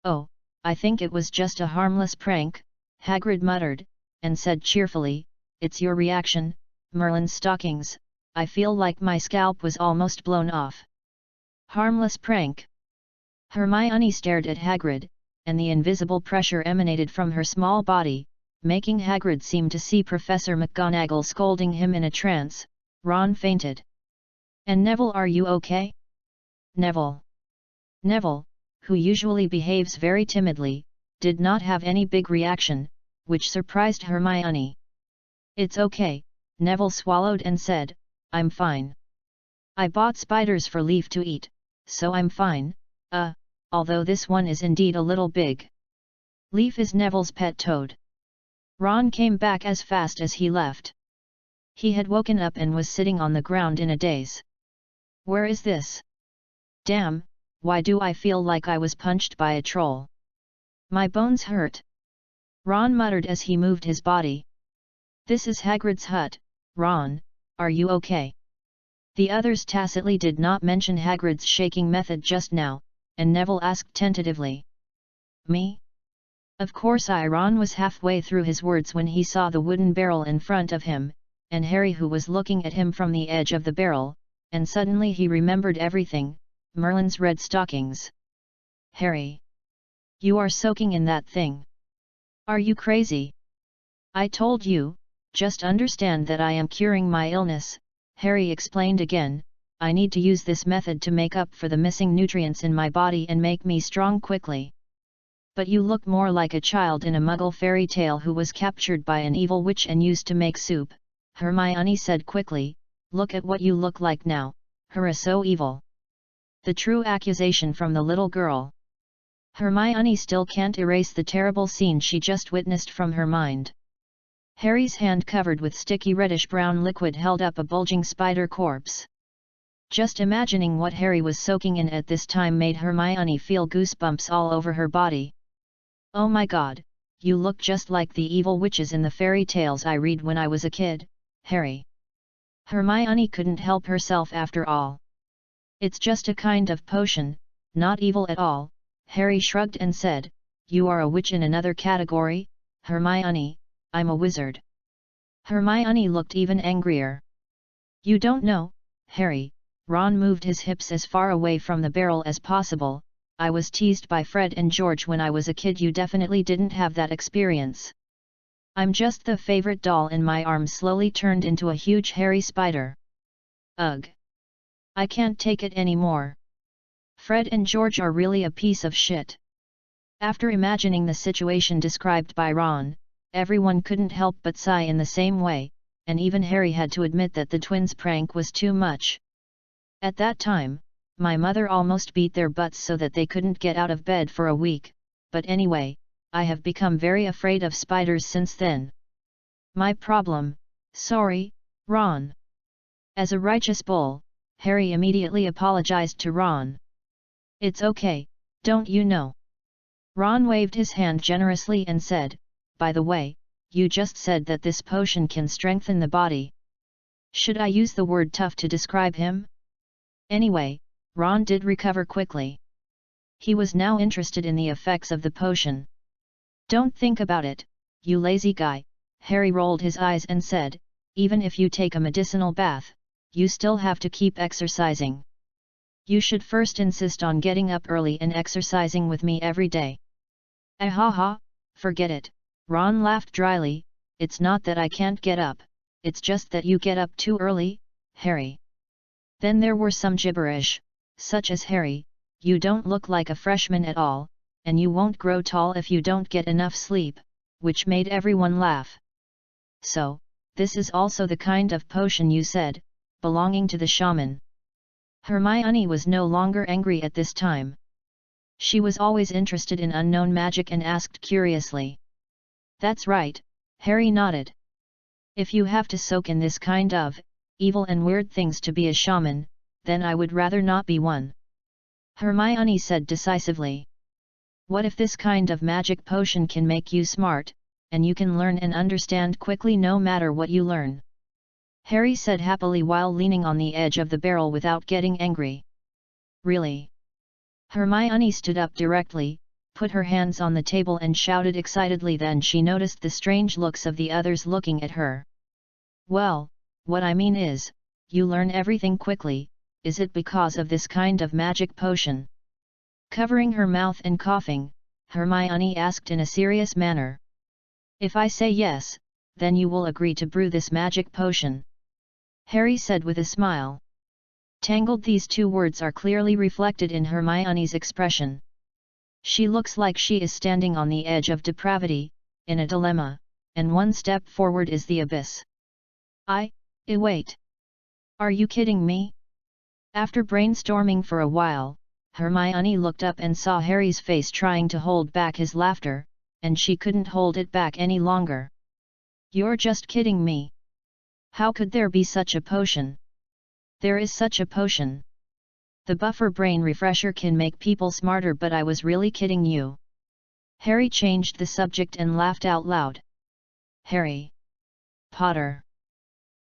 "Oh, I think it was just a harmless prank," Hagrid muttered, and said cheerfully, "It's your reaction, Merlin's stockings, I feel like my scalp was almost blown off." "Harmless prank?" Hermione stared at Hagrid, and the invisible pressure emanated from her small body, making Hagrid seem to see Professor McGonagall scolding him in a trance. "Ron fainted." "And Neville, are you okay?" Neville, who usually behaves very timidly, did not have any big reaction, which surprised Hermione. It's okay, Neville swallowed and said, I'm fine. I bought spiders for Leaf to eat, so I'm fine, although this one is indeed a little big. Leaf is Neville's pet toad. Ron came back as fast as he left. He had woken up and was sitting on the ground in a daze. Where is this? Damn, why do I feel like I was punched by a troll? My bones hurt. Ron muttered as he moved his body. This is Hagrid's hut, Ron, are you okay? The others tacitly did not mention Hagrid's shaking method just now, and Neville asked tentatively. Me? Of course Ron was halfway through his words when he saw the wooden barrel in front of him, and Harry who was looking at him from the edge of the barrel, and suddenly he remembered everything, Merlin's red stockings. Harry! You are soaking in that thing. Are you crazy? I told you, just understand that I am curing my illness, Harry explained again, I need to use this method to make up for the missing nutrients in my body and make me strong quickly. But you look more like a child in a Muggle fairy tale who was captured by an evil witch and used to make soup, Hermione said quickly, look at what you look like now, Hera so evil. The true accusation from the little girl. Hermione still can't erase the terrible scene she just witnessed from her mind. Harry's hand covered with sticky reddish-brown liquid held up a bulging spider corpse. Just imagining what Harry was soaking in at this time made Hermione feel goosebumps all over her body. Oh my god, you look just like the evil witches in the fairy tales I read when I was a kid, Harry. Hermione couldn't help herself after all. It's just a kind of potion, not evil at all, Harry shrugged and said, you are a witch in another category, Hermione, I'm a wizard. Hermione looked even angrier. You don't know, Harry, Ron moved his hips as far away from the barrel as possible, I was teased by Fred and George when I was a kid. You definitely didn't have that experience. I'm just the favorite doll and my arm slowly turned into a huge hairy spider. Ugh! I can't take it anymore. Fred and George are really a piece of shit. After imagining the situation described by Ron, everyone couldn't help but sigh in the same way, and even Harry had to admit that the twins' prank was too much. At that time, my mother almost beat their butts so that they couldn't get out of bed for a week, but anyway, I have become very afraid of spiders since then. My problem, sorry, Ron. As a righteous bull, Harry immediately apologized to Ron. It's okay, don't you know? Ron waved his hand generously and said, by the way, you just said that this potion can strengthen the body. Should I use the word tough to describe him? Anyway, Ron did recover quickly. He was now interested in the effects of the potion. Don't think about it, you lazy guy, Harry rolled his eyes and said, even if you take a medicinal bath, you still have to keep exercising. You should first insist on getting up early and exercising with me every day. Ahaha, forget it, Ron laughed dryly, it's not that I can't get up, it's just that you get up too early, Harry. Then there were some gibberish, such as Harry, you don't look like a freshman at all, and you won't grow tall if you don't get enough sleep, which made everyone laugh. So, this is also the kind of potion you said, belonging to the shaman. Hermione was no longer angry at this time. She was always interested in unknown magic and asked curiously. That's right, Harry nodded. If you have to soak in this kind of evil and weird things to be a shaman, then I would rather not be one. Hermione said decisively. What if this kind of magic potion can make you smart, and you can learn and understand quickly no matter what you learn? Harry said happily while leaning on the edge of the barrel without getting angry. Really? Hermione stood up directly, put her hands on the table and shouted excitedly. Then she noticed the strange looks of the others looking at her. Well, what I mean is, you learn everything quickly, is it because of this kind of magic potion? Covering her mouth and coughing, Hermione asked in a serious manner. If I say yes, then you will agree to brew this magic potion. Harry said with a smile. Tangled, these two words are clearly reflected in Hermione's expression. She looks like she is standing on the edge of depravity, in a dilemma, and one step forward is the abyss. Wait. Are you kidding me? After brainstorming for a while, Hermione looked up and saw Harry's face trying to hold back his laughter, and she couldn't hold it back any longer. You're just kidding me. How could there be such a potion? There is such a potion. The buffer brain refresher can make people smarter, but I was really kidding you. Harry changed the subject and laughed out loud. Harry Potter.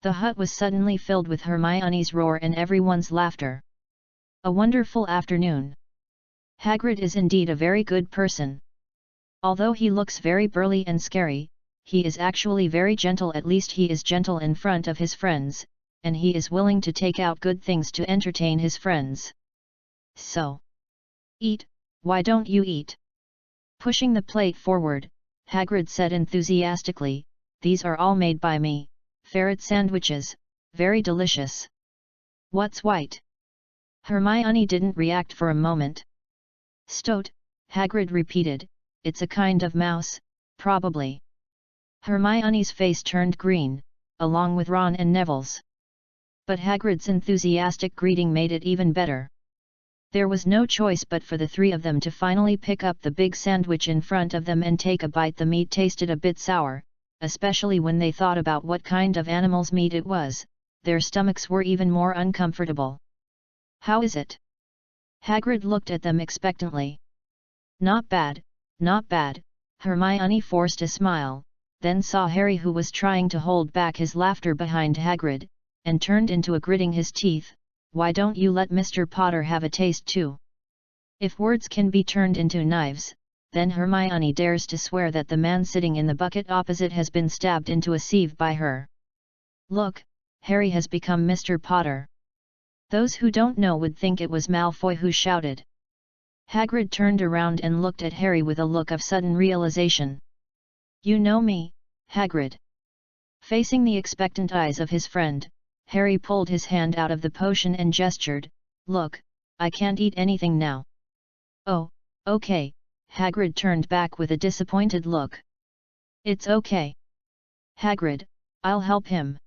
The hut was suddenly filled with Hermione's roar and everyone's laughter. A wonderful afternoon. Hagrid is indeed a very good person. Although he looks very burly and scary, he is actually very gentle. At least he is gentle in front of his friends, and he is willing to take out good things to entertain his friends. So, eat, why don't you eat? Pushing the plate forward, Hagrid said enthusiastically, these are all made by me, ferret sandwiches, very delicious. What's white? Hermione didn't react for a moment. Stoat, Hagrid repeated, it's a kind of mouse, probably. Hermione's face turned green, along with Ron and Neville's. But Hagrid's enthusiastic greeting made it even better. There was no choice but for the three of them to finally pick up the big sandwich in front of them and take a bite. The meat tasted a bit sour, especially when they thought about what kind of animal's meat it was. Their stomachs were even more uncomfortable. How is it? Hagrid looked at them expectantly. Not bad, not bad. Hermione forced a smile, then saw Harry, who was trying to hold back his laughter behind Hagrid, and turned into a gritting his teeth. Why don't you let Mr. Potter have a taste too? If words can be turned into knives, then Hermione dares to swear that the man sitting in the bucket opposite has been stabbed into a sieve by her. Look, Harry has become Mr. Potter. Those who don't know would think it was Malfoy who shouted. Hagrid turned around and looked at Harry with a look of sudden realization. You know me, Hagrid. Facing the expectant eyes of his friend, Harry pulled his hand out of the potion and gestured, look, I can't eat anything now. Oh, okay, Hagrid turned back with a disappointed look. It's okay. Hagrid, I'll help him.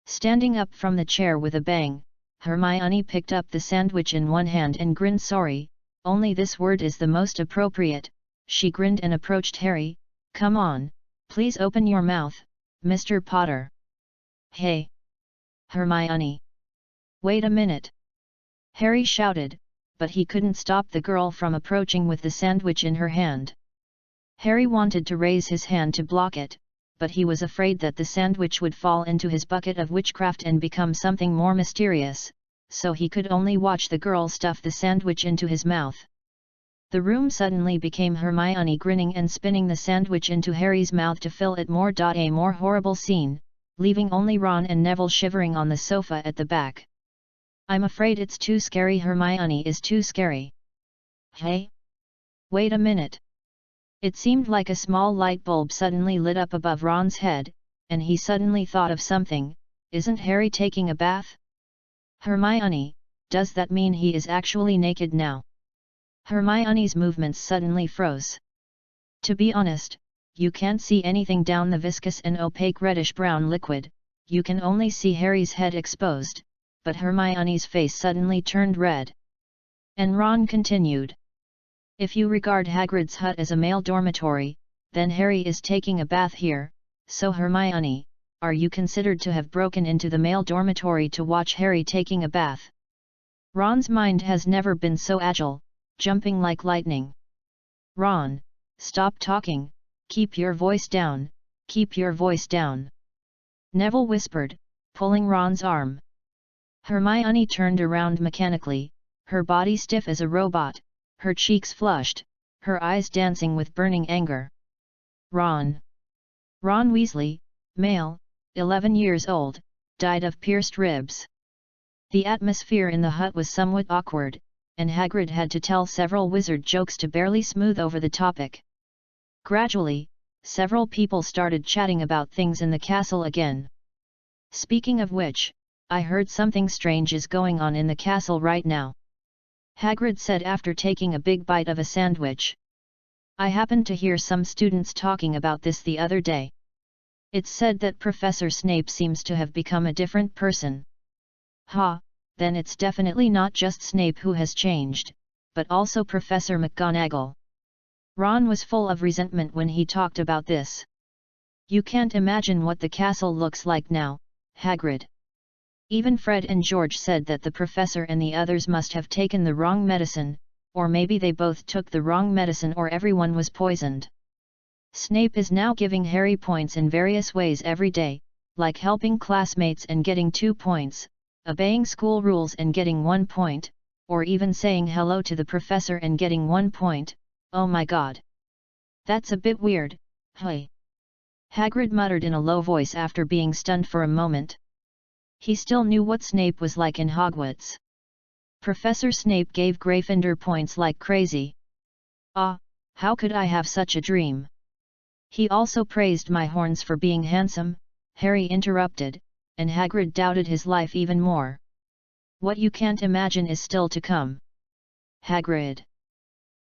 Standing up from the chair with a bang, Hermione picked up the sandwich in one hand and grinned. Sorry, only this word is the most appropriate. She grinned and approached Harry. Come on, please open your mouth, Mr. Potter. Hey! Hermione! Wait a minute! Harry shouted, but he couldn't stop the girl from approaching with the sandwich in her hand. Harry wanted to raise his hand to block it, but he was afraid that the sandwich would fall into his bucket of witchcraft and become something more mysterious, so he could only watch the girl stuff the sandwich into his mouth. The room suddenly became Hermione grinning and spinning the sandwich into Harry's mouth to fill it more. A more horrible scene, leaving only Ron and Neville shivering on the sofa at the back. I'm afraid it's too scary. Hermione is too scary. Hey? Wait a minute. It seemed like a small light bulb suddenly lit up above Ron's head, and he suddenly thought of something. Isn't Harry taking a bath? Hermione, does that mean he is actually naked now? Hermione's movements suddenly froze. To be honest, you can't see anything down the viscous and opaque reddish-brown liquid, you can only see Harry's head exposed, but Hermione's face suddenly turned red. And Ron continued. If you regard Hagrid's hut as a male dormitory, then Harry is taking a bath here, so Hermione, are you considered to have broken into the male dormitory to watch Harry taking a bath? Ron's mind has never been so agile, jumping like lightning. Ron, stop talking, keep your voice down, keep your voice down. Neville whispered, pulling Ron's arm. Hermione turned around mechanically, her body stiff as a robot, her cheeks flushed, her eyes dancing with burning anger. Ron Weasley, male, 11 years old, died of pierced ribs. The atmosphere in the hut was somewhat awkward, and Hagrid had to tell several wizard jokes to barely smooth over the topic. Gradually, several people started chatting about things in the castle again. Speaking of which, I heard something strange is going on in the castle right now. Hagrid said after taking a big bite of a sandwich. I happened to hear some students talking about this the other day. It's said that Professor Snape seems to have become a different person. Ha, then it's definitely not just Snape who has changed, but also Professor McGonagall. Ron was full of resentment when he talked about this. You can't imagine what the castle looks like now, Hagrid. Even Fred and George said that the professor and the others must have taken the wrong medicine, or maybe they both took the wrong medicine or everyone was poisoned. Snape is now giving Harry points in various ways every day, like helping classmates and getting 2 points, obeying school rules and getting 1 point, or even saying hello to the professor and getting 1 point. Oh my god. That's a bit weird, hey. Hagrid muttered in a low voice after being stunned for a moment. He still knew what Snape was like in Hogwarts. Professor Snape gave Gryffindor points like crazy. Ah, how could I have such a dream? He also praised my horns for being handsome, Harry interrupted, and Hagrid doubted his life even more. What you can't imagine is still to come. Hagrid.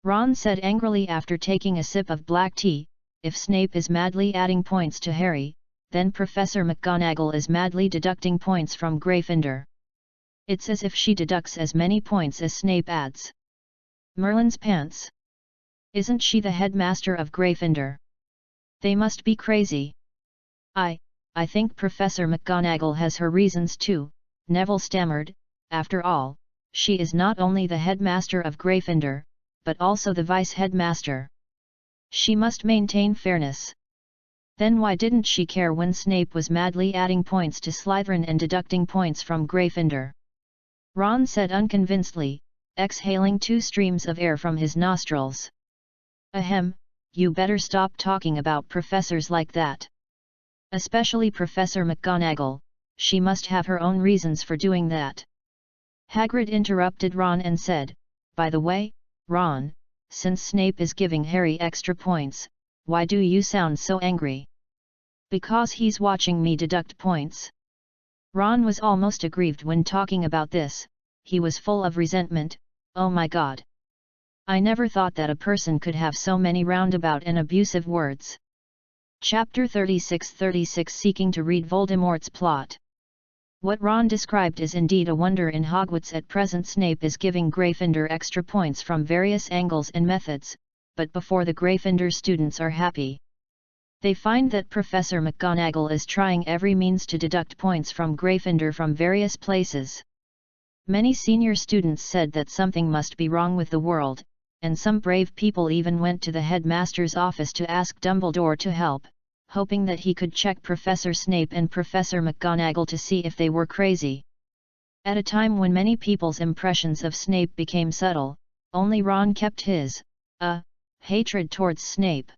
Ron said angrily after taking a sip of black tea, if Snape is madly adding points to Harry, then Professor McGonagall is madly deducting points from Gryffindor. It's as if she deducts as many points as Snape adds. Merlin's pants. Isn't she the headmaster of Gryffindor? They must be crazy. I think Professor McGonagall has her reasons too, Neville stammered. After all, she is not only the headmaster of Gryffindor, but also the vice-headmaster. She must maintain fairness. Then why didn't she care when Snape was madly adding points to Slytherin and deducting points from Gryffindor? Ron said unconvincedly, exhaling 2 streams of air from his nostrils. Ahem, you better stop talking about professors like that. Especially Professor McGonagall, she must have her own reasons for doing that. Hagrid interrupted Ron and said, by the way, Ron, since Snape is giving Harry extra points, why do you sound so angry? Because he's watching me deduct points. Ron was almost aggrieved when talking about this, he was full of resentment. Oh my god. I never thought that a person could have so many roundabout and abusive words. Chapter 36 Seeking to read Voldemort's plot. What Ron described is indeed a wonder in Hogwarts at present. Snape is giving Gryffindor extra points from various angles and methods, but before the Gryffindor students are happy. They find that Professor McGonagall is trying every means to deduct points from Gryffindor from various places. Many senior students said that something must be wrong with the world, and some brave people even went to the headmaster's office to ask Dumbledore to help, hoping that he could check Professor Snape and Professor McGonagall to see if they were crazy. At a time when many people's impressions of Snape became subtle, only Ron kept his, hatred towards Snape.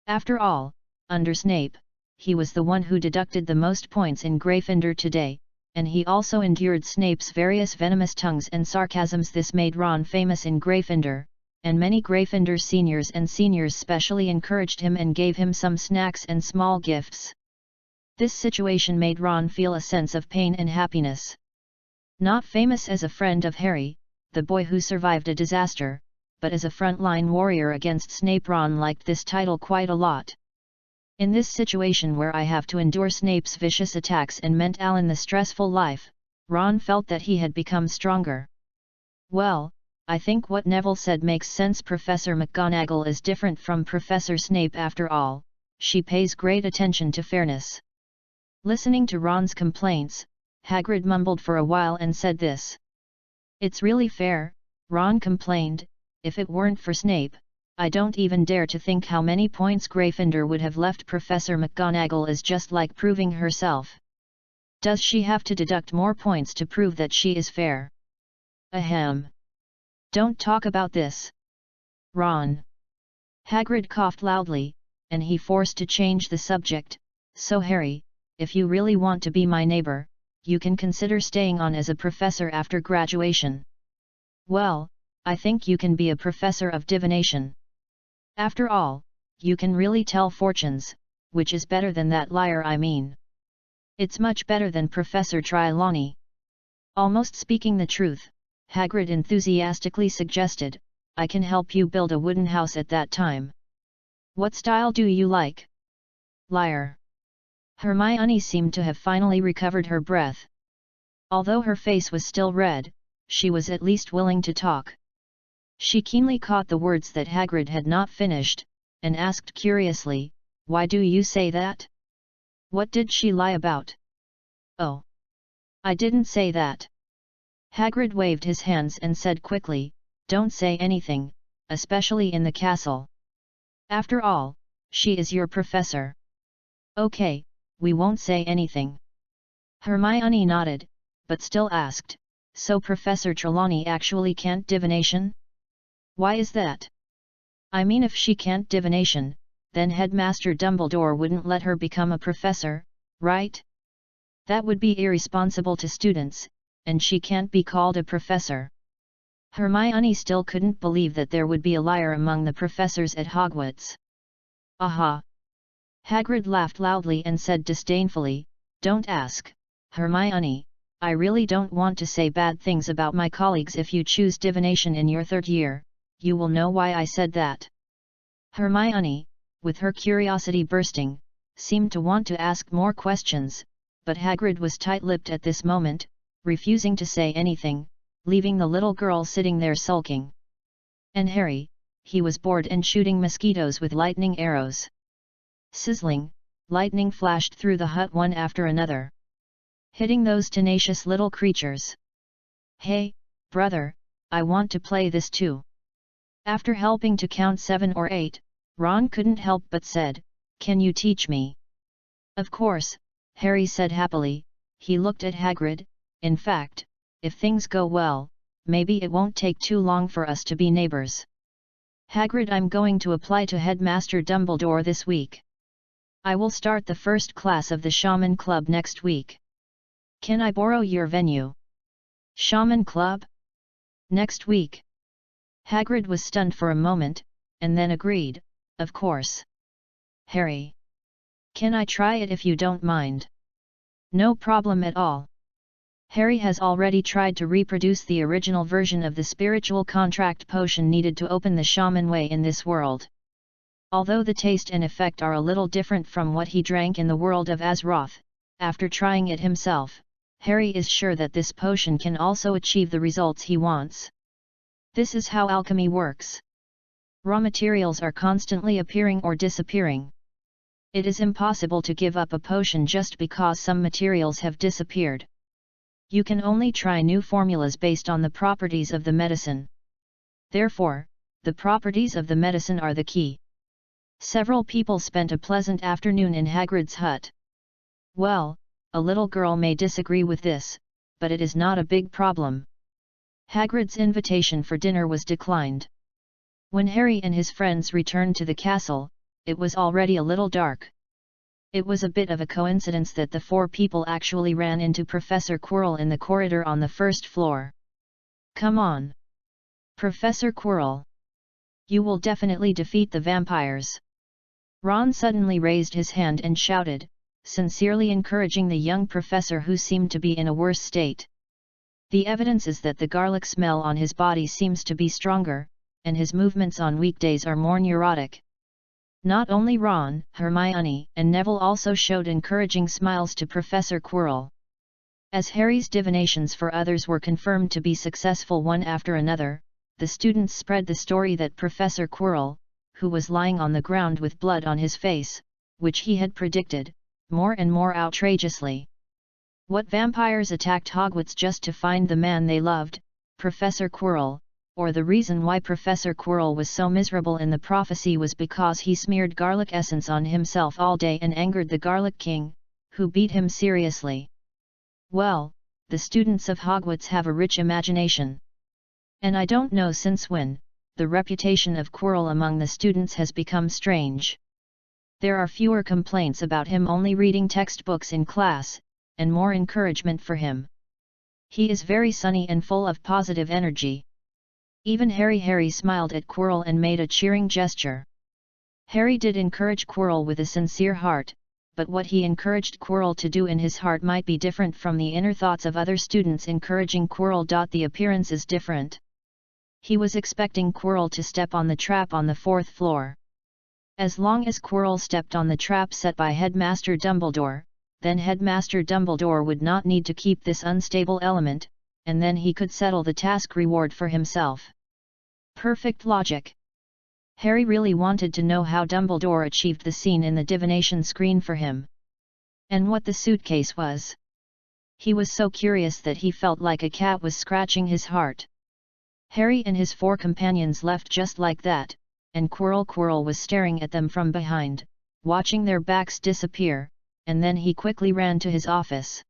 After all, under Snape, he was the one who deducted the most points in Gryffindor today, and he also endured Snape's various venomous tongues and sarcasms. This made Ron famous in Gryffindor, and many Gryffindor seniors and seniors specially encouraged him and gave him some snacks and small gifts. This situation made Ron feel a sense of pain and happiness. Not famous as a friend of Harry, the boy who survived a disaster, but as a frontline warrior against Snape. Ron liked this title quite a lot. In this situation where I have to endure Snape's vicious attacks and mental in the stressful life, Ron felt that he had become stronger. Well, I think what Neville said makes sense. Professor McGonagall is different from Professor Snape after all, she pays great attention to fairness. Listening to Ron's complaints, Hagrid mumbled for a while and said this. It's really fair, Ron complained, if it weren't for Snape, I don't even dare to think how many points Gryffindor would have left. Professor McGonagall is just like proving herself. Does she have to deduct more points to prove that she is fair? Ahem. Don't talk about this, Ron. Hagrid coughed loudly, and he forced to change the subject. So Harry, if you really want to be my neighbor, you can consider staying on as a professor after graduation. Well, I think you can be a professor of divination. After all, you can really tell fortunes, which is better than that liar I mean. It's much better than Professor Trelawney. Almost speaking the truth, Hagrid enthusiastically suggested, I can help you build a wooden house at that time. What style do you like? Liar. Hermione seemed to have finally recovered her breath. Although her face was still red, she was at least willing to talk. She keenly caught the words that Hagrid had not finished, and asked curiously, "Why do you say that? What did she lie about?" "Oh, I didn't say that." Hagrid waved his hands and said quickly, "Don't say anything, especially in the castle. After all, she is your professor." "Okay, we won't say anything." Hermione nodded, but still asked, "So Professor Trelawney actually can't divination? Why is that?" "I mean, if she can't divination, then Headmaster Dumbledore wouldn't let her become a professor, right? That would be irresponsible to students, and she can't be called a professor." Hermione still couldn't believe that there would be a liar among the professors at Hogwarts. "Aha!" Hagrid laughed loudly and said disdainfully, "Don't ask, Hermione. I really don't want to say bad things about my colleagues. If you choose divination in your third year, you will know why I said that." Hermione, with her curiosity bursting, seemed to want to ask more questions, but Hagrid was tight-lipped at this moment, refusing to say anything, leaving the little girl sitting there sulking. And Harry, he was bored and shooting mosquitoes with lightning arrows. Sizzling, lightning flashed through the hut one after another, hitting those tenacious little creatures. "Hey, brother, I want to play this too." After helping to count 7 or 8, Ron couldn't help but said, "Can you teach me?" "Of course," Harry said happily. He looked at Hagrid. "In fact, if things go well, maybe it won't take too long for us to be neighbors." "Hagrid, I'm going to apply to Headmaster Dumbledore this week. I will start the first class of the Shaman Club next week. Can I borrow your venue?" "Shaman Club? Next week?" Hagrid was stunned for a moment, and then agreed, "Of course. Harry. Can I try it if you don't mind?" "No problem at all." Harry has already tried to reproduce the original version of the spiritual contract potion needed to open the shaman way in this world. Although the taste and effect are a little different from what he drank in the world of Azeroth, after trying it himself, Harry is sure that this potion can also achieve the results he wants. This is how alchemy works. Raw materials are constantly appearing or disappearing. It is impossible to give up a potion just because some materials have disappeared. You can only try new formulas based on the properties of the medicine. Therefore, the properties of the medicine are the key. Several people spent a pleasant afternoon in Hagrid's hut. Well, a little girl may disagree with this, but it is not a big problem. Hagrid's invitation for dinner was declined. When Harry and his friends returned to the castle, it was already a little dark. It was a bit of a coincidence that the 4 people actually ran into Professor Quirrell in the corridor on the first floor. "Come on, Professor Quirrell! You will definitely defeat the vampires." Ron suddenly raised his hand and shouted, sincerely encouraging the young professor who seemed to be in a worse state. The evidence is that the garlic smell on his body seems to be stronger, and his movements on weekdays are more neurotic. Not only Ron, Hermione, and Neville also showed encouraging smiles to Professor Quirrell. As Harry's divinations for others were confirmed to be successful one after another, the students spread the story that Professor Quirrell, who was lying on the ground with blood on his face, which he had predicted, more and more outrageously. What vampires attacked Hogwarts just to find the man they loved, Professor Quirrell, or the reason why Professor Quirrell was so miserable in the prophecy was because he smeared garlic essence on himself all day and angered the Garlic King, who beat him seriously. Well, the students of Hogwarts have a rich imagination. And I don't know since when, the reputation of Quirrell among the students has become strange. There are fewer complaints about him only reading textbooks in class, and more encouragement for him. He is very sunny and full of positive energy. Even Harry smiled at Quirrell and made a cheering gesture. Harry did encourage Quirrell with a sincere heart, but what he encouraged Quirrell to do in his heart might be different from the inner thoughts of other students encouraging Quirrell. The appearance is different. He was expecting Quirrell to step on the trap on the 4th floor. As long as Quirrell stepped on the trap set by Headmaster Dumbledore, then Headmaster Dumbledore would not need to keep this unstable element, and then he could settle the task reward for himself. Perfect logic. Harry really wanted to know how Dumbledore achieved the scene in the divination screen for him. And what the suitcase was. He was so curious that he felt like a cat was scratching his heart. Harry and his 4 companions left just like that, and Quirrell was staring at them from behind, watching their backs disappear, and then he quickly ran to his office.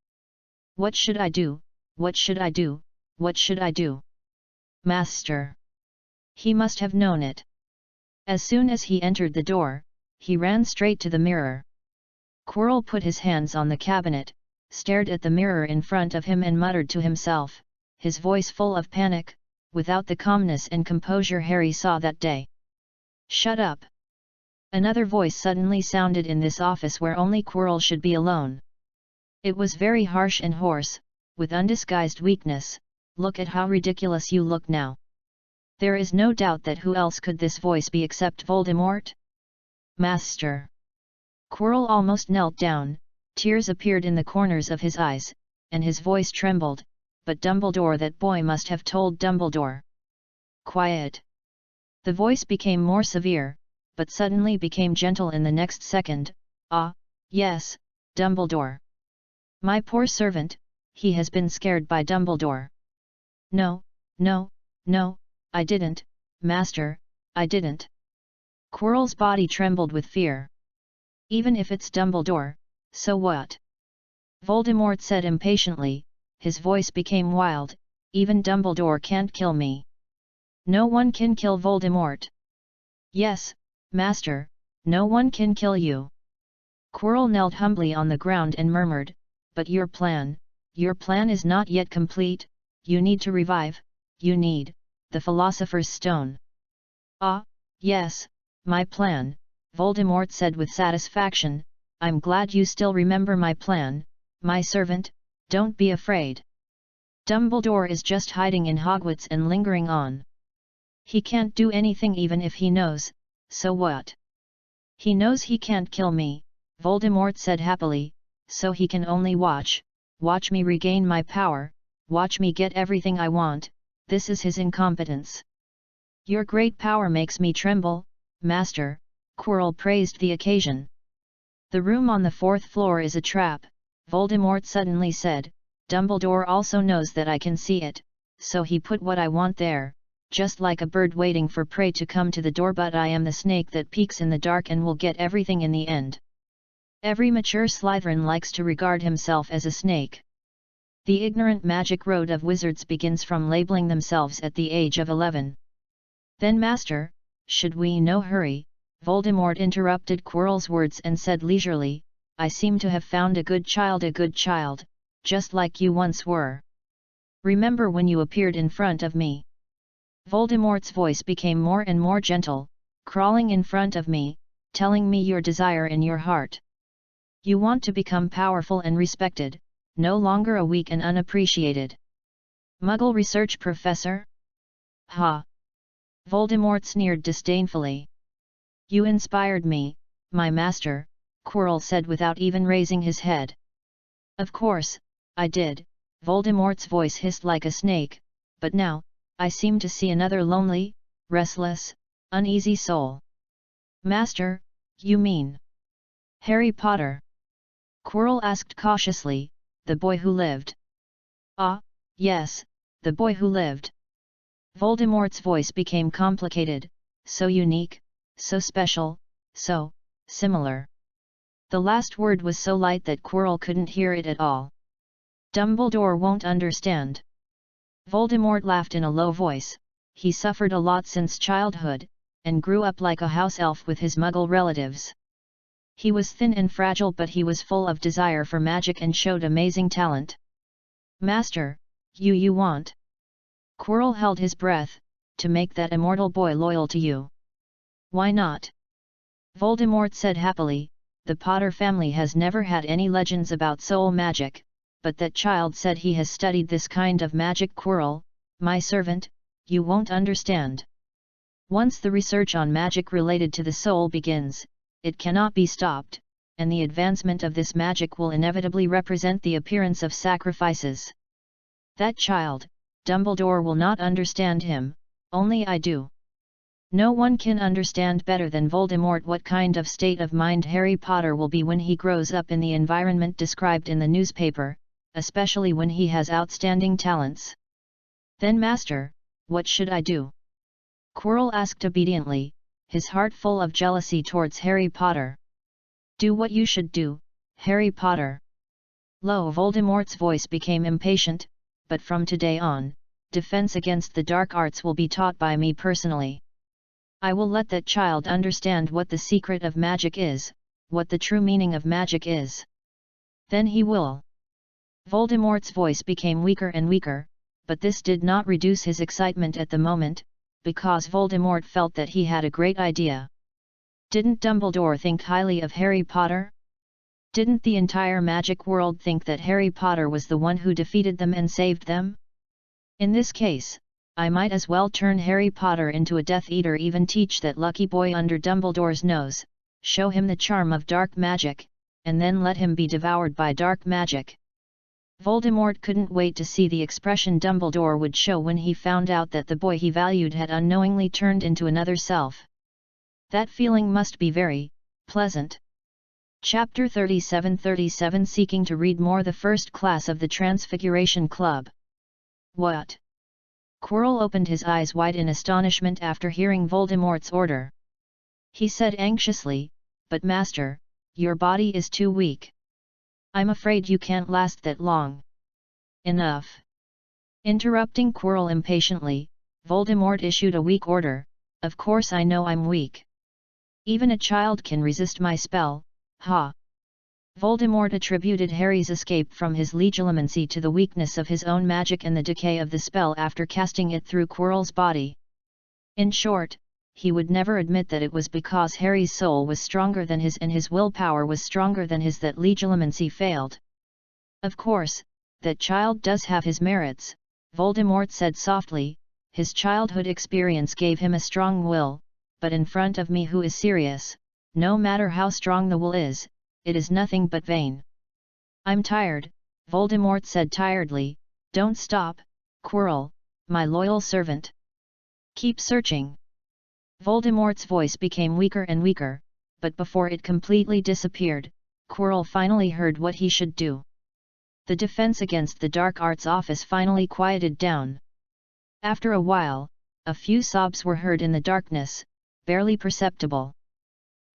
"What should I do? What should I do? What should I do? Master!" He must have known it. As soon as he entered the door, he ran straight to the mirror. Quirrell put his hands on the cabinet, stared at the mirror in front of him and muttered to himself, his voice full of panic, without the calmness and composure Harry saw that day. "Shut up!" Another voice suddenly sounded in this office where only Quirrell should be alone. It was very harsh and hoarse, with undisguised weakness. "Look at how ridiculous you look now. There is no doubt that who else could this voice be except Voldemort? Master!" Quirrell almost knelt down, tears appeared in the corners of his eyes, and his voice trembled, but Dumbledore, that boy must have told Dumbledore. "Quiet!" The voice became more severe, but suddenly became gentle in the next second. "Ah, yes, Dumbledore. My poor servant, he has been scared by Dumbledore." "No, no, no, I didn't, Master, I didn't." Quirrell's body trembled with fear. "Even if it's Dumbledore, so what?" Voldemort said impatiently, his voice became wild. "Even Dumbledore can't kill me. No one can kill Voldemort." "Yes, Master, no one can kill you." Quirrell knelt humbly on the ground and murmured, "But your plan is not yet complete. You need to revive, you need the Philosopher's Stone." "Ah, yes, my plan," Voldemort said with satisfaction. "I'm glad you still remember my plan, my servant. Don't be afraid. Dumbledore is just hiding in Hogwarts and lingering on. He can't do anything even if he knows, so what? He knows he can't kill me," Voldemort said happily, "so he can only watch me regain my power, watch me get everything I want. This is his incompetence." "Your great power makes me tremble, Master," Quirrell praised the occasion. "The room on the 4th floor is a trap," Voldemort suddenly said. "Dumbledore also knows that I can see it, so he put what I want there, just like a bird waiting for prey to come to the door, but I am the snake that peeks in the dark and will get everything in the end." Every mature Slytherin likes to regard himself as a snake. The ignorant magic road of wizards begins from labeling themselves at the age of 11. "Then Master, should we no hurry?" Voldemort interrupted Quirrell's words and said leisurely, "I seem to have found a good child, just like you once were. Remember when you appeared in front of me?" Voldemort's voice became more and more gentle, "Crawling in front of me, telling me your desire in your heart. You want to become powerful and respected, no longer a weak and unappreciated Muggle research professor? Ha!" Voldemort sneered disdainfully. "You inspired me, my master," Quirrell said without even raising his head. "Of course, I did," Voldemort's voice hissed like a snake, "but now, I seem to see another lonely, restless, uneasy soul." "Master, you mean Harry Potter?" Quirrell asked cautiously, "The boy who lived?" "Ah, yes, the boy who lived." Voldemort's voice became complicated, so unique, so special, so similar. The last word was so light that Quirrell couldn't hear it at all. "Dumbledore won't understand." Voldemort laughed in a low voice. He suffered a lot since childhood, and grew up like a house elf with his Muggle relatives. He was thin and fragile, but he was full of desire for magic and showed amazing talent. "Master, you want?" Quirrell held his breath, "to make that immortal boy loyal to you." "Why not?" Voldemort said happily, "The Potter family has never had any legends about soul magic, but that child said he has studied this kind of magic. Quirrell, my servant, you won't understand. Once the research on magic related to the soul begins, it cannot be stopped, and the advancement of this magic will inevitably represent the appearance of sacrifices. That child, Dumbledore will not understand him, only I do. No one can understand better than Voldemort what kind of state of mind Harry Potter will be when he grows up in the environment described in the newspaper, especially when he has outstanding talents. Then Master, what should I do? Quirrell asked obediently, his heart full of jealousy towards Harry Potter. Do what you should do, Harry Potter. Lo, Voldemort's voice became impatient, but from today on, defense against the dark arts will be taught by me personally. I will let that child understand what the secret of magic is, what the true meaning of magic is. Then he will. Voldemort's voice became weaker and weaker, but this did not reduce his excitement at the moment, because Voldemort felt that he had a great idea. Didn't Dumbledore think highly of Harry Potter? Didn't the entire magic world think that Harry Potter was the one who defeated them and saved them? In this case, I might as well turn Harry Potter into a Death Eater, even teach that lucky boy under Dumbledore's nose, show him the charm of dark magic, and then let him be devoured by dark magic. Voldemort couldn't wait to see the expression Dumbledore would show when he found out that the boy he valued had unknowingly turned into another self. That feeling must be very pleasant. Chapter 37 Seeking to read more. The first class of the Transfiguration Club. What? Quirrell opened his eyes wide in astonishment after hearing Voldemort's order. He said anxiously, "But Master, your body is too weak. I'm afraid you can't last that long." Enough! Interrupting Quirrell impatiently, Voldemort issued a weak order. Of course I know I'm weak. Even a child can resist my spell, ha! Voldemort attributed Harry's escape from his legilimency to the weakness of his own magic and the decay of the spell after casting it through Quirrell's body. In short, he would never admit that it was because Harry's soul was stronger than his and his willpower was stronger than his that legilimency failed. Of course, that child does have his merits, Voldemort said softly. His childhood experience gave him a strong will, but in front of me who is serious, no matter how strong the will is, it is nothing but vain. I'm tired, Voldemort said tiredly. Don't stop, Quirrell, my loyal servant. Keep searching. Voldemort's voice became weaker and weaker, but before it completely disappeared, Quirrell finally heard what he should do. The Defense Against the Dark Arts office finally quieted down. After a while, a few sobs were heard in the darkness, barely perceptible.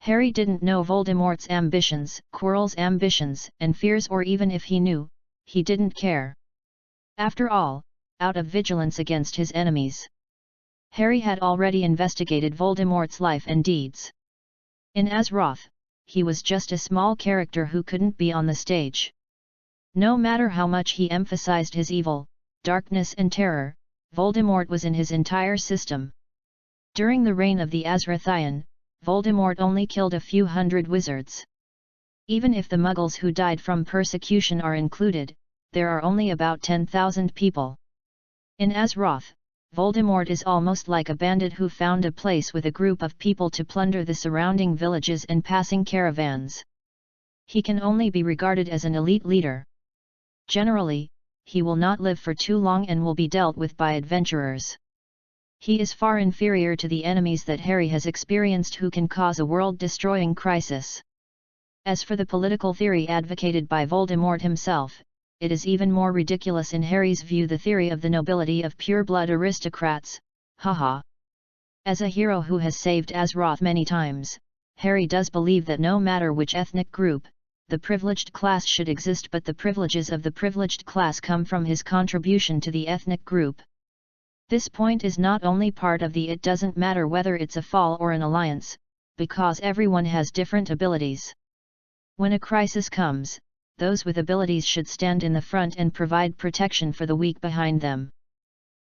Harry didn't know Voldemort's ambitions, Quirrell's ambitions and fears, or even if he knew, he didn't care. After all, out of vigilance against his enemies, Harry had already investigated Voldemort's life and deeds. In Azeroth, he was just a small character who couldn't be on the stage. No matter how much he emphasized his evil, darkness and terror, Voldemort was in his entire system. During the reign of the Azerothian, Voldemort only killed a few hundred wizards. Even if the Muggles who died from persecution are included, there are only about 10,000 people. In Azeroth, Voldemort is almost like a bandit who found a place with a group of people to plunder the surrounding villages and passing caravans. He can only be regarded as an elite leader. Generally, he will not live for too long and will be dealt with by adventurers. He is far inferior to the enemies that Harry has experienced who can cause a world-destroying crisis. As for the political theory advocated by Voldemort himself, it is even more ridiculous in Harry's view, the theory of the nobility of pure-blood aristocrats, haha. As a hero who has saved Azeroth many times, Harry does believe that no matter which ethnic group, the privileged class should exist, but the privileges of the privileged class come from his contribution to the ethnic group. This point is not only part of the "it doesn't matter whether it's a fall or an alliance," because everyone has different abilities. When a crisis comes, those with abilities should stand in the front and provide protection for the weak behind them.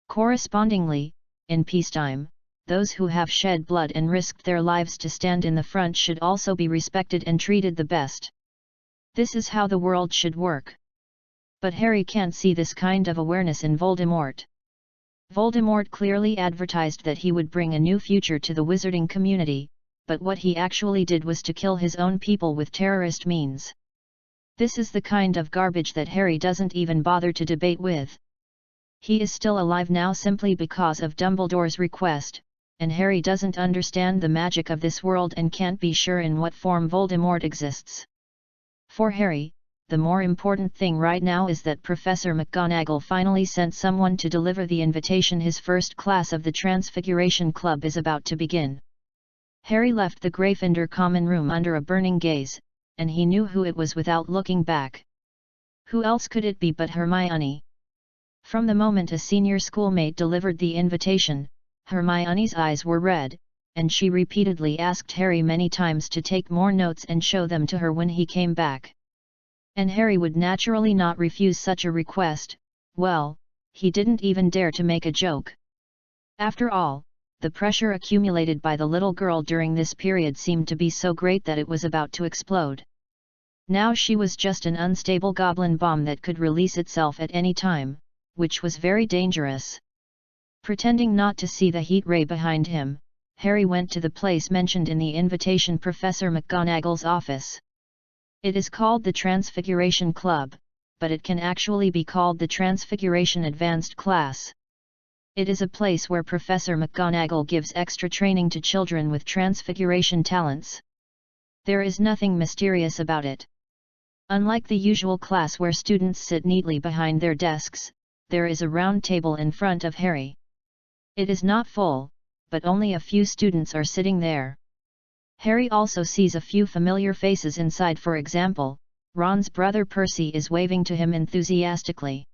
Correspondingly, in peacetime, those who have shed blood and risked their lives to stand in the front should also be respected and treated the best. This is how the world should work. But Harry can't see this kind of awareness in Voldemort. Voldemort clearly advertised that he would bring a new future to the wizarding community, but what he actually did was to kill his own people with terrorist means. This is the kind of garbage that Harry doesn't even bother to debate with. He is still alive now simply because of Dumbledore's request, and Harry doesn't understand the magic of this world and can't be sure in what form Voldemort exists. For Harry, the more important thing right now is that Professor McGonagall finally sent someone to deliver the invitation. His first class of the Transfiguration Club is about to begin. Harry left the Gryffindor common room under a burning gaze, and he knew who it was without looking back. Who else could it be but Hermione? From the moment a senior schoolmate delivered the invitation, Hermione's eyes were red, and she repeatedly asked Harry many times to take more notes and show them to her when he came back. And Harry would naturally not refuse such a request. Well, he didn't even dare to make a joke. After all, the pressure accumulated by the little girl during this period seemed to be so great that it was about to explode. Now she was just an unstable goblin bomb that could release itself at any time, which was very dangerous. Pretending not to see the heat ray behind him, Harry went to the place mentioned in the invitation, Professor McGonagall's office. It is called the Transfiguration Club, but it can actually be called the Transfiguration Advanced Class. It is a place where Professor McGonagall gives extra training to children with transfiguration talents. There is nothing mysterious about it. Unlike the usual class where students sit neatly behind their desks, there is a round table in front of Harry. It is not full, but only a few students are sitting there. Harry also sees a few familiar faces inside. For example, Ron's brother Percy is waving to him enthusiastically.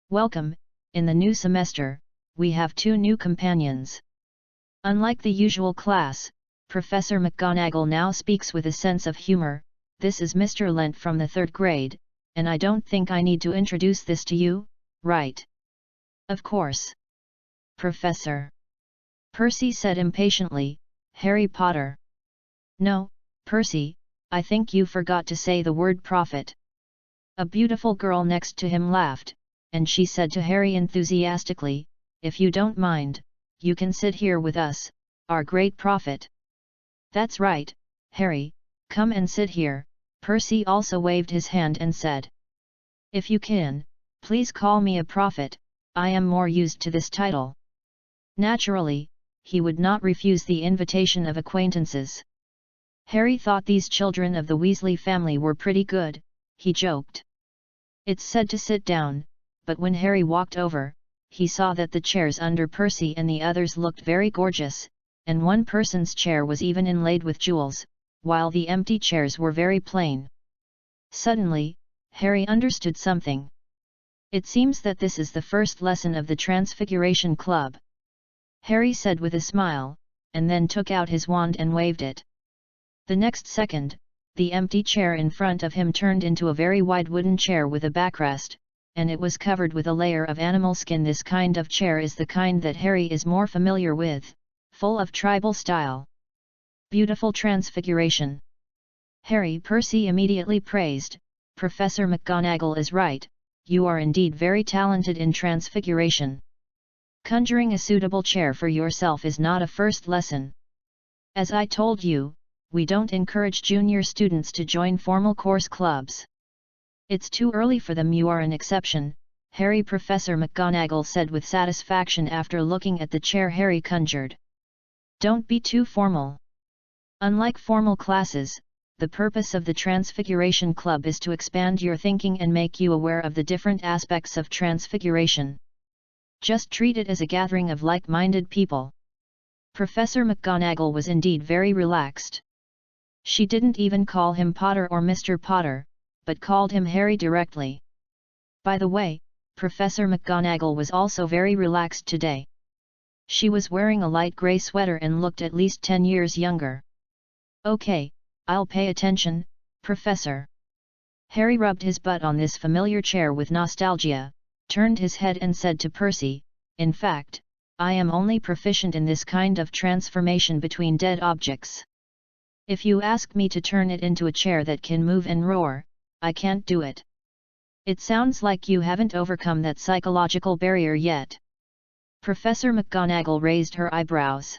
Welcome, in the new semester, we have 2 new companions. Unlike the usual class, Professor McGonagall now speaks with a sense of humor. This is Mr. Lent from the 3rd grade, and I don't think I need to introduce this to you, right? Of course. Professor. Percy said impatiently, Harry Potter. No, Percy, I think you forgot to say the word prophet. A beautiful girl next to him laughed, and she said to Harry enthusiastically, if you don't mind, you can sit here with us, our great prophet. That's right, Harry, come and sit here. Percy also waved his hand and said. If you can, please call me a prophet, I am more used to this title. Naturally, he would not refuse the invitation of acquaintances. Harry thought these children of the Weasley family were pretty good, he joked. It's said to sit down, but when Harry walked over, he saw that the chairs under Percy and the others looked very gorgeous, and one person's chair was even inlaid with jewels, while the empty chairs were very plain. Suddenly, Harry understood something. It seems that this is the first lesson of the Transfiguration Club. Harry said with a smile, and then took out his wand and waved it. The next second, the empty chair in front of him turned into a very wide wooden chair with a backrest, and it was covered with a layer of animal skin. This kind of chair is the kind that Harry is more familiar with, full of tribal style. Beautiful transfiguration. Harry, Percy immediately praised, Professor McGonagall is right, you are indeed very talented in transfiguration. Conjuring a suitable chair for yourself is not a first lesson. As I told you, we don't encourage junior students to join formal course clubs. It's too early for them. You are an exception, Harry. Professor McGonagall said with satisfaction after looking at the chair Harry conjured. Don't be too formal. Unlike formal classes, the purpose of the Transfiguration Club is to expand your thinking and make you aware of the different aspects of transfiguration. Just treat it as a gathering of like-minded people. Professor McGonagall was indeed very relaxed. She didn't even call him Potter or Mr. Potter, but called him Harry directly. By the way, Professor McGonagall was also very relaxed today. She was wearing a light grey sweater and looked at least 10 years younger. Okay, I'll pay attention, Professor. Harry rubbed his butt on this familiar chair with nostalgia, turned his head and said to Percy, in fact, I am only proficient in this kind of transformation between dead objects. If you ask me to turn it into a chair that can move and roar, I can't do it. It sounds like you haven't overcome that psychological barrier yet. Professor McGonagall raised her eyebrows.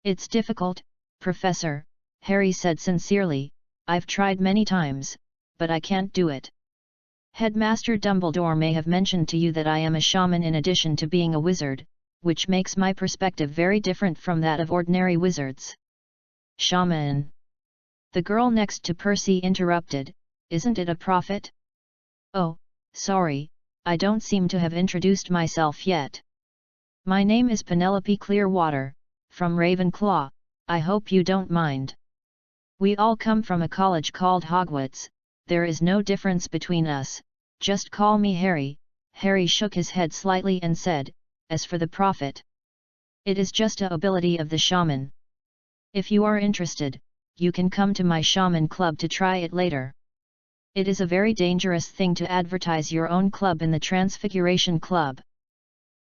It's difficult, Professor, Harry said sincerely, I've tried many times, but I can't do it. Headmaster Dumbledore may have mentioned to you that I am a shaman in addition to being a wizard, which makes my perspective very different from that of ordinary wizards. Shaman. The girl next to Percy interrupted, isn't it a prophet? Oh, sorry, I don't seem to have introduced myself yet. My name is Penelope Clearwater, from Ravenclaw, I hope you don't mind. We all come from a college called Hogwarts, there is no difference between us, just call me Harry. Harry shook his head slightly and said, as for the prophet, it is just a ability of the shaman. If you are interested, you can come to my shaman club to try it later. It is a very dangerous thing to advertise your own club in the Transfiguration Club.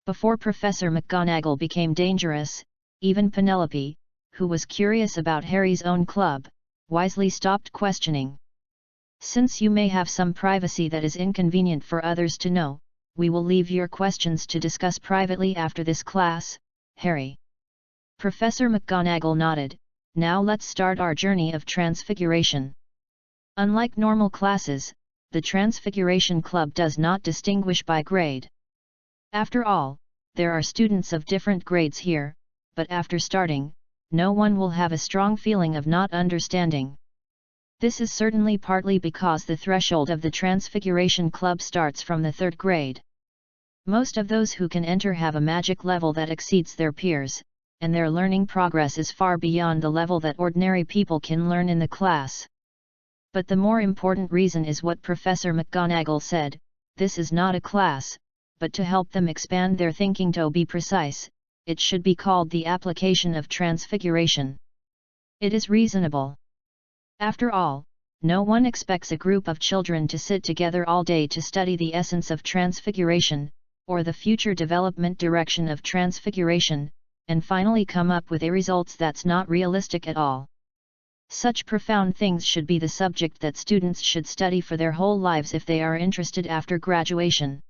Before Professor McGonagall became dangerous, even Penelope, who was curious about Harry's own club, wisely stopped questioning. Since you may have some privacy that is inconvenient for others to know, we will leave your questions to discuss privately after this class, Harry. Professor McGonagall nodded, now let's start our journey of transfiguration. Unlike normal classes, the Transfiguration Club does not distinguish by grade. After all, there are students of different grades here, but after starting, no one will have a strong feeling of not understanding. This is certainly partly because the threshold of the Transfiguration Club starts from the 3rd grade. Most of those who can enter have a magic level that exceeds their peers, and their learning progress is far beyond the level that ordinary people can learn in the class. But the more important reason is what Professor McGonagall said, this is not a class, but to help them expand their thinking. To be precise, it should be called the application of transfiguration. It is reasonable. After all, no one expects a group of children to sit together all day to study the essence of transfiguration, or the future development direction of transfiguration, and finally come up with a results that's not realistic at all. Such profound things should be the subject that students should study for their whole lives if they are interested after graduation.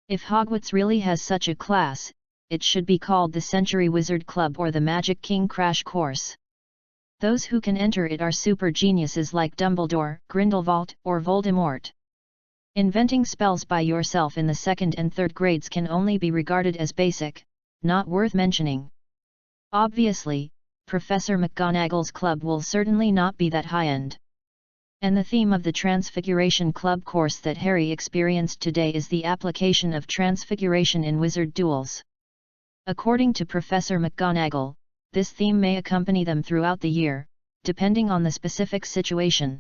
If Hogwarts really has such a class, it should be called the Century Wizard Club or the Magic King Crash Course. Those who can enter it are super geniuses like Dumbledore, Grindelwald, or Voldemort. Inventing spells by yourself in the 2nd and 3rd grades can only be regarded as basic, not worth mentioning. Obviously, Professor McGonagall's club will certainly not be that high-end. And the theme of the Transfiguration Club course that Harry experienced today is the application of transfiguration in wizard duels. According to Professor McGonagall, this theme may accompany them throughout the year, depending on the specific situation.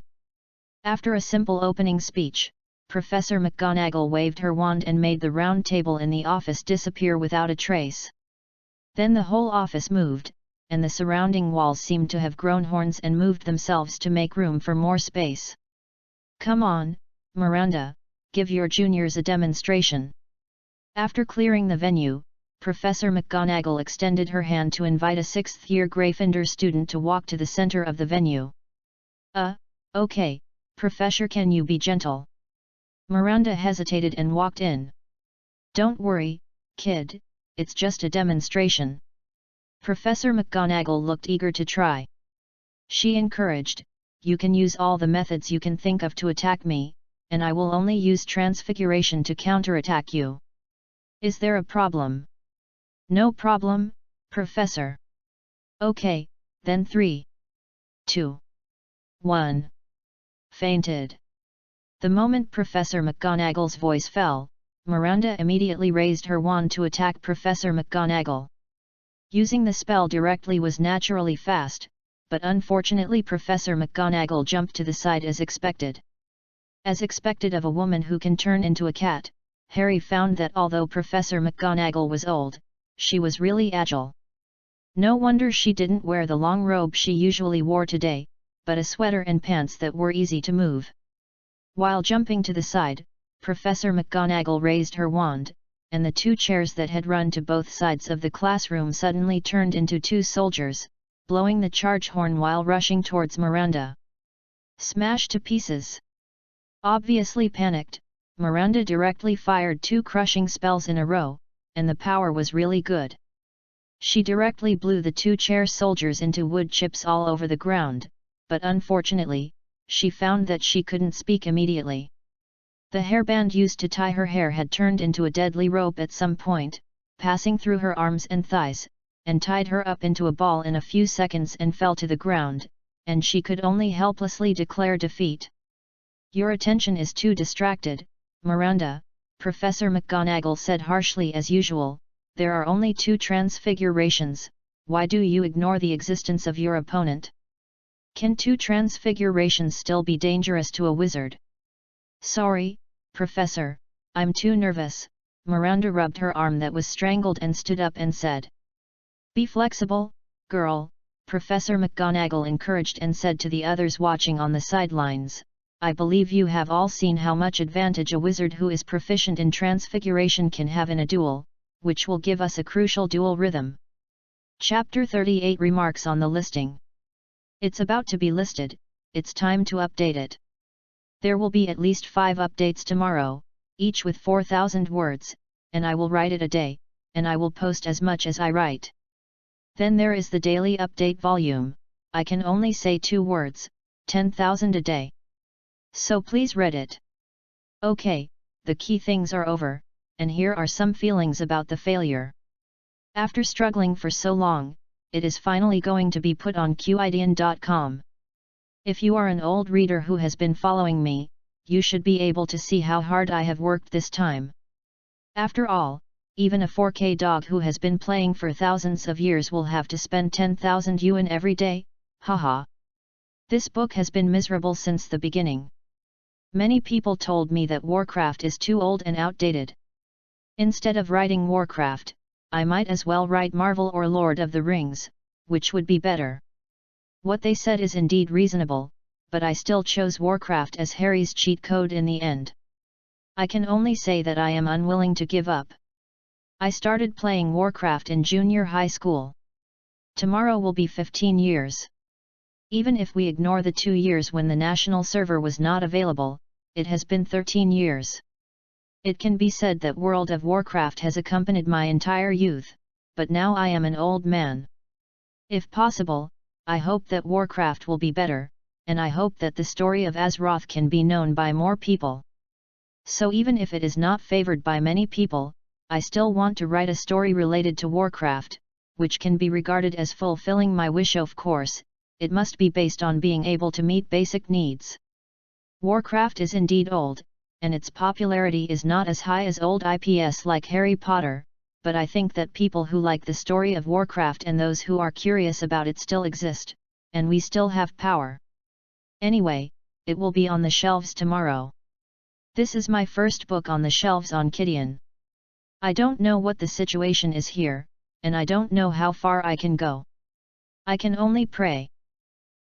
After a simple opening speech, Professor McGonagall waved her wand and made the round table in the office disappear without a trace. Then the whole office moved, and the surrounding walls seemed to have grown horns and moved themselves to make room for more space. Come on, Miranda, give your juniors a demonstration. After clearing the venue, Professor McGonagall extended her hand to invite a 6th-year Gryffindor student to walk to the center of the venue. Okay, Professor, can you be gentle? Miranda hesitated and walked in. Don't worry, kid, it's just a demonstration. Professor McGonagall looked eager to try. She encouraged, you can use all the methods you can think of to attack me, and I will only use transfiguration to counterattack you. Is there a problem? No problem, Professor. Okay, then 3, 2, 1. Fainted. The moment Professor McGonagall's voice fell, Miranda immediately raised her wand to attack Professor McGonagall. Using the spell directly was naturally fast, but unfortunately Professor McGonagall jumped to the side as expected. As expected of a woman who can turn into a cat, Harry found that although Professor McGonagall was old, she was really agile. No wonder she didn't wear the long robe she usually wore today, but a sweater and pants that were easy to move. While jumping to the side, Professor McGonagall raised her wand, and the 2 chairs that had run to both sides of the classroom suddenly turned into 2 soldiers, blowing the charge horn while rushing towards Miranda. Smash to pieces! Obviously panicked, Miranda directly fired 2 crushing spells in a row, and the power was really good. She directly blew the two chair soldiers into wood chips all over the ground, but unfortunately, she found that she couldn't speak immediately. The hairband used to tie her hair had turned into a deadly rope at some point, passing through her arms and thighs, and tied her up into a ball in a few seconds and fell to the ground, and she could only helplessly declare defeat. "Your attention is too distracted, Miranda," Professor McGonagall said harshly as usual. "There are only two transfigurations, why do you ignore the existence of your opponent? Can two transfigurations still be dangerous to a wizard?" "Sorry, Professor, I'm too nervous." Miranda rubbed her arm that was strangled and stood up and said. "Be flexible, girl," Professor McGonagall encouraged and said to the others watching on the sidelines. "I believe you have all seen how much advantage a wizard who is proficient in transfiguration can have in a duel, which will give us a crucial duel rhythm." Chapter 38 Remarks on the listing. It's about to be listed, it's time to update it. There will be at least 5 updates tomorrow, each with 4,000 words, and I will write it a day, and I will post as much as I write. Then there is the daily update volume. I can only say 2 words, 10,000 a day. So please read it. Okay, the key things are over, and here are some feelings about the failure. After struggling for so long, it is finally going to be put on qidian.com. If you are an old reader who has been following me, you should be able to see how hard I have worked this time. After all, even a 4K dog who has been playing for thousands of years will have to spend 10,000 yuan every day, haha. This book has been miserable since the beginning. Many people told me that Warcraft is too old and outdated. Instead of writing Warcraft, I might as well write Marvel or Lord of the Rings, which would be better. What they said is indeed reasonable, but I still chose Warcraft as Harry's cheat code in the end. I can only say that I am unwilling to give up. I started playing Warcraft in junior high school. Tomorrow will be 15 years. Even if we ignore the 2 years when the national server was not available, it has been 13 years. It can be said that World of Warcraft has accompanied my entire youth, but now I am an old man. If possible, I hope that Warcraft will be better, and I hope that the story of Azeroth can be known by more people. So even if it is not favored by many people, I still want to write a story related to Warcraft, which can be regarded as fulfilling my wish. Of course, it must be based on being able to meet basic needs. Warcraft is indeed old, and its popularity is not as high as old IPs like Harry Potter, but I think that people who like the story of Warcraft and those who are curious about it still exist, and we still have power. Anyway, it will be on the shelves tomorrow. This is my first book on the shelves on Qidian. I don't know what the situation is here, and I don't know how far I can go. I can only pray.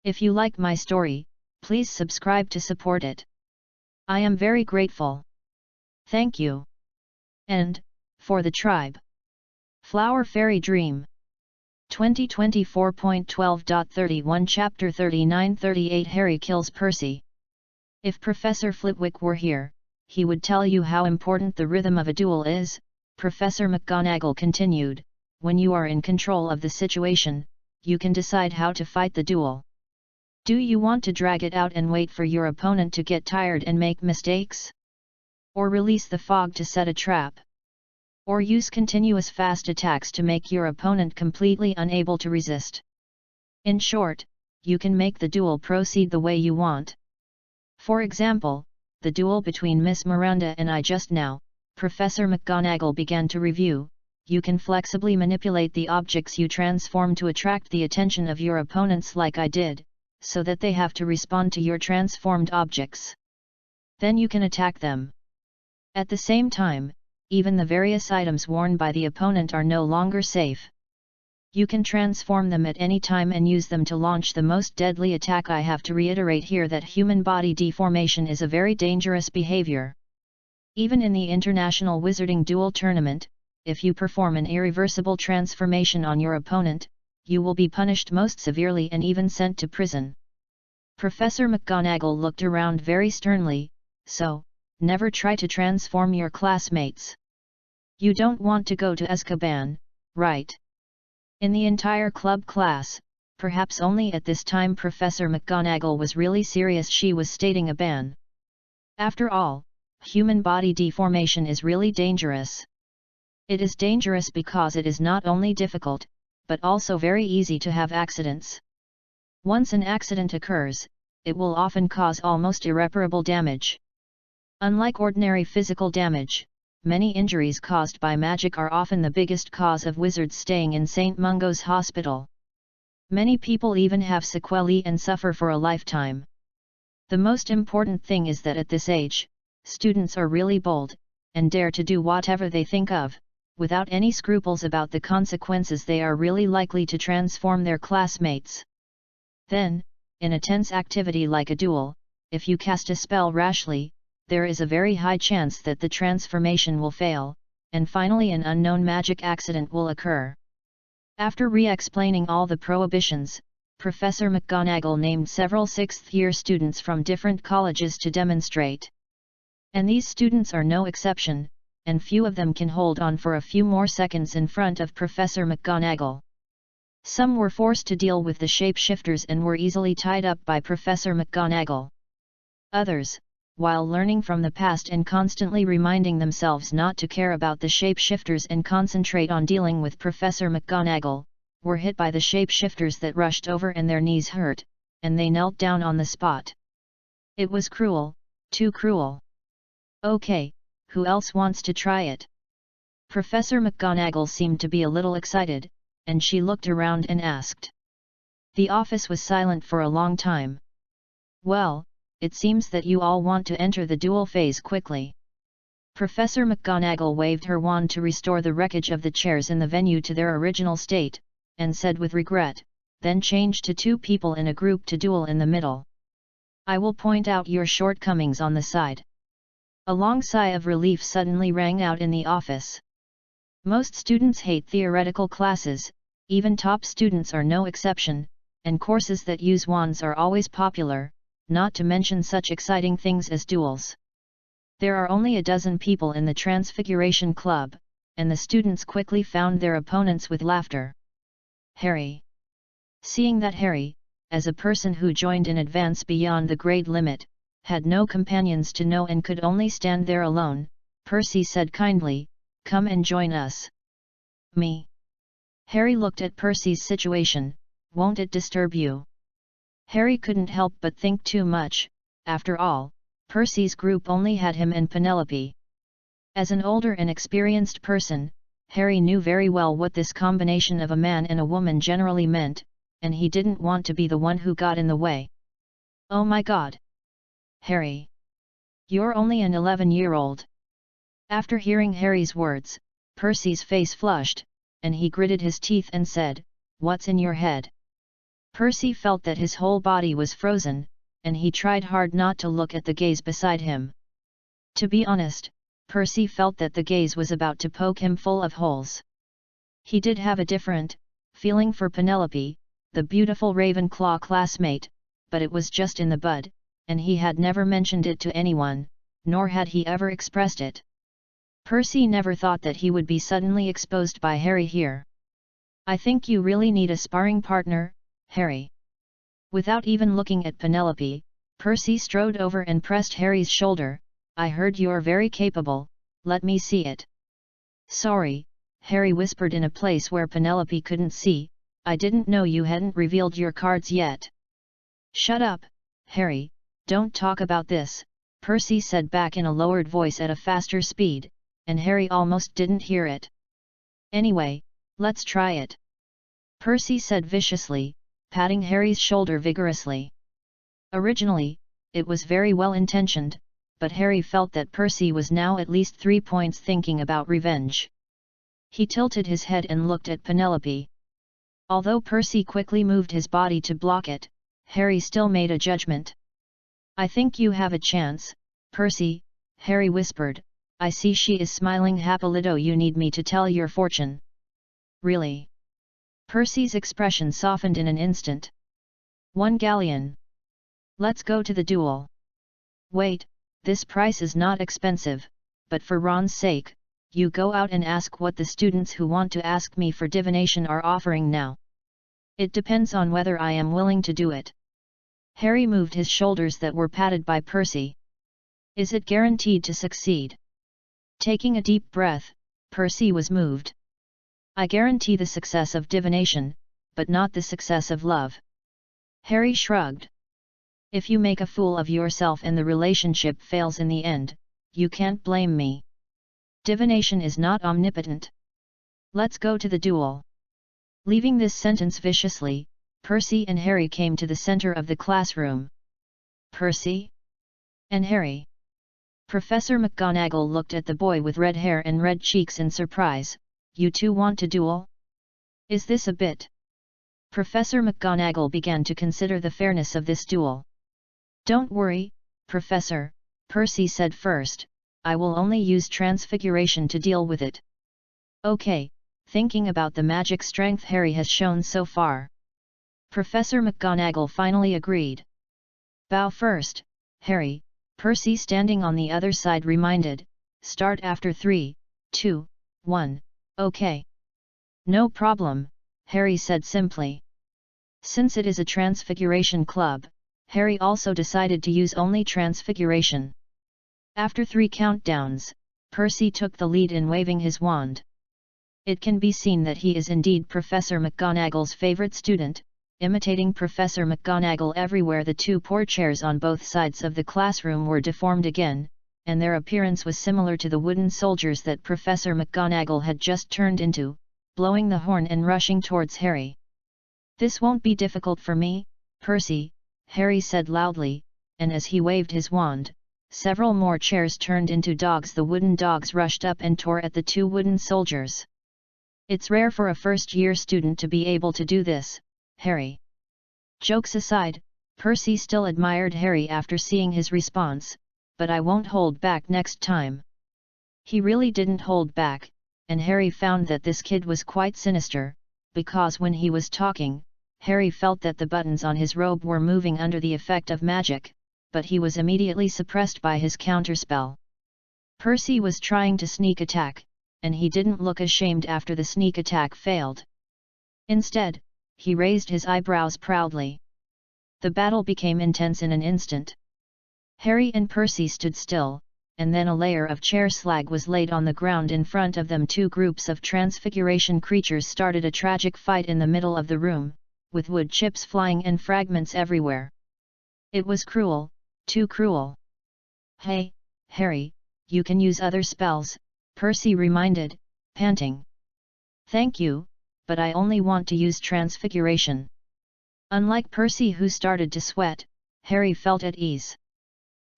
If you like my story, please subscribe to support it. I am very grateful. Thank you. And, for the tribe. Flower Fairy Dream. 2024.12.31 Chapter 39-38 Harry kills Percy. If Professor Flitwick were here, he would tell you how important the rhythm of a duel is, Professor McGonagall continued. When you are in control of the situation, you can decide how to fight the duel. Do you want to drag it out and wait for your opponent to get tired and make mistakes? Or release the fog to set a trap? Or use continuous fast attacks to make your opponent completely unable to resist? In short, you can make the duel proceed the way you want. For example, the duel between Miss Miranda and I just now, Professor McGonagall began to review. You can flexibly manipulate the objects you transform to attract the attention of your opponents like I did, so that they have to respond to your transformed objects. Then you can attack them. At the same time, even the various items worn by the opponent are no longer safe. You can transform them at any time and use them to launch the most deadly attack. I have to reiterate here that human body deformation is a very dangerous behavior. Even in the International Wizarding Duel Tournament, if you perform an irreversible transformation on your opponent, you will be punished most severely and even sent to prison. Professor McGonagall looked around very sternly. So, never try to transform your classmates. You don't want to go to Azkaban, right? In the entire club class, perhaps only at this time Professor McGonagall was really serious. She was stating a ban. After all, human body deformation is really dangerous. It is dangerous because it is not only difficult, but also very easy to have accidents. Once an accident occurs, it will often cause almost irreparable damage. Unlike ordinary physical damage, many injuries caused by magic are often the biggest cause of wizards staying in St. Mungo's hospital. Many people even have sequelae and suffer for a lifetime. The most important thing is that at this age, students are really bold, and dare to do whatever they think of, without any scruples about the consequences. They are really likely to transform their classmates. Then, in a tense activity like a duel, if you cast a spell rashly, there is a very high chance that the transformation will fail, and finally an unknown magic accident will occur. After re-explaining all the prohibitions, Professor McGonagall named several sixth-year students from different colleges to demonstrate. And these students are no exception, and few of them can hold on for a few more seconds in front of Professor McGonagall. Some were forced to deal with the shapeshifters and were easily tied up by Professor McGonagall. Others, while learning from the past and constantly reminding themselves not to care about the shapeshifters and concentrate on dealing with Professor McGonagall, were hit by the shapeshifters that rushed over and their knees hurt, and they knelt down on the spot. It was cruel, too cruel. Okay, who else wants to try it? Professor McGonagall seemed to be a little excited, and she looked around and asked. The office was silent for a long time. Well, it seems that you all want to enter the duel phase quickly. Professor McGonagall waved her wand to restore the wreckage of the chairs in the venue to their original state, and said with regret, then changed to 2 people in a group to duel in the middle. I will point out your shortcomings on the side. A long sigh of relief suddenly rang out in the office. Most students hate theoretical classes, even top students are no exception, and courses that use wands are always popular, not to mention such exciting things as duels. There are only a dozen people in the Transfiguration Club, and the students quickly found their opponents with laughter. Harry. Seeing that Harry, as a person who joined in advance beyond the grade limit, had no companions to know and could only stand there alone, Percy said kindly, "Come and join us." Me. Harry looked at Percy's situation. Won't it disturb you? Harry couldn't help but think too much. After all, Percy's group only had him and Penelope. As an older and experienced person, Harry knew very well what this combination of a man and a woman generally meant, and he didn't want to be the one who got in the way. Oh my God! Harry! You're only an 11-year-old. After hearing Harry's words, Percy's face flushed, and he gritted his teeth and said, "What's in your head?" Percy felt that his whole body was frozen, and he tried hard not to look at the gaze beside him. To be honest, Percy felt that the gaze was about to poke him full of holes. He did have a different feeling for Penelope, the beautiful Ravenclaw classmate, but it was just in the bud, and he had never mentioned it to anyone, nor had he ever expressed it. Percy never thought that he would be suddenly exposed by Harry here. "I think you really need a sparring partner, Harry." Without even looking at Penelope, Percy strode over and pressed Harry's shoulder. "I heard you're very capable, let me see it." "Sorry," Harry whispered in a place where Penelope couldn't see, "I didn't know you hadn't revealed your cards yet." "Shut up, Harry, don't talk about this," Percy said back in a lowered voice at a faster speed, and Harry almost didn't hear it. "Anyway, let's try it," Percy said viciously, patting Harry's shoulder vigorously. Originally, it was very well intentioned, but Harry felt that Percy was now at least 3 points thinking about revenge. He tilted his head and looked at Penelope. Although Percy quickly moved his body to block it, Harry still made a judgment. "I think you have a chance, Percy," Harry whispered. "I see she is smiling happily. Do you need me to tell your fortune?" "Really?" Percy's expression softened in an instant. "1 galleon. Let's go to the duel." "Wait, this price is not expensive, but for Ron's sake, you go out and ask what the students who want to ask me for divination are offering now. It depends on whether I am willing to do it." Harry moved his shoulders that were patted by Percy. "Is it guaranteed to succeed?" Taking a deep breath, Percy was moved. "I guarantee the success of divination, but not the success of love." Harry shrugged. "If you make a fool of yourself and the relationship fails in the end, you can't blame me. Divination is not omnipotent. Let's go to the duel." Leaving this sentence viciously, Percy and Harry came to the center of the classroom. "Percy? And Harry?" Professor McGonagall looked at the boy with red hair and red cheeks in surprise. "You two want to duel? Is this a bit?" Professor McGonagall began to consider the fairness of this duel. "Don't worry, Professor," Percy said first, "I will only use transfiguration to deal with it." "Okay, thinking about the magic strength Harry has shown so far." Professor McGonagall finally agreed. "Bow first, Harry," Percy standing on the other side reminded. "Start after 3, 2, 1, okay." "No problem," Harry said simply. Since it is a transfiguration club, Harry also decided to use only transfiguration. After 3 countdowns, Percy took the lead in waving his wand. It can be seen that he is indeed Professor McGonagall's favorite student, imitating Professor McGonagall everywhere. The 2 poor chairs on both sides of the classroom were deformed again, and their appearance was similar to the wooden soldiers that Professor McGonagall had just turned into, blowing the horn and rushing towards Harry. "This won't be difficult for me, Percy," Harry said loudly, and as he waved his wand, several more chairs turned into dogs. The wooden dogs rushed up and tore at the 2 wooden soldiers. "It's rare for a first-year student to be able to do this, Harry." Jokes aside, Percy still admired Harry after seeing his response, "But I won't hold back next time." He really didn't hold back, and Harry found that this kid was quite sinister, because when he was talking, Harry felt that the buttons on his robe were moving under the effect of magic, but he was immediately suppressed by his counterspell. Percy was trying to sneak attack, and he didn't look ashamed after the sneak attack failed. Instead, he raised his eyebrows proudly. The battle became intense in an instant. Harry and Percy stood still, and then a layer of chair slag was laid on the ground in front of them. 2 groups of transfiguration creatures started a tragic fight in the middle of the room, with wood chips flying and fragments everywhere. It was cruel, too cruel. "Hey, Harry, you can use other spells," Percy reminded, panting. "Thank you, but I only want to use transfiguration." Unlike Percy, who started to sweat, Harry felt at ease.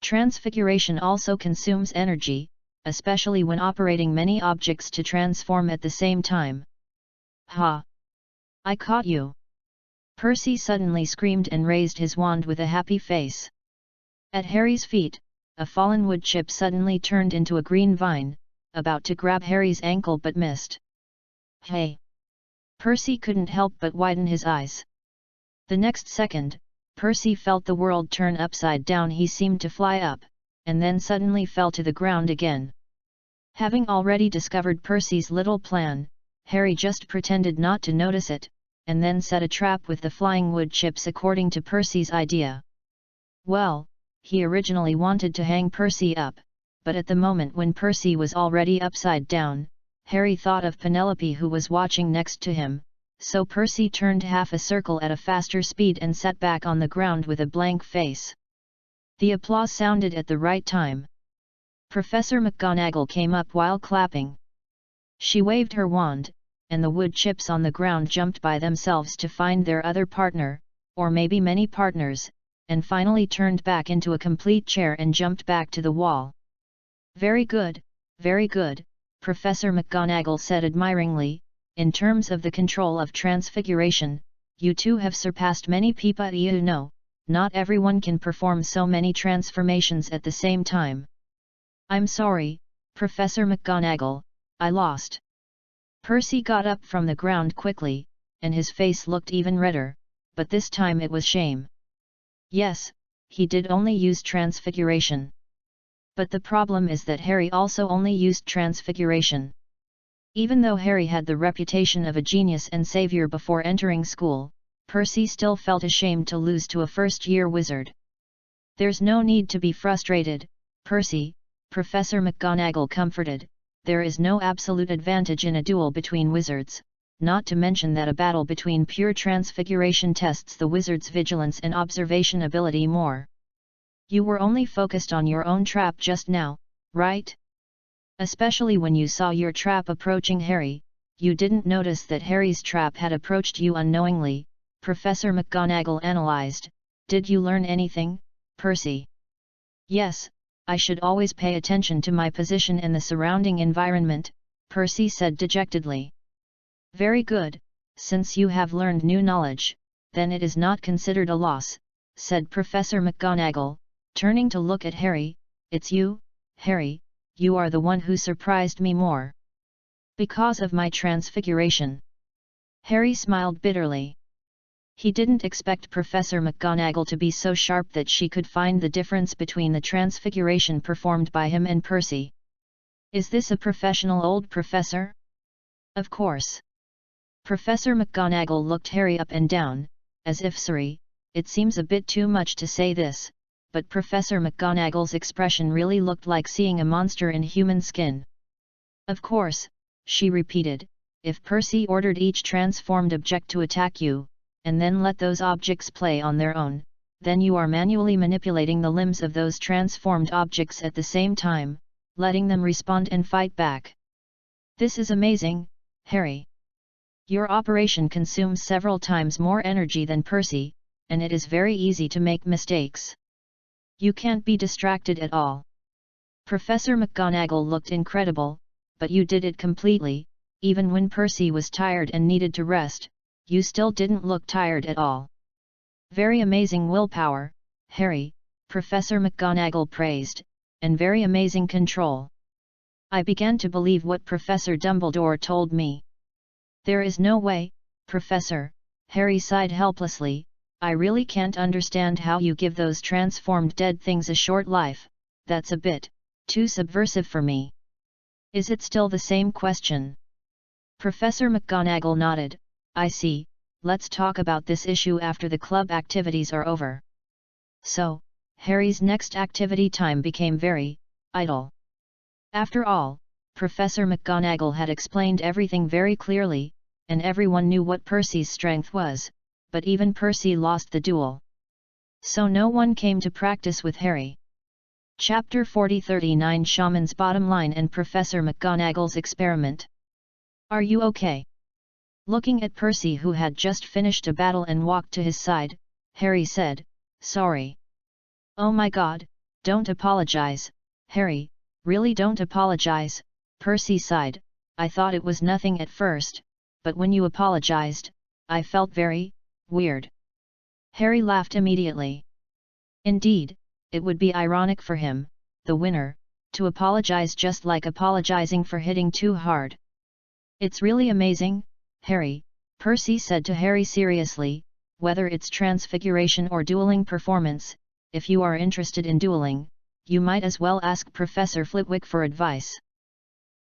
Transfiguration also consumes energy, especially when operating many objects to transform at the same time. "Ha! I caught you!" Percy suddenly screamed and raised his wand with a happy face. At Harry's feet, a fallen wood chip suddenly turned into a green vine, about to grab Harry's ankle but missed. "Hey!" Percy couldn't help but widen his eyes. The next second, Percy felt the world turn upside down. He seemed to fly up, and then suddenly fell to the ground again. Having already discovered Percy's little plan, Harry just pretended not to notice it, and then set a trap with the flying wood chips according to Percy's idea. Well, he originally wanted to hang Percy up, but at the moment when Percy was already upside down, Harry thought of Penelope, who was watching next to him, so Percy turned half a circle at a faster speed and sat back on the ground with a blank face. The applause sounded at the right time. Professor McGonagall came up while clapping. She waved her wand, and the wood chips on the ground jumped by themselves to find their other partner, or maybe many partners, and finally turned back into a complete chair and jumped back to the wall. Very good, Professor McGonagall said admiringly. "In terms of the control of transfiguration, you two have surpassed many people. You know, not everyone can perform so many transformations at the same time." "I'm sorry, Professor McGonagall, I lost." Percy got up from the ground quickly, and his face looked even redder, but this time it was shame. Yes, he did only use transfiguration. But the problem is that Harry also only used transfiguration. Even though Harry had the reputation of a genius and savior before entering school, Percy still felt ashamed to lose to a first-year wizard. "There's no need to be frustrated, Percy," Professor McGonagall comforted. "There is no absolute advantage in a duel between wizards, not to mention that a battle between pure transfiguration tests the wizard's vigilance and observation ability more. You were only focused on your own trap just now, right? Especially when you saw your trap approaching Harry, you didn't notice that Harry's trap had approached you unknowingly," Professor McGonagall analyzed. "Did you learn anything, Percy?" "Yes, I should always pay attention to my position and the surrounding environment," Percy said dejectedly. "Very good, since you have learned new knowledge, then it is not considered a loss," said Professor McGonagall, turning to look at Harry. "It's you, Harry, you are the one who surprised me more. Because of my transfiguration." Harry smiled bitterly. He didn't expect Professor McGonagall to be so sharp that she could find the difference between the transfiguration performed by him and Percy. "Is this a professional old professor?" "Of course." Professor McGonagall looked Harry up and down, as if sorry, it seems a bit too much to say this, but Professor McGonagall's expression really looked like seeing a monster in human skin. "Of course," she repeated, "if Percy ordered each transformed object to attack you, and then let those objects play on their own, then you are manually manipulating the limbs of those transformed objects at the same time, letting them respond and fight back. This is amazing, Harry. Your operation consumes several times more energy than Percy, and it is very easy to make mistakes. You can't be distracted at all." Professor McGonagall looked incredible, "But you did it completely, even when Percy was tired and needed to rest. You still didn't look tired at all. Very amazing willpower, Harry," Professor McGonagall praised, "and very amazing control. I began to believe what Professor Dumbledore told me." "There is no way, Professor," Harry sighed helplessly, "I really can't understand how you give those transformed dead things a short life. That's a bit too subversive for me." "Is it still the same question?" Professor McGonagall nodded. "I see, let's talk about this issue after the club activities are over." So, Harry's next activity time became very idle. After all, Professor McGonagall had explained everything very clearly, and everyone knew what Percy's strength was, but even Percy lost the duel. So no one came to practice with Harry. Chapter 40-39 Shaman's Bottom Line and Professor McGonagall's Experiment. "Are you okay?" Looking at Percy, who had just finished a battle and walked to his side, Harry said, "Sorry." "Oh my God, don't apologize, Harry, really don't apologize," Percy sighed. "I thought it was nothing at first, but when you apologized, I felt very weird." Harry laughed immediately. Indeed, it would be ironic for him, the winner, to apologize just like apologizing for hitting too hard. "It's really amazing, Harry," Percy said to Harry seriously, "whether it's transfiguration or dueling performance. If you are interested in dueling, you might as well ask Professor Flitwick for advice.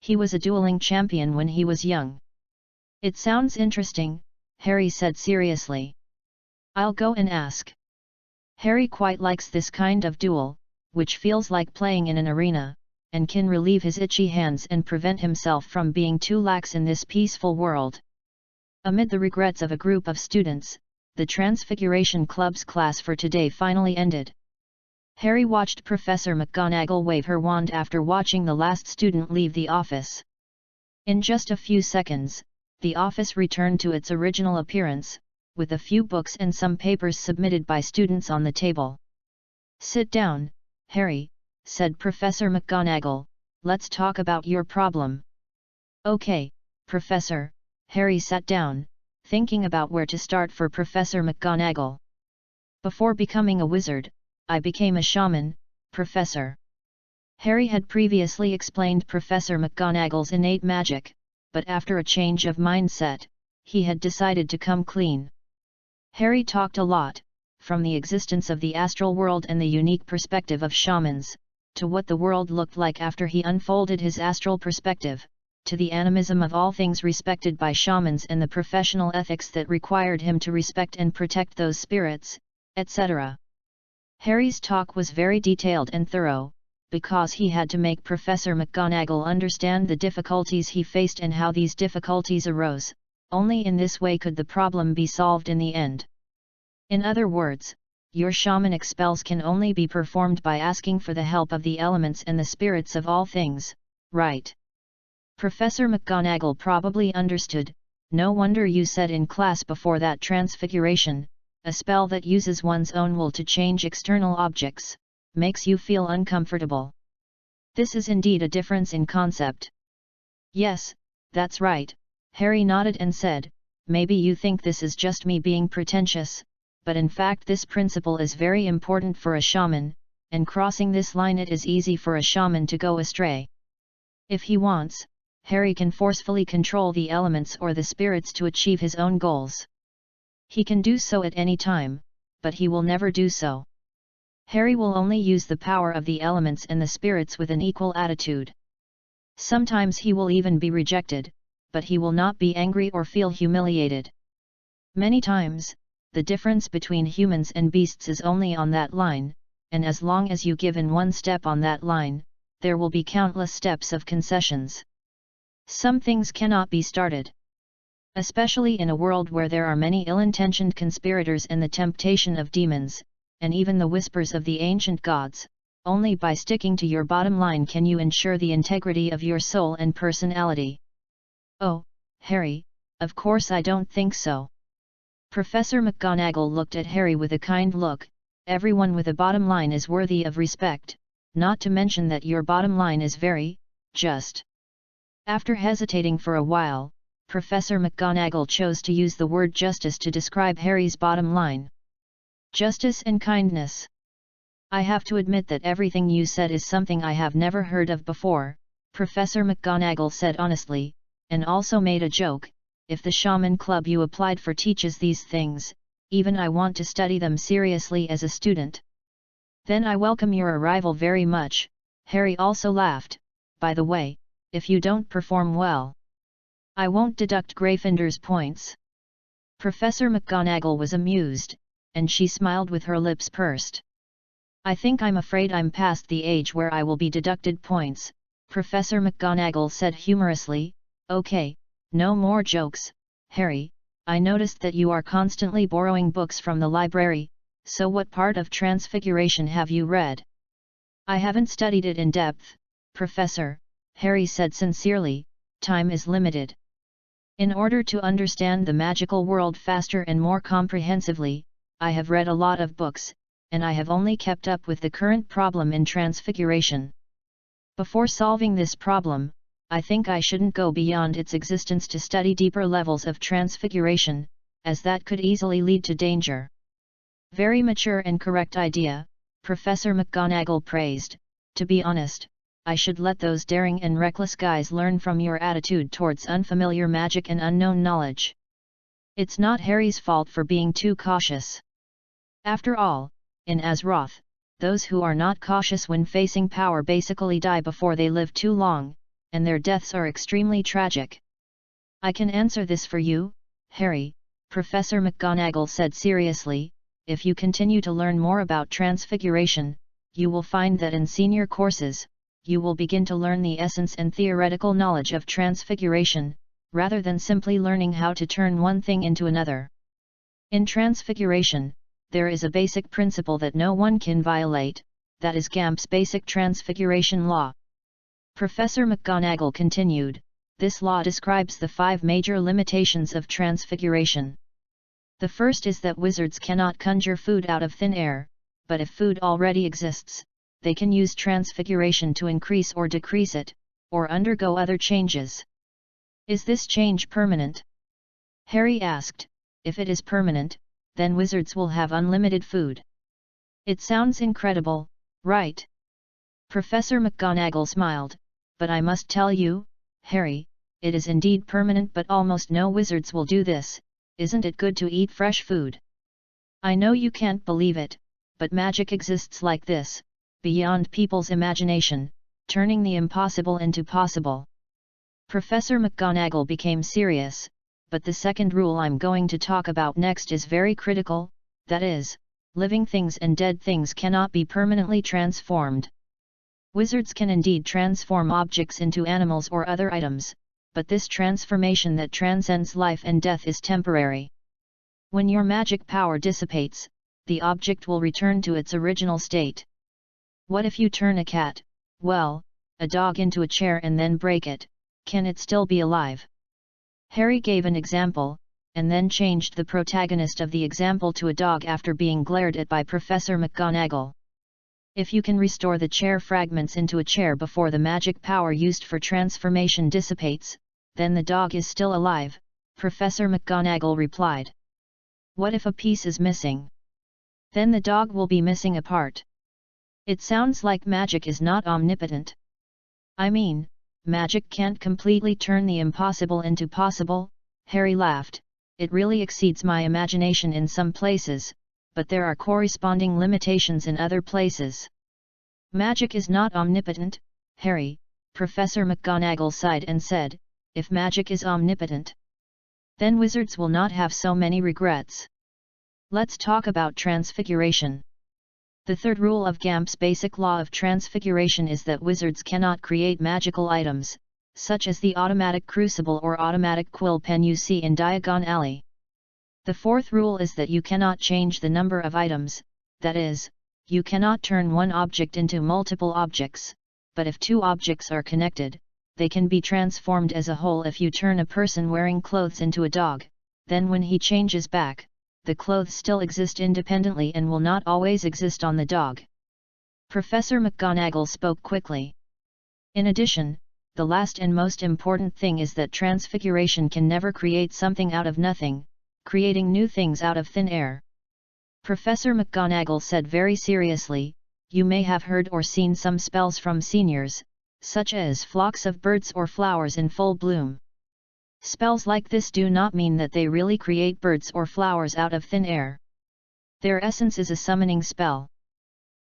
He was a dueling champion when he was young." "It sounds interesting," Harry said seriously. "I'll go and ask." Harry quite likes this kind of duel, which feels like playing in an arena, and can relieve his itchy hands and prevent himself from being too lax in this peaceful world. Amid the regrets of a group of students, the Transfiguration Club's class for today finally ended. Harry watched Professor McGonagall wave her wand after watching the last student leave the office. In just a few seconds, the office returned to its original appearance, with a few books and some papers submitted by students on the table. "Sit down, Harry," said Professor McGonagall, "let's talk about your problem." "Okay, Professor." Harry sat down, thinking about where to start for Professor McGonagall. "Before becoming a wizard, I became a shaman, Professor." Harry had previously explained Professor McGonagall's innate magic, but after a change of mindset, he had decided to come clean. Harry talked a lot, from the existence of the astral world and the unique perspective of shamans, to what the world looked like after he unfolded his astral perspective, to the animism of all things respected by shamans and the professional ethics that required him to respect and protect those spirits, etc. Harry's talk was very detailed and thorough, because he had to make Professor McGonagall understand the difficulties he faced and how these difficulties arose. Only in this way could the problem be solved in the end. In other words, your shamanic spells can only be performed by asking for the help of the elements and the spirits of all things, right? Professor McGonagall probably understood. No wonder you said in class before that transfiguration, a spell that uses one's own will to change external objects, makes you feel uncomfortable. This is indeed a difference in concept. Yes, that's right, Harry nodded and said, maybe you think this is just me being pretentious, but in fact this principle is very important for a shaman, and crossing this line it is easy for a shaman to go astray. If he wants, Harry can forcefully control the elements or the spirits to achieve his own goals. He can do so at any time, but he will never do so. Harry will only use the power of the elements and the spirits with an equal attitude. Sometimes he will even be rejected, but he will not be angry or feel humiliated. Many times, the difference between humans and beasts is only on that line, and as long as you give in one step on that line, there will be countless steps of concessions. Some things cannot be started. Especially in a world where there are many ill-intentioned conspirators and the temptation of demons, and even the whispers of the ancient gods, only by sticking to your bottom line can you ensure the integrity of your soul and personality. Oh, Harry, of course I don't think so. Professor McGonagall looked at Harry with a kind look. Everyone with a bottom line is worthy of respect, not to mention that your bottom line is very just. After hesitating for a while, Professor McGonagall chose to use the word justice to describe Harry's bottom line. Justice and kindness. I have to admit that everything you said is something I have never heard of before, Professor McGonagall said honestly, and also made a joke. If the shaman club you applied for teaches these things, even I want to study them seriously as a student. Then I welcome your arrival very much. Harry also laughed. By the way, if you don't perform well, I won't deduct Gryffindor's points. Professor McGonagall was amused, and she smiled with her lips pursed. I think I'm afraid I'm past the age where I will be deducted points, Professor McGonagall said humorously. Okay, no more jokes, Harry. I noticed that you are constantly borrowing books from the library, so what part of Transfiguration have you read? I haven't studied it in depth, Professor, Harry said sincerely. Time is limited. In order to understand the magical world faster and more comprehensively, I have read a lot of books, and I have only kept up with the current problem in Transfiguration. Before solving this problem, I think I shouldn't go beyond its existence to study deeper levels of Transfiguration, as that could easily lead to danger. Very mature and correct idea, Professor McGonagall praised. To be honest, I should let those daring and reckless guys learn from your attitude towards unfamiliar magic and unknown knowledge. It's not Harry's fault for being too cautious. After all, in Azeroth, those who are not cautious when facing power basically die before they live too long, and their deaths are extremely tragic. I can answer this for you, Harry, Professor McGonagall said seriously. If you continue to learn more about Transfiguration, you will find that in senior courses, you will begin to learn the essence and theoretical knowledge of Transfiguration, rather than simply learning how to turn one thing into another. In Transfiguration, there is a basic principle that no one can violate, that is Gamp's basic Transfiguration law. Professor McGonagall continued, this law describes the 5 major limitations of Transfiguration. The first is that wizards cannot conjure food out of thin air, but if food already exists, they can use Transfiguration to increase or decrease it, or undergo other changes. Is this change permanent? Harry asked. If it is permanent, then wizards will have unlimited food. It sounds incredible, right? Professor McGonagall smiled. But I must tell you, Harry, it is indeed permanent, but almost no wizards will do this. Isn't it good to eat fresh food? I know you can't believe it, but magic exists like this. beyond people's imagination, turning the impossible into possible. Professor McGonagall became serious, but the second rule I'm going to talk about next is very critical, that is, living things and dead things cannot be permanently transformed. Wizards can indeed transform objects into animals or other items, but this transformation that transcends life and death is temporary. When your magic power dissipates, the object will return to its original state. What if you turn a cat, well, a dog into a chair and then break it? Can it still be alive? Harry gave an example, and then changed the protagonist of the example to a dog after being glared at by Professor McGonagall. If you can restore the chair fragments into a chair before the magic power used for transformation dissipates, then the dog is still alive, Professor McGonagall replied. What if a piece is missing? Then the dog will be missing a part. It sounds like magic is not omnipotent. I mean, magic can't completely turn the impossible into possible, Harry laughed. It really exceeds my imagination in some places, but there are corresponding limitations in other places. Magic is not omnipotent, Harry, Professor McGonagall sighed and said, if magic is omnipotent, then wizards will not have so many regrets. Let's talk about transfiguration. The third rule of Gamp's basic law of transfiguration is that wizards cannot create magical items, such as the automatic crucible or automatic quill pen you see in Diagon Alley. The fourth rule is that you cannot change the number of items, that is, you cannot turn one object into multiple objects, but if two objects are connected, they can be transformed as a whole. If you turn a person wearing clothes into a dog, then when he changes back, the clothes still exist independently and will not always exist on the dog. Professor McGonagall spoke quickly. In addition, the last and most important thing is that transfiguration can never create something out of nothing, creating new things out of thin air. Professor McGonagall said very seriously, you may have heard or seen some spells from seniors, such as flocks of birds or flowers in full bloom. Spells like this do not mean that they really create birds or flowers out of thin air. Their essence is a summoning spell.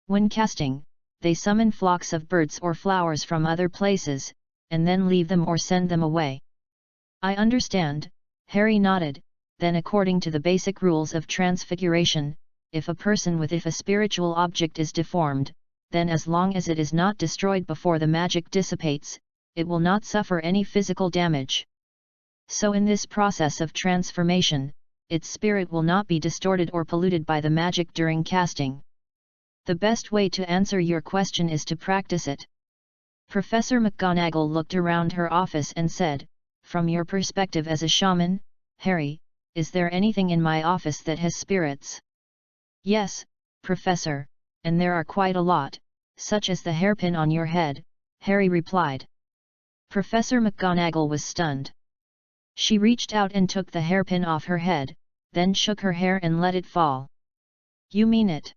When casting, they summon flocks of birds or flowers from other places, and then leave them or send them away. I understand, Harry nodded. Then according to the basic rules of transfiguration, if a spiritual object is deformed, then as long as it is not destroyed before the magic dissipates, it will not suffer any physical damage. So in this process of transformation, its spirit will not be distorted or polluted by the magic during casting. The best way to answer your question is to practice it. Professor McGonagall looked around her office and said, from your perspective as a shaman, Harry, is there anything in my office that has spirits? Yes, Professor, and there are quite a lot, such as the hairpin on your head, Harry replied. Professor McGonagall was stunned. She reached out and took the hairpin off her head, then shook her hair and let it fall. You mean it?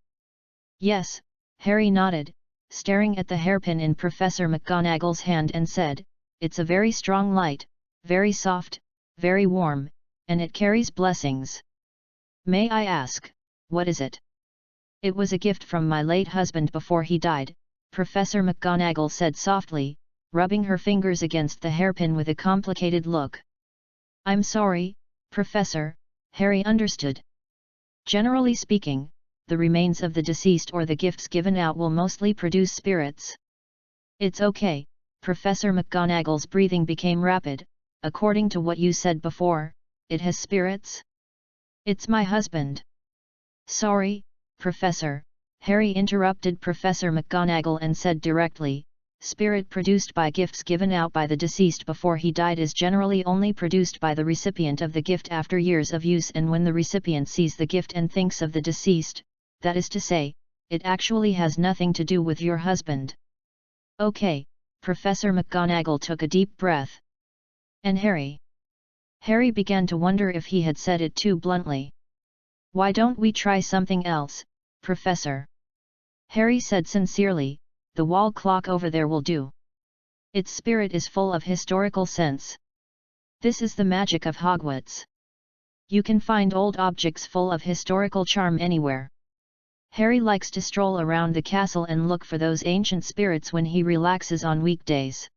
Yes, Harry nodded, staring at the hairpin in Professor McGonagall's hand and said, it's a very strong light, very soft, very warm, and it carries blessings. May I ask, what is it? It was a gift from my late husband before he died, Professor McGonagall said softly, rubbing her fingers against the hairpin with a complicated look. I'm sorry, Professor, Harry understood. Generally speaking, the remains of the deceased or the gifts given out will mostly produce spirits. It's okay, Professor McGonagall's breathing became rapid. According to what you said before, it has spirits? It's my husband. Sorry, Professor, Harry interrupted Professor McGonagall and said directly, spirit produced by gifts given out by the deceased before he died is generally only produced by the recipient of the gift after years of use and when the recipient sees the gift and thinks of the deceased, that is to say, it actually has nothing to do with your husband. Okay, Professor McGonagall took a deep breath. And Harry? Harry began to wonder if he had said it too bluntly. Why don't we try something else, Professor? Harry said sincerely, the wall clock over there will do. Its spirit is full of historical sense. This is the magic of Hogwarts. You can find old objects full of historical charm anywhere. Harry likes to stroll around the castle and look for those ancient spirits when he relaxes on weekdays.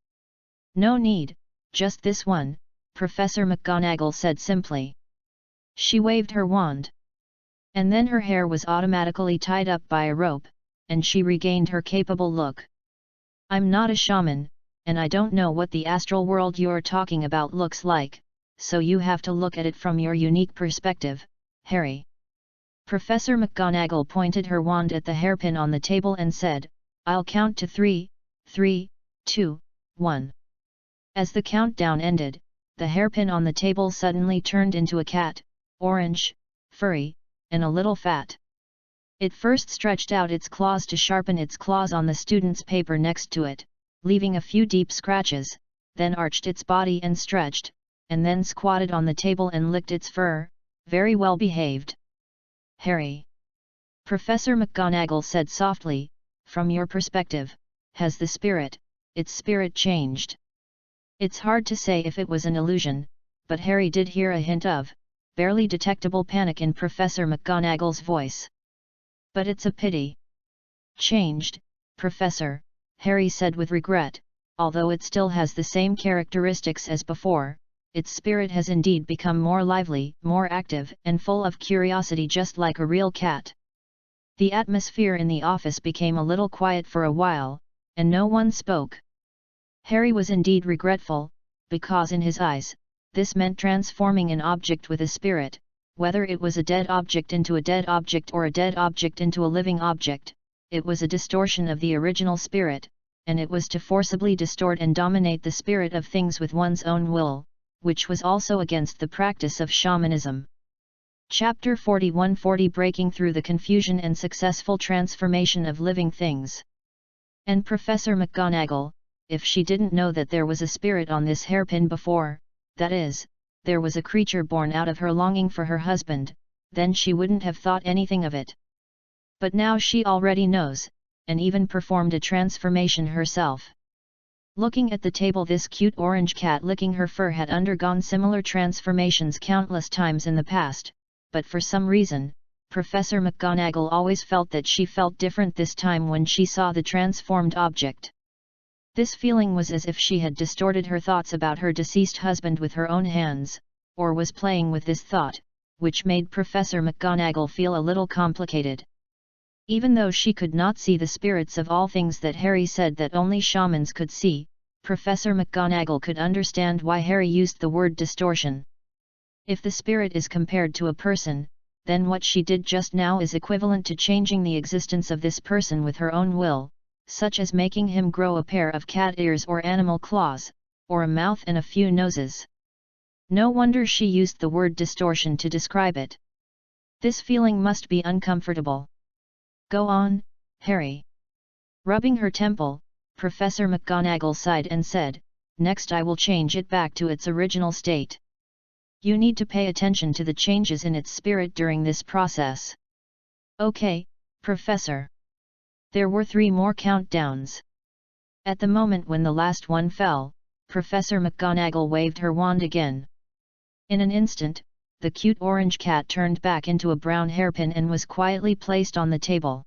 No need, just this one, Professor McGonagall said simply. She waved her wand. And then her hair was automatically tied up by a rope, and she regained her capable look. I'm not a shaman, and I don't know what the astral world you're talking about looks like, so you have to look at it from your unique perspective, Harry. Professor McGonagall pointed her wand at the hairpin on the table and said, I'll count to 3, 3, 2, 1. As the countdown ended, the hairpin on the table suddenly turned into a cat, orange, furry, and a little fat. It first stretched out its claws to sharpen its claws on the student's paper next to it, leaving a few deep scratches, then arched its body and stretched, and then squatted on the table and licked its fur, very well behaved. Harry. Professor McGonagall said softly, from your perspective, has the spirit, its spirit changed? It's hard to say if it was an illusion, but Harry did hear a hint of, barely detectable panic in Professor McGonagall's voice. But it's a pity. Changed, Professor, Harry said with regret, although it still has the same characteristics as before, its spirit has indeed become more lively, more active, and full of curiosity just like a real cat. The atmosphere in the office became a little quiet for a while, and no one spoke. Harry was indeed regretful, because in his eyes, this meant transforming an object with a spirit, whether it was a dead object into a dead object or a dead object into a living object, it was a distortion of the original spirit, and it was to forcibly distort and dominate the spirit of things with one's own will, which was also against the practice of shamanism. Chapter 41-40 Breaking Through the Confusion and Successful Transformation of Living Things. And Professor McGonagall, if she didn't know that there was a spirit on this hairpin before, that is, there was a creature born out of her longing for her husband, then she wouldn't have thought anything of it. But now she already knows, and even performed a transformation herself. Looking at the table, this cute orange cat licking her fur had undergone similar transformations countless times in the past, but for some reason, Professor McGonagall always felt that she felt different this time when she saw the transformed object. This feeling was as if she had distorted her thoughts about her deceased husband with her own hands, or was playing with this thought, which made Professor McGonagall feel a little complicated. Even though she could not see the spirits of all things that Harry said that only shamans could see, Professor McGonagall could understand why Harry used the word distortion. If the spirit is compared to a person, then what she did just now is equivalent to changing the existence of this person with her own will, such as making him grow a pair of cat ears or animal claws, or a mouth and a few noses. No wonder she used the word distortion to describe it. This feeling must be uncomfortable. Go on, Harry. Rubbing her temple, Professor McGonagall sighed and said, next I will change it back to its original state. You need to pay attention to the changes in its spirit during this process. Okay, Professor. There were 3 more countdowns. At the moment when the last one fell, Professor McGonagall waved her wand again. In an instant, the cute orange cat turned back into a brown hairpin and was quietly placed on the table.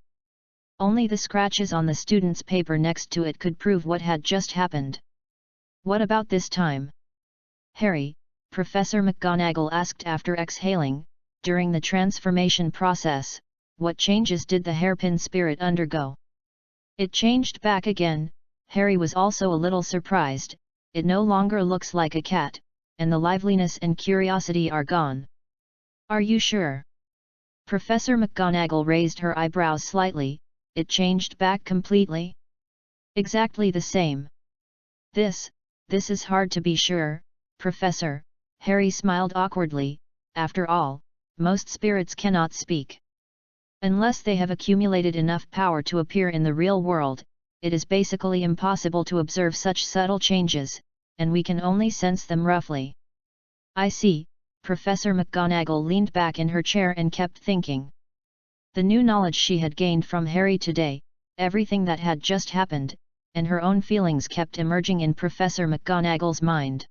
Only the scratches on the student's paper next to it could prove what had just happened. What about this time? Harry, Professor McGonagall asked after exhaling, during the transformation process, what changes did the hairpin spirit undergo? It changed back again. Harry was also a little surprised. It no longer looks like a cat, and the liveliness and curiosity are gone. Are you sure? Professor McGonagall raised her eyebrows slightly. It changed back completely? Exactly the same. This is hard to be sure, Professor, Harry smiled awkwardly. After all, most spirits cannot speak. Unless they have accumulated enough power to appear in the real world, it is basically impossible to observe such subtle changes, and we can only sense them roughly. I see. Professor McGonagall leaned back in her chair and kept thinking. The new knowledge she had gained from Harry today, everything that had just happened, and her own feelings kept emerging in Professor McGonagall's mind.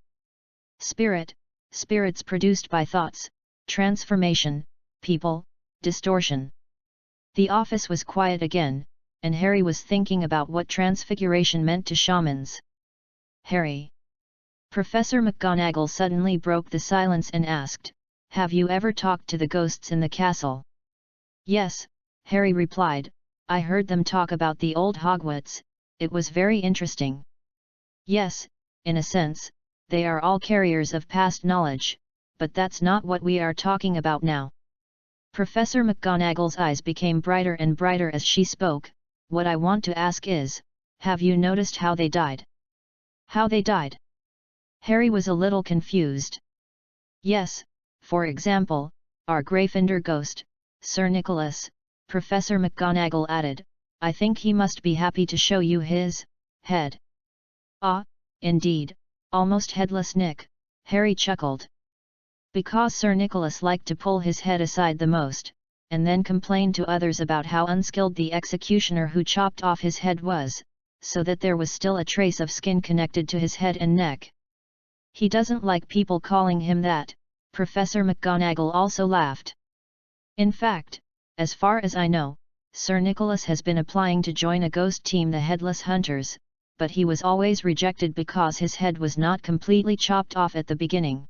Spirits produced by thoughts, transformation, people, distortion. The office was quiet again, and Harry was thinking about what transfiguration meant to shamans. Harry. Professor McGonagall suddenly broke the silence and asked, "Have you ever talked to the ghosts in the castle?" "Yes," Harry replied, "I heard them talk about the old Hogwarts, it was very interesting." "Yes, in a sense, they are all carriers of past knowledge, but that's not what we are talking about now." Professor McGonagall's eyes became brighter and brighter as she spoke. "What I want to ask is, have you noticed how they died?" "How they died?" Harry was a little confused. "Yes, for example, our Gryffindor ghost, Sir Nicholas," Professor McGonagall added. "I think he must be happy to show you his head." "Ah, indeed, almost headless Nick," Harry chuckled. Because Sir Nicholas liked to pull his head aside the most, and then complain to others about how unskilled the executioner who chopped off his head was, so that there was still a trace of skin connected to his head and neck. He doesn't like people calling him that. Professor McGonagall also laughed. "In fact, as far as I know, Sir Nicholas has been applying to join a ghost team, the Headless Hunters, but he was always rejected because his head was not completely chopped off at the beginning."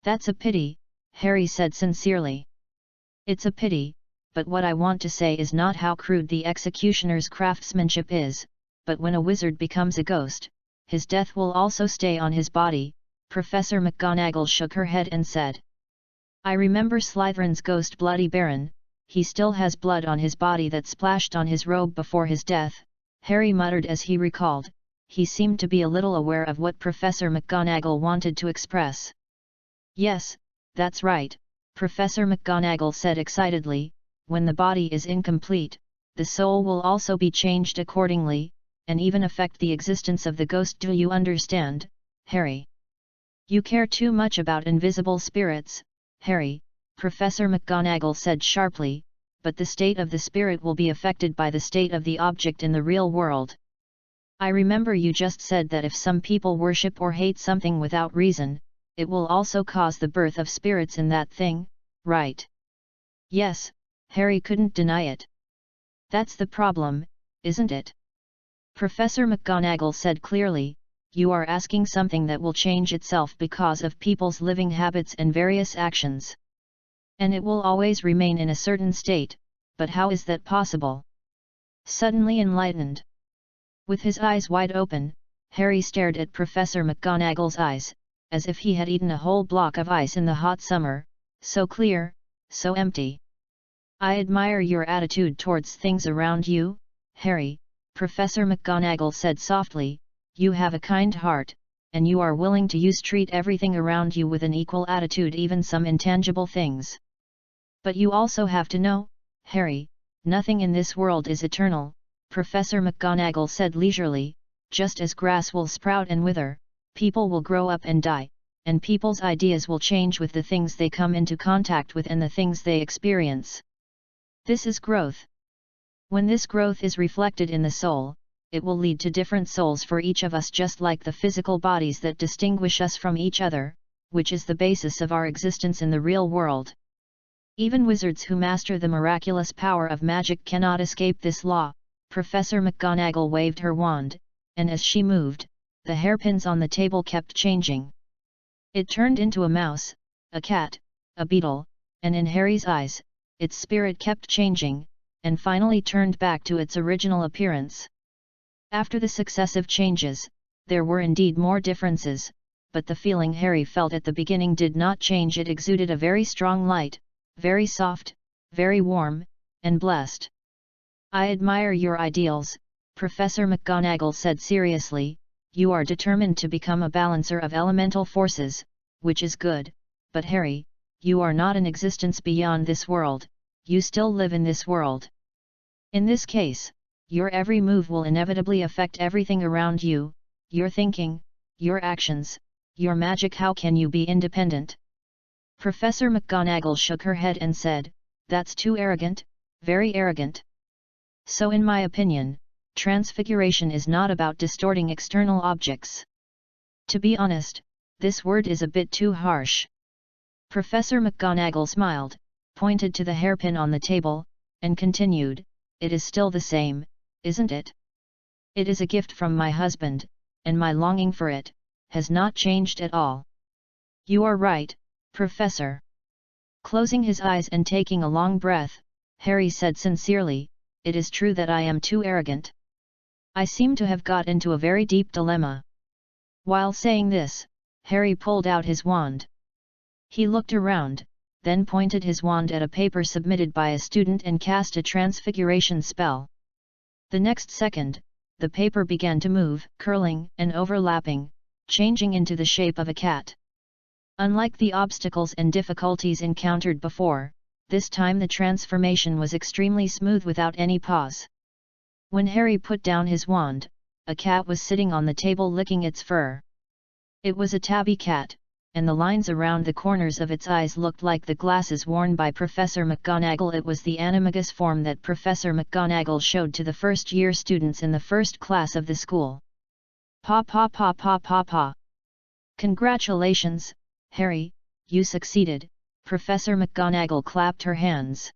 "That's a pity," Harry said sincerely. "It's a pity, but what I want to say is not how crude the executioner's craftsmanship is, but when a wizard becomes a ghost, his death will also stay on his body." Professor McGonagall shook her head and said, "I remember Slytherin's ghost Bloody Baron, he still has blood on his body that splashed on his robe before his death," Harry muttered as he recalled. He seemed to be a little aware of what Professor McGonagall wanted to express. "Yes, that's right," Professor McGonagall said excitedly, "when the body is incomplete, the soul will also be changed accordingly, and even affect the existence of the ghost. Do you understand, Harry?" "You care too much about invisible spirits, Harry," Professor McGonagall said sharply, "but the state of the spirit will be affected by the state of the object in the real world. I remember you just said that if some people worship or hate something without reason, it will also cause the birth of spirits in that thing, right?" "Yes," Harry couldn't deny it. "That's the problem, isn't it?" Professor McGonagall said clearly, "You are asking something that will change itself because of people's living habits and various actions. And it will always remain in a certain state, but how is that possible?" Suddenly enlightened, with his eyes wide open, Harry stared at Professor McGonagall's eyes, as if he had eaten a whole block of ice in the hot summer, so clear, so empty. "I admire your attitude towards things around you, Harry," Professor McGonagall said softly. "You have a kind heart, and you are willing to treat everything around you with an equal attitude, even some intangible things. But you also have to know, Harry, nothing in this world is eternal," Professor McGonagall said leisurely. "Just as grass will sprout and wither, people will grow up and die, and people's ideas will change with the things they come into contact with and the things they experience. This is growth. When this growth is reflected in the soul, it will lead to different souls for each of us, just like the physical bodies that distinguish us from each other, which is the basis of our existence in the real world. Even wizards who master the miraculous power of magic cannot escape this law." Professor McGonagall waved her wand, and as she moved, the hairpins on the table kept changing. It turned into a mouse, a cat, a beetle, and in Harry's eyes, its spirit kept changing, and finally turned back to its original appearance. After the successive changes, there were indeed more differences, but the feeling Harry felt at the beginning did not change. It exuded a very strong light, very soft, very warm, and blessed. "I admire your ideals," Professor McGonagall said seriously. "You are determined to become a balancer of elemental forces, which is good, but Harry, you are not an existence beyond this world, you still live in this world. In this case, your every move will inevitably affect everything around you, your thinking, your actions, your magic. How can you be independent?" Professor McGonagall shook her head and said, "That's too arrogant, very arrogant. So in my opinion, transfiguration is not about distorting external objects. To be honest, this word is a bit too harsh." Professor McGonagall smiled, pointed to the hairpin on the table, and continued, "It is still the same, isn't it? It is a gift from my husband, and my longing for it has not changed at all." "You are right, Professor." Closing his eyes and taking a long breath, Harry said sincerely, "It is true that I am too arrogant. I seem to have got into a very deep dilemma." While saying this, Harry pulled out his wand. He looked around, then pointed his wand at a paper submitted by a student and cast a transfiguration spell. The next second, the paper began to move, curling and overlapping, changing into the shape of a cat. Unlike the obstacles and difficulties encountered before, this time the transformation was extremely smooth without any pause. When Harry put down his wand, a cat was sitting on the table licking its fur. It was a tabby cat, and the lines around the corners of its eyes looked like the glasses worn by Professor McGonagall. It was the animagus form that Professor McGonagall showed to the first-year students in the first class of the school. "Pa pa pa pa pa pa! Congratulations, Harry, you succeeded," Professor McGonagall clapped her hands.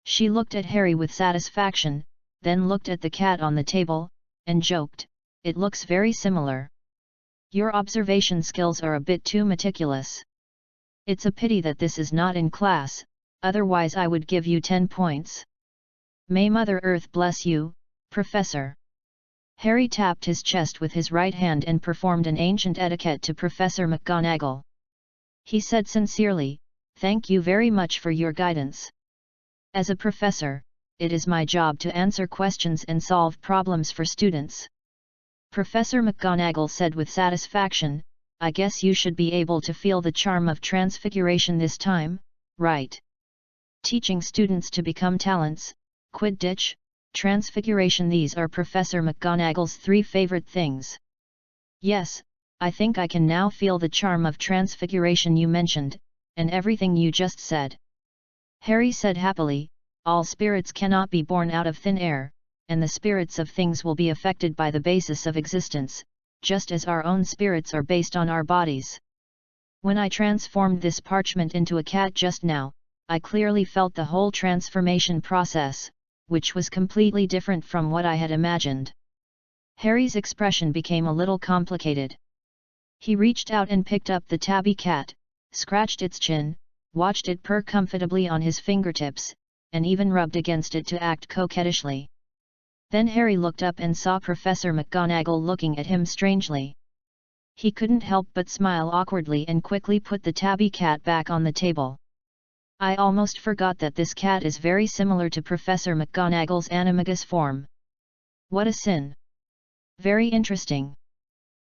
She looked at Harry with satisfaction, then looked at the cat on the table, and joked, "It looks very similar. Your observation skills are a bit too meticulous. It's a pity that this is not in class, otherwise I would give you 10 points. May Mother Earth bless you, Professor." Harry tapped his chest with his right hand and performed an ancient etiquette to Professor McGonagall. He said sincerely, "Thank you very much for your guidance. As a professor, it is my job to answer questions and solve problems for students." Professor McGonagall said with satisfaction, "I guess you should be able to feel the charm of transfiguration this time, right? Teaching students to become talents, Quidditch, transfiguration, these are Professor McGonagall's 3 favorite things." "Yes, I think I can now feel the charm of transfiguration you mentioned, and everything you just said," Harry said happily. "All spirits cannot be born out of thin air, and the spirits of things will be affected by the basis of existence, just as our own spirits are based on our bodies. When I transformed this parchment into a cat just now, I clearly felt the whole transformation process, which was completely different from what I had imagined." Harry's expression became a little complicated. He reached out and picked up the tabby cat, scratched its chin, watched it purr comfortably on his fingertips, and even rubbed against it to act coquettishly. Then Harry looked up and saw Professor McGonagall looking at him strangely. He couldn't help but smile awkwardly and quickly put the tabby cat back on the table. "I almost forgot that this cat is very similar to Professor McGonagall's animagus form. What a sin! Very interesting."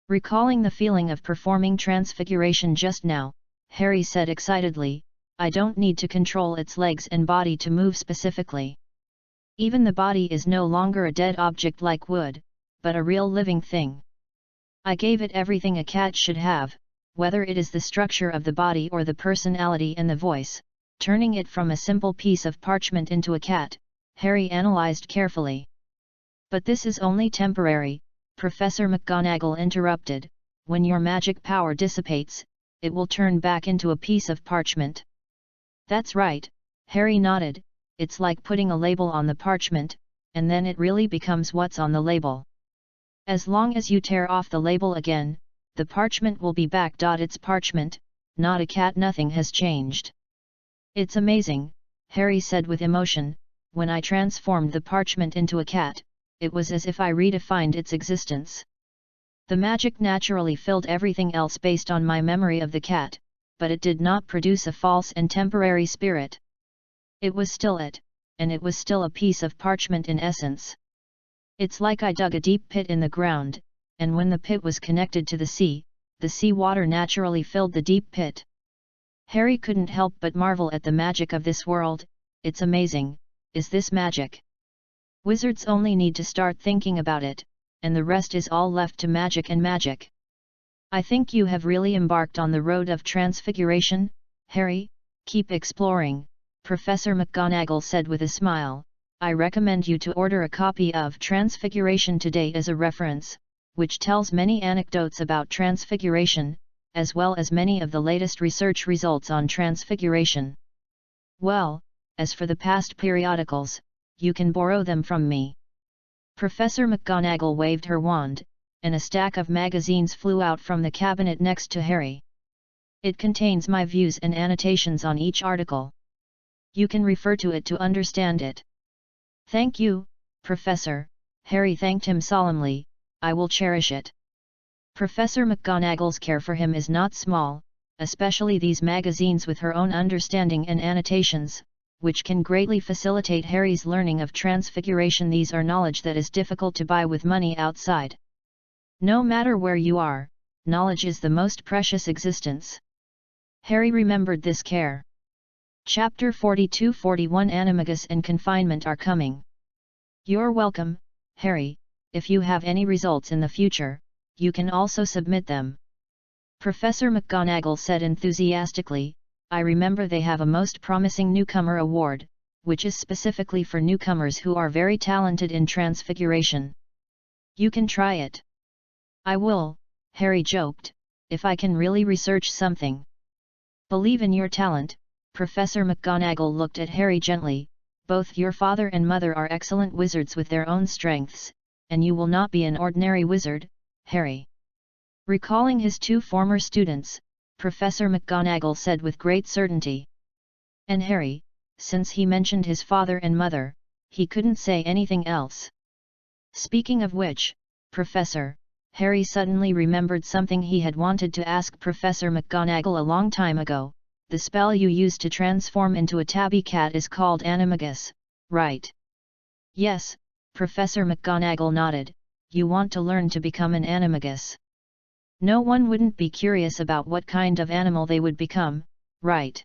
Recalling the feeling of performing transfiguration just now, Harry said excitedly, "I don't need to control its legs and body to move specifically. Even the body is no longer a dead object like wood, but a real living thing. I gave it everything a cat should have, whether it is the structure of the body or the personality and the voice." Turning it from a simple piece of parchment into a cat, Harry analyzed carefully. "But this is only temporary," Professor McGonagall interrupted. "When your magic power dissipates, it will turn back into a piece of parchment." "That's right," Harry nodded. "It's like putting a label on the parchment, and then it really becomes what's on the label. As long as you tear off the label again, the parchment will be back. It's parchment, not a cat. Nothing has changed." "It's amazing," Harry said with emotion. "When I transformed the parchment into a cat, it was as if I redefined its existence. The magic naturally filled everything else based on my memory of the cat, but it did not produce a false and temporary spirit. It was still it, and it was still a piece of parchment in essence. It's like I dug a deep pit in the ground, and when the pit was connected to the sea water naturally filled the deep pit." Harry couldn't help but marvel at the magic of this world. "It's amazing. Is this magic? Wizards only need to start thinking about it, and the rest is all left to magic and magic." "I think you have really embarked on the road of transfiguration, Harry. Keep exploring," Professor McGonagall said with a smile. "I recommend you to order a copy of Transfiguration today as a reference, which tells many anecdotes about transfiguration, as well as many of the latest research results on transfiguration." "Well, as for the past periodicals, you can borrow them from me." Professor McGonagall waved her wand, and a stack of magazines flew out from the cabinet next to Harry. "It contains my views and annotations on each article. You can refer to it to understand it." "Thank you, Professor," Harry thanked him solemnly. "I will cherish it." Professor McGonagall's care for him is not small, especially these magazines with her own understanding and annotations, which can greatly facilitate Harry's learning of transfiguration. These are knowledge that is difficult to buy with money outside. No matter where you are, knowledge is the most precious existence. Harry remembered this care. Chapter 42-41 Animagus and Confinement are coming. You're welcome, Harry. If you have any results in the future, you can also submit them. Professor McGonagall said enthusiastically, "I remember they have a most promising newcomer award, which is specifically for newcomers who are very talented in transfiguration. You can try it." "I will," Harry joked, "if I can really research something." "Believe in your talent," Professor McGonagall looked at Harry gently. "Both your father and mother are excellent wizards with their own strengths, and you will not be an ordinary wizard, Harry." Recalling his two former students, Professor McGonagall said with great certainty. And Harry, since he mentioned his father and mother, he couldn't say anything else. Speaking of which, Professor, Harry suddenly remembered something he had wanted to ask Professor McGonagall a long time ago. "The spell you use to transform into a tabby cat is called Animagus, right?" "Yes," Professor McGonagall nodded. "You want to learn to become an Animagus. No one wouldn't be curious about what kind of animal they would become, right?"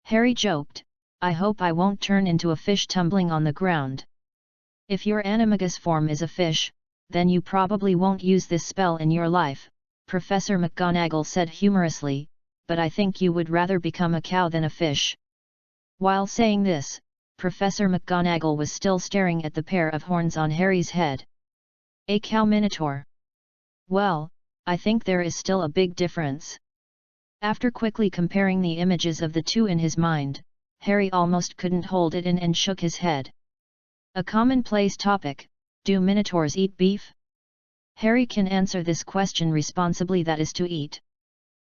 Harry joked. "I hope I won't turn into a fish tumbling on the ground." "If your Animagus form is a fish, then you probably won't use this spell in your life," Professor McGonagall said humorously, "but I think you would rather become a cow than a fish." While saying this, Professor McGonagall was still staring at the pair of horns on Harry's head. "A cow minotaur? Well, I think there is still a big difference." After quickly comparing the images of the two in his mind, Harry almost couldn't hold it in and shook his head. A commonplace topic: do minotaurs eat beef? Harry can answer this question responsibly, that is to eat.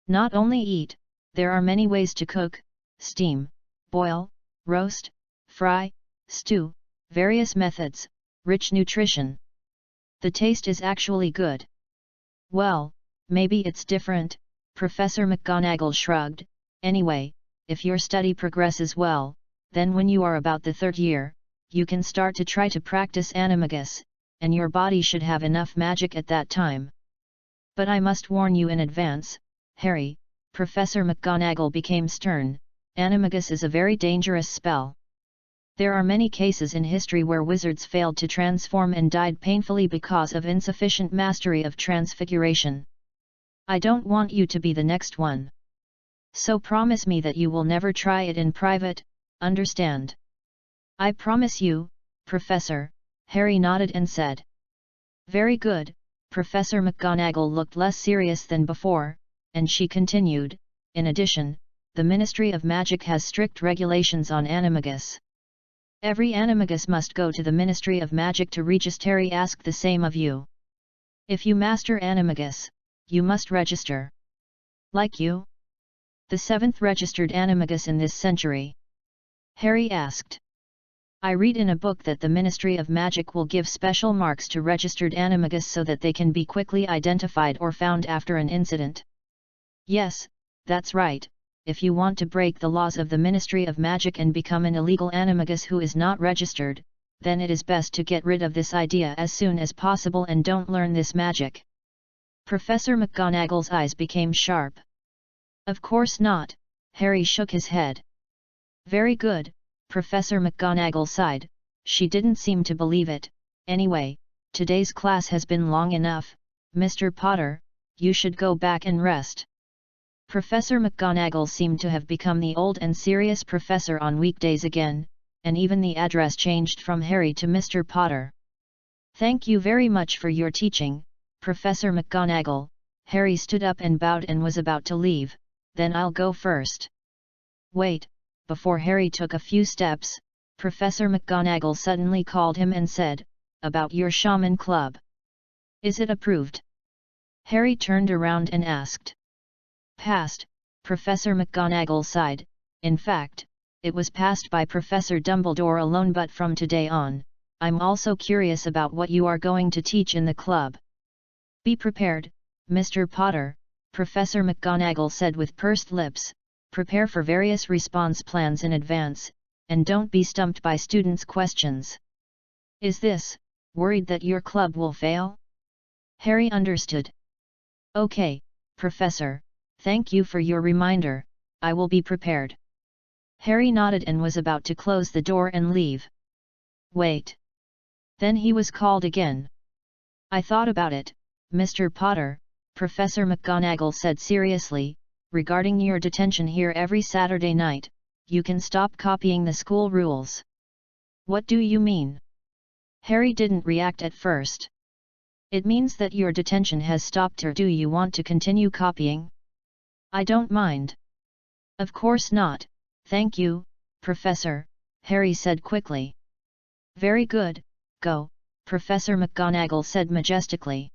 Not only eat, there are many ways to cook: steam, boil, roast, fry, stew, various methods, rich nutrition. The taste is actually good. "Well, maybe it's different," Professor McGonagall shrugged. "Anyway, if your study progresses well, then when you are about the 3rd year, you can start to try to practice Animagus, and your body should have enough magic at that time. But I must warn you in advance, Harry," Professor McGonagall became stern, "Animagus is a very dangerous spell. There are many cases in history where wizards failed to transform and died painfully because of insufficient mastery of transfiguration. I don't want you to be the next one. So promise me that you will never try it in private, understand?" "I promise you, Professor," Harry nodded and said. "Very good." Professor McGonagall looked less serious than before, and she continued, "In addition, the Ministry of Magic has strict regulations on Animagus. Every Animagus must go to the Ministry of Magic to register. Harry asked the same of you. If you master Animagus, you must register. Like you? The 7th registered Animagus in this century?" Harry asked. "I read in a book that the Ministry of Magic will give special marks to registered Animagus so that they can be quickly identified or found after an incident." "Yes, that's right. If you want to break the laws of the Ministry of Magic and become an illegal Animagus who is not registered, then it is best to get rid of this idea as soon as possible and don't learn this magic." Professor McGonagall's eyes became sharp. "Of course not," Harry shook his head. "Very good," Professor McGonagall sighed. She didn't seem to believe it. "Anyway, today's class has been long enough, Mr. Potter, you should go back and rest." Professor McGonagall seemed to have become the old and serious professor on weekdays again, and even the address changed from Harry to Mr. Potter. "Thank you very much for your teaching, Professor McGonagall." Harry stood up and bowed and was about to leave. "Then I'll go first." "Wait, before Harry took a few steps, Professor McGonagall suddenly called him and said, "About your shaman club. Is it approved?" Harry turned around and asked. "Passed," Professor McGonagall sighed. "In fact, it was passed by Professor Dumbledore alone, but from today on, I'm also curious about what you are going to teach in the club." "Be prepared, Mr. Potter," Professor McGonagall said with pursed lips. "Prepare for various response plans in advance, and don't be stumped by students' questions." "Is this, worried that your club will fail?" Harry understood. "Okay, Professor, thank you for your reminder, I will be prepared." Harry nodded and was about to close the door and leave. "Wait." Then he was called again. "I thought about it, Mr. Potter," Professor McGonagall said seriously, "regarding your detention here every Saturday night, you can stop copying the school rules." "What do you mean?" Harry didn't react at first. "It means that your detention has stopped, or do you want to continue copying?" "I don't mind." "Of course not, thank you, Professor," Harry said quickly. "Very good, go," Professor McGonagall said majestically.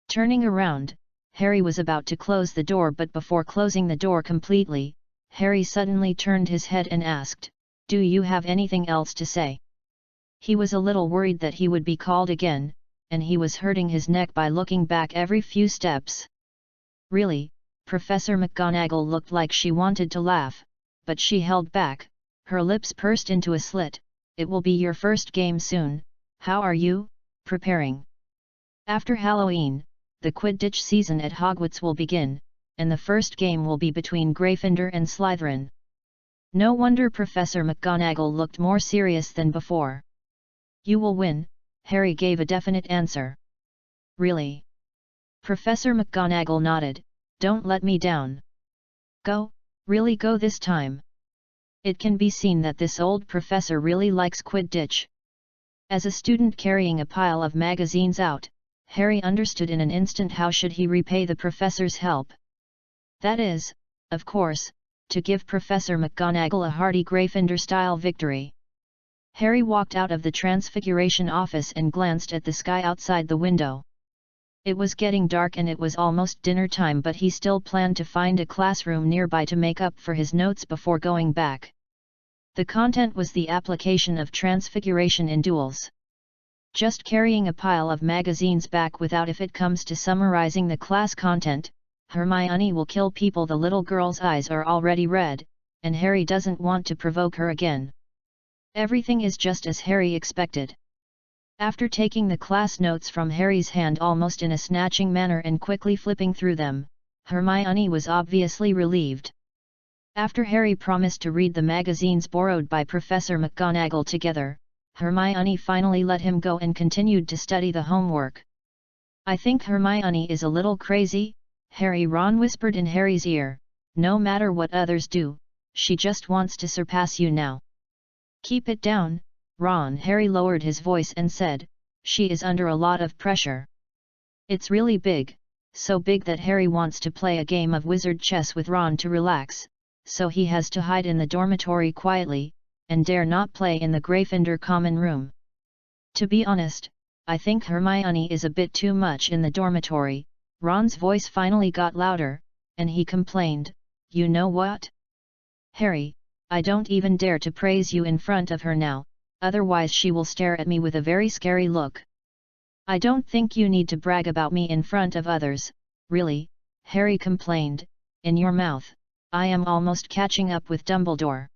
Turning around, Harry was about to close the door, but before closing the door completely, Harry suddenly turned his head and asked, "Do you have anything else to say?" He was a little worried that he would be called again, and he was hurting his neck by looking back every few steps. "Really?" Professor McGonagall looked like she wanted to laugh, but she held back, her lips pursed into a slit. "It will be your first game soon. How are you preparing?" "After Halloween, the Quidditch season at Hogwarts will begin, and the first game will be between Gryffindor and Slytherin." No wonder Professor McGonagall looked more serious than before. "You will win," Harry gave a definite answer. "Really?" Professor McGonagall nodded. "Don't let me down. Go, really go this time." It can be seen that this old professor really likes Quidditch. As a student carrying a pile of magazines out, Harry understood in an instant how should he repay the professor's help. That is, of course, to give Professor McGonagall a hearty Gryffindor-style victory. Harry walked out of the Transfiguration office and glanced at the sky outside the window. It was getting dark and it was almost dinner time, but he still planned to find a classroom nearby to make up for his notes before going back. The content was the application of Transfiguration in duels. Just carrying a pile of magazines back without, if it comes to summarizing the class content, Hermione will kill people. The little girl's eyes are already red, and Harry doesn't want to provoke her again. Everything is just as Harry expected. After taking the class notes from Harry's hand almost in a snatching manner and quickly flipping through them, Hermione was obviously relieved. After Harry promised to read the magazines borrowed by Professor McGonagall together, Hermione finally let him go and continued to study the homework. "I think Hermione is a little crazy," Ron whispered in Harry's ear. "No matter what others do, she just wants to surpass you now." "Keep it down, Ron." Harry lowered his voice and said, "She is under a lot of pressure. It's really big, so big that Harry wants to play a game of wizard chess with Ron to relax, so he has to hide in the dormitory quietly, and dare not play in the Gryffindor common room. To be honest, I think Hermione is a bit too much in the dormitory." Ron's voice finally got louder, and he complained, "You know what? Harry, I don't even dare to praise you in front of her now, otherwise she will stare at me with a very scary look." "I don't think you need to brag about me in front of others, really," Harry complained. "In your mouth, I am almost catching up with Dumbledore."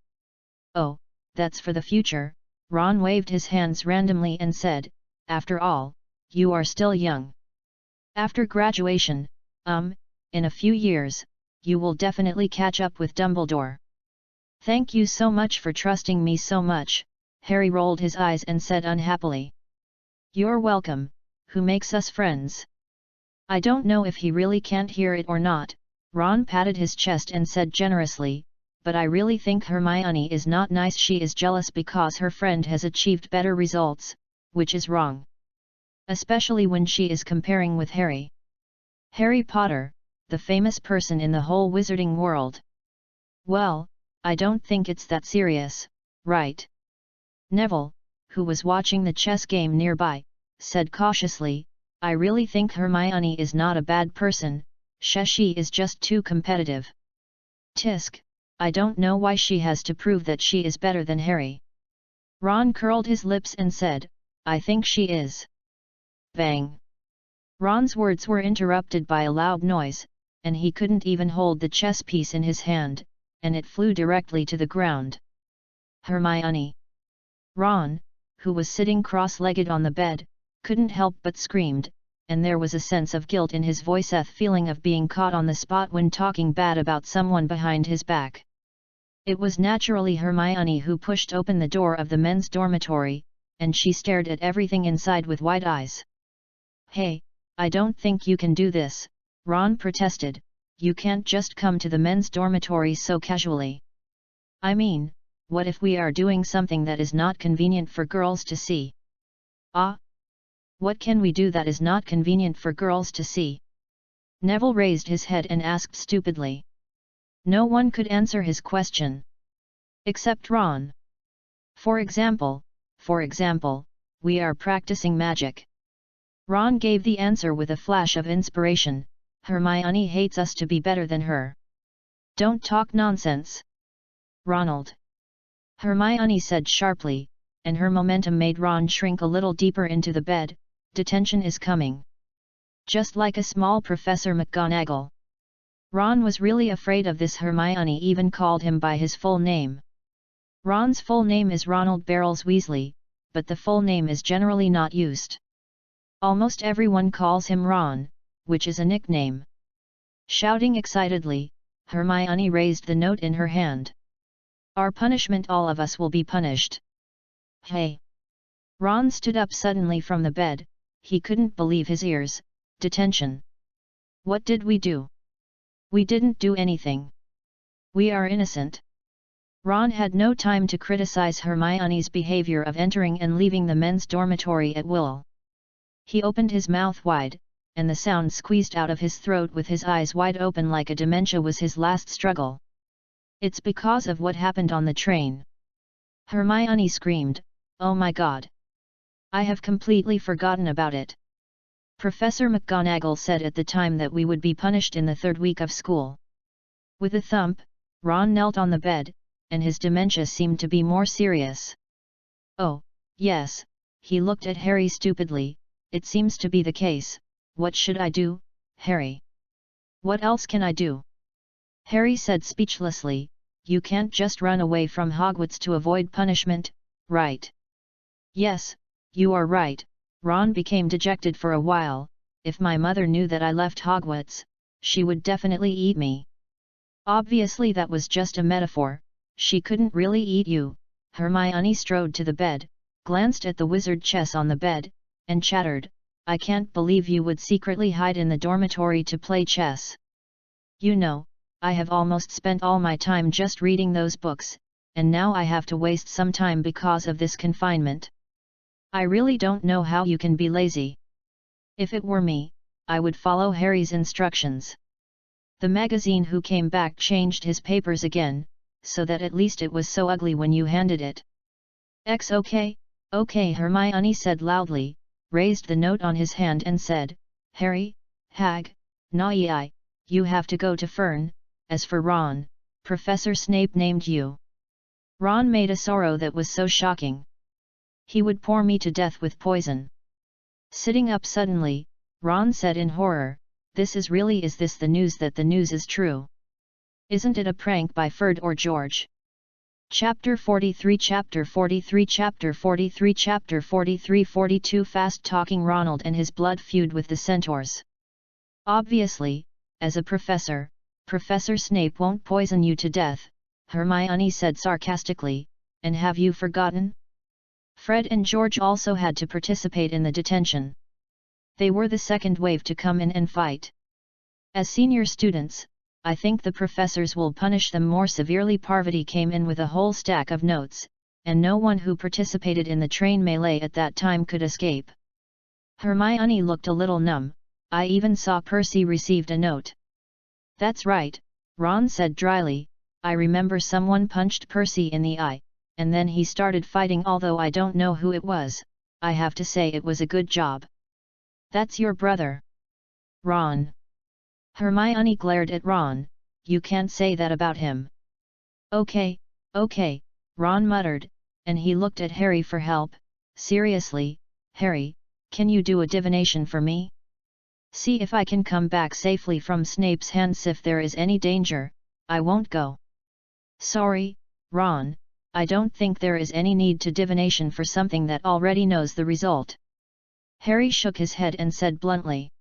"Oh, that's for the future," Ron waved his hands randomly and said, "After all, you are still young. After graduation, in a few years, you will definitely catch up with Dumbledore." "Thank you so much for trusting me so much," Harry rolled his eyes and said unhappily. "You're welcome, who makes us friends?" "I don't know if he really can't hear it or not," Ron patted his chest and said generously, "but I really think Hermione is not nice. She is jealous because her friend has achieved better results, which is wrong. Especially when she is comparing with Harry. Harry Potter, the famous person in the whole wizarding world. Well, I don't think it's that serious, right? Neville, who was watching the chess game nearby, said cautiously, I really think Hermione is not a bad person, she is just too competitive. Tisk, I don't know why she has to prove that she is better than Harry. Ron curled his lips and said, I think she is. Bang! Ron's words were interrupted by a loud noise, and he couldn't even hold the chess piece in his hand, and it flew directly to the ground. Hermione! Ron, who was sitting cross-legged on the bed, couldn't help but screamed, and there was a sense of guilt in his voice, a feeling of being caught on the spot when talking bad about someone behind his back. It was naturally Hermione who pushed open the door of the men's dormitory, and she stared at everything inside with wide eyes. Hey, I don't think you can do this, Ron protested, you can't just come to the men's dormitory so casually. I mean, what if we are doing something that is not convenient for girls to see? Ah? What can we do that is not convenient for girls to see? Neville raised his head and asked stupidly. No one could answer his question. Except Ron. For example, we are practicing magic. Ron gave the answer with a flash of inspiration, Hermione hates us to be better than her. Don't talk nonsense. Ronald. Hermione said sharply, and her momentum made Ron shrink a little deeper into the bed. Detention is coming. Just like a small Professor McGonagall. Ron was really afraid of this. Hermione even called him by his full name. Ron's full name is Ronald Barrels Weasley, but the full name is generally not used. Almost everyone calls him Ron, which is a nickname. Shouting excitedly, Hermione raised the note in her hand. Our punishment, all of us will be punished. Hey! Ron stood up suddenly from the bed. He couldn't believe his ears. Detention. What did we do? We didn't do anything. We are innocent. Ron had no time to criticize Hermione's behavior of entering and leaving the men's dormitory at will. He opened his mouth wide, and the sound squeezed out of his throat with his eyes wide open like a dementia was his last struggle. It's because of what happened on the train. Hermione screamed, Oh my God! I have completely forgotten about it. Professor McGonagall said at the time that we would be punished in the third week of school. With a thump, Ron knelt on the bed, and his dementia seemed to be more serious. Oh, yes, he looked at Harry stupidly, it seems to be the case. What should I do, Harry? What else can I do? Harry said speechlessly, you can't just run away from Hogwarts to avoid punishment, right? Yes, you are right. Ron became dejected for a while. If my mother knew that I left Hogwarts, she would definitely eat me. Obviously that was just a metaphor, she couldn't really eat you. Hermione strode to the bed, glanced at the wizard chess on the bed, and chattered, I can't believe you would secretly hide in the dormitory to play chess. You know, I have almost spent all my time just reading those books, and now I have to waste some time because of this confinement. I really don't know how you can be lazy. If it were me, I would follow Harry's instructions. The magazine who came back changed his papers again, so that at least it was so ugly when you handed it. Okay, Hermione said loudly, raised the note on his hand and said, Harry, Hag, Nai, you have to go to Fern. As for Ron, Professor Snape named you. Ron made a sorrow that was so shocking. He would pour me to death with poison. Sitting up suddenly, Ron said in horror, is this the news that the news is true? Isn't it a prank by Ferd or George? Chapter 43 Chapter 43 Chapter 43 Chapter 43 42 Fast-talking Ronald and his blood feud with the centaurs. Obviously, as a professor, Professor Snape won't poison you to death, Hermione said sarcastically, and have you forgotten? Fred and George also had to participate in the detention. They were the second wave to come in and fight. As senior students, I think the professors will punish them more severely. Parvati came in with a whole stack of notes, and no one who participated in the train melee at that time could escape. Hermione looked a little numb. I even saw Percy received a note. That's right, Ron said dryly, I remember someone punched Percy in the eye, and then he started fighting, although I don't know who it was. I have to say it was a good job." "That's your brother, Ron." Hermione glared at Ron. "You can't say that about him." Okay, Ron muttered, and he looked at Harry for help. "Seriously, Harry, can you do a divination for me? See if I can come back safely from Snape's hands. If there is any danger, I won't go." "Sorry, Ron, I don't think there is any need to divination for something that already knows the result." Harry shook his head and said bluntly,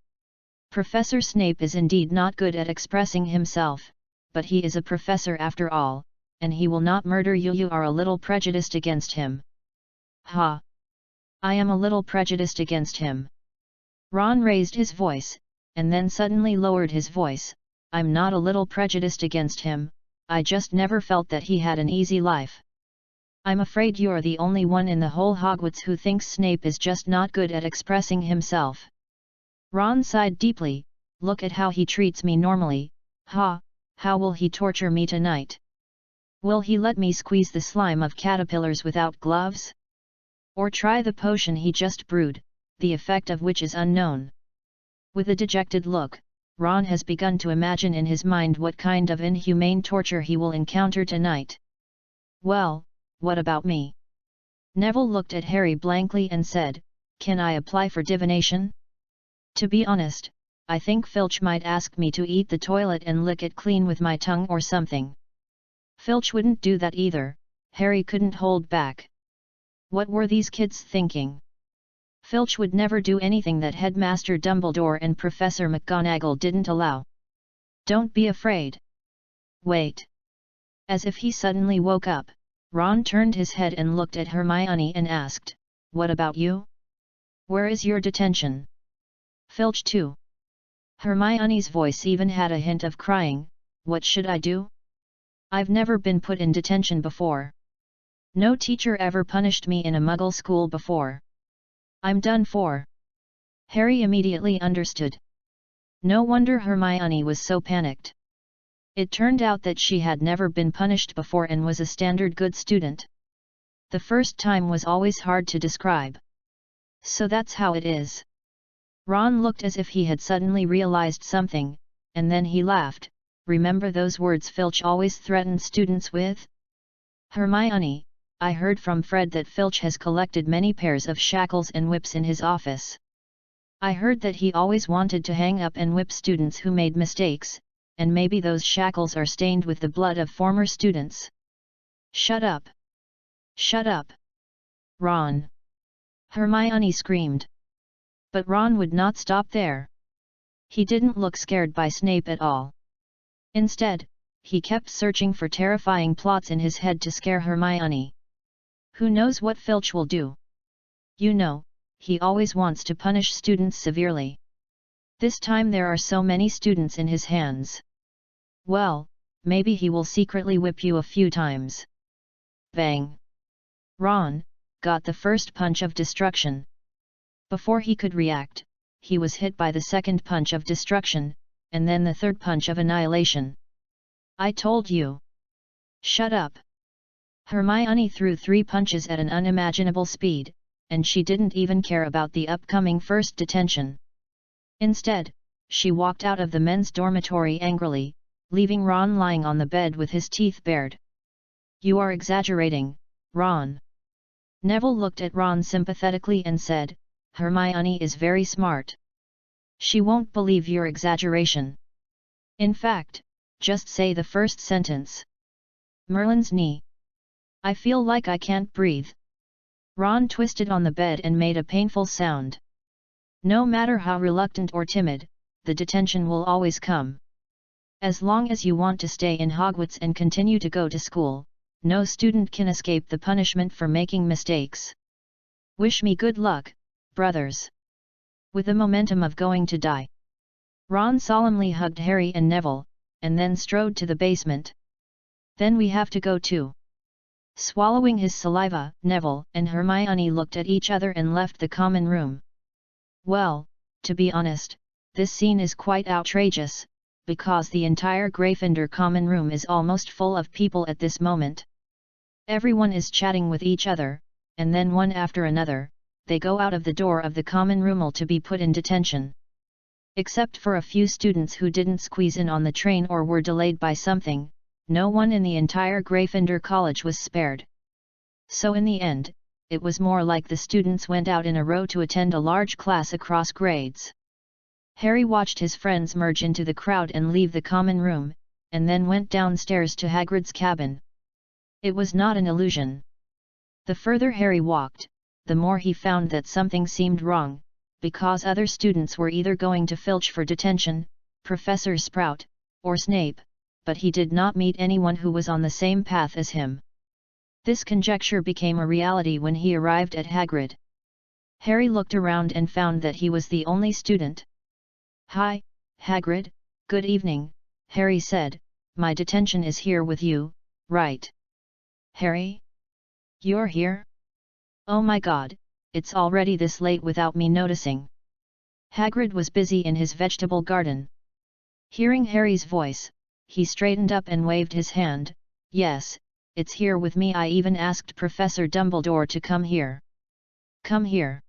"Professor Snape is indeed not good at expressing himself, but he is a professor after all, and he will not murder you. You are a little prejudiced against him." "Ha! I am a little prejudiced against him." Ron raised his voice, and then suddenly lowered his voice. "I'm not a little prejudiced against him, I just never felt that he had an easy life. I'm afraid you're the only one in the whole Hogwarts who thinks Snape is just not good at expressing himself." Ron sighed deeply. "Look at how he treats me normally. Ha! How will he torture me tonight? Will he let me squeeze the slime of caterpillars without gloves? Or try the potion he just brewed, the effect of which is unknown?" With a dejected look, Ron has begun to imagine in his mind what kind of inhumane torture he will encounter tonight. "Well, what about me?" Neville looked at Harry blankly and said, "Can I apply for divination? To be honest, I think Filch might ask me to eat the toilet and lick it clean with my tongue or something." Filch wouldn't do that either. Harry couldn't hold back. What were these kids thinking? Filch would never do anything that Headmaster Dumbledore and Professor McGonagall didn't allow. "Don't be afraid. Wait." As if he suddenly woke up, Ron turned his head and looked at Hermione and asked, "What about you? Where is your detention?" "Filch too." Hermione's voice even had a hint of crying. "What should I do? I've never been put in detention before. No teacher ever punished me in a Muggle school before. I'm done for." Harry immediately understood. No wonder Hermione was so panicked. It turned out that she had never been punished before and was a standard good student. The first time was always hard to describe. So that's how it is. Ron looked as if he had suddenly realized something, and then he laughed. "Remember those words Filch always threatened students with? Hermione, I heard from Fred that Filch has collected many pairs of shackles and whips in his office. I heard that he always wanted to hang up and whip students who made mistakes, and maybe those shackles are stained with the blood of former students." "Shut up! Shut up, Ron!" Hermione screamed. But Ron would not stop there. He didn't look scared by Snape at all. Instead, he kept searching for terrifying plots in his head to scare Hermione. Who knows what Filch will do? You know, he always wants to punish students severely. This time there are so many students in his hands. Well, maybe he will secretly whip you a few times. Bang! Ron got the first punch of destruction. Before he could react, he was hit by the second punch of destruction, and then the third punch of annihilation. "I told you! Shut up!" Hermione threw 3 punches at an unimaginable speed, and she didn't even care about the upcoming first detention. Instead, she walked out of the men's dormitory angrily, leaving Ron lying on the bed with his teeth bared. "You are exaggerating, Ron." Neville looked at Ron sympathetically and said, "Hermione is very smart. She won't believe your exaggeration. In fact, just say the first sentence." "Merlin's knee. I feel like I can't breathe." Ron twisted on the bed and made a painful sound. No matter how reluctant or timid, the detention will always come. As long as you want to stay in Hogwarts and continue to go to school, no student can escape the punishment for making mistakes. Wish me good luck, brothers. With the momentum of going to die, Ron solemnly hugged Harry and Neville, and then strode to the basement. "Then we have to go too." Swallowing his saliva, Neville and Hermione looked at each other and left the common room. "Well, to be honest, this scene is quite outrageous," because the entire Gryffindor common room is almost full of people at this moment. Everyone is chatting with each other, and then one after another, they go out of the door of the common room to be put in detention. Except for a few students who didn't squeeze in on the train or were delayed by something, no one in the entire Gryffindor college was spared. So in the end, it was more like the students went out in a row to attend a large class across grades. Harry watched his friends merge into the crowd and leave the common room, and then went downstairs to Hagrid's cabin. It was not an illusion. The further Harry walked, the more he found that something seemed wrong, because other students were either going to Filch for detention, Professor Sprout, or Snape, but he did not meet anyone who was on the same path as him. This conjecture became a reality when he arrived at Hagrid. Harry looked around and found that he was the only student. "Hi, Hagrid, good evening," Harry said, "my detention is here with you, right?" "Harry? You're here? Oh my god, it's already this late without me noticing." Hagrid was busy in his vegetable garden. Hearing Harry's voice, he straightened up and waved his hand. "Yes, it's here with me. I even asked Professor Dumbledore to come here." "Come here?"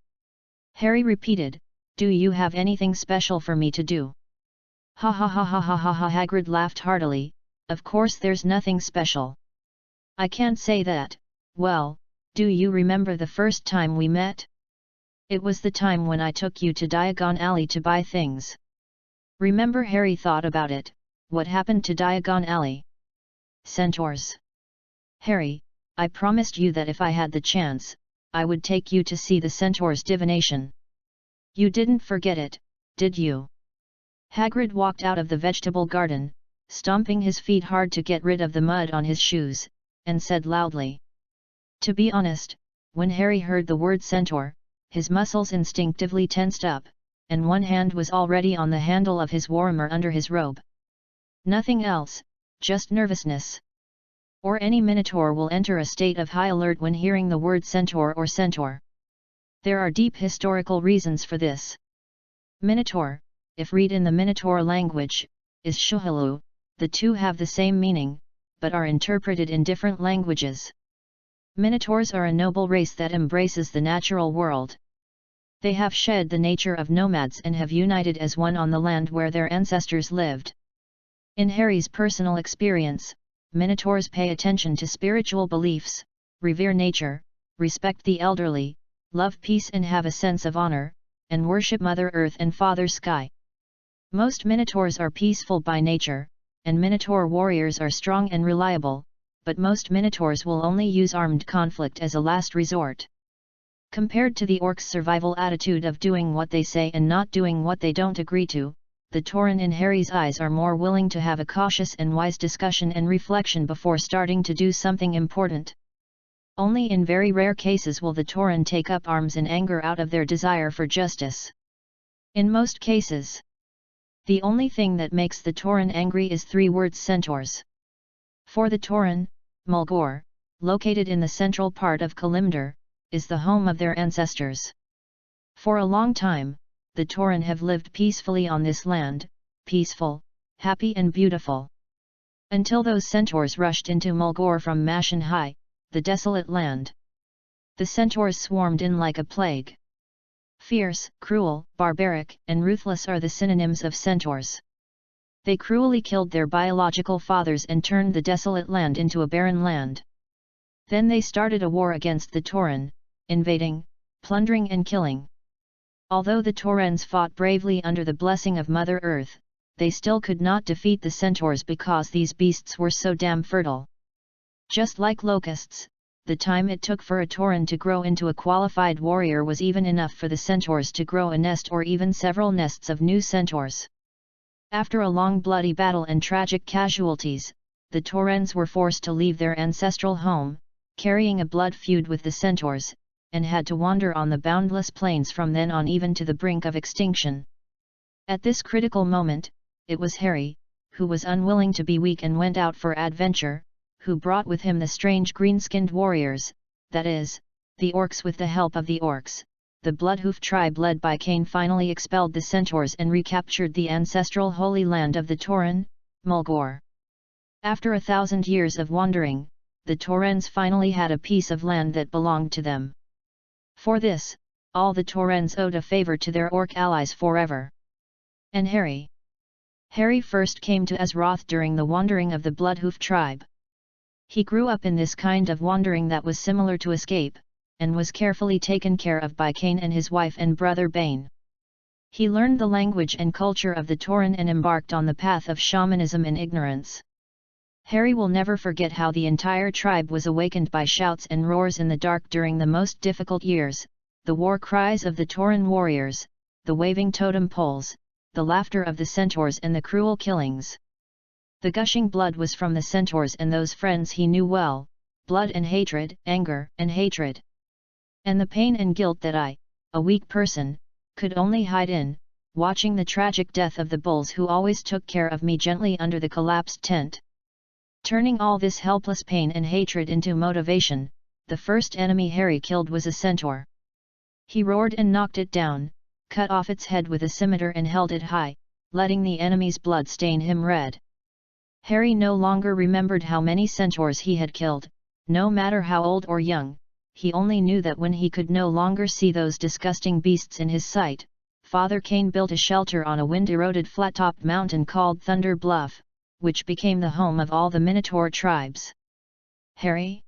Harry repeated, "Do you have anything special for me to do?" "Ha ha ha ha ha ha ha!" Hagrid laughed heartily, "Of course there's nothing special. I can't say that. Well, do you remember the first time we met? It was the time when I took you to Diagon Alley to buy things. Remember?" Harry thought about it. "What happened to Diagon Alley?" "Centaurs. Harry, I promised you that if I had the chance, I would take you to see the centaurs' divination. You didn't forget it, did you?" Hagrid walked out of the vegetable garden, stomping his feet hard to get rid of the mud on his shoes, and said loudly. To be honest, when Harry heard the word centaur, his muscles instinctively tensed up, and one hand was already on the handle of his warmer under his robe. Nothing else, just nervousness. Or any Minotaur will enter a state of high alert when hearing the word centaur or centaur. There are deep historical reasons for this. Minotaur, if read in the Minotaur language, is Shuhalu. The two have the same meaning, but are interpreted in different languages. Minotaurs are a noble race that embraces the natural world. They have shed the nature of nomads and have united as one on the land where their ancestors lived. In Harry's personal experience, Minotaurs pay attention to spiritual beliefs, revere nature, respect the elderly, love peace and have a sense of honor, and worship Mother Earth and Father Sky. Most Minotaurs are peaceful by nature, and Minotaur warriors are strong and reliable, but most Minotaurs will only use armed conflict as a last resort. Compared to the orcs' survival attitude of doing what they say and not doing what they don't agree to, the Tauren in Harry's eyes are more willing to have a cautious and wise discussion and reflection before starting to do something important. Only in very rare cases will the Tauren take up arms in anger out of their desire for justice. In most cases, the only thing that makes the Tauren angry is three words: centaurs. For the Tauren, Mulgore, located in the central part of Kalimdor, is the home of their ancestors. For a long time, the Tauren have lived peacefully on this land, peaceful, happy and beautiful. Until those centaurs rushed into Mulgore from Mashan High, the desolate land. The centaurs swarmed in like a plague. Fierce, cruel, barbaric, and ruthless are the synonyms of centaurs. They cruelly killed their biological fathers and turned the desolate land into a barren land. Then they started a war against the Tauren, invading, plundering and killing. Although the Taurens fought bravely under the blessing of Mother Earth, they still could not defeat the centaurs because these beasts were so damn fertile. Just like locusts, the time it took for a Tauren to grow into a qualified warrior was even enough for the centaurs to grow a nest or even several nests of new centaurs. After a long bloody battle and tragic casualties, the Taurens were forced to leave their ancestral home, carrying a blood feud with the centaurs, and had to wander on the boundless plains from then on, even to the brink of extinction. At this critical moment, it was Harry, who was unwilling to be weak and went out for adventure, who brought with him the strange green-skinned warriors, that is, the orcs with the help of the orcs, the Bloodhoof tribe led by Cain finally expelled the centaurs and recaptured the ancestral holy land of the Tauren, Mulgore. After 1,000 years of wandering, the Taurens finally had a piece of land that belonged to them. For this, all the Taurens owed a favor to their orc allies forever. And Harry. Harry first came to Azeroth during the wandering of the Bloodhoof tribe. He grew up in this kind of wandering that was similar to escape, and was carefully taken care of by Cain and his wife and brother Bane. He learned the language and culture of the Tauren and embarked on the path of shamanism in ignorance. Harry will never forget how the entire tribe was awakened by shouts and roars in the dark during the most difficult years, the war cries of the Tauren warriors, the waving totem poles, the laughter of the centaurs and the cruel killings. The gushing blood was from the centaurs and those friends he knew well, blood and hatred, anger and hatred. And the pain and guilt that I, a weak person, could only hide in, watching the tragic death of the bulls who always took care of me gently under the collapsed tent. Turning all this helpless pain and hatred into motivation, the first enemy Harry killed was a centaur. He roared and knocked it down, cut off its head with a scimitar and held it high, letting the enemy's blood stain him red. Harry no longer remembered how many centaurs he had killed, no matter how old or young, he only knew that when he could no longer see those disgusting beasts in his sight, Father Cain built a shelter on a wind-eroded flat-topped mountain called Thunder Bluff, which became the home of all the Minotaur tribes. Harry?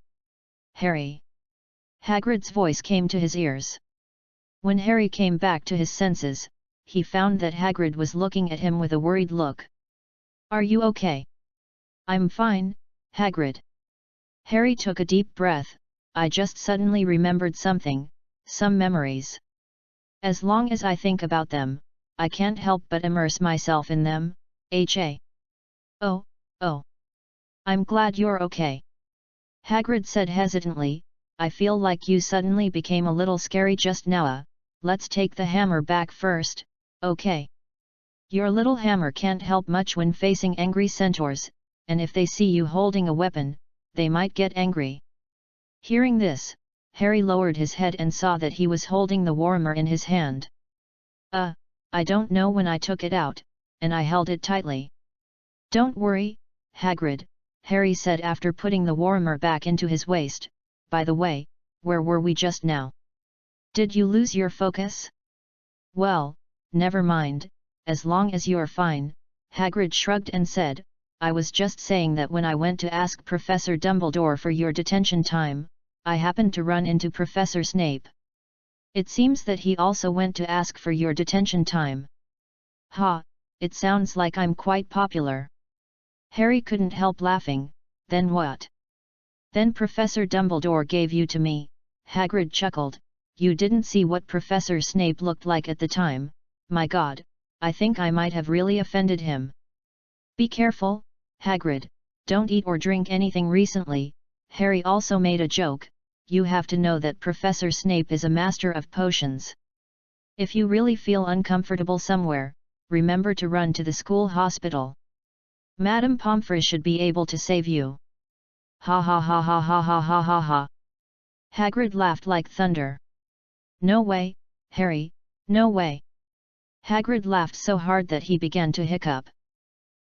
Harry! Hagrid's voice came to his ears. When Harry came back to his senses, he found that Hagrid was looking at him with a worried look. "Are you okay?" "I'm fine, Hagrid." Harry took a deep breath. "I just suddenly remembered something, some memories. As long as I think about them, I can't help but immerse myself in them, Oh. I'm glad you're okay." Hagrid said hesitantly, "I feel like you suddenly became a little scary just now. Let's take the hammer back first, okay? Your little hammer can't help much when facing angry centaurs, and if they see you holding a weapon, they might get angry." Hearing this, Harry lowered his head and saw that he was holding the warhammer in his hand. I don't know when I took it out, and I held it tightly." "Don't worry, Hagrid," Harry said after putting the warhammer back into his waist. "By the way, where were we just now? Did you lose your focus?" "Well, never mind, as long as you're fine," Hagrid shrugged and said, "I was just saying that when I went to ask Professor Dumbledore for your detention time, I happened to run into Professor Snape. It seems that he also went to ask for your detention time." "Ha, it sounds like I'm quite popular." Harry couldn't help laughing. "Then what?" "Then Professor Dumbledore gave you to me," Hagrid chuckled. "You didn't see what Professor Snape looked like at the time. My God, I think I might have really offended him." "Be careful, Hagrid, don't eat or drink anything recently," Harry also made a joke. "You have to know that Professor Snape is a master of potions. If you really feel uncomfortable somewhere, remember to run to the school hospital. Madame Pomfrey should be able to save you." "Ha ha ha ha ha ha ha ha ha." Hagrid laughed like thunder. "No way, Harry, no way." Hagrid laughed so hard that he began to hiccup.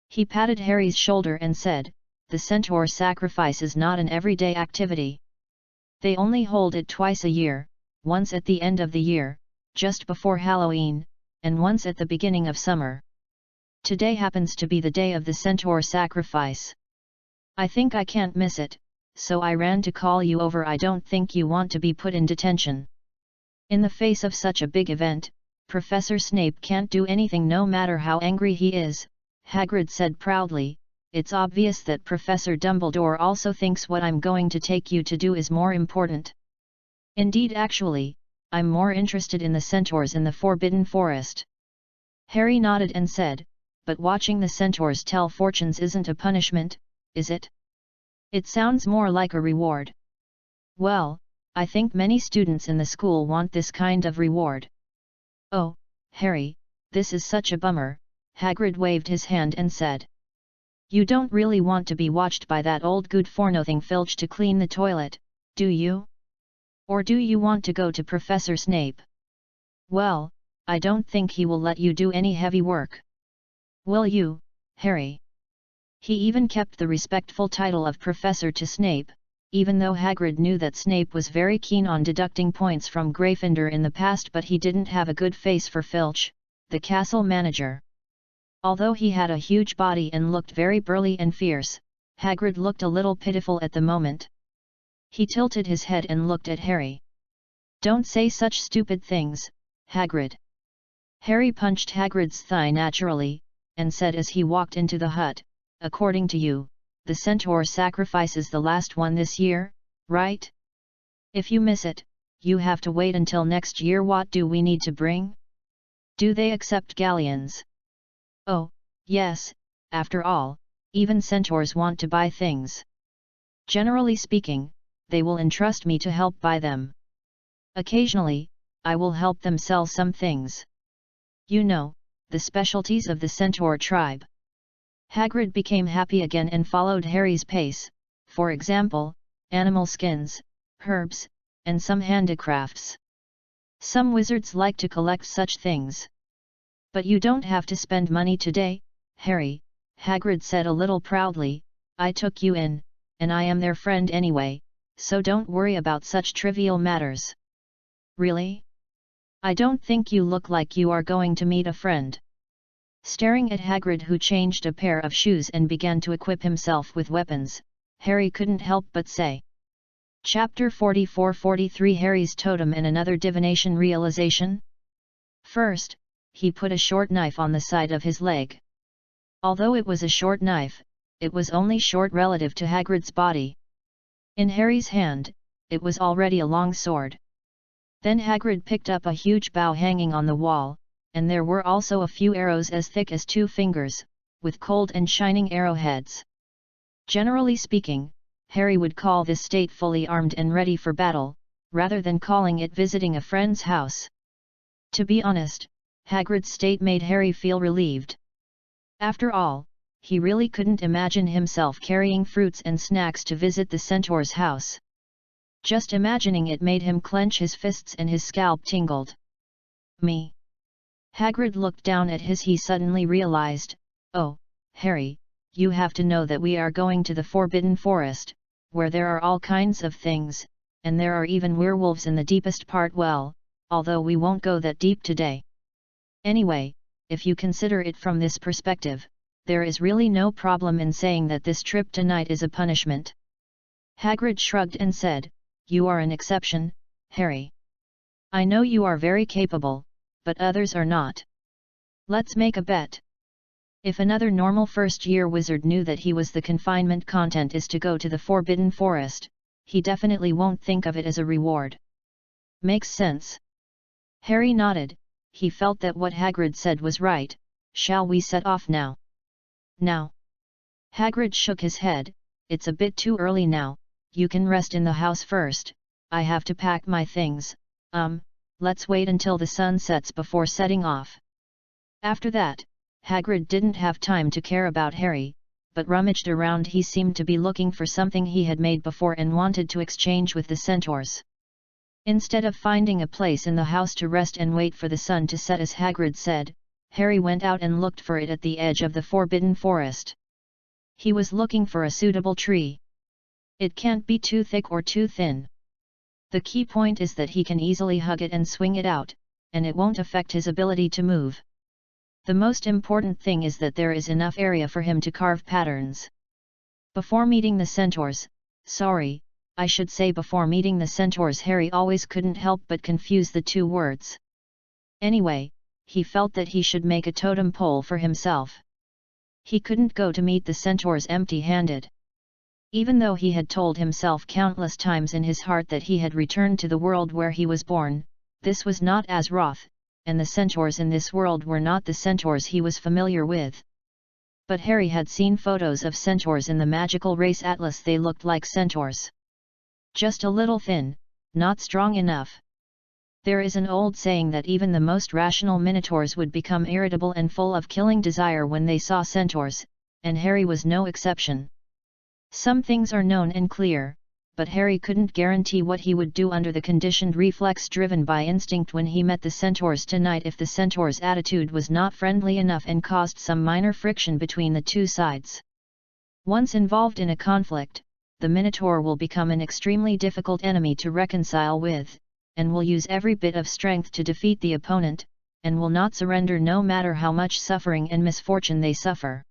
He patted Harry's shoulder and said, "The centaur sacrifice is not an everyday activity. They only hold it twice a year, once at the end of the year, just before Halloween, and once at the beginning of summer. Today happens to be the day of the centaur sacrifice. I think I can't miss it, so I ran to call you over. I don't think you want to be put in detention." In the face of such a big event, Professor Snape can't do anything no matter how angry he is, Hagrid said proudly. "It's obvious that Professor Dumbledore also thinks what I'm going to take you to do is more important. Indeed, actually, I'm more interested in the centaurs in the Forbidden Forest." Harry nodded and said, "But watching the centaurs tell fortunes isn't a punishment, is it? It sounds more like a reward." "Well, I think many students in the school want this kind of reward." "Oh, Harry, this is such a bummer," Hagrid waved his hand and said. "You don't really want to be watched by that old good-for-nothing Filch to clean the toilet, do you? Or do you want to go to Professor Snape?" Well, I don't think he will let you do any heavy work. Will you, Harry? He even kept the respectful title of Professor to Snape, even though Hagrid knew that Snape was very keen on deducting points from Gryffindor in the past, but he didn't have a good face for Filch, the castle manager. Although he had a huge body and looked very burly and fierce, Hagrid looked a little pitiful at the moment. He tilted his head and looked at Harry. "Don't say such stupid things, Hagrid." Harry punched Hagrid's thigh naturally, and said as he walked into the hut, "According to you, the centaur sacrifices the last one this year, right? If you miss it, you have to wait until next year. What do we need to bring? Do they accept galleons?" "Oh, yes, after all, even centaurs want to buy things. Generally speaking, they will entrust me to help buy them. Occasionally, I will help them sell some things. You know, the specialties of the centaur tribe." Hagrid became happy again and followed Harry's pace, for example, animal skins, herbs, and some handicrafts. Some wizards like to collect such things. "But you don't have to spend money today, Harry," Hagrid said a little proudly. "I took you in, and I am their friend anyway, so don't worry about such trivial matters." "Really? I don't think you look like you are going to meet a friend." Staring at Hagrid, who changed a pair of shoes and began to equip himself with weapons, Harry couldn't help but say. Chapter 44-43 Harry's Totem and Another Divination Realization. First, he put a short knife on the side of his leg. Although it was a short knife, it was only short relative to Hagrid's body. In Harry's hand, it was already a long sword. Then Hagrid picked up a huge bow hanging on the wall, and there were also a few arrows as thick as 2 fingers, with cold and shining arrowheads. Generally speaking, Harry would call this state fully armed and ready for battle, rather than calling it visiting a friend's house. To be honest, Hagrid's state made Harry feel relieved. After all, he really couldn't imagine himself carrying fruits and snacks to visit the centaur's house. Just imagining it made him clench his fists and his scalp tingled. "Me?" Hagrid looked down at he suddenly realized, "Oh, Harry, you have to know that we are going to the Forbidden Forest, where there are all kinds of things, and there are even werewolves in the deepest part. Well, although we won't go that deep today. Anyway, if you consider it from this perspective, there is really no problem in saying that this trip tonight is a punishment." Hagrid shrugged and said, "You are an exception, Harry. I know you are very capable, but others are not. Let's make a bet. If another normal first-year wizard knew that he was the confinement content is to go to the Forbidden Forest, he definitely won't think of it as a reward. Makes sense?" Harry nodded. He felt that what Hagrid said was right. "Shall we set off now?" "Now?" Hagrid shook his head. "It's a bit too early now. You can rest in the house first. I have to pack my things. Let's wait until the sun sets before setting off." After that, Hagrid didn't have time to care about Harry, but rummaged around. He seemed to be looking for something he had made before and wanted to exchange with the centaurs. Instead of finding a place in the house to rest and wait for the sun to set as Hagrid said, Harry went out and looked for it at the edge of the Forbidden Forest. He was looking for a suitable tree. It can't be too thick or too thin. The key point is that he can easily hug it and swing it out, and it won't affect his ability to move. The most important thing is that there is enough area for him to carve patterns. Before meeting the centaurs, I should say before meeting the centaurs, Harry always couldn't help but confuse the two words. Anyway, he felt that he should make a totem pole for himself. He couldn't go to meet the centaurs empty-handed. Even though he had told himself countless times in his heart that he had returned to the world where he was born, this was not Azeroth, and the centaurs in this world were not the centaurs he was familiar with. But Harry had seen photos of centaurs in the magical race Atlas. They looked like centaurs. Just a little thin, not strong enough. There is an old saying that even the most rational minotaurs would become irritable and full of killing desire when they saw centaurs, and Harry was no exception. Some things are known and clear, but Harry couldn't guarantee what he would do under the conditioned reflex driven by instinct when he met the centaurs tonight if the centaur's attitude was not friendly enough and caused some minor friction between the two sides. Once involved in a conflict, the Minotaur will become an extremely difficult enemy to reconcile with, and will use every bit of strength to defeat the opponent, and will not surrender no matter how much suffering and misfortune they suffer.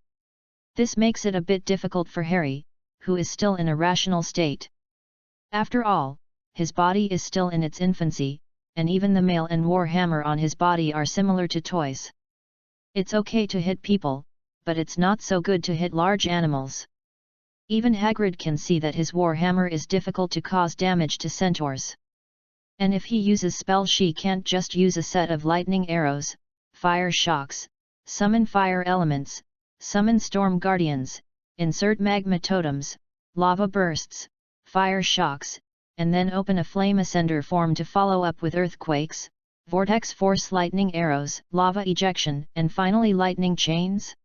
This makes it a bit difficult for Harry, who is still in a rational state. After all, his body is still in its infancy, and even the mail and war hammer on his body are similar to toys. It's okay to hit people, but it's not so good to hit large animals. Even Hagrid can see that his war hammer is difficult to cause damage to centaurs. And if he uses spells, she can't just use a set of lightning arrows, fire shocks, summon fire elements, summon storm guardians, insert magma totems, lava bursts, fire shocks, and then open a flame ascender form to follow up with earthquakes, vortex force lightning arrows, lava ejection, and finally lightning chains.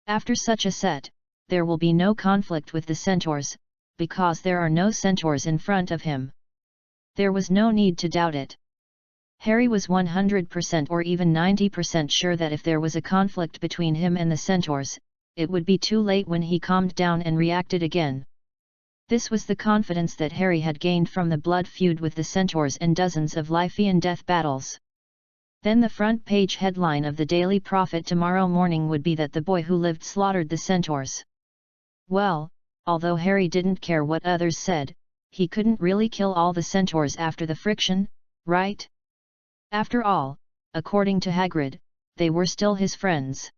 After such a set, there will be no conflict with the centaurs, because there are no centaurs in front of him. There was no need to doubt it. Harry was 100% or even 90% sure that if there was a conflict between him and the centaurs, it would be too late when he calmed down and reacted again. This was the confidence that Harry had gained from the blood feud with the centaurs and dozens of life-and-death battles. Then the front page headline of the Daily Prophet tomorrow morning would be that the boy who lived slaughtered the centaurs. Well, although Harry didn't care what others said, he couldn't really kill all the centaurs after the friction, right? After all, according to Hagrid, they were still his friends.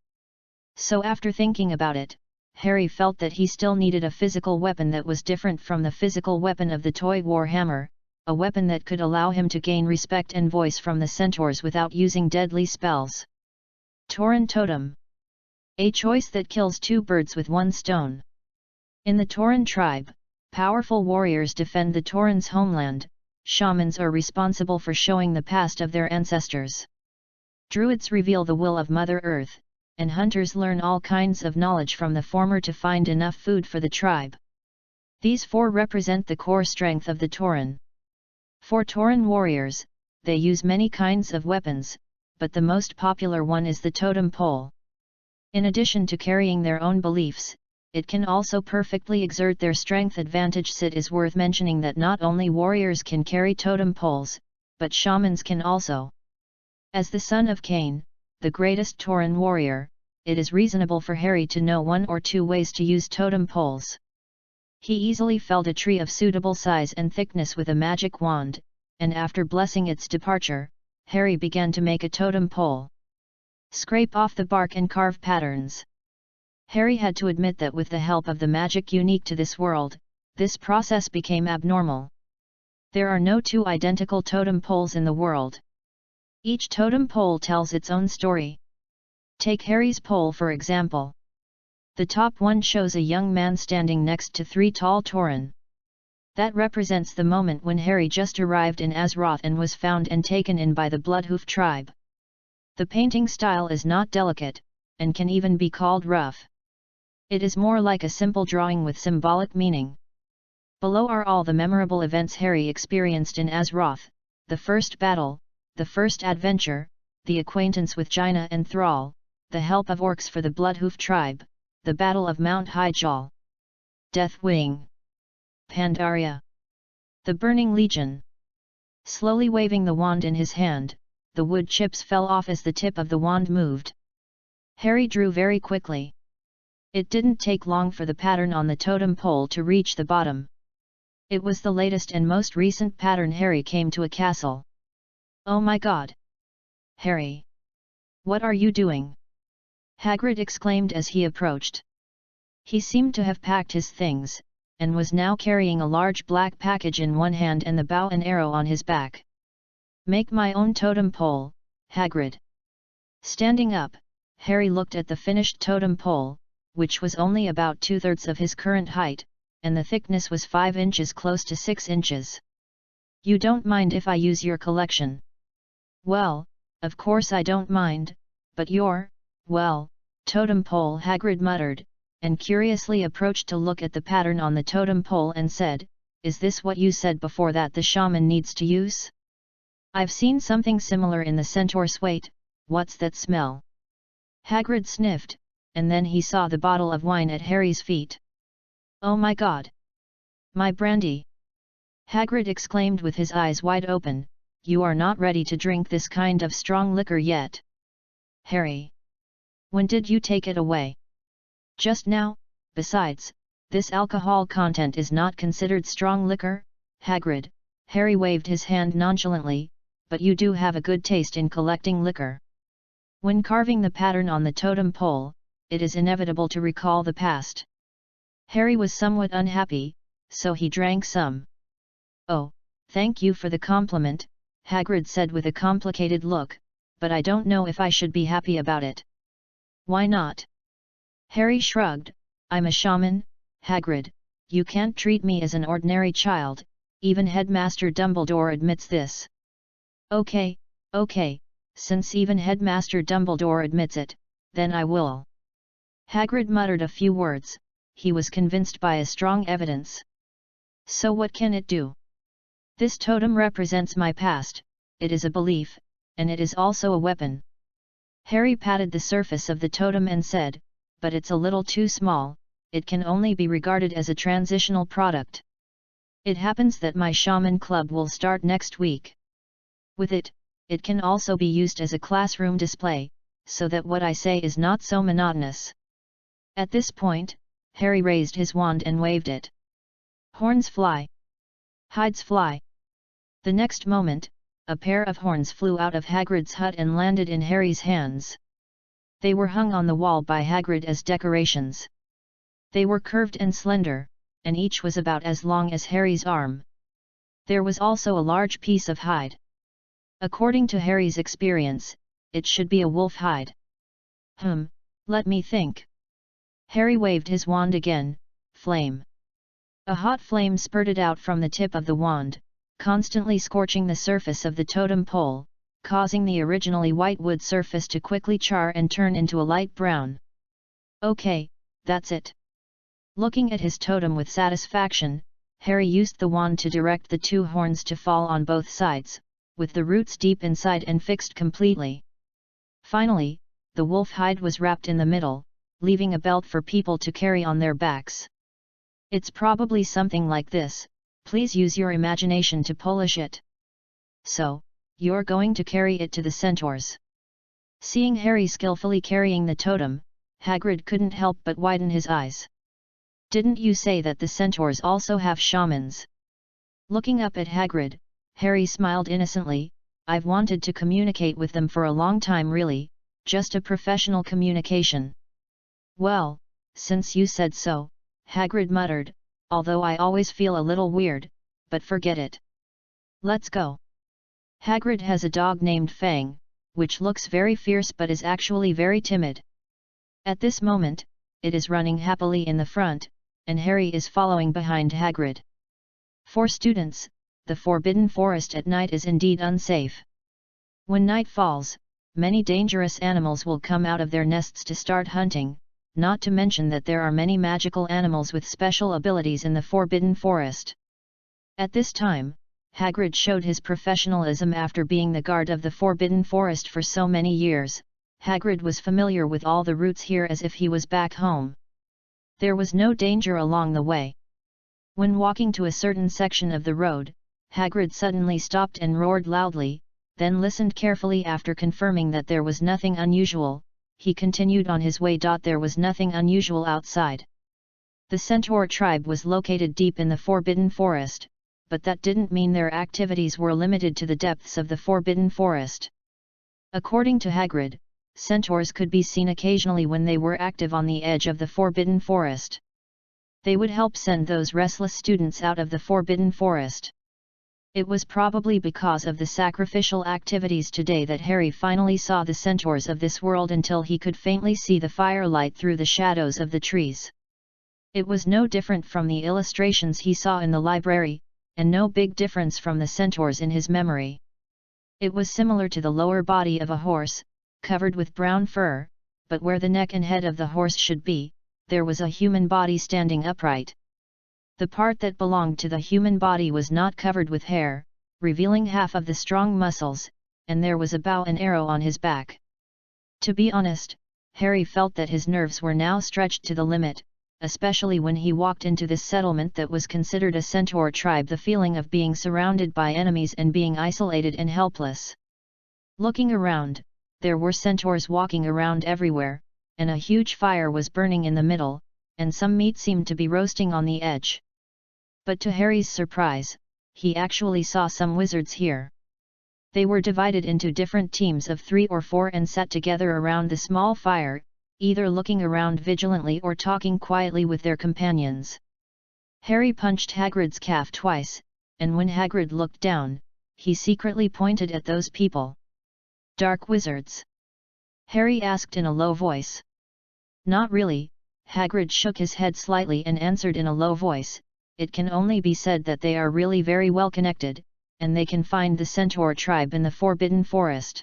So after thinking about it, Harry felt that he still needed a physical weapon that was different from the physical weapon of the toy warhammer, a weapon that could allow him to gain respect and voice from the centaurs without using deadly spells. Tauren Totem. A choice that kills two birds with one stone. In the Tauren tribe, powerful warriors defend the Tauren's homeland. Shamans are responsible for showing the past of their ancestors. Druids reveal the will of Mother Earth, and hunters learn all kinds of knowledge from the former to find enough food for the tribe. These four represent the core strength of the Tauren. For Tauren warriors, they use many kinds of weapons, but the most popular one is the totem pole. In addition to carrying their own beliefs, it can also perfectly exert their strength advantage. It is worth mentioning that not only warriors can carry totem poles, but shamans can also. As the son of Cain, the greatest Tauren warrior, it is reasonable for Harry to know one or two ways to use totem poles. He easily felled a tree of suitable size and thickness with a magic wand, and after blessing its departure, Harry began to make a totem pole. Scrape off the bark and carve patterns. Harry had to admit that with the help of the magic unique to this world, this process became abnormal. There are no two identical totem poles in the world. Each totem pole tells its own story. Take Harry's pole for example. The top one shows a young man standing next to three tall Tauren. That represents the moment when Harry just arrived in Azeroth and was found and taken in by the Bloodhoof tribe. The painting style is not delicate, and can even be called rough. It is more like a simple drawing with symbolic meaning. Below are all the memorable events Harry experienced in Azeroth, the first battle, the first adventure, the acquaintance with Jaina and Thrall, the help of orcs for the Bloodhoof tribe, the Battle of Mount Hyjal, Deathwing, Pandaria, the Burning Legion. Slowly waving the wand in his hand, the wood chips fell off as the tip of the wand moved. Harry drew very quickly. It didn't take long for the pattern on the totem pole to reach the bottom. It was the latest and most recent pattern. Harry came to a castle. "Oh my God! Harry! What are you doing?" Hagrid exclaimed as he approached. He seemed to have packed his things, and was now carrying a large black package in one hand and the bow and arrow on his back. "Make my own totem pole, Hagrid." Standing up, Harry looked at the finished totem pole, which was only about 2/3 of his current height, and the thickness was 5 inches, close to 6 inches. "You don't mind if I use your collection?" "Well, of course I don't mind, but your, well, totem pole," Hagrid muttered, and curiously approached to look at the pattern on the totem pole and said, is this what you said before that the shaman needs to use? I've seen something similar in the centaur's wait, what's that smell? Hagrid sniffed, and then he saw the bottle of wine at Harry's feet. Oh my god! My brandy! Hagrid exclaimed with his eyes wide open, you are not ready to drink this kind of strong liquor yet. Harry! When did you take it away? Just now. Besides, this alcohol content is not considered strong liquor, Hagrid. Harry waved his hand nonchalantly, but you do have a good taste in collecting liquor. When carving the pattern on the totem pole, it is inevitable to recall the past. Harry was somewhat unhappy, so he drank some. Oh, thank you for the compliment, Hagrid said with a complicated look, but I don't know if I should be happy about it. Why not? Harry shrugged, I'm a shaman, Hagrid, you can't treat me as an ordinary child, even Headmaster Dumbledore admits this. Okay, since even Headmaster Dumbledore admits it, then I will. Hagrid muttered a few words, he was convinced by a strong evidence. So what can it do? This totem represents my past, it is a belief, and it is also a weapon. Harry patted the surface of the totem and said, but it's a little too small, it can only be regarded as a transitional product. It happens that my shaman club will start next week. With it, it can also be used as a classroom display, so that what I say is not so monotonous. At this point, Harry raised his wand and waved it. Horns fly. Hides fly. The next moment, a pair of horns flew out of Hagrid's hut and landed in Harry's hands. They were hung on the wall by Hagrid as decorations. They were curved and slender, and each was about as long as Harry's arm. There was also a large piece of hide. According to Harry's experience, it should be a wolf hide. Let me think. Harry waved his wand again, flame. A hot flame spurted out from the tip of the wand, constantly scorching the surface of the totem pole, causing the originally white wood surface to quickly char and turn into a light brown. Okay, that's it. Looking at his totem with satisfaction, Harry used the wand to direct the two horns to fall on both sides, with the roots deep inside and fixed completely. Finally, the wolf hide was wrapped in the middle, leaving a belt for people to carry on their backs. It's probably something like this, please use your imagination to polish it. So, you're going to carry it to the centaurs. Seeing Harry skillfully carrying the totem, Hagrid couldn't help but widen his eyes. Didn't you say that the centaurs also have shamans? Looking up at Hagrid, Harry smiled innocently, I've wanted to communicate with them for a long time really, just a professional communication. Well, since you said so, Hagrid muttered, although I always feel a little weird, but forget it. Let's go. Hagrid has a dog named Fang, which looks very fierce but is actually very timid. At this moment, it is running happily in the front, and Harry is following behind Hagrid. For students, the Forbidden Forest at night is indeed unsafe. When night falls, many dangerous animals will come out of their nests to start hunting, not to mention that there are many magical animals with special abilities in the Forbidden Forest. At this time, Hagrid showed his professionalism after being the guard of the Forbidden Forest for so many years. Hagrid was familiar with all the routes here as if he was back home. There was no danger along the way. When walking to a certain section of the road, Hagrid suddenly stopped and roared loudly, then listened carefully after confirming that there was nothing unusual. He continued on his way. There was nothing unusual outside. The Centaur tribe was located deep in the Forbidden Forest, but that didn't mean their activities were limited to the depths of the Forbidden Forest. According to Hagrid, centaurs could be seen occasionally when they were active on the edge of the Forbidden Forest. They would help send those restless students out of the Forbidden Forest. It was probably because of the sacrificial activities today that Harry finally saw the centaurs of this world until he could faintly see the firelight through the shadows of the trees. It was no different from the illustrations he saw in the library, and no big difference from the centaurs in his memory. It was similar to the lower body of a horse, covered with brown fur, but where the neck and head of the horse should be, there was a human body standing upright. The part that belonged to the human body was not covered with hair, revealing half of the strong muscles, and there was a bow and arrow on his back. To be honest, Harry felt that his nerves were now stretched to the limit, especially when he walked into this settlement that was considered a centaur tribe. The feeling of being surrounded by enemies and being isolated and helpless. Looking around, there were centaurs walking around everywhere, and a huge fire was burning in the middle, and some meat seemed to be roasting on the edge. But to Harry's surprise, he actually saw some wizards here. They were divided into different teams of 3 or 4 and sat together around the small fire, either looking around vigilantly or talking quietly with their companions. Harry punched Hagrid's calf twice, and when Hagrid looked down, he secretly pointed at those people. "Dark wizards?" Harry asked in a low voice. "Not really," Hagrid shook his head slightly and answered in a low voice, "it can only be said that they are really very well connected, and they can find the centaur tribe in the Forbidden Forest.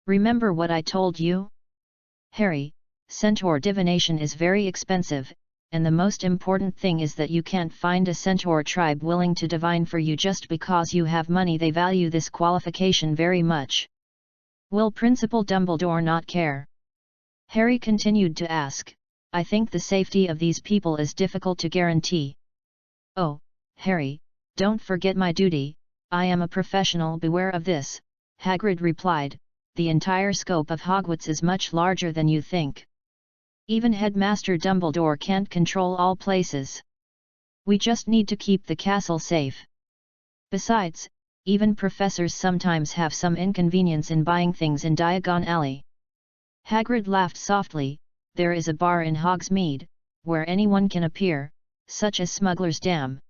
Remember what I told you? Harry, centaur divination is very expensive, and the most important thing is that you can't find a centaur tribe willing to divine for you just because you have money. They value this qualification very much." "Will Principal Dumbledore not care?" Harry continued to ask. "I think the safety of these people is difficult to guarantee." "Oh, Harry, don't forget my duty, I am a professional. Beware of this," Hagrid replied. "The entire scope of Hogwarts is much larger than you think. Even Headmaster Dumbledore can't control all places. We just need to keep the castle safe. Besides, even professors sometimes have some inconvenience in buying things in Diagon Alley." Hagrid laughed softly. "There is a bar in Hogsmeade, where anyone can appear, such as Smuggler's Dam.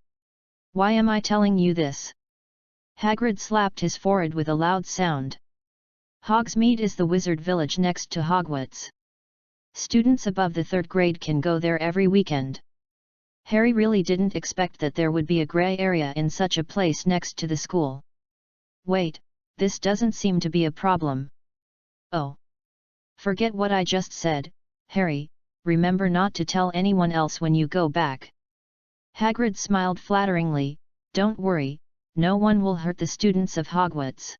Why am I telling you this?" Hagrid slapped his forehead with a loud sound. Hogsmeade is the wizard village next to Hogwarts. Students above the 3rd grade can go there every weekend. Harry really didn't expect that there would be a grey area in such a place next to the school. "Wait, this doesn't seem to be a problem." "Oh. Forget what I just said, Harry, remember not to tell anyone else when you go back." Hagrid smiled flatteringly. "Don't worry, no one will hurt the students of Hogwarts.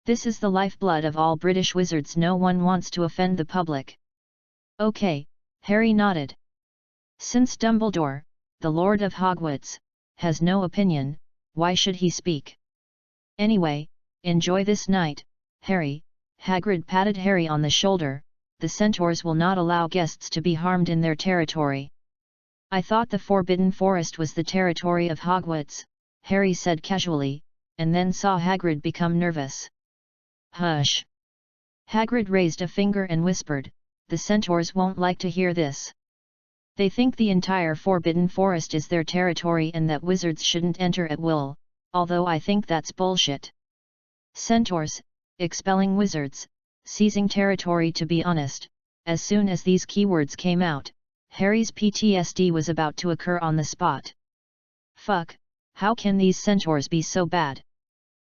This is the lifeblood of all British wizards. No one wants to offend the public." "Okay," Harry nodded. Since Dumbledore, the Lord of Hogwarts, has no opinion, why should he speak? "Anyway, enjoy this night, Harry." Hagrid patted Harry on the shoulder. "The centaurs will not allow guests to be harmed in their territory." "I thought the Forbidden Forest was the territory of Hogwarts," Harry said casually, and then saw Hagrid become nervous. "Hush!" Hagrid raised a finger and whispered, "The centaurs won't like to hear this. They think the entire Forbidden Forest is their territory and that wizards shouldn't enter at will, although I think that's bullshit. Centaurs, expelling wizards, seizing territory." To be honest, as soon as these keywords came out, Harry's PTSD was about to occur on the spot. Fuck, how can these centaurs be so bad?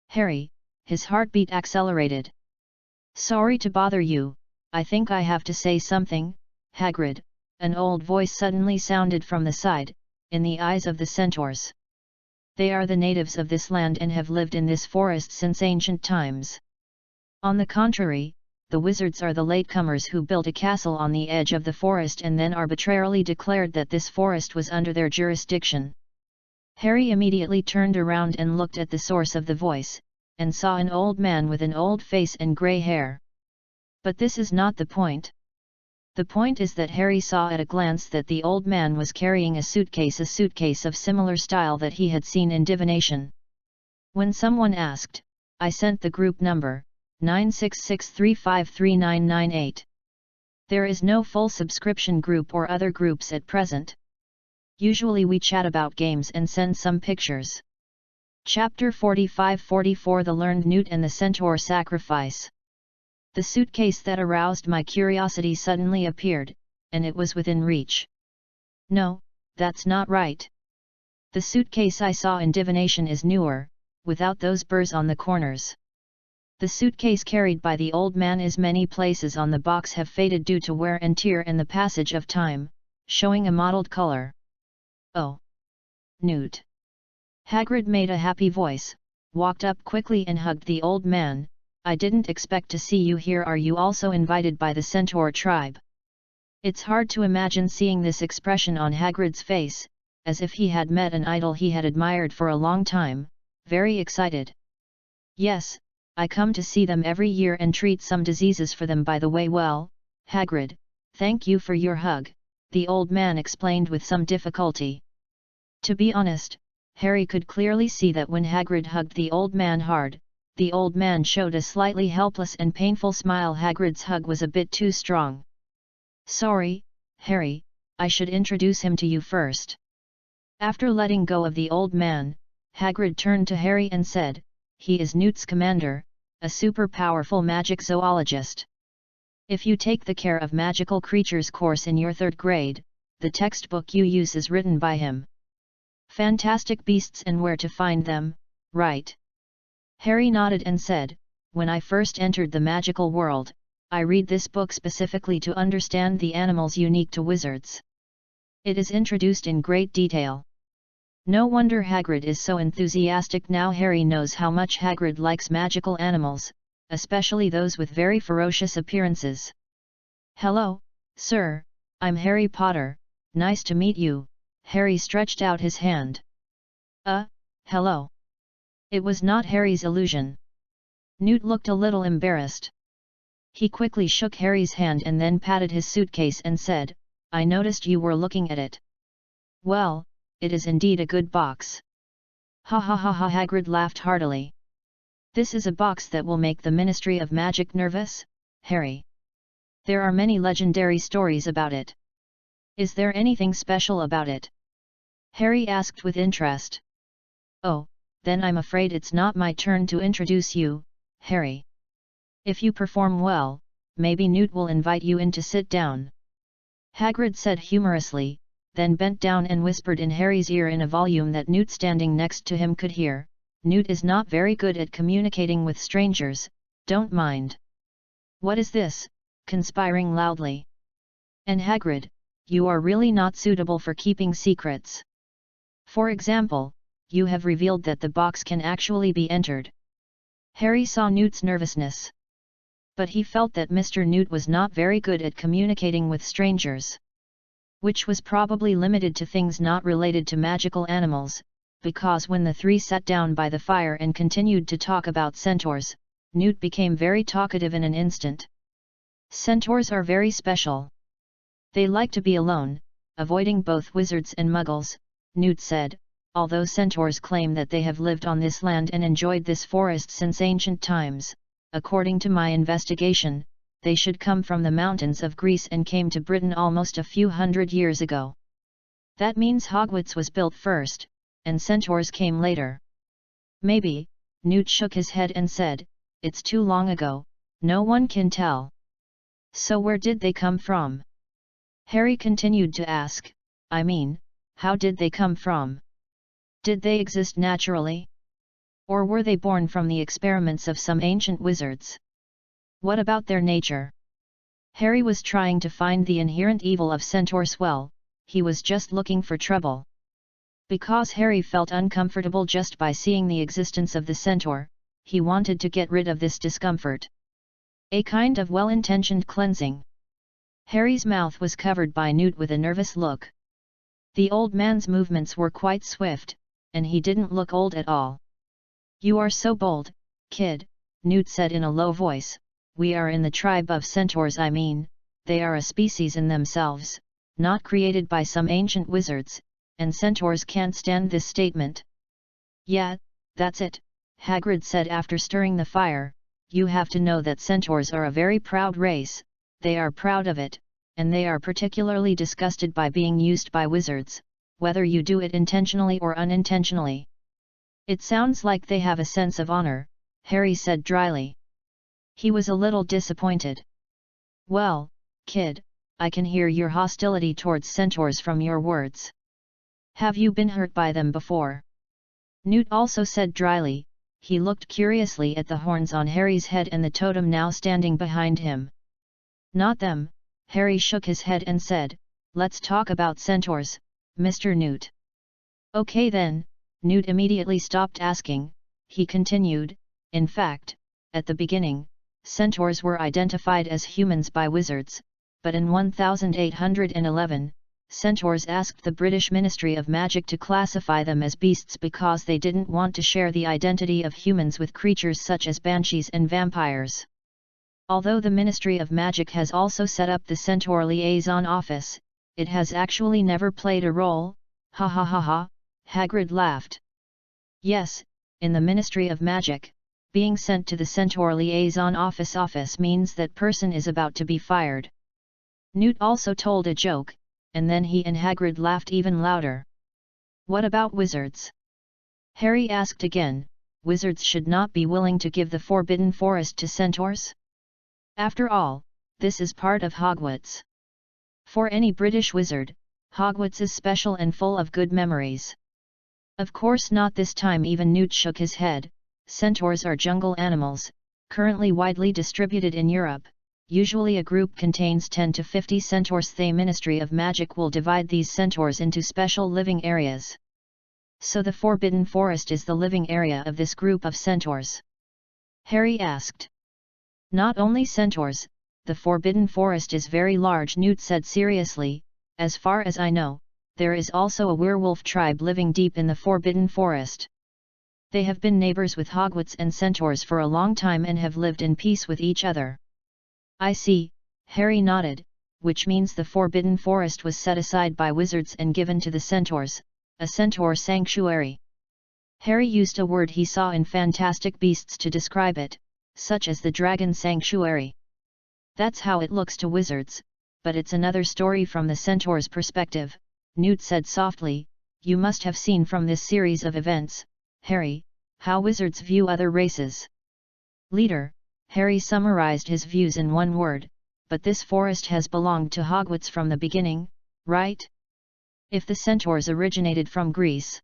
"Harry," his heartbeat accelerated. "Sorry to bother you, I think I have to say something, Hagrid," an old voice suddenly sounded from the side. "In the eyes of the centaurs, they are the natives of this land and have lived in this forest since ancient times. On the contrary, the wizards are the latecomers who built a castle on the edge of the forest and then arbitrarily declared that this forest was under their jurisdiction." Harry immediately turned around and looked at the source of the voice, and saw an old man with an old face and grey hair. But this is not the point. The point is that Harry saw at a glance that the old man was carrying a suitcase of similar style that he had seen in divination. When someone asked, "I sent the group number, 966353998. There is no full subscription group or other groups at present. Usually we chat about games and send some pictures." Chapter 45-44 The Learned Newt and the Centaur Sacrifice. The suitcase that aroused my curiosity suddenly appeared, and it was within reach. "No, that's not right. The suitcase I saw in divination is newer, without those burrs on the corners. The suitcase carried by the old man is many places on the box have faded due to wear and tear and the passage of time, showing a mottled color." "Oh. Newt. Hagrid made a happy voice, walked up quickly and hugged the old man. I didn't expect to see you here. Are you also invited by the Centaur tribe? It's hard to imagine seeing this expression on Hagrid's face, as if he had met an idol he had admired for a long time, very excited. Yes, I come to see them every year and treat some diseases for them by the way. Well, Hagrid, thank you for your hug, the old man explained with some difficulty. To be honest, Harry could clearly see that when Hagrid hugged the old man hard, the old man showed a slightly helpless and painful smile. Hagrid's hug was a bit too strong. Sorry, Harry, I should introduce him to you first. After letting go of the old man, Hagrid turned to Harry and said, he is Newt's commander, a super powerful magic zoologist. If you take the Care of Magical Creatures course in your 3rd grade, the textbook you use is written by him. Fantastic Beasts and Where to Find Them, right? Harry nodded and said, when I first entered the magical world, I read this book specifically to understand the animals unique to wizards. It is introduced in great detail. No wonder Hagrid is so enthusiastic now. Harry knows how much Hagrid likes magical animals, especially those with very ferocious appearances. Hello, sir, I'm Harry Potter, nice to meet you. Harry stretched out his hand. Hello. It was not Harry's illusion. Newt looked a little embarrassed. He quickly shook Harry's hand and then patted his suitcase and said, I noticed you were looking at it. Well, it is indeed a good box. Ha ha ha ha. Hagrid laughed heartily. This is a box that will make the Ministry of Magic nervous, Harry. There are many legendary stories about it. Is there anything special about it? Harry asked with interest. Oh, then I'm afraid it's not my turn to introduce you, Harry. If you perform well, maybe Newt will invite you in to sit down. Hagrid said humorously, then bent down and whispered in Harry's ear in a volume that Newt standing next to him could hear, Newt is not very good at communicating with strangers, don't mind. What is this, conspiring loudly? And Hagrid, you are really not suitable for keeping secrets. For example, you have revealed that the box can actually be entered. Harry saw Newt's nervousness. But he felt that Mr. Newt was not very good at communicating with strangers. Which was probably limited to things not related to magical animals, because when the 3 sat down by the fire and continued to talk about centaurs, Newt became very talkative in an instant. Centaurs are very special. They like to be alone, avoiding both wizards and muggles, Newt said, although centaurs claim that they have lived on this land and enjoyed this forest since ancient times. According to my investigation, they should come from the mountains of Greece and came to Britain almost a few hundred years ago. That means Hogwarts was built first, and centaurs came later. Maybe, Newt shook his head and said, it's too long ago, no one can tell. So where did they come from? Harry continued to ask, I mean, how did they come from? Did they exist naturally? Or were they born from the experiments of some ancient wizards? What about their nature? Harry was trying to find the inherent evil of centaurs. Well, he was just looking for trouble. Because Harry felt uncomfortable just by seeing the existence of the centaur, he wanted to get rid of this discomfort. A kind of well-intentioned cleansing. Harry's mouth was covered by Newt with a nervous look. The old man's movements were quite swift, and he didn't look old at all. You are so bold, kid, Newt said in a low voice. We are in the tribe of centaurs. I mean, they are a species in themselves, not created by some ancient wizards, and centaurs can't stand this statement. Yeah, that's it, Hagrid said after stirring the fire. You have to know that centaurs are a very proud race, they are proud of it, and they are particularly disgusted by being used by wizards, whether you do it intentionally or unintentionally. It sounds like they have a sense of honor, Harry said dryly. He was a little disappointed. Well, kid, I can hear your hostility towards centaurs from your words. Have you been hurt by them before? Newt also said dryly. He looked curiously at the horns on Harry's head and the totem now standing behind him. Not them, Harry shook his head and said, let's talk about centaurs, Mr. Newt. Okay then, Newt immediately stopped asking. He continued, in fact, at the beginning, centaurs were identified as humans by wizards, but in 1811, centaurs asked the British Ministry of Magic to classify them as beasts because they didn't want to share the identity of humans with creatures such as banshees and vampires. Although the Ministry of Magic has also set up the Centaur Liaison Office, it has actually never played a role. Ha ha ha ha, Hagrid laughed. Yes, in the Ministry of Magic, being sent to the Centaur Liaison Office means that person is about to be fired. Newt also told a joke, and then he and Hagrid laughed even louder. What about wizards? Harry asked again. Wizards should not be willing to give the Forbidden Forest to centaurs? After all, this is part of Hogwarts. For any British wizard, Hogwarts is special and full of good memories. Of course not this time. Even Newt shook his head. Centaurs are jungle animals, currently widely distributed in Europe. Usually a group contains 10 to 50 centaurs. The Ministry of Magic will divide these centaurs into special living areas. So the Forbidden Forest is the living area of this group of centaurs? Harry asked. Not only centaurs, the Forbidden Forest is very large, Newt said seriously. As far as I know, there is also a werewolf tribe living deep in the Forbidden Forest. They have been neighbors with Hogwarts and centaurs for a long time and have lived in peace with each other. I see, Harry nodded, which means the Forbidden Forest was set aside by wizards and given to the centaurs, a centaur sanctuary. Harry used a word he saw in Fantastic Beasts to describe it, such as the Dragon Sanctuary. That's how it looks to wizards, but it's another story from the centaur's perspective, Newt said softly. You must have seen from this series of events, Harry, how wizards view other races. Leader, Harry summarized his views in one word, but this forest has belonged to Hogwarts from the beginning, right? If the centaurs originated from Greece.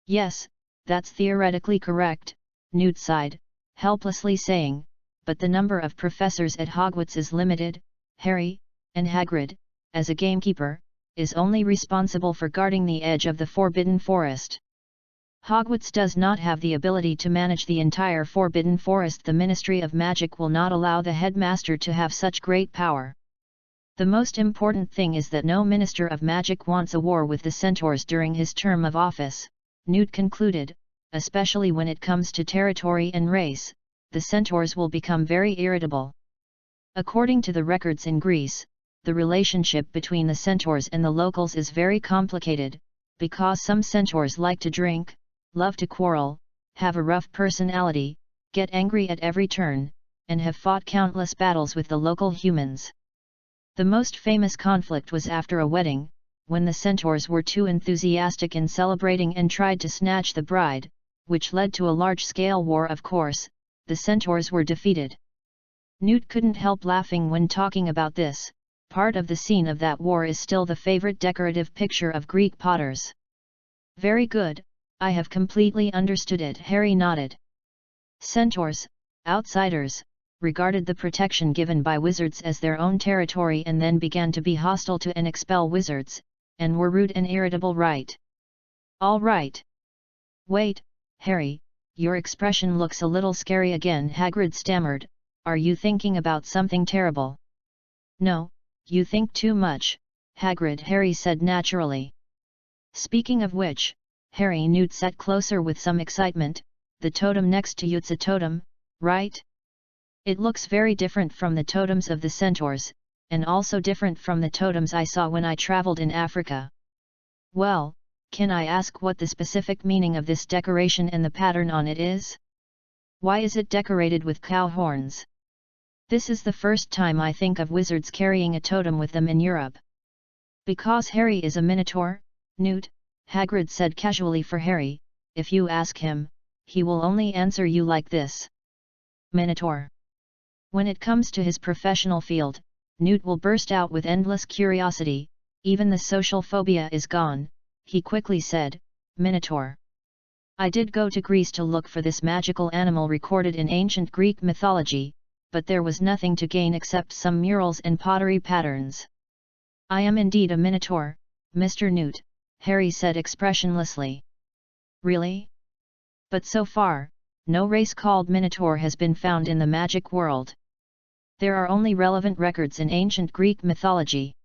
Yes, that's theoretically correct, Newt sighed, helplessly saying, but the number of professors at Hogwarts is limited. Harry, and Hagrid, as a gamekeeper, is only responsible for guarding the edge of the Forbidden Forest. Hogwarts does not have the ability to manage the entire Forbidden Forest. The Ministry of Magic will not allow the headmaster to have such great power. The most important thing is that no Minister of Magic wants a war with the centaurs during his term of office, Newt concluded, especially when it comes to territory and race. The centaurs will become very irritable. According to the records in Greece, the relationship between the centaurs and the locals is very complicated, because some centaurs like to drink, love to quarrel, have a rough personality, get angry at every turn, and have fought countless battles with the local humans. The most famous conflict was after a wedding, when the centaurs were too enthusiastic in celebrating and tried to snatch the bride, which led to a large-scale war. Of course, the centaurs were defeated. Newt couldn't help laughing when talking about this. Part of the scene of that war is still the favorite decorative picture of Greek potters. Very good, I have completely understood it. Harry nodded. Centaurs, outsiders, regarded the protection given by wizards as their own territory and then began to be hostile to and expel wizards, and were rude and irritable, right? All right. Wait, Harry, your expression looks a little scary again, Hagrid stammered. Are you thinking about something terrible? No, you think too much, Hagrid, Harry said naturally. Speaking of which, Harry, Newt sat closer with some excitement. The totem next to you's a totem, right? It looks very different from the totems of the centaurs, and also different from the totems I saw when I traveled in Africa. Well, can I ask what the specific meaning of this decoration and the pattern on it is? Why is it decorated with cow horns? This is the first time I think of wizards carrying a totem with them in Europe. Because Harry is a minotaur, Newt, Hagrid said casually. For Harry, if you ask him, he will only answer you like this. Minotaur. When it comes to his professional field, Newt will burst out with endless curiosity. Even the social phobia is gone, he quickly said. Minotaur. I did go to Greece to look for this magical animal recorded in ancient Greek mythology, but there was nothing to gain except some murals and pottery patterns. I am indeed a minotaur, Mr. Newt, Harry said expressionlessly. Really? But so far, no race called Minotaur has been found in the magic world. There are only relevant records in ancient Greek mythology.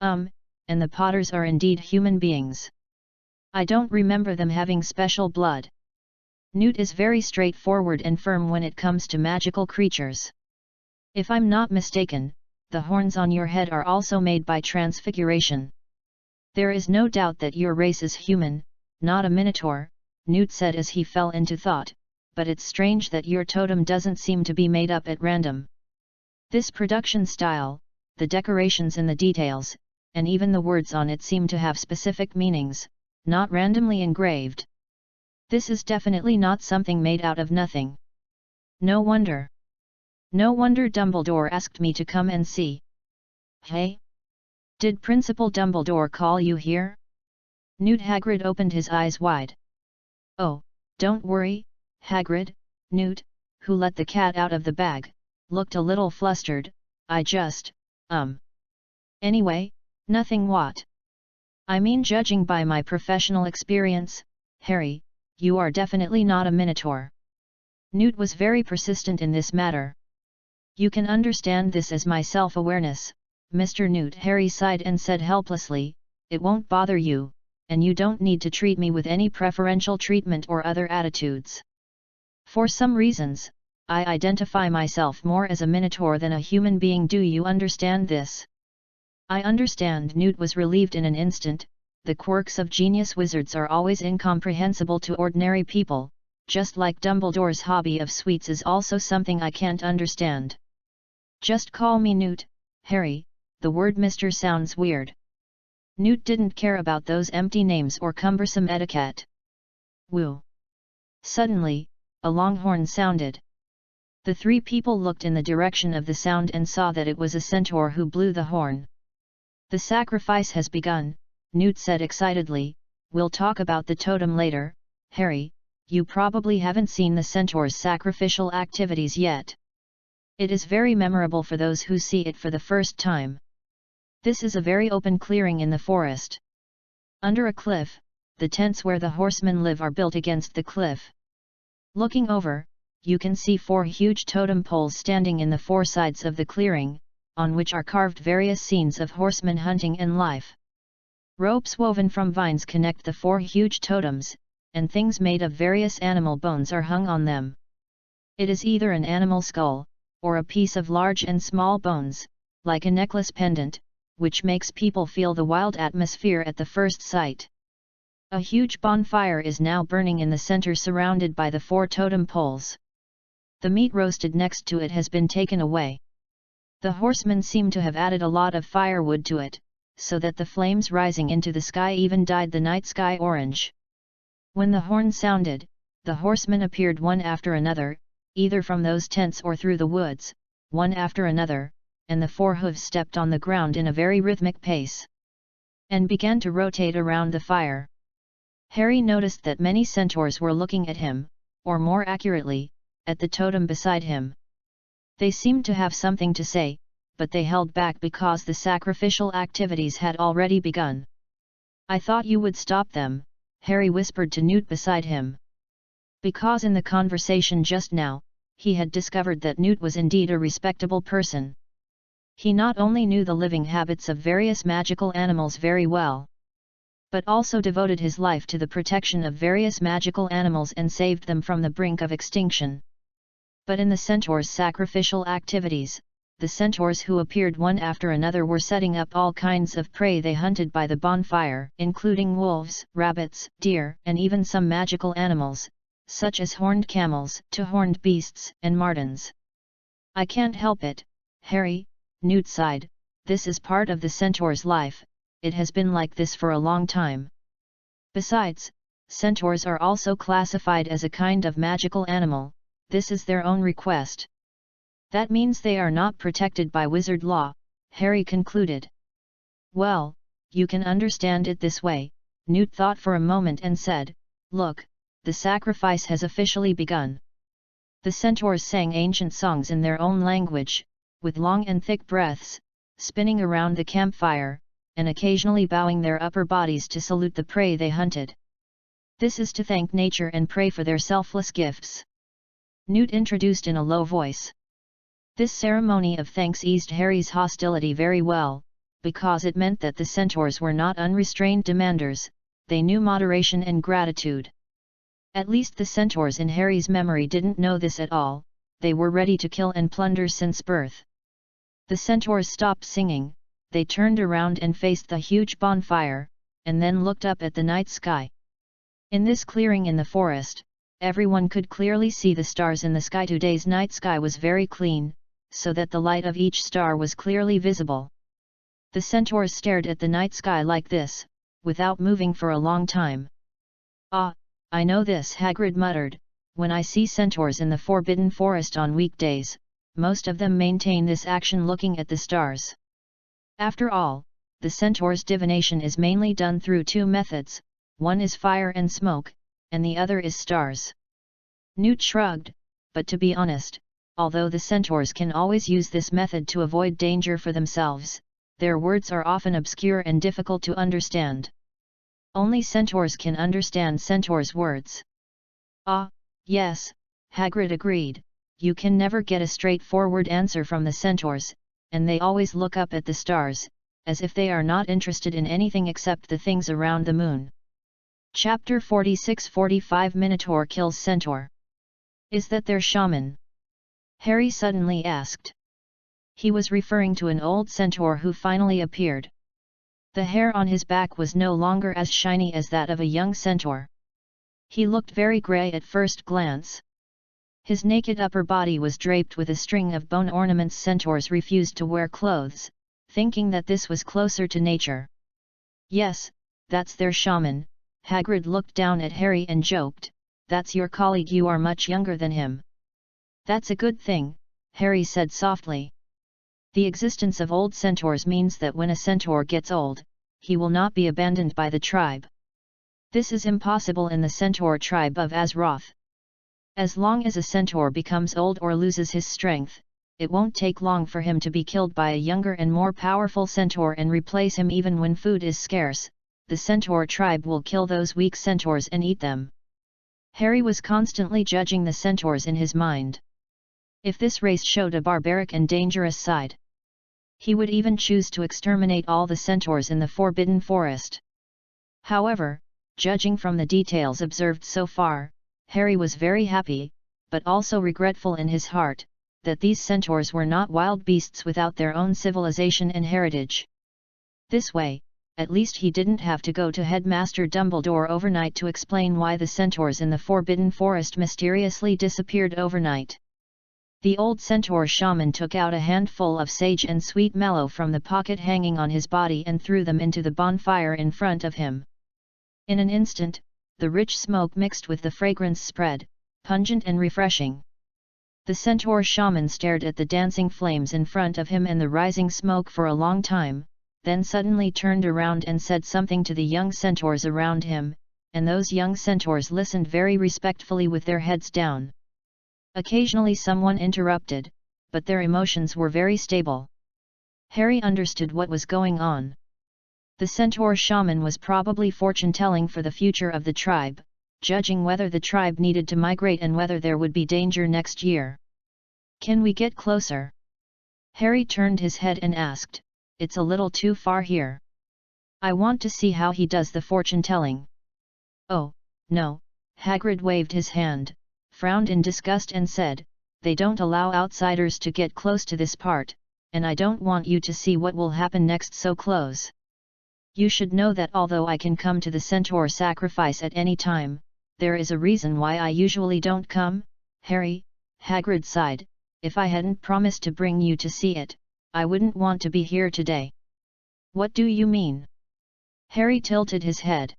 And the Potters are indeed human beings. I don't remember them having special blood. Newt is very straightforward and firm when it comes to magical creatures. If I'm not mistaken, the horns on your head are also made by transfiguration. There is no doubt that your race is human, not a Minotaur, Newt said as he fell into thought, but it's strange that your totem doesn't seem to be made up at random. This production style, the decorations and the details, and even the words on it seem to have specific meanings, not randomly engraved. This is definitely not something made out of nothing. No wonder. No wonder Dumbledore asked me to come and see. Hey? Did Principal Dumbledore call you here? Newt Hagrid opened his eyes wide. Oh, don't worry, Hagrid. Newt, who let the cat out of the bag, looked a little flustered. I just, Anyway, nothing what? I mean, judging by my professional experience, Harry, you are definitely not a Minotaur. Newt was very persistent in this matter. You can understand this as my self-awareness, Mr. Newt. Harry sighed and said helplessly, it won't bother you, and you don't need to treat me with any preferential treatment or other attitudes. For some reasons, I identify myself more as a Minotaur than a human being. Do you understand this? I understand. Newt was relieved in an instant. The quirks of genius wizards are always incomprehensible to ordinary people, just like Dumbledore's hobby of sweets is also something I can't understand. Just call me Newt, Harry. The word Mr. sounds weird. Newt didn't care about those empty names or cumbersome etiquette. Woo! Suddenly, a long horn sounded. The three people looked in the direction of the sound and saw that it was a centaur who blew the horn. The sacrifice has begun, Newt said excitedly. We'll talk about the totem later, Harry. You probably haven't seen the centaur's sacrificial activities yet. It is very memorable for those who see it for the first time. This is a very open clearing in the forest. Under a cliff, the tents where the horsemen live are built against the cliff. Looking over, you can see 4 huge totem poles standing in the 4 sides of the clearing, on which are carved various scenes of horsemen hunting and life. Ropes woven from vines connect the 4 huge totems, and things made of various animal bones are hung on them. It is either an animal skull, or a piece of large and small bones, like a necklace pendant, which makes people feel the wild atmosphere at the first sight. A huge bonfire is now burning in the center, surrounded by the 4 totem poles. The meat roasted next to it has been taken away. The horsemen seem to have added a lot of firewood to it, so that the flames rising into the sky even dyed the night sky orange. When the horn sounded, the horsemen appeared one after another, either from those tents or through the woods, one after another, and the 4 hooves stepped on the ground in a very rhythmic pace, and began to rotate around the fire. Harry noticed that many centaurs were looking at him, or more accurately, at the totem beside him. They seemed to have something to say, but they held back because the sacrificial activities had already begun. I thought you would stop them, Harry whispered to Newt beside him. Because in the conversation just now, he had discovered that Newt was indeed a respectable person. He not only knew the living habits of various magical animals very well, but also devoted his life to the protection of various magical animals and saved them from the brink of extinction. But in the centaurs' sacrificial activities, the centaurs who appeared one after another were setting up all kinds of prey they hunted by the bonfire, including wolves, rabbits, deer, and even some magical animals, such as horned camels, two-horned beasts, and martens. I can't help it, Harry, Newt sighed. This is part of the centaur's life. It has been like this for a long time. Besides, centaurs are also classified as a kind of magical animal. This is their own request. That means they are not protected by wizard law, Harry concluded. Well, you can understand it this way, Newt thought for a moment and said, look, the sacrifice has officially begun. The centaurs sang ancient songs in their own language, with long and thick breaths, spinning around the campfire, and occasionally bowing their upper bodies to salute the prey they hunted. This is to thank nature and pray for their selfless gifts. Newt introduced in a low voice. This ceremony of thanks eased Harry's hostility very well, because it meant that the centaurs were not unrestrained demanders, they knew moderation and gratitude. At least the centaurs in Harry's memory didn't know this at all, they were ready to kill and plunder since birth. The centaurs stopped singing, they turned around and faced the huge bonfire, and then looked up at the night sky. In this clearing in the forest, everyone could clearly see the stars in the sky. Today's night sky was very clean, so that the light of each star was clearly visible. The centaurs stared at the night sky like this, without moving for a long time. "Ah, I know this," Hagrid muttered, "when I see centaurs in the Forbidden Forest on weekdays, most of them maintain this action looking at the stars. After all, the centaur's divination is mainly done through two methods, one is fire and smoke, and the other is stars." Newt shrugged, but to be honest, although the centaurs can always use this method to avoid danger for themselves, their words are often obscure and difficult to understand. Only centaurs can understand centaurs' words. "Ah, yes," Hagrid agreed, "you can never get a straightforward answer from the centaurs, and they always look up at the stars, as if they are not interested in anything except the things around the moon." Chapter 46-45 Minotaur kills Centaur. "Is that their shaman?" Harry suddenly asked. He was referring to an old centaur who finally appeared. The hair on his back was no longer as shiny as that of a young centaur. He looked very grey at first glance. His naked upper body was draped with a string of bone ornaments. Centaurs refused to wear clothes, thinking that this was closer to nature. "Yes, that's their shaman." Hagrid looked down at Harry and joked, "That's your colleague, you are much younger than him." "That's a good thing," Harry said softly. "The existence of old centaurs means that when a centaur gets old, he will not be abandoned by the tribe. This is impossible in the centaur tribe of Azeroth. As long as a centaur becomes old or loses his strength, it won't take long for him to be killed by a younger and more powerful centaur and replace him. Even when food is scarce, the centaur tribe will kill those weak centaurs and eat them." Harry was constantly judging the centaurs in his mind. If this race showed a barbaric and dangerous side, he would even choose to exterminate all the centaurs in the Forbidden Forest. However, judging from the details observed so far, Harry was very happy, but also regretful in his heart, that these centaurs were not wild beasts without their own civilization and heritage. This way, at least he didn't have to go to Headmaster Dumbledore overnight to explain why the centaurs in the Forbidden Forest mysteriously disappeared overnight. The old centaur shaman took out a handful of sage and sweet mallow from the pocket hanging on his body and threw them into the bonfire in front of him. In an instant, the rich smoke mixed with the fragrance spread, pungent and refreshing. The centaur shaman stared at the dancing flames in front of him and the rising smoke for a long time, then suddenly turned around and said something to the young centaurs around him, and those young centaurs listened very respectfully with their heads down. Occasionally someone interrupted, but their emotions were very stable. Harry understood what was going on. The centaur shaman was probably fortune-telling for the future of the tribe, judging whether the tribe needed to migrate and whether there would be danger next year. "Can we get closer?" Harry turned his head and asked, "It's a little too far here. I want to see how he does the fortune-telling." "Oh, no," Hagrid waved his hand, frowned in disgust and said, "They don't allow outsiders to get close to this part, and I don't want you to see what will happen next so close. You should know that although I can come to the centaur sacrifice at any time, there is a reason why I usually don't come." "Harry," Hagrid sighed, "if I hadn't promised to bring you to see it, I wouldn't want to be here today." "What do you mean?" Harry tilted his head.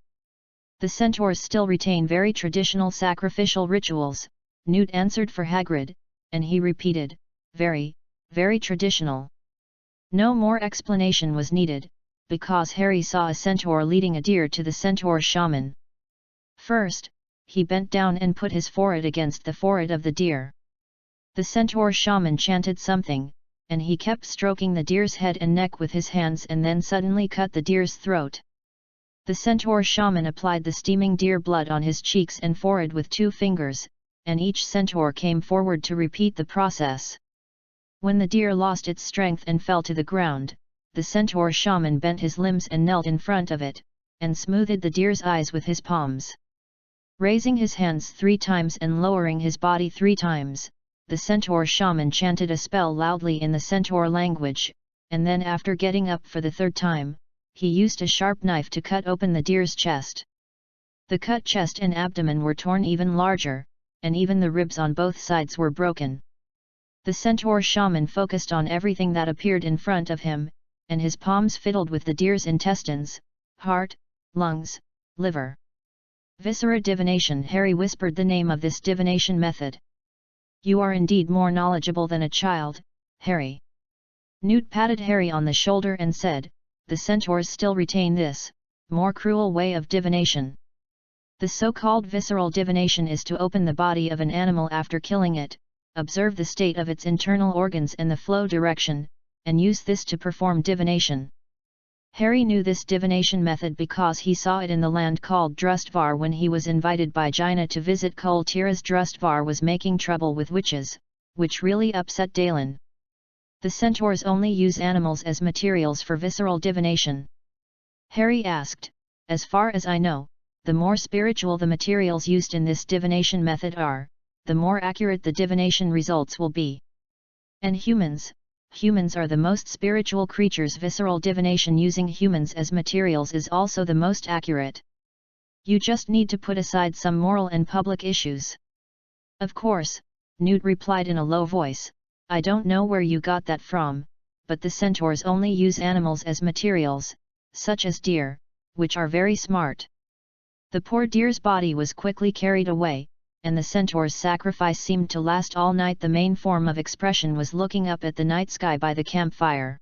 "The centaurs still retain very traditional sacrificial rituals," Newt answered for Hagrid, and he repeated, "Very, very traditional." No more explanation was needed, because Harry saw a centaur leading a deer to the centaur shaman. First, he bent down and put his forehead against the forehead of the deer. The centaur shaman chanted something, and he kept stroking the deer's head and neck with his hands and then suddenly cut the deer's throat. The centaur shaman applied the steaming deer blood on his cheeks and forehead with 2 fingers, and each centaur came forward to repeat the process. When the deer lost its strength and fell to the ground, the centaur shaman bent his limbs and knelt in front of it, and smoothed the deer's eyes with his palms. Raising his hands 3 times and lowering his body 3 times, the centaur shaman chanted a spell loudly in the centaur language, and then after getting up for the 3rd time, he used a sharp knife to cut open the deer's chest. The cut chest and abdomen were torn even larger, and even the ribs on both sides were broken. The centaur shaman focused on everything that appeared in front of him, and his palms fiddled with the deer's intestines, heart, lungs, liver. Viscera divination. Harry whispered the name of this divination method. You are indeed more knowledgeable than a child, Harry. Newt patted Harry on the shoulder and said, the centaurs still retain this, more cruel way of divination. The so-called visceral divination is to open the body of an animal after killing it, observe the state of its internal organs and the flow direction, and use this to perform divination. Harry knew this divination method because he saw it in the land called Drustvar when he was invited by Gina to visit Kul Tira's. Drustvar was making trouble with witches, which really upset Dalen. The centaurs only use animals as materials for visceral divination. Harry asked, as far as I know, the more spiritual the materials used in this divination method are, the more accurate the divination results will be. And humans are the most spiritual creatures. Visceral divination using humans as materials is also the most accurate. You just need to put aside some moral and public issues. Of course, Newt replied in a low voice, I don't know where you got that from, but the centaurs only use animals as materials, such as deer, which are very smart. The poor deer's body was quickly carried away, and the centaur's sacrifice seemed to last all night. The main form of expression was looking up at the night sky by the campfire.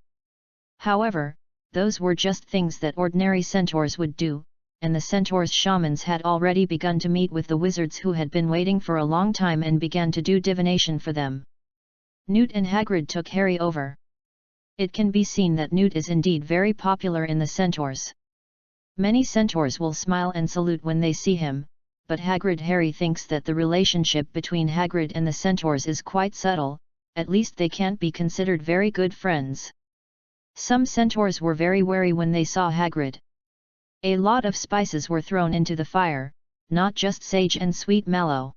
However, those were just things that ordinary centaurs would do, and the centaur's shamans had already begun to meet with the wizards who had been waiting for a long time and began to do divination for them. Newt and Hagrid took Harry over. It can be seen that Newt is indeed very popular in the centaurs. Many centaurs will smile and salute when they see him, but Harry thinks that the relationship between Hagrid and the centaurs is quite subtle, at least they can't be considered very good friends. Some centaurs were very wary when they saw Hagrid. A lot of spices were thrown into the fire, not just sage and sweet mallow.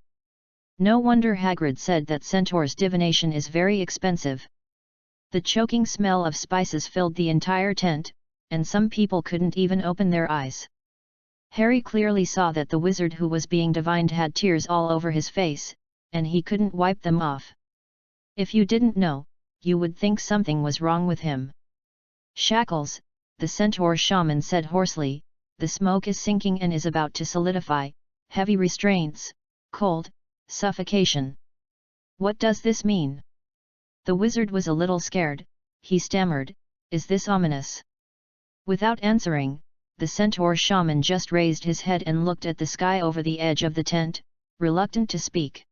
No wonder Hagrid said that centaurs' divination is very expensive. The choking smell of spices filled the entire tent, and some people couldn't even open their eyes. Harry clearly saw that the wizard who was being divined had tears all over his face, and he couldn't wipe them off. If you didn't know, you would think something was wrong with him. Shackles, the centaur shaman said hoarsely, the smoke is sinking and is about to solidify, heavy restraints, cold, suffocation. What does this mean? The wizard was a little scared, he stammered, is this ominous? Without answering, the centaur shaman just raised his head and looked at the sky over the edge of the tent, reluctant to speak.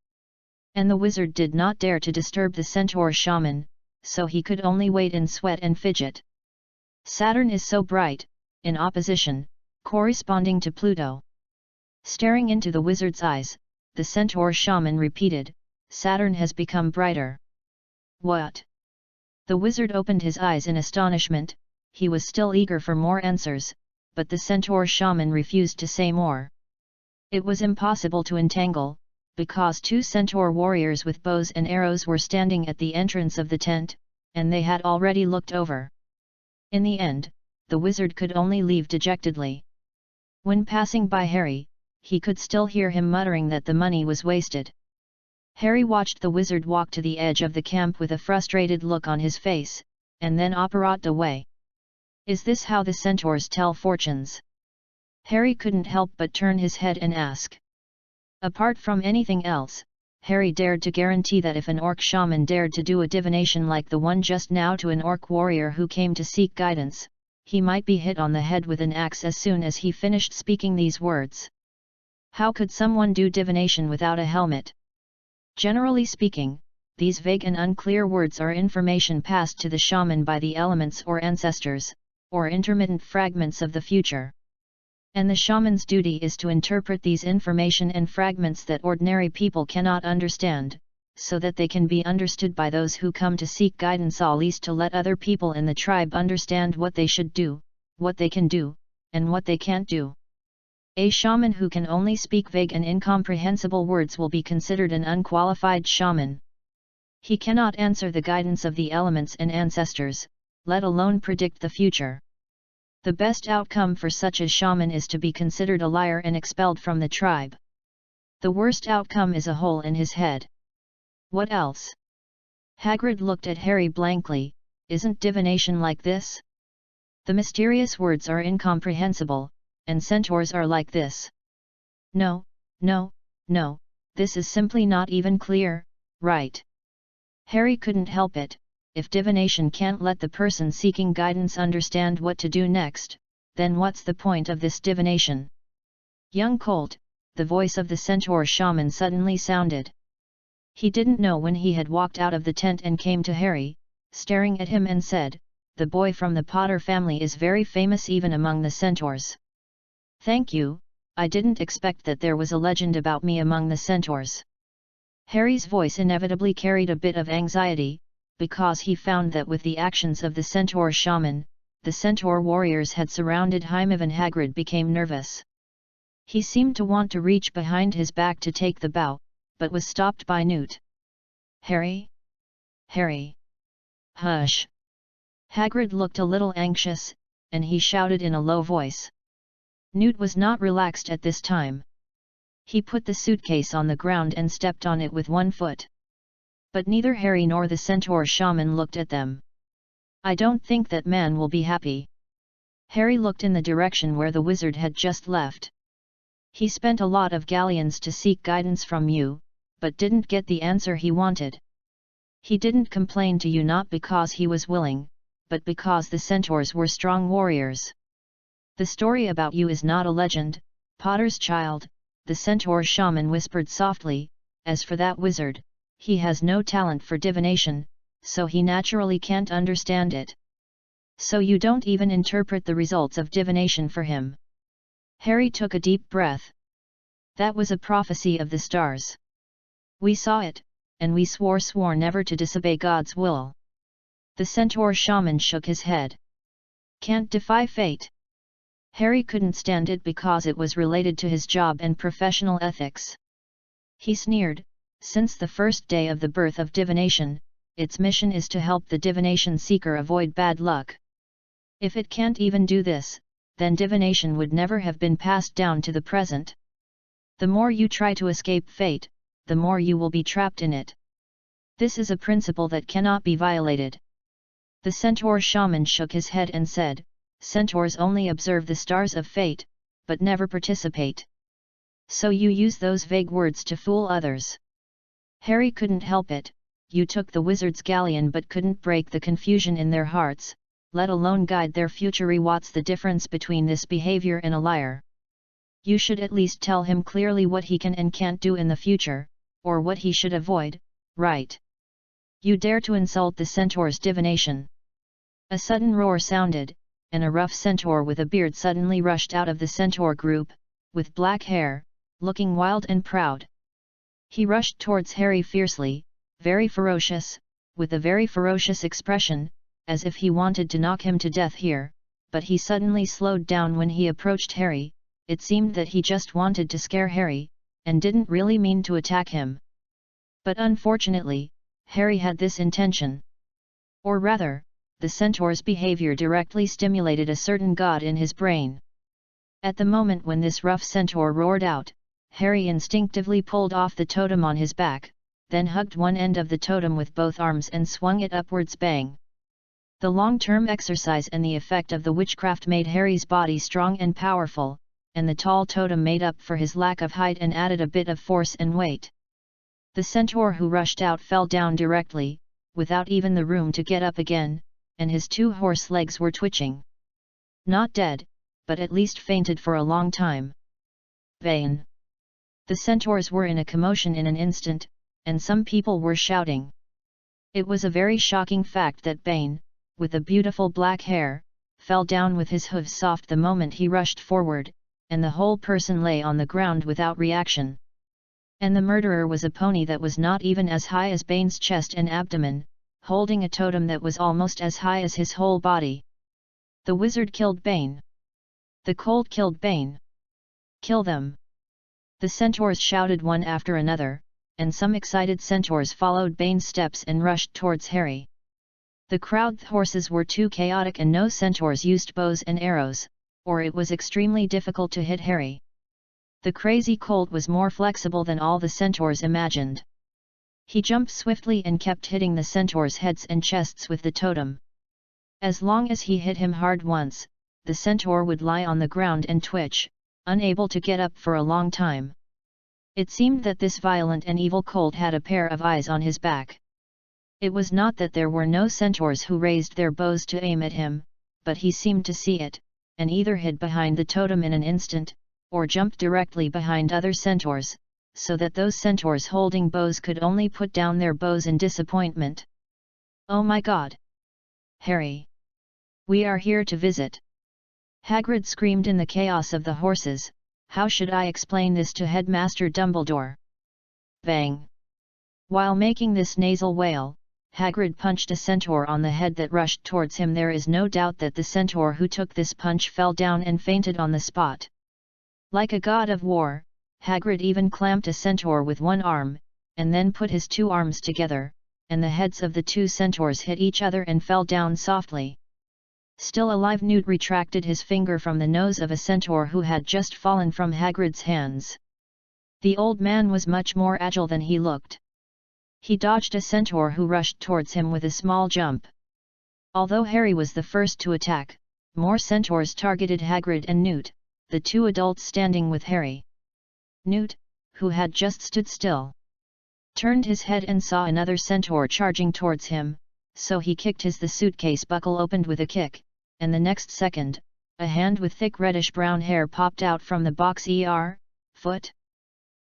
And the wizard did not dare to disturb the centaur shaman, so he could only wait and sweat and fidget. Saturn is so bright, in opposition, corresponding to Pluto. Staring into the wizard's eyes, the centaur shaman repeated, Saturn has become brighter. What? The wizard opened his eyes in astonishment. He was still eager for more answers, but the centaur shaman refused to say more. It was impossible to entangle, because 2 centaur warriors with bows and arrows were standing at the entrance of the tent, and they had already looked over. In the end, the wizard could only leave dejectedly. When passing by Harry, he could still hear him muttering that the money was wasted. Harry watched the wizard walk to the edge of the camp with a frustrated look on his face, and then apparat away. Is this how the centaurs tell fortunes? Harry couldn't help but turn his head and ask. Apart from anything else, Harry dared to guarantee that if an orc shaman dared to do a divination like the one just now to an orc warrior who came to seek guidance, he might be hit on the head with an axe as soon as he finished speaking these words. How could someone do divination without a helmet? Generally speaking, these vague and unclear words are information passed to the shaman by the elements or ancestors, or intermittent fragments of the future. And the shaman's duty is to interpret these information and fragments that ordinary people cannot understand, so that they can be understood by those who come to seek guidance, at least to let other people in the tribe understand what they should do, what they can do, and what they can't do. A shaman who can only speak vague and incomprehensible words will be considered an unqualified shaman. He cannot answer the guidance of the elements and ancestors, let alone predict the future. The best outcome for such a shaman is to be considered a liar and expelled from the tribe. The worst outcome is a hole in his head. What else? Hagrid looked at Harry blankly. Isn't divination like this? The mysterious words are incomprehensible, and centaurs are like this. No, no, no, this is simply not even clear, right? Harry couldn't help it. If divination can't let the person seeking guidance understand what to do next, then what's the point of this divination? Young Colt, the voice of the centaur shaman suddenly sounded. He didn't know when he had walked out of the tent and came to Harry, staring at him and said, "The boy from the Potter family is very famous even among the centaurs." "Thank you, I didn't expect that there was a legend about me among the centaurs." Harry's voice inevitably carried a bit of anxiety, because he found that with the actions of the centaur shaman, the centaur warriors had surrounded Hymiv, and Hagrid became nervous. He seemed to want to reach behind his back to take the bow, but was stopped by Newt. "Harry? Harry! Hush!" Hagrid looked a little anxious, and he shouted in a low voice. Newt was not relaxed at this time. He put the suitcase on the ground and stepped on it with one foot. But neither Harry nor the centaur shaman looked at them. "I don't think that man will be happy." Harry looked in the direction where the wizard had just left. "He spent a lot of galleons to seek guidance from you, but didn't get the answer he wanted. He didn't complain to you not because he was willing, but because the centaurs were strong warriors. The story about you is not a legend, Potter's child," the centaur shaman whispered softly. "As for that wizard, he has no talent for divination, so he naturally can't understand it. So you don't even interpret the results of divination for him." Harry took a deep breath. "That was a prophecy of the stars. We saw it, and we swore never to disobey God's will." The centaur shaman shook his head. "Can't defy fate." Harry couldn't stand it because it was related to his job and professional ethics. He sneered. "Since the first day of the birth of divination, its mission is to help the divination seeker avoid bad luck. If it can't even do this, then divination would never have been passed down to the present. The more you try to escape fate, the more you will be trapped in it. This is a principle that cannot be violated." The centaur shaman shook his head and said, "Centaurs only observe the stars of fate, but never participate. So you use those vague words to fool others." Harry couldn't help it. "You took the wizard's galleon but couldn't break the confusion in their hearts, let alone guide their future. What's the difference between this behavior and a liar? You should at least tell him clearly what he can and can't do in the future, or what he should avoid, right? You dare to insult the centaur's divination." A sudden roar sounded, and a rough centaur with a beard suddenly rushed out of the centaur group, with black hair, looking wild and proud. He rushed towards Harry fiercely, very ferocious, with a very ferocious expression, as if he wanted to knock him to death here, but he suddenly slowed down when he approached Harry. It seemed that he just wanted to scare Harry, and didn't really mean to attack him. But unfortunately, Harry had this intention. Or rather, the centaur's behavior directly stimulated a certain god in his brain. At the moment when this rough centaur roared out, Harry instinctively pulled off the totem on his back, then hugged one end of the totem with both arms and swung it upwards. Bang! The long-term exercise and the effect of the witchcraft made Harry's body strong and powerful, and the tall totem made up for his lack of height and added a bit of force and weight. The centaur who rushed out fell down directly, without even the room to get up again, and his two horse legs were twitching. Not dead, but at least fainted for a long time. Vain! The centaurs were in a commotion in an instant, and some people were shouting. It was a very shocking fact that Bane, with the beautiful black hair, fell down with his hooves soft the moment he rushed forward, and the whole person lay on the ground without reaction. And the murderer was a pony that was not even as high as Bane's chest and abdomen, holding a totem that was almost as high as his whole body. The wizard killed Bane. The colt killed Bane. Kill them! The centaurs shouted one after another, and some excited centaurs followed Bane's steps and rushed towards Harry. The crowd's horses were too chaotic and no centaurs used bows and arrows, or it was extremely difficult to hit Harry. The crazy colt was more flexible than all the centaurs imagined. He jumped swiftly and kept hitting the centaurs' heads and chests with the totem. As long as he hit him hard once, the centaur would lie on the ground and twitch, unable to get up for a long time. It seemed that this violent and evil colt had a pair of eyes on his back. It was not that there were no centaurs who raised their bows to aim at him, but he seemed to see it, and either hid behind the totem in an instant, or jumped directly behind other centaurs, so that those centaurs holding bows could only put down their bows in disappointment. "Oh my God! Harry! We are here to visit!" Hagrid screamed in the chaos of the horses. "How should I explain this to Headmaster Dumbledore?" Bang! While making this nasal wail, Hagrid punched a centaur on the head that rushed towards him. There is no doubt that the centaur who took this punch fell down and fainted on the spot. Like a god of war, Hagrid even clamped a centaur with one arm, and then put his two arms together, and the heads of the two centaurs hit each other and fell down softly. Still alive, Newt retracted his finger from the nose of a centaur who had just fallen from Hagrid's hands. The old man was much more agile than he looked. He dodged a centaur who rushed towards him with a small jump. Although Harry was the first to attack, more centaurs targeted Hagrid and Newt, the two adults standing with Harry. Newt, who had just stood still, turned his head and saw another centaur charging towards him, so he kicked the suitcase buckle opened with a kick, and the next second, a hand with thick reddish-brown hair popped out from the box foot?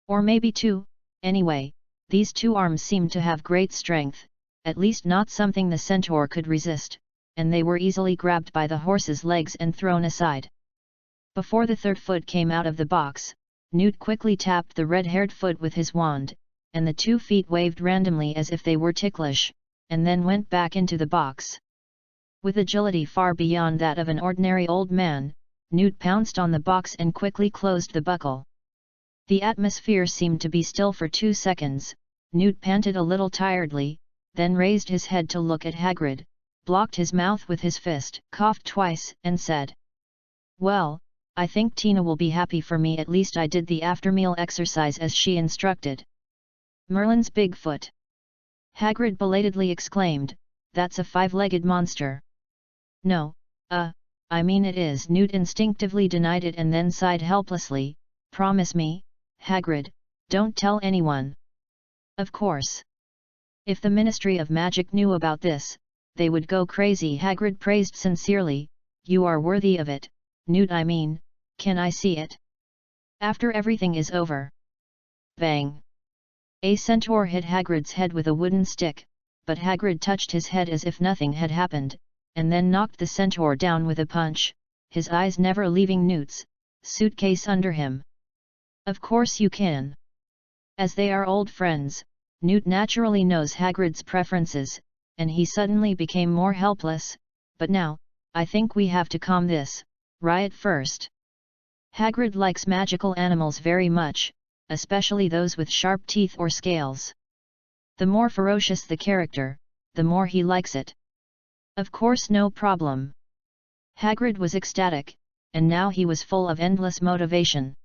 Or maybe two, anyway, these two arms seemed to have great strength, at least not something the centaur could resist, and they were easily grabbed by the horse's legs and thrown aside. Before the third foot came out of the box, Newt quickly tapped the red-haired foot with his wand, and the 2 feet waved randomly as if they were ticklish, and then went back into the box. With agility far beyond that of an ordinary old man, Newt pounced on the box and quickly closed the buckle. The atmosphere seemed to be still for 2 seconds. Newt panted a little tiredly, then raised his head to look at Hagrid, blocked his mouth with his fist, coughed twice, and said, "Well, I think Tina will be happy for me. At least I did the after-meal exercise as she instructed." "Merlin's Bigfoot!" Hagrid belatedly exclaimed, "That's a 5-legged monster." "No, I mean it is." Newt instinctively denied it and then sighed helplessly. "Promise me, Hagrid, don't tell anyone." "Of course. If the Ministry of Magic knew about this, they would go crazy." Hagrid praised sincerely, "You are worthy of it, Newt. I mean, can I see it? After everything is over." Bang! A centaur hit Hagrid's head with a wooden stick, but Hagrid touched his head as if nothing had happened, and then knocked the centaur down with a punch, his eyes never leaving Newt's suitcase under him. "Of course you can." As they are old friends, Newt naturally knows Hagrid's preferences, and he suddenly became more helpless. "But now, I think we have to calm this riot first. Hagrid likes magical animals very much, especially those with sharp teeth or scales. The more ferocious the character, the more he likes it." "Of course, no problem." Hagrid was ecstatic, and now he was full of endless motivation.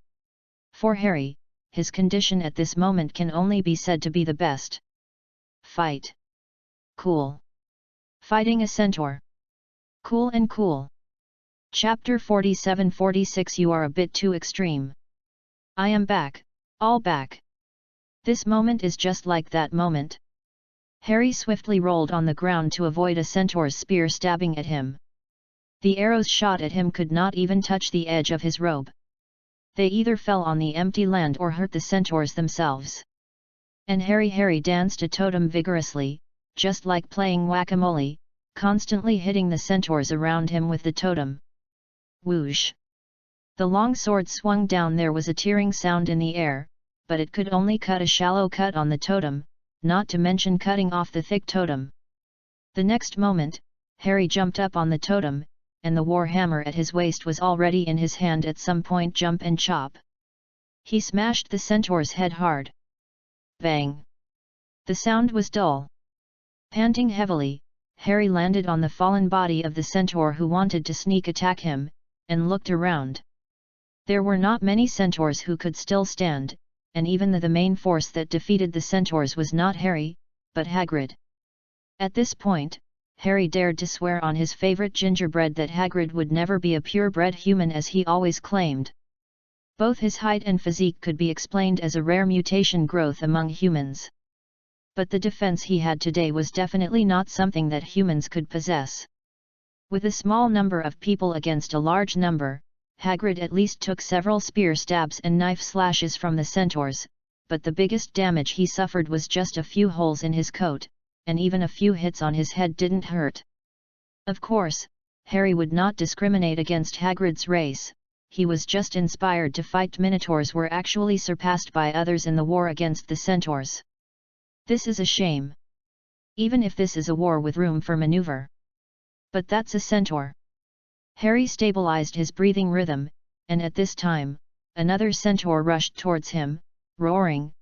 For Harry, his condition at this moment can only be said to be the best. Fight. Cool. Fighting a centaur. Cool and cool. Chapter 47-46. You are a bit too extreme. I am back, all back. This moment is just like that moment. Harry swiftly rolled on the ground to avoid a centaur's spear stabbing at him. The arrows shot at him could not even touch the edge of his robe. They either fell on the empty land or hurt the centaurs themselves. And Harry danced a totem vigorously, just like playing whack-a-mole, constantly hitting the centaurs around him with the totem. Whoosh! The long sword swung down. There was a tearing sound in the air, but it could only cut a shallow cut on the totem, not to mention cutting off the thick totem. The next moment, Harry jumped up on the totem, and the war hammer at his waist was already in his hand. At some point, jump and chop. He smashed the centaur's head hard. Bang! The sound was dull. Panting heavily, Harry landed on the fallen body of the centaur who wanted to sneak attack him, and looked around. There were not many centaurs who could still stand, and even the main force that defeated the centaurs was not Harry, but Hagrid. At this point, Harry dared to swear on his favorite gingerbread that Hagrid would never be a purebred human as he always claimed. Both his height and physique could be explained as a rare mutation growth among humans. But the defense he had today was definitely not something that humans could possess. With a small number of people against a large number, Hagrid at least took several spear stabs and knife slashes from the centaurs, but the biggest damage he suffered was just a few holes in his coat, and even a few hits on his head didn't hurt. Of course, Harry would not discriminate against Hagrid's race. He was just inspired to fight. Minotaurs were actually surpassed by others in the war against the centaurs. This is a shame. Even if this is a war with room for maneuver. But that's a centaur. Harry stabilized his breathing rhythm, and at this time, another centaur rushed towards him, roaring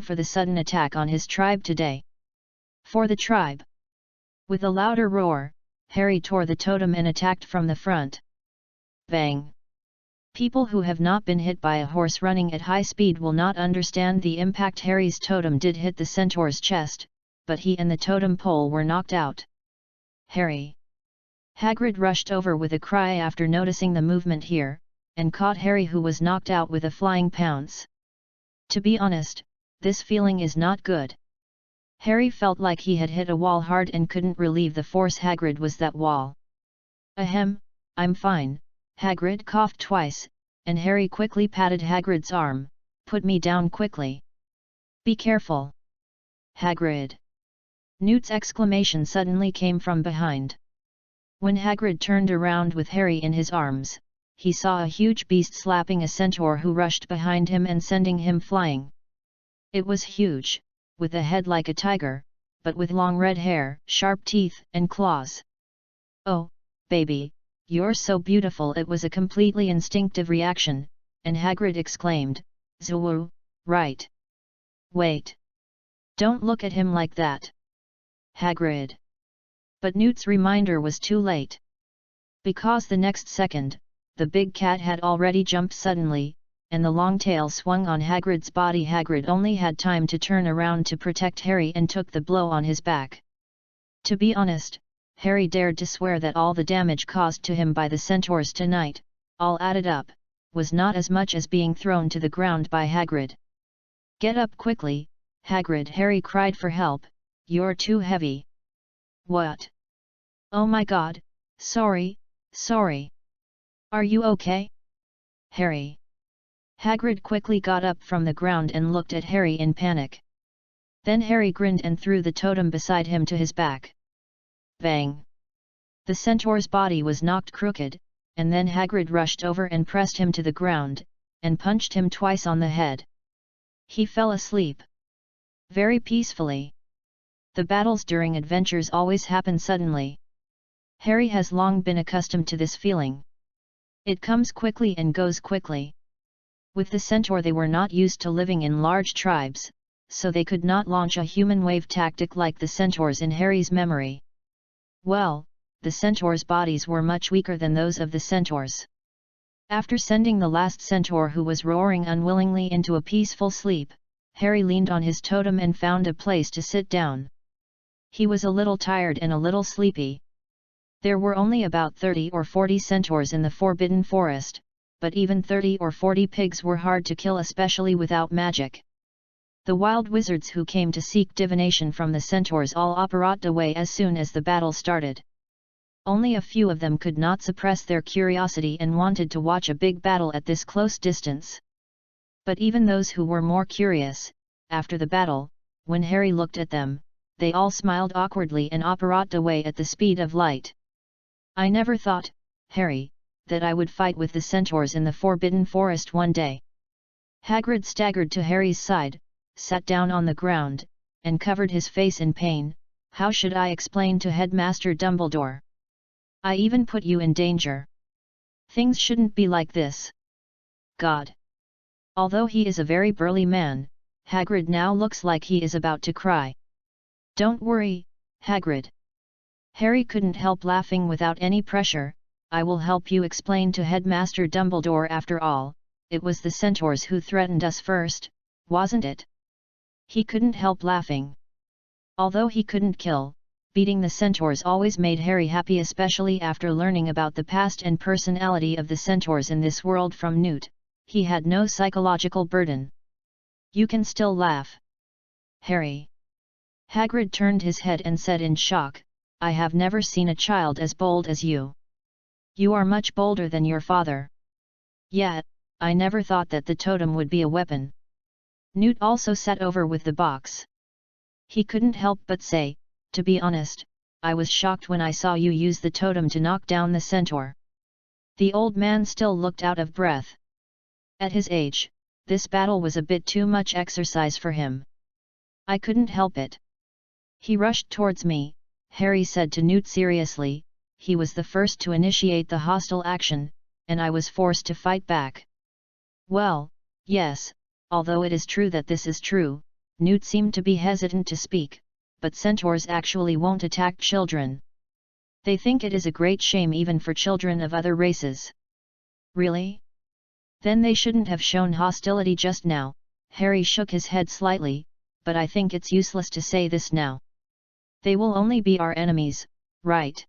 for the sudden attack on his tribe today. For the tribe! With a louder roar, Harry tore the totem and attacked from the front. Bang! People who have not been hit by a horse running at high speed will not understand the impact. Harry's totem did hit the centaur's chest, but he and the totem pole were knocked out. Harry! Hagrid rushed over with a cry after noticing the movement here, and caught Harry, who was knocked out, with a flying pounce. To be honest, this feeling is not good. Harry felt like he had hit a wall hard and couldn't relieve the force. Hagrid was that wall. Ahem, I'm fine. Hagrid coughed twice, and Harry quickly patted Hagrid's arm. Put me down quickly. Be careful. Hagrid! Newt's exclamation suddenly came from behind. When Hagrid turned around with Harry in his arms, he saw a huge beast slapping a centaur who rushed behind him and sending him flying. It was huge, with a head like a tiger, but with long red hair, sharp teeth, and claws. Oh, baby, you're so beautiful! It was a completely instinctive reaction, and Hagrid exclaimed, Zoo, right. Wait. Don't look at him like that. Hagrid. But Newt's reminder was too late. Because the next second, the big cat had already jumped suddenly, and the long tail swung on Hagrid's body. Hagrid only had time to turn around to protect Harry and took the blow on his back. To be honest, Harry dared to swear that all the damage caused to him by the centaurs tonight, all added up, was not as much as being thrown to the ground by Hagrid. Get up quickly, Hagrid! Harry cried for help. You're too heavy. What? Oh my God, sorry. Are you okay? Harry. Hagrid quickly got up from the ground and looked at Harry in panic. Then Harry grinned and threw the totem beside him to his back. Bang! The centaur's body was knocked crooked, and then Hagrid rushed over and pressed him to the ground, and punched him twice on the head. He fell asleep. Very peacefully. The battles during adventures always happen suddenly. Harry has long been accustomed to this feeling. It comes quickly and goes quickly. With the centaur, they were not used to living in large tribes, so they could not launch a human wave tactic like the centaurs in Harry's memory. Well, the centaurs' bodies were much weaker than those of the centaurs. After sending the last centaur, who was roaring unwillingly, into a peaceful sleep, Harry leaned on his totem and found a place to sit down. He was a little tired and a little sleepy. There were only about 30 or 40 centaurs in the Forbidden Forest, but even 30 or 40 pigs were hard to kill, especially without magic. The wild wizards who came to seek divination from the centaurs all operated away as soon as the battle started. Only a few of them could not suppress their curiosity and wanted to watch a big battle at this close distance. But even those who were more curious, after the battle, when Harry looked at them, they all smiled awkwardly and operated away at the speed of light. I never thought, Harry, that I would fight with the centaurs in the Forbidden Forest one day. Hagrid staggered to Harry's side, sat down on the ground, and covered his face in pain. How should I explain to Headmaster Dumbledore? I even put you in danger. Things shouldn't be like this. God! Although he is a very burly man, Hagrid now looks like he is about to cry. Don't worry, Hagrid. Harry couldn't help laughing without any pressure. I will help you explain to Headmaster Dumbledore. After all, it was the centaurs who threatened us first, wasn't it? He couldn't help laughing. Although he couldn't kill, beating the centaurs always made Harry happy, especially after learning about the past and personality of the centaurs in this world from Newt. He had no psychological burden. You can still laugh, Harry. Hagrid turned his head and said in shock, I have never seen a child as bold as you. You are much bolder than your father. Yet, I never thought that the totem would be a weapon. Newt also sat over with the box. He couldn't help but say, to be honest, I was shocked when I saw you use the totem to knock down the centaur. The old man still looked out of breath. At his age, this battle was a bit too much exercise for him. I couldn't help it. He rushed towards me, Harry said to Newt seriously. He was the first to initiate the hostile action, and I was forced to fight back. Well, yes, although it is true that this is true, Newt seemed to be hesitant to speak, but centaurs actually won't attack children. They think it is a great shame even for children of other races. Really? Then they shouldn't have shown hostility just now. Harry shook his head slightly, but I think it's useless to say this now. They will only be our enemies, right?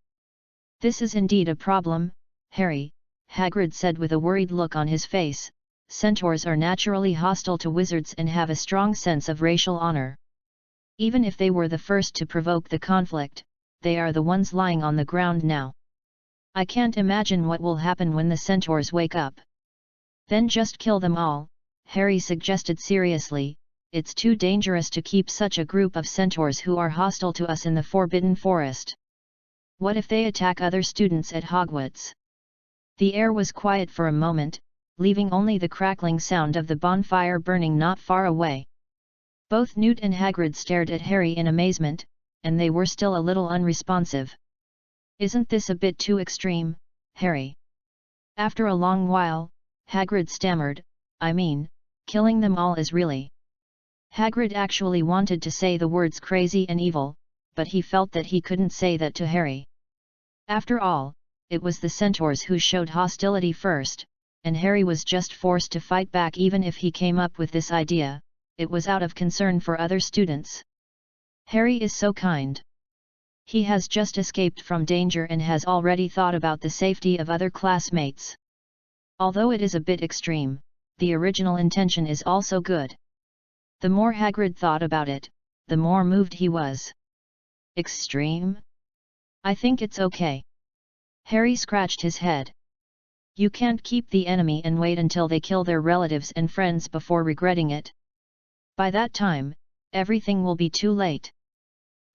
This is indeed a problem, Harry, Hagrid said with a worried look on his face. Centaurs are naturally hostile to wizards and have a strong sense of racial honor. Even if they were the first to provoke the conflict, they are the ones lying on the ground now. I can't imagine what will happen when the centaurs wake up. Then just kill them all, Harry suggested seriously. It's too dangerous to keep such a group of centaurs who are hostile to us in the Forbidden Forest. What if they attack other students at Hogwarts? The air was quiet for a moment, leaving only the crackling sound of the bonfire burning not far away. Both Newt and Hagrid stared at Harry in amazement, and they were still a little unresponsive. Isn't this a bit too extreme, Harry? After a long while, Hagrid stammered, I mean, killing them all is really... Hagrid actually wanted to say the words crazy and evil, but he felt that he couldn't say that to Harry. After all, it was the centaurs who showed hostility first, and Harry was just forced to fight back. Even if he came up with this idea, it was out of concern for other students. Harry is so kind. He has just escaped from danger and has already thought about the safety of other classmates. Although it is a bit extreme, the original intention is also good. The more Hagrid thought about it, the more moved he was. Extreme? I think it's okay. Harry scratched his head. You can't keep the enemy and wait until they kill their relatives and friends before regretting it. By that time, everything will be too late.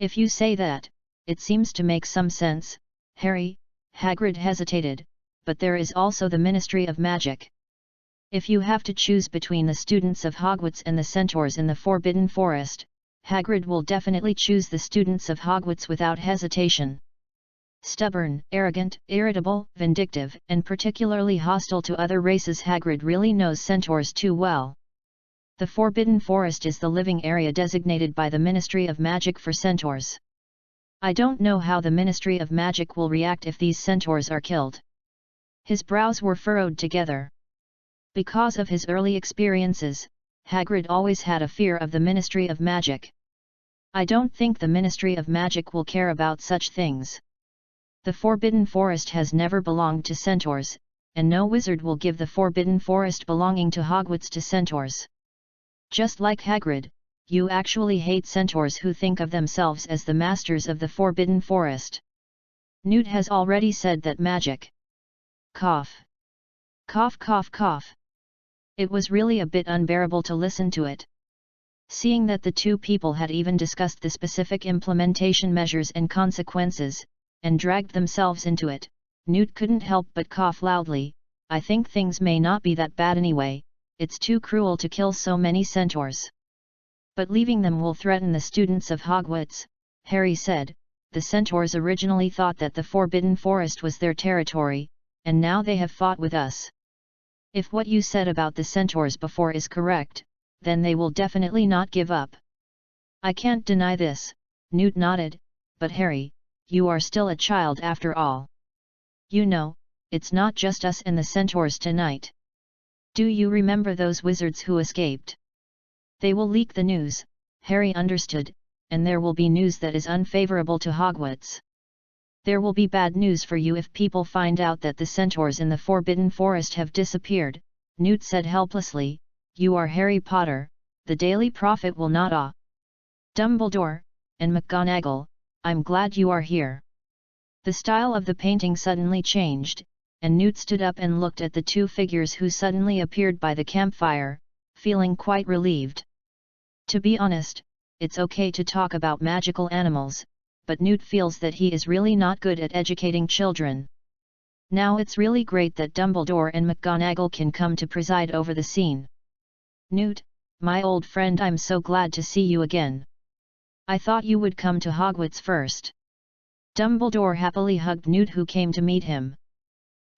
If you say that, it seems to make some sense, Harry. Hagrid hesitated, but there is also the Ministry of Magic. If you have to choose between the students of Hogwarts and the centaurs in the Forbidden Forest, Hagrid will definitely choose the students of Hogwarts without hesitation. Stubborn, arrogant, irritable, vindictive, and particularly hostile to other races, Hagrid really knows centaurs too well. The Forbidden Forest is the living area designated by the Ministry of Magic for centaurs. I don't know how the Ministry of Magic will react if these centaurs are killed. His brows were furrowed together. Because of his early experiences, Hagrid always had a fear of the Ministry of Magic. I don't think the Ministry of Magic will care about such things. The Forbidden Forest has never belonged to centaurs, and no wizard will give the Forbidden Forest belonging to Hogwarts to centaurs. Just like Hagrid, you actually hate centaurs who think of themselves as the masters of the Forbidden Forest. Newt has already said that magic. Cough. Cough cough cough. It was really a bit unbearable to listen to it. Seeing that the two people had even discussed the specific implementation measures and consequences, and dragged themselves into it, Newt couldn't help but cough loudly. I think things may not be that bad anyway, it's too cruel to kill so many centaurs. But leaving them will threaten the students of Hogwarts, Harry said. The centaurs originally thought that the Forbidden Forest was their territory, and now they have fought with us. If what you said about the centaurs before is correct, then they will definitely not give up. I can't deny this, Newt nodded, but Harry, you are still a child after all. You know, it's not just us and the centaurs tonight. Do you remember those wizards who escaped? They will leak the news, Harry understood, and there will be news that is unfavorable to Hogwarts. There will be bad news for you if people find out that the centaurs in the Forbidden Forest have disappeared, Newt said helplessly. You are Harry Potter, the Daily Prophet will not awe. Dumbledore, and McGonagall, I'm glad you are here. The style of the painting suddenly changed, and Newt stood up and looked at the two figures who suddenly appeared by the campfire, feeling quite relieved. To be honest, it's okay to talk about magical animals, but Newt feels that he is really not good at educating children. Now it's really great that Dumbledore and McGonagall can come to preside over the scene. Newt, my old friend, I'm so glad to see you again. I thought you would come to Hogwarts first. Dumbledore happily hugged Newt, who came to meet him.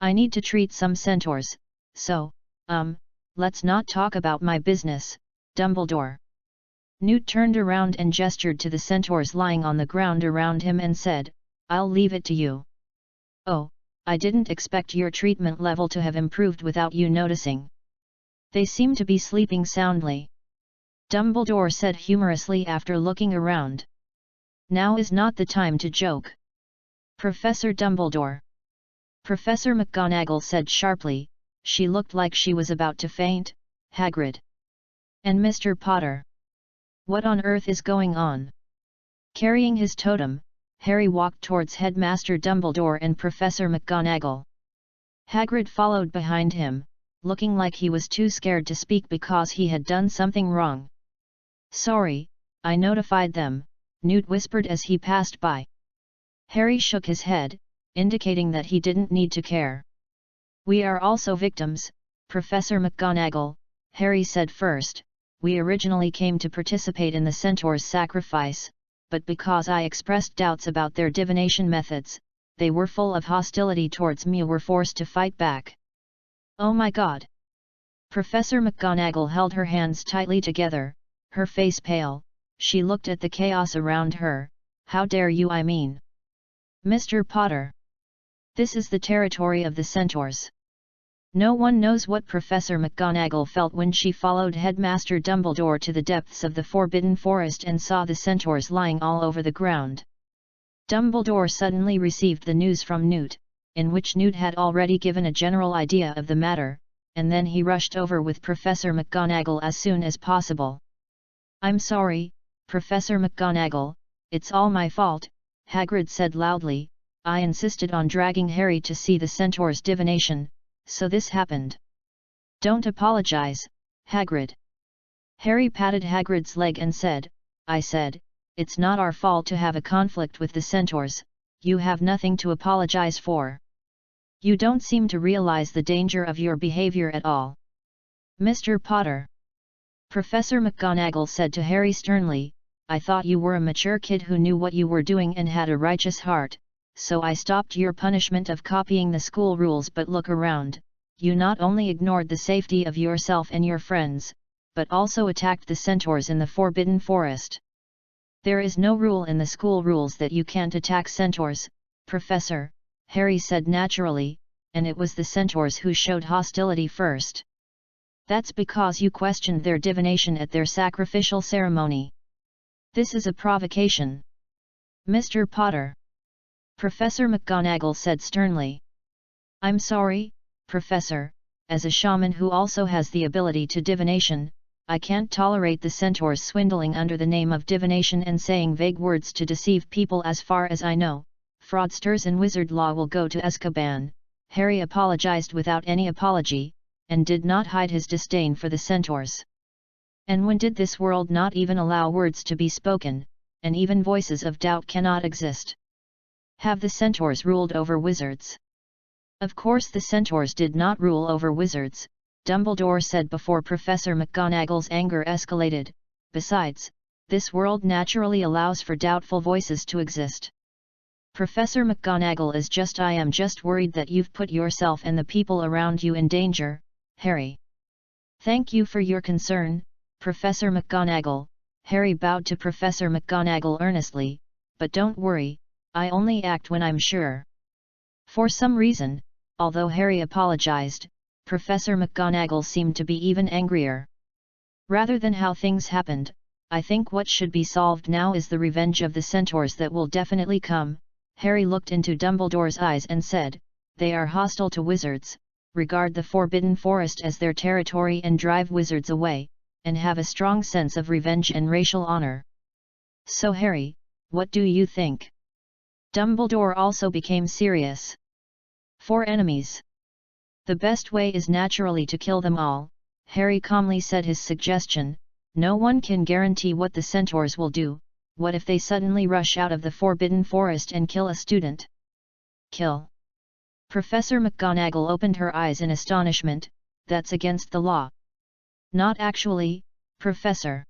I need to treat some centaurs, so, let's not talk about my business, Dumbledore. Newt turned around and gestured to the centaurs lying on the ground around him and said, I'll leave it to you. Oh, I didn't expect your treatment level to have improved without you noticing. They seem to be sleeping soundly. Dumbledore said humorously after looking around. Now is not the time to joke. Professor Dumbledore. Professor McGonagall said sharply. She looked like she was about to faint. Hagrid. And Mr. Potter. What on earth is going on? Carrying his totem, Harry walked towards Headmaster Dumbledore and Professor McGonagall. Hagrid followed behind him, looking like he was too scared to speak because he had done something wrong. Sorry, I notified them, Newt whispered as he passed by. Harry shook his head, indicating that he didn't need to care. We are also victims, Professor McGonagall, Harry said first. We originally came to participate in the centaur's sacrifice, but because I expressed doubts about their divination methods, they were full of hostility towards me and were forced to fight back. Oh my God! Professor McGonagall held her hands tightly together, her face pale. She looked at the chaos around her. How dare you, I mean. Mr. Potter. This is the territory of the centaurs. No one knows what Professor McGonagall felt when she followed Headmaster Dumbledore to the depths of the Forbidden Forest and saw the centaurs lying all over the ground. Dumbledore suddenly received the news from Newt, in which Newt had already given a general idea of the matter, and then he rushed over with Professor McGonagall as soon as possible. I'm sorry, Professor McGonagall, it's all my fault, Hagrid said loudly. I insisted on dragging Harry to see the centaur's divination, so this happened. Don't apologize, Hagrid. Harry patted Hagrid's leg and said, I said, it's not our fault to have a conflict with the centaurs, you have nothing to apologize for. You don't seem to realize the danger of your behavior at all. Mr. Potter. Professor McGonagall said to Harry sternly, I thought you were a mature kid who knew what you were doing and had a righteous heart, so I stopped your punishment of copying the school rules, but look around, you not only ignored the safety of yourself and your friends, but also attacked the centaurs in the Forbidden Forest. There is no rule in the school rules that you can't attack centaurs, Professor, Harry said naturally, and it was the centaurs who showed hostility first. That's because you questioned their divination at their sacrificial ceremony. This is a provocation. Mr. Potter. Professor McGonagall said sternly. I'm sorry, Professor, as a shaman who also has the ability to divination, I can't tolerate the centaurs swindling under the name of divination and saying vague words to deceive people. As far as I know, fraudsters in wizard law will go to Azkaban. Harry apologized without any apology, and did not hide his disdain for the centaurs. And when did this world not even allow words to be spoken, and even voices of doubt cannot exist? Have the centaurs ruled over wizards? Of course the centaurs did not rule over wizards, Dumbledore said before Professor McGonagall's anger escalated. Besides, this world naturally allows for doubtful voices to exist. Professor McGonagall is just I am just worried that you've put yourself and the people around you in danger, Harry. Thank you for your concern, Professor McGonagall. Harry bowed to Professor McGonagall earnestly, but don't worry, I only act when I'm sure. For some reason, although Harry apologized, Professor McGonagall seemed to be even angrier. Rather than how things happened, I think what should be solved now is the revenge of the centaurs that will definitely come. Harry looked into Dumbledore's eyes and said, they are hostile to wizards, regard the Forbidden Forest as their territory and drive wizards away, and have a strong sense of revenge and racial honor. So Harry, what do you think? Dumbledore also became serious. 4 enemies. The best way is naturally to kill them all, Harry calmly said his suggestion. No one can guarantee what the centaurs will do. What if they suddenly rush out of the Forbidden Forest and kill a student? Kill. Professor McGonagall opened her eyes in astonishment. That's against the law. Not actually, Professor.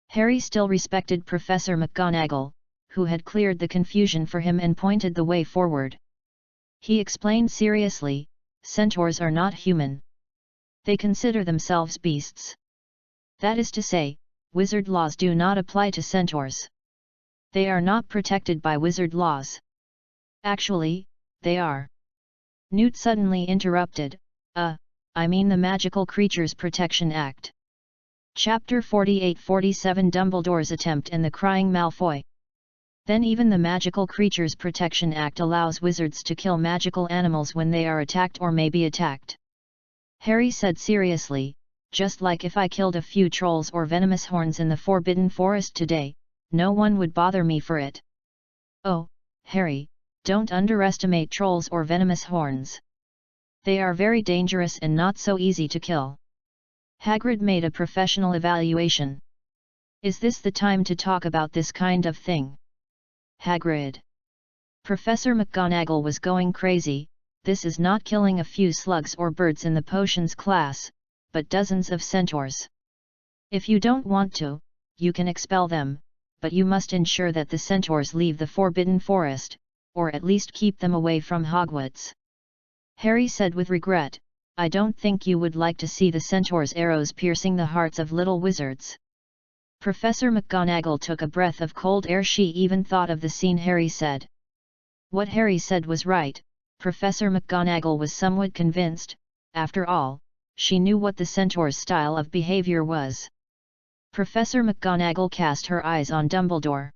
Harry still respected Professor McGonagall, who had cleared the confusion for him and pointed the way forward. He explained seriously, centaurs are not human. They consider themselves beasts. That is to say, wizard laws do not apply to centaurs. They are not protected by wizard laws. Actually, they are. Newt suddenly interrupted, I mean the Magical Creatures Protection Act. Chapter 48-47 Dumbledore's Attempt and the Crying Malfoy. Then even the Magical Creatures Protection Act allows wizards to kill magical animals when they are attacked or may be attacked. Harry said seriously, just like if I killed a few trolls or venomous horns in the Forbidden Forest today, no one would bother me for it. Oh, Harry, don't underestimate trolls or venomous horns. They are very dangerous and not so easy to kill. Hagrid made a professional evaluation. Is this the time to talk about this kind of thing? Hagrid. Professor McGonagall was going crazy. This is not killing a few slugs or birds in the potions class, but dozens of centaurs. If you don't want to, you can expel them, but you must ensure that the centaurs leave the Forbidden Forest, or at least keep them away from Hogwarts. Harry said with regret, I don't think you would like to see the centaurs' arrows piercing the hearts of little wizards. Professor McGonagall took a breath of cold air. She even thought of the scene Harry said. What Harry said was right. Professor McGonagall was somewhat convinced. After all, she knew what the centaur's style of behavior was. Professor McGonagall cast her eyes on Dumbledore.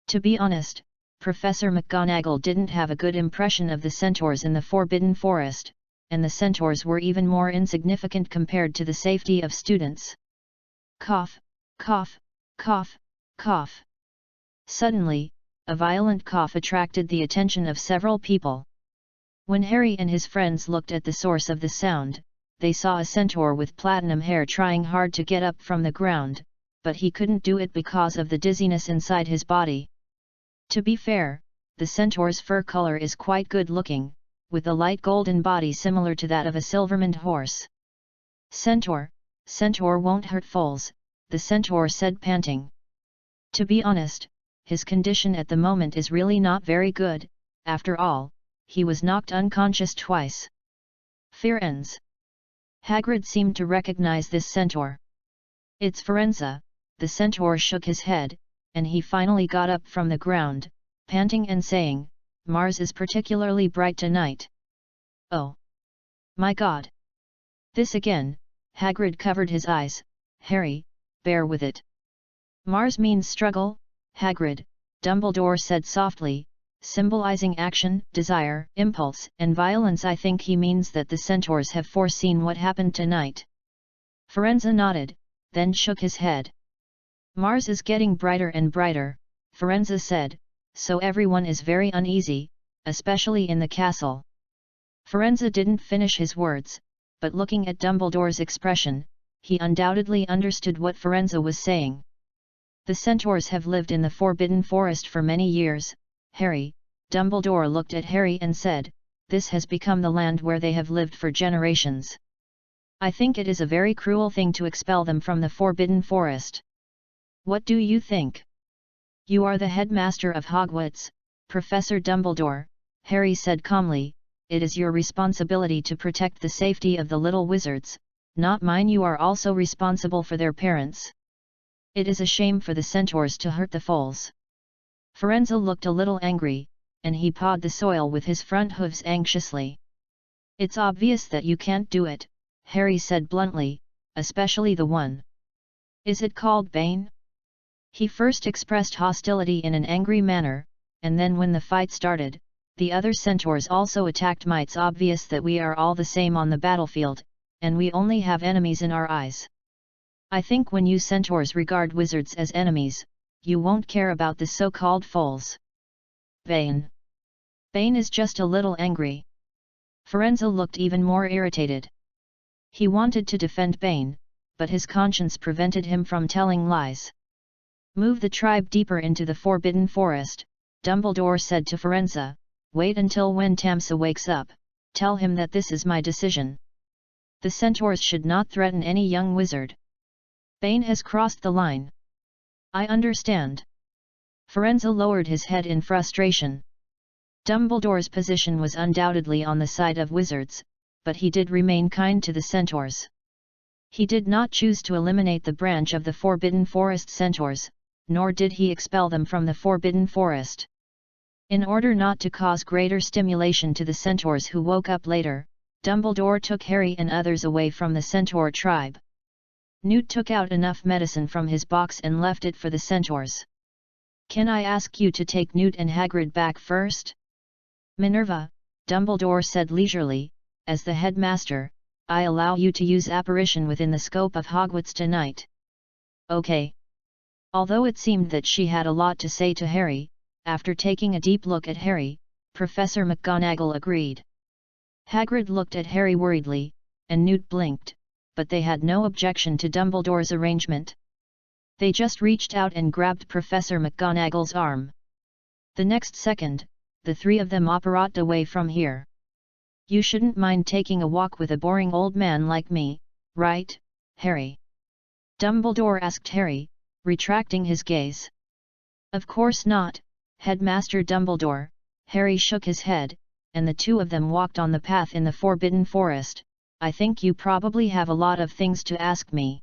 To be honest, Professor McGonagall didn't have a good impression of the centaurs in the Forbidden Forest, and the centaurs were even more insignificant compared to the safety of students. Cough, cough, cough, cough. Suddenly, a violent cough attracted the attention of several people. When Harry and his friends looked at the source of the sound, they saw a centaur with platinum hair trying hard to get up from the ground, but he couldn't do it because of the dizziness inside his body. To be fair, the centaur's fur color is quite good looking, with a light golden body similar to that of a silvermaned horse. Centaur won't hurt foals, the centaur said, panting. To be honest, his condition at the moment is really not very good. After all, he was knocked unconscious twice. Firenze. Hagrid seemed to recognize this centaur. It's Firenze. The centaur shook his head, and he finally got up from the ground, panting and saying, Mars is particularly bright tonight. Oh! My God! This again. Hagrid covered his eyes. Harry, bear with it. Mars means struggle, Hagrid, Dumbledore said softly, symbolizing action, desire, impulse, and violence. I think he means that the centaurs have foreseen what happened tonight. Firenze nodded, then shook his head. Mars is getting brighter and brighter, Firenze said, so everyone is very uneasy, especially in the castle. Firenze didn't finish his words, but looking at Dumbledore's expression, he undoubtedly understood what Firenze was saying. The centaurs have lived in the Forbidden Forest for many years, Harry. Dumbledore looked at Harry and said, this has become the land where they have lived for generations. I think it is a very cruel thing to expel them from the Forbidden Forest. What do you think? You are the headmaster of Hogwarts, Professor Dumbledore, Harry said calmly. It is your responsibility to protect the safety of the little wizards, not mine. You are also responsible for their parents. It is a shame for the centaurs to hurt the foals. Firenze looked a little angry, and he pawed the soil with his front hooves anxiously. It's obvious that you can't do it, Harry said bluntly, especially the one. Is it called Bane? He first expressed hostility in an angry manner, and then when the fight started, the other centaurs also attacked. It's obvious that we are all the same on the battlefield, and we only have enemies in our eyes. I think when you centaurs regard wizards as enemies, you won't care about the so-called foals. Bane. Bane is just a little angry. Firenze looked even more irritated. He wanted to defend Bane, but his conscience prevented him from telling lies. Move the tribe deeper into the Forbidden Forest, Dumbledore said to Firenze. Wait until when Tamsa wakes up, tell him that this is my decision. The centaurs should not threaten any young wizard. Bane has crossed the line. I understand. Firenze lowered his head in frustration. Dumbledore's position was undoubtedly on the side of wizards, but he did remain kind to the centaurs. He did not choose to eliminate the branch of the Forbidden Forest centaurs, nor did he expel them from the Forbidden Forest. In order not to cause greater stimulation to the centaurs who woke up later, Dumbledore took Harry and others away from the centaur tribe. Newt took out enough medicine from his box and left it for the centaurs. Can I ask you to take Newt and Hagrid back first? Minerva, Dumbledore said leisurely, as the headmaster, I allow you to use apparition within the scope of Hogwarts tonight. Okay. Although it seemed that she had a lot to say to Harry, after taking a deep look at Harry, Professor McGonagall agreed. Hagrid looked at Harry worriedly, and Newt blinked, but they had no objection to Dumbledore's arrangement. They just reached out and grabbed Professor McGonagall's arm. The next second, the three of them apparatted away from here. You shouldn't mind taking a walk with a boring old man like me, right, Harry? Dumbledore asked Harry, retracting his gaze. Of course not, Headmaster Dumbledore. Harry shook his head, and the two of them walked on the path in the Forbidden Forest. I think you probably have a lot of things to ask me.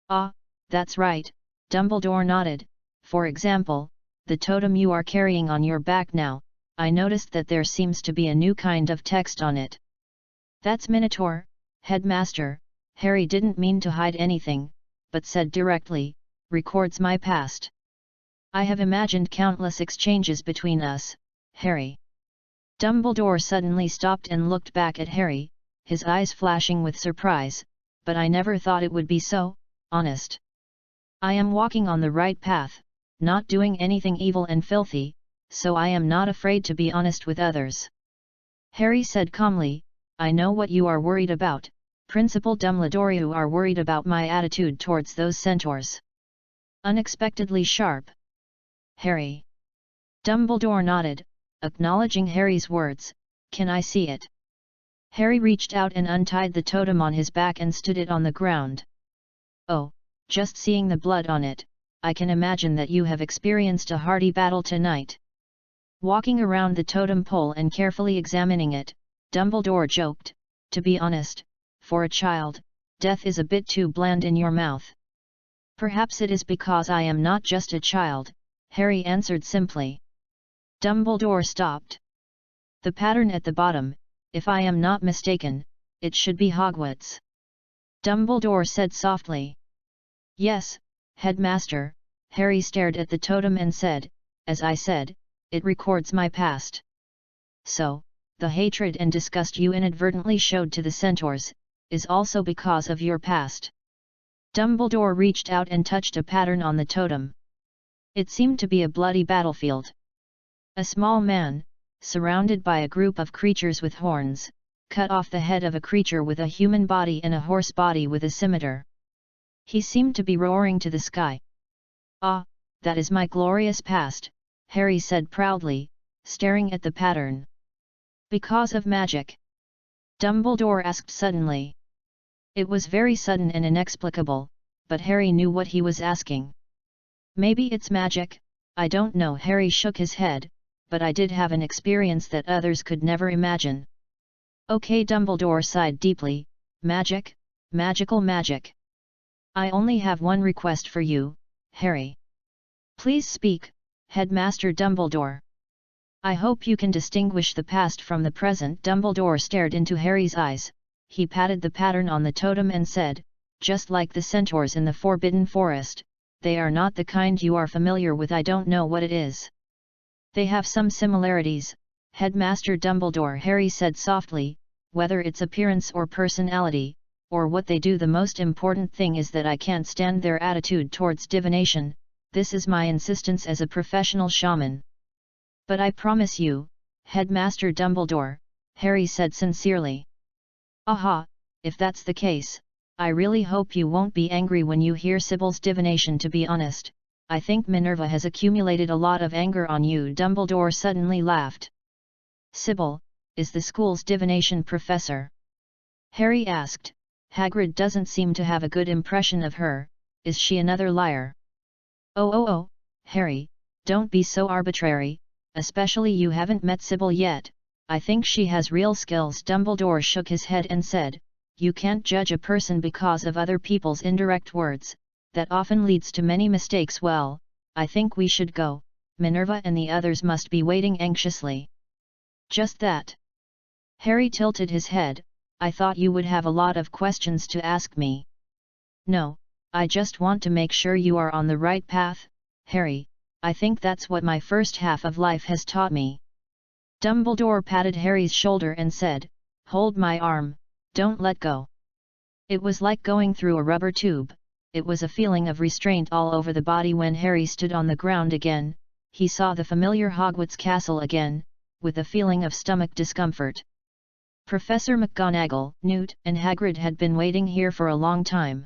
Ah, that's right, Dumbledore nodded. For example, the totem you are carrying on your back now, I noticed that there seems to be a new kind of text on it. That's Minotaur, Headmaster. Harry didn't mean to hide anything, but said directly, records my past. I have imagined countless exchanges between us, Harry. Dumbledore suddenly stopped and looked back at Harry, his eyes flashing with surprise, but I never thought it would be so honest. I am walking on the right path, not doing anything evil and filthy, so I am not afraid to be honest with others. Harry said calmly, I know what you are worried about, Principal Dumbledore. You are worried about my attitude towards those centaurs. Unexpectedly sharp. Harry. Dumbledore nodded, acknowledging Harry's words. Can I see it? Harry reached out and untied the totem on his back and stood it on the ground. Oh, just seeing the blood on it, I can imagine that you have experienced a hearty battle tonight. Walking around the totem pole and carefully examining it, Dumbledore joked, to be honest, for a child, death is a bit too bland in your mouth. Perhaps it is because I am not just a child, Harry answered simply. Dumbledore stopped. The pattern at the bottom, if I am not mistaken, it should be Hogwarts. Dumbledore said softly. Yes, Headmaster. Harry stared at the totem and said, as I said, it records my past. So, the hatred and disgust you inadvertently showed to the centaurs, is also because of your past. Dumbledore reached out and touched a pattern on the totem. It seemed to be a bloody battlefield. A small man, surrounded by a group of creatures with horns, cut off the head of a creature with a human body and a horse body with a scimitar. He seemed to be roaring to the sky. "Ah, that is my glorious past," Harry said proudly, staring at the pattern. "Because of magic?" Dumbledore asked suddenly. It was very sudden and inexplicable, but Harry knew what he was asking. "Maybe it's magic, I don't know." Harry shook his head, "but I did have an experience that others could never imagine." "Okay." Dumbledore sighed deeply. "Magic, magical magic. I only have one request for you, Harry." "Please speak, Headmaster Dumbledore." "I hope you can distinguish the past from the present." Dumbledore stared into Harry's eyes. He patted the pattern on the totem and said, "Just like the centaurs in the Forbidden Forest, they are not the kind you are familiar with." "I don't know what it is." "They have some similarities, Headmaster Dumbledore," Harry said softly, "whether it's appearance or personality, or what they do. The most important thing is that I can't stand their attitude towards divination. This is my insistence as a professional shaman." "But I promise you, Headmaster Dumbledore," Harry said sincerely. "Aha, if that's the case, I really hope you won't be angry when you hear Sybil's divination. To be honest, I think Minerva has accumulated a lot of anger on you." Dumbledore suddenly laughed. "Sybil, is the school's divination professor?" Harry asked. "Hagrid doesn't seem to have a good impression of her. Is she another liar?" Oh, Harry, don't be so arbitrary, especially you haven't met Sybil yet. I think she has real skills." Dumbledore shook his head and said, "You can't judge a person because of other people's indirect words, that often leads to many mistakes." "Well, I think we should go, Minerva and the others must be waiting anxiously." "Just that." Harry tilted his head. "I thought you would have a lot of questions to ask me." "No, I just want to make sure you are on the right path, Harry. I think that's what my first half of life has taught me." Dumbledore patted Harry's shoulder and said, "Hold my arm, don't let go." It was like going through a rubber tube. It was a feeling of restraint all over the body. When Harry stood on the ground again, he saw the familiar Hogwarts castle again, with a feeling of stomach discomfort. Professor McGonagall, Newt and Hagrid had been waiting here for a long time.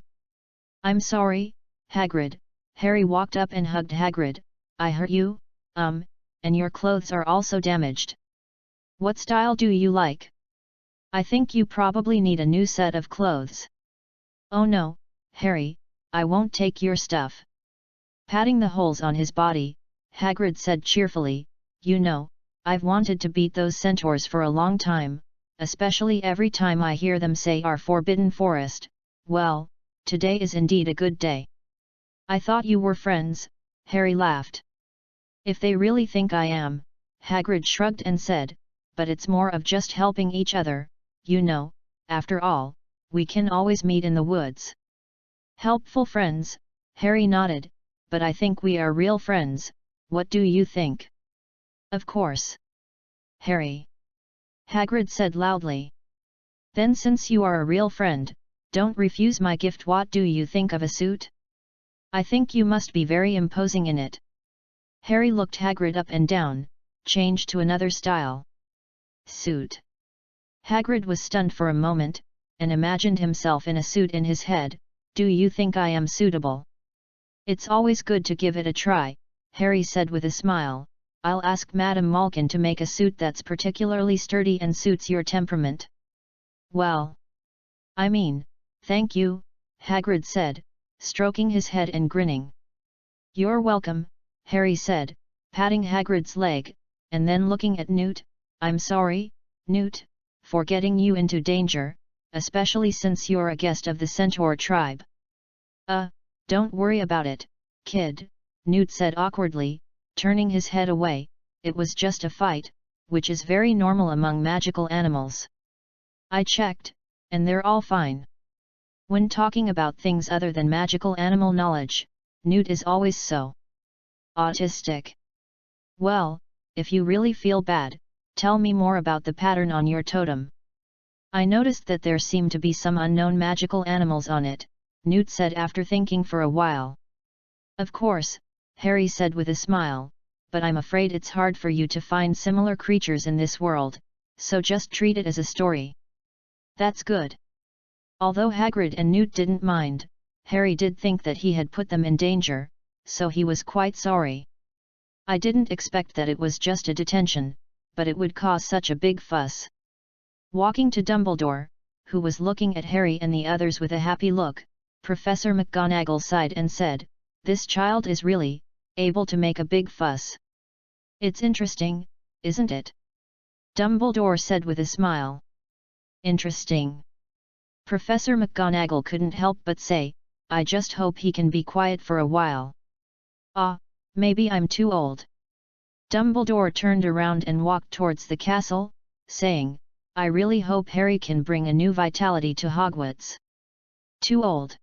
"I'm sorry, Hagrid." Harry walked up and hugged Hagrid. "I hurt you, and your clothes are also damaged. What style do you like? I think you probably need a new set of clothes." "Oh no, Harry, I won't take your stuff." Patting the holes on his body, Hagrid said cheerfully, "You know, I've wanted to beat those centaurs for a long time, especially every time I hear them say our Forbidden Forest. Well, today is indeed a good day." "I thought you were friends," Harry laughed. "If they really think I am," Hagrid shrugged and said, "but it's more of just helping each other, you know, after all, we can always meet in the woods." "Helpful friends," Harry nodded, "but I think we are real friends, what do you think?" "Of course, Harry," Hagrid said loudly. "Then since you are a real friend, don't refuse my gift. What do you think of a suit? I think you must be very imposing in it." Harry looked Hagrid up and down, changed to another style. "Suit?" Hagrid was stunned for a moment, and imagined himself in a suit in his head. "Do you think I am suitable?" "It's always good to give it a try," Harry said with a smile. "I'll ask Madame Malkin to make a suit that's particularly sturdy and suits your temperament." "Well, I mean, thank you," Hagrid said, stroking his head and grinning. "You're welcome," Harry said, patting Hagrid's leg, and then looking at Newt. "I'm sorry, Newt, for getting you into danger, especially since you're a guest of the Centaur tribe." Don't worry about it, kid," Newt said awkwardly, turning his head away. "It was just a fight, which is very normal among magical animals. I checked, and they're all fine." When talking about things other than magical animal knowledge, Newt is always so autistic. "Well, if you really feel bad, tell me more about the pattern on your totem." "I noticed that there seem to be some unknown magical animals on it," Newt said after thinking for a while. "Of course," Harry said with a smile, "but I'm afraid it's hard for you to find similar creatures in this world, so just treat it as a story." "That's good." Although Hagrid and Newt didn't mind, Harry did think that he had put them in danger, so he was quite sorry. I didn't expect that it was just a detention, but it would cause such a big fuss. Walking to Dumbledore, who was looking at Harry and the others with a happy look, Professor McGonagall sighed and said, "This child is really able to make a big fuss. It's interesting, isn't it?" Dumbledore said with a smile. Interesting. Professor McGonagall couldn't help but say, "I just hope he can be quiet for a while." "Ah, maybe I'm too old." Dumbledore turned around and walked towards the castle, saying, "I really hope Harry can bring a new vitality to Hogwarts." Too old.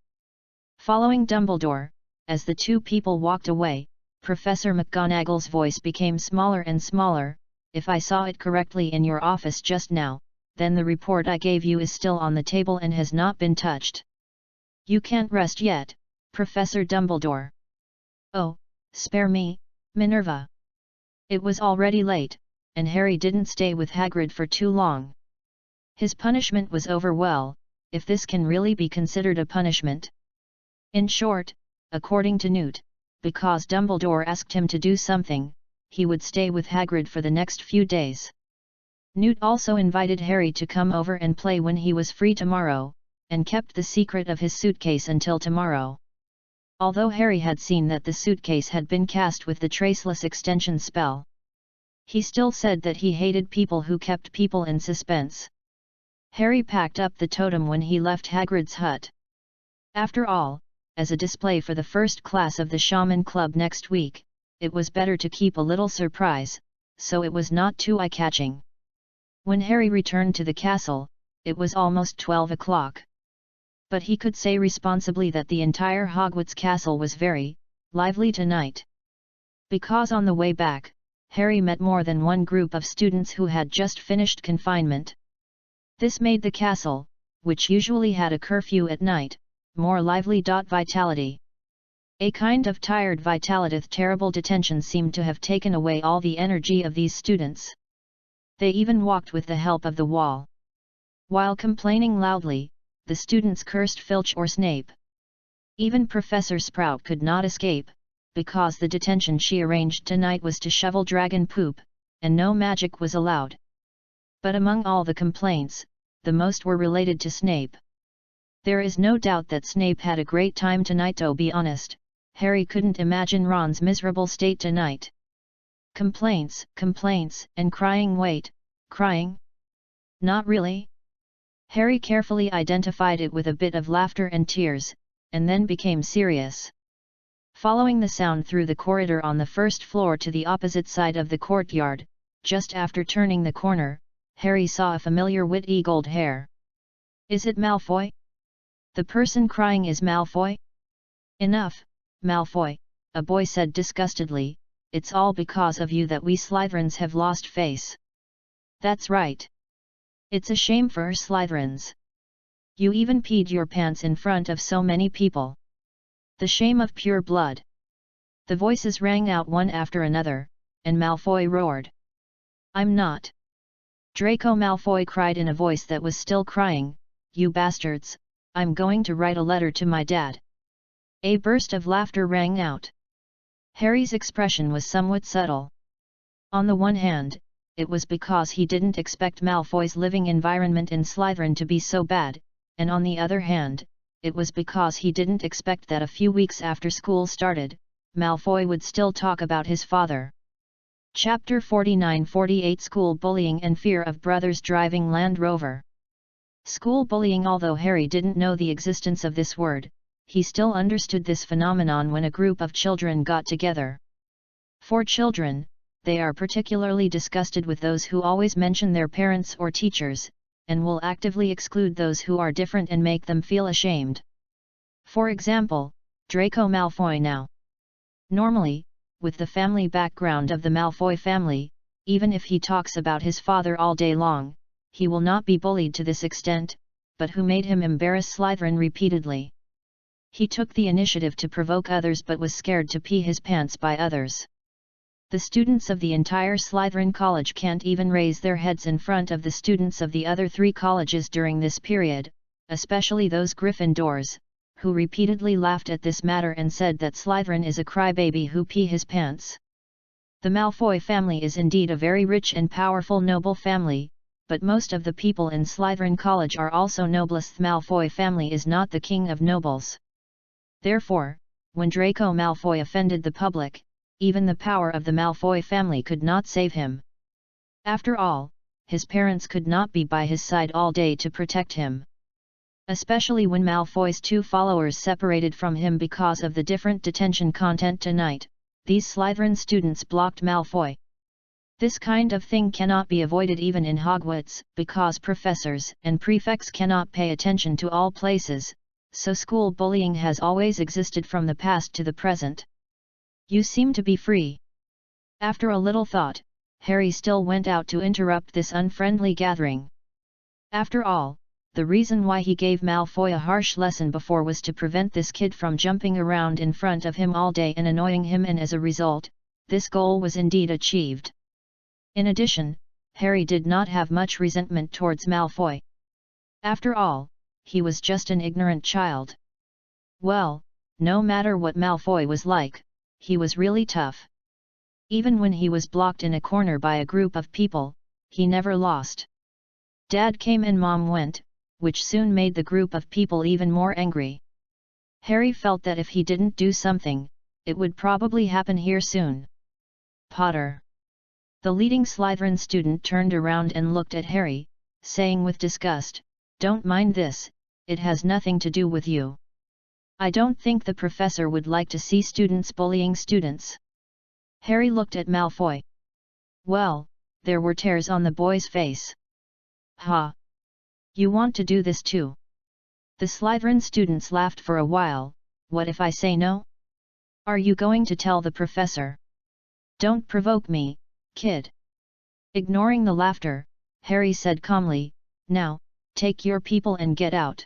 Following Dumbledore, as the two people walked away, Professor McGonagall's voice became smaller and smaller. "If I saw it correctly in your office just now, then the report I gave you is still on the table and has not been touched. You can't rest yet, Professor Dumbledore." "Oh, spare me, Minerva." It was already late, and Harry didn't stay with Hagrid for too long. His punishment was over well, if this can really be considered a punishment. In short, according to Newt, because Dumbledore asked him to do something, he would stay with Hagrid for the next few days. Newt also invited Harry to come over and play when he was free tomorrow, and kept the secret of his suitcase until tomorrow. Although Harry had seen that the suitcase had been cast with the traceless extension spell, he still said that he hated people who kept people in suspense. Harry packed up the totem when he left Hagrid's hut. After all, as a display for the first class of the Shaman Club next week, it was better to keep a little surprise, so it was not too eye-catching. When Harry returned to the castle, it was almost 12 o'clock. But he could say responsibly that the entire Hogwarts castle was very lively tonight. Because on the way back, Harry met more than one group of students who had just finished confinement. This made the castle, which usually had a curfew at night, more lively. Vitality. A kind of tired vitality. Terrible detention seemed to have taken away all the energy of these students. They even walked with the help of the wall. While complaining loudly, the students cursed Filch or Snape. Even Professor Sprout could not escape, because the detention she arranged tonight was to shovel dragon poop, and no magic was allowed. But among all the complaints, the most were related to Snape. There is no doubt that Snape had a great time tonight. To be honest, Harry couldn't imagine Ron's miserable state tonight. Complaints, and crying. Wait, crying? Not really? Harry carefully identified it with a bit of laughter and tears, and then became serious. Following the sound through the corridor on the first floor to the opposite side of the courtyard, just after turning the corner, Harry saw a familiar witty gold hair. "Is it Malfoy? The person crying is Malfoy?" "Enough, Malfoy," a boy said disgustedly, "it's all because of you that we Slytherins have lost face." "That's right. It's a shame for Slytherins. You even peed your pants in front of so many people. The shame of pure blood." The voices rang out one after another, and Malfoy roared. "I'm not." Draco Malfoy cried in a voice that was still crying, "You bastards, I'm going to write a letter to my dad." A burst of laughter rang out. Harry's expression was somewhat subtle. On the one hand, it was because he didn't expect Malfoy's living environment in Slytherin to be so bad, and on the other hand, it was because he didn't expect that a few weeks after school started, Malfoy would still talk about his father. Chapter 49-48 School Bullying and Fear of Brothers Driving Land Rover. School bullying. Although Harry didn't know the existence of this word, he still understood this phenomenon when a group of children got together. For children, they are particularly disgusted with those who always mention their parents or teachers, and will actively exclude those who are different and make them feel ashamed. For example, Draco Malfoy now. Normally, with the family background of the Malfoy family, even if he talks about his father all day long, he will not be bullied to this extent, but who made him embarrass Slytherin repeatedly? He took the initiative to provoke others but was scared to pee his pants by others. The students of the entire Slytherin college can't even raise their heads in front of the students of the other 3 colleges during this period, especially those Gryffindors, who repeatedly laughed at this matter and said that Slytherin is a crybaby who pee his pants. The Malfoy family is indeed a very rich and powerful noble family, but most of the people in Slytherin College are also nobles. The Malfoy family is not the king of nobles. Therefore, when Draco Malfoy offended the public, even the power of the Malfoy family could not save him. After all, his parents could not be by his side all day to protect him. Especially when Malfoy's 2 followers separated from him because of the different detention content tonight, these Slytherin students blocked Malfoy. This kind of thing cannot be avoided even in Hogwarts, because professors and prefects cannot pay attention to all places, so school bullying has always existed from the past to the present. You seem to be free. After a little thought, Harry still went out to interrupt this unfriendly gathering. After all, the reason why he gave Malfoy a harsh lesson before was to prevent this kid from jumping around in front of him all day and annoying him, and as a result, this goal was indeed achieved. In addition, Harry did not have much resentment towards Malfoy. After all, he was just an ignorant child. Well, no matter what Malfoy was like, he was really tough. Even when he was blocked in a corner by a group of people, he never lost. Dad came and Mom went, which soon made the group of people even more angry. Harry felt that if he didn't do something, it would probably happen here soon. Potter. The leading Slytherin student turned around and looked at Harry, saying with disgust, "Don't mind this, it has nothing to do with you. I don't think the professor would like to see students bullying students." Harry looked at Malfoy. Well, there were tears on the boy's face. "Ha! You want to do this too?" The Slytherin students laughed for a while. "What if I say no? Are you going to tell the professor?" "Don't provoke me, kid." Ignoring the laughter, Harry said calmly, "Now, take your people and get out."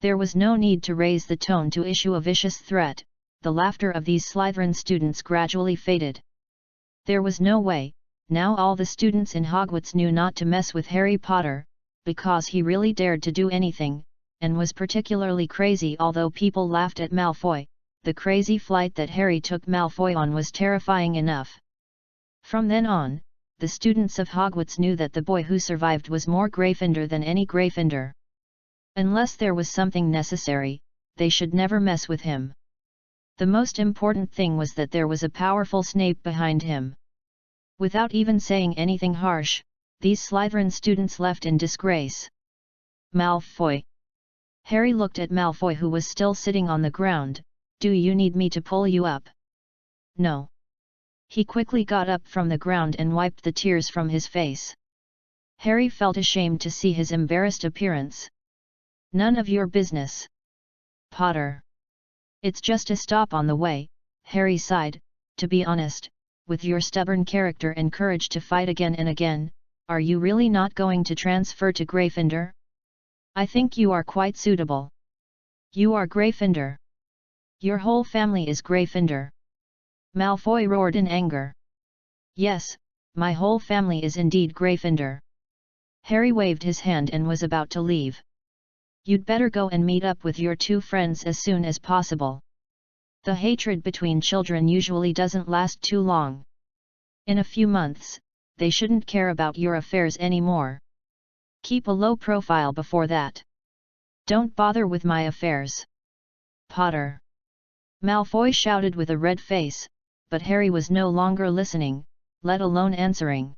There was no need to raise the tone to issue a vicious threat. The laughter of these Slytherin students gradually faded. There was no way, now all the students in Hogwarts knew not to mess with Harry Potter, because he really dared to do anything, and was particularly crazy. Although people laughed at Malfoy, the crazy flight that Harry took Malfoy on was terrifying enough. From then on, the students of Hogwarts knew that the boy who survived was more Gryffindor than any Gryffindor. Unless there was something necessary, they should never mess with him. The most important thing was that there was a powerful Snape behind him. Without even saying anything harsh, these Slytherin students left in disgrace. Malfoy. Harry looked at Malfoy, who was still sitting on the ground. "Do you need me to pull you up?" "No." He quickly got up from the ground and wiped the tears from his face. Harry felt ashamed to see his embarrassed appearance. "None of your business. Potter." "It's just a stop on the way," Harry sighed. "To be honest, with your stubborn character and courage to fight again and again, are you really not going to transfer to Gryffindor? I think you are quite suitable." "You are Gryffindor. Your whole family is Gryffindor." Malfoy roared in anger. "Yes, my whole family is indeed Gryffindor." Harry waved his hand and was about to leave. "You'd better go and meet up with your 2 friends as soon as possible. The hatred between children usually doesn't last too long. In a few months, they shouldn't care about your affairs anymore. Keep a low profile before that. Don't bother with my affairs." "Potter!" Malfoy shouted with a red face, but Harry was no longer listening, let alone answering.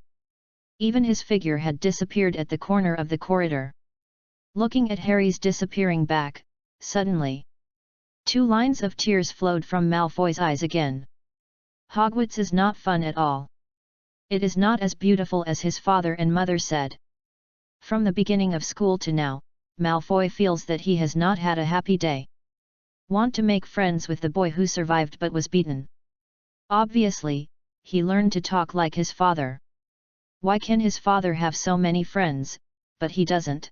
Even his figure had disappeared at the corner of the corridor. Looking at Harry's disappearing back, suddenly 2 lines of tears flowed from Malfoy's eyes again. Hogwarts is not fun at all. It is not as beautiful as his father and mother said. From the beginning of school to now, Malfoy feels that he has not had a happy day. Want to make friends with the boy who survived but was beaten. Obviously, he learned to talk like his father. Why can his father have so many friends, but he doesn't?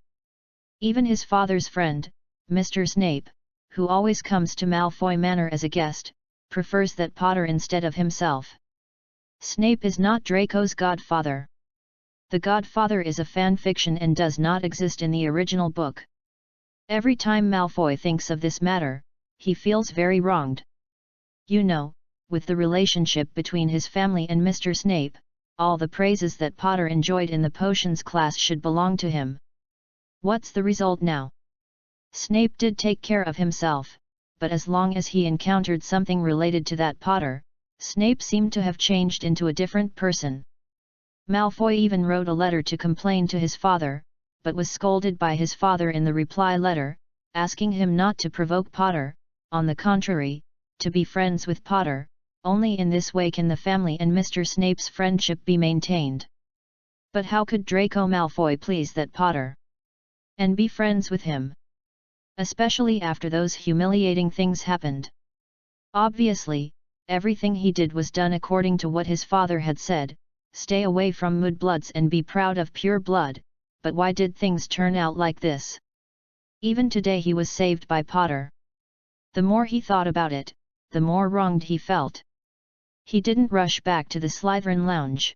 Even his father's friend, Mr. Snape, who always comes to Malfoy Manor as a guest, prefers that Potter instead of himself. Snape is not Draco's godfather. The godfather is a fan fiction and does not exist in the original book. Every time Malfoy thinks of this matter, he feels very wronged. You know, with the relationship between his family and Mr. Snape, all the praises that Potter enjoyed in the potions class should belong to him. What's the result now? Snape did take care of himself, but as long as he encountered something related to that Potter, Snape seemed to have changed into a different person. Malfoy even wrote a letter to complain to his father, but was scolded by his father in the reply letter, asking him not to provoke Potter, on the contrary, to be friends with Potter. Only in this way can the family and Mr. Snape's friendship be maintained. But how could Draco Malfoy please that Potter and be friends with him? Especially after those humiliating things happened. Obviously, everything he did was done according to what his father had said, stay away from mudbloods and be proud of pure blood, but why did things turn out like this? Even today he was saved by Potter. The more he thought about it, the more wronged he felt. He didn't rush back to the Slytherin lounge.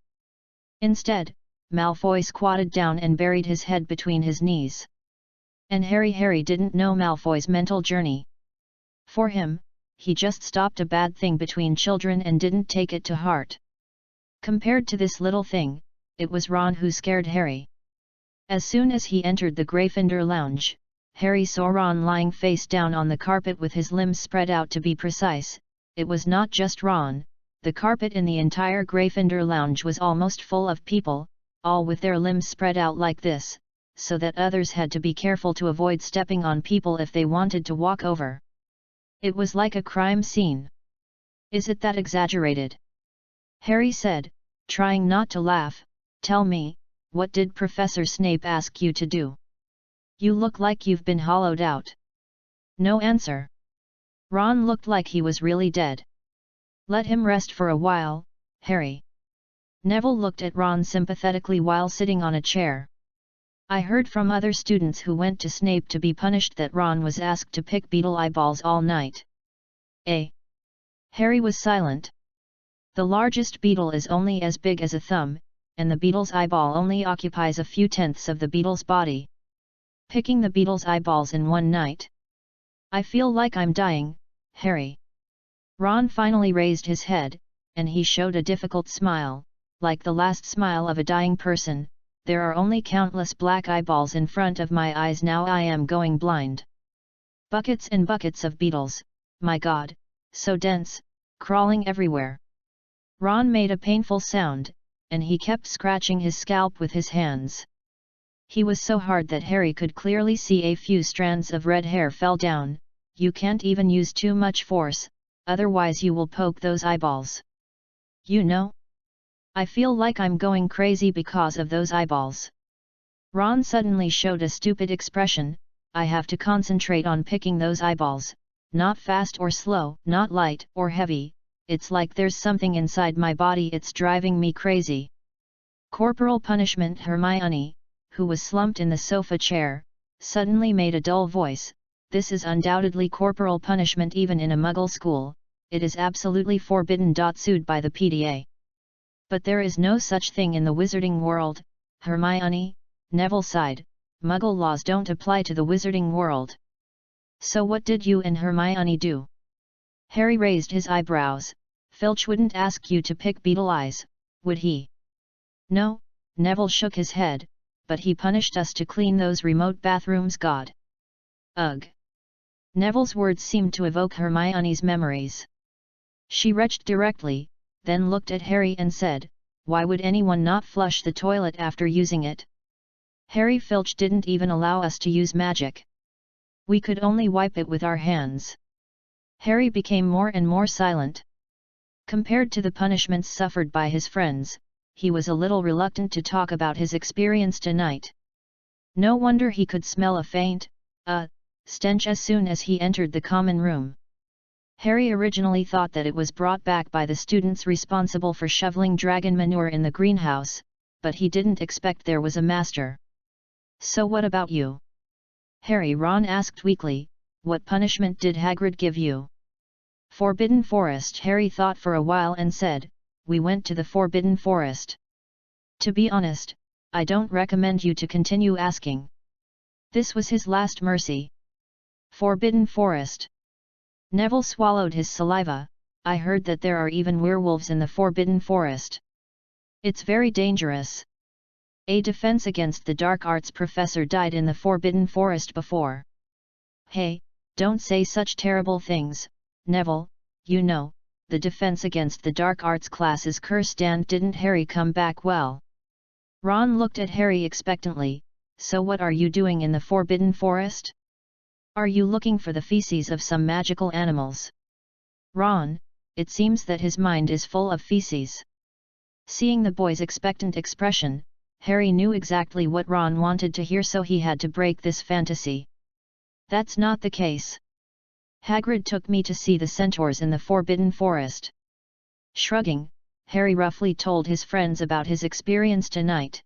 Instead, Malfoy squatted down and buried his head between his knees. And Harry didn't know Malfoy's mental journey. For him, he just stopped a bad thing between children and didn't take it to heart. Compared to this little thing, it was Ron who scared Harry. As soon as he entered the Gryffindor lounge, Harry saw Ron lying face down on the carpet with his limbs spread out. To be precise, it was not just Ron, the carpet in the entire Gryffindor lounge was almost full of people, all with their limbs spread out like this, so that others had to be careful to avoid stepping on people if they wanted to walk over. It was like a crime scene. Is it that exaggerated? Harry said, trying not to laugh. Tell me, what did Professor Snape ask you to do? You look like you've been hollowed out. No answer. Ron looked like he was really dead. Let him rest for a while, Harry. Neville looked at Ron sympathetically while sitting on a chair. I heard from other students who went to Snape to be punished that Ron was asked to pick beetle eyeballs all night. Harry was silent. The largest beetle is only as big as a thumb, and the beetle's eyeball only occupies a few tenths of the beetle's body. Picking the beetle's eyeballs in one night. I feel like I'm dying, Harry. Ron finally raised his head, and he showed a difficult smile, like the last smile of a dying person. There are only countless black eyeballs in front of my eyes now. I am going blind. Buckets and buckets of beetles, my God, so dense, crawling everywhere. Ron made a painful sound, and he kept scratching his scalp with his hands. He was so hard that Harry could clearly see a few strands of red hair fell down. You can't even use too much force, otherwise you will poke those eyeballs. You know? I feel like I'm going crazy because of those eyeballs. Ron suddenly showed a stupid expression. I have to concentrate on picking those eyeballs, not fast or slow, not light or heavy. It's like there's something inside my body, it's driving me crazy. Corporal punishment. Hermione, who was slumped in the sofa chair, suddenly made a dull voice. This is undoubtedly corporal punishment even in a Muggle school. It is absolutely forbidden. Sued by the PDA. But there is no such thing in the wizarding world, Hermione, Neville sighed. Muggle laws don't apply to the wizarding world. So what did you and Hermione do? Harry raised his eyebrows. Filch wouldn't ask you to pick beetle eyes, would he? No, Neville shook his head, but he punished us to clean those remote bathrooms. God. Ugh. Neville's words seemed to evoke Hermione's memories. She retched directly, then looked at Harry and said, why would anyone not flush the toilet after using it? Harry, Filch didn't even allow us to use magic. We could only wipe it with our hands. Harry became more and more silent. Compared to the punishments suffered by his friends, he was a little reluctant to talk about his experience tonight. No wonder he could smell a faint, stench as soon as he entered the common room. Harry originally thought that it was brought back by the students responsible for shoveling dragon manure in the greenhouse, but he didn't expect there was a master. So what about you, Harry? Ron asked weakly. What punishment did Hagrid give you? Forbidden Forest. Harry thought for a while and said, we went to the Forbidden Forest. To be honest, I don't recommend you to continue asking. This was his last mercy. Forbidden Forest. Neville swallowed his saliva. I heard that there are even werewolves in the Forbidden Forest. It's very dangerous. A defense against the dark arts professor died in the Forbidden Forest before. Hey, don't say such terrible things, Neville. You know, the defense against the dark arts class is cursed, and didn't Harry come back well? Ron looked at Harry expectantly. So what are you doing in the Forbidden Forest? Are you looking for the feces of some magical animals? Ron, it seems that his mind is full of feces. Seeing the boy's expectant expression, Harry knew exactly what Ron wanted to hear, so he had to break this fantasy. That's not the case. Hagrid took me to see the centaurs in the Forbidden Forest. Shrugging, Harry roughly told his friends about his experience tonight.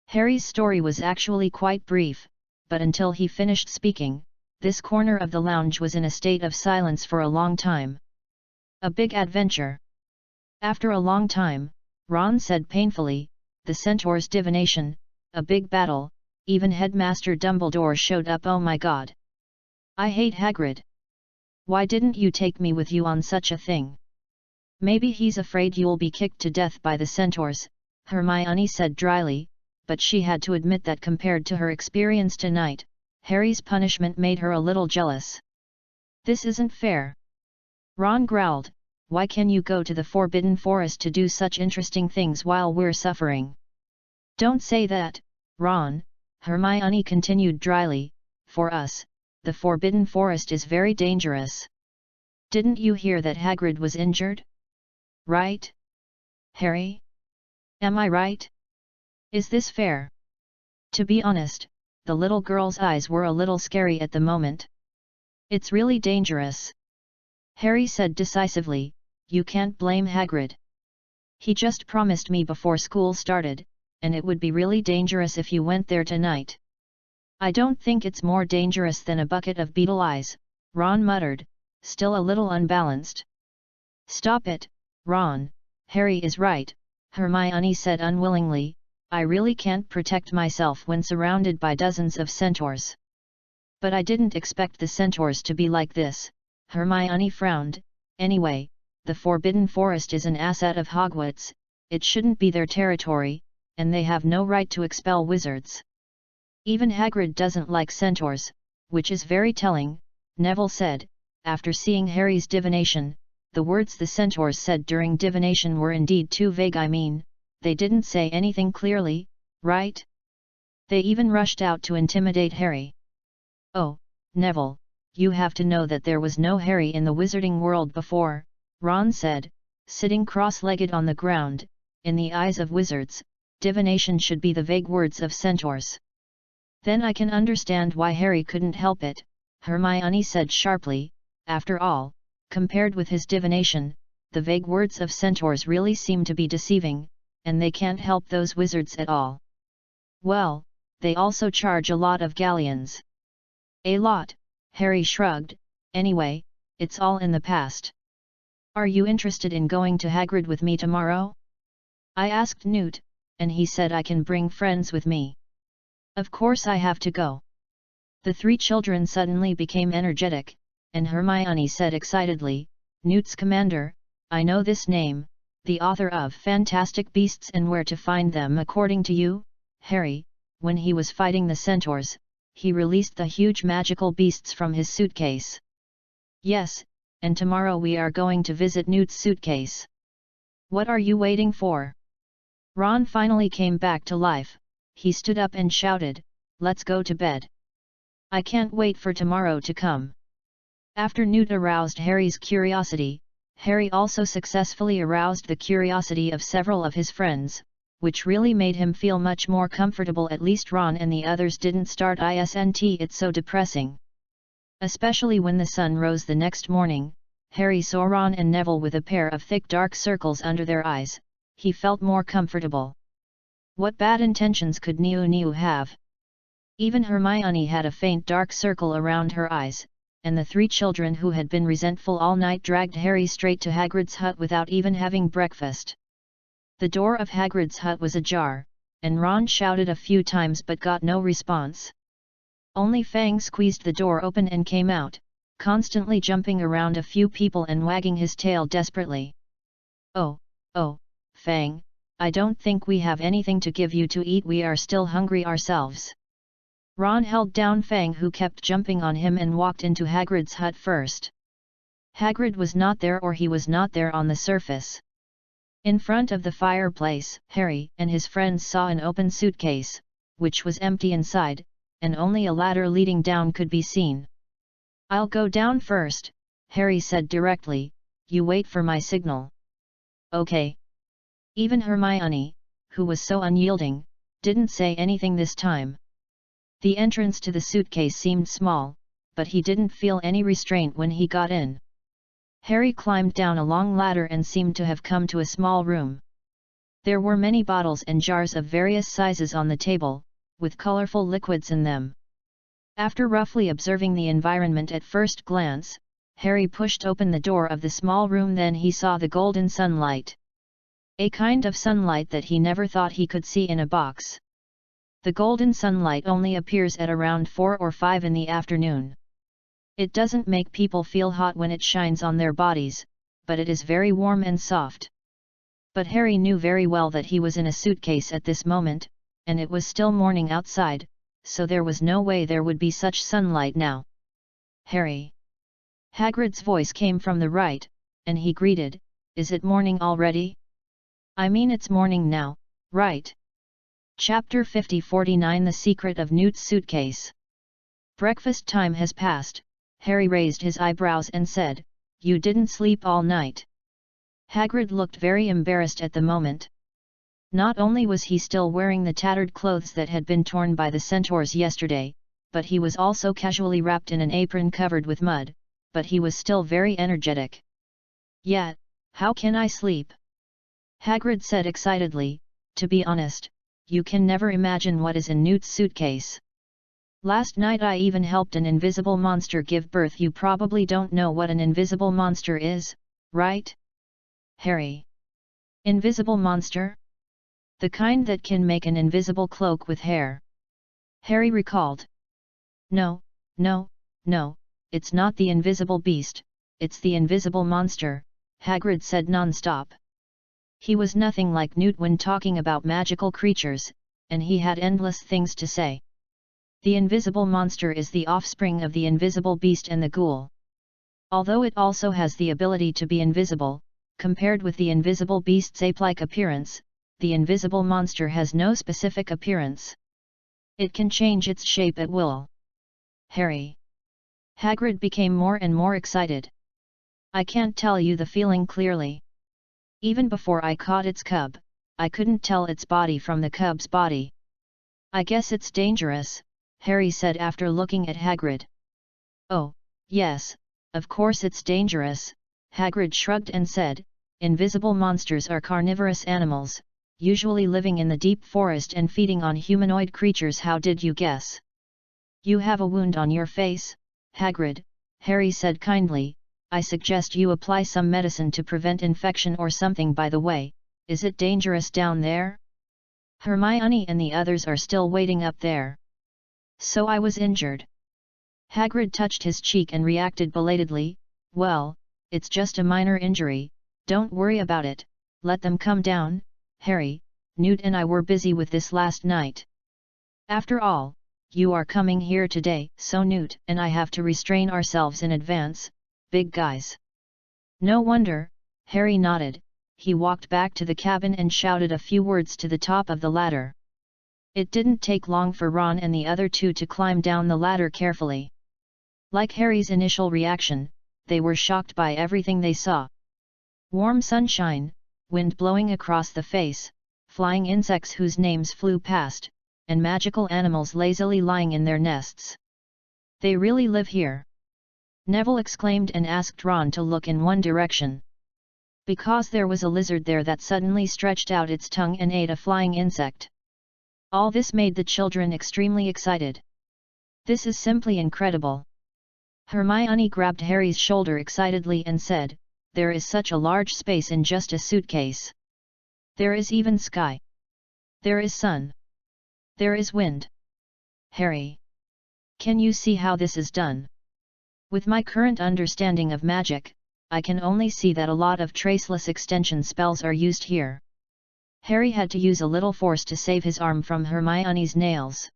Harry's story was actually quite brief, but until he finished speaking, this corner of the lounge was in a state of silence for a long time. A big adventure. After a long time, Ron said painfully, the centaur's divination, a big battle, even Headmaster Dumbledore showed up. Oh my god. I hate Hagrid. Why didn't you take me with you on such a thing? Maybe he's afraid you'll be kicked to death by the centaurs, Hermione said dryly, but she had to admit that compared to her experience tonight, Harry's punishment made her a little jealous. This isn't fair. Ron growled, why can you go to the Forbidden Forest to do such interesting things while we're suffering? Don't say that, Ron, Hermione continued dryly, for us, the Forbidden Forest is very dangerous. Didn't you hear that Hagrid was injured? Right? Harry? Am I right? Is this fair? To be honest, the little girl's eyes were a little scary at the moment. It's really dangerous. Harry said decisively, you can't blame Hagrid. He just promised me before school started, and it would be really dangerous if you went there tonight. I don't think it's more dangerous than a bucket of beetle eyes, Ron muttered, still a little unbalanced. Stop it, Ron, Harry is right, Hermione said unwillingly, I really can't protect myself when surrounded by dozens of centaurs. But I didn't expect the centaurs to be like this, Hermione frowned. Anyway, the Forbidden Forest is an asset of Hogwarts, it shouldn't be their territory, and they have no right to expel wizards. Even Hagrid doesn't like centaurs, which is very telling, Neville said, after seeing Harry's divination. The words the centaurs said during divination were indeed too vague. I mean, they didn't say anything clearly, right? They even rushed out to intimidate Harry. Oh, Neville, you have to know that there was no Harry in the wizarding world before, Ron said, sitting cross-legged on the ground. In the eyes of wizards, divination should be the vague words of centaurs. Then I can understand why Harry couldn't help it, Hermione said sharply. After all, compared with his divination, the vague words of centaurs really seem to be deceiving, and they can't help those wizards at all. Well, they also charge a lot of galleons. A lot, Harry shrugged. Anyway, it's all in the past. Are you interested in going to Hagrid with me tomorrow? I asked Newt, and he said I can bring friends with me. Of course I have to go. The three children suddenly became energetic, and Hermione said excitedly, Newt Scamander, I know this name, the author of Fantastic Beasts and Where to Find Them. According to you, Harry, when he was fighting the centaurs, he released the huge magical beasts from his suitcase. Yes, and tomorrow we are going to visit Newt's suitcase. What are you waiting for? Ron finally came back to life. He stood up and shouted, let's go to bed. I can't wait for tomorrow to come. After Newt aroused Harry's curiosity, Harry also successfully aroused the curiosity of several of his friends, which really made him feel much more comfortable. At least Ron and the others didn't start isn't it so depressing. Especially when the sun rose the next morning, Harry saw Ron and Neville with a pair of thick dark circles under their eyes. He felt more comfortable. What bad intentions could Niu have? Even Hermione had a faint dark circle around her eyes, and the three children who had been resentful all night dragged Harry straight to Hagrid's hut without even having breakfast. The door of Hagrid's hut was ajar, and Ron shouted a few times but got no response. Only Fang squeezed the door open and came out, constantly jumping around a few people and wagging his tail desperately. Oh, Fang, I don't think we have anything to give you to eat, we are still hungry ourselves. Ron held down Fang, who kept jumping on him, and walked into Hagrid's hut first. Hagrid was not there, or he was not there on the surface. In front of the fireplace, Harry and his friends saw an open suitcase, which was empty inside, and only a ladder leading down could be seen. I'll go down first, Harry said directly, you wait for my signal. Okay. Even Hermione, who was so unyielding, didn't say anything this time. The entrance to the suitcase seemed small, but he didn't feel any restraint when he got in. Harry climbed down a long ladder and seemed to have come to a small room. There were many bottles and jars of various sizes on the table, with colorful liquids in them. After roughly observing the environment at first glance, Harry pushed open the door of the small room. Then he saw the golden sunlight. A kind of sunlight that he never thought he could see in a box. The golden sunlight only appears at around 4 or 5 in the afternoon. It doesn't make people feel hot when it shines on their bodies, but it is very warm and soft. But Harry knew very well that he was in a suitcase at this moment, and it was still morning outside, so there was no way there would be such sunlight now. Harry. Hagrid's voice came from the right, and he greeted, "Is it morning already?" "I mean it's morning now, right?" Chapter 50-49 The Secret of Newt's Suitcase. Breakfast time has passed. Harry raised his eyebrows and said, "You didn't sleep all night." Hagrid looked very embarrassed at the moment. Not only was he still wearing the tattered clothes that had been torn by the centaurs yesterday, but he was also casually wrapped in an apron covered with mud, but he was still very energetic. "Yeah, how can I sleep?" Hagrid said excitedly, "To be honest, you can never imagine what is in Newt's suitcase. Last night I even helped an invisible monster give birth. You probably don't know what an invisible monster is, right?" Harry. Invisible monster? The kind that can make an invisible cloak with hair. Harry recalled. No, it's not the invisible beast, it's the invisible monster, Hagrid said non-stop. He was nothing like Newt when talking about magical creatures, and he had endless things to say. The invisible monster is the offspring of the invisible beast and the ghoul. Although it also has the ability to be invisible, compared with the invisible beast's ape-like appearance, the invisible monster has no specific appearance. It can change its shape at will. Harry. Hagrid became more and more excited. I can't tell you the feeling clearly. Even before I caught its cub, I couldn't tell its body from the cub's body. I guess it's dangerous, Harry said after looking at Hagrid. Oh, yes, of course it's dangerous, Hagrid shrugged and said, invisible monsters are carnivorous animals, usually living in the deep forest and feeding on humanoid creatures. How did you guess? You have a wound on your face, Hagrid, Harry said kindly. I suggest you apply some medicine to prevent infection or something. By the way, is it dangerous down there? Hermione and the others are still waiting up there. So I was injured. Hagrid touched his cheek and reacted belatedly, well, it's just a minor injury, don't worry about it, let them come down, Harry, Newt and I were busy with this last night. After all, you are coming here today, so Newt and I have to restrain ourselves in advance, big guys. No wonder, Harry nodded. He walked back to the cabin and shouted a few words to the top of the ladder. It didn't take long for Ron and the other two to climb down the ladder carefully. Like Harry's initial reaction, they were shocked by everything they saw. Warm sunshine, wind blowing across the face, flying insects whose names flew past, and magical animals lazily lying in their nests. They really live here? Neville exclaimed and asked Ron to look in one direction. Because there was a lizard there that suddenly stretched out its tongue and ate a flying insect. All this made the children extremely excited. This is simply incredible. Hermione grabbed Harry's shoulder excitedly and said, there is such a large space in just a suitcase. There is even sky. There is sun. There is wind. Harry. Can you see how this is done? With my current understanding of magic, I can only see that a lot of traceless extension spells are used here. Harry had to use a little force to save his arm from Hermione's nails.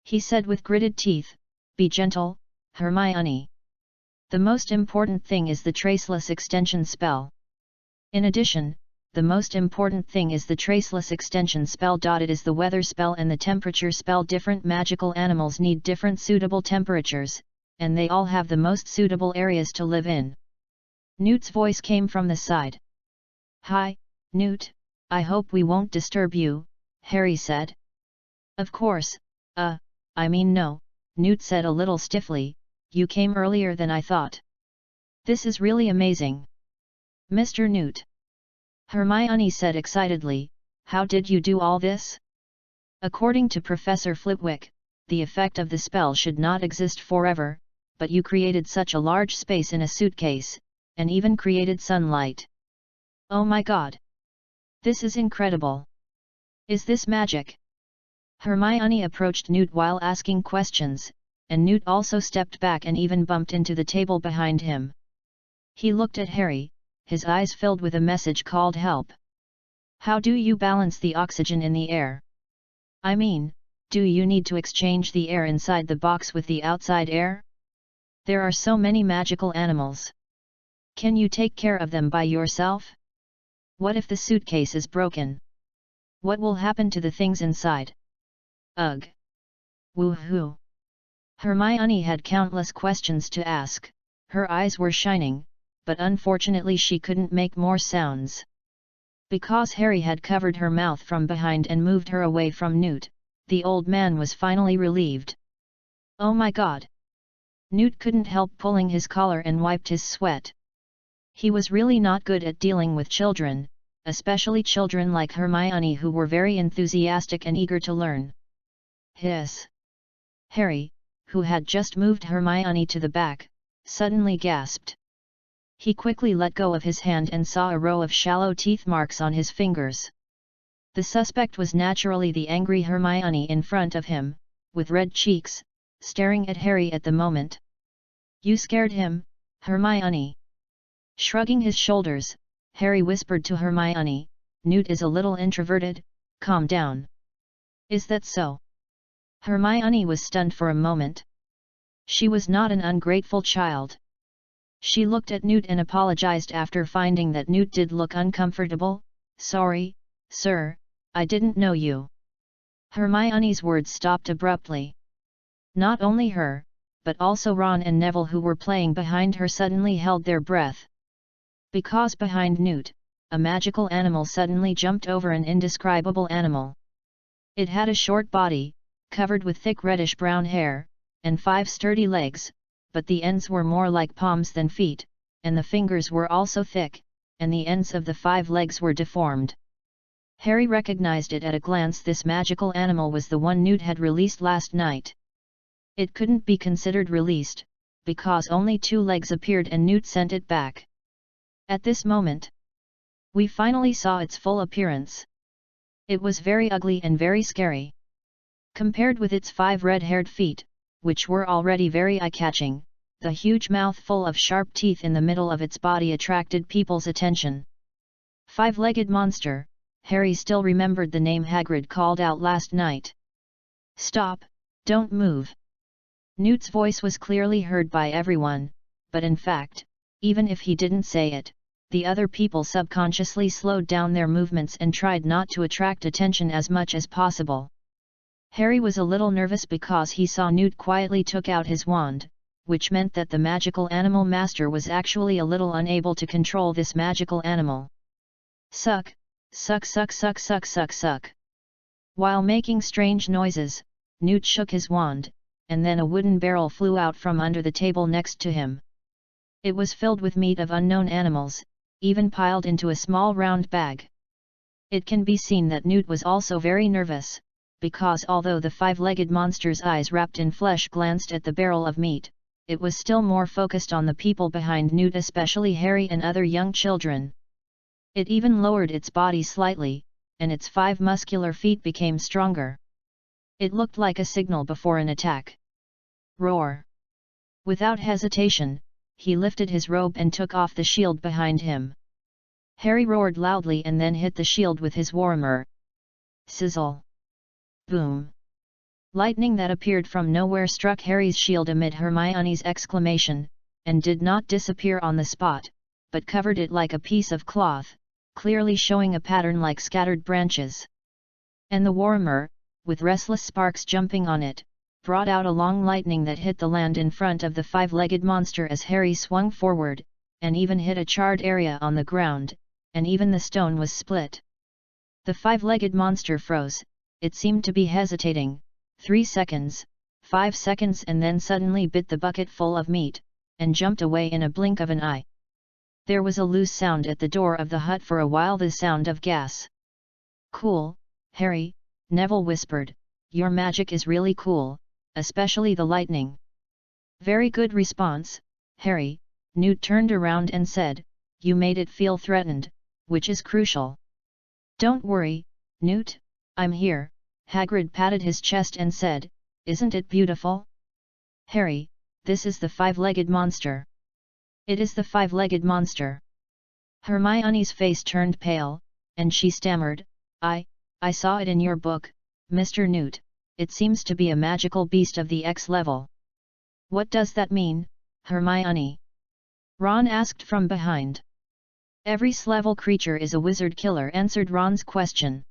He said with gritted teeth, "Be gentle, Hermione. The most important thing is the traceless extension spell. In addition, the most important thing is the traceless extension spell. It is the weather spell and the temperature spell. Different magical animals need different suitable temperatures, and they all have the most suitable areas to live in." Newt's voice came from the side. "Hi, Newt, I hope we won't disturb you," Harry said. "Of course, I mean no," Newt said a little stiffly, "you came earlier than I thought. This is really amazing." "Mr. Newt," Hermione said excitedly, "how did you do all this?" "According to Professor Flitwick, the effect of the spell should not exist forever, but you created such a large space in a suitcase, and even created sunlight. Oh my god! This is incredible! Is this magic?" Hermione approached Newt while asking questions, and Newt also stepped back and even bumped into the table behind him. He looked at Harry, his eyes filled with a message called help. "How do you balance the oxygen in the air? I mean, do you need to exchange the air inside the box with the outside air? There are so many magical animals. Can you take care of them by yourself? What if the suitcase is broken? What will happen to the things inside? Ugh! Woohoo!" Hermione had countless questions to ask, her eyes were shining, but unfortunately she couldn't make more sounds. Because Harry had covered her mouth from behind and moved her away from Newt, the old man was finally relieved. "Oh my god!" Newt couldn't help pulling his collar and wiped his sweat. He was really not good at dealing with children, especially children like Hermione who were very enthusiastic and eager to learn. Hiss! Harry, who had just moved Hermione to the back, suddenly gasped. He quickly let go of his hand and saw a row of shallow teeth marks on his fingers. The suspect was naturally the angry Hermione in front of him, with red cheeks, staring at Harry at the moment. "You scared him, Hermione." Shrugging his shoulders, Harry whispered to Hermione, "Newt is a little introverted, calm down." "Is that so?" Hermione was stunned for a moment. She was not an ungrateful child. She looked at Newt and apologized after finding that Newt did look uncomfortable. "Sorry, sir, I didn't know you." Hermione's words stopped abruptly. Not only her, but also Ron and Neville who were playing behind her suddenly held their breath. Because behind Newt, a magical animal suddenly jumped over an indescribable animal. It had a short body, covered with thick reddish-brown hair, and 5 sturdy legs, but the ends were more like palms than feet, and the fingers were also thick, and the ends of the 5 legs were deformed. Harry recognized it at a glance. This magical animal was the one Newt had released last night. It couldn't be considered released, because only 2 legs appeared and Newt sent it back. At this moment, we finally saw its full appearance. It was very ugly and very scary. Compared with its 5 red-haired feet, which were already very eye-catching, the huge mouth full of sharp teeth in the middle of its body attracted people's attention. 5-legged monster, Harry still remembered the name Hagrid called out last night. "Stop, don't move." Newt's voice was clearly heard by everyone, but in fact, even if he didn't say it, the other people subconsciously slowed down their movements and tried not to attract attention as much as possible. Harry was a little nervous because he saw Newt quietly took out his wand, which meant that the magical animal master was actually a little unable to control this magical animal. Suck, suck suck suck suck suck suck. While making strange noises, Newt shook his wand, and then a wooden barrel flew out from under the table next to him. It was filled with meat of unknown animals, even piled into a small round bag. It can be seen that Newt was also very nervous, because although the 5-legged monster's eyes wrapped in flesh glanced at the barrel of meat, it was still more focused on the people behind Newt, especially Harry and other young children. It even lowered its body slightly, and its 5 muscular feet became stronger. It looked like a signal before an attack. Roar! Without hesitation, he lifted his robe and took off the shield behind him. Harry roared loudly and then hit the shield with his warhammer. Sizzle! Boom! Lightning that appeared from nowhere struck Harry's shield amid Hermione's exclamation, and did not disappear on the spot, but covered it like a piece of cloth, clearly showing a pattern like scattered branches. And the warhammer, with restless sparks jumping on it, brought out a long lightning that hit the land in front of the five-legged monster as Harry swung forward, and even hit a charred area on the ground, and even the stone was split. The five-legged monster froze, it seemed to be hesitating, 3 seconds, 5 seconds, and then suddenly bit the bucket full of meat, and jumped away in a blink of an eye. There was a loose sound at the door of the hut for a while, the sound of gas. "Cool, Harry," Neville whispered, "your magic is really cool, especially the lightning." "Very good response, Harry," Newt turned around and said, "you made it feel threatened, which is crucial." "Don't worry, Newt, I'm here," Hagrid patted his chest and said, "Isn't it beautiful?" "Harry, this is the five-legged monster." "It is the five-legged monster." Hermione's face turned pale, and she stammered, I saw it in your book, Mr. Newt, it seems to be a magical beast of the X level." "What does that mean, Hermione?" Ron asked from behind. "Every S-level creature is a wizard killer," answered Ron's question.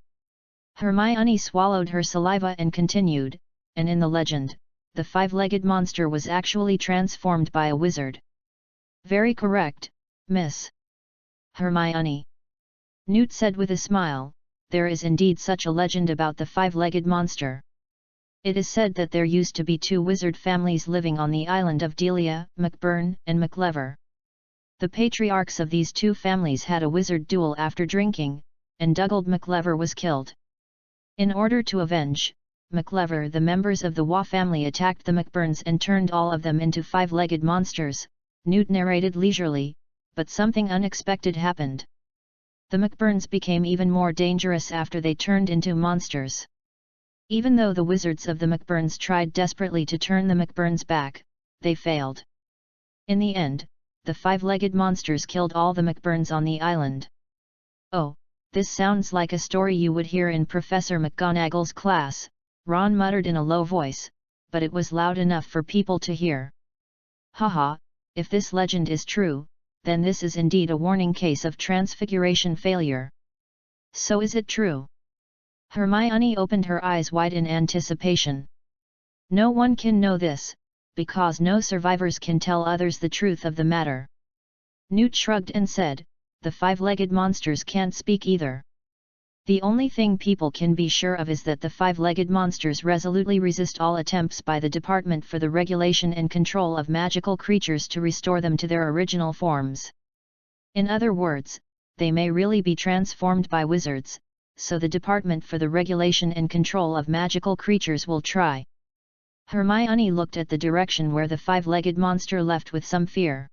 Hermione swallowed her saliva and continued, "And in the legend, the five-legged monster was actually transformed by a wizard." "Very correct, Miss Hermione," Newt said with a smile, "there is indeed such a legend about the five-legged monster. It is said that there used to be 2 wizard families living on the island of Delia, McBurn and McLever. The patriarchs of these 2 families had a wizard duel after drinking, and Dugald McLever was killed. In order to avenge McLever, the members of the Waugh family attacked the McBurns and turned all of them into five-legged monsters," Newt narrated leisurely, "but something unexpected happened. The McBurns became even more dangerous after they turned into monsters. Even though the wizards of the McBurns tried desperately to turn the McBurns back, they failed. In the end, the five-legged monsters killed all the McBurns on the island." "Oh, this sounds like a story you would hear in Professor McGonagall's class," Ron muttered in a low voice, but it was loud enough for people to hear. "Haha, if this legend is true, then this is indeed a warning case of transfiguration failure." "So is it true?" Hermione opened her eyes wide in anticipation. "No one can know this, because no survivors can tell others the truth of the matter." Newt shrugged and said, "The five-legged monsters can't speak either. The only thing people can be sure of is that the five-legged monsters resolutely resist all attempts by the Department for the Regulation and Control of Magical Creatures to restore them to their original forms. In other words, they may really be transformed by wizards, so the Department for the Regulation and Control of Magical Creatures will try." Hermione looked at the direction where the five-legged monster left with some fear.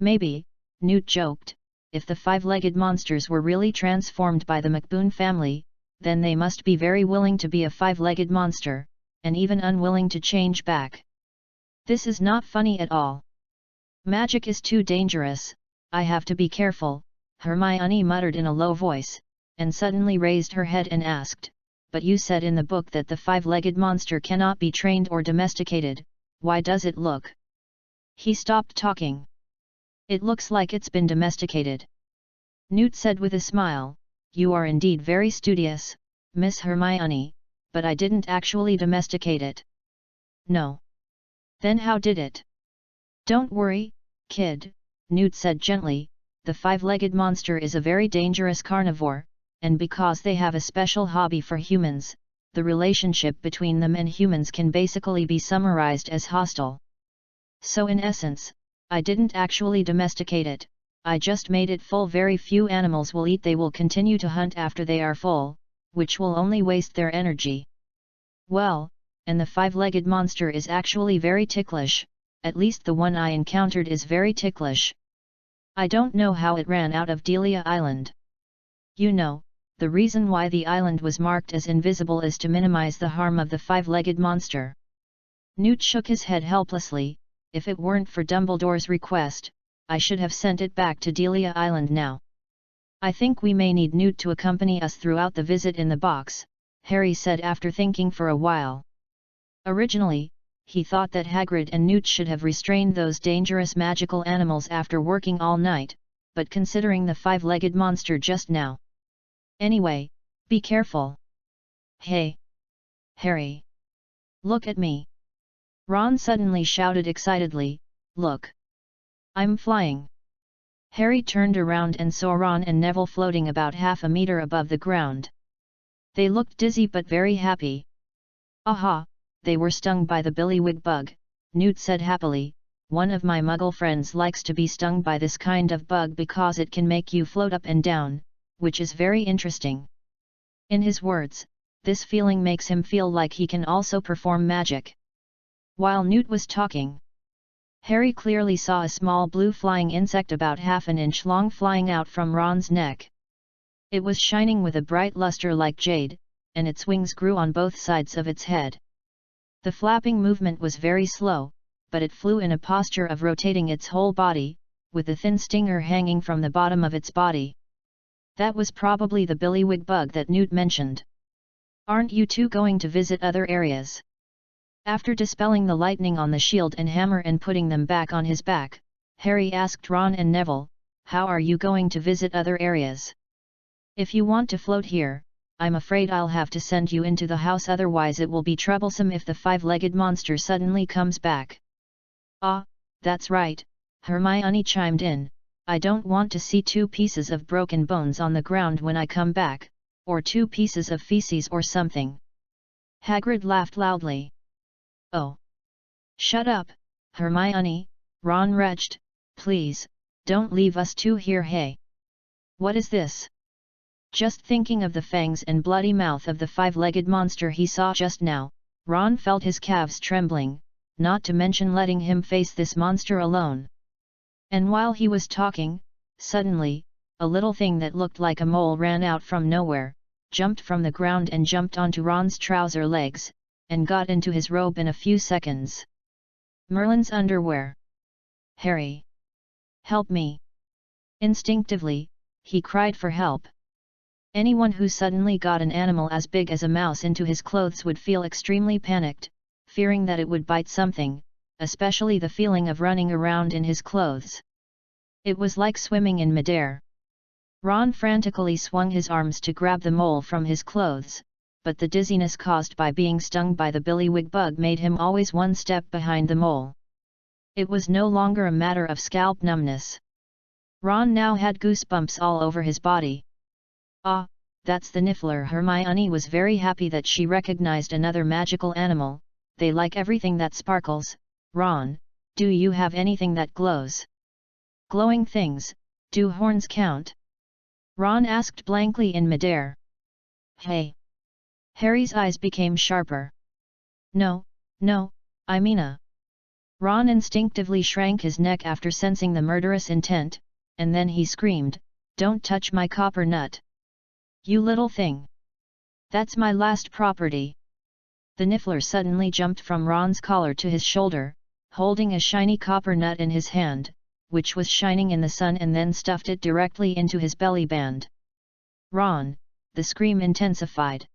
"Maybe," Newt joked, "if the five-legged monsters were really transformed by the McBoon family, then they must be very willing to be a five-legged monster, and even unwilling to change back. This is not funny at all. Magic is too dangerous, I have to be careful," Hermione muttered in a low voice, and suddenly raised her head and asked, "But you said in the book that the five-legged monster cannot be trained or domesticated, why does it look?" He stopped talking. "It looks like it's been domesticated," Newt said with a smile. "You are indeed very studious, Miss Hermione, but I didn't actually domesticate it." "No. Then how did it?" "Don't worry, kid," Newt said gently, "the five-legged monster is a very dangerous carnivore, and because they have a special hobby for humans, the relationship between them and humans can basically be summarized as hostile. So in essence, I didn't actually domesticate it, I just made it full. Very few animals will eat. They will continue to hunt after they are full, which will only waste their energy. Well, and the five-legged monster is actually very ticklish, at least the one I encountered is very ticklish. I don't know how it ran out of Delia Island. You know, the reason why the island was marked as invisible is to minimize the harm of the five-legged monster." Newt shook his head helplessly. If it weren't for Dumbledore's request, I should have sent it back to Delia Island now. I think we may need Newt to accompany us throughout the visit in the box, Harry said after thinking for a while. Originally, he thought that Hagrid and Newt should have restrained those dangerous magical animals after working all night, but considering the five-legged monster just now. Anyway, be careful. Hey! Harry! Look at me! Ron suddenly shouted excitedly, look! I'm flying! Harry turned around and saw Ron and Neville floating about half a meter above the ground. They looked dizzy but very happy. Aha! They were stung by the billywig bug, Newt said happily. One of my muggle friends likes to be stung by this kind of bug because it can make you float up and down, which is very interesting. In his words, this feeling makes him feel like he can also perform magic. While Newt was talking, Harry clearly saw a small blue flying insect about half an inch long flying out from Ron's neck. It was shining with a bright luster like jade, and its wings grew on both sides of its head. The flapping movement was very slow, but it flew in a posture of rotating its whole body, with a thin stinger hanging from the bottom of its body. That was probably the billywig bug that Newt mentioned. Aren't you two going to visit other areas? After dispelling the lightning on the shield and hammer and putting them back on his back, Harry asked Ron and Neville, how are you going to visit other areas? If you want to float here, I'm afraid I'll have to send you into the house, otherwise it will be troublesome if the five-legged monster suddenly comes back. Ah, that's right, Hermione chimed in, I don't want to see 2 pieces of broken bones on the ground when I come back, or 2 pieces of feces or something. Hagrid laughed loudly. Oh! Shut up, Hermione, Ron retched, please, don't leave us two here. Hey! What is this? Just thinking of the fangs and bloody mouth of the five-legged monster he saw just now, Ron felt his calves trembling, not to mention letting him face this monster alone. And while he was talking, suddenly, a little thing that looked like a mole ran out from nowhere, jumped from the ground and jumped onto Ron's trouser legs, and got into his robe in a few seconds. Merlin's underwear. Harry! Help me! Instinctively, he cried for help. Anyone who suddenly got an animal as big as a mouse into his clothes would feel extremely panicked, fearing that it would bite something, especially the feeling of running around in his clothes. It was like swimming in midair. Ron frantically swung his arms to grab the mole from his clothes, but the dizziness caused by being stung by the billywig bug made him always one step behind the mole. It was no longer a matter of scalp numbness. Ron now had goosebumps all over his body. Ah, that's the Niffler. Hermione was very happy that she recognized another magical animal. They like everything that sparkles. Ron, do you have anything that glows? Glowing things, do horns count? Ron asked blankly in midair. Hey! Harry's eyes became sharper. No, I mean Ron instinctively shrank his neck after sensing the murderous intent, and then he screamed, don't touch my copper nut! You little thing! That's my last property! The Niffler suddenly jumped from Ron's collar to his shoulder, holding a shiny copper nut in his hand, which was shining in the sun, and then stuffed it directly into his belly band. Ron! The scream intensified.